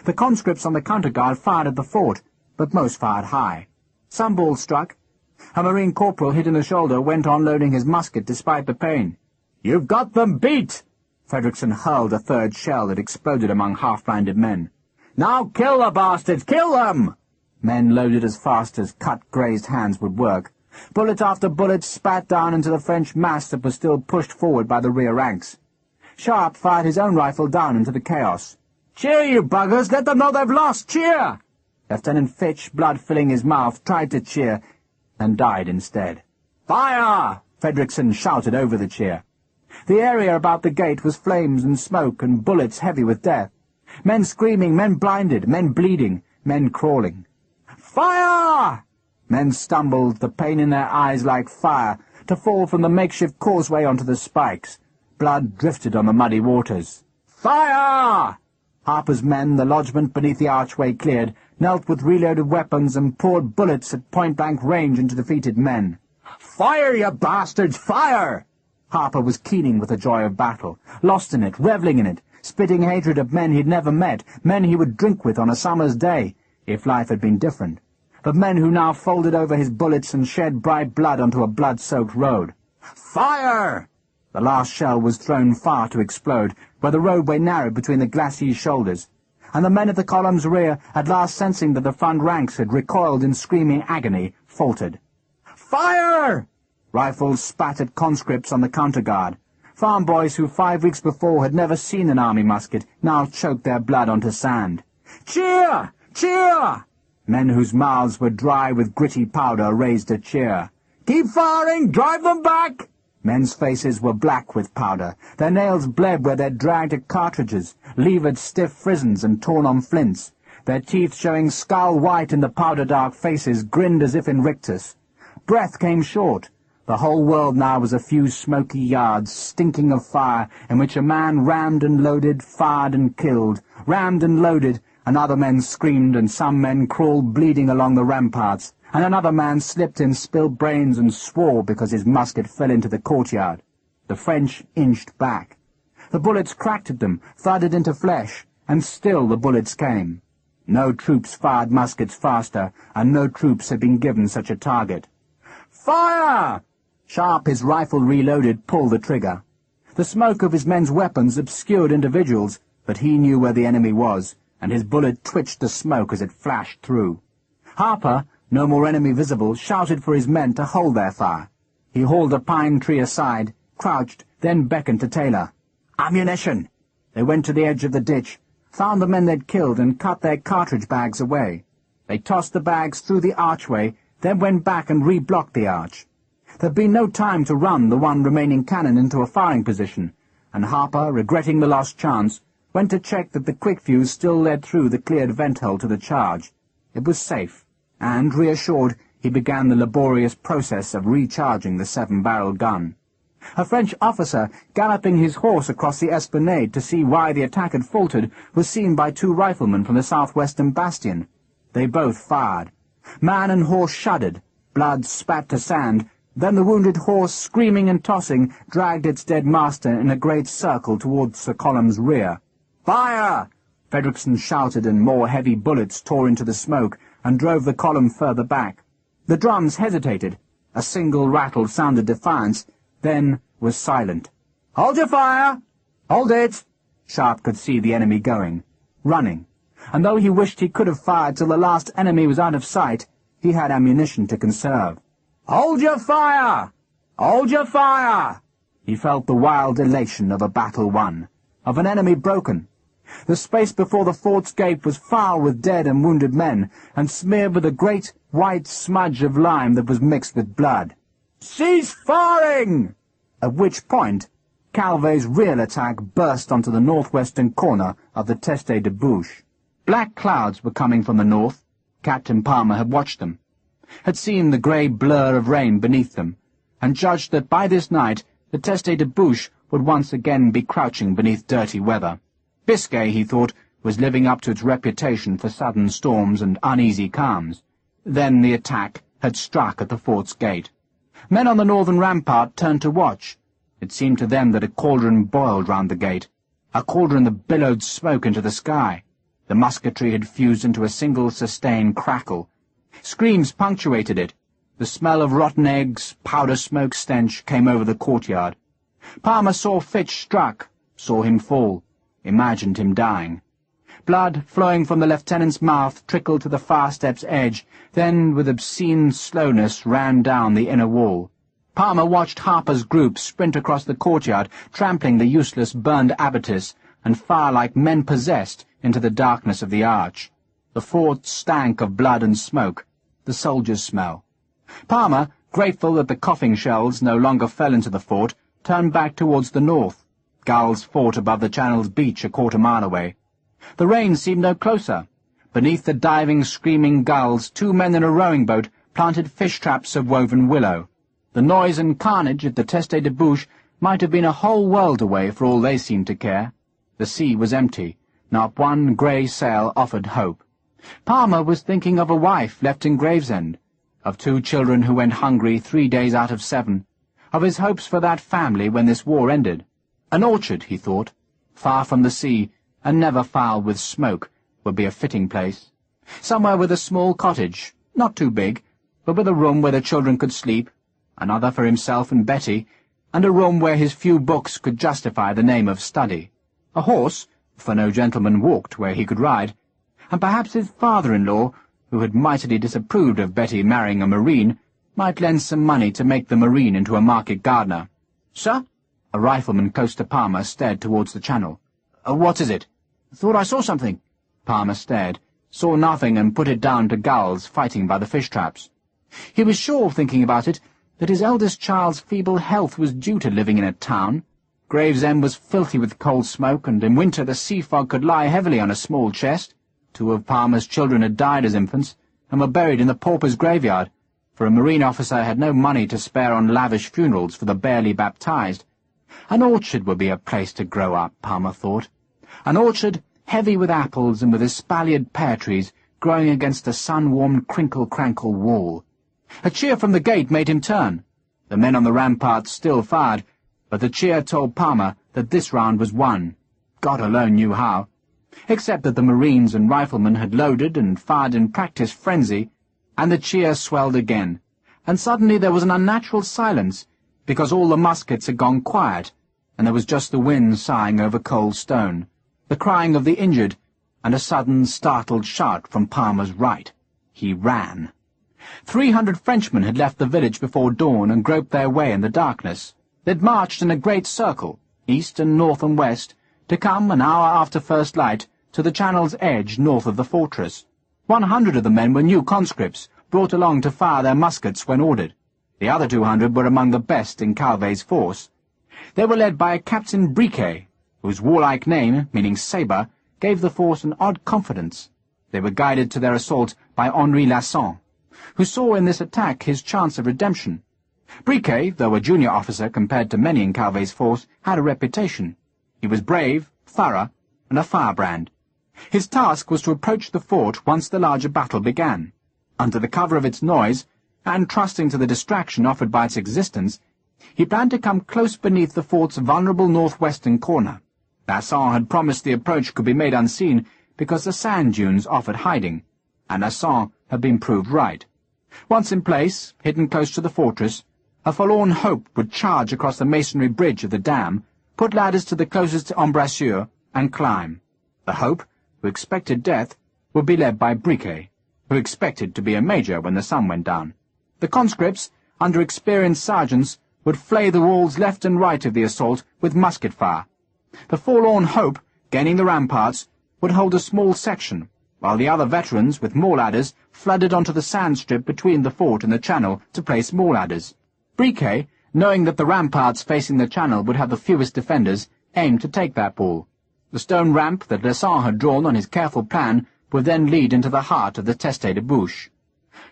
The conscripts on the counterguard fired at the fort, but most fired high. Some balls struck. A Marine corporal hit in the shoulder went on loading his musket despite the pain. "You've got them beat!" Fredrickson hurled a 3rd shell that exploded among half-blinded men. "Now kill the bastards! Kill them!" Men loaded as fast as cut, grazed hands would work. Bullet after bullet spat down into the French mass that was still pushed forward by the rear ranks. Sharpe fired his own rifle down into the chaos. "Cheer, you buggers! Let them know they've lost! Cheer!" Lieutenant Fitch, blood filling his mouth, tried to cheer, and died instead. "Fire!" Fredrickson shouted over the cheer. The area about the gate was flames and smoke and bullets heavy with death. Men screaming, men blinded, men bleeding, men crawling. "Fire!" Men stumbled, the pain in their eyes like fire, to fall from the makeshift causeway onto the spikes. Blood drifted on the muddy waters. "Fire!" Harper's men, the lodgment beneath the archway cleared, knelt with reloaded weapons and poured bullets at point-blank range into defeated men. "Fire, you bastards, fire!" Harper was keening with the joy of battle, lost in it, revelling in it, spitting hatred at men he'd never met, men he would drink with on a summer's day, if life had been different, but men who now folded over his bullets and shed bright blood onto a blood-soaked road. "Fire!" The last shell was thrown far to explode, where the roadway narrowed between the glacier's shoulders, and the men at the column's rear, at last sensing that the front ranks had recoiled in screaming agony, faltered. "Fire!" Rifles spat at conscripts on the counterguard. Farm boys who 5 weeks before had never seen an army musket now choked their blood onto sand. "Cheer! Cheer!" Men whose mouths were dry with gritty powder raised a cheer. "Keep firing! Drive them back!" Men's faces were black with powder. Their nails bled where they'd dragged at cartridges, levered stiff frisons and torn on flints. Their teeth, showing skull-white in the powder-dark faces, grinned as if in rictus. Breath came short. The whole world now was a few smoky yards, stinking of fire, in which a man rammed and loaded, fired and killed, rammed and loaded, and other men screamed, and some men crawled bleeding along the ramparts, and another man slipped and spilled brains and swore because his musket fell into the courtyard. The French inched back. The bullets cracked at them, thudded into flesh, and still the bullets came. No troops fired muskets faster, and no troops had been given such a target. "Fire!" Sharpe, his rifle reloaded, pulled the trigger. The smoke of his men's weapons obscured individuals, but he knew where the enemy was, and his bullet twitched the smoke as it flashed through. Harper, no more enemy visible, shouted for his men to hold their fire. He hauled a pine tree aside, crouched, then beckoned to Taylor. "Ammunition!" They went to the edge of the ditch, found the men they'd killed, and cut their cartridge bags away. They tossed the bags through the archway, then went back and re-blocked the arch. There'd been no time to run the one remaining cannon into a firing position, and Harper, regretting the lost chance, went to check that the quick fuse still led through the cleared vent hole to the charge. It was safe, and, reassured, he began the laborious process of recharging the 7-barreled gun. A French officer, galloping his horse across the esplanade to see why the attack had faltered, was seen by 2 riflemen from the southwestern bastion. They both fired. Man and horse shuddered, blood spat to sand, then the wounded horse, screaming and tossing, dragged its dead master in a great circle towards the column's rear. "Fire!" Fredrickson shouted, and more heavy bullets tore into the smoke and drove the column further back. The drums hesitated. A single rattle sounded defiance, then was silent. "Hold your fire! Hold it!" Sharpe could see the enemy going, running, and though he wished he could have fired till the last enemy was out of sight, he had ammunition to conserve. "Hold your fire! Hold your fire!" He felt the wild elation of a battle won, of an enemy broken. The space before the fort's gate was foul with dead and wounded men, and smeared with a great white smudge of lime that was mixed with blood. "Cease firing!" At which point Calvé's real attack burst onto the northwestern corner of the Teste de Bouche. Black clouds were coming from the north. Captain Palmer had watched them, had seen the grey blur of rain beneath them, and judged that by this night the Teste de Bouche would once again be crouching beneath dirty weather. Biscay, he thought, was living up to its reputation for sudden storms and uneasy calms. Then the attack had struck at the fort's gate. Men on the northern rampart turned to watch. It seemed to them that a cauldron boiled round the gate, a cauldron that billowed smoke into the sky. The musketry had fused into a single sustained crackle. Screams punctuated it. The smell of rotten eggs, powder smoke stench came over the courtyard. Palmer saw Fitch struck, saw him fall, imagined him dying. Blood, flowing from the lieutenant's mouth, trickled to the far step's edge, then, with obscene slowness, ran down the inner wall. Palmer watched Harper's group sprint across the courtyard, trampling the useless burned abattis, and fire like men possessed into the darkness of the arch. The fort stank of blood and smoke, the soldiers' smell. Palmer, grateful that the coughing shells no longer fell into the fort, turned back towards the north. Gulls fought above the Channel's beach a quarter-mile away. The rain seemed no closer. Beneath the diving, screaming gulls, 2 men in a rowing boat planted fish traps of woven willow. The noise and carnage at the Teste de Bouche might have been a whole world away for all they seemed to care. The sea was empty. Not one grey sail offered hope. Palmer was thinking of a wife left in Gravesend, of 2 children who went hungry 3 days out of 7, of his hopes for that family when this war ended. An orchard, he thought, far from the sea, and never fouled with smoke, would be a fitting place. Somewhere with a small cottage, not too big, but with a room where the children could sleep, another for himself and Betty, and a room where his few books could justify the name of study. A horse, for no gentleman walked where he could ride, and perhaps his father-in-law, who had mightily disapproved of Betty marrying a marine, might lend some money to make the marine into a market gardener. "Sir?" A rifleman close to Palmer stared towards the Channel. "What is it?" "Thought I saw something." Palmer stared, saw nothing, and put it down to gulls fighting by the fish traps. He was sure, thinking about it, that his eldest child's feeble health was due to living in a town. Gravesend was filthy with coal smoke, and in winter the sea fog could lie heavily on a small chest. 2 of Palmer's children had died as infants, and were buried in the pauper's graveyard, for a marine officer had no money to spare on lavish funerals for the barely baptized. An orchard would be a place to grow up, Palmer thought. An orchard heavy with apples and with espaliered pear trees growing against a sun-warmed crinkle-crankle wall. A cheer from the gate made him turn. The men on the ramparts still fired, but the cheer told Palmer that this round was won. God alone knew how. Except that the Marines and riflemen had loaded and fired in practice frenzy, and the cheer swelled again, and suddenly there was an unnatural silence, because all the muskets had gone quiet, and there was just the wind sighing over cold stone, the crying of the injured, and a sudden startled shout from Palmer's right. He ran. 300 Frenchmen had left the village before dawn and groped their way in the darkness. They'd marched in a great circle, east and north and west, to come, an hour after first light, to the channel's edge north of the fortress. 100 of the men were new conscripts, brought along to fire their muskets when ordered. The other 200 were among the best in Calvet's force. They were led by a Captain Briquet, whose warlike name, meaning sabre, gave the force an odd confidence. They were guided to their assault by Henri Lasson, who saw in this attack his chance of redemption. Briquet, though a junior officer compared to many in Calvet's force, had a reputation. He was brave, thorough, and a firebrand. His task was to approach the fort once the larger battle began. Under the cover of its noise, and trusting to the distraction offered by its existence, he planned to come close beneath the fort's vulnerable northwestern corner. Lasson had promised the approach could be made unseen because the sand dunes offered hiding, and Lasson had been proved right. Once in place, hidden close to the fortress, a forlorn hope would charge across the masonry bridge of the dam, put ladders to the closest embrasure, and climb. The hope, who expected death, would be led by Briquet, who expected to be a major when the sun went down. The conscripts, under experienced sergeants, would flay the walls left and right of the assault with musket fire. The forlorn hope, gaining the ramparts, would hold a small section, while the other veterans, with more ladders, flooded onto the sand strip between the fort and the channel to place more ladders. Briquet, knowing that the ramparts facing the channel would have the fewest defenders, aimed to take that ball. The stone ramp that Lasson had drawn on his careful plan would then lead into the heart of the Teste de Bouche.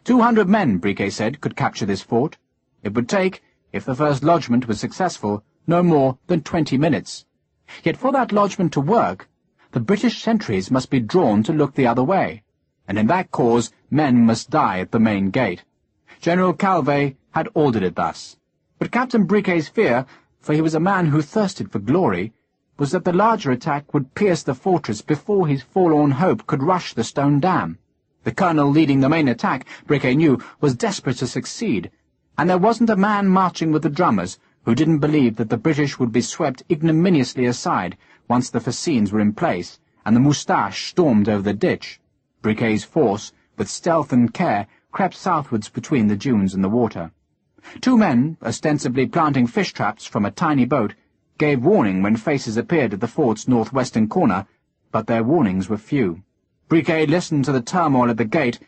200 men, Briquet said, could capture this fort. It would take, if the first lodgment was successful, no more than 20 minutes. Yet for that lodgment to work, the British sentries must be drawn to look the other way, and in that cause men must die at the main gate. General Calvet had ordered it thus. But Captain Briquet's fear, for he was a man who thirsted for glory, was that the larger attack would pierce the fortress before his forlorn hope could rush the stone dam. The colonel leading the main attack, Briquet knew, was desperate to succeed, and there wasn't a man marching with the drummers who didn't believe that the British would be swept ignominiously aside once the fascines were in place and the moustache stormed over the ditch. Briquet's force, with stealth and care, crept southwards between the dunes and the water. 2 men, ostensibly planting fish traps from a tiny boat, gave warning when faces appeared at the fort's northwestern corner, but their warnings were few. Briquet listened to the turmoil at the gate.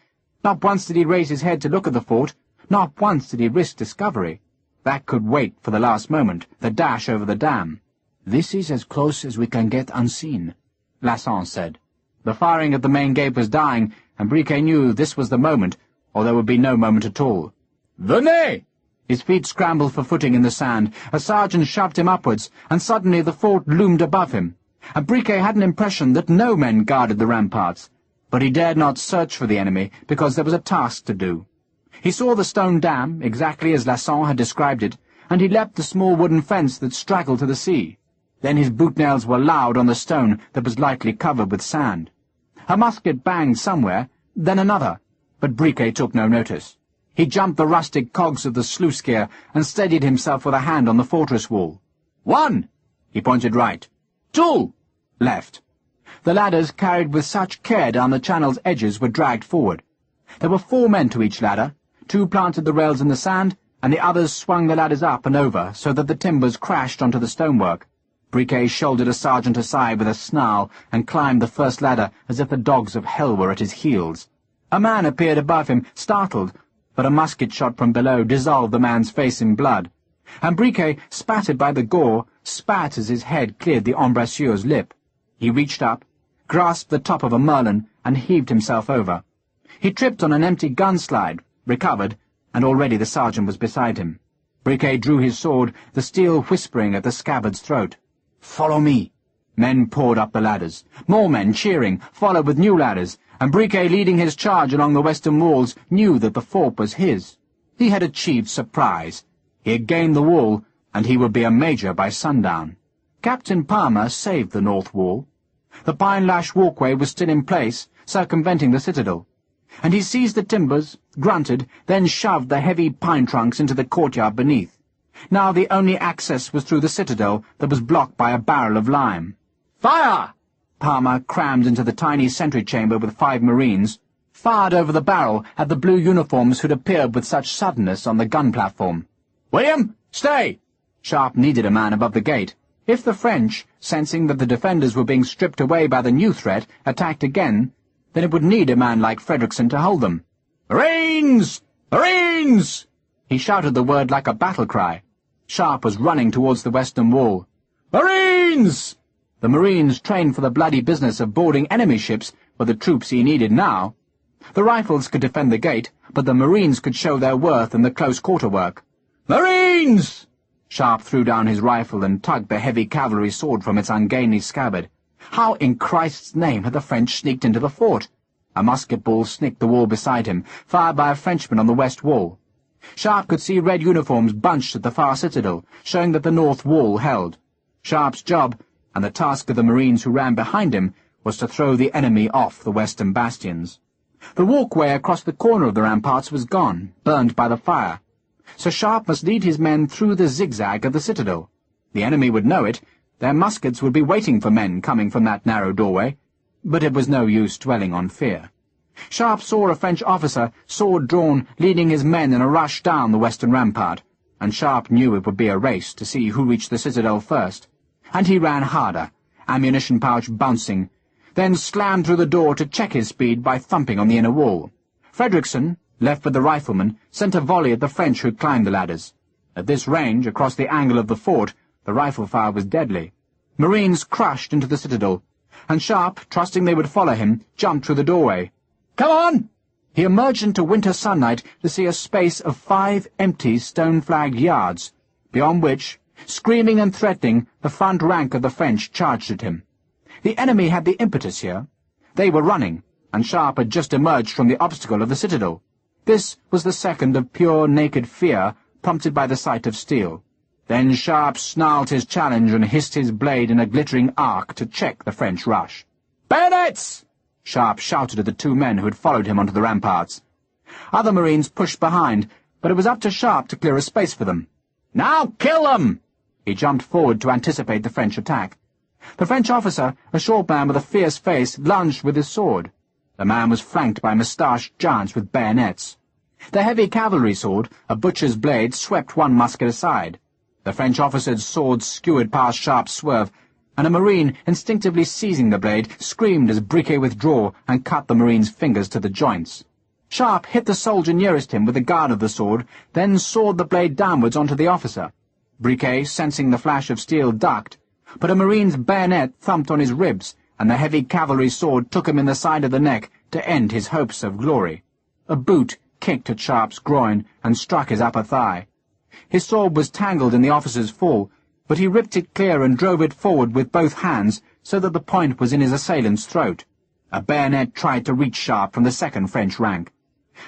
Not once did he raise his head to look at the fort, not once did he risk discovery. That could wait for the last moment, the dash over the dam. "This is as close as we can get unseen," Lasson said. The firing at the main gate was dying, and Briquet knew this was the moment, or there would be no moment at all. "Venez!" His feet scrambled for footing in the sand. A sergeant shoved him upwards, and suddenly the fort loomed above him. And Briquet had an impression that no men guarded the ramparts, but he dared not search for the enemy, because there was a task to do. He saw the stone dam, exactly as Lasson had described it, and he leapt the small wooden fence that straggled to the sea. Then his boot-nails were loud on the stone that was lightly covered with sand. A musket banged somewhere, then another, but Briquet took no notice. He jumped the rustic cogs of the sluice gear and steadied himself with a hand on the fortress wall. "1!" He pointed right. "2!" left. The ladders, carried with such care down the channel's edges, were dragged forward. There were 4 men to each ladder. 2 planted the rails in the sand, and the others swung the ladders up and over so that the timbers crashed onto the stonework. Briquet shouldered a sergeant aside with a snarl and climbed the first ladder as if the dogs of hell were at his heels. A man appeared above him, startled, but a musket shot from below dissolved the man's face in blood, and Briquet, spattered by the gore, spat as his head cleared the embrasure's lip. He reached up, grasped the top of a merlin, and heaved himself over. He tripped on an empty gun-slide, recovered, and already the sergeant was beside him. Briquet drew his sword, the steel whispering at the scabbard's throat. "Follow me!" Men poured up the ladders. More men, cheering, followed with new ladders, and Briquet, leading his charge along the western walls, knew that the fort was his. He had achieved surprise. He had gained the wall, and he would be a major by sundown. Captain Palmer saved the north wall. The pine-lash walkway was still in place, circumventing the citadel, and he seized the timbers, grunted, then shoved the heavy pine trunks into the courtyard beneath. Now the only access was through the citadel that was blocked by a barrel of lime. "Fire!" Palmer crammed into the tiny sentry chamber with 5 marines. fired over the barrel at the blue uniforms who'd appeared with such suddenness on the gun platform. "William, stay!" Sharpe needed a man above the gate. If the French, sensing that the defenders were being stripped away by the new threat, attacked again, then it would need a man like Frederickson to hold them. "Marines! Marines!" He shouted the word like a battle cry. Sharpe was running towards the western wall. "Marines!" The Marines, trained for the bloody business of boarding enemy ships, were the troops he needed now. The rifles could defend the gate, but the Marines could show their worth in the close-quarter work. "Marines!" Sharpe threw down his rifle and tugged the heavy cavalry sword from its ungainly scabbard. How in Christ's name had the French sneaked into the fort? A musket ball snicked the wall beside him, fired by a Frenchman on the west wall. Sharpe could see red uniforms bunched at the far citadel, showing that the north wall held. Sharpe's job, and the task of the Marines who ran behind him, was to throw the enemy off the western bastions. The walkway across the corner of the ramparts was gone, burned by the fire. So Sharpe must lead his men through the zigzag of the citadel. The enemy would know it. Their muskets would be waiting for men coming from that narrow doorway. But it was no use dwelling on fear. Sharpe saw a French officer, sword drawn, leading his men in a rush down the western rampart, and Sharpe knew it would be a race to see who reached the citadel first. And he ran harder, ammunition pouch bouncing, then slammed through the door to check his speed by thumping on the inner wall. Frederickson, left with the riflemen, sent a volley at the French who climbed the ladders. At this range, across the angle of the fort, the rifle fire was deadly. Marines crushed into the citadel, and Sharpe, trusting they would follow him, jumped through the doorway. "Come on!" He emerged into winter sunlight to see a space of 5 empty stone-flagged yards, beyond which, screaming and threatening, the front rank of the French charged at him. The enemy had the impetus here. They were running, and Sharpe had just emerged from the obstacle of the citadel. This was the second of pure naked fear, prompted by the sight of steel. Then Sharpe snarled his challenge and hissed his blade in a glittering arc to check the French rush. "Bayonets!" Sharpe shouted at the 2 men who had followed him onto the ramparts. Other Marines pushed behind, but it was up to Sharpe to clear a space for them. "Now kill them!" He jumped forward to anticipate the French attack. The French officer, a short man with a fierce face, lunged with his sword. The man was flanked by moustached giants with bayonets. The heavy cavalry sword, a butcher's blade, swept one musket aside. The French officer's sword skewered past Sharpe's swerve, and a Marine, instinctively seizing the blade, screamed as Briquet withdrew and cut the Marine's fingers to the joints. Sharpe hit the soldier nearest him with the guard of the sword, then sawed the blade downwards onto the officer. Briquet, sensing the flash of steel, ducked, but a Marine's bayonet thumped on his ribs, and the heavy cavalry sword took him in the side of the neck to end his hopes of glory. A boot kicked at Sharpe's groin and struck his upper thigh. His sword was tangled in the officer's fall, but he ripped it clear and drove it forward with both hands so that the point was in his assailant's throat. A bayonet tried to reach Sharpe from the second French rank.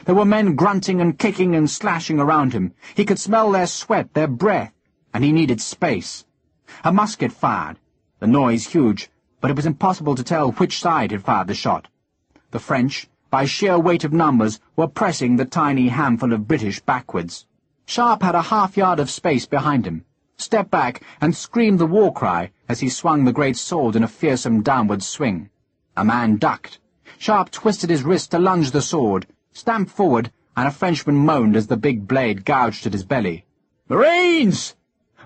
There were men grunting and kicking and slashing around him. He could smell their sweat, their breath, and he needed space. A musket fired, the noise huge, but it was impossible to tell which side had fired the shot. The French, by sheer weight of numbers, were pressing the tiny handful of British backwards. Sharpe had a half-yard of space behind him, stepped back and screamed the war cry as he swung the great sword in a fearsome downward swing. A man ducked. Sharpe twisted his wrist to lunge the sword, stamped forward, and a Frenchman moaned as the big blade gouged at his belly. "Marines!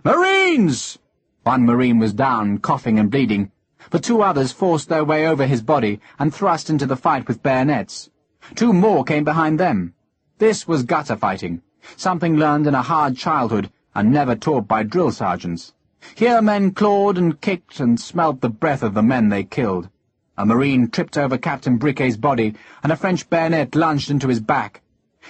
Marines!" One Marine was down, coughing and bleeding, but 2 others forced their way over his body and thrust into the fight with bayonets. 2 more came behind them. This was gutter fighting, something learned in a hard childhood and never taught by drill sergeants. Here men clawed and kicked and smelt the breath of the men they killed. A Marine tripped over Captain Briquet's body, and a French bayonet lunged into his back.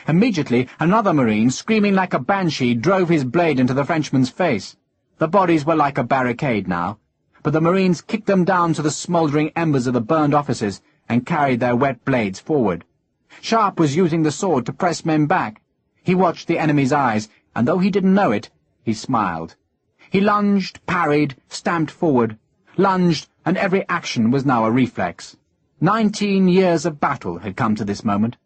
Immediately, another Marine, screaming like a banshee, drove his blade into the Frenchman's face. The bodies were like a barricade now, but the Marines kicked them down to the smouldering embers of the burned offices and carried their wet blades forward. Sharpe was using the sword to press men back. He watched the enemy's eyes, and though he didn't know it, he smiled. He lunged, parried, stamped forward, lunged, and every action was now a reflex. 19 years of battle had come to this moment.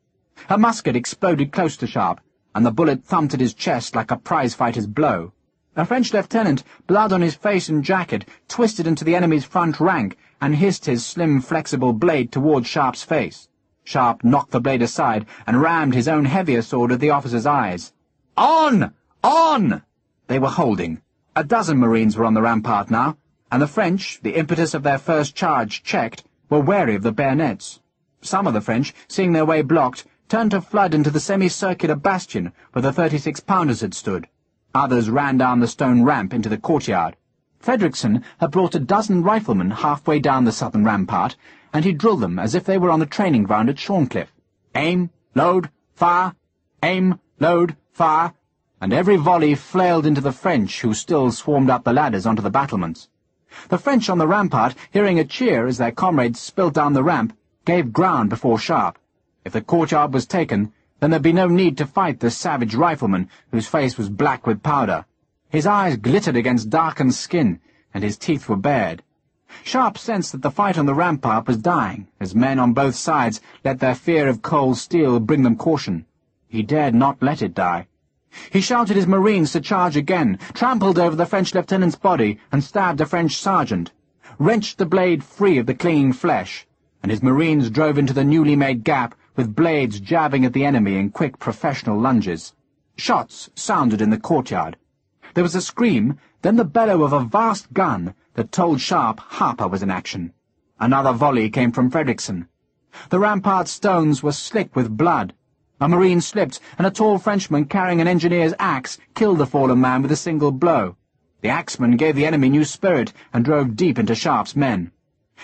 A musket exploded close to Sharpe, and the bullet thumped at his chest like a prize-fighter's blow. A French lieutenant, blood on his face and jacket, twisted into the enemy's front rank and hissed his slim, flexible blade toward Sharpe's face. Sharpe knocked the blade aside and rammed his own heavier sword at the officer's eyes. "On! On!" They were holding. A dozen Marines were on the rampart now, and the French, the impetus of their first charge checked, were wary of the bayonets. Some of the French, seeing their way blocked, turned to flood into the semicircular bastion where the 36-pounders had stood. Others ran down the stone ramp into the courtyard. Frederickson had brought a dozen riflemen halfway down the southern rampart, and he drilled them as if they were on the training ground at Shorncliffe. Aim, load, fire, aim, load, fire, and every volley flailed into the French who still swarmed up the ladders onto the battlements. The French on the rampart, hearing a cheer as their comrades spilt down the ramp, gave ground before Sharpe. If the courtyard was taken, then there'd be no need to fight the savage rifleman whose face was black with powder. His eyes glittered against darkened skin, and his teeth were bared. Sharpe sensed that the fight on the rampart was dying, as men on both sides let their fear of cold steel bring them caution. He dared not let it die. He shouted his Marines to charge again, trampled over the French lieutenant's body and stabbed a French sergeant, wrenched the blade free of the clinging flesh, and his Marines drove into the newly made gap with blades jabbing at the enemy in quick professional lunges. Shots sounded in the courtyard. There was a scream, then the bellow of a vast gun that told Sharpe Harper was in action. Another volley came from Frederickson. The rampart stones were slick with blood. A Marine slipped, and a tall Frenchman carrying an engineer's axe killed the fallen man with a single blow. The axeman gave the enemy new spirit and drove deep into Sharpe's men.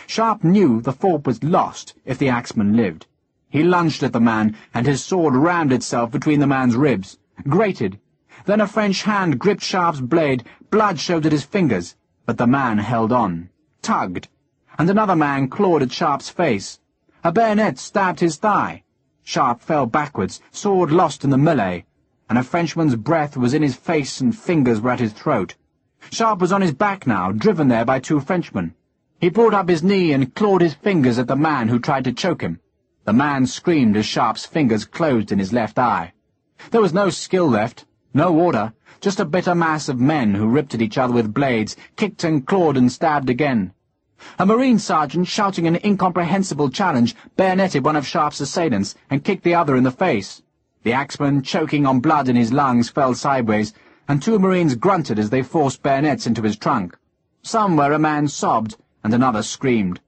Sharpe knew the fort was lost if the axeman lived. He lunged at the man, and his sword rammed itself between the man's ribs, grated. Then a French hand gripped Sharpe's blade, blood showed at his fingers, but the man held on, tugged, and another man clawed at Sharpe's face. A bayonet stabbed his thigh. Sharpe fell backwards, sword lost in the melee, and a Frenchman's breath was in his face and fingers were at his throat. Sharpe was on his back now, driven there by two Frenchmen. He brought up his knee and clawed his fingers at the man who tried to choke him. The man screamed as Sharpe's fingers closed in his left eye. There was no skill left, no order, just a bitter mass of men who ripped at each other with blades, kicked and clawed and stabbed again. A Marine sergeant, shouting an incomprehensible challenge, bayoneted one of Sharpe's assailants and kicked the other in the face. The axeman, choking on blood in his lungs, fell sideways, and two Marines grunted as they forced bayonets into his trunk. Somewhere a man sobbed, and another screamed.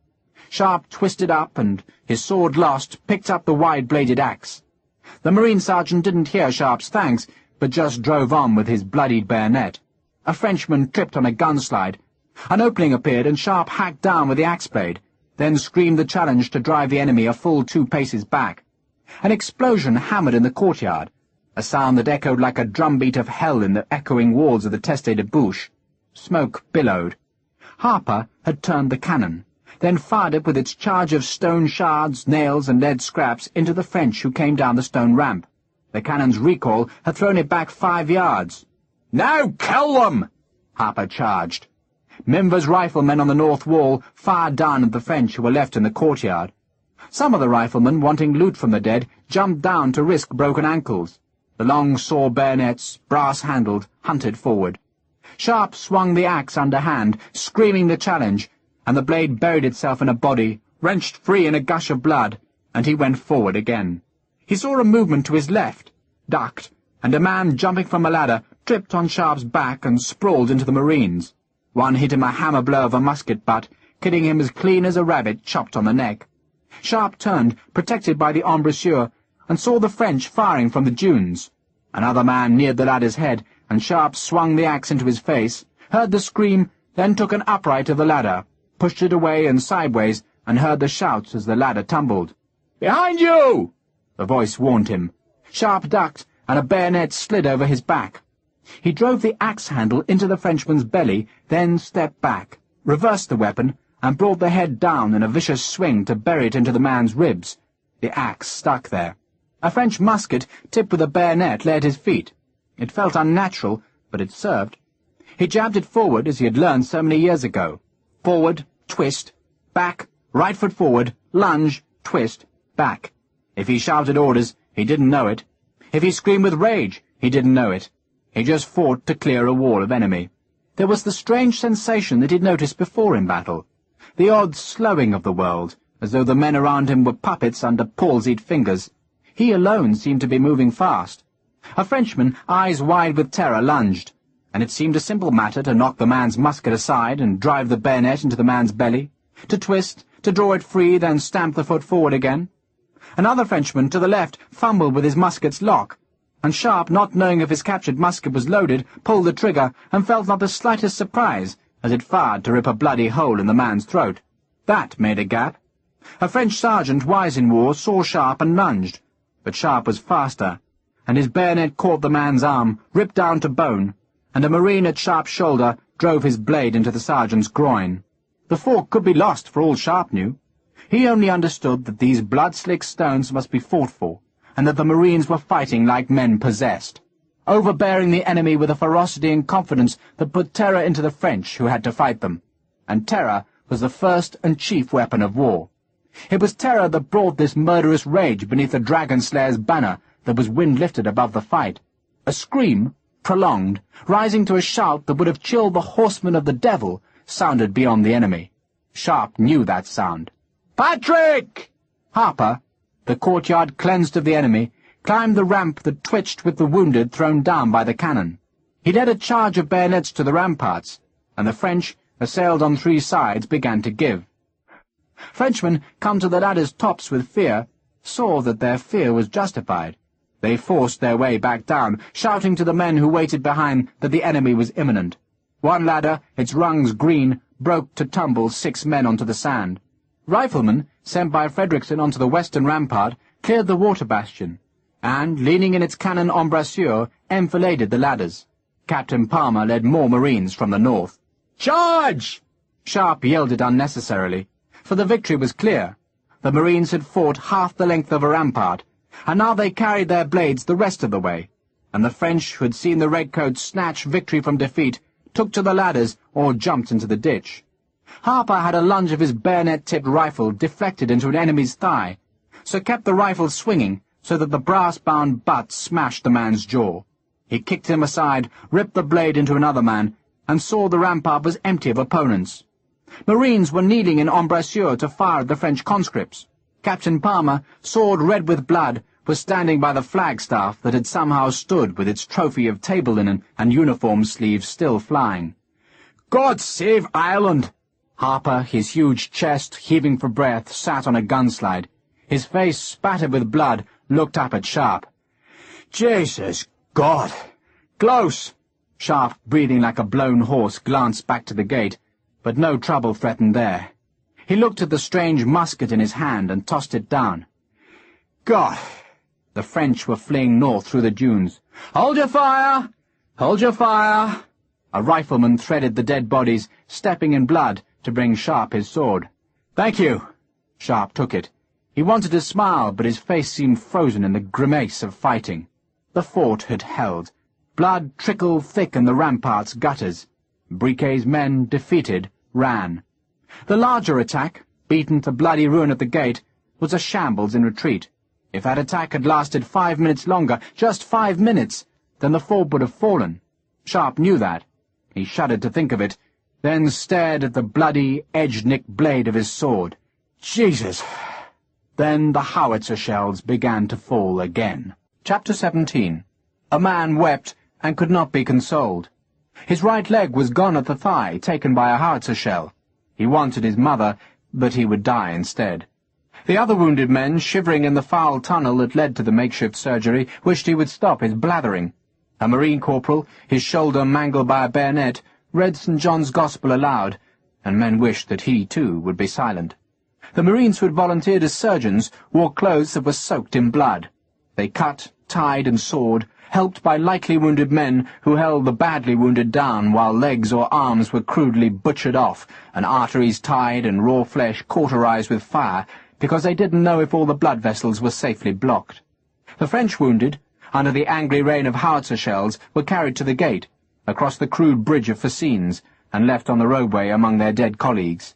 Sharpe twisted up and, his sword lost, picked up the wide-bladed axe. The Marine sergeant didn't hear Sharpe's thanks, but just drove on with his bloodied bayonet. A Frenchman tripped on a gunslide. An opening appeared, and Sharpe hacked down with the axe-blade, then screamed the challenge to drive the enemy a full 2 paces back. An explosion hammered in the courtyard, a sound that echoed like a drumbeat of hell in the echoing walls of the Teste de Bouche. Smoke billowed. Harper had turned the cannon, then fired it with its charge of stone shards, nails, and lead scraps into the French who came down the stone ramp. The cannon's recoil had thrown it back 5 yards. "Now kill them!" Harper charged. Minver's riflemen on the north wall fired down at the French who were left in the courtyard. Some of the riflemen, wanting loot from the dead, jumped down to risk broken ankles. The long saw bayonets, brass-handled, hunted forward. Sharpe swung the axe underhand, screaming the challenge, and the blade buried itself in a body, wrenched free in a gush of blood, and he went forward again. He saw a movement to his left, ducked, and a man jumping from a ladder tripped on Sharpe's back and sprawled into the Marines. One hit him a hammer blow of a musket butt, killing him as clean as a rabbit chopped on the neck. Sharpe turned, protected by the embrasure, and saw the French firing from the dunes. Another man neared the ladder's head, and Sharpe swung the axe into his face, heard the scream, then took an upright of the ladder, pushed it away and sideways, and heard the shouts as the ladder tumbled. "Behind you!" the voice warned him. Sharpe ducked, and a bayonet slid over his back. He drove the axe handle into the Frenchman's belly, then stepped back, reversed the weapon, and brought the head down in a vicious swing to bury it into the man's ribs. The axe stuck there. A French musket, tipped with a bayonet, lay at his feet. It felt unnatural, but it served. He jabbed it forward as he had learned so many years ago. Forward, twist, back, right foot forward, lunge, twist, back. If he shouted orders, he didn't know it. If he screamed with rage, he didn't know it. He just fought to clear a wall of enemy. There was the strange sensation that he'd noticed before in battle, the odd slowing of the world, as though the men around him were puppets under palsied fingers. He alone seemed to be moving fast. A Frenchman, eyes wide with terror, lunged, and it seemed a simple matter to knock the man's musket aside and drive the bayonet into the man's belly, to twist, to draw it free, then stamp the foot forward again. Another Frenchman, to the left, fumbled with his musket's lock, and Sharpe, not knowing if his captured musket was loaded, pulled the trigger, and felt not the slightest surprise as it fired to rip a bloody hole in the man's throat. That made a gap. A French sergeant, wise in war, saw Sharpe and lunged, but Sharpe was faster, and his bayonet caught the man's arm, ripped down to bone, and a Marine at Sharpe's shoulder drove his blade into the sergeant's groin. The fork could be lost for all Sharpe knew. He only understood that these blood-slick stones must be fought for, and that the Marines were fighting like men possessed, overbearing the enemy with a ferocity and confidence that put terror into the French who had to fight them. And terror was the first and chief weapon of war. It was terror that brought this murderous rage beneath the dragon slayer's banner that was wind-lifted above the fight. A scream, prolonged, rising to a shout that would have chilled the horsemen of the devil, sounded beyond the enemy. Sharpe knew that sound. "Patrick!" Harper, the courtyard cleansed of the enemy, climbed the ramp that twitched with the wounded thrown down by the cannon. He led a charge of bayonets to the ramparts, and the French, assailed on three sides, began to give. Frenchmen, come to the ladder's tops with fear, saw that their fear was justified. They forced their way back down, shouting to the men who waited behind that the enemy was imminent. One ladder, its rungs green, broke to tumble 6 men onto the sand. Riflemen, sent by Frederickson onto the western rampart, cleared the water bastion, and, leaning in its cannon embrasure, enfiladed the ladders. Captain Palmer led more Marines from the north. "Charge!" Sharpe yelled it unnecessarily, for the victory was clear. The Marines had fought half the length of a rampart, and now they carried their blades the rest of the way, and the French, who had seen the redcoats snatch victory from defeat, took to the ladders or jumped into the ditch. Harper had a lunge of his bayonet-tipped rifle deflected into an enemy's thigh, so kept the rifle swinging so that the brass-bound butt smashed the man's jaw. He kicked him aside, ripped the blade into another man, and saw the rampart was empty of opponents. Marines were kneeling in embrasure to fire at the French conscripts. Captain Palmer, sword red with blood, was standing by the flagstaff that had somehow stood with its trophy of table linen and uniform sleeves still flying. "God save Ireland!" Harper, his huge chest heaving for breath, sat on a gunslide. His face spattered with blood, looked up at Sharpe. "Jesus God! Close!" Sharpe, breathing like a blown horse, glanced back to the gate, but no trouble threatened there. He looked at the strange musket in his hand and tossed it down. "God!" The French were fleeing north through the dunes. "Hold your fire! Hold your fire!" A rifleman threaded the dead bodies, stepping in blood, to bring Sharpe his sword. "Thank you." Sharpe took it. He wanted to smile, but his face seemed frozen in the grimace of fighting. The fort had held. Blood trickled thick in the rampart's gutters. Briquet's men, defeated, ran. The larger attack, beaten to bloody ruin at the gate, was a shambles in retreat. If that attack had lasted 5 minutes longer, just 5 minutes, then the fort would have fallen. Sharpe knew that. He shuddered to think of it, then stared at the bloody, edge-nicked blade of his sword. Jesus! Then the howitzer shells began to fall again. Chapter 17. A man wept and could not be consoled. His right leg was gone at the thigh, taken by a howitzer shell. He wanted his mother, but he would die instead. The other wounded men, shivering in the foul tunnel that led to the makeshift surgery, wished he would stop his blathering. A Marine corporal, his shoulder mangled by a bayonet, read St. John's Gospel aloud, and men wished that he, too, would be silent. The Marines who had volunteered as surgeons wore clothes that were soaked in blood. They cut, tied, and sawed, helped by lightly wounded men who held the badly wounded down while legs or arms were crudely butchered off, and arteries tied and raw flesh cauterized with fire, because they didn't know if all the blood vessels were safely blocked. The French wounded, under the angry rain of howitzer shells, were carried to the gate, across the crude bridge of fascines, and left on the roadway among their dead colleagues.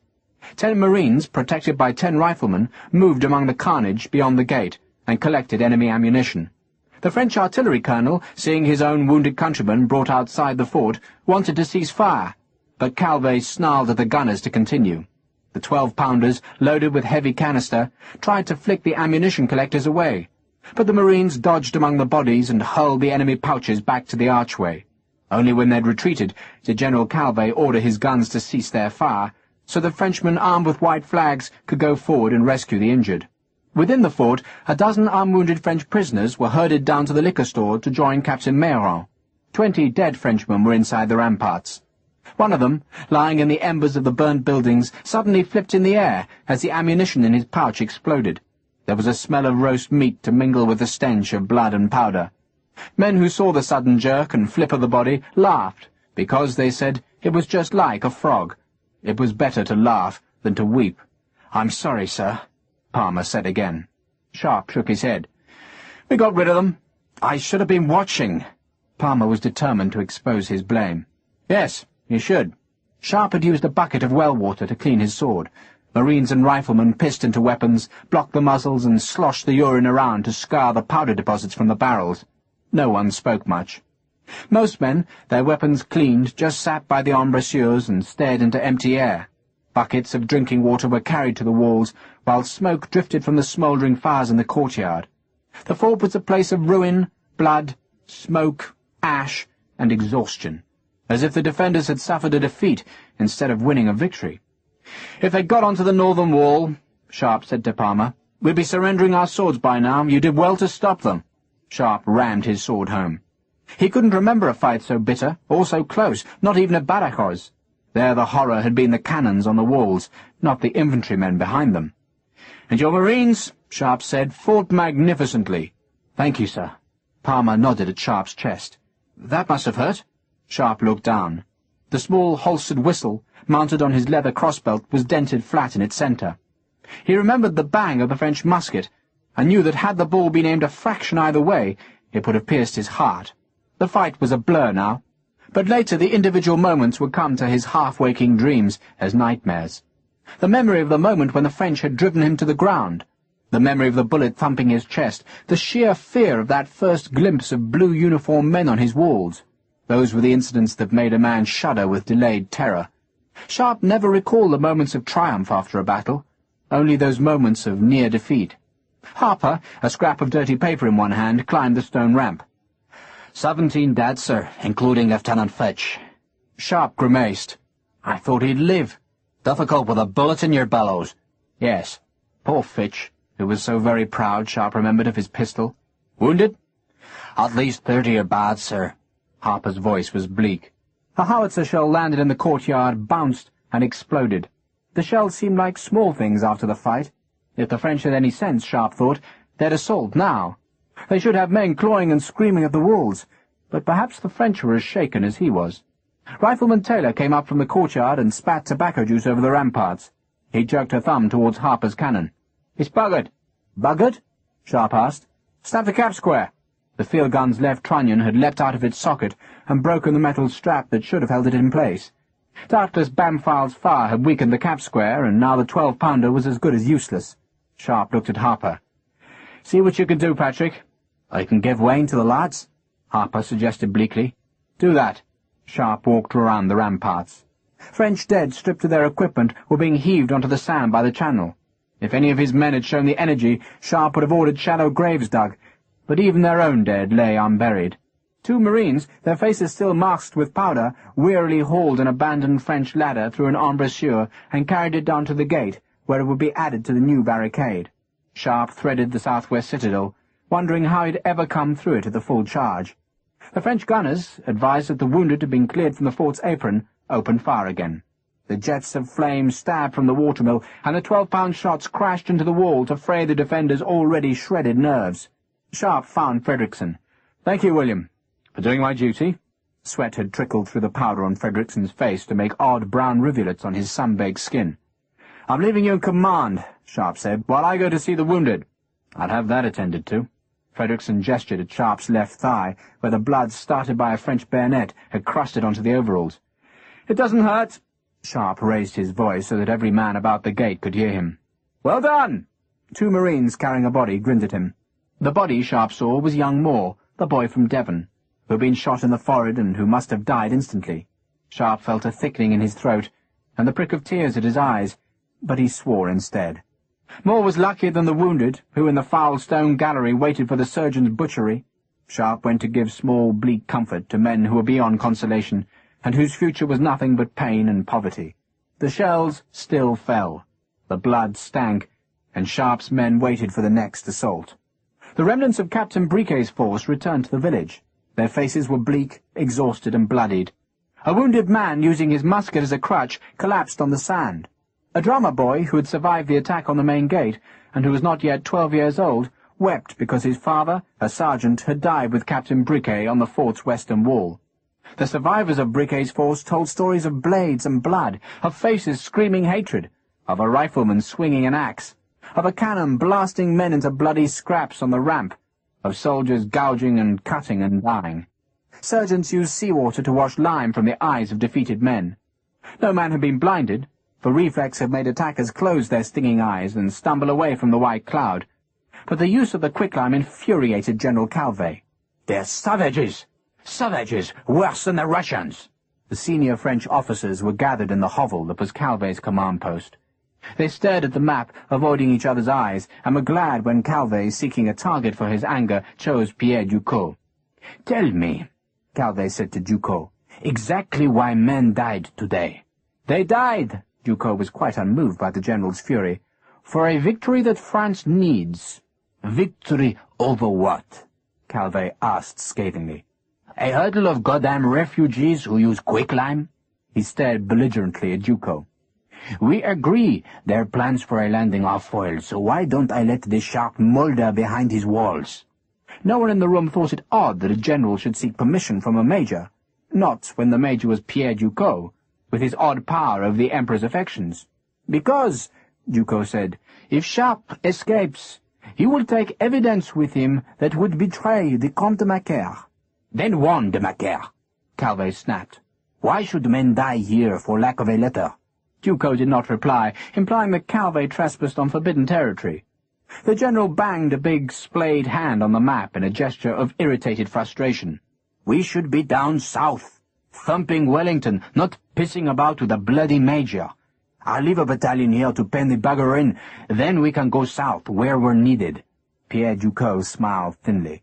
10 Marines, protected by 10 riflemen, moved among the carnage beyond the gate, and collected enemy ammunition. The French artillery colonel, seeing his own wounded countrymen brought outside the fort, wanted to cease fire, but Calvé snarled at the gunners to continue. The 12-pounders, loaded with heavy canister, tried to flick the ammunition collectors away, but the Marines dodged among the bodies and hurled the enemy pouches back to the archway. Only when they'd retreated did General Calvé order his guns to cease their fire, so the Frenchmen armed with white flags could go forward and rescue the injured. Within the fort, a dozen unwounded French prisoners were herded down to the liquor store to join Captain Meyron. 20 dead Frenchmen were inside the ramparts. One of them, lying in the embers of the burnt buildings, suddenly flipped in the air as the ammunition in his pouch exploded. There was a smell of roast meat to mingle with the stench of blood and powder. Men who saw the sudden jerk and flip of the body laughed, because, they said, it was just like a frog. It was better to laugh than to weep. "I'm sorry, sir," Palmer said again. Sharpe shook his head. "We got rid of them. I should have been watching." Palmer was determined to expose his blame. "Yes, you should." Sharpe had used a bucket of well water to clean his sword. Marines and riflemen pissed into weapons, blocked the muzzles, and sloshed the urine around to scour the powder deposits from the barrels. No one spoke much. Most men, their weapons cleaned, just sat by the embrasures and stared into empty air. Buckets of drinking water were carried to the walls, while smoke drifted from the smouldering fires in the courtyard. The fort was a place of ruin, blood, smoke, ash, and exhaustion, as if the defenders had suffered a defeat instead of winning a victory. "If they got onto the northern wall," Sharpe said to Palmer, "we'd be surrendering our swords by now. You did well to stop them." Sharpe rammed his sword home. He couldn't remember a fight so bitter, or so close, not even at Badajoz. There the horror had been the cannons on the walls, not the infantrymen behind them. "And your Marines," Sharpe said, "fought magnificently." "Thank you, sir." Palmer nodded at Sharpe's chest. "That must have hurt." Sharpe looked down. The small holstered whistle, mounted on his leather crossbelt, was dented flat in its centre. He remembered the bang of the French musket, and knew that had the ball been aimed a fraction either way, it would have pierced his heart. The fight was a blur now, but later the individual moments would come to his half-waking dreams as nightmares. The memory of the moment when the French had driven him to the ground, the memory of the bullet thumping his chest, the sheer fear of that first glimpse of blue-uniformed men on his walls. Those were the incidents that made a man shudder with delayed terror. Sharpe never recalled the moments of triumph after a battle, only those moments of near defeat. Harper, a scrap of dirty paper in one hand, climbed the stone ramp. 17 dead, sir, including Lieutenant Fitch." Sharpe grimaced. "I thought he'd live." "Difficult with a bullet in your bellows." "Yes. Poor Fitch, who was so very proud," Sharpe remembered, of his pistol. "Wounded?" "At least 30 are bad, sir." Harper's voice was bleak. A howitzer shell landed in the courtyard, bounced, and exploded. The shells seemed like small things after the fight. If the French had any sense, Sharpe thought, they'd assault now. They should have men clawing and screaming at the walls, but perhaps the French were as shaken as he was. Rifleman Taylor came up from the courtyard and spat tobacco juice over the ramparts. He jerked a thumb towards Harper's cannon. "It's buggered." "Buggered?" Sharpe asked. "Snap the cap square." The field gun's left trunnion had leapt out of its socket and broken the metal strap that should have held it in place. Doubtless Bamfylde's fire had weakened the cap square, and now the 12-pounder was as good as useless. Sharpe looked at Harper. "See what you can do, Patrick." "I can give Wayne to the lads," Harper suggested bleakly. "Do that." Sharpe walked around the ramparts. French dead, stripped of their equipment, were being heaved onto the sand by the channel. If any of his men had shown the energy, Sharpe would have ordered shallow graves dug, but even their own dead lay unburied. 2 Marines, their faces still masked with powder, wearily hauled an abandoned French ladder through an embrasure and carried it down to the gate, where it would be added to the new barricade. Sharpe threaded the southwest citadel, wondering how he'd ever come through it at the full charge. The French gunners, advised that the wounded had been cleared from the fort's apron, opened fire again. The jets of flame stabbed from the watermill, and the 12-pound shots crashed into the wall to fray the defenders' already shredded nerves. Sharpe found Fredrickson. "Thank you, William." "For doing my duty." Sweat had trickled through the powder on Fredrickson's face to make odd brown rivulets on his sun-baked skin. "I'm leaving you in command," Sharpe said, "while I go to see the wounded." "I'd have that attended to." Fredrickson gestured at Sharpe's left thigh, where the blood started by a French bayonet had crusted onto the overalls. "It doesn't hurt." Sharpe raised his voice so that every man about the gate could hear him. "Well done!" 2 Marines carrying a body grinned at him. The body, Sharpe saw, was young Moore, the boy from Devon, who had been shot in the forehead and who must have died instantly. Sharpe felt a thickening in his throat, and the prick of tears at his eyes. but he swore instead. More was luckier than the wounded, who in the foul stone gallery waited for the surgeon's butchery. Sharpe went to give small, bleak comfort to men who were beyond consolation, and whose future was nothing but pain and poverty. The shells still fell. The blood stank, and Sharpe's men waited for the next assault. The remnants of Captain Briquet's force returned to the village. Their faces were bleak, exhausted, and bloodied. A wounded man, using his musket as a crutch, collapsed on the sand. A drummer boy, who had survived the attack on the main gate, and who was not yet 12 years old, wept because his father, a sergeant, had died with Captain Briquet on the fort's western wall. The survivors of Briquet's force told stories of blades and blood, of faces screaming hatred, of a rifleman swinging an axe, of a cannon blasting men into bloody scraps on the ramp, of soldiers gouging and cutting and dying. Surgeons used seawater to wash lime from the eyes of defeated men. No man had been blinded, for reflex had made attackers close their stinging eyes and stumble away from the white cloud. But the use of the quicklime infuriated General Calvet. "They're savages! Savages! Worse than the Russians!" The senior French officers were gathered in the hovel that was Calvet's command post. They stared at the map, avoiding each other's eyes, and were glad when Calvet, seeking a target for his anger, chose Pierre Ducos. "Tell me," Calvet said to Ducos, "exactly why men died today." "They died," Ducos was quite unmoved by the general's fury, "for a victory that France needs." "Victory over what?" Calvet asked scathingly. "A hurdle of goddamn refugees who use quicklime?" He stared belligerently at Ducos. "We agree their plans for a landing are foiled, so why don't I let the Sharpe moulder behind his walls?" No one in the room thought it odd that a general should seek permission from a major, not when the major was Pierre Ducos, with his odd power over the Emperor's affections. "Because," Ducos said, "if Sharpe escapes, he will take evidence with him that would betray the Comte de Macaire." "Then warn de Macaire," Calvet snapped. "Why should men die here for lack of a letter?" Ducos did not reply, implying that Calvet trespassed on forbidden territory. The general banged a big splayed hand on the map in a gesture of irritated frustration. "We should be down south, thumping Wellington, not pissing about with a bloody major. I'll leave a battalion here to pen the bugger in, then we can go south, where we're needed." Pierre Ducos smiled thinly.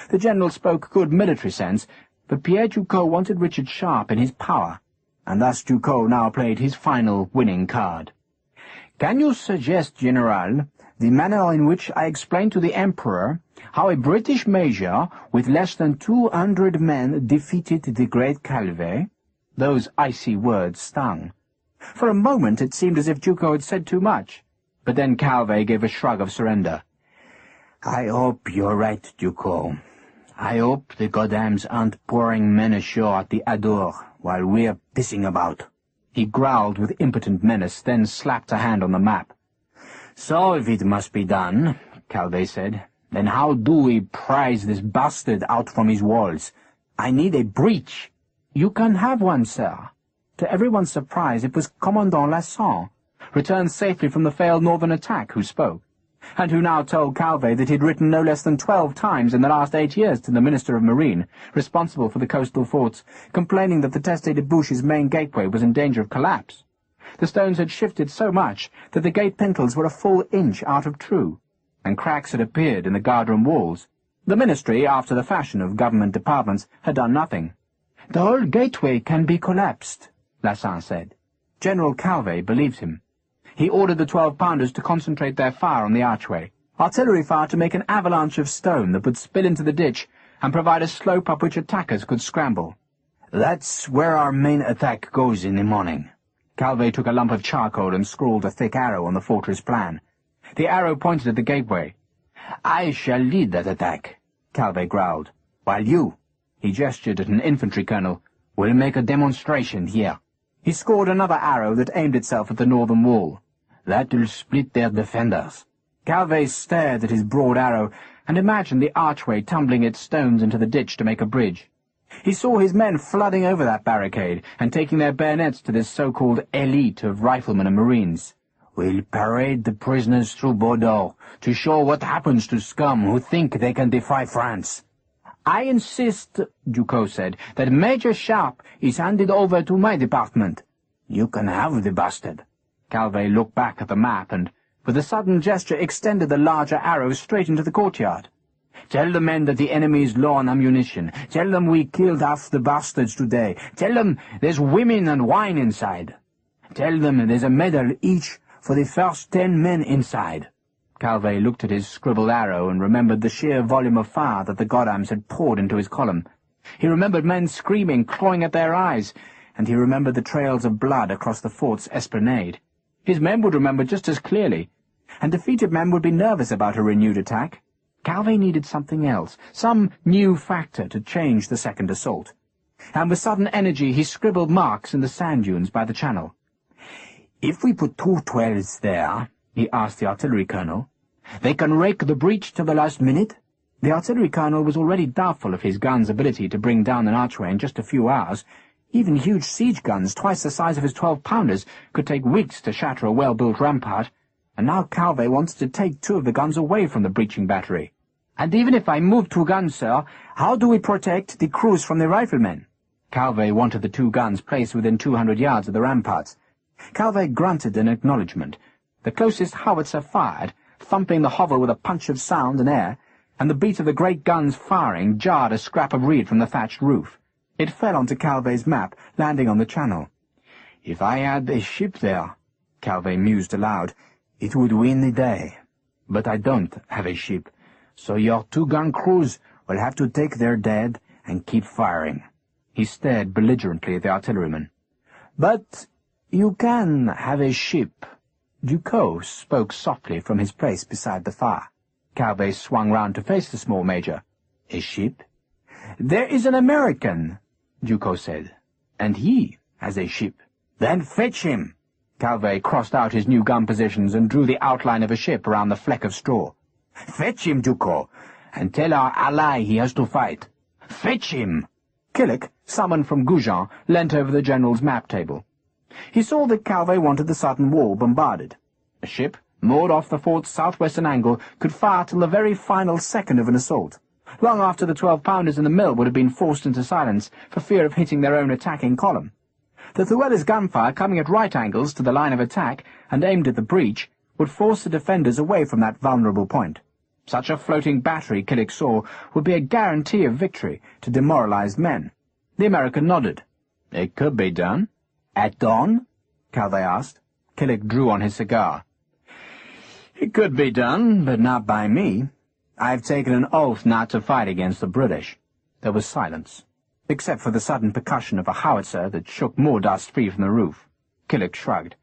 The general spoke good military sense, but Pierre Ducos wanted Richard Sharpe in his power, and thus Ducos now played his final winning card. "Can you suggest, General, the manner in which I explained to the Emperor how a British major with less than 200 men defeated the great Calvet?" Those icy words stung. For a moment it seemed as if Ducos had said too much, but then Calvet gave a shrug of surrender. "I hope you're right, Ducos. I hope the goddams aren't pouring men ashore at the Adour while we're pissing about." He growled with impotent menace, then slapped a hand on the map. "So if it must be done," Calvet said, "then how do we prise this bastard out from his walls? I need a breach." "You can have one, sir." To everyone's surprise, it was Commandant Lasson, returned safely from the failed northern attack, who spoke, and who now told Calvet that he had written no less than 12 times in the last 8 years to the Minister of Marine, responsible for the coastal forts, complaining that the Teste de Bouche's main gateway was in danger of collapse. The stones had shifted so much that the gate pintles were a full inch out of true, and cracks had appeared in the guardroom walls. The ministry, after the fashion of government departments, had done nothing. "The whole gateway can be collapsed," Lasson said. General Calvet believed him. He ordered the 12-pounders to concentrate their fire on the archway, artillery fire to make an avalanche of stone that would spill into the ditch and provide a slope up which attackers could scramble. "That's where our main attack goes in the morning." Calvet took a lump of charcoal and scrawled a thick arrow on the fortress plan. The arrow pointed at the gateway. "I shall lead that attack," Calvet growled, "while you," he gestured at an infantry colonel, "will make a demonstration here." He scored another arrow that aimed itself at the northern wall. "That'll split their defenders." Calvet stared at his broad arrow and imagined the archway tumbling its stones into the ditch to make a bridge. He saw his men flooding over that barricade and taking their bayonets to this so-called elite of riflemen and marines. "We'll parade the prisoners through Bordeaux to show what happens to scum who think they can defy France." "I insist," Ducos said, "that Major Sharpe is handed over to my department." "You can have the bastard." Calvé looked back at the map and, with a sudden gesture, extended the larger arrow straight into the courtyard. "Tell the men that the enemy is low on ammunition. Tell them we killed half the bastards today. Tell them there's women and wine inside. Tell them there's a medal each for the first 10 men inside." Calvé looked at his scribbled arrow and remembered the sheer volume of fire that the Goddams had poured into his column. He remembered men screaming, clawing at their eyes, and he remembered the trails of blood across the fort's esplanade. His men would remember just as clearly, and defeated men would be nervous about a renewed attack. Calvé needed something else, some new factor to change the second assault. And with sudden energy he scribbled marks in the sand dunes by the channel. "If we put 2 12s there," he asked the artillery colonel, "they can rake the breach till the last minute?" The artillery colonel was already doubtful of his gun's ability to bring down an archway in just a few hours. Even huge siege guns, twice the size of his 12-pounders, could take weeks to shatter a well-built rampart, and now Calvé wanted to take 2 of the guns away from the breaching battery. "And even if I move 2 guns, sir, how do we protect the crews from the riflemen?" Calvé wanted the 2 guns placed within 200 yards of the ramparts. Calvé grunted in acknowledgment. The closest howitzer fired, thumping the hovel with a punch of sound and air, and the beat of the great guns firing jarred a scrap of reed from the thatched roof. It fell onto Calvé's map, landing on the channel. "If I had a ship there," Calvé mused aloud, "it would win the day. But I don't have a ship, so your 2-gun crews will have to take their dead and keep firing." He stared belligerently at the artilleryman. "But you can have a ship." Ducos spoke softly from his place beside the fire. Calvé swung round to face the small major. "A ship?" "There is an American," Ducos said, "and he has a ship." "Then fetch him." Calvé crossed out his new gun positions and drew the outline of a ship around the fleck of straw. "Fetch him, Ducos, and tell our ally he has to fight. Fetch him!" Killick, summoned from Goujon, leant over the general's map table. He saw that Calvé wanted the southern wall bombarded. A ship, moored off the fort's southwestern angle, could fire till the very final second of an assault, long after the 12-pounders in the mill would have been forced into silence for fear of hitting their own attacking column. The Thuela's gunfire, coming at right angles to the line of attack and aimed at the breach, would force the defenders away from that vulnerable point. Such a floating battery, Killick saw, would be a guarantee of victory to demoralized men. The American nodded. "It could be done." "At dawn?" Calvé asked. Killick drew on his cigar. "It could be done, but not by me. I've taken an oath not to fight against the British." There was silence, except for the sudden percussion of a howitzer that shook more dust free from the roof. Killick shrugged.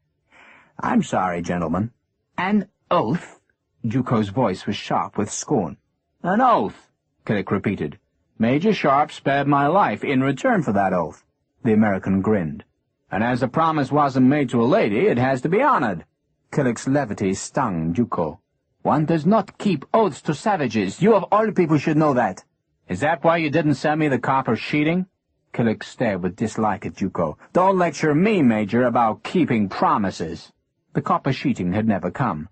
"I'm sorry, gentlemen." "An oath?" Ducos' voice was sharp with scorn. "An oath," Killick repeated. "Major Sharpe spared my life in return for that oath." The American grinned. "And as the promise wasn't made to a lady, it has to be honored." Killick's levity stung Ducos. "One does not keep oaths to savages. You of all people should know that." "Is that why you didn't send me the copper sheeting?" Killick stared with dislike at Ducos. "Don't lecture me, Major, about keeping promises." The copper sheeting had never come,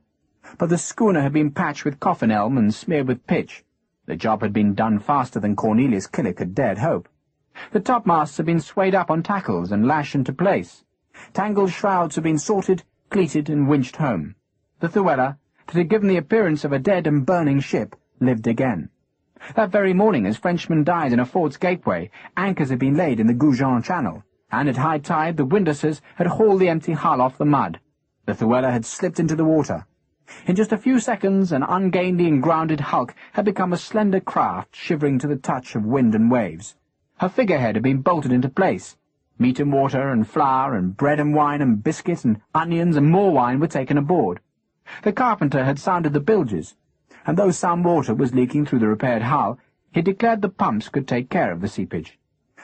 but the schooner had been patched with coffin elm and smeared with pitch. The job had been done faster than Cornelius Killick had dared hope. The topmasts had been swayed up on tackles and lashed into place. Tangled shrouds had been sorted, cleated, and winched home. The Thuela, that had given the appearance of a dead and burning ship, lived again. That very morning, as Frenchmen died in a fort's gateway, anchors had been laid in the Goujon Channel, and at high tide the windlassers had hauled the empty hull off the mud. The Thuela had slipped into the water. In just a few seconds, an ungainly and grounded hulk had become a slender craft shivering to the touch of wind and waves. Her figurehead had been bolted into place. Meat and water and flour and bread and wine and biscuit and onions and more wine were taken aboard. The carpenter had sounded the bilges, and though some water was leaking through the repaired hull, he declared the pumps could take care of the seepage.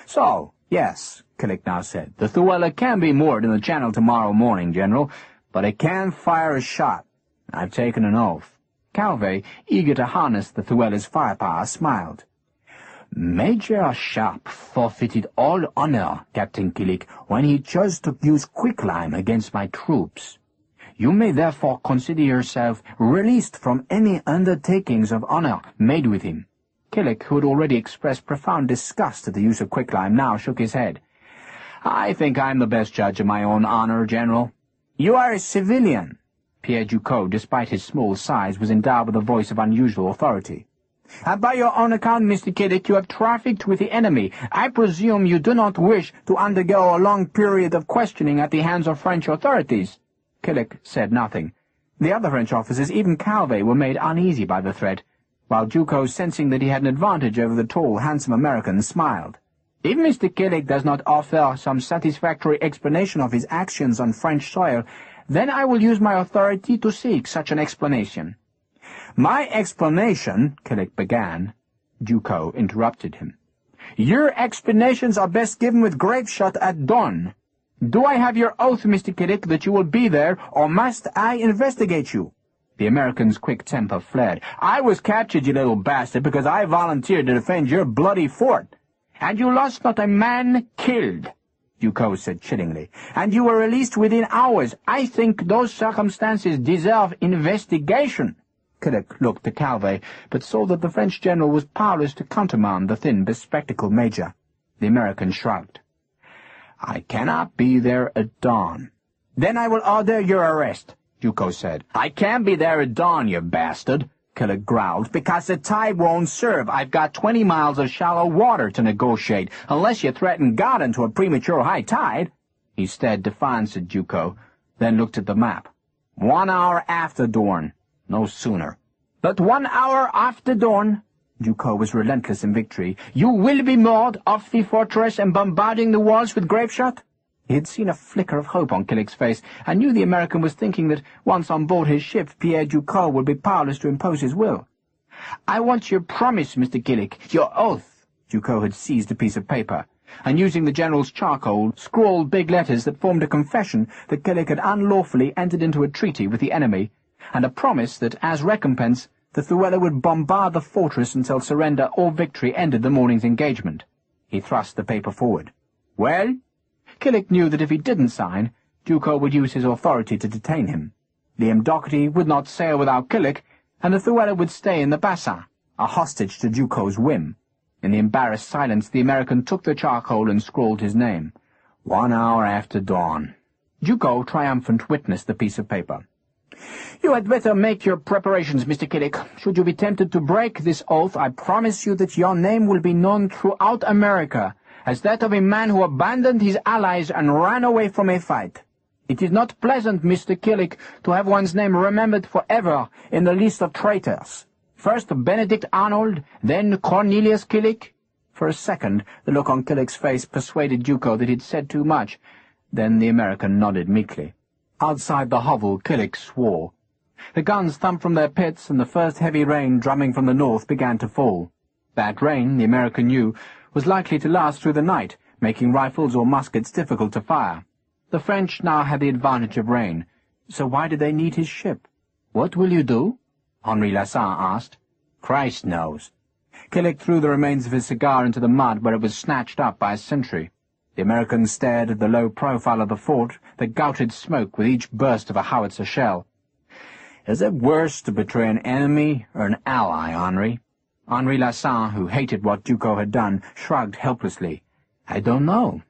"So, yes," Killick now said, "the Thuela can be moored in the channel tomorrow morning, General, but it can't fire a shot. I've taken an oath." Calvé, eager to harness the Thuela's firepower, smiled. "Major Sharpe forfeited all honor, Captain Killick, when he chose to use quicklime against my troops. You may therefore consider yourself released from any undertakings of honor made with him." Killick, who had already expressed profound disgust at the use of quicklime, now shook his head. "I think I'm the best judge of my own honor, General. "You are a civilian." Pierre Ducos, despite his small size, was endowed with a voice of unusual authority. "And by your own account, Mr. Killick, you have trafficked with the enemy. I presume you do not wish to undergo a long period of questioning at the hands of French authorities." Killick said nothing. The other French officers, even Calvé, were made uneasy by the threat, while Ducos, sensing that he had an advantage over the tall, handsome American, smiled. "If Mr. Killick does not offer some satisfactory explanation of his actions on French soil, then I will use my authority to seek such an explanation." "My explanation," Killick began. Ducos interrupted him. "Your explanations are best given with grapeshot at dawn. Do I have your oath, Mr. Killick, that you will be there, or must I investigate you?" The American's quick temper fled. "I was captured, you little bastard, because I volunteered to defend your bloody fort." "And you lost not a man killed," Ducos said chillingly. "And you were released within hours. I think those circumstances deserve investigation." Killick looked to Calvé, but saw that the French general was powerless to countermand the thin, bespectacled major. The American shrugged. "I cannot be there at dawn." "Then I will order your arrest," Ducos said. "I can't be there at dawn, you bastard," Killick growled, "because the tide won't serve. I've got 20 miles of shallow water to negotiate, unless you threaten God into a premature high tide." He stared defiance at Ducos, then looked at the map. 1 hour after dawn. No sooner. "But 1 hour after dawn," Ducos was relentless in victory, "you will be moored off the fortress and bombarding the walls with grapeshot?" He had seen a flicker of hope on Killick's face, and knew the American was thinking that once on board his ship, Pierre Ducos would be powerless to impose his will. "I want your promise, Mr. Killick, your oath." Ducos had seized a piece of paper, and using the general's charcoal, scrawled big letters that formed a confession that Killick had unlawfully entered into a treaty with the enemy, and a promise that, as recompense, the Thuela would bombard the fortress until surrender or victory ended the morning's engagement. He thrust the paper forward. "Well?" Killick knew that if he didn't sign, Ducos would use his authority to detain him. The M. Doherty would not sail without Killick, and the Thuela would stay in the bassin, a hostage to Ducos' whim. In the embarrassed silence, the American took the charcoal and scrawled his name. 1 hour after dawn. Ducos, triumphant, witnessed the piece of paper. "You had better make your preparations, Mr. Killick. Should you be tempted to break this oath, I promise you that your name will be known throughout America as that of a man who abandoned his allies and ran away from a fight. It is not pleasant, Mr. Killick, to have one's name remembered forever in the list of traitors. First Benedict Arnold, then Cornelius Killick." For a second, the look on Killick's face persuaded Ducos that he'd said too much. Then the American nodded meekly. Outside the hovel, Killick swore. The guns thumped from their pits, and the first heavy rain drumming from the north began to fall. That rain, the American knew, was likely to last through the night, making rifles or muskets difficult to fire. The French now had the advantage of rain, so why did they need his ship? "What will you do?" Henri Lassalle asked. "Christ knows." Killick threw the remains of his cigar into the mud where it was snatched up by a sentry. The American stared at the low profile of the fort that gouted smoke with each burst of a howitzer shell. "Is it worse to betray an enemy or an ally, Henri?" Henri Lassalle, who hated what Ducos had done, shrugged helplessly. "I don't know.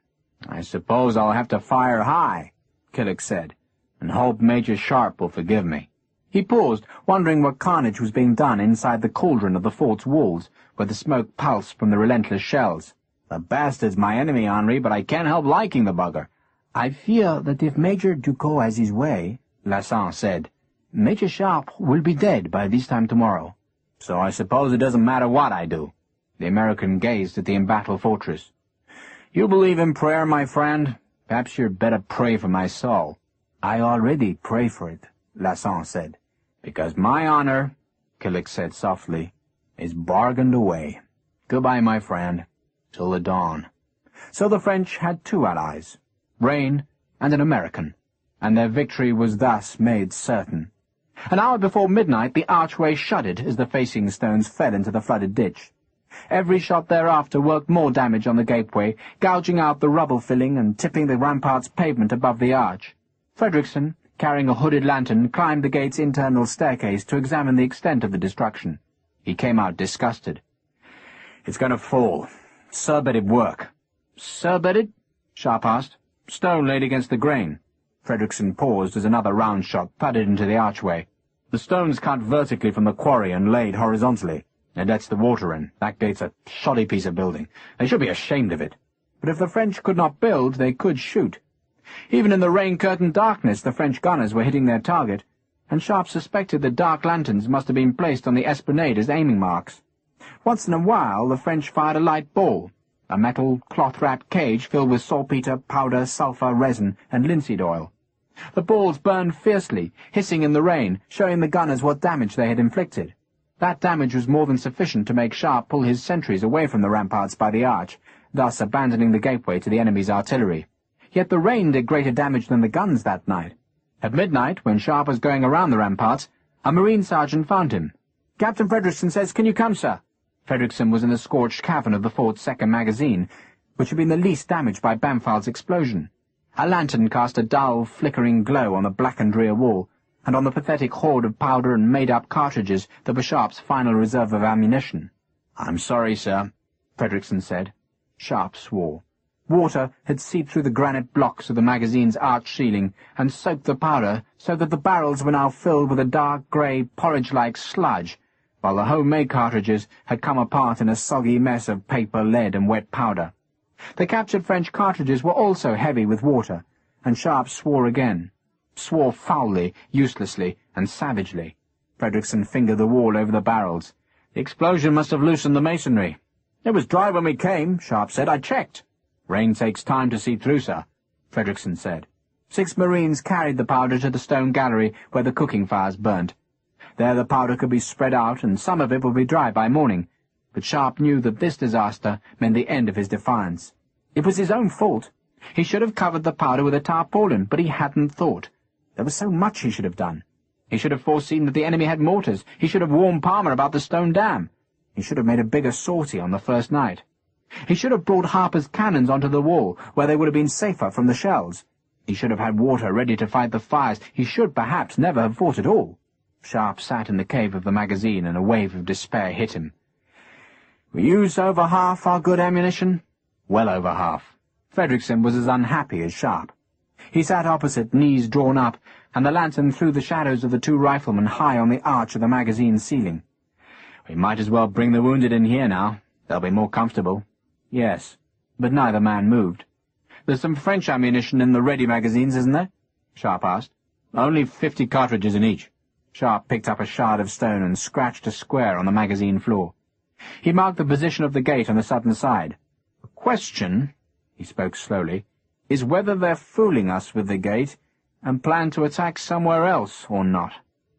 I suppose I'll have to fire high," Killick said, "and hope Major Sharpe will forgive me." He paused, wondering what carnage was being done inside the cauldron of the fort's walls, where the smoke pulsed from the relentless shells. "The bastard's my enemy, Henri, but I can't help liking the bugger." "I fear that if Major Ducos has his way," Lassalle said, "Major Sharpe will be dead by this time tomorrow. So I suppose it doesn't matter what I do." The American gazed at the embattled fortress. "You believe in prayer, my friend? Perhaps you'd better pray for my soul." "I already pray for it," Lassalle said. "Because my honor," Killick said softly, "is bargained away. Goodbye, my friend, till the dawn." So the French had two allies, rain and an American, and their victory was thus made certain. An hour before midnight the archway shuddered as the facing stones fell into the flooded ditch. Every shot thereafter worked more damage on the gateway, gouging out the rubble filling and tipping the rampart's pavement above the arch. Frederickson, carrying a hooded lantern, climbed the gate's internal staircase to examine the extent of the destruction. He came out disgusted. "It's going to fall. Surbedded work." "Surbedded?" Sharpe asked. "Stone laid against the grain." Fredrickson paused as another round shot thudded into the archway. "The stone's cut vertically from the quarry and laid horizontally. It lets the water in. That gate's a shoddy piece of building. They should be ashamed of it. But if the French could not build, they could shoot." Even in the rain-curtained darkness, the French gunners were hitting their target, and Sharpe suspected that dark lanterns must have been placed on the esplanade as aiming marks. Once in a while, the French fired a light ball, a metal, cloth-wrapped cage filled with saltpetre, powder, sulphur, resin, and linseed oil. The balls burned fiercely, hissing in the rain, showing the gunners what damage they had inflicted. That damage was more than sufficient to make Sharpe pull his sentries away from the ramparts by the arch, thus abandoning the gateway to the enemy's artillery. Yet the rain did greater damage than the guns that night. At midnight, when Sharpe was going around the ramparts, a marine sergeant found him. "Captain Fredrickson says, can you come, sir?" Fredrickson was in the scorched cavern of the fort's second magazine, which had been the least damaged by Bamfald's explosion. A lantern cast a dull, flickering glow on the blackened rear wall, and on the pathetic hoard of powder and made-up cartridges that were Sharpe's final reserve of ammunition. "I'm sorry, sir," Fredrickson said. Sharpe swore. Water had seeped through the granite blocks of the magazine's arched ceiling and soaked the powder so that the barrels were now filled with a dark grey, porridge-like sludge, while the homemade cartridges had come apart in a soggy mess of paper, lead, and wet powder. The captured French cartridges were also heavy with water, and Sharpe swore again. Swore foully, uselessly, and savagely. Fredrickson fingered the wall over the barrels. "The explosion must have loosened the masonry." "It was dry when we came," Sharpe said. "I checked." "Rain takes time to seep through, sir," Fredrickson said. 6 Marines carried the powder to the stone gallery where the cooking fires burnt. There the powder could be spread out, and some of it would be dry by morning, but Sharpe knew that this disaster meant the end of his defiance. It was his own fault. He should have covered the powder with a tarpaulin, but he hadn't thought. There was so much he should have done. He should have foreseen that the enemy had mortars. He should have warned Palmer about the stone dam. He should have made a bigger sortie on the first night. He should have brought Harper's cannons onto the wall, where they would have been safer from the shells. He should have had water ready to fight the fires. He should perhaps never have fought at all. Sharpe sat in the cave of the magazine, and a wave of despair hit him. "We used over half our good ammunition?" "Well over half." Fredrickson was as unhappy as Sharpe. He sat opposite, knees drawn up, and the lantern threw the shadows of the 2 riflemen high on the arch of the magazine ceiling. "We might as well bring the wounded in here now. They'll be more comfortable." "Yes." But neither man moved. "There's some French ammunition in the ready magazines, isn't there?" Sharpe asked. "Only 50 cartridges in each." Sharpe picked up a shard of stone and scratched a square on the magazine floor. He marked the position of the gate on the southern side. "The question," he spoke slowly, "is whether they're fooling us with the gate and plan to attack somewhere else or not."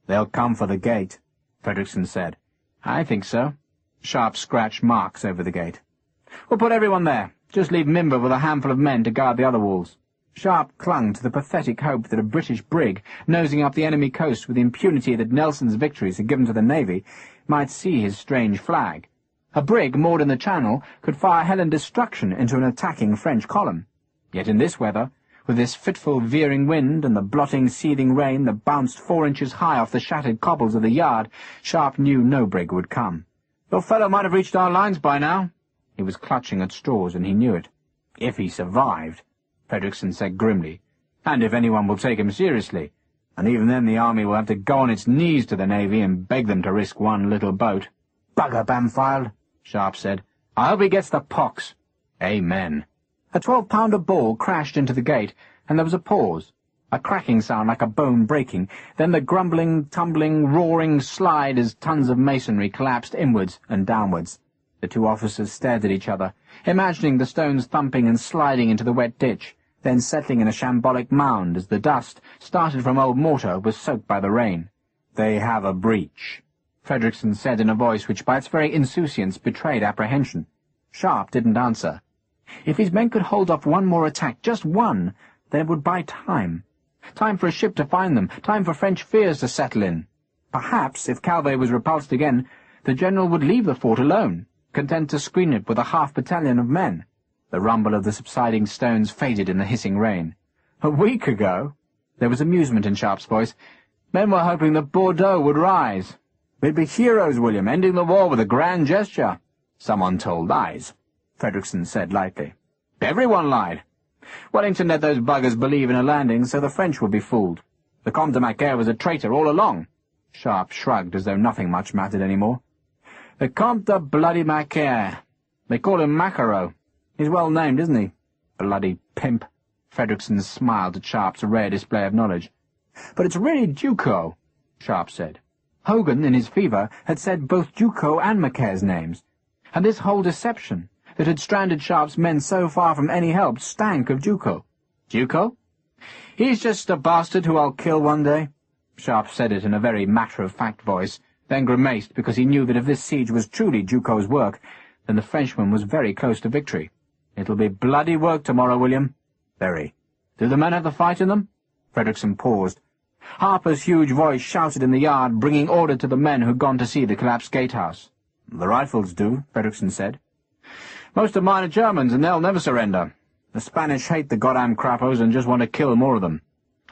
"They'll come for the gate," Fredrickson said. "I think so." Sharpe scratched marks over the gate. "We'll put everyone there. Just leave Mimber with a handful of men to guard the other walls." Sharpe clung to the pathetic hope that a British brig, nosing up the enemy coast with the impunity that Nelson's victories had given to the Navy, might see his strange flag. A brig moored in the Channel could fire hell and destruction into an attacking French column. Yet in this weather, with this fitful veering wind and the blotting, seething rain that bounced 4 inches high off the shattered cobbles of the yard, Sharpe knew no brig would come. "Your fellow might have reached our lines by now." He was clutching at straws, and he knew it. "If he survived," Fredrickson said grimly, "and if anyone will take him seriously. And even then the army will have to go on its knees to the Navy and beg them to risk one little boat." "Bugger Bamfylde," Sharpe said. "I hope he gets the pox." "Amen." A 12-pounder ball crashed into the gate, and there was a pause, a cracking sound like a bone breaking, then the grumbling, tumbling, roaring slide as tons of masonry collapsed inwards and downwards. The 2 officers stared at each other, imagining the stones thumping and sliding into the wet ditch, then settling in a shambolic mound as the dust, started from old mortar, was soaked by the rain. "They have a breach," Fredrickson said in a voice which by its very insouciance betrayed apprehension. Sharpe didn't answer. If his men could hold off one more attack, just one, then it would buy time. Time for a ship to find them, time for French fears to settle in. Perhaps, if Calvé was repulsed again, the general would leave the fort alone, content to screen it with a half-battalion of men. The rumble of the subsiding stones faded in the hissing rain. "A week ago?" There was amusement in Sharpe's voice. "Men were hoping that Bordeaux would rise. We'd be heroes, William, ending the war with a grand gesture." "Someone told lies," Fredrickson said lightly. "Everyone lied. Wellington let those buggers believe in a landing, so the French would be fooled. The Comte de Macaire was a traitor all along. Sharpe shrugged as though nothing much mattered any more. The Comte de bloody Macaire. They call him Macaro. He's well named, isn't he? Bloody pimp. Frederickson smiled at Sharpe's rare display of knowledge. But it's really Ducos, Sharpe said. Hogan, in his fever, had said both Ducos and Macaire's names, and this whole deception that had stranded Sharpe's men so far from any help stank of Ducos. Ducos? He's just a bastard who I'll kill one day. Sharpe said it in a very matter-of-fact voice, then grimaced because he knew that if this siege was truly Ducos's work, then the Frenchman was very close to victory. It'll be bloody work tomorrow, William. Very. Do the men have the fight in them? Frederickson paused. Harper's huge voice shouted in the yard, bringing order to the men who'd gone to see the collapsed gatehouse. The rifles do, Frederickson said. Most of mine are Germans, and they'll never surrender. The Spanish hate the goddamn crappos and just want to kill more of them.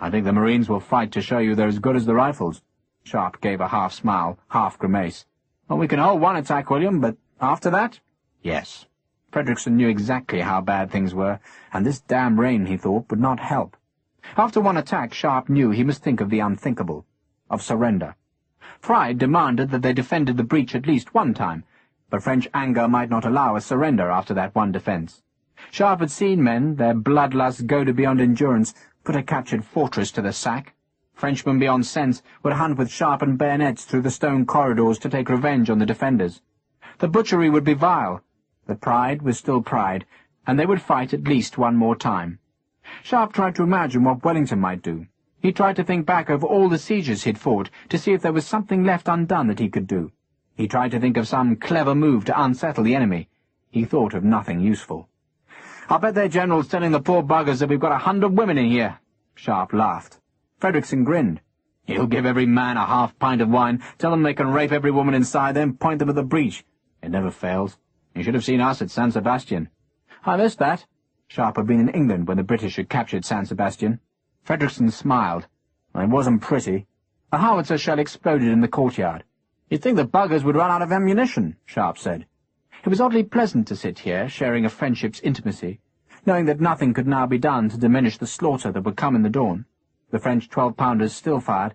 I think the Marines will fight to show you they're as good as the rifles. Sharpe gave a half-smile, half-grimace. Well, we can hold one attack, William, but after that? Yes. Frederickson knew exactly how bad things were, and this damn rain, he thought, would not help. After one attack, Sharpe knew he must think of the unthinkable, of surrender. Pride demanded that they defended the breach at least one time, but French anger might not allow a surrender after that one defence. Sharpe had seen men, their bloodlust goaded beyond endurance, put a captured fortress to the sack. Frenchmen beyond sense would hunt with sharpened bayonets through the stone corridors to take revenge on the defenders. The butchery would be vile, but pride was still pride, and they would fight at least one more time. Sharpe tried to imagine what Wellington might do. He tried to think back over all the sieges he'd fought to see if there was something left undone that he could do. He tried to think of some clever move to unsettle the enemy. He thought of nothing useful. "I'll bet their general's telling the poor buggers that we've got 100 women in here." Sharpe laughed. Frederickson grinned. "He'll give every man a half-pint of wine, tell them they can rape every woman inside, then point them at the breach. It never fails. You should have seen us at San Sebastian." "I missed that." Sharpe had been in England when the British had captured San Sebastian. Frederickson smiled. "It wasn't pretty." A howitzer shell exploded in the courtyard. "You'd think the buggers would run out of ammunition," Sharpe said. It was oddly pleasant to sit here, sharing a friendship's intimacy, knowing that nothing could now be done to diminish the slaughter that would come in the dawn. The French 12-pounders still fired,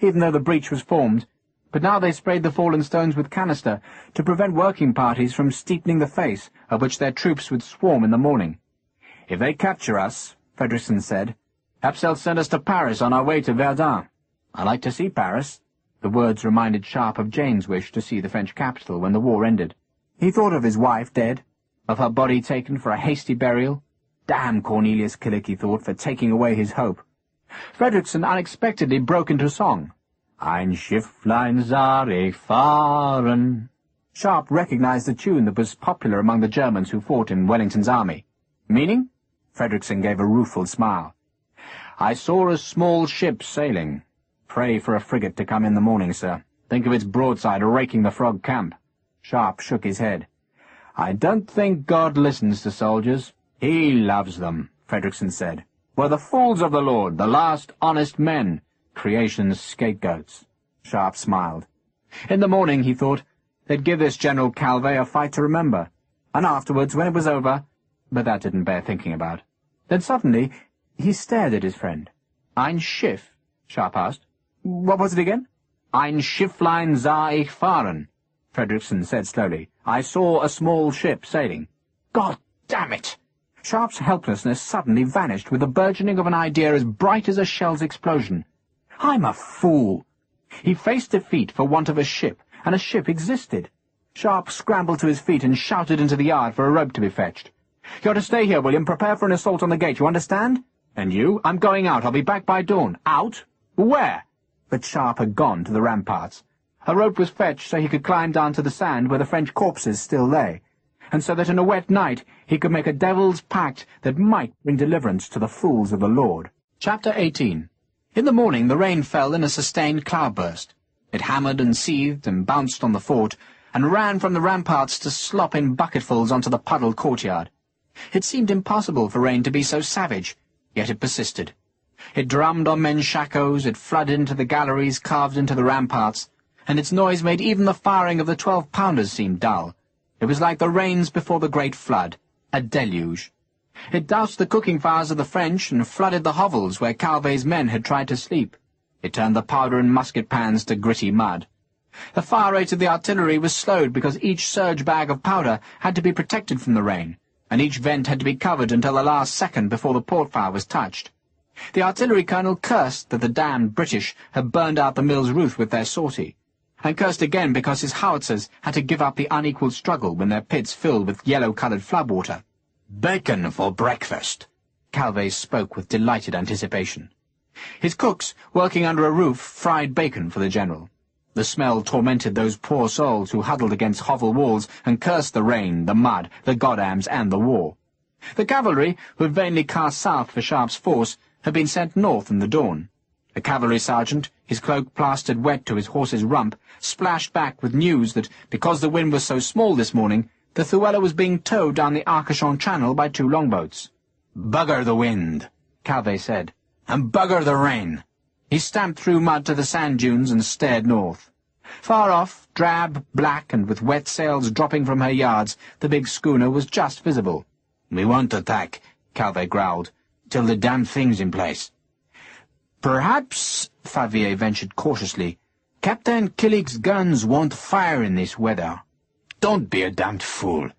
even though the breach was formed, but now they sprayed the fallen stones with canister to prevent working parties from steepening the face of which their troops would swarm in the morning. "If they capture us," Frederickson said, "perhaps they'll send us to Paris on our way to Verdun. I like to see Paris." The words reminded Sharpe of Jane's wish to see the French capital when the war ended. He thought of his wife dead, of her body taken for a hasty burial. Damn Cornelius Killick, he thought, for taking away his hope. Frederickson unexpectedly broke into song. "Ein Schifflein sah ich fahren." Sharpe recognized the tune that was popular among the Germans who fought in Wellington's army. "Meaning?" Frederickson gave a rueful smile. "I saw a small ship sailing. Pray for a frigate to come in the morning, sir. Think of its broadside raking the Frog camp." Sharpe shook his head. "I don't think God listens to soldiers. He loves them," Frederickson said. "We're the fools of the Lord, the last honest men, creation's scapegoats." Sharpe smiled. In the morning, he thought, they'd give this General Calvé a fight to remember, and afterwards, when it was over, but that didn't bear thinking about. Then suddenly, he stared at his friend. "Ein Schiff?" Sharpe asked. "What was it again?" "Ein Schifflein sah ich fahren," Frederickson said slowly. "I saw a small ship sailing." "God damn it!" Sharpe's helplessness suddenly vanished with the burgeoning of an idea as bright as a shell's explosion. "I'm a fool!" He faced defeat for want of a ship, and a ship existed. Sharpe scrambled to his feet and shouted into the yard for a rope to be fetched. "You're to stay here, William. Prepare for an assault on the gate, you understand? And you? I'm going out. I'll be back by dawn." "Out? Where?" But Sharpe had gone to the ramparts. A rope was fetched so he could climb down to the sand where the French corpses still lay, and so that in a wet night he could make a devil's pact that might bring deliverance to the fools of the Lord. Chapter 18. In the morning the rain fell in a sustained cloudburst. It hammered and seethed and bounced on the fort, and ran from the ramparts to slop in bucketfuls onto the puddled courtyard. It seemed impossible for rain to be so savage, yet it persisted. It drummed on men's shakos, it flooded into the galleries carved into the ramparts, and its noise made even the firing of the 12-pounders seem dull. It was like the rains before the great flood, a deluge. It doused the cooking fires of the French and flooded the hovels where Calvet's men had tried to sleep. It turned the powder and musket pans to gritty mud. The fire rate of the artillery was slowed because each surge bag of powder had to be protected from the rain, and each vent had to be covered until the last second before the port fire was touched. The artillery colonel cursed that the damned British had burned out the mill's roof with their sortie, and cursed again because his howitzers had to give up the unequal struggle when their pits filled with yellow-coloured floodwater. "Bacon for breakfast," Calvet spoke with delighted anticipation. His cooks, working under a roof, fried bacon for the general. The smell tormented those poor souls who huddled against hovel walls and cursed the rain, the mud, the goddams, and the war. The cavalry, who had vainly cast south for Sharpe's force, had been sent north in the dawn. A cavalry sergeant, his cloak plastered wet to his horse's rump, splashed back with news that, because the wind was so small this morning, the Thuela was being towed down the Arcachon Channel by 2 longboats. "Bugger the wind," Calvet said, "and bugger the rain." He stamped through mud to the sand dunes and stared north. Far off, drab, black, and with wet sails dropping from her yards, the big schooner was just visible. "We won't attack," Calvet growled, "till the damned thing's in place." "Perhaps," Favier ventured cautiously, "Captain Killick's guns won't fire in this weather." "Don't be a damned fool.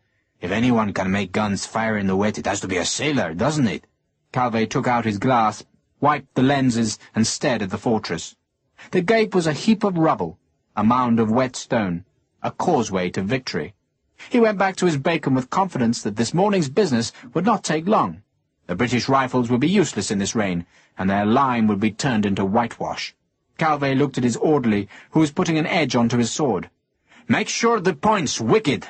If anyone can make guns fire in the wet, it has to be a sailor, doesn't it?" Calvet took out his glass, wiped the lenses, and stared at the fortress. The gate was a heap of rubble, a mound of wet stone, a causeway to victory. He went back to his bacon with confidence that this morning's business would not take long. The British rifles would be useless in this rain, and their line would be turned into whitewash. Calvet looked at his orderly, who was putting an edge onto his sword. "Make sure the point's wicked."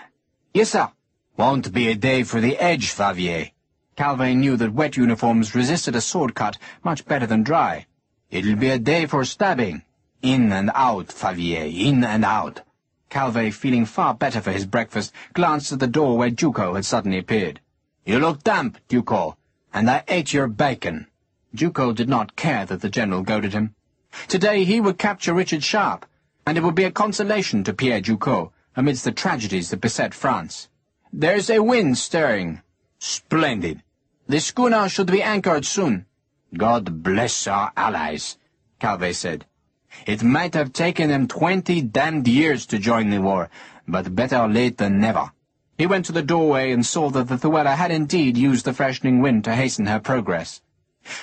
"Yes, sir." "Won't be a day for the edge, Favier." Calvet knew that wet uniforms resisted a sword cut much better than dry. "It'll be a day for stabbing. In and out, Favier, in and out." Calvet, feeling far better for his breakfast, glanced at the door where Duco had suddenly appeared. "You look damp, Duco, and I ate your bacon." Duco did not care that the general goaded him. Today he would capture Richard Sharpe, and it would be a consolation to Pierre Ducos amidst the tragedies that beset France. "There's a wind stirring." "Splendid." "The schooner should be anchored soon." "God bless our allies," Calvet said. "It might have taken them 20 damned years to join the war, but better late than never." He went to the doorway and saw that the Thuela had indeed used the freshening wind to hasten her progress.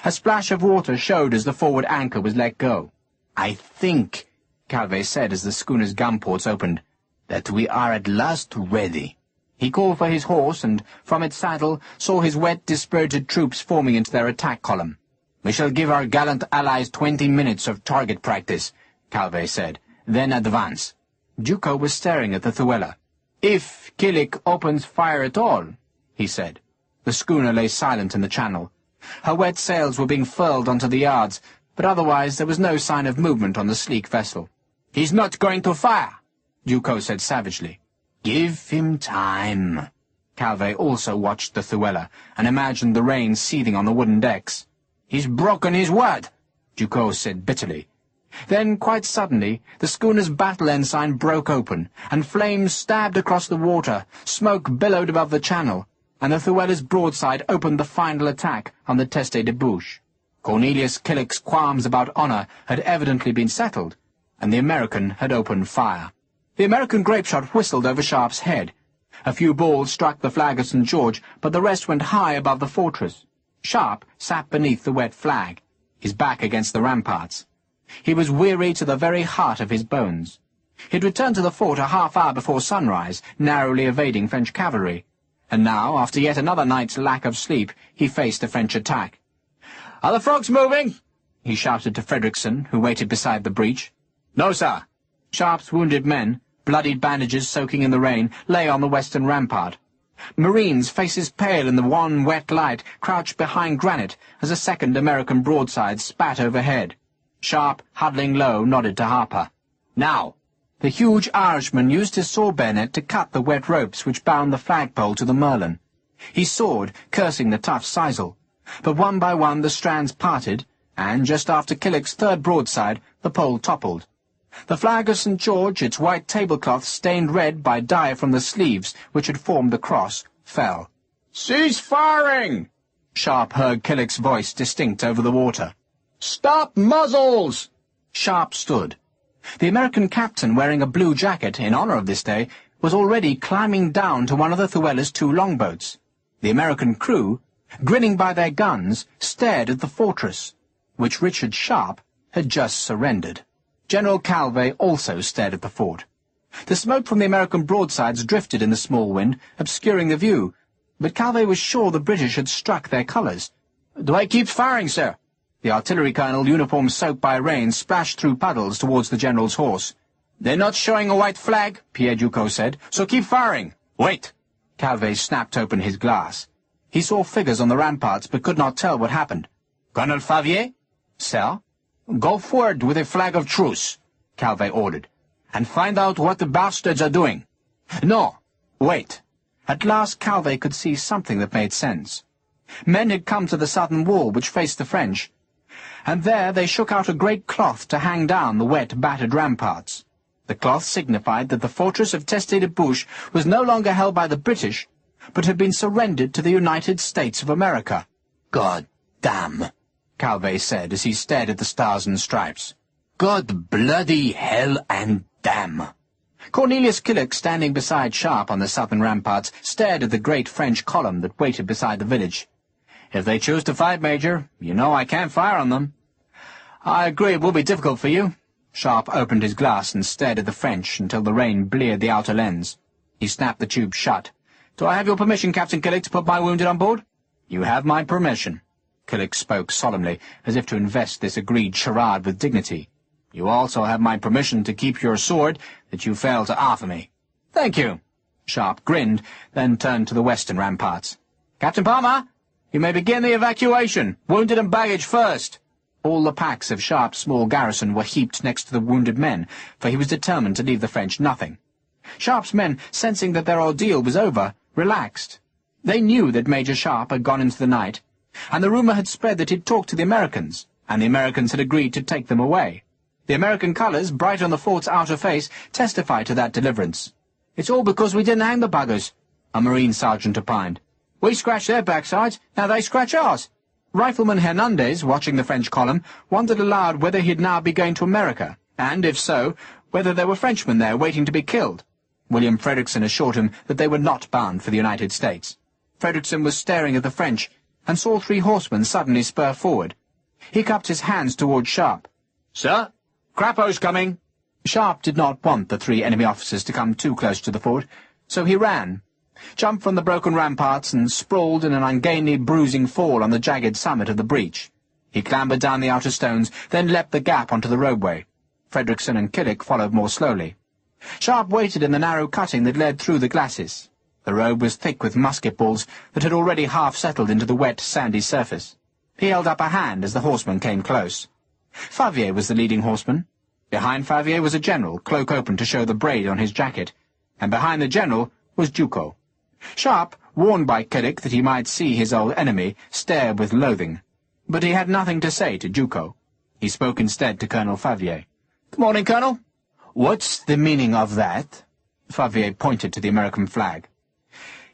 A splash of water showed as the forward anchor was let go. "I think," Calvet said as the schooner's gun ports opened, "that we are at last ready." He called for his horse and, from its saddle, saw his wet, dispirited troops forming into their attack column. "We shall give our gallant allies 20 minutes of target practice," Calvet said, "then advance." Duco was staring at the Thuela. "If Killick opens fire at all," he said. The schooner lay silent in the channel. Her wet sails were being furled onto the yards, but otherwise there was no sign of movement on the sleek vessel. "He's not going to fire," Duco said savagely. "Give him time." Calvet also watched the Thuela and imagined the rain seething on the wooden decks. "He's broken his word," Ducos said bitterly. Then, quite suddenly, the schooner's battle ensign broke open, and flames stabbed across the water, smoke billowed above the channel, and the Thuela's broadside opened the final attack on the Teste de Bouche. Cornelius Killick's qualms about honour had evidently been settled, and the American had opened fire. The American grapeshot whistled over Sharpe's head. A few balls struck the flag of St. George, but the rest went high above the fortress. Sharpe sat beneath the wet flag, his back against the ramparts. He was weary to the very heart of his bones. He had returned to the fort a half-hour before sunrise, narrowly evading French cavalry, and now, after yet another night's lack of sleep, he faced a French attack. "Are the frogs moving?" he shouted to Frederickson, who waited beside the breach. "No, sir." Sharpe's wounded men, bloodied bandages soaking in the rain, lay on the western rampart. Marines, faces pale in the wan, wet light, crouched behind granite as a second American broadside spat overhead. Sharpe, huddling low, nodded to Harper. "Now!" The huge Irishman used his saw bayonet to cut the wet ropes which bound the flagpole to the Merlin. He soared, cursing the tough sisal. But one by one the strands parted, and just after Killick's third broadside, the pole toppled. The flag of St. George, its white tablecloth stained red by dye from the sleeves which had formed the cross, fell. "Cease firing!" Sharpe heard Killick's voice distinct over the water. "Stop muzzles!" Sharpe stood. The American captain, wearing a blue jacket in honor of this day, was already climbing down to one of the Thuela's 2 longboats. The American crew, grinning by their guns, stared at the fortress, which Richard Sharpe had just surrendered. General Calvé also stared at the fort. The smoke from the American broadsides drifted in the small wind, obscuring the view, but Calvé was sure the British had struck their colours. "Do I keep firing, sir?" The artillery colonel, uniform soaked by rain, splashed through puddles towards the general's horse. "They're not showing a white flag," Pierre Ducos said, "so keep firing." "Wait!" Calvé snapped open his glass. He saw figures on the ramparts, but could not tell what happened. "Colonel Favier?" "Sir?" "Go forward with a flag of truce," Calvé ordered, "and find out what the bastards are doing." "No, wait." At last Calvé could see something that made sense. Men had come to the southern wall, which faced the French, and there they shook out a great cloth to hang down the wet, battered ramparts. The cloth signified that the fortress of Teste de Bouche was no longer held by the British, but had been surrendered to the United States of America. "God damn," Calvé said as he stared at the stars and stripes. "God bloody hell and damn." Cornelius Killick, standing beside Sharpe on the southern ramparts, stared at the great French column that waited beside the village. "If they choose to fight, Major, you know I can't fire on them." "I agree it will be difficult for you." Sharpe opened his glass and stared at the French until the rain bleared the outer lens. He snapped the tube shut. "Do I have your permission, Captain Killick, to put my wounded on board?" "You have my permission." Killick spoke solemnly, as if to invest this agreed charade with dignity. "You also have my permission to keep your sword that you failed to offer me." "Thank you." Sharpe grinned, then turned to the western ramparts. "Captain Palmer, you may begin the evacuation. Wounded and baggage first." All the packs of Sharpe's small garrison were heaped next to the wounded men, for he was determined to leave the French nothing. Sharpe's men, sensing that their ordeal was over, relaxed. They knew that Major Sharpe had gone into the night, and the rumour had spread that he'd talked to the Americans, and the Americans had agreed to take them away. The American colours, bright on the fort's outer face, testified to that deliverance. "It's all because we didn't hang the buggers," a Marine sergeant opined. "We scratched their backsides, now they scratch ours." Rifleman Hernandez, watching the French column, wondered aloud whether he'd now be going to America, and, if so, whether there were Frenchmen there waiting to be killed. William Frederickson assured him that they were not bound for the United States. Frederickson was staring at the French, and saw 3 horsemen suddenly spur forward. He cupped his hands toward Sharpe. "Sir, Crapo's coming." Sharpe did not want the 3 enemy officers to come too close to the fort, so he ran, jumped from the broken ramparts, and sprawled in an ungainly, bruising fall on the jagged summit of the breach. He clambered down the outer stones, then leapt the gap onto the roadway. Frederickson and Killick followed more slowly. Sharpe waited in the narrow cutting that led through the glacis. The road was thick with musket balls that had already half settled into the wet, sandy surface. He held up a hand as the horseman came close. Favier was the leading horseman. Behind Favier was a general, cloak open to show the braid on his jacket, and behind the general was Ducos. Sharpe, warned by Killick that he might see his old enemy, stared with loathing. But he had nothing to say to Ducos. He spoke instead to Colonel Favier. "Good morning, Colonel." "What's the meaning of that?" Favier pointed to the American flag.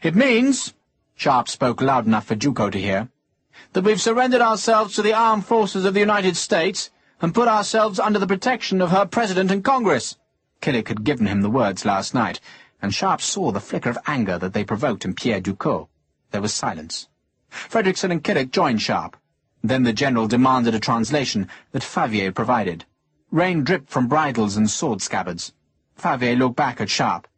"It means," Sharpe spoke loud enough for Ducos to hear, "that we've surrendered ourselves to the armed forces of the United States and put ourselves under the protection of her President and Congress." Killick had given him the words last night, and Sharpe saw the flicker of anger that they provoked in Pierre Ducos. There was silence. Frederickson and Killick joined Sharpe. Then the general demanded a translation that Favier provided. Rain dripped from bridles and sword scabbards. Favier looked back at Sharpe.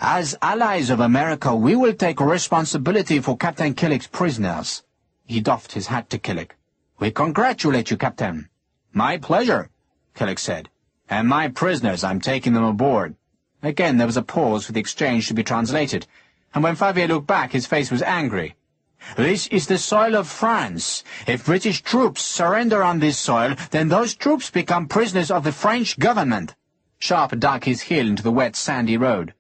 "As allies of America, we will take responsibility for Captain Killick's prisoners." He doffed his hat to Killick. "We congratulate you, Captain." "My pleasure," Killick said. "And my prisoners, I'm taking them aboard." Again there was a pause for the exchange to be translated, and when Favier looked back his face was angry. "This is the soil of France. If British troops surrender on this soil, then those troops become prisoners of the French government." Sharpe dug his heel into the wet, sandy road.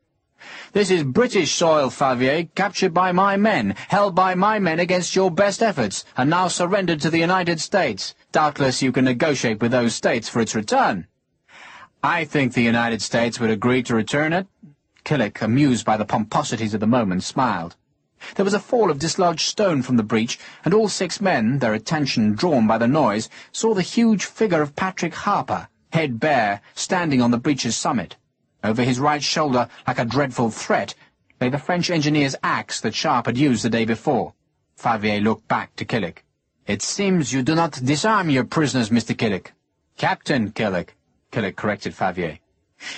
"This is British soil, Favier, captured by my men, held by my men against your best efforts, and now surrendered to the United States. Doubtless you can negotiate with those states for its return." "I think the United States would agree to return it." Killick, amused by the pomposities of the moment, smiled. There was a fall of dislodged stone from the breach, and all 6 men, their attention drawn by the noise, saw the huge figure of Patrick Harper, head bare, standing on the breach's summit. Over his right shoulder, like a dreadful threat, lay the French engineer's axe that Sharpe had used the day before. Favier looked back to Killick. "It seems you do not disarm your prisoners, Mr. Killick." "Captain Killick," Killick corrected Favier.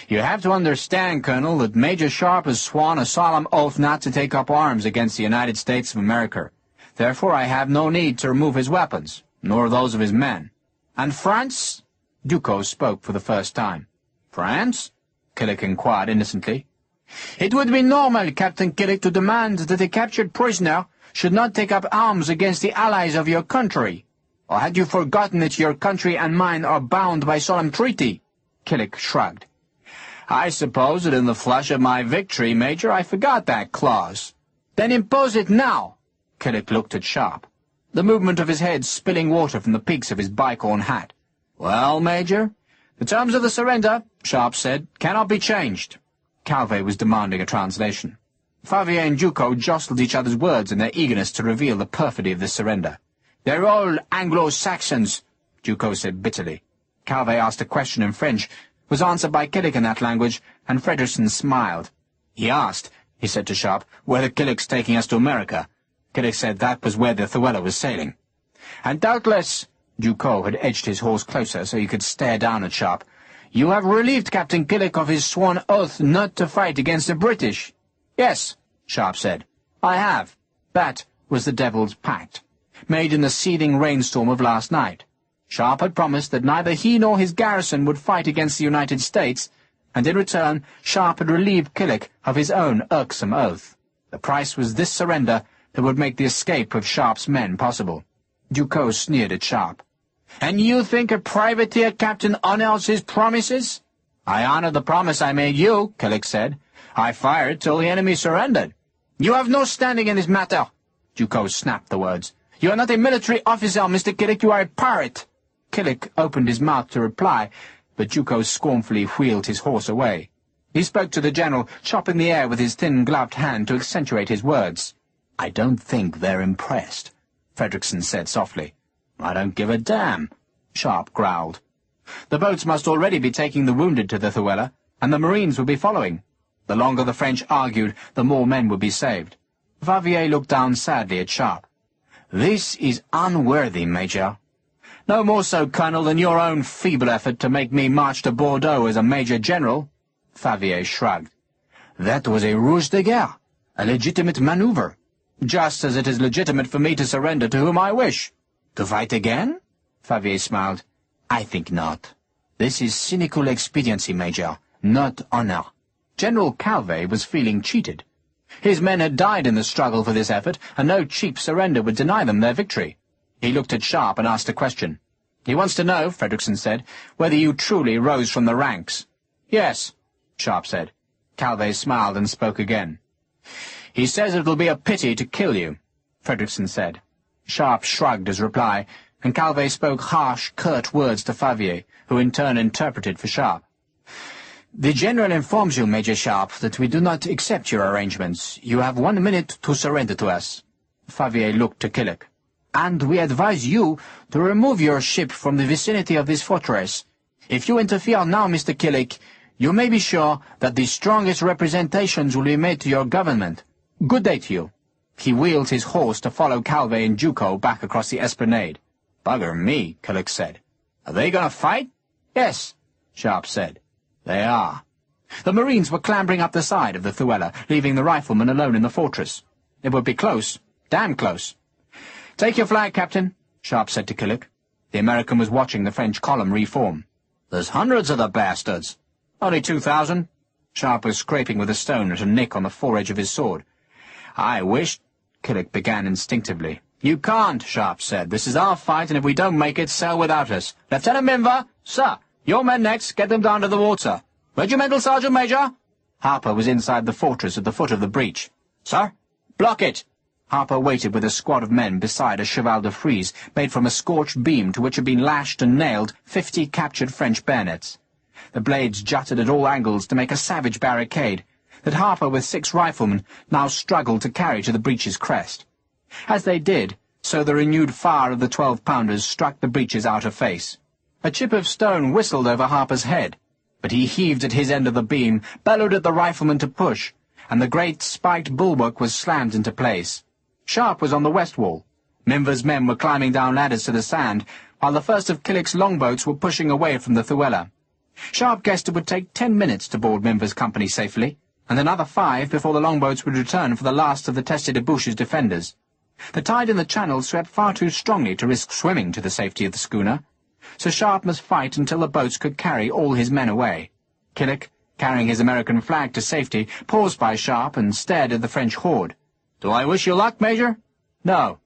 "You have to understand, Colonel, that Major Sharpe has sworn a solemn oath not to take up arms against the United States of America. Therefore I have no need to remove his weapons, nor those of his men." "And France?" Ducos spoke for the first time. "France?" Killick inquired innocently. "It would be normal, Captain Killick, to demand that a captured prisoner should not take up arms against the allies of your country. Or had you forgotten that your country and mine are bound by solemn treaty?" Killick shrugged. "I suppose that in the flush of my victory, Major, I forgot that clause." "Then impose it now." Killick looked at Sharpe, the movement of his head spilling water from the peaks of his bicorn hat. "Well, Major, the terms of the surrender," Sharpe said, "cannot be changed." Calvé was demanding a translation. Favier and Ducos jostled each other's words in their eagerness to reveal the perfidy of this surrender. "They're all Anglo-Saxons," Ducos said bitterly. Calvé asked a question in French, was answered by Killick in that language, and Frederickson smiled. "He asked," he said to Sharpe, "whether Killick's taking us to America." Killick said that was where the Thuella was sailing. "And doubtless," Ducos had edged his horse closer so he could stare down at Sharpe, "you have relieved Captain Killick of his sworn oath not to fight against the British." "Yes," Sharpe said, "I have." That was the Devil's Pact, made in the seething rainstorm of last night. Sharpe had promised that neither he nor his garrison would fight against the United States, and in return Sharpe had relieved Killick of his own irksome oath. The price was this surrender that would make the escape of Sharpe's men possible. Ducos sneered at Sharpe. "And you think a privateer captain honors his promises?" "I honor the promise I made you," Killick said. "I fired till the enemy surrendered." "You have no standing in this matter." Ducos snapped the words. "You are not a military officer, Mr. Killick, you are a pirate." Killick opened his mouth to reply, but Ducos scornfully wheeled his horse away. He spoke to the general, chopping the air with his thin gloved hand to accentuate his words. "I don't think they're impressed," Frederickson said softly. "I don't give a damn," Sharpe growled. The boats must already be taking the wounded to the Thuella, and the Marines would be following. The longer the French argued, the more men would be saved. Favier looked down sadly at Sharpe. "This is unworthy, Major." "No more so, Colonel, than your own feeble effort to make me march to Bordeaux as a Major General." Favier shrugged. "That was a ruse de guerre, a legitimate maneuver, just as it is legitimate for me to surrender to whom I wish." "To fight again?" Favier smiled. "I think not. This is cynical expediency, Major, not honor." General Calvé was feeling cheated. His men had died in the struggle for this effort, and no cheap surrender would deny them their victory. He looked at Sharpe and asked a question. "He wants to know," Frederickson said, "whether you truly rose from the ranks." "Yes," Sharpe said. Calvé smiled and spoke again. "He says it will be a pity to kill you," Frederickson said. Sharpe shrugged as reply, and Calvé spoke harsh, curt words to Favier, who in turn interpreted for Sharpe. "The General informs you, Major Sharpe, that we do not accept your arrangements. You have 1 minute to surrender to us." Favier looked to Killick. "And we advise you to remove your ship from the vicinity of this fortress. If you interfere now, Mr. Killick, you may be sure that the strongest representations will be made to your government. Good day to you." He wheeled his horse to follow Calvé and Ducos back across the esplanade. "Bugger me," Killick said. "Are they going to fight?" "Yes," Sharpe said. "They are." The Marines were clambering up the side of the Thuella, leaving the riflemen alone in the fortress. It would be close, damn close. "Take your flag, Captain," Sharpe said to Killick. The American was watching the French column reform. "There's hundreds of the bastards." "Only 2,000. Sharpe was scraping with a stone at a nick on the foredge of his sword. "I wish—" Killick began instinctively. "You can't," Sharpe said. "This is our fight, and if we don't make it, sail without us. Lieutenant Minver!" "Sir!" "Your men next. Get them down to the water." "Regimental Sergeant Major!" Harper was inside the fortress at the foot of the breach. "Sir?" "Block it!" Harper waited with a squad of men beside a cheval de frise made from a scorched beam to which had been lashed and nailed 50 captured French bayonets. The blades jutted at all angles to make a savage barricade. that Harper with 6 riflemen now struggled to carry to the breach's crest. As they did, so the renewed fire of the 12-pounders struck the breach's outer face. A chip of stone whistled over Harper's head, but he heaved at his end of the beam, bellowed at the riflemen to push, and the great spiked bulwark was slammed into place. Sharpe was on the west wall. Minver's men were climbing down ladders to the sand, while the first of Killick's longboats were pushing away from the Thuella. Sharpe guessed it would take 10 minutes to board Minver's company safely, and another 5 before the longboats would return for the last of the Teste de Bouche's defenders. The tide in the channel swept far too strongly to risk swimming to the safety of the schooner, so Sharpe must fight until the boats could carry all his men away. Killick, carrying his American flag to safety, paused by Sharpe and stared at the French horde. "Do I wish you luck, Major?" "No."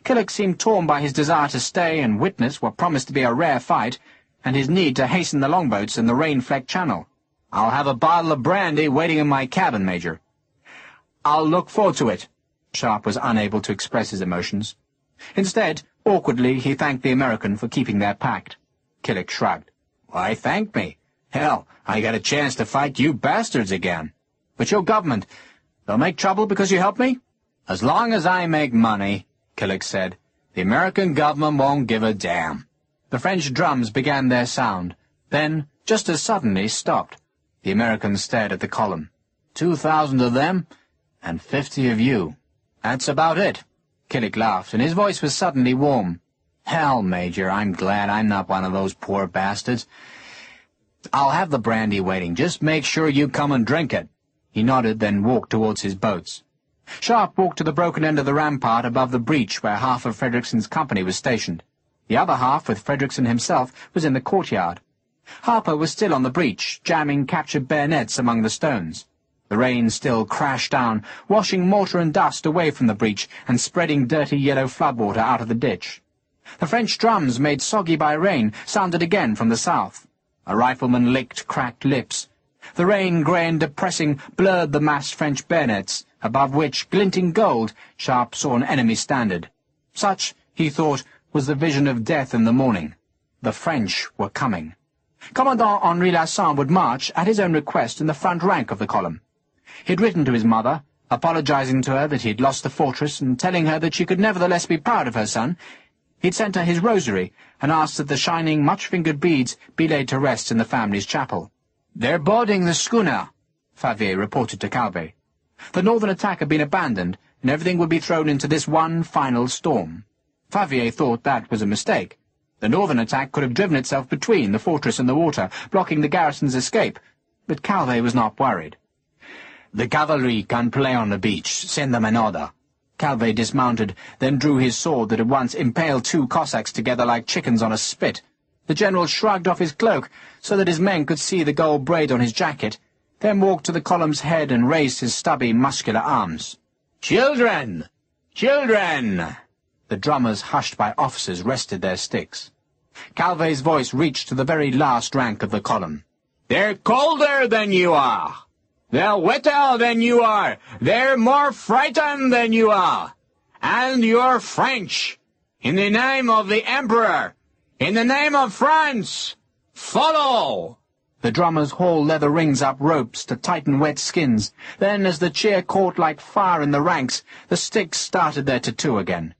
Killick seemed torn by his desire to stay and witness what promised to be a rare fight, and his need to hasten the longboats in the rain-flecked channel. "I'll have a bottle of brandy waiting in my cabin, Major." "I'll look forward to it." Sharpe was unable to express his emotions. Instead, awkwardly, he thanked the American for keeping their pact. Killick shrugged. "Why thank me? Hell, I got a chance to fight you bastards again. But your government, they'll make trouble because you help me?" "As long as I make money," Killick said, "the American government won't give a damn." The French drums began their sound, then, just as suddenly, stopped. The Americans stared at the column. 2,000 of them, and 50 of you. That's about it. Killick laughed, and his voice was suddenly warm. "Hell, Major, I'm glad I'm not one of those poor bastards. I'll have the brandy waiting. Just make sure you come and drink it." He nodded, then walked towards his boats. Sharpe walked to the broken end of the rampart above the breach where half of Frederickson's company was stationed. The other half, with Frederickson himself, was in the courtyard. Harper was still on the breach, jamming captured bayonets among the stones. The rain still crashed down, washing mortar and dust away from the breach and spreading dirty yellow floodwater out of the ditch. The French drums, made soggy by rain, sounded again from the south. A rifleman licked cracked lips. The rain, grey and depressing, blurred the massed French bayonets, above which, glinting gold, Sharpe saw an enemy standard. Such, he thought, was the vision of death in the morning. The French were coming. Commandant Henri Lasson would march, at his own request, in the front rank of the column. He had written to his mother, apologizing to her that he had lost the fortress and telling her that she could nevertheless be proud of her son. He'd sent her his rosary and asked that the shining, much-fingered beads be laid to rest in the family's chapel. "They're boarding the schooner," Favier reported to Calvé. The northern attack had been abandoned, and everything would be thrown into this one final storm. Favier thought that was a mistake. The northern attack could have driven itself between the fortress and the water, blocking the garrison's escape, but Calvé was not worried. "The cavalry can play on the beach. Send them an order." Calvé dismounted, then drew his sword that had once impaled 2 Cossacks together like chickens on a spit. The general shrugged off his cloak so that his men could see the gold braid on his jacket, then walked to the column's head and raised his stubby, muscular arms. "Children! Children!" The drummers, hushed by officers, rested their sticks. Calvé's voice reached to the very last rank of the column. "They're colder than you are. They're wetter than you are. They're more frightened than you are. And you're French. In the name of the Emperor, in the name of France, follow!" The drummers hauled leather rings up ropes to tighten wet skins. Then, as the cheer caught like fire in the ranks, the sticks started their tattoo again.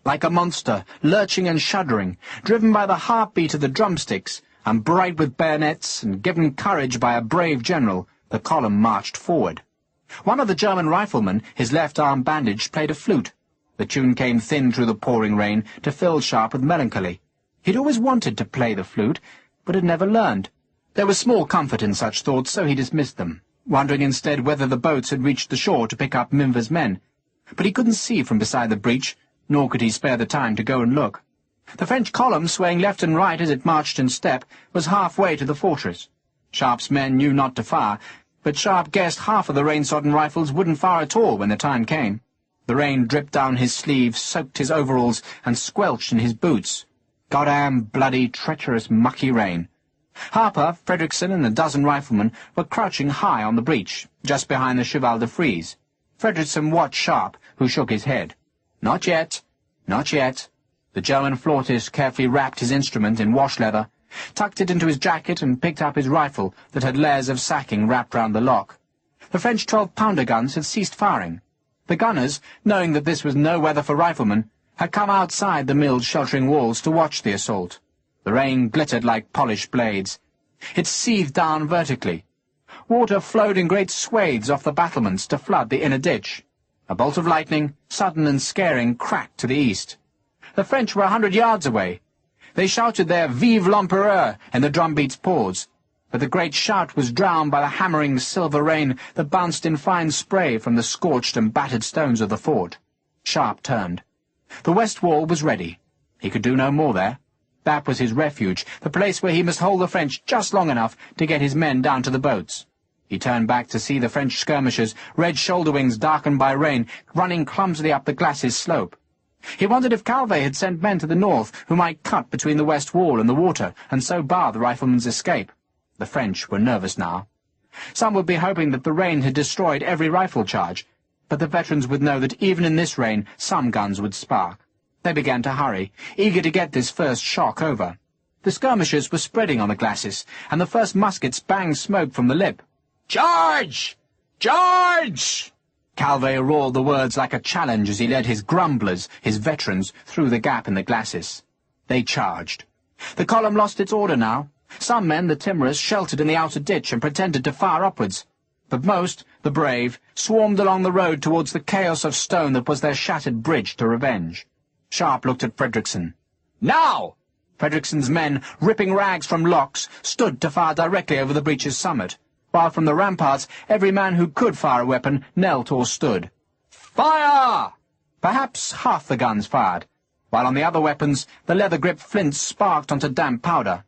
Like a monster, lurching and shuddering, driven by the heartbeat of the drumsticks, and bright with bayonets, and given courage by a brave general, the column marched forward. One of the German riflemen, his left arm bandaged, played a flute. The tune came thin through the pouring rain to fill Sharpe with melancholy. He'd always wanted to play the flute, but had never learned. There was small comfort in such thoughts, so he dismissed them, wondering instead whether the boats had reached the shore to pick up Minver's men. But he couldn't see from beside the breach, nor could he spare the time to go and look. The French column, swaying left and right as it marched in step, was halfway to the fortress. Sharpe's men knew not to fire, but Sharpe guessed half of the rain-sodden rifles wouldn't fire at all when the time came. The rain dripped down his sleeves, soaked his overalls, and squelched in his boots. Goddamn, bloody, treacherous, mucky rain. Harper, Frederickson, and a dozen riflemen were crouching high on the breach, just behind the Cheval de Frise. Frederickson watched Sharpe, who shook his head. "Not yet. Not yet." The German flautist carefully wrapped his instrument in wash leather, tucked it into his jacket, and picked up his rifle that had layers of sacking wrapped round the lock. The French 12-pounder guns had ceased firing. The gunners, knowing that this was no weather for riflemen, had come outside the mill's sheltering walls to watch the assault. The rain glittered like polished blades. It seethed down vertically. Water flowed in great swathes off the battlements to flood the inner ditch. A bolt of lightning, sudden and scaring, cracked to the east. The French were 100 yards away. They shouted their "Vive l'Empereur" in the drumbeat's pause, but the great shout was drowned by the hammering silver rain that bounced in fine spray from the scorched and battered stones of the fort. Sharpe turned. The west wall was ready. He could do no more there. That was his refuge, the place where he must hold the French just long enough to get his men down to the boats. He turned back to see the French skirmishers, red shoulder-wings darkened by rain, running clumsily up the glacis slope. He wondered if Calvé had sent men to the north who might cut between the west wall and the water, and so bar the riflemen's escape. The French were nervous now. Some would be hoping that the rain had destroyed every rifle charge, but the veterans would know that even in this rain some guns would spark. They began to hurry, eager to get this first shock over. The skirmishers were spreading on the glacis, and the first muskets banged smoke from the lip. "Charge! Charge!" Calvé roared the words like a challenge as he led his grumblers, his veterans, through the gap in the glacis. They charged. The column lost its order now. Some men, the timorous, sheltered in the outer ditch and pretended to fire upwards. But most, the brave, swarmed along the road towards the chaos of stone that was their shattered bridge to revenge. Sharpe looked at Frederickson. "Now!" Frederickson's men, ripping rags from locks, stood to fire directly over the breach's summit, while from the ramparts every man who could fire a weapon knelt or stood. "Fire!" Perhaps half the guns fired, while on the other weapons the leather-gripped flints sparked onto damp powder.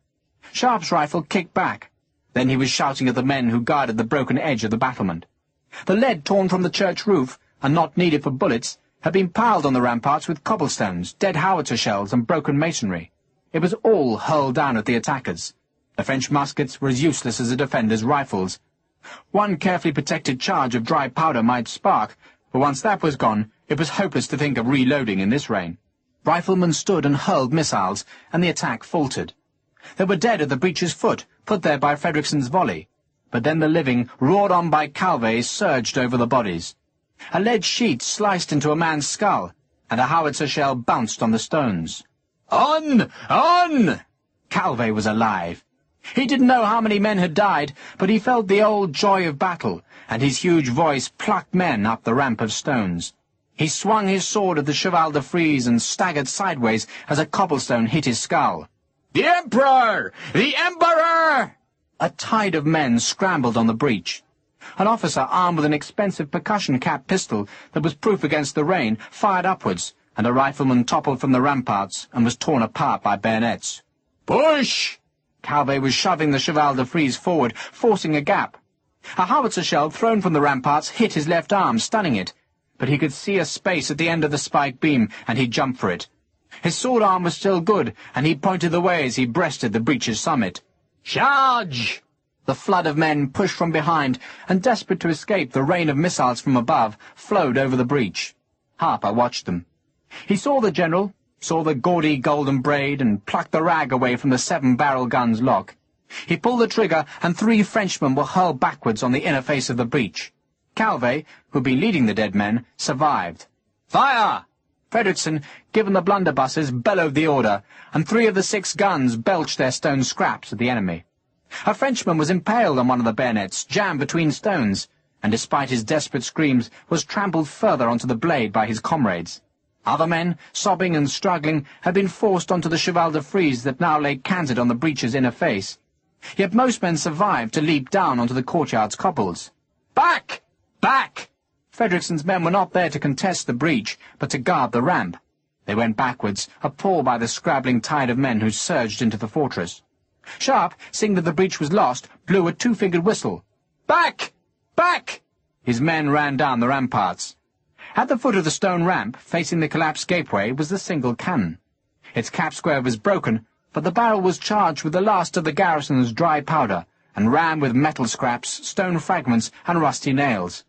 Sharpe's rifle kicked back. Then he was shouting at the men who guarded the broken edge of the battlement. The lead torn from the church roof, and not needed for bullets, had been piled on the ramparts with cobblestones, dead howitzer shells, and broken masonry. It was all hurled down at the attackers. The French muskets were as useless as the defenders' rifles. One carefully protected charge of dry powder might spark, but once that was gone, it was hopeless to think of reloading in this rain. Riflemen stood and hurled missiles, and the attack faltered. There were dead at the breach's foot, put there by Frederickson's volley. But then the living, roared on by Calvé, surged over the bodies. A lead sheet sliced into a man's skull, and a howitzer shell bounced on the stones. "On! On!" Calvé was alive. He didn't know how many men had died, but he felt the old joy of battle, and his huge voice plucked men up the ramp of stones. He swung his sword at the Cheval de Frise and staggered sideways as a cobblestone hit his skull. "The Emperor! The Emperor!" A tide of men scrambled on the breach. An officer armed with an expensive percussion-cap pistol that was proof against the rain fired upwards, and a rifleman toppled from the ramparts and was torn apart by bayonets. "Push!" Calvé was shoving the Cheval de Frise forward, forcing a gap. A howitzer shell thrown from the ramparts hit his left arm, stunning it, but he could see a space at the end of the spike beam, and he jumped for it. His sword arm was still good, and he pointed the way as he breasted the breach's summit. "Charge!" The flood of men pushed from behind, and desperate to escape the rain of missiles from above, flowed over the breach. Harper watched them. He saw the general, saw the gaudy golden braid, and plucked the rag away from the 7-barrel gun's lock. He pulled the trigger, and 3 Frenchmen were hurled backwards on the inner face of the breach. Calvé, who had been leading the dead men, survived. "Fire!" Frederickson, given the blunderbusses, bellowed the order, and 3 of the 6 guns belched their stone scraps at the enemy. A Frenchman was impaled on one of the bayonets, jammed between stones, and despite his desperate screams, was trampled further onto the blade by his comrades. Other men, sobbing and struggling, had been forced onto the Cheval de Frise that now lay canted on the breach's inner face. Yet most men survived to leap down onto the courtyard's cobbles. "Back! Back!" Frederickson's men were not there to contest the breach, but to guard the ramp. They went backwards, appalled by the scrabbling tide of men who surged into the fortress. Sharpe, seeing that the breach was lost, blew a 2-fingered whistle. "Back! Back!" His men ran down the ramparts. At the foot of the stone ramp, facing the collapsed gateway, was the single cannon. Its cap square was broken, but the barrel was charged with the last of the garrison's dry powder, and rammed with metal scraps, stone fragments, and rusty nails.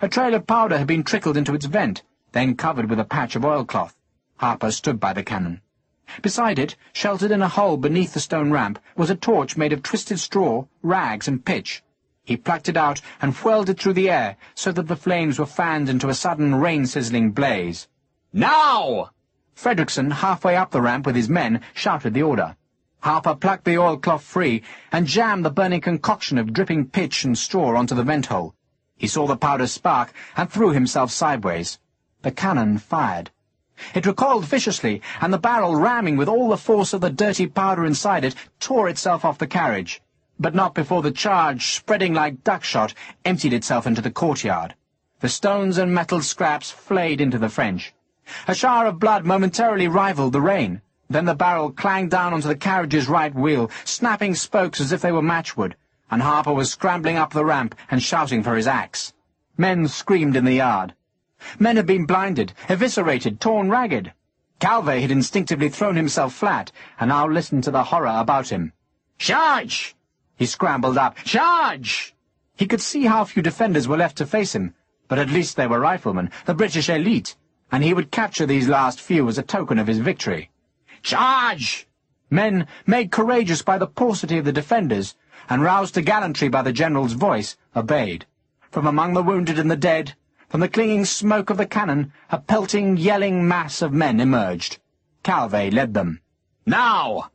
A trail of powder had been trickled into its vent, then covered with a patch of oilcloth. Harper stood by the cannon. Beside it, sheltered in a hole beneath the stone ramp, was a torch made of twisted straw, rags, and pitch. He plucked it out and whirled it through the air so that the flames were fanned into a sudden rain-sizzling blaze. "Now!" Fredrickson, halfway up the ramp with his men, shouted the order. Harper plucked the oilcloth free and jammed the burning concoction of dripping pitch and straw onto the vent hole. He saw the powder spark and threw himself sideways. The cannon fired. It recoiled viciously, and the barrel, ramming with all the force of the dirty powder inside it, tore itself off the carriage, but not before the charge, spreading like duckshot, emptied itself into the courtyard. The stones and metal scraps flayed into the French. A shower of blood momentarily rivaled the rain. Then the barrel clanged down onto the carriage's right wheel, snapping spokes as if they were matchwood, and Harper was scrambling up the ramp and shouting for his axe. Men screamed in the yard. Men had been blinded, eviscerated, torn ragged. Calvé had instinctively thrown himself flat, and now listened to the horror about him. "Charge!" He scrambled up. "Charge!" He could see how few defenders were left to face him, but at least they were riflemen, the British elite, and he would capture these last few as a token of his victory. "Charge!" Men, made courageous by the paucity of the defenders, and roused to gallantry by the general's voice, obeyed. From among the wounded and the dead, from the clinging smoke of the cannon, a pelting, yelling mass of men emerged. Calvé led them. "Now!"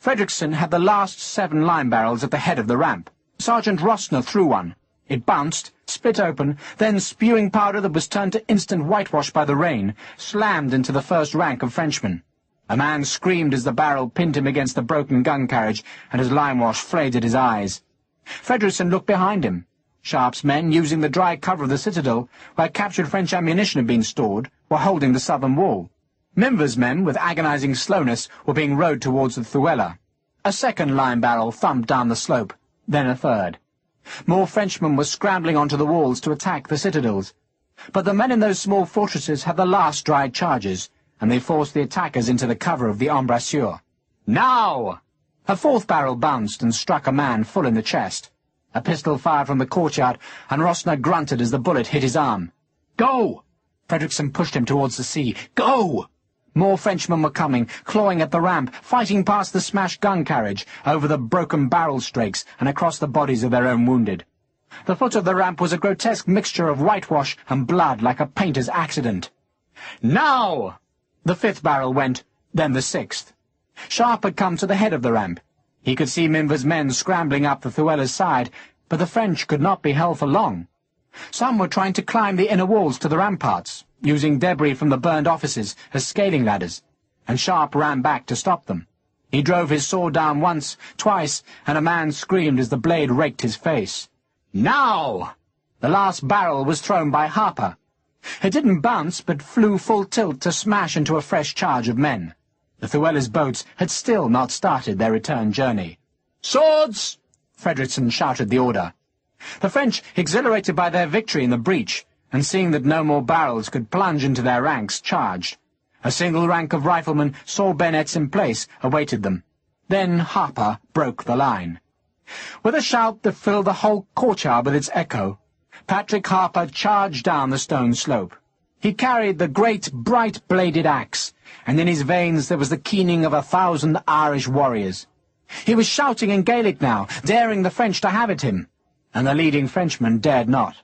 Fredrickson had the last 7 line barrels at the head of the ramp. Sergeant Rosner threw one. It bounced, split open, then, spewing powder that was turned to instant whitewash by the rain, slammed into the first rank of Frenchmen. A man screamed as the barrel pinned him against the broken gun carriage, and his limewash flayed at his eyes. Fredrickson looked behind him. Sharpe's men, using the dry cover of the citadel, where captured French ammunition had been stored, were holding the southern wall. Minver's men, with agonizing slowness, were being rowed towards the Thuela. A second line barrel thumped down the slope, then a third. More Frenchmen were scrambling onto the walls to attack the citadels. But the men in those small fortresses had the last dry charges, and they forced the attackers into the cover of the embrasure. "Now!" A fourth barrel bounced and struck a man full in the chest. A pistol fired from the courtyard, and Rosner grunted as the bullet hit his arm. "Go!" Fredrickson pushed him towards the sea. "Go!" More Frenchmen were coming, clawing at the ramp, fighting past the smashed gun carriage, over the broken barrel strakes, and across the bodies of their own wounded. The foot of the ramp was a grotesque mixture of whitewash and blood like a painter's accident. "Now!" The 5th barrel went, then the 6th. Sharpe had come to the head of the ramp. He could see Minver's men scrambling up the Thuela's side, but the French could not be held for long. Some were trying to climb the inner walls to the ramparts, using debris from the burned offices as scaling ladders, and Sharpe ran back to stop them. He drove his sword down once, twice, and a man screamed as the blade raked his face. "Now!" The last barrel was thrown by Harper. It didn't bounce, but flew full tilt to smash into a fresh charge of men. The Thuela's boats had still not started their return journey. "Swords!" Fredrickson shouted the order. The French, exhilarated by their victory in the breach, and seeing that no more barrels could plunge into their ranks, charged. A single rank of riflemen, saw bayonets in place, awaited them. Then Harper broke the line. With a shout that filled the whole courtyard with its echo, Patrick Harper charged down the stone slope. He carried the great, bright-bladed axe, and in his veins there was the keening of 1,000 Irish warriors. He was shouting in Gaelic now, daring the French to have at him, and the leading Frenchman dared not.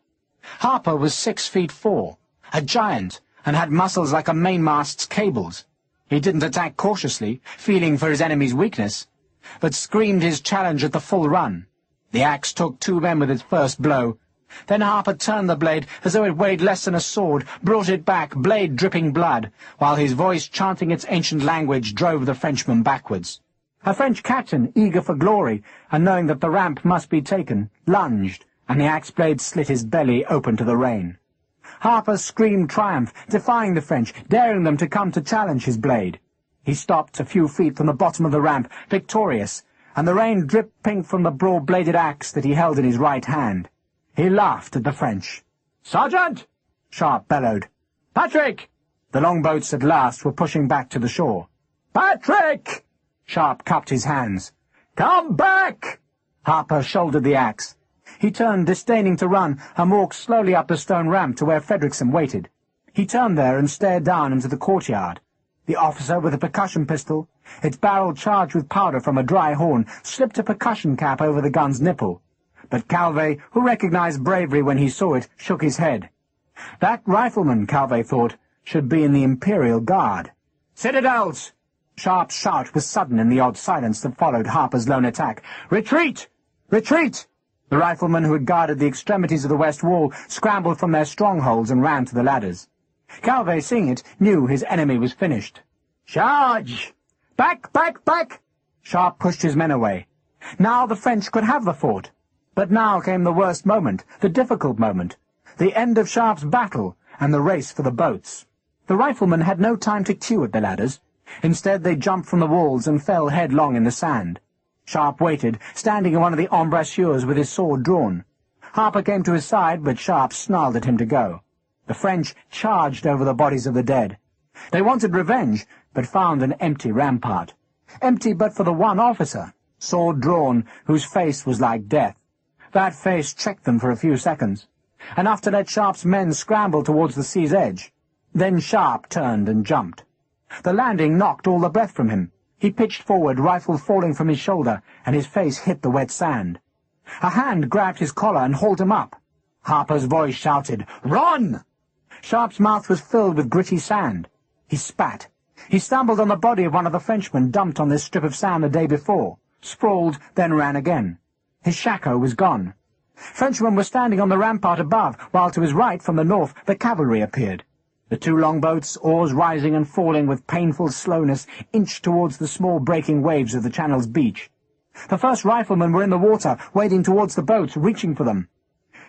Harper was 6'4", a giant, and had muscles like a mainmast's cables. He didn't attack cautiously, feeling for his enemy's weakness, but screamed his challenge at the full run. The axe took 2 men with its first blow. Then Harper turned the blade as though it weighed less than a sword, brought it back, blade dripping blood, while his voice, chanting its ancient language, drove the Frenchman backwards. A French captain, eager for glory, and knowing that the ramp must be taken, lunged, and the axe blade slit his belly open to the rain. Harper screamed triumph, defying the French, daring them to come to challenge his blade. He stopped a few feet from the bottom of the ramp, victorious, and the rain dripped pink from the broad-bladed axe that he held in his right hand. He laughed at the French. "Sergeant!" Sharpe bellowed. "Patrick!" The longboats at last were pushing back to the shore. "Patrick!" Sharpe cupped his hands. "Come back!" Harper shouldered the axe. He turned, disdaining to run, and walked slowly up the stone ramp to where Fredrickson waited. He turned there and stared down into the courtyard. The officer with a percussion pistol, its barrel charged with powder from a dry horn, slipped a percussion cap over the gun's nipple. but Calvé, who recognized bravery when he saw it, shook his head. That rifleman, Calvé thought, should be in the Imperial Guard. "Citadels!" Sharpe's shout was sudden in the odd silence that followed Harper's lone attack. "Retreat! Retreat!" The riflemen who had guarded the extremities of the west wall scrambled from their strongholds and ran to the ladders. Calvé, seeing it, knew his enemy was finished. "Charge! Back, back, back!" Sharpe pushed his men away. Now the French could have the fort. But now came the worst moment, the difficult moment, the end of Sharpe's battle and the race for the boats. The riflemen had no time to queue at the ladders. Instead they jumped from the walls and fell headlong in the sand. Sharpe waited, standing in one of the embrasures with his sword drawn. Harper came to his side, but Sharpe snarled at him to go. The French charged over the bodies of the dead. They wanted revenge, but found an empty rampart. Empty but for the one officer, sword drawn, whose face was like death. That face checked them for a few seconds, enough to let Sharpe's men scramble towards the sea's edge. Then Sharpe turned and jumped. The landing knocked all the breath from him. He pitched forward, rifle falling from his shoulder, and his face hit the wet sand. A hand grabbed his collar and hauled him up. Harper's voice shouted, "Run!" Sharpe's mouth was filled with gritty sand. He spat. He stumbled on the body of one of the Frenchmen dumped on this strip of sand the day before, sprawled, then ran again. His shako was gone. Frenchmen were standing on the rampart above, while to his right, from the north, the cavalry appeared. The two longboats, oars rising and falling with painful slowness, inched towards the small breaking waves of the channel's beach. The first riflemen were in the water, wading towards the boats, reaching for them.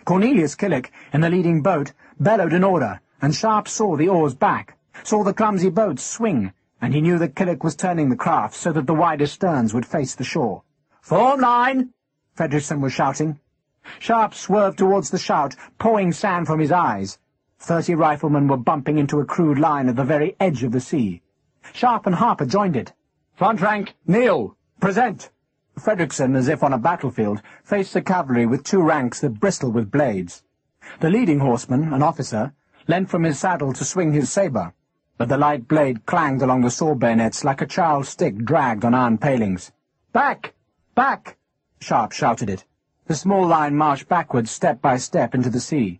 Cornelius Killick, in the leading boat, bellowed an order, and Sharpe saw the oars back, saw the clumsy boats swing, and he knew that Killick was turning the craft so that the wider sterns would face the shore. "Form line!" Frederickson was shouting. Sharpe swerved towards the shout, pouring sand from his eyes. 30 riflemen were bumping into a crude line at the very edge of the sea. Sharpe and Harper joined it. "Front rank, kneel! Present!" Frederickson, as if on a battlefield, faced the cavalry with two ranks that bristled with blades. The leading horseman, an officer, leant from his saddle to swing his sabre, but the light blade clanged along the sword bayonets like a child's stick dragged on iron palings. "Back! Back!" Sharpe shouted it. The small line marched backwards step by step into the sea.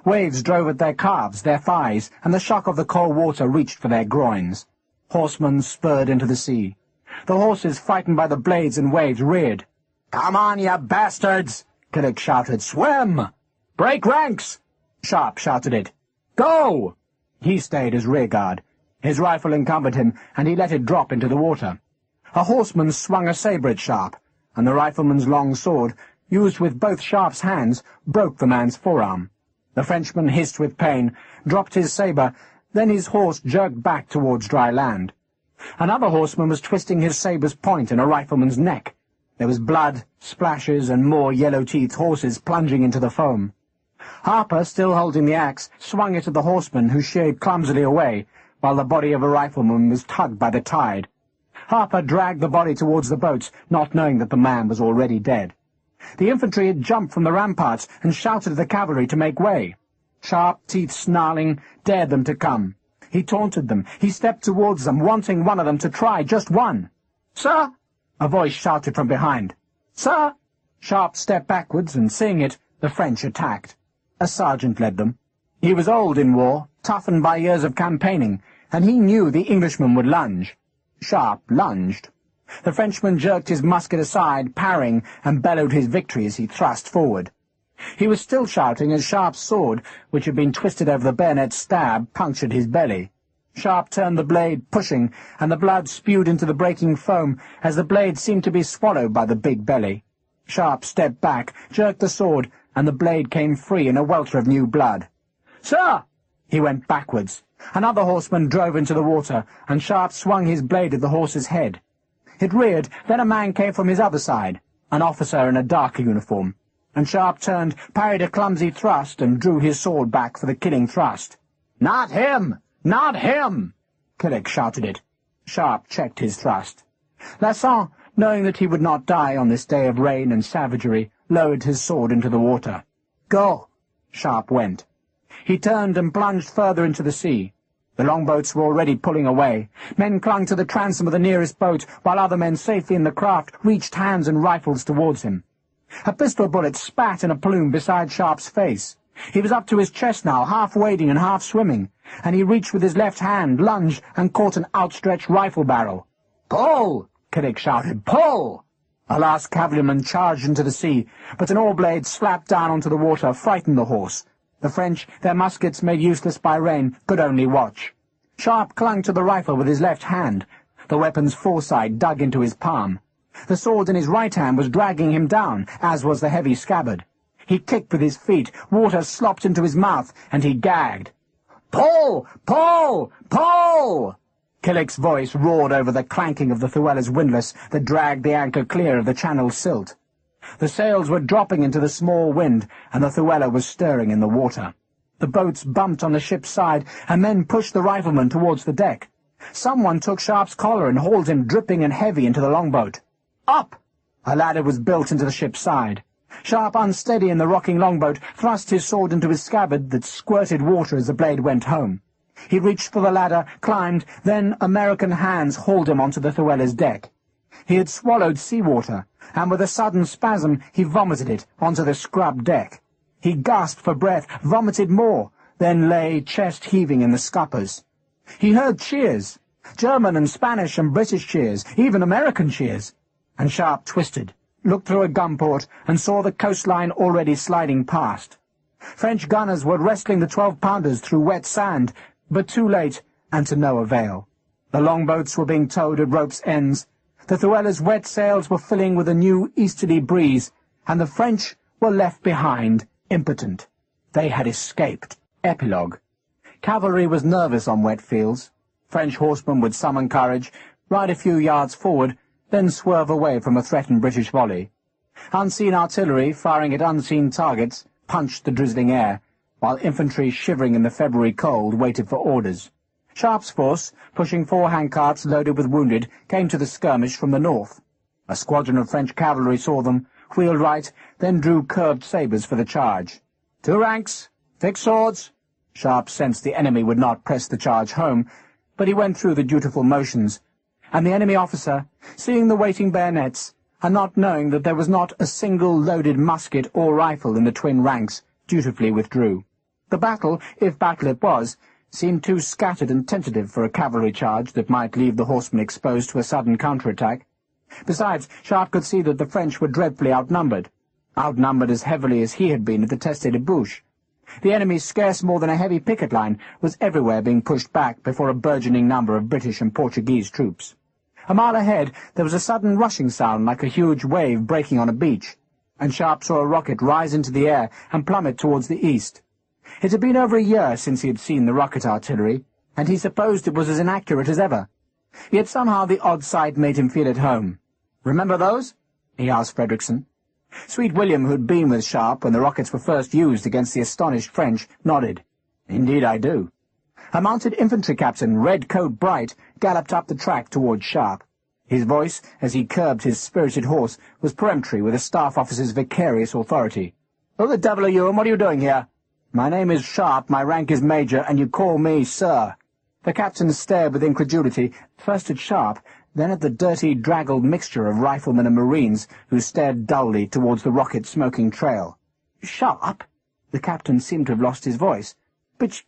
Waves drove at their calves, their thighs, and the shock of the cold water reached for their groins. Horsemen spurred into the sea. The horses, frightened by the blades and waves, reared. "Come on, you bastards!" Killick shouted. "Swim! Break ranks!" Sharpe shouted it. "Go!" He stayed as rearguard. His rifle encumbered him, and he let it drop into the water. A horseman swung a sabre at Sharpe, and the rifleman's long sword, used with both Sharpe's hands, broke the man's forearm. The Frenchman hissed with pain, dropped his sabre, then his horse jerked back towards dry land. Another horseman was twisting his sabre's point in a rifleman's neck. There was blood, splashes, and more yellow-teethed horses plunging into the foam. Harper, still holding the axe, swung it at the horseman, who sheered clumsily away, while the body of a rifleman was tugged by the tide. Harper dragged the body towards the boats, not knowing that the man was already dead. The infantry had jumped from the ramparts and shouted at the cavalry to make way. Sharpe, teeth snarling, dared them to come. He taunted them. He stepped towards them, wanting one of them to try, just one. "Sir!" a voice shouted from behind. "Sir!" Sharpe stepped backwards, and seeing it, the French attacked. A sergeant led them. He was old in war, toughened by years of campaigning, and he knew the Englishman would lunge. Sharpe lunged. The Frenchman jerked his musket aside, parrying, and bellowed his victory as he thrust forward. He was still shouting as Sharpe's sword, which had been twisted over the bayonet's stab, punctured his belly. Sharpe turned the blade, pushing, and the blood spewed into the breaking foam as the blade seemed to be swallowed by the big belly. Sharpe stepped back, jerked the sword, and the blade came free in a welter of new blood. "Sir!" He went backwards. Another horseman drove into the water, and Sharpe swung his blade at the horse's head. It reared, then a man came from his other side, an officer in a darker uniform, and Sharpe turned, parried a clumsy thrust, and drew his sword back for the killing thrust. "Not him! Not him!" Killick shouted it. Sharpe checked his thrust. Lasson, knowing that he would not die on this day of rain and savagery, lowered his sword into the water. "Go!" Sharpe went. He turned and plunged further into the sea. The longboats were already pulling away. Men clung to the transom of the nearest boat, while other men safely in the craft reached hands and rifles towards him. A pistol bullet spat in a plume beside Sharpe's face. He was up to his chest now, half wading and half swimming, and he reached with his left hand, lunged, and caught an outstretched rifle barrel. "Pull!" Killick shouted. "Pull!" A last cavalryman charged into the sea, but an oar blade slapped down onto the water, frightened the horse. The French, their muskets made useless by rain, could only watch. Sharpe clung to the rifle with his left hand, the weapon's foreside dug into his palm. The sword in his right hand was dragging him down, as was the heavy scabbard. He kicked with his feet, water slopped into his mouth, and he gagged. "Pull! Pull! Pull!" Killick's voice roared over the clanking of the Llewellyn's windlass that dragged the anchor clear of the channel's silt. The sails were dropping into the small wind, and the Llewellyn was stirring in the water. The boats bumped on the ship's side, and men pushed the rifleman towards the deck. Someone took Sharpe's collar and hauled him dripping and heavy into the longboat. Up! A ladder was built into the ship's side. Sharpe, unsteady in the rocking longboat, thrust his sword into his scabbard that squirted water as the blade went home. He reached for the ladder, climbed, then American hands hauled him onto the Llewellyn's deck. He had swallowed seawater, and with a sudden spasm he vomited it onto the scrubbed deck. He gasped for breath, vomited more, then lay chest heaving in the scuppers. He heard cheers, German and Spanish and British cheers, even American cheers, and Sharpe twisted, looked through a gun port, and saw the coastline already sliding past. French gunners were wrestling the 12-pounders through wet sand, but too late, and to no avail. The longboats were being towed at ropes' ends. The Llewellyn's wet sails were filling with a new easterly breeze, and the French were left behind, impotent. They had escaped. Epilogue. Cavalry was nervous on wet fields. French horsemen would summon courage, ride a few yards forward, then swerve away from a threatened British volley. Unseen artillery, firing at unseen targets, punched the drizzling air, while infantry shivering in the February cold waited for orders. Sharpe's force, pushing 4 handcarts loaded with wounded, came to the skirmish from the north. A squadron of French cavalry saw them, wheeled right, then drew curved sabres for the charge. 2 ranks! Fix swords! Sharpe sensed the enemy would not press the charge home, but he went through the dutiful motions, and the enemy officer, seeing the waiting bayonets, and not knowing that there was not a single loaded musket or rifle in the twin ranks, dutifully withdrew. The battle, if battle it was, seemed too scattered and tentative for a cavalry charge that might leave the horsemen exposed to a sudden counterattack. Besides, Sharpe could see that the French were dreadfully outnumbered as heavily as he had been at the Teste de Bouche. The enemy, scarce more than a heavy picket line, was everywhere being pushed back before a burgeoning number of British and Portuguese troops. A mile ahead there was a sudden rushing sound like a huge wave breaking on a beach, and Sharpe saw a rocket rise into the air and plummet towards the east. It had been over a year since he had seen the rocket artillery, and he supposed it was as inaccurate as ever. Yet somehow the odd sight made him feel at home. "Remember those?" he asked Frederickson. Sweet William, who had been with Sharpe when the rockets were first used against the astonished French, nodded. "Indeed I do." A mounted infantry captain, red coat bright, galloped up the track towards Sharpe. His voice, as he curbed his spirited horse, was peremptory with a staff officer's vicarious authority. "Who the devil are you, and what are you doing here?" "My name is Sharpe, my rank is major, and you call me sir." The captain stared with incredulity, first at Sharpe, then at the dirty, draggled mixture of riflemen and marines who stared dully towards the rocket-smoking trail. "Sharpe?" The captain seemed to have lost his voice. But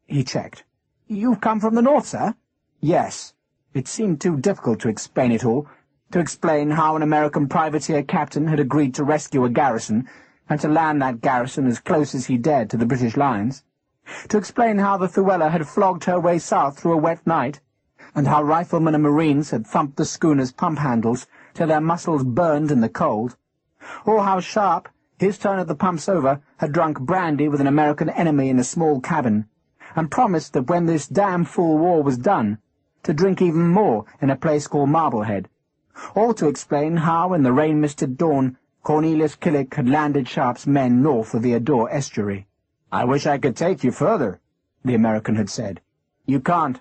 he checked. "You've come from the north, sir?" "Yes." It seemed too difficult to explain it all, to explain how an American privateer captain had agreed to rescue a garrison, and to land that garrison as close as he dared to the British lines, to explain how the Llewellyn had flogged her way south through a wet night, and how riflemen and marines had thumped the schooner's pump handles till their muscles burned in the cold, or how Sharpe, his turn at the pumps over, had drunk brandy with an American enemy in a small cabin, and promised that when this damn fool war was done, to drink even more in a place called Marblehead, or to explain how, in the rain-misted dawn, Cornelius Killick had landed Sharpe's men north of the Adour estuary. "I wish I could take you further," the American had said. "You can't."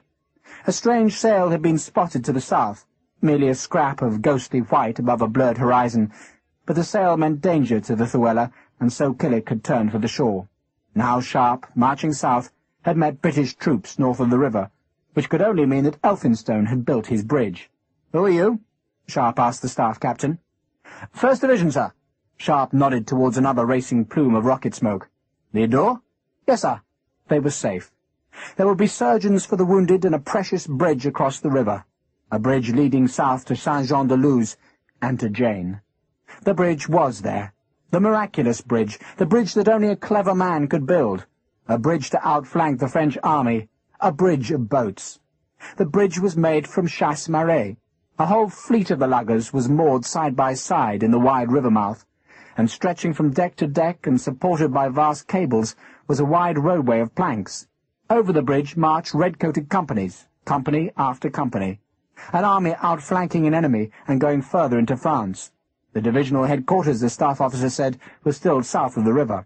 A strange sail had been spotted to the south, merely a scrap of ghostly white above a blurred horizon, but the sail meant danger to the Llewellyn, and so Killick had turned for the shore. Now Sharpe, marching south, had met British troops north of the river, which could only mean that Elphinstone had built his bridge. "Who are you?" Sharpe asked the staff captain. "First Division, sir." Sharpe nodded towards another racing plume of rocket smoke. "Theodore?" "Yes, sir." They were safe. There would be surgeons for the wounded and a precious bridge across the river. A bridge leading south to Saint-Jean-de-Luz and to Jane. The bridge was there. The miraculous bridge, the bridge that only a clever man could build. A bridge to outflank the French army. A bridge of boats. The bridge was made from chasse maree. A whole fleet of the luggers was moored side by side in the wide river mouth, and stretching from deck to deck and supported by vast cables was a wide roadway of planks. Over the bridge marched red-coated companies, company after company, an army outflanking an enemy and going further into France. The divisional headquarters, the staff officer said, was still south of the river.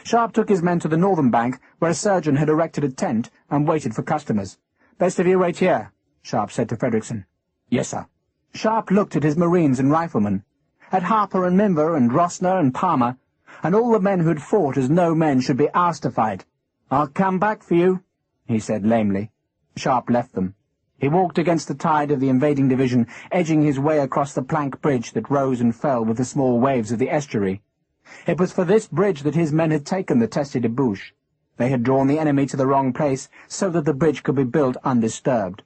Sharpe took his men to the northern bank, where a surgeon had erected a tent and waited for customers. "Best of you wait here," Sharpe said to Frederickson. "Yes, sir." Sharpe looked at his marines and riflemen, at Harper and Mimber and Rossner and Palmer, and all the men who had fought as no men should be asked to fight. "I'll come back for you," he said lamely. Sharpe left them. He walked against the tide of the invading division, edging his way across the plank bridge that rose and fell with the small waves of the estuary. It was for this bridge that his men had taken the Teste de Bouche. They had drawn the enemy to the wrong place so that the bridge could be built undisturbed.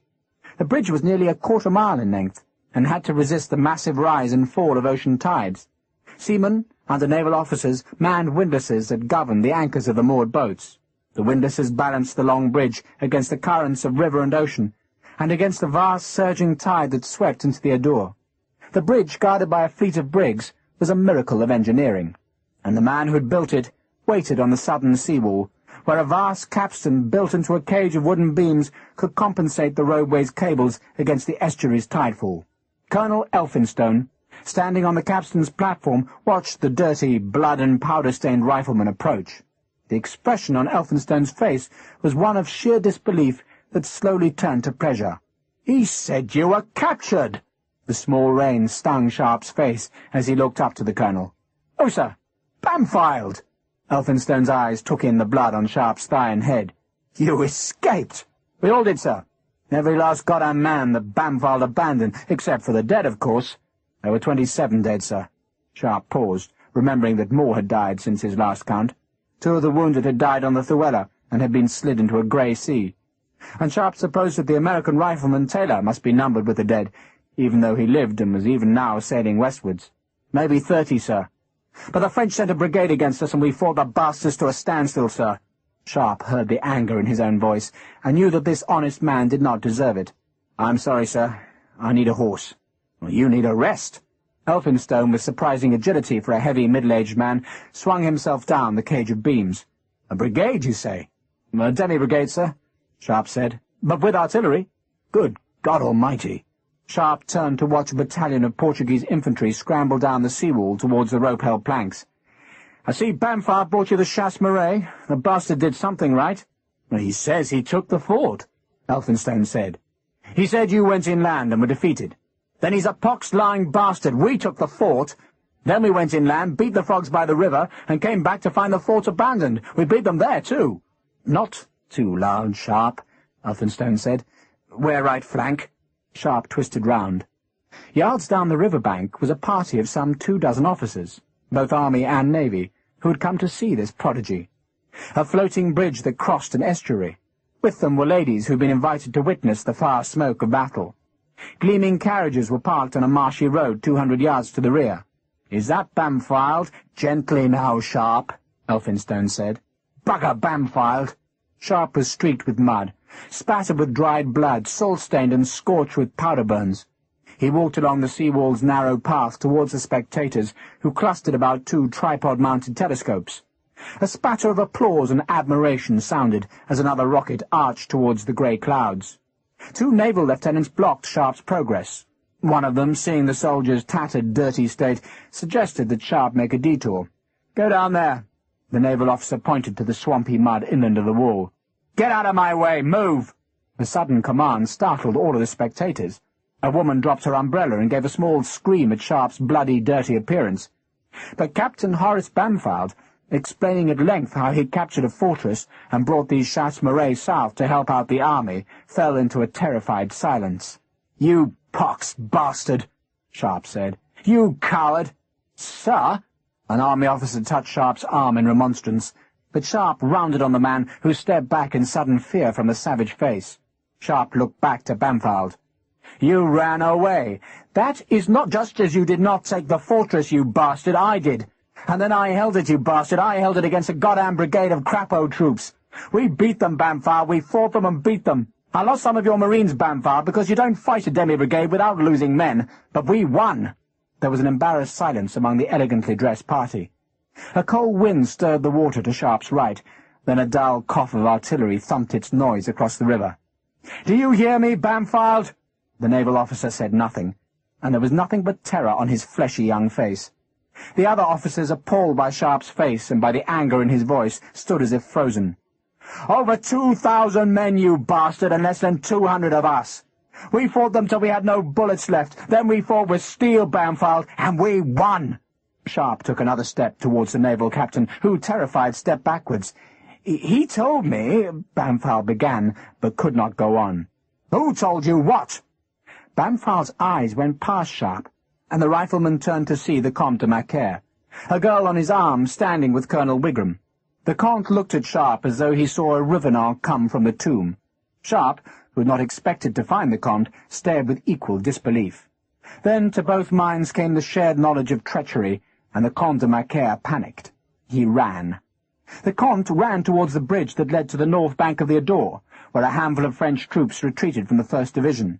The bridge was nearly a quarter-mile in length, and had to resist the massive rise and fall of ocean tides. Seamen, under naval officers, manned windlasses that governed the anchors of the moored boats. The windlasses balanced the long bridge against the currents of river and ocean, and against the vast surging tide that swept into the Adour. The bridge, guarded by a fleet of brigs, was a miracle of engineering, and the man who had built it waited on the southern seawall, where a vast capstan built into a cage of wooden beams could compensate the roadway's cables against the estuary's tidefall. Colonel Elphinstone, standing on the capstan's platform, watched the dirty, blood and powder-stained rifleman approach. The expression on Elphinstone's face was one of sheer disbelief that slowly turned to pleasure. "He said you were captured!" The small rain stung Sharpe's face as he looked up to the colonel. "Oh, sir, Bampfylde!" Elphinstone's eyes took in the blood on Sharpe's thigh and head. "You escaped!" "We all did, sir. Every last goddamn man that Bampfylde abandoned, except for the dead, of course. There were 27 dead, sir." Sharpe paused, remembering that more had died since his last count. 2 of the wounded had died on the Thuella and had been slid into a grey sea. And Sharpe supposed that the American rifleman Taylor must be numbered with the dead, even though he lived and was even now sailing westwards. "Maybe 30, sir. But the French sent a brigade against us, and we fought the bastards to a standstill, sir." Sharpe heard the anger in his own voice, and knew that this honest man did not deserve it. "I'm sorry, sir. I need a horse." "Well, you need a rest." Elphinstone, with surprising agility for a heavy middle-aged man, swung himself down the cage of beams. "A brigade, you say?" "A demi-brigade, sir," Sharpe said. "But with artillery." "Good God Almighty!" Sharpe turned to watch a battalion of Portuguese infantry scramble down the seawall towards the rope-held planks. "I see Bampfylde brought you the chasse maree. The bastard did something right." "He says he took the fort," Elphinstone said. "He said you went inland and were defeated." "Then he's a pox-lying bastard. We took the fort. Then we went inland, beat the frogs by the river, and came back to find the fort abandoned. We beat them there, too." "Not too loud, Sharpe," Elphinstone said. "We're right flank." Sharpe twisted round. Yards down the river bank was a party of some 24 officers, both army and navy, who had come to see this prodigy. A floating bridge that crossed an estuary. With them were ladies who had been invited to witness the far smoke of battle. Gleaming carriages were parked on a marshy road 200 yards to the rear. "Is that Bampfylde?" "Gently now, Sharpe," Elphinstone said. "Bugger Bampfylde!" Sharpe was streaked with mud, spattered with dried blood, salt-stained and scorched with powder burns. He walked along the seawall's narrow path towards the spectators, who clustered about 2 tripod-mounted telescopes. A spatter of applause and admiration sounded as another rocket arched towards the grey clouds. 2 naval lieutenants blocked Sharpe's progress. One of them, seeing the soldiers' tattered, dirty state, suggested that Sharpe make a detour. "Go down there." The naval officer pointed to the swampy mud inland of the wall. "Get out of my way! Move!" The sudden command startled all of the spectators. A woman dropped her umbrella and gave a small scream at Sharpe's bloody, dirty appearance. But Captain Horace Bampfylde, explaining at length how he captured a fortress and brought these chasse maree south to help out the army, fell into a terrified silence. "You pox bastard," Sharpe said. "You coward." "Sir?" An army officer touched Sharpe's arm in remonstrance, but Sharpe rounded on the man, who stepped back in sudden fear from the savage face. Sharpe looked back to Bampfylde. "You ran away. That is not just as you did not take the fortress, you bastard. I did. And then I held it, you bastard. I held it against a goddamn brigade of crapo troops. We beat them, Bampfylde. We fought them and beat them. I lost some of your Marines, Bampfylde, because you don't fight a demi-brigade without losing men. But we won." There was an embarrassed silence among the elegantly dressed party. A cold wind stirred the water to Sharpe's right, then a dull cough of artillery thumped its noise across the river. "Do you hear me, Bampfylde?" The naval officer said nothing, and there was nothing but terror on his fleshy young face. The other officers, appalled by Sharpe's face and by the anger in his voice, stood as if frozen. "Over 2,000 men, you bastard, and less than 200 of us. We fought them till we had no bullets left. Then we fought with steel, Bampfylde, and we won." Sharpe took another step towards the naval captain, who, terrified, stepped backwards. He told me," Bampfylde began, but could not go on. "Who told you what?" Bampfylde's eyes went past Sharpe, and the rifleman turned to see the Comte de Macaire, a girl on his arm standing with Colonel Wigram. The Comte looked at Sharpe as though he saw a Revenant come from the tomb. Sharpe, who had not expected to find the Comte, stared with equal disbelief. Then to both minds came the shared knowledge of treachery, and the Comte de Macaire panicked. He ran. The Comte ran towards the bridge that led to the north bank of the Adour, where a handful of French troops retreated from the 1st Division.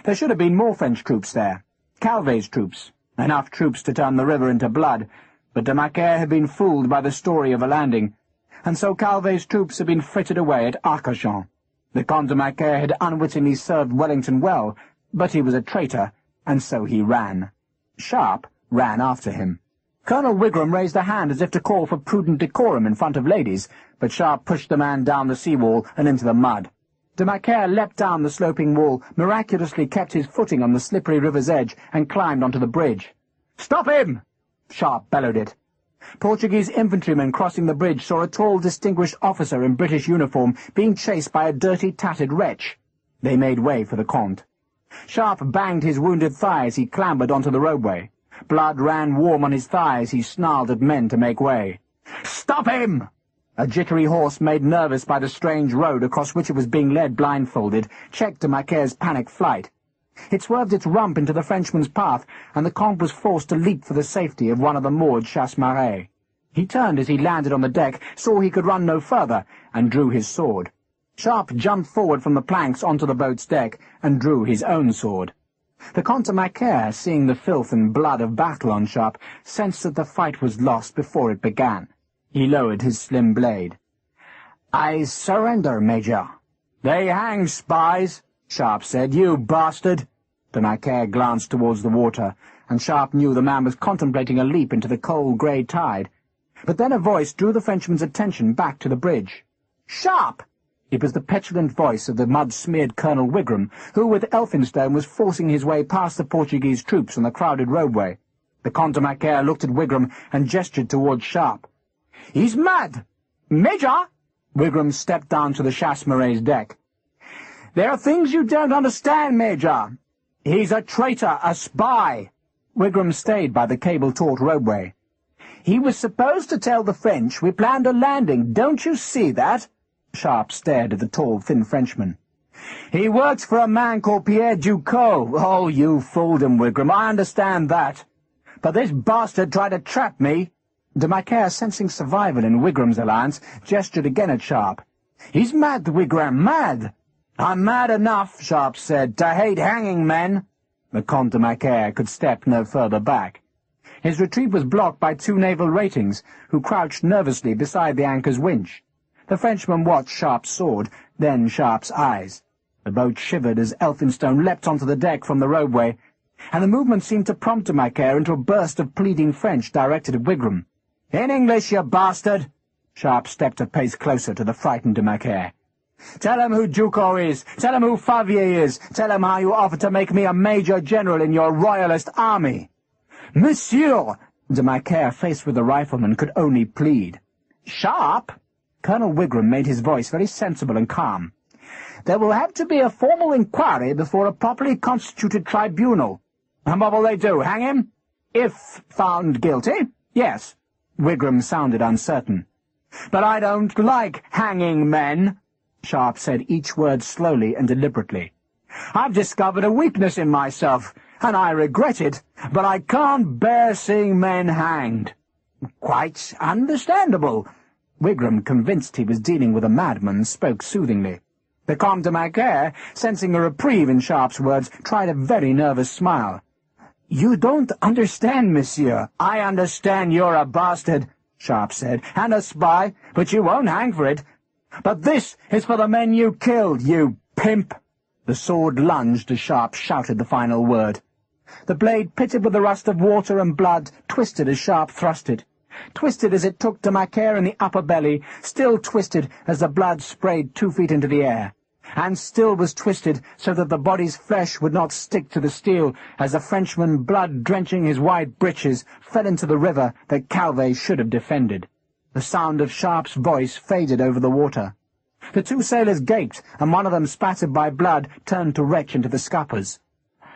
There should have been more French troops there, Calvet's troops, enough troops to turn the river into blood, but de Macaire had been fooled by the story of a landing, and so Calvet's troops had been frittered away at Arcachon. The Comte de Macaire had unwittingly served Wellington well, but he was a traitor, and so he ran. Sharpe ran after him. Colonel Wigram raised a hand as if to call for prudent decorum in front of ladies, but Sharpe pushed the man down the sea-wall and into the mud. De Macaire leapt down the sloping wall, miraculously kept his footing on the slippery river's edge, and climbed onto the bridge. "Stop him!" Sharpe bellowed it. Portuguese infantrymen crossing the bridge saw a tall, distinguished officer in British uniform being chased by a dirty, tattered wretch. They made way for the Comte. Sharpe banged his wounded thigh as he clambered onto the roadway. Blood ran warm on his thighs. He snarled at men to make way. "Stop him!" A jittery horse, made nervous by the strange road across which it was being led blindfolded, checked de Macaire's panicked flight. It swerved its rump into the Frenchman's path, and the Comte was forced to leap for the safety of one of the moored chasse-marées. He turned as he landed on the deck, saw he could run no further, and drew his sword. Sharpe jumped forward from the planks onto the boat's deck, and drew his own sword. The Comte de Macaire, seeing the filth and blood of battle on Sharpe, sensed that the fight was lost before it began. He lowered his slim blade. "I surrender, Major." "They hang spies," Sharpe said. "You bastard!" De Macaire glanced towards the water, and Sharpe knew the man was contemplating a leap into the cold grey tide. But then a voice drew the Frenchman's attention back to the bridge. "Sharpe!" It was the petulant voice of the mud-smeared Colonel Wigram, who, with Elphinstone, was forcing his way past the Portuguese troops on the crowded roadway. The Comte de Macaire looked at Wigram and gestured towards Sharpe. "He's mad!" "Major!" Wigram stepped down to the chasse-marée's deck. "There are things you don't understand, Major. He's a traitor, a spy." Wigram stayed by the cable-taut roadway. "He was supposed to tell the French we planned a landing. Don't you see that?" Sharpe stared at the tall, thin Frenchman. "He works for a man called Pierre Ducos. Oh, you fooled him, Wigram. I understand that. But this bastard tried to trap me." De Macaire, sensing survival in Wigram's alliance, gestured again at Sharpe. "He's mad, Wigram, mad." "I'm mad enough," Sharpe said, "to hate hanging men." The Comte de Macaire could step no further back. His retreat was blocked by two naval ratings, who crouched nervously beside the anchor's winch. The Frenchman watched Sharpe's sword, then Sharpe's eyes. The boat shivered as Elphinstone leapt onto the deck from the roadway, and the movement seemed to prompt de Macaire into a burst of pleading French directed at Wigram. "In English, you bastard!" Sharpe stepped a pace closer to the frightened de Macaire. "Tell him who Ducos is. Tell him who Favier is. Tell him how you offered to make me a major general in your royalist army." "Monsieur!" De Macaire, faced with the rifleman, could only plead. "Sharpe!" Colonel Wigram made his voice very sensible and calm. "There will have to be a formal inquiry before a properly constituted tribunal." "And what will they do, hang him?" "If found guilty, yes." Wigram sounded uncertain. "But I don't like hanging men," Sharpe said each word slowly and deliberately. "I've discovered a weakness in myself, and I regret it, but I can't bear seeing men hanged." "Quite understandable." Wigram, convinced he was dealing with a madman, spoke soothingly. The Comte de Macaire, sensing a reprieve in Sharpe's words, tried a very nervous smile. "You don't understand, monsieur." "I understand you're a bastard," Sharpe said, "and a spy, but you won't hang for it. But this is for the men you killed, you pimp." The sword lunged as Sharpe shouted the final word. The blade, pitted with the rust of water and blood, twisted as Sharpe thrust it. Twisted as it took de Macaire in the upper belly, still twisted as the blood sprayed 2 feet into the air, and still was twisted so that the body's flesh would not stick to the steel as the Frenchman, blood drenching his white breeches, fell into the river that Calvet should have defended. The sound of Sharpe's voice faded over the water. The 2 sailors gaped, and one of them, spattered by blood, turned to retch into the scuppers.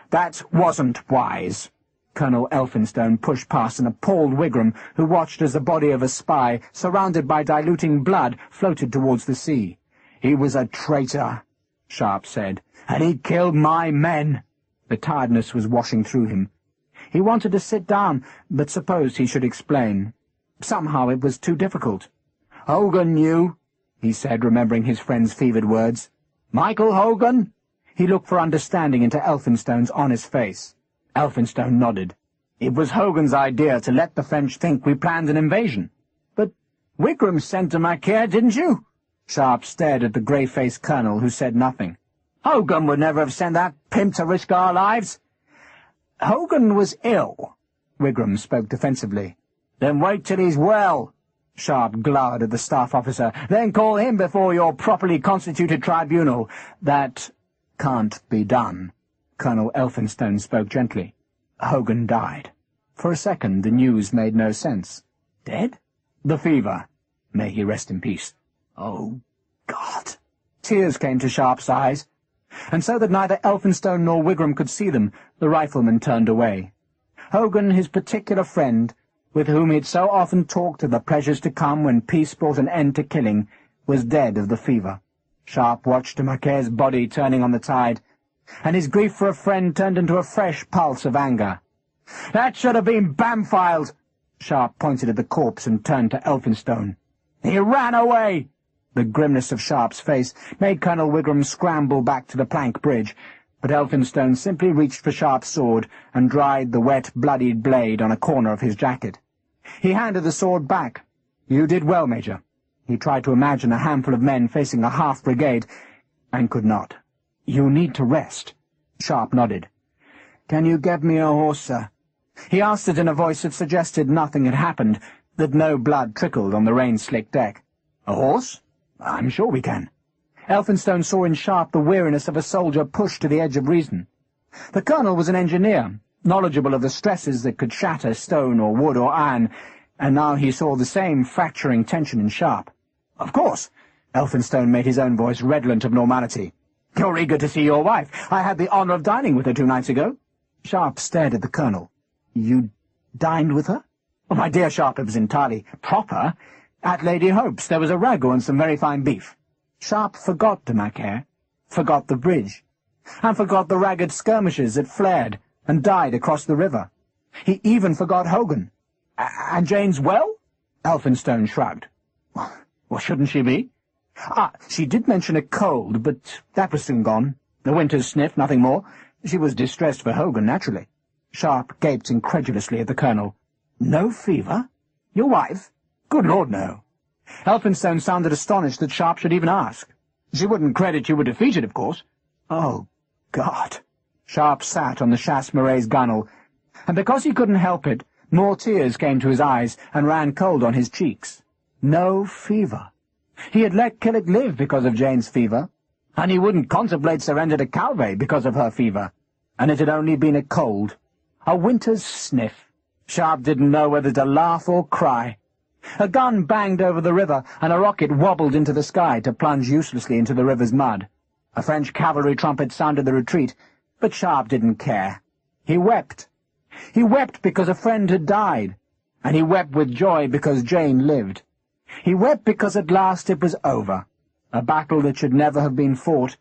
"That wasn't wise." Colonel Elphinstone pushed past an appalled Wigram, who watched as the body of a spy, surrounded by diluting blood, floated towards the sea. "He was a traitor," Sharpe said, "and he killed my men." The tiredness was washing through him. He wanted to sit down, but supposed he should explain. Somehow it was too difficult. "Hogan knew," he said, remembering his friend's fevered words. "Michael Hogan?" He looked for understanding into Elphinstone's honest face. Elphinstone nodded. "It was Hogan's idea to let the French think we planned an invasion." "But Wigram sent to Macaire, didn't you?" Sharpe stared at the grey-faced colonel, who said nothing. "Hogan would never have sent that pimp to risk our lives." "Hogan was ill." Wigram spoke defensively. "Then wait till he's well." Sharpe glowered at the staff officer. "Then call him before your properly constituted tribunal." "That can't be done." Colonel Elphinstone spoke gently. "Hogan died." For a second the news made no sense. "Dead?" "The fever. May he rest in peace." "Oh, God!" Tears came to Sharpe's eyes, and so that neither Elphinstone nor Wigram could see them, the rifleman turned away. Hogan, his particular friend, with whom he had so often talked of the pleasures to come when peace brought an end to killing, was dead of the fever. Sharpe watched de Macaire's body turning on the tide, and his grief for a friend turned into a fresh pulse of anger. "That should have been Bamfylde!" Sharpe pointed at the corpse and turned to Elphinstone. "He ran away!" The grimness of Sharpe's face made Colonel Wigram scramble back to the plank bridge, but Elphinstone simply reached for Sharpe's sword and dried the wet, bloodied blade on a corner of his jacket. He handed the sword back. "You did well, Major." He tried to imagine a handful of men facing a half-brigade, and could not. "You need to rest." Sharpe nodded. "Can you get me a horse, sir?" He asked it in a voice that suggested nothing had happened, that no blood trickled on the rain-slicked deck. "A horse? I'm sure we can." Elphinstone saw in Sharpe the weariness of a soldier pushed to the edge of reason. The colonel was an engineer, knowledgeable of the stresses that could shatter stone or wood or iron, and now he saw the same fracturing tension in Sharpe. "Of course." Elphinstone made his own voice redolent of normality. "You're eager to see your wife. I had the honour of dining with her 2 nights ago." Sharpe stared at the colonel. "You dined with her?" "Oh, my dear Sharpe, it was entirely proper. At Lady Hope's there was a ragout and some very fine beef." Sharpe forgot de Macaire, forgot the bridge, and forgot the ragged skirmishers that flared and died across the river. He even forgot Hogan. "And Jane's well?" Elphinstone shrugged. "Well, shouldn't she be?" She did mention a cold, but that was soon gone. The winter's sniff, nothing more. She was distressed for Hogan, naturally." Sharpe gaped incredulously at the colonel. "No fever? Your wife?" "Good Lord, no." Elphinstone sounded astonished that Sharpe should even ask. "She wouldn't credit you were defeated, of course." "Oh, God." Sharpe sat on the chasse-maree's gunwale, and because he couldn't help it, more tears came to his eyes and ran cold on his cheeks. No fever. He had let Killick live because of Jane's fever, and he wouldn't contemplate surrender to Calvet because of her fever. And it had only been a cold, a winter's sniff. Sharpe didn't know whether to laugh or cry. A gun banged over the river, and a rocket wobbled into the sky to plunge uselessly into the river's mud. A French cavalry trumpet sounded the retreat, but Sharpe didn't care. He wept. He wept because a friend had died, and he wept with joy because Jane lived. He wept because at last it was over, a battle that should never have been fought,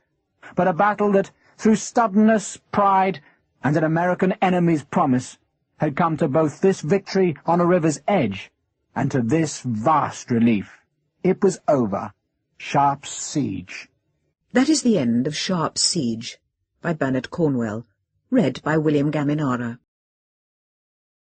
but a battle that, through stubbornness, pride, and an American enemy's promise, had come to both this victory on a river's edge and to this vast relief. It was over. Sharpe's Siege. That is the end of Sharpe's Siege, by Bernard Cornwell, read by William Gaminara.